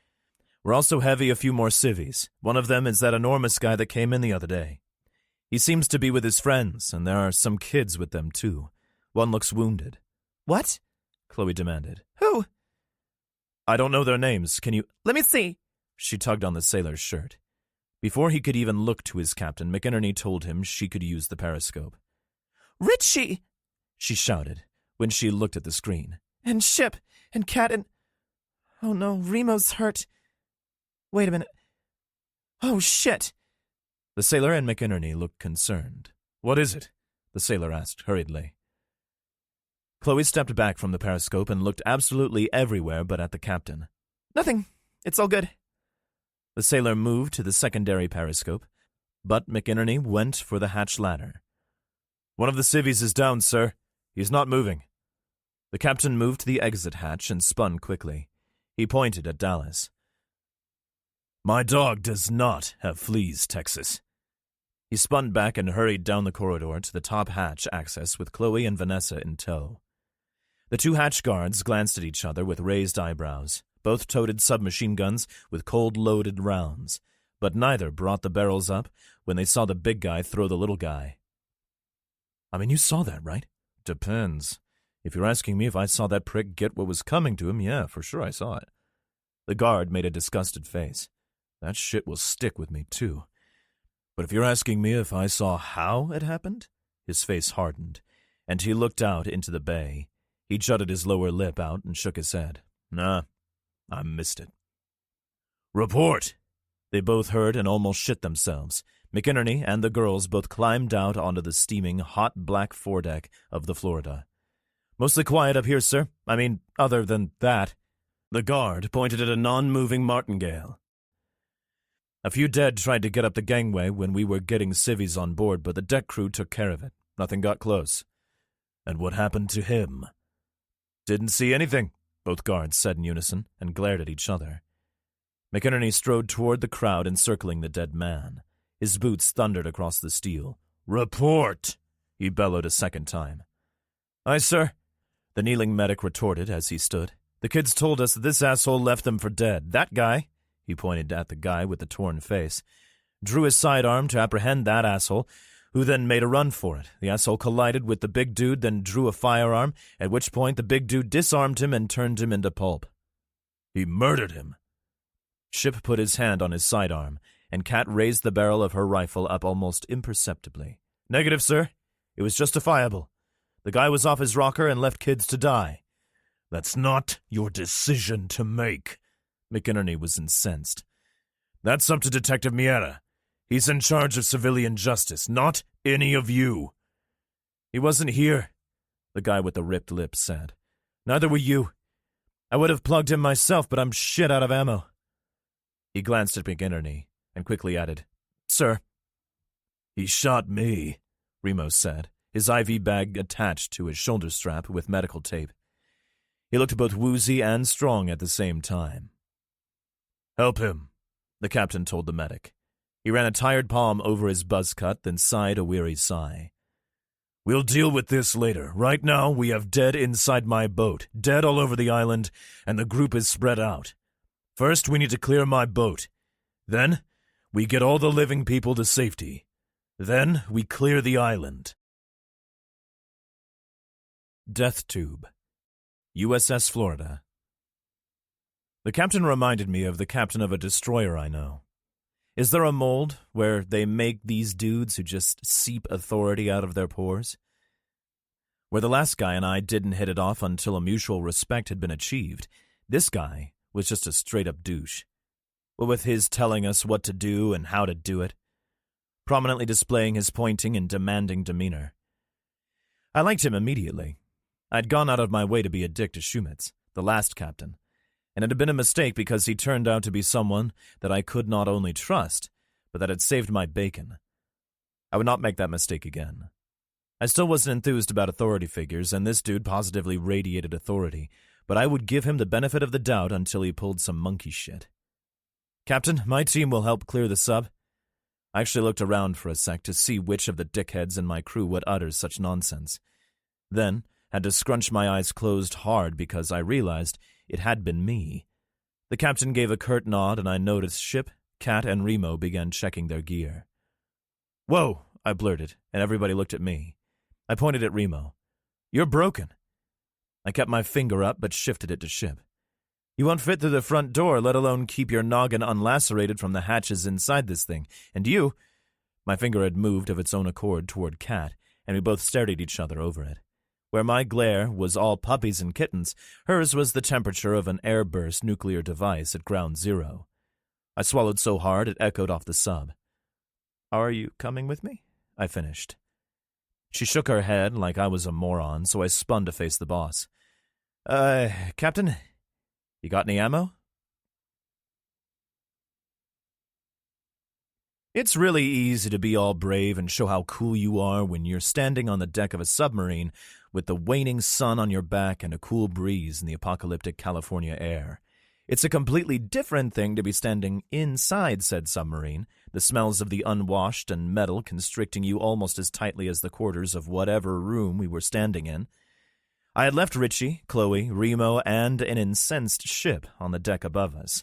We're also heavy a few more civvies. One of them is that enormous guy that came in the other day. He seems to be with his friends, and there are some kids with them, too. One looks wounded. What? Chloe demanded. Who? I don't know their names. Can you... Let me see. She tugged on the sailor's shirt. Before he could even look to his captain, McInerney told him she could use the periscope. Richie! She shouted when she looked at the screen. And Ship, and Cat, and... Oh no, Remo's hurt. Wait a minute. Oh, shit. The sailor and McInerney looked concerned. What is it? The sailor asked hurriedly. Chloe stepped back from the periscope and looked absolutely everywhere but at the captain. Nothing. It's all good. The sailor moved to the secondary periscope, but McInerney went for the hatch ladder. One of the civvies is down, sir. He's not moving. The captain moved to the exit hatch and spun quickly. He pointed at Dallas. My dog does not have fleas, Texas. He spun back and hurried down the corridor to the top hatch access with Chloe and Vanessa in tow. The 2 hatch guards glanced at each other with raised eyebrows. Both toted submachine guns with cold-loaded rounds, but neither brought the barrels up when they saw the big guy throw the little guy. I mean, you saw that, right? Depends. If you're asking me if I saw that prick get what was coming to him, yeah, for sure I saw it. The guard made a disgusted face. That shit will stick with me, too. But if you're asking me if I saw how it happened, his face hardened, and he looked out into the bay. He jutted his lower lip out and shook his head. Nah, I missed it. Report! They both heard and almost shit themselves. McInerney and the girls both climbed out onto the steaming, hot black foredeck of the Florida. Mostly quiet up here, sir. I mean, other than that. The guard pointed at a non-moving martingale. A few dead tried to get up the gangway when we were getting civvies on board, but the deck crew took care of it. Nothing got close. And what happened to him? Didn't see anything, both guards said in unison, and glared at each other. McInerney strode toward the crowd encircling the dead man. His boots thundered across the steel. Report! He bellowed a second time. Aye, sir, the kneeling medic retorted as he stood. The kids told us that this asshole left them for dead. That guy, he pointed at the guy with the torn face, drew his sidearm to apprehend that asshole, who then made a run for it. The asshole collided with the big dude, then drew a firearm, at which point the big dude disarmed him and turned him into pulp. He murdered him. Ship put his hand on his sidearm, and Kat raised the barrel of her rifle up almost imperceptibly. Negative, sir. It was justifiable. The guy was off his rocker and left kids to die. That's not your decision to make. McInerney was incensed. That's up to Detective Miera. He's in charge of civilian justice, not any of you. He wasn't here, the guy with the ripped lips said. Neither were you. I would have plugged him myself, but I'm shit out of ammo. He glanced at McInerney and quickly added, Sir. He shot me, Remo said, his IV bag attached to his shoulder strap with medical tape. He looked both woozy and strong at the same time. Help him, the captain told the medic. He ran a tired palm over his buzz cut, then sighed a weary sigh. We'll deal with this later. Right now, we have dead inside my boat, dead all over the island, and the group is spread out. First, we need to clear my boat. Then, we get all the living people to safety. Then, we clear the island. Death Tube, USS Florida. The captain reminded me of the captain of a destroyer I know. Is there a mold where they make these dudes who just seep authority out of their pores? Where the last guy and I didn't hit it off until a mutual respect had been achieved, this guy was just a straight-up douche. But with his telling us what to do and how to do it, prominently displaying his pointing and demanding demeanor. I liked him immediately. I'd gone out of my way to be a dick to Shumitz, the last captain, and it had been a mistake because he turned out to be someone that I could not only trust, but that had saved my bacon. I would not make that mistake again. I still wasn't enthused about authority figures, and this dude positively radiated authority, but I would give him the benefit of the doubt until he pulled some monkey shit. Captain, my team will help clear the sub. I actually looked around for a sec to see which of the dickheads in my crew would utter such nonsense. Then, had to scrunch my eyes closed hard because I realized it had been me. The captain gave a curt nod, and I noticed Ship, Kat, and Remo began checking their gear. Whoa, I blurted, and everybody looked at me. I pointed at Remo. You're broken. I kept my finger up, but shifted it to Ship. You won't fit through the front door, let alone keep your noggin unlacerated from the hatches inside this thing. And you... My finger had moved of its own accord toward Kat, and we both stared at each other over it. Where my glare was all puppies and kittens, hers was the temperature of an airburst nuclear device at ground zero. I swallowed so hard it echoed off the sub. Are you coming with me? I finished. She shook her head like I was a moron, so I spun to face the boss. Captain, you got any ammo? It's really easy to be all brave and show how cool you are when you're standing on the deck of a submarine with the waning sun on your back and a cool breeze in the apocalyptic California air. It's a completely different thing to be standing inside said submarine, the smells of the unwashed and metal constricting you almost as tightly as the quarters of whatever room we were standing in. I had left Richie, Chloe, Remo, and an incensed Ship on the deck above us.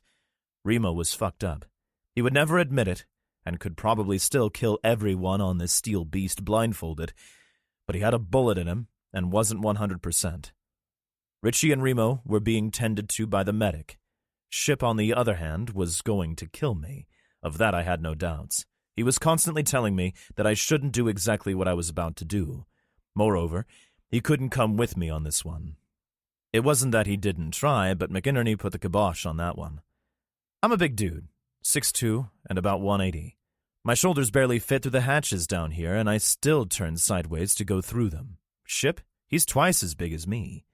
Remo was fucked up. He would never admit it, and could probably still kill everyone on this steel beast blindfolded, but he had a bullet in him and wasn't 100%. Richie and Remo were being tended to by the medic. Ship, on the other hand, was going to kill me. Of that I had no doubts. He was constantly telling me that I shouldn't do exactly what I was about to do. Moreover, he couldn't come with me on this one. It wasn't that he didn't try, but McInerney put the kibosh on that one. I'm a big dude. 6'2", and about 180. My shoulders barely fit through the hatches down here, and I still turned sideways to go through them. Ship, he's twice as big as me.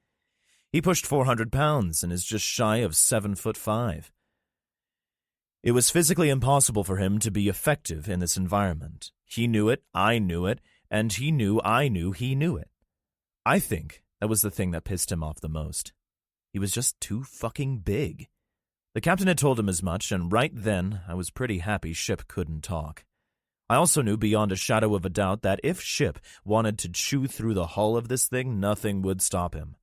He pushed 400 pounds and is just shy of 7'5". It was physically impossible for him to be effective in this environment. He knew it, I knew it, and he knew I knew he knew it. I think that was the thing that pissed him off the most. He was just too fucking big. The captain had told him as much, and right then I was pretty happy Ship couldn't talk. I also knew beyond a shadow of a doubt that if Ship wanted to chew through the hull of this thing, nothing would stop him.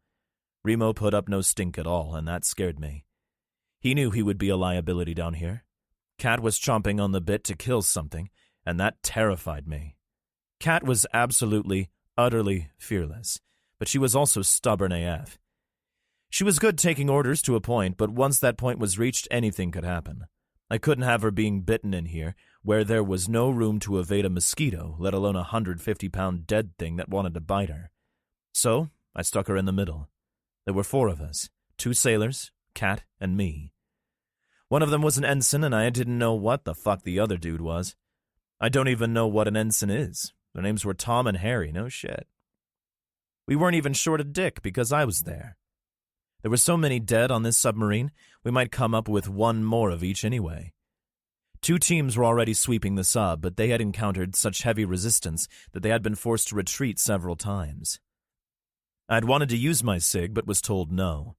Remo put up no stink at all, and that scared me. He knew he would be a liability down here. Cat was chomping on the bit to kill something, and that terrified me. Cat was absolutely, utterly fearless, but she was also stubborn AF. She was good taking orders to a point, but once that point was reached, anything could happen. I couldn't have her being bitten in here, where there was no room to evade a mosquito, let alone a 150-pound dead thing that wanted to bite her. So, I stuck her in the middle. There were 4 of us, 2 sailors, Cat, and me. One of them was an ensign, and I didn't know what the fuck the other dude was. I don't even know what an ensign is. Their names were Tom and Harry, no shit. We weren't even short a dick because I was there. There were so many dead on this submarine, we might come up with 1 more of each anyway. 2 teams were already sweeping the sub, but they had encountered such heavy resistance that they had been forced to retreat several times. I had wanted to use my SIG, but was told no.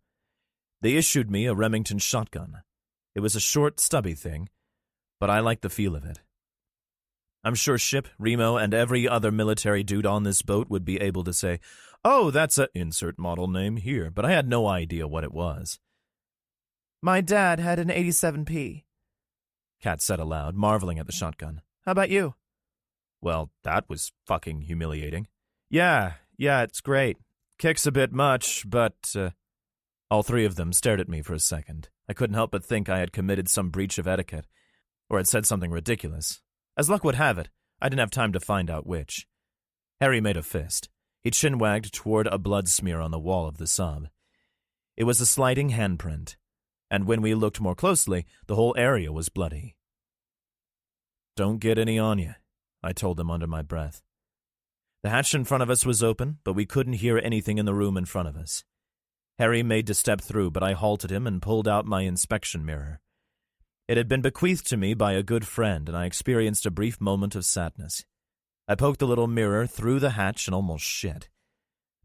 They issued me a Remington shotgun. It was a short, stubby thing, but I liked the feel of it. I'm sure Ship, Remo, and every other military dude on this boat would be able to say, "Oh, that's a insert model name here," but I had no idea what it was. My dad had an 87P. Cat said aloud, marveling at the shotgun. How about you? Well, that was fucking humiliating. Yeah, it's great. Kicks a bit much, but... All 3 of them stared at me for a second. I couldn't help but think I had committed some breach of etiquette, or had said something ridiculous. As luck would have it, I didn't have time to find out which. Harry made a fist. He chin-wagged toward a blood smear on the wall of the sub. It was a sliding handprint, and when we looked more closely, the whole area was bloody. "Don't get any on you," I told them under my breath. The hatch in front of us was open, but we couldn't hear anything in the room in front of us. Harry made to step through, but I halted him and pulled out my inspection mirror. It had been bequeathed to me by a good friend, and I experienced a brief moment of sadness. I poked the little mirror through the hatch and almost shit.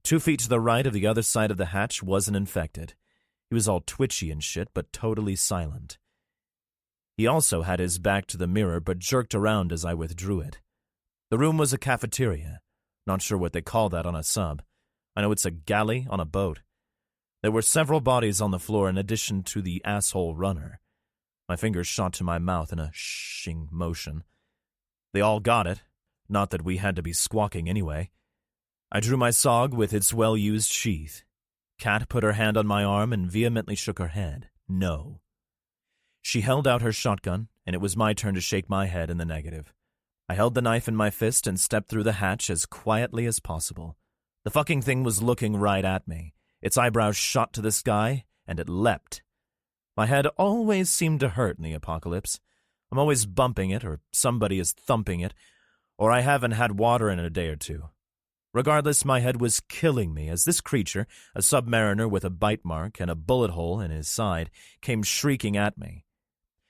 2 feet to the right of the other side of the hatch was an infected. He was all twitchy and shit, but totally silent. He also had his back to the mirror, but jerked around as I withdrew it. The room was a cafeteria. Not sure what they call that on a sub. I know it's a galley on a boat. There were several bodies on the floor in addition to the asshole runner. My fingers shot to my mouth in a shing motion. They all got it. Not that we had to be squawking anyway. I drew my SOG with its well-used sheath. Cat put her hand on my arm and vehemently shook her head. No. She held out her shotgun, and it was my turn to shake my head in the negative. I held the knife in my fist and stepped through the hatch as quietly as possible. The fucking thing was looking right at me. Its eyebrows shot to the sky, and it leapt. My head always seemed to hurt in the apocalypse. I'm always bumping it, or somebody is thumping it, or I haven't had water in a day or 2. Regardless, my head was killing me as this creature, a submariner with a bite mark and a bullet hole in his side, came shrieking at me.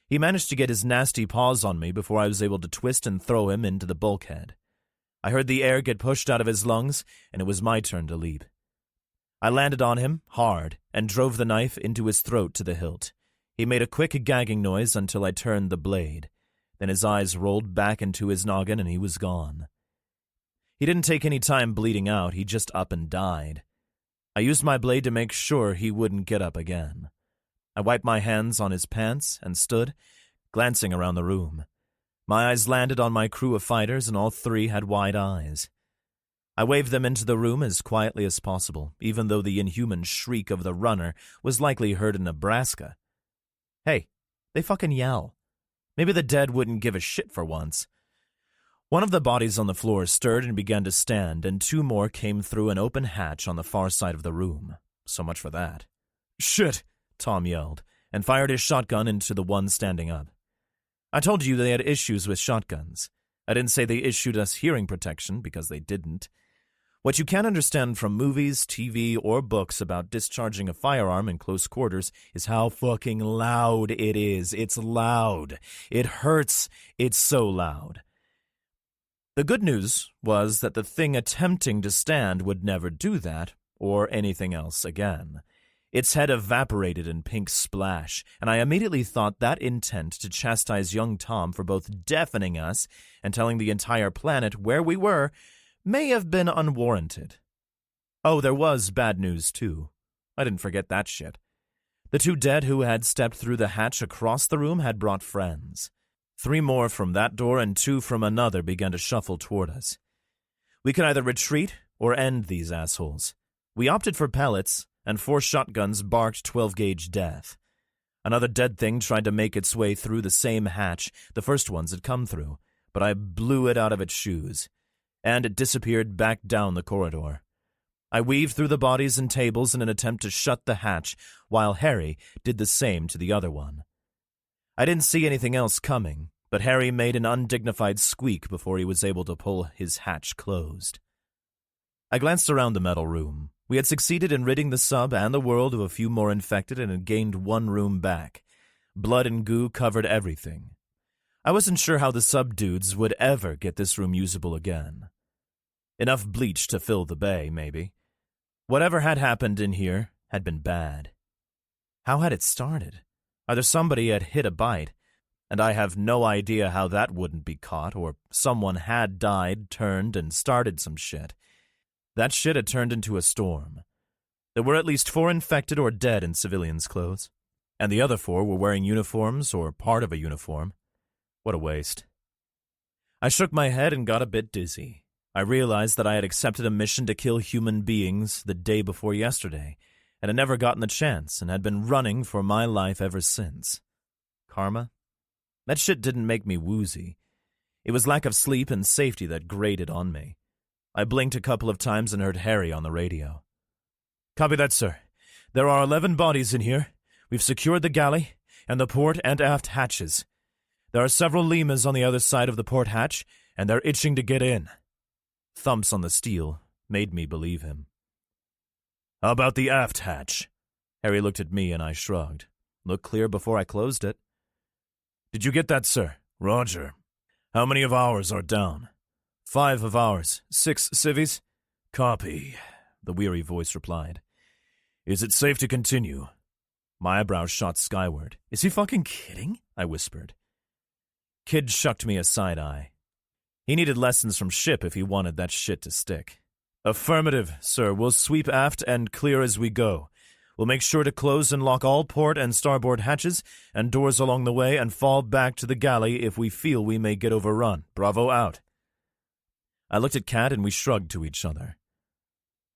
He managed to get his nasty paws on me before I was able to twist and throw him into the bulkhead. I heard the air get pushed out of his lungs, and it was my turn to leap. I landed on him, hard, and drove the knife into his throat to the hilt. He made a quick gagging noise until I turned the blade. Then his eyes rolled back into his noggin and he was gone. He didn't take any time bleeding out, he just up and died. I used my blade to make sure he wouldn't get up again. I wiped my hands on his pants and stood, glancing around the room. My eyes landed on my crew of fighters, and all 3 had wide eyes. I waved them into the room as quietly as possible, even though the inhuman shriek of the runner was likely heard in Nebraska. Hey, they fucking yell. Maybe the dead wouldn't give a shit for once. One of the bodies on the floor stirred and began to stand, and 2 more came through an open hatch on the far side of the room. So much for that. "Shit!" Tom yelled, and fired his shotgun into the one standing up. I told you they had issues with shotguns. I didn't say they issued us hearing protection, because they didn't. What you can't understand from movies, TV, or books about discharging a firearm in close quarters is how fucking loud it is. It's loud. It hurts. It's so loud. The good news was that the thing attempting to stand would never do that, or anything else again. Its head evaporated in pink splash, and I immediately thought that intent to chastise young Tom for both deafening us and telling the entire planet where we were may have been unwarranted. Oh, there was bad news, too. I didn't forget that shit. The 2 dead who had stepped through the hatch across the room had brought friends. 3 more from that door and 2 from another began to shuffle toward us. We could either retreat or end these assholes. We opted for pellets, and 4 shotguns barked 12-gauge death. Another dead thing tried to make its way through the same hatch the first ones had come through, but I blew it out of its shoes, and it disappeared back down the corridor. I weaved through the bodies and tables in an attempt to shut the hatch, while Harry did the same to the other one. I didn't see anything else coming, but Harry made an undignified squeak before he was able to pull his hatch closed. I glanced around the metal room. We had succeeded in ridding the sub and the world of a few more infected and had gained 1 room back. Blood and goo covered everything. I wasn't sure how the sub dudes would ever get this room usable again. Enough bleach to fill the bay, maybe. Whatever had happened in here had been bad. How had it started? Either somebody had hit a bite, and I have no idea how that wouldn't be caught, or someone had died, turned, and started some shit. That shit had turned into a storm. There were at least 4 infected or dead in civilians' clothes, and the other 4 were wearing uniforms or part of a uniform. What a waste. I shook my head and got a bit dizzy. I realized that I had accepted a mission to kill human beings the day before yesterday, and had never gotten the chance, and had been running for my life ever since. Karma? That shit didn't make me woozy. It was lack of sleep and safety that grated on me. I blinked a couple of times and heard Harry on the radio. "Copy that, sir. There are 11 bodies in here. We've secured the galley and the port and aft hatches. There are several lemurs on the other side of the port hatch, and they're itching to get in." Thumps on the steel made me believe him. "How about the aft hatch?" Harry looked at me and I shrugged. "Looked clear before I closed it." "Did you get that, sir?" "Roger. How many of ours are down?" 5 of ours. 6 civvies?" "Copy," the weary voice replied. "Is it safe to continue?" My eyebrows shot skyward. "Is he fucking kidding?" I whispered. Kid shucked me a side eye. He needed lessons from Ship if he wanted that shit to stick. "Affirmative, sir. We'll sweep aft and clear as we go. We'll make sure to close and lock all port and starboard hatches and doors along the way and fall back to the galley if we feel we may get overrun. Bravo out." I looked at Kat and we shrugged to each other.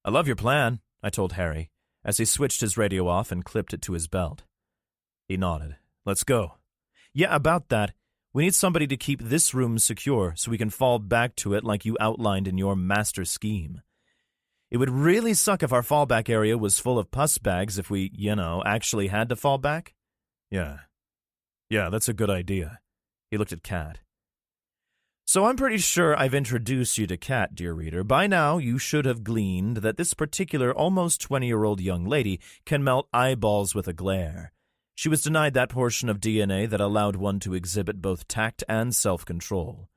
"I love your plan," I told Harry, as he switched his radio off and clipped it to his belt. He nodded. "Let's go." "Yeah, about that. We need somebody to keep this room secure so we can fall back to it like you outlined in your master scheme. It would really suck if our fallback area was full of pus bags if we, actually had to fall back." Yeah, that's a good idea." He looked at Kat. "So I'm pretty sure I've introduced you to Kat, dear reader. By now you should have gleaned that this particular almost 20-year-old young lady can melt eyeballs with a glare. She was denied that portion of DNA that allowed one to exhibit both tact and self-control.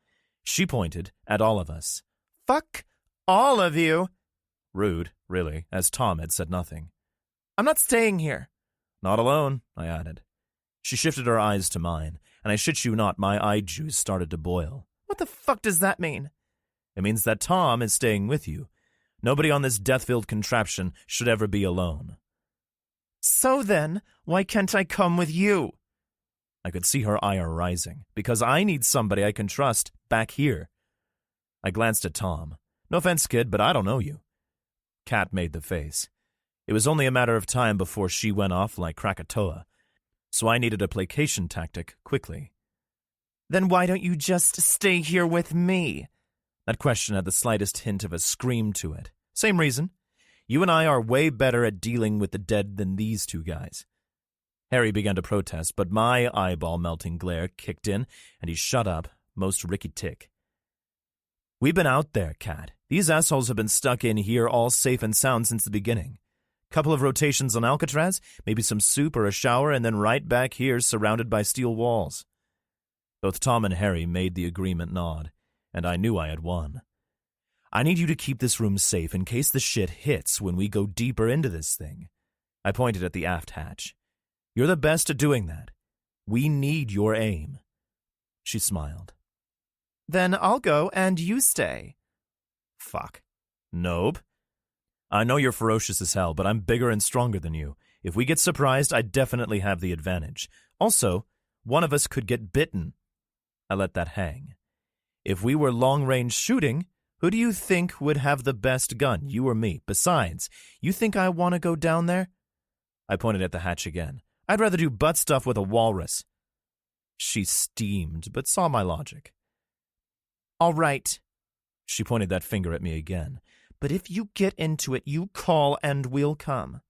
She pointed at all of us. Fuck all of you. Rude, really, as Tom had said nothing. "I'm not staying here." "Not alone," I added. She shifted her eyes to mine, and I shit you not, my eye juice started to boil. "What the fuck does that mean?" "It means that Tom is staying with you. Nobody on this death-filled contraption should ever be alone." "So then, why can't I come with you?" I could see her ire rising, because I need somebody I can trust back here. I glanced at Tom. "No offense, kid, but I don't know you." Kat made the face. It was only a matter of time before she went off like Krakatoa, so I needed a placation tactic quickly. "Then why don't you just stay here with me?" That question had the slightest hint of a scream to it. Same reason. You and I are way better at dealing with the dead than these 2 guys. Harry began to protest, but my eyeball-melting glare kicked in, and he shut up, most Ricky Tick. "We've been out there, Kat. These assholes have been stuck in here all safe and sound since the beginning. Couple of rotations on Alcatraz, maybe some soup or a shower, and then right back here surrounded by steel walls." Both Tom and Harry made the agreement nod, and I knew I had won. "I need you to keep this room safe in case the shit hits when we go deeper into this thing." I pointed at the aft hatch. "You're the best at doing that. We need your aim." She smiled. "Then I'll go and you stay." "Fuck. Nope. I know you're ferocious as hell, but I'm bigger and stronger than you, If we get surprised, I definitely have the advantage. Also, one of us could get bitten. I let that hang. If we were long-range shooting, who do you think would have the best gun, you or me? Besides, you think I want to go down there? I pointed at the hatch again. I'd rather do butt stuff with a walrus. She steamed, but saw my logic. All right. She pointed that finger at me again. But if you get into it, you call and we'll come.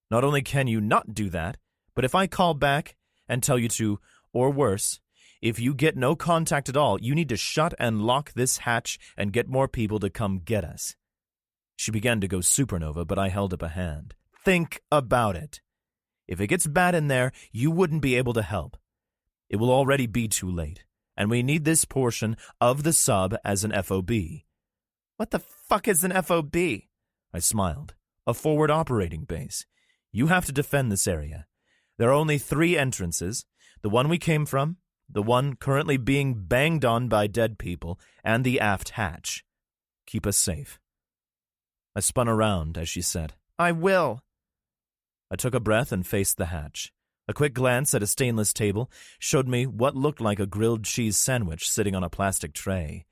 Not only can you not do that, but if I call back and tell you to, or worse, if you get no contact at all, you need to shut and lock this hatch and get more people to come get us. She began to go supernova, but I held up a hand. Think about it. If it gets bad in there, you wouldn't be able to help. It will already be too late, and we need this portion of the sub as an FOB. What the fuck is an FOB? I smiled. A forward operating base. You have to defend this area. There are only 3 entrances, the one we came from, the one currently being banged on by dead people, and the aft hatch. Keep us safe. I spun around as she said, I will. I took a breath and faced the hatch. A quick glance at a stainless table showed me what looked like a grilled cheese sandwich sitting on a plastic tray.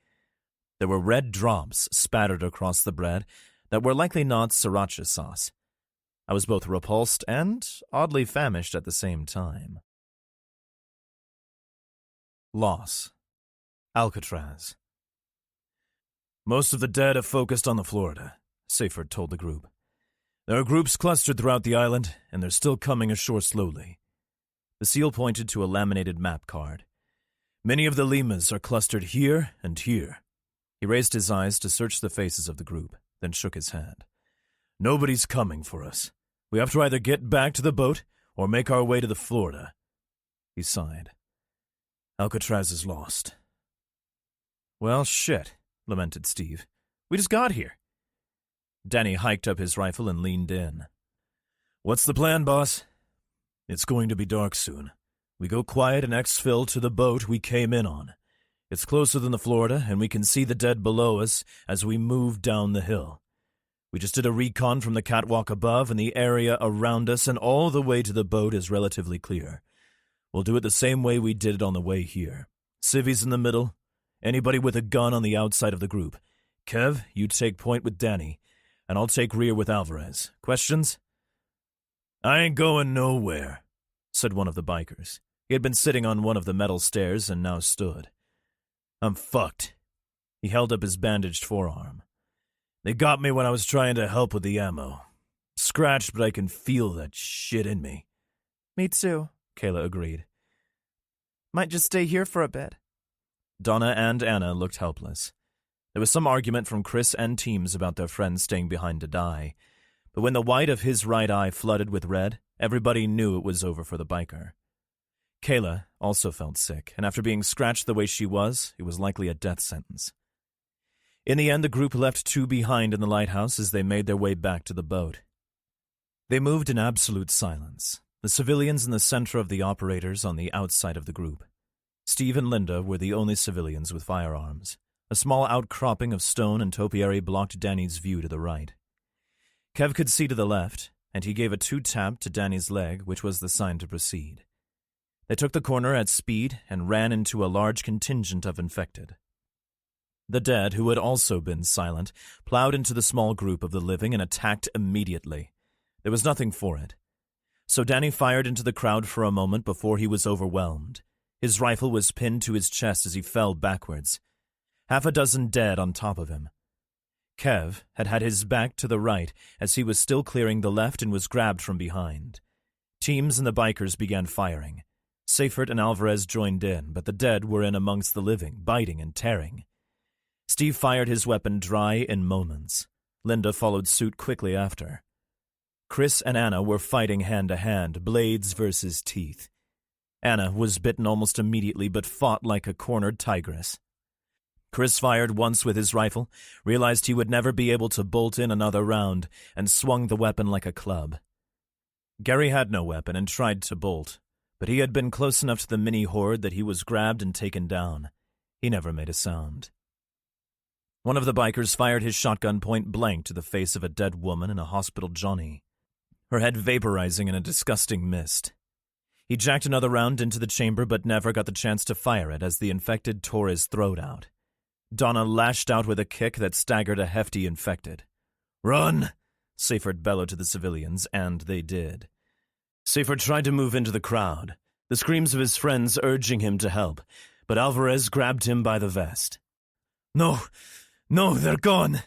There were red drops spattered across the bread that were likely not sriracha sauce. I was both repulsed and oddly famished at the same time. Loss. Alcatraz. Most of the dead have focused on the Florida, Seyfert told the group. There are groups clustered throughout the island, and they're still coming ashore slowly. The SEAL pointed to a laminated map card. Many of the Limas are clustered here and here. He raised his eyes to search the faces of the group, then shook his head. Nobody's coming for us. We have to either get back to the boat or make our way to the Florida. He sighed. Alcatraz is lost. Well, shit, lamented Steve. We just got here. Danny hiked up his rifle and leaned in. What's the plan, boss? It's going to be dark soon. We go quiet and exfil to the boat we came in on. It's closer than the Florida, and we can see the dead below us as we move down the hill. We just did a recon from the catwalk above, and the area around us and all the way to the boat is relatively clear. We'll do it the same way we did it on the way here. Civvies in the middle. Anybody with a gun on the outside of the group. Kev, you take point with Danny, and I'll take rear with Alvarez. Questions? I ain't going nowhere, said one of the bikers. He had been sitting on one of the metal stairs and now stood. I'm fucked. He held up his bandaged forearm. They got me when I was trying to help with the ammo. Scratched, but I can feel that shit in me. Me too, Kayla agreed. Might just stay here for a bit. Donna and Anna looked helpless. There was some argument from Chris and Teams about their friends staying behind to die, but when the white of his right eye flooded with red, everybody knew it was over for the biker. Kayla also felt sick, and after being scratched the way she was, it was likely a death sentence. In the end, the group left 2 behind in the lighthouse as they made their way back to the boat. They moved in absolute silence, the civilians in the center of the operators on the outside of the group. Steve and Linda were the only civilians with firearms. A small outcropping of stone and topiary blocked Danny's view to the right. Kev could see to the left, and he gave a 2-tap to Danny's leg, which was the sign to proceed. They took the corner at speed and ran into a large contingent of infected. The dead, who had also been silent, plowed into the small group of the living and attacked immediately. There was nothing for it. So Danny fired into the crowd for a moment before he was overwhelmed. His rifle was pinned to his chest as he fell backwards. 6 dead on top of him. Kev had his back to the right as he was still clearing the left and was grabbed from behind. Teams and the bikers began firing. Seyfert and Alvarez joined in, but the dead were in amongst the living, biting and tearing. Steve fired his weapon dry in moments. Linda followed suit quickly after. Chris and Anna were fighting hand-to-hand, blades versus teeth. Anna was bitten almost immediately but fought like a cornered tigress. Chris fired once with his rifle, realized he would never be able to bolt in another round, and swung the weapon like a club. Gary had no weapon and tried to bolt, but he had been close enough to the mini-horde that he was grabbed and taken down. He never made a sound. One of the bikers fired his shotgun point blank to the face of a dead woman and a hospital Johnny. her head vaporizing in a disgusting mist. He jacked another round into the chamber but never got the chance to fire it as the infected tore his throat out. Donna lashed out with a kick that staggered a hefty infected. "Run!" Seyfert bellowed to the civilians, and they did. Seyfert tried to move into the crowd, the screams of his friends urging him to help, but Alvarez grabbed him by the vest. No, they're gone!"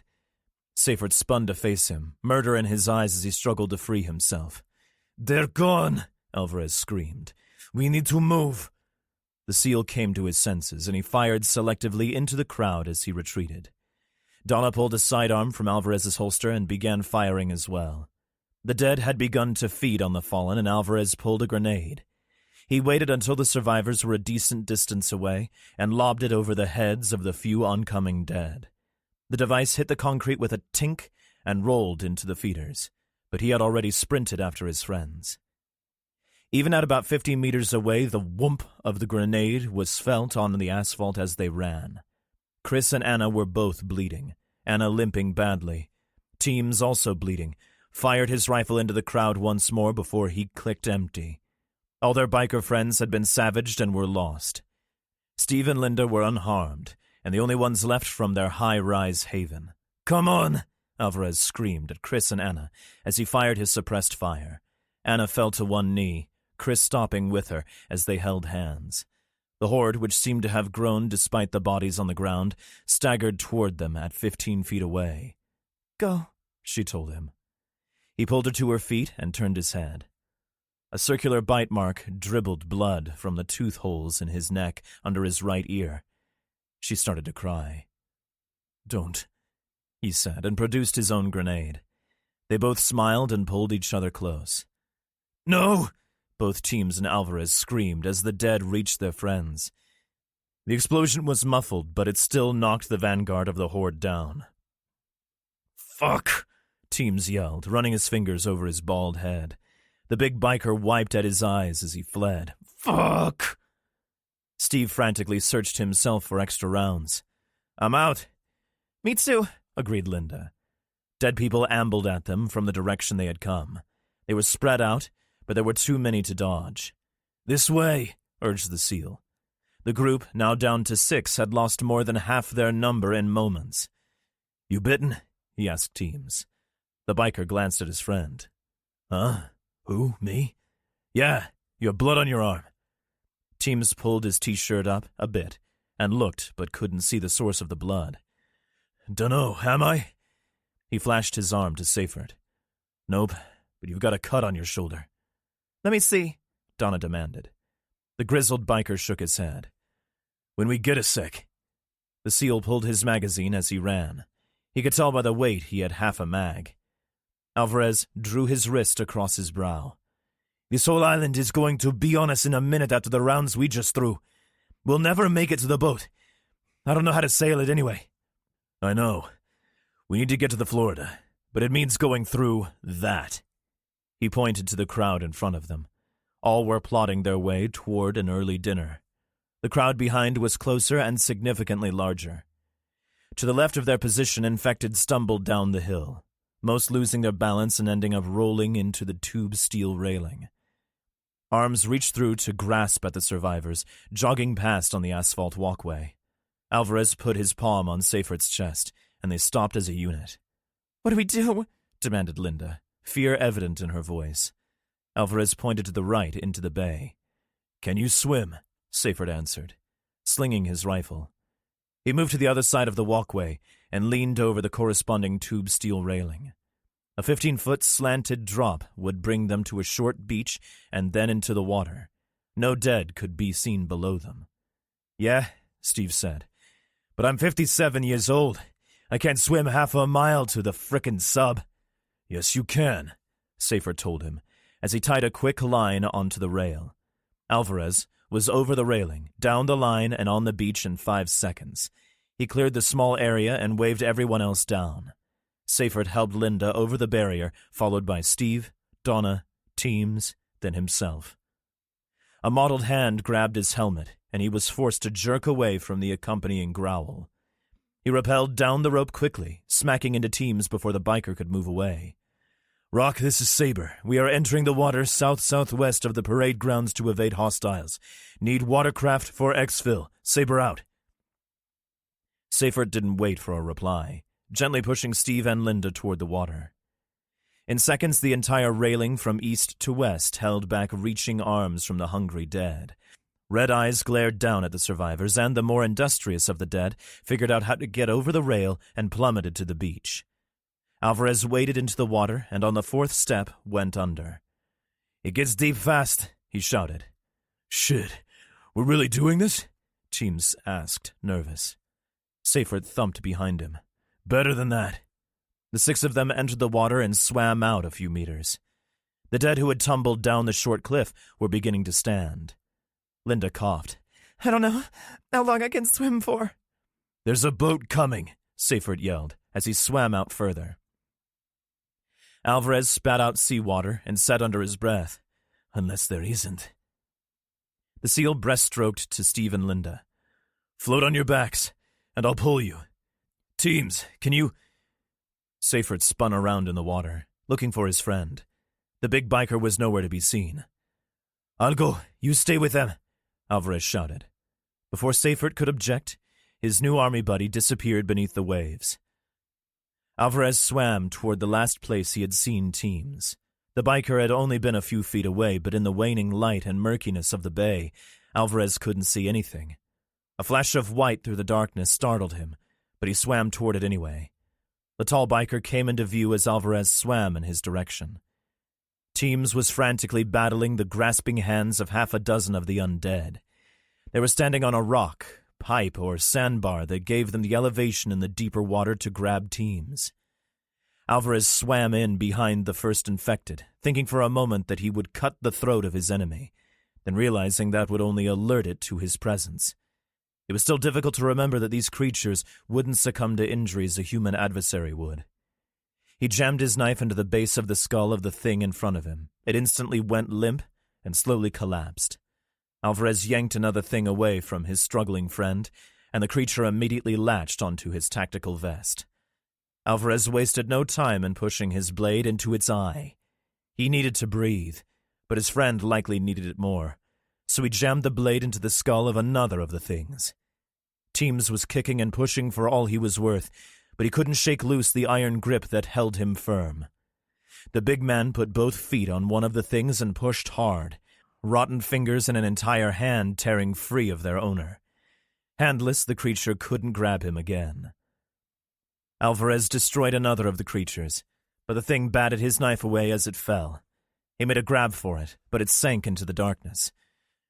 Seyfert spun to face him, murder in his eyes as he struggled to free himself. "They're gone!" Alvarez screamed. "We need to move!" The SEAL came to his senses, and he fired selectively into the crowd as he retreated. Donna pulled a sidearm from Alvarez's holster and began firing as well. The dead had begun to feed on the fallen, and Alvarez pulled a grenade. He waited until the survivors were a decent distance away and lobbed it over the heads of the few oncoming dead. The device hit the concrete with a tink and rolled into the feeders, but he had already sprinted after his friends. Even at about 50 meters away, the whoomp of the grenade was felt on the asphalt as they ran. Chris and Anna were both bleeding, Anna limping badly. Teams, also bleeding, fired his rifle into the crowd once more before he clicked empty. All their biker friends had been savaged and were lost. Steve and Linda were unharmed, and the only ones left from their high-rise haven. "Come on!" Alvarez screamed at Chris and Anna as he fired his suppressed fire. Anna fell to one knee, Chris stopping with her as they held hands. The horde, which seemed to have grown despite the bodies on the ground, staggered toward them at 15 feet away. "Go," she told him. He pulled her to her feet and turned his head. A circular bite mark dribbled blood from the tooth holes in his neck under his right ear. She started to cry. "Don't," he said, and produced his own grenade. They both smiled and pulled each other close. "No!" Both Teams and Alvarez screamed as the dead reached their friends. The explosion was muffled, but it still knocked the vanguard of the horde down. "Fuck!" Teams yelled, running his fingers over his bald head. The big biker wiped at his eyes as he fled. "Fuck!" Steve frantically searched himself for extra rounds. "I'm out." "Me too," agreed Linda. Dead people ambled at them from the direction they had come. They were spread out, but there were too many to dodge. "This way," urged the SEAL. The group, now down to 6, had lost more than half their number in moments. "You bitten?" he asked Teams. The biker glanced at his friend. "Huh? Who, me?" "Yeah, you have blood on your arm." Teams pulled his T-shirt up a bit and looked but couldn't see the source of the blood. "Dunno, am I?" He flashed his arm to Seyfert. "Nope, but you've got a cut on your shoulder." "Let me see," Donna demanded. The grizzled biker shook his head. "When we get a sec." The SEAL pulled his magazine as he ran. He could tell by the weight he had half a mag. Alvarez drew his wrist across his brow. "This whole island is going to be on us in a minute after the rounds we just threw. We'll never make it to the boat. I don't know how to sail it anyway." "I know. We need to get to the Florida, but it means going through that." He pointed to the crowd in front of them. All were plodding their way toward an early dinner. The crowd behind was closer and significantly larger. To the left of their position, infected stumbled down the hill, most losing their balance and ending up rolling into the tube steel railing. Arms reached through to grasp at the survivors, jogging past on the asphalt walkway. Alvarez put his palm on Seyfert's chest, and they stopped as a unit. "What do we do?" demanded Linda, fear evident in her voice. Alvarez pointed to the right into the bay. "Can you swim?" Seyfert answered, slinging his rifle. He moved to the other side of the walkway and leaned over the corresponding tube steel railing. A 15-foot slanted drop would bring them to a short beach and then into the water. No dead could be seen below them. "Yeah," Steve said, "but I'm 57 years old. I can't swim half a mile to the frickin' sub." "Yes, you can," Seyfert told him, as he tied a quick line onto the rail. Alvarez was over the railing, down the line, and on the beach in 5 seconds. He cleared the small area and waved everyone else down. Seyfert helped Linda over the barrier, followed by Steve, Donna, Teams, then himself. A mottled hand grabbed his helmet, and he was forced to jerk away from the accompanying growl. He rappelled down the rope quickly, smacking into Teams before the biker could move away. Rock, this is Saber. We are entering the water south-southwest of the parade grounds to evade hostiles. Need watercraft for exfil. Saber out. Seyfert didn't wait for a reply, gently pushing Steve and Linda toward the water. In seconds, the entire railing from east to west held back reaching arms from the hungry dead. Red eyes glared down at the survivors, and the more industrious of the dead figured out how to get over the rail and plummeted to the beach. Alvarez waded into the water, and on the fourth step went under. "It gets deep fast," he shouted. "Shit, we're really doing this?" Teams asked, nervous. Seyfert thumped behind him. "Better than that." The six of them entered the water and swam out a few meters. The dead who had tumbled down the short cliff were beginning to stand. Linda coughed. "I don't know how long I can swim for." "There's a boat coming," Seyfert yelled as he swam out further. Alvarez spat out seawater and said under his breath, "Unless there isn't." The seal breaststroked to Steve and Linda. "Float on your backs, and I'll pull you. Teams, can you—" Seyfert spun around in the water, looking for his friend. The big biker was nowhere to be seen. "I'll go. You stay with them," Alvarez shouted. Before Seyfert could object, his new army buddy disappeared beneath the waves. Alvarez swam toward the last place he had seen Teams. The biker had only been a few feet away, but in the waning light and murkiness of the bay, Alvarez couldn't see anything. A flash of white through the darkness startled him, but he swam toward it anyway. The tall biker came into view as Alvarez swam in his direction. Teams was frantically battling the grasping hands of half a dozen of the undead. They were standing on a rock, pipe, or sandbar that gave them the elevation in the deeper water to grab Teams. Alvarez swam in behind the first infected, thinking for a moment that he would cut the throat of his enemy, then realizing that would only alert it to his presence. It was still difficult to remember that these creatures wouldn't succumb to injuries a human adversary would. He jammed his knife into the base of the skull of the thing in front of him. It instantly went limp and slowly collapsed. Alvarez yanked another thing away from his struggling friend, and the creature immediately latched onto his tactical vest. Alvarez wasted no time in pushing his blade into its eye. He needed to breathe, but his friend likely needed it more, so he jammed the blade into the skull of another of the things. Teams was kicking and pushing for all he was worth, but he couldn't shake loose the iron grip that held him firm. The big man put both feet on one of the things and pushed hard, rotten fingers and an entire hand tearing free of their owner. Handless, the creature couldn't grab him again. Alvarez destroyed another of the creatures, but the thing batted his knife away as it fell. He made a grab for it, but it sank into the darkness.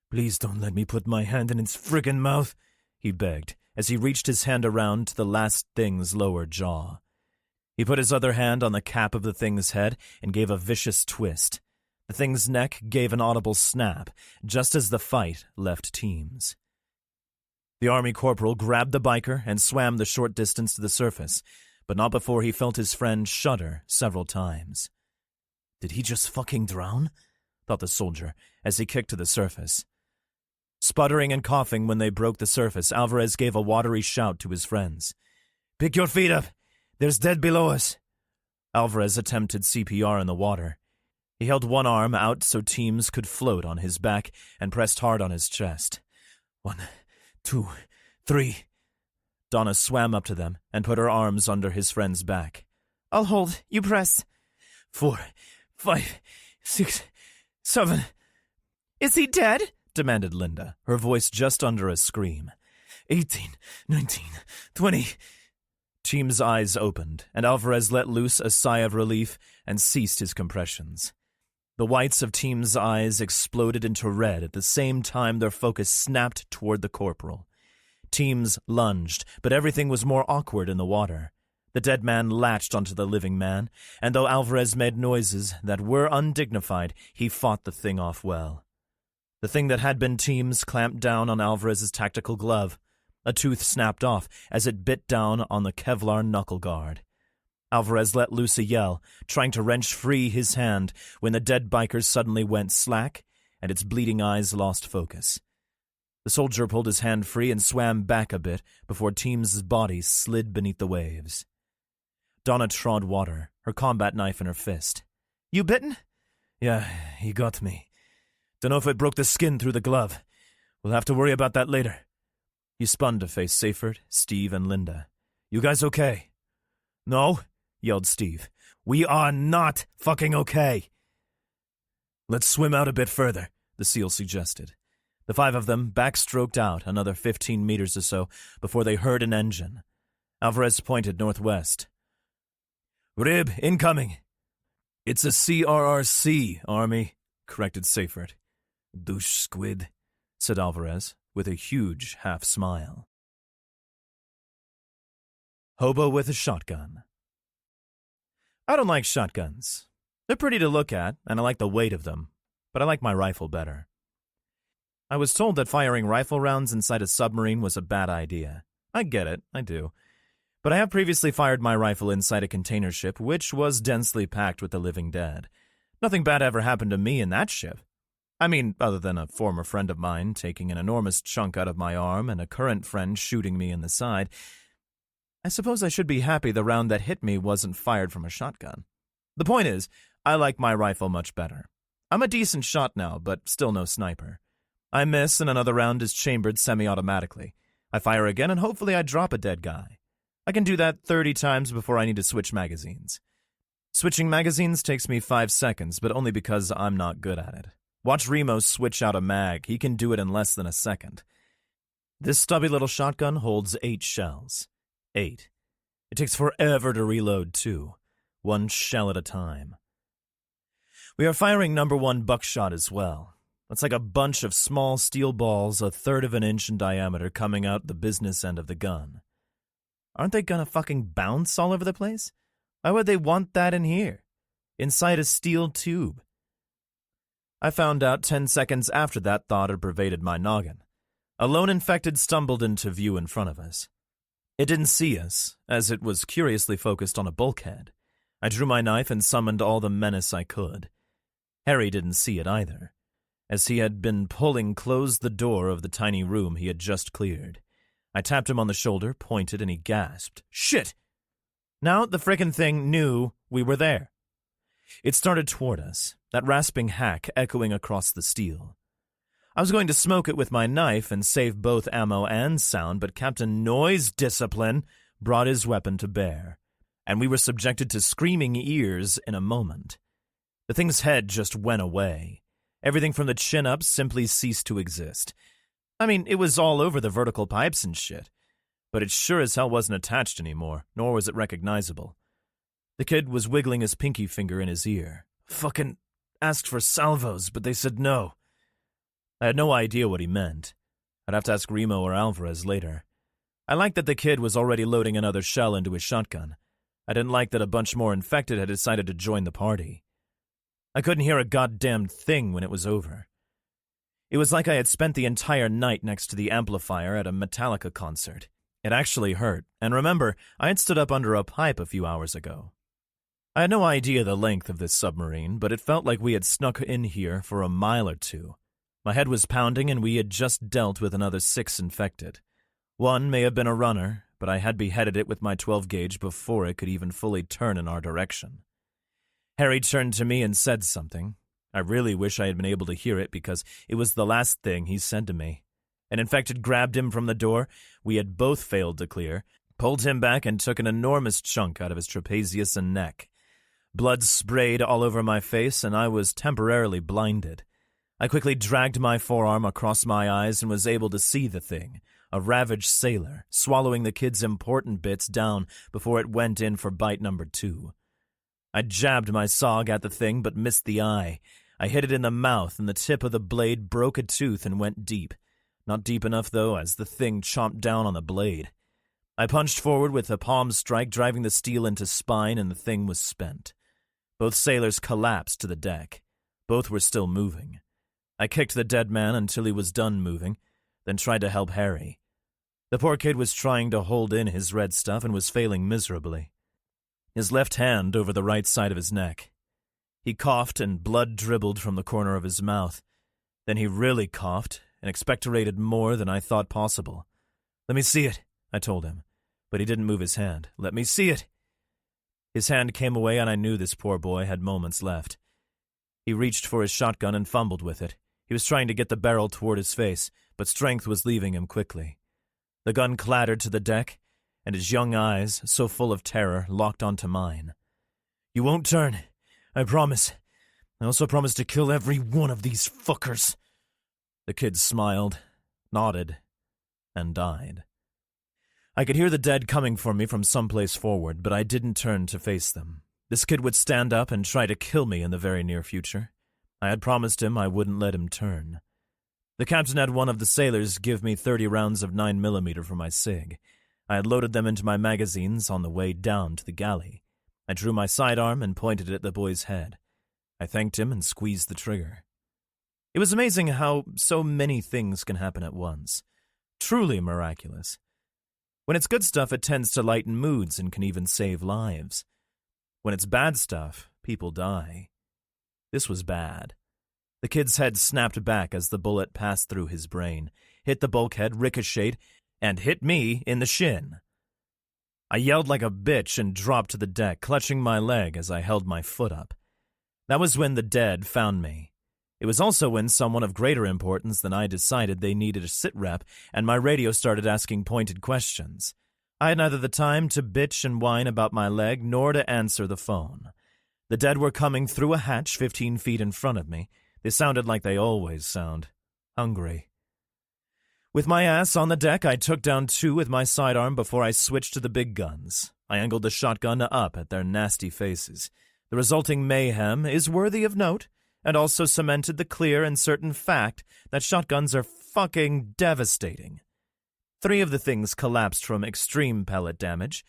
"Please don't let me put my hand in its friggin' mouth," he begged, as he reached his hand around to the last thing's lower jaw. He put his other hand on the cap of the thing's head and gave a vicious twist. The thing's neck gave an audible snap, just as the fight left Teams. The army corporal grabbed the biker and swam the short distance to the surface, but not before he felt his friend shudder several times. "Did he just fucking drown?" thought the soldier as he kicked to the surface. Sputtering and coughing when they broke the surface, Alvarez gave a watery shout to his friends. "Pick your feet up! There's dead below us!" Alvarez attempted CPR in the water. He held one arm out so Teams could float on his back and pressed hard on his chest. 1, 2, 3. Donna swam up to them and put her arms under his friend's back. "I'll hold. You press." 4, 5, 6, 7. "Is he dead?" demanded Linda, her voice just under a scream. 18, 19, 20. Team's eyes opened, and Alvarez let loose a sigh of relief and ceased his compressions. The whites of Team's eyes exploded into red at the same time their focus snapped toward the corporal. Teams lunged, but everything was more awkward in the water. The dead man latched onto the living man, and though Alvarez made noises that were undignified, he fought the thing off well. The thing that had been Teams clamped down on Alvarez's tactical glove. A tooth snapped off as it bit down on the Kevlar knuckle guard. Alvarez let loose a yell, trying to wrench free his hand when the dead biker suddenly went slack and its bleeding eyes lost focus. The soldier pulled his hand free and swam back a bit before Team's body slid beneath the waves. Donna trod water, her combat knife in her fist. You bitten? Yeah, he got me. Dunno if it broke the skin through the glove. We'll have to worry about that later. He spun to face Seyfert, Steve, and Linda. You guys okay? No, yelled Steve. We are not fucking okay. Let's swim out a bit further, the SEAL suggested. The 5 of them backstroked out another 15 meters or so before they heard an engine. Alvarez pointed northwest. Rib, incoming. It's a CRRC, Army, corrected Seyfert. Douche squid, said Alvarez, with a huge half-smile. Hobo with a shotgun. I don't like shotguns. They're pretty to look at, and I like the weight of them, but I like my rifle better. I was told that firing rifle rounds inside a submarine was a bad idea. I get it, I do. But I have previously fired my rifle inside a container ship, which was densely packed with the living dead. Nothing bad ever happened to me in that ship. I mean, other than a former friend of mine taking an enormous chunk out of my arm and a current friend shooting me in the side. I suppose I should be happy the round that hit me wasn't fired from a shotgun. The point is, I like my rifle much better. I'm a decent shot now, but still no sniper. I miss and another round is chambered semi-automatically. I fire again and hopefully I drop a dead guy. I can do that 30 times before I need to switch magazines. Switching magazines takes me 5 seconds, but only because I'm not good at it. Watch Remo switch out a mag. He can do it in less than a second. This stubby little shotgun holds 8 shells. 8. It takes forever to reload, too. 1 shell at a time. We are firing number 1 buckshot as well. It's like a bunch of small steel balls 1/3 of an inch in diameter coming out the business end of the gun. Aren't they gonna fucking bounce all over the place? Why would they want that in here? Inside a steel tube. I found out 10 seconds after that thought had pervaded my noggin. A lone infected stumbled into view in front of us. It didn't see us, as it was curiously focused on a bulkhead. I drew my knife and summoned all the menace I could. Harry didn't see it either. As he had been pulling closed the door of the tiny room he had just cleared. I tapped him on the shoulder, pointed, and he gasped. Shit! Now the frickin' thing knew we were there. It started toward us, that rasping hack echoing across the steel. I was going to smoke it with my knife and save both ammo and sound, but Captain Noise Discipline brought his weapon to bear, and we were subjected to screaming ears in a moment. The thing's head just went away. Everything from the chin up simply ceased to exist. I mean, it was all over the vertical pipes and shit, but it sure as hell wasn't attached anymore, nor was it recognizable. The kid was wiggling his pinky finger in his ear. Fucking asked for salvos, but they said no. I had no idea what he meant. I'd have to ask Remo or Alvarez later. I liked that the kid was already loading another shell into his shotgun. I didn't like that a bunch more infected had decided to join the party. I couldn't hear a goddamn thing when it was over. It was like I had spent the entire night next to the amplifier at a Metallica concert. It actually hurt, and remember, I had stood up under a pipe a few hours ago. I had no idea the length of this submarine, but it felt like we had snuck in here for a mile or two. My head was pounding, and we had just dealt with another 6 infected. One may have been a runner, but I had beheaded it with my 12-gauge before it could even fully turn in our direction. Harry turned to me and said something. I really wish I had been able to hear it because it was the last thing he said to me. An infected grabbed him from the door we had both failed to clear, pulled him back, and took an enormous chunk out of his trapezius and neck. Blood sprayed all over my face, and I was temporarily blinded. I quickly dragged my forearm across my eyes and was able to see the thing, a ravaged sailor, swallowing the kid's important bits down before it went in for bite number 2. I jabbed my sog at the thing but missed the eye. I hit it in the mouth, and the tip of the blade broke a tooth and went deep. Not deep enough, though, as the thing chomped down on the blade. I punched forward with a palm strike, driving the steel into spine, and the thing was spent. Both sailors collapsed to the deck. Both were still moving. I kicked the dead man until he was done moving, then tried to help Harry. The poor kid was trying to hold in his red stuff and was failing miserably. His left hand over the right side of his neck. He coughed and blood dribbled from the corner of his mouth. Then he really coughed and expectorated more than I thought possible. "Let me see it," I told him, but he didn't move his hand. "Let me see it." His hand came away, and I knew this poor boy had moments left. He reached for his shotgun and fumbled with it. He was trying to get the barrel toward his face, but strength was leaving him quickly. The gun clattered to the deck, and his young eyes, so full of terror, locked onto mine. "You won't turn, I promise. I also promise to kill every one of these fuckers." The kid smiled, nodded, and died. I could hear the dead coming for me from someplace forward, but I didn't turn to face them. This kid would stand up and try to kill me in the very near future. I had promised him I wouldn't let him turn. The captain had one of the sailors give me 30 rounds of 9mm for my SIG. I had loaded them into my magazines on the way down to the galley. I drew my sidearm and pointed it at the boy's head. I thanked him and squeezed the trigger. It was amazing how so many things can happen at once. Truly miraculous. When it's good stuff, it tends to lighten moods and can even save lives. When it's bad stuff, people die. This was bad. The kid's head snapped back as the bullet passed through his brain, hit the bulkhead, ricocheted, and hit me in the shin. I yelled like a bitch and dropped to the deck, clutching my leg as I held my foot up. That was when the dead found me. It was also when someone of greater importance than I decided they needed a sit-rep, and my radio started asking pointed questions. I had neither the time to bitch and whine about my leg nor to answer the phone. The dead were coming through a hatch 15 feet in front of me. They sounded like they always sound. Hungry. With my ass on the deck, I took down 2 with my sidearm before I switched to the big guns. I angled the shotgun up at their nasty faces. The resulting mayhem is worthy of note, and also cemented the clear and certain fact that shotguns are fucking devastating. 3 of the things collapsed from extreme pellet damage.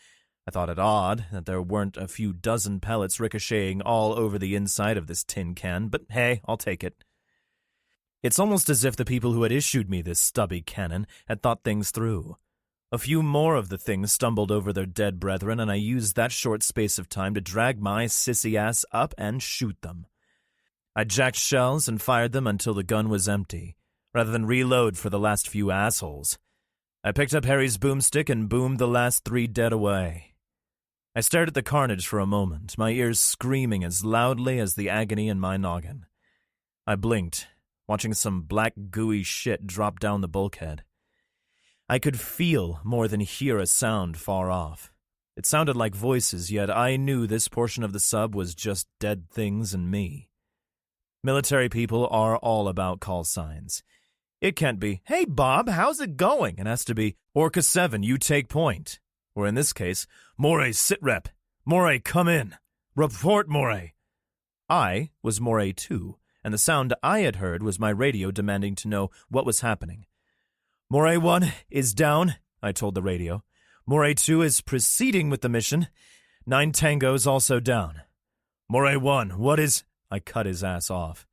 I thought it odd that there weren't a few dozen pellets ricocheting all over the inside of this tin can, but hey, I'll take it. It's almost as if the people who had issued me this stubby cannon had thought things through. A few more of the things stumbled over their dead brethren, and I used that short space of time to drag my sissy ass up and shoot them. I jacked shells and fired them until the gun was empty, rather than reload for the last few assholes. I picked up Harry's boomstick and boomed the last 3 dead away. I stared at the carnage for a moment, my ears screaming as loudly as the agony in my noggin. I blinked, watching some black gooey shit drop down the bulkhead. I could feel more than hear a sound far off. It sounded like voices, yet I knew this portion of the sub was just dead things and me. Military people are all about call signs. It can't be, "Hey Bob, how's it going?" It has to be, "Orca 7, you take point." Or in this case, "Moray, sit rep. Moray, come in. Report, Moray." I was Moray 2, and the sound I had heard was my radio demanding to know what was happening. "Moray 1 is down," I told the radio. "Moray 2 is proceeding with the mission. 9 Tango's also down." "Moray 1, what is—" I cut his ass off.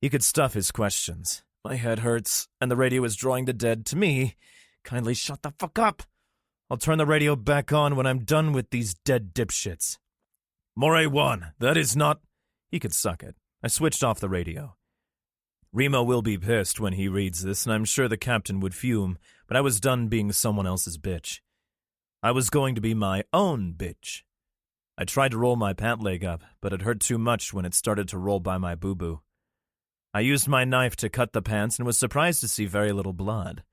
He could stuff his questions. My head hurts, and the radio is drawing the dead to me. Kindly shut the fuck up. I'll turn the radio back on when I'm done with these dead dipshits. "Moray 1, that is not—" He could suck it. I switched off the radio. Remo will be pissed when he reads this, and I'm sure the captain would fume, but I was done being someone else's bitch. I was going to be my own bitch. I tried to roll my pant leg up, but it hurt too much when it started to roll by my boo-boo. I used my knife to cut the pants and was surprised to see very little blood.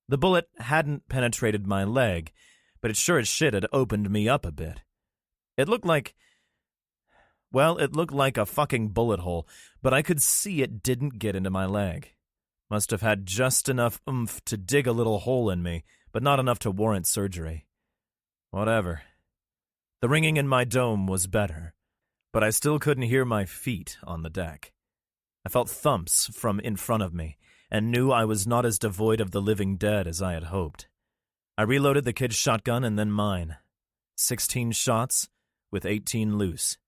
The bullet hadn't penetrated my leg, but it sure as shit had opened me up a bit. It looked like a fucking bullet hole, but I could see it didn't get into my leg. Must have had just enough oomph to dig a little hole in me, but not enough to warrant surgery. Whatever. The ringing in my dome was better, but I still couldn't hear my feet on the deck. I felt thumps from in front of me, and knew I was not as devoid of the living dead as I had hoped. I reloaded the kid's shotgun and then mine. 16 shots, with 18 loose.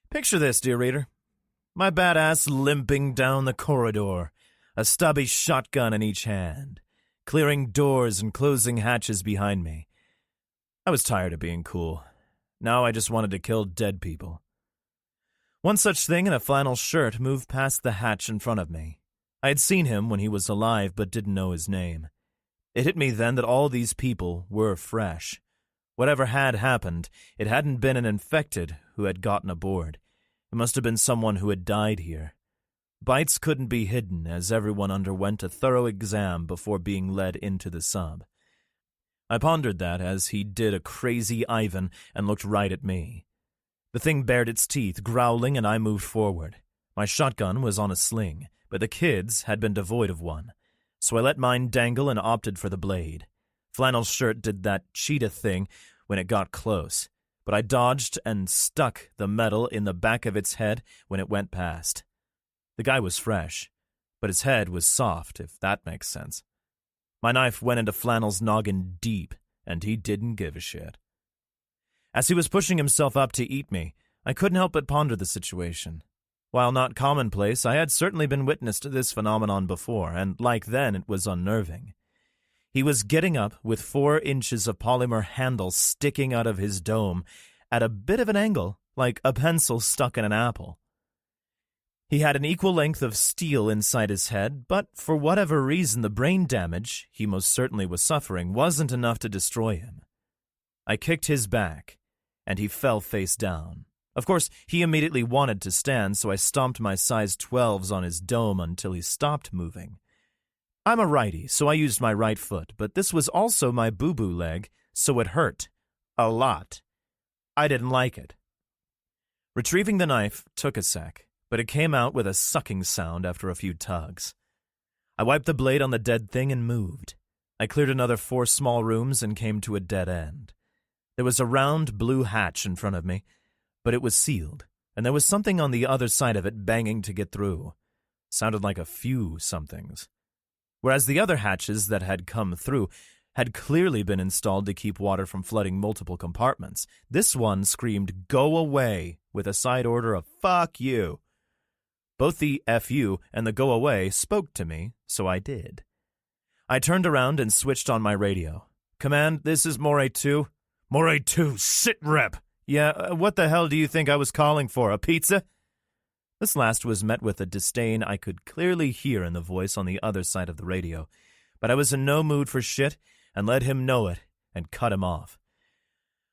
Picture this, dear reader. My badass limping down the corridor, a stubby shotgun in each hand, clearing doors and closing hatches behind me. I was tired of being cool. Now I just wanted to kill dead people. One such thing in a flannel shirt moved past the hatch in front of me. I had seen him when he was alive but didn't know his name. It hit me then that all these people were fresh. Whatever had happened, it hadn't been an infected who had gotten aboard. It must have been someone who had died here. Bites couldn't be hidden, as everyone underwent a thorough exam before being led into the sub. I pondered that as he did a crazy Ivan and looked right at me. The thing bared its teeth, growling, and I moved forward. My shotgun was on a sling, but the kid's had been devoid of one, so I let mine dangle and opted for the blade. Flannel Shirt did that cheetah thing when it got close, but I dodged and stuck the metal in the back of its head when it went past. The guy was fresh, but his head was soft, if that makes sense. My knife went into Flannel's noggin deep, and he didn't give a shit. As he was pushing himself up to eat me, I couldn't help but ponder the situation. While not commonplace, I had certainly been witness to this phenomenon before, and like then, it was unnerving. He was getting up with 4 inches of polymer handle sticking out of his dome at a bit of an angle, like a pencil stuck in an apple. He had an equal length of steel inside his head, but for whatever reason the brain damage he most certainly was suffering wasn't enough to destroy him. I kicked his back, and he fell face down. Of course, he immediately wanted to stand, so I stomped my size 12s on his dome until he stopped moving. I'm a righty, so I used my right foot, but this was also my boo-boo leg, so it hurt. A lot. I didn't like it. Retrieving the knife took a sec, but it came out with a sucking sound after a few tugs. I wiped the blade on the dead thing and moved. I cleared another 4 small rooms and came to a dead end. There was a round blue hatch in front of me, but it was sealed, and there was something on the other side of it banging to get through. Sounded like a few somethings. Whereas the other hatches that had come through had clearly been installed to keep water from flooding multiple compartments. This one screamed, "Go away," with a side order of "fuck you." Both the "fu" and the "go away" spoke to me, so I did. I turned around and switched on my radio. "Command, this is Moray 2. Moray 2, sit rep. Yeah, what the hell do you think I was calling for, a pizza?" This last was met with a disdain I could clearly hear in the voice on the other side of the radio, but I was in no mood for shit and let him know it and cut him off.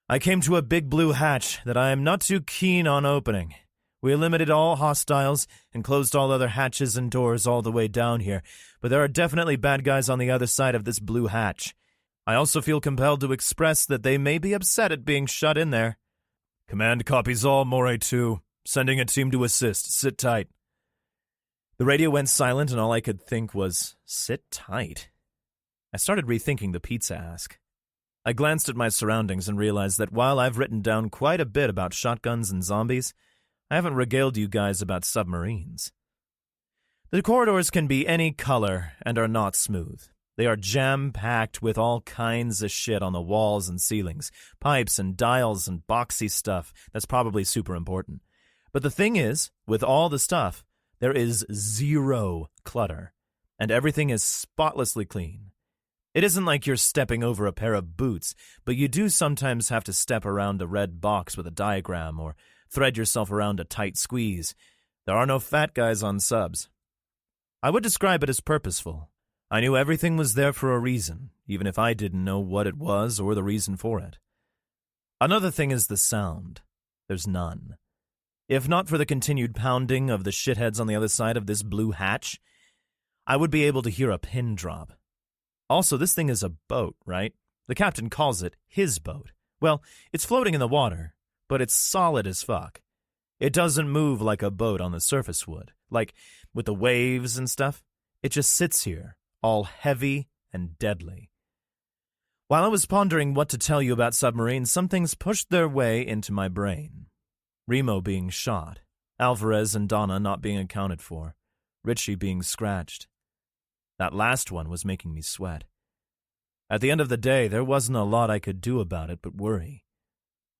"I came to a big blue hatch that I am not too keen on opening. We eliminated all hostiles and closed all other hatches and doors all the way down here, but there are definitely bad guys on the other side of this blue hatch. I also feel compelled to express that they may be upset at being shut in there." "Command copies all, Moray 2. Sending a team to assist. Sit tight." The radio went silent, and all I could think was, sit tight. I started rethinking the pizza ask. I glanced at my surroundings and realized that while I've written down quite a bit about shotguns and zombies, I haven't regaled you guys about submarines. The corridors can be any color and are not smooth. They are jam-packed with all kinds of shit on the walls and ceilings, pipes and dials and boxy stuff that's probably super important. But the thing is, with all the stuff, there is zero clutter, and everything is spotlessly clean. It isn't like you're stepping over a pair of boots, but you do sometimes have to step around a red box with a diagram or thread yourself around a tight squeeze. There are no fat guys on subs. I would describe it as purposeful. I knew everything was there for a reason, even if I didn't know what it was or the reason for it. Another thing is the sound. There's none. If not for the continued pounding of the shitheads on the other side of this blue hatch, I would be able to hear a pin drop. Also, this thing is a boat, right? The captain calls it his boat. Well, it's floating in the water, but it's solid as fuck. It doesn't move like a boat on the surface would, like with the waves and stuff. It just sits here, all heavy and deadly. While I was pondering what to tell you about submarines, some things pushed their way into my brain. Remo being shot, Alvarez and Donna not being accounted for, Richie being scratched. That last one was making me sweat. At the end of the day, there wasn't a lot I could do about it but worry.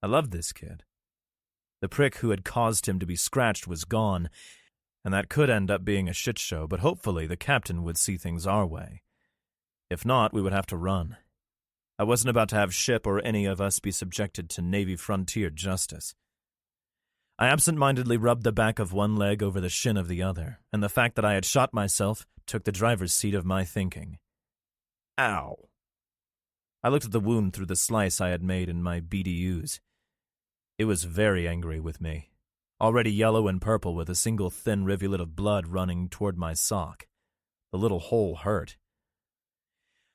I loved this kid. The prick who had caused him to be scratched was gone, and that could end up being a shit show, but hopefully the captain would see things our way. If not, we would have to run. I wasn't about to have Ship or any of us be subjected to Navy frontier justice. I absent-mindedly rubbed the back of one leg over the shin of the other, and the fact that I had shot myself took the driver's seat of my thinking. Ow. I looked at the wound through the slice I had made in my BDUs. It was very angry with me. already yellow and purple with a single thin rivulet of blood running toward my sock. The little hole hurt.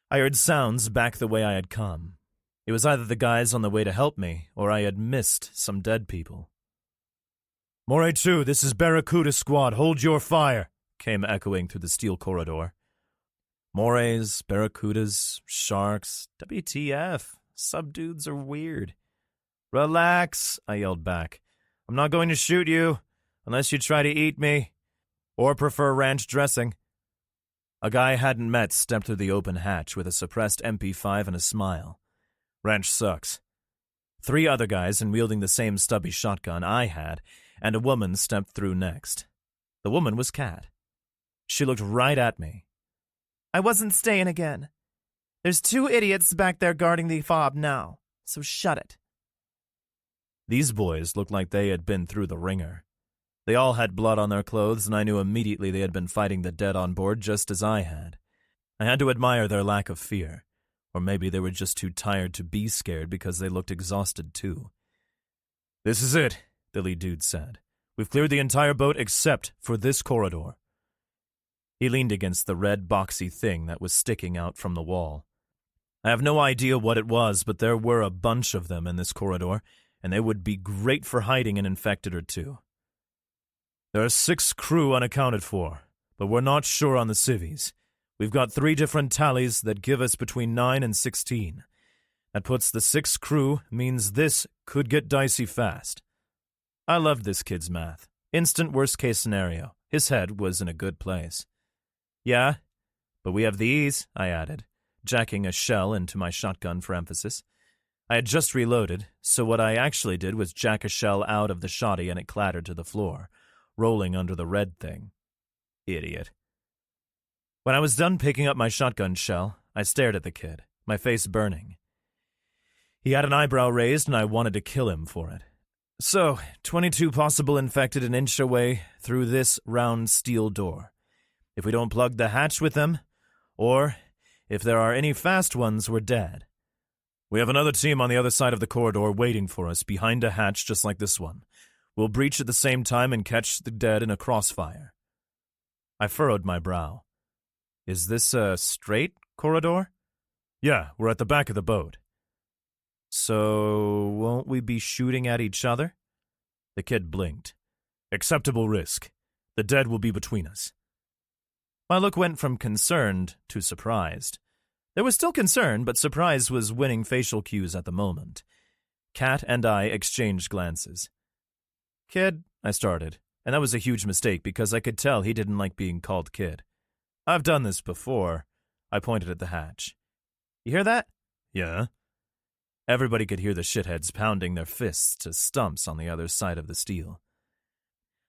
I heard sounds back the way I had come. It was either the guys on the way to help me, or I had missed some dead people. Moray 2, this is Barracuda Squad. Hold your fire, came echoing through the steel corridor. Morays, barracudas, sharks, WTF. Subdudes are weird. Relax, I yelled back. I'm not going to shoot you, unless you try to eat me, or prefer ranch dressing. A guy I hadn't met stepped through the open hatch with a suppressed MP5 and a smile. Ranch sucks. 3 other guys, and wielding the same stubby shotgun I had, and a woman stepped through next. The woman was Kat. She looked right at me. I wasn't staying again. There's 2 idiots back there guarding the fob now, so shut it. These boys looked like they had been through the ringer. They all had blood on their clothes, and I knew immediately they had been fighting the dead on board just as I had. I had to admire their lack of fear, or maybe they were just too tired to be scared because they looked exhausted too. This is it, the lead dude said. We've cleared the entire boat except for this corridor. He leaned against the red boxy thing that was sticking out from the wall. I have no idea what it was, but there were a bunch of them in this corridor, and they would be great for hiding an infected or 2. There are 6 crew unaccounted for, but we're not sure on the civvies. We've got 3 different tallies that give us between 9 and 16. That puts the 6 crew, means this could get dicey fast. I loved this kid's math. Instant worst-case scenario. His head was in a good place. Yeah, but we have these, I added, jacking a shell into my shotgun for emphasis. I had just reloaded, so what I actually did was jack a shell out of the shotty and it clattered to the floor, rolling under the red thing. Idiot. When I was done picking up my shotgun shell, I stared at the kid, my face burning. He had an eyebrow raised and I wanted to kill him for it. So, 22 possible infected an inch away through this round steel door. If we don't plug the hatch with them, or if there are any fast ones, we're dead. We have another team on the other side of the corridor waiting for us behind a hatch just like this one. We'll breach at the same time and catch the dead in a crossfire. I furrowed my brow. Is this a straight corridor? Yeah, we're at the back of the boat. So, won't we be shooting at each other? The kid blinked. Acceptable risk. The dead will be between us. My look went from concerned to surprised. There was still concern, but surprise was winning facial cues at the moment. Kat and I exchanged glances. Kid, I started, and that was a huge mistake because I could tell he didn't like being called kid. I've done this before. I pointed at the hatch. You hear that? Yeah. Everybody could hear the shitheads pounding their fists to stumps on the other side of the steel.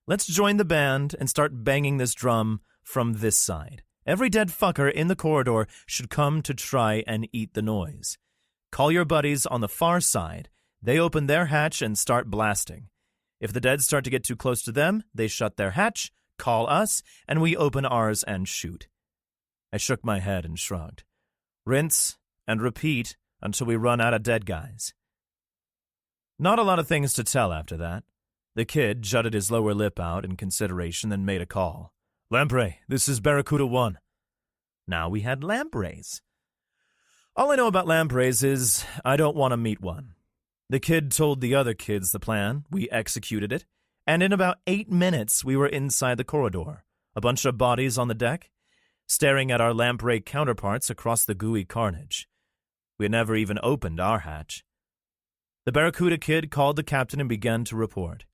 Let's join the band and start banging this drum from this side. Every dead fucker in the corridor should come to try and eat the noise. Call your buddies on the far side. They open their hatch and start blasting. If the dead start to get too close to them, they shut their hatch, call us, and we open ours and shoot. I shook my head and shrugged. Rinse and repeat until we run out of dead guys. Not a lot of things to tell after that. The kid jutted his lower lip out in consideration, then made a call. Lamprey, this is Barracuda 1. Now we had lampreys. All I know about lampreys is I don't want to meet one. The kid told the other kids the plan, we executed it, and in about 8 minutes we were inside the corridor, a bunch of bodies on the deck, staring at our lamprey counterparts across the gooey carnage. We had never even opened our hatch. The Barracuda kid called the captain and began to report.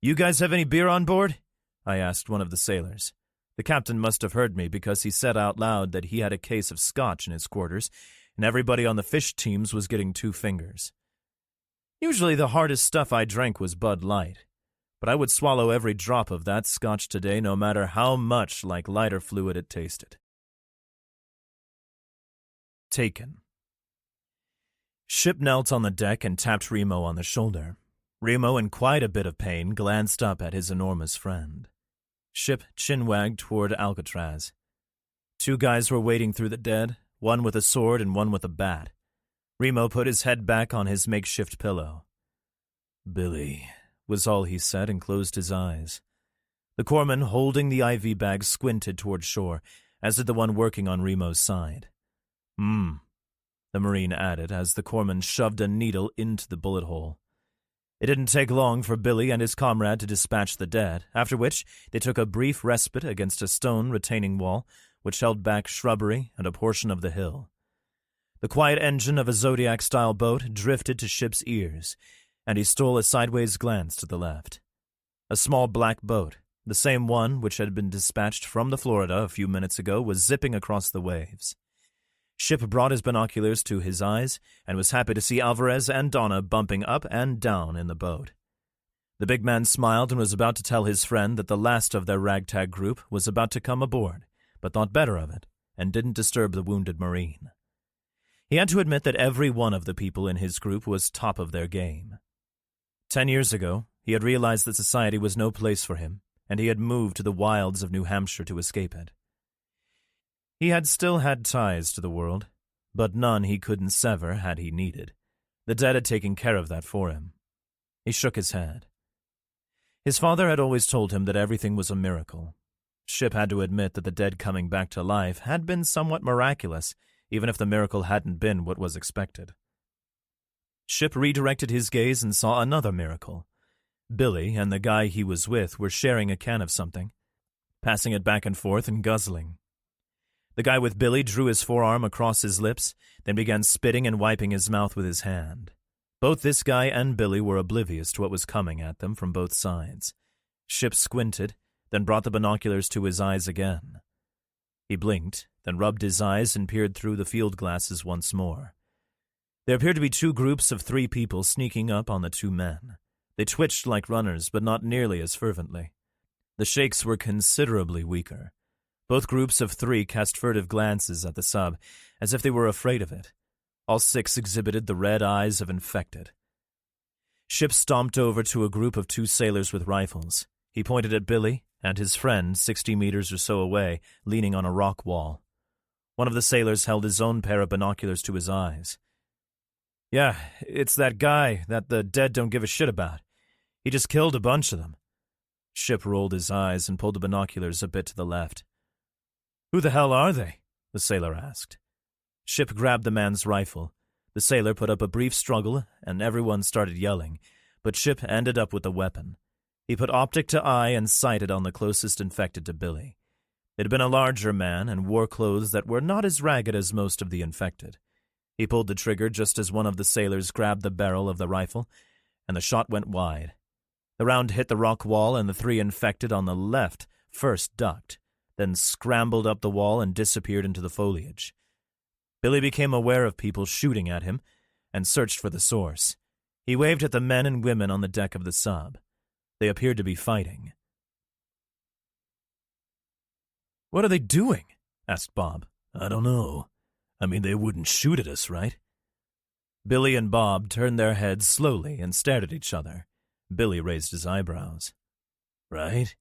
You guys have any beer on board? I asked one of the sailors. The captain must have heard me because he said out loud that he had a case of scotch in his quarters, and everybody on the fish teams was getting 2 fingers. Usually the hardest stuff I drank was Bud Light, but I would swallow every drop of that scotch today no matter how much like lighter fluid it tasted. Taken. Ship knelt on the deck and tapped Remo on the shoulder. Remo, in quite a bit of pain, glanced up at his enormous friend. Ship chin-wagged toward Alcatraz. 2 guys were wading through the dead, one with a sword and one with a bat. Remo put his head back on his makeshift pillow. Billy, was all he said and closed his eyes. The corpsman holding the IV bag squinted toward shore, as did the one working on Remo's side. The Marine added as the corpsman shoved a needle into the bullet hole. It didn't take long for Billy and his comrade to dispatch the dead, after which they took a brief respite against a stone retaining wall which held back shrubbery and a portion of the hill. The quiet engine of a Zodiac-style boat drifted to Ship's ears, and he stole a sideways glance to the left. A small black boat, the same one which had been dispatched from the Florida a few minutes ago, was zipping across the waves. Ship brought his binoculars to his eyes and was happy to see Alvarez and Donna bumping up and down in the boat. The big man smiled and was about to tell his friend that the last of their ragtag group was about to come aboard, but thought better of it and didn't disturb the wounded Marine. He had to admit that every one of the people in his group was top of their game. 10 years ago, he had realized that society was no place for him, and he had moved to the wilds of New Hampshire to escape it. He had still had ties to the world, but none he couldn't sever had he needed. The dead had taken care of that for him. He shook his head. His father had always told him that everything was a miracle. Ship had to admit that the dead coming back to life had been somewhat miraculous, even if the miracle hadn't been what was expected. Ship redirected his gaze and saw another miracle. Billy and the guy he was with were sharing a can of something, passing it back and forth and guzzling. The guy with Billy drew his forearm across his lips, then began spitting and wiping his mouth with his hand. Both this guy and Billy were oblivious to what was coming at them from both sides. Ship squinted, then brought the binoculars to his eyes again. He blinked, then rubbed his eyes and peered through the field glasses once more. There appeared to be 2 groups of 3 people sneaking up on the 2 men. They twitched like runners, but not nearly as fervently. The shakes were considerably weaker. Both groups of 3 cast furtive glances at the sub, as if they were afraid of it. All 6 exhibited the red eyes of infected. Ship stomped over to a group of 2 sailors with rifles. He pointed at Billy and his friend 60 meters or so away, leaning on a rock wall. One of the sailors held his own pair of binoculars to his eyes. "Yeah, it's that guy that the dead don't give a shit about. He just killed a bunch of them." Ship rolled his eyes and pulled the binoculars a bit to the left. "Who the hell are they?" the sailor asked. Ship grabbed the man's rifle. The sailor put up a brief struggle, and everyone started yelling, but Ship ended up with the weapon. He put optic to eye and sighted on the closest infected to Billy. It had been a larger man and wore clothes that were not as ragged as most of the infected. He pulled the trigger just as one of the sailors grabbed the barrel of the rifle, and the shot went wide. The round hit the rock wall, and the 3 infected on the left first ducked, then scrambled up the wall and disappeared into the foliage. Billy became aware of people shooting at him and searched for the source. He waved at the men and women on the deck of the sub. They appeared to be fighting. "What are they doing?" asked Bob. "I don't know. I mean, they wouldn't shoot at us, right?" Billy and Bob turned their heads slowly and stared at each other. Billy raised his eyebrows. "Right?"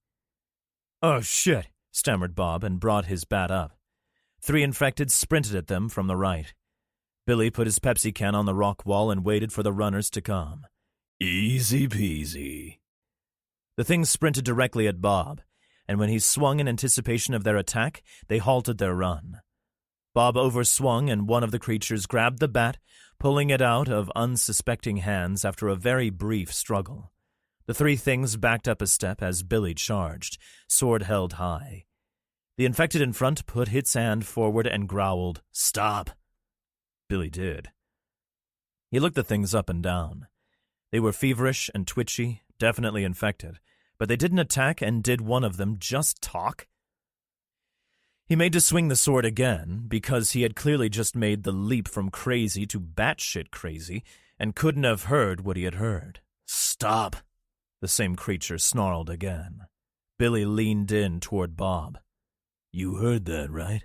"Oh, shit," stammered Bob and brought his bat up. 3 infected sprinted at them from the right. Billy put his Pepsi can on the rock wall and waited for the runners to come. "Easy peasy." The things sprinted directly at Bob, and when he swung in anticipation of their attack, they halted their run. Bob overswung, and one of the creatures grabbed the bat, pulling it out of unsuspecting hands after a very brief struggle. The 3 things backed up a step as Billy charged, sword held high. The infected in front put its hand forward and growled, "Stop!" Billy did. He looked the things up and down. They were feverish and twitchy, definitely infected, but they didn't attack, and did one of them just talk? He made to swing the sword again, because he had clearly just made the leap from crazy to batshit crazy, and couldn't have heard what he had heard. "Stop!" the same creature snarled again. Billy leaned in toward Bob. "You heard that, right?"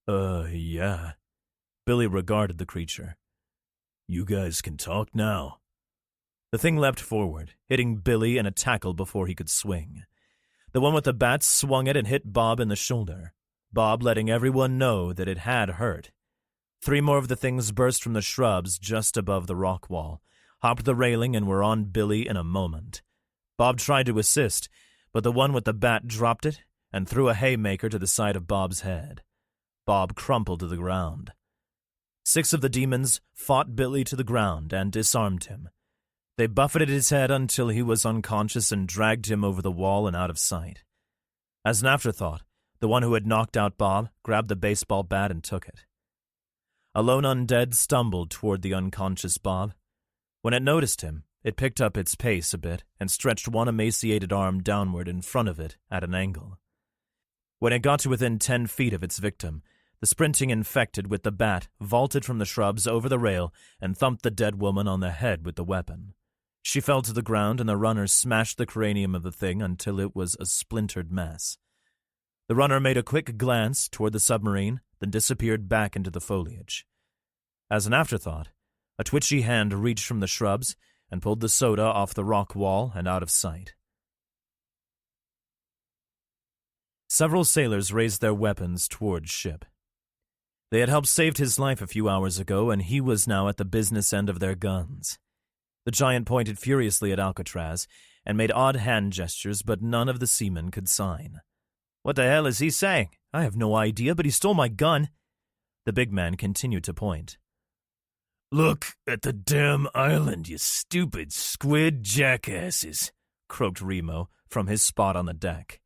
Yeah." Billy regarded the creature. "You guys can talk now." The thing leapt forward, hitting Billy in a tackle before he could swing. The one with the bat swung it and hit Bob in the shoulder, Bob letting everyone know that it had hurt. 3 more of the things burst from the shrubs just above the rock wall, hopped the railing, and were on Billy in a moment. Bob tried to assist, but the one with the bat dropped it and threw a haymaker to the side of Bob's head. Bob crumpled to the ground. 6 of the demons fought Billy to the ground and disarmed him. They buffeted his head until he was unconscious and dragged him over the wall and out of sight. As an afterthought, the one who had knocked out Bob grabbed the baseball bat and took it. A lone undead stumbled toward the unconscious Bob. When it noticed him, it picked up its pace a bit and stretched one emaciated arm downward in front of it at an angle. When it got to within 10 feet of its victim, the sprinting infected with the bat vaulted from the shrubs over the rail and thumped the dead woman on the head with the weapon. She fell to the ground and the runner smashed the cranium of the thing until it was a splintered mess. The runner made a quick glance toward the submarine, then disappeared back into the foliage. As an afterthought, a twitchy hand reached from the shrubs and pulled the soda off the rock wall and out of sight. Several sailors raised their weapons toward Ship. They had helped save his life a few hours ago, and he was now at the business end of their guns. The giant pointed furiously at Alcatraz and made odd hand gestures, but none of the seamen could sign. "What the hell is he saying? I have no idea, but he stole my gun." The big man continued to point. "Look at the damn island, you stupid squid jackasses," croaked Remo from his spot on the deck.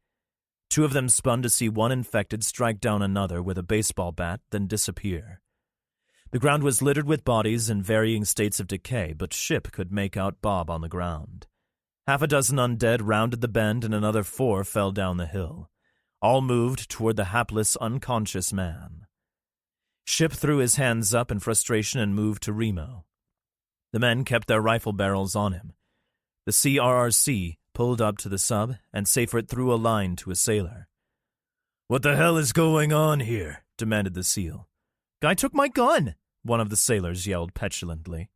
2 of them spun to see one infected strike down another with a baseball bat, then disappear. The ground was littered with bodies in varying states of decay, but Ship could make out Bob on the ground. 6 undead rounded the bend and another 4 fell down the hill. All moved toward the hapless, unconscious man. Ship threw his hands up in frustration and moved to Remo. The men kept their rifle barrels on him. The CRRC pulled up to the sub, and Seyfert threw a line to a sailor. "What the hell is going on here?" demanded the SEAL. "Guy took my gun," one of the sailors yelled petulantly.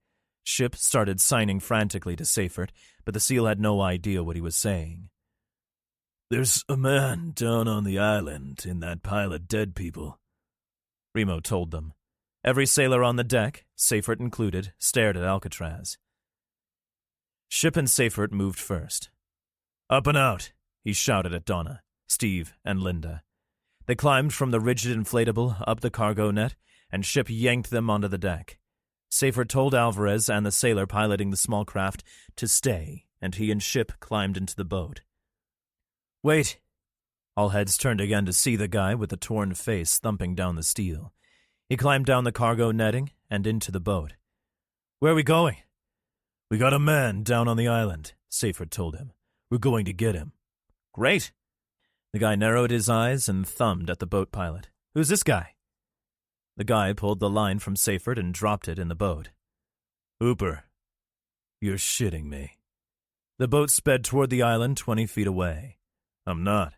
Ship started signing frantically to Seyfert, but the SEAL had no idea what he was saying. "There's a man down on the island in that pile of dead people," Remo told them. Every sailor on the deck, Seyfert included, stared at Alcatraz. Ship and Seyfert moved first. "Up and out," he shouted at Donna, Steve, and Linda. They climbed from the rigid inflatable up the cargo net, and Ship yanked them onto the deck. Seyfert told Alvarez and the sailor piloting the small craft to stay, and he and Ship climbed into the boat. "Wait." All heads turned again to see the guy with the torn face thumping down the steel. He climbed down the cargo netting and into the boat. "Where are we going?" "We got a man down on the island," Seyfert told him. "We're going to get him." "Great." The guy narrowed his eyes and thumbed at the boat pilot. "Who's this guy?" The guy pulled the line from Seyfert and dropped it in the boat. "Hooper, you're shitting me." The boat sped toward the island 20 feet away. "I'm not."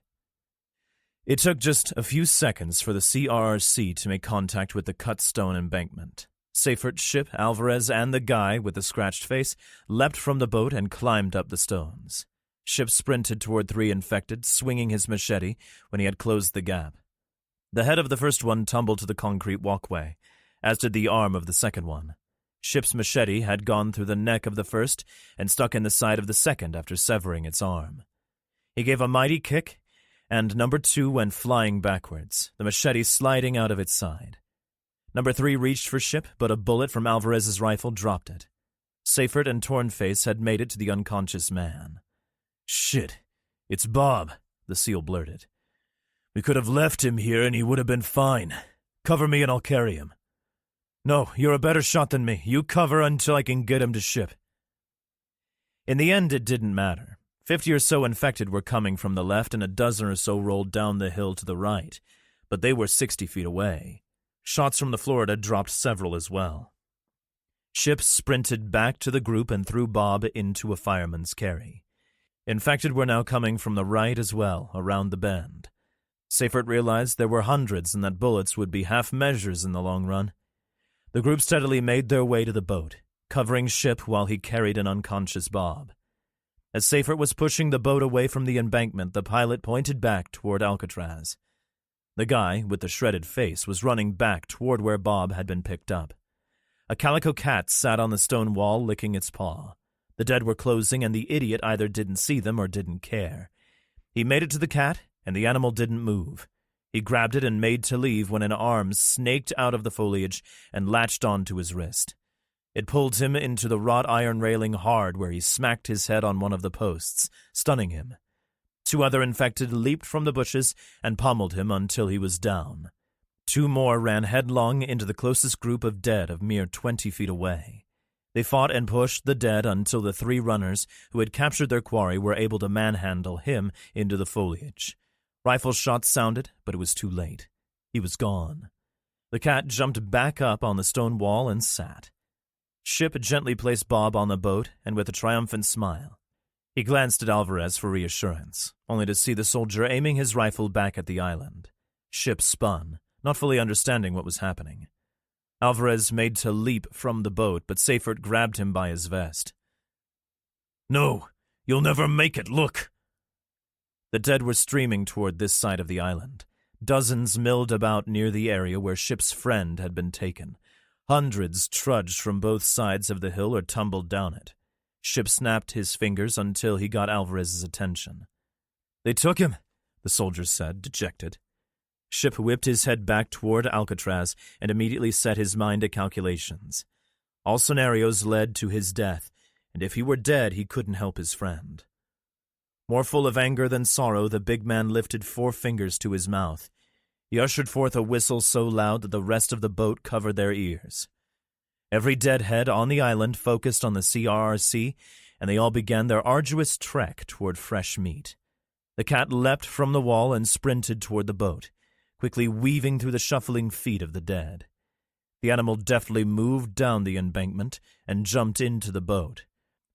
It took just a few seconds for the CRRC to make contact with the cut stone embankment. Seyfert, Ship, Alvarez, and the guy with the scratched face leapt from the boat and climbed up the stones. Ship sprinted toward 3 infected, swinging his machete when he had closed the gap. The head of the first one tumbled to the concrete walkway, as did the arm of the second one. Ship's machete had gone through the neck of the first and stuck in the side of the second after severing its arm. He gave a mighty kick, and number 2 went flying backwards, the machete sliding out of its side. Number 3 reached for Ship, but a bullet from Alvarez's rifle dropped it. Seyfert and Tornface had made it to the unconscious man. "Shit, it's Bob," the SEAL blurted. "We could have left him here and he would have been fine. Cover me and I'll carry him." "No, you're a better shot than me. You cover until I can get him to Ship." In the end, it didn't matter. 50 or so infected were coming from the left and a dozen or so rolled down the hill to the right, but they were 60 feet away. Shots from the Florida dropped several as well. Ship sprinted back to the group and threw Bob into a fireman's carry. Infected were now coming from the right as well, around the bend. Seyfert realized there were hundreds and that bullets would be half measures in the long run. The group steadily made their way to the boat, covering Ship while he carried an unconscious Bob. As Seyfert was pushing the boat away from the embankment, the pilot pointed back toward Alcatraz. The guy with the shredded face was running back toward where Bob had been picked up. A calico cat sat on the stone wall licking its paw. The dead were closing, and the idiot either didn't see them or didn't care. He made it to the cat, and the animal didn't move. He grabbed it and made to leave when an arm snaked out of the foliage and latched onto his wrist. It pulled him into the wrought iron railing hard, where he smacked his head on one of the posts, stunning him. 2 other infected leaped from the bushes and pummeled him until he was down. 2 more ran headlong into the closest group of dead of mere 20 feet away. They fought and pushed the dead until the 3 runners who had captured their quarry were able to manhandle him into the foliage. Rifle shots sounded, but it was too late. He was gone. The cat jumped back up on the stone wall and sat. Ship gently placed Bob on the boat, and with a triumphant smile, he glanced at Alvarez for reassurance, only to see the soldier aiming his rifle back at the island. Ship spun, not fully understanding what was happening. Alvarez made to leap from the boat, but Seyfert grabbed him by his vest. "No, you'll never make it, look!" The dead were streaming toward this side of the island. Dozens milled about near the area where Ship's friend had been taken. Hundreds trudged from both sides of the hill or tumbled down it. Ship snapped his fingers until he got Alvarez's attention. "They took him," the soldier said, dejected. Ship whipped his head back toward Alcatraz and immediately set his mind to calculations. All scenarios led to his death, and if he were dead, he couldn't help his friend. More full of anger than sorrow, the big man lifted 4 fingers to his mouth. He ushered forth a whistle so loud that the rest of the boat covered their ears. Every deadhead on the island focused on the CRRC, and they all began their arduous trek toward fresh meat. The cat leapt from the wall and sprinted toward the boat, quickly weaving through the shuffling feet of the dead. The animal deftly moved down the embankment and jumped into the boat,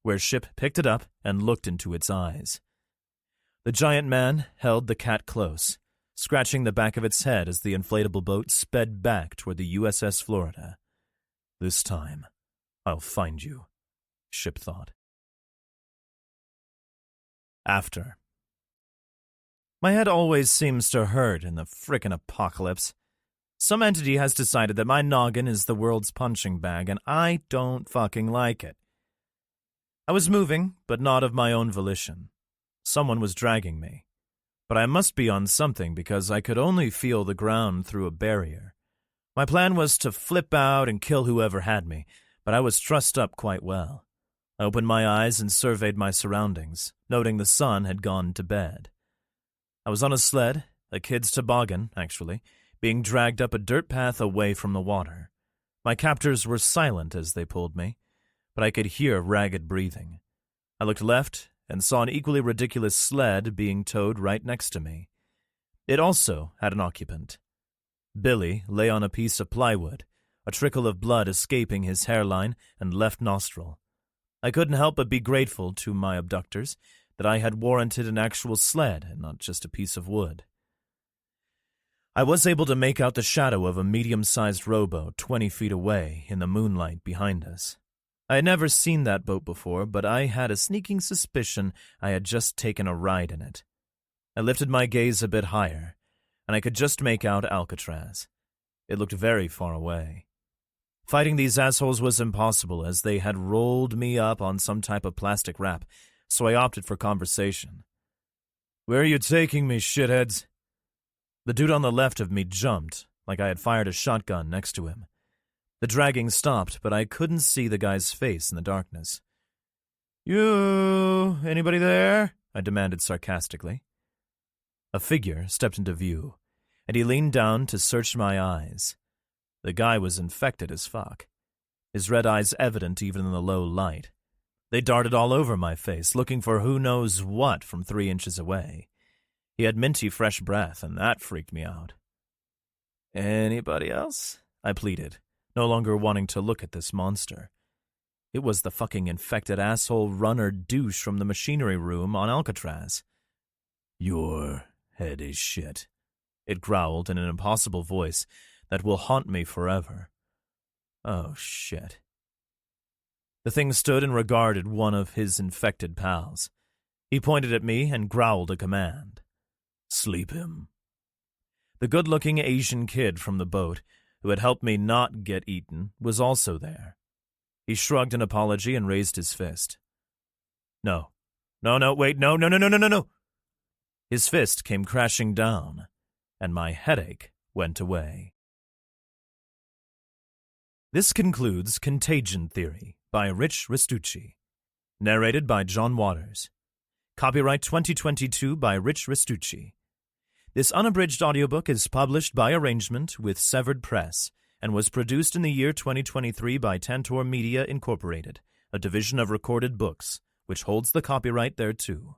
where Ship picked it up and looked into its eyes. The giant man held the cat close, scratching the back of its head as the inflatable boat sped back toward the USS Florida. "This time, I'll find you," Ship thought. After. My head always seems to hurt in the frickin' apocalypse. Some entity has decided that my noggin is the world's punching bag, and I don't fucking like it. I was moving, but not of my own volition. Someone was dragging me. But I must be on something because I could only feel the ground through a barrier. My plan was to flip out and kill whoever had me, but I was trussed up quite well. I opened my eyes and surveyed my surroundings, noting the sun had gone to bed. I was on a sled, a kid's toboggan, actually, being dragged up a dirt path away from the water. My captors were silent as they pulled me, but I could hear ragged breathing. I looked left and saw an equally ridiculous sled being towed right next to me. It also had an occupant. Billy lay on a piece of plywood, a trickle of blood escaping his hairline and left nostril. I couldn't help but be grateful to my abductors that I had warranted an actual sled and not just a piece of wood. I was able to make out the shadow of a medium-sized rowboat 20 feet away in the moonlight behind us. I had never seen that boat before, but I had a sneaking suspicion I had just taken a ride in it. I lifted my gaze a bit higher, and I could just make out Alcatraz. It looked very far away. Fighting these assholes was impossible, as they had rolled me up on some type of plastic wrap, so I opted for conversation. "Where are you taking me, shitheads?" The dude on the left of me jumped, like I had fired a shotgun next to him. The dragging stopped, but I couldn't see the guy's face in the darkness. "You, anybody there?" I demanded sarcastically. A figure stepped into view, and he leaned down to search my eyes. The guy was infected as fuck, his red eyes evident even in the low light. They darted all over my face, looking for who knows what from 3 inches away. He had minty fresh breath, and that freaked me out. "Anybody else?" I pleaded, no longer wanting to look at this monster. It was the fucking infected asshole runner douche from the machinery room on Alcatraz. "Your head is shit," it growled in an impossible voice that will haunt me forever. Oh, shit. The thing stood and regarded one of his infected pals. He pointed at me and growled a command. "Sleep him." The good-looking Asian kid from the boat, who had helped me not get eaten, was also there. He shrugged an apology and raised his fist. No. No, wait, no. His fist came crashing down, and my headache went away. This concludes Contagion Theory by Rich Restucci. Narrated by John Waters. Copyright 2022 by Rich Restucci. This unabridged audiobook is published by arrangement with Severed Press and was produced in the year 2023 by Tantor Media Incorporated, a division of Recorded Books, which holds the copyright thereto.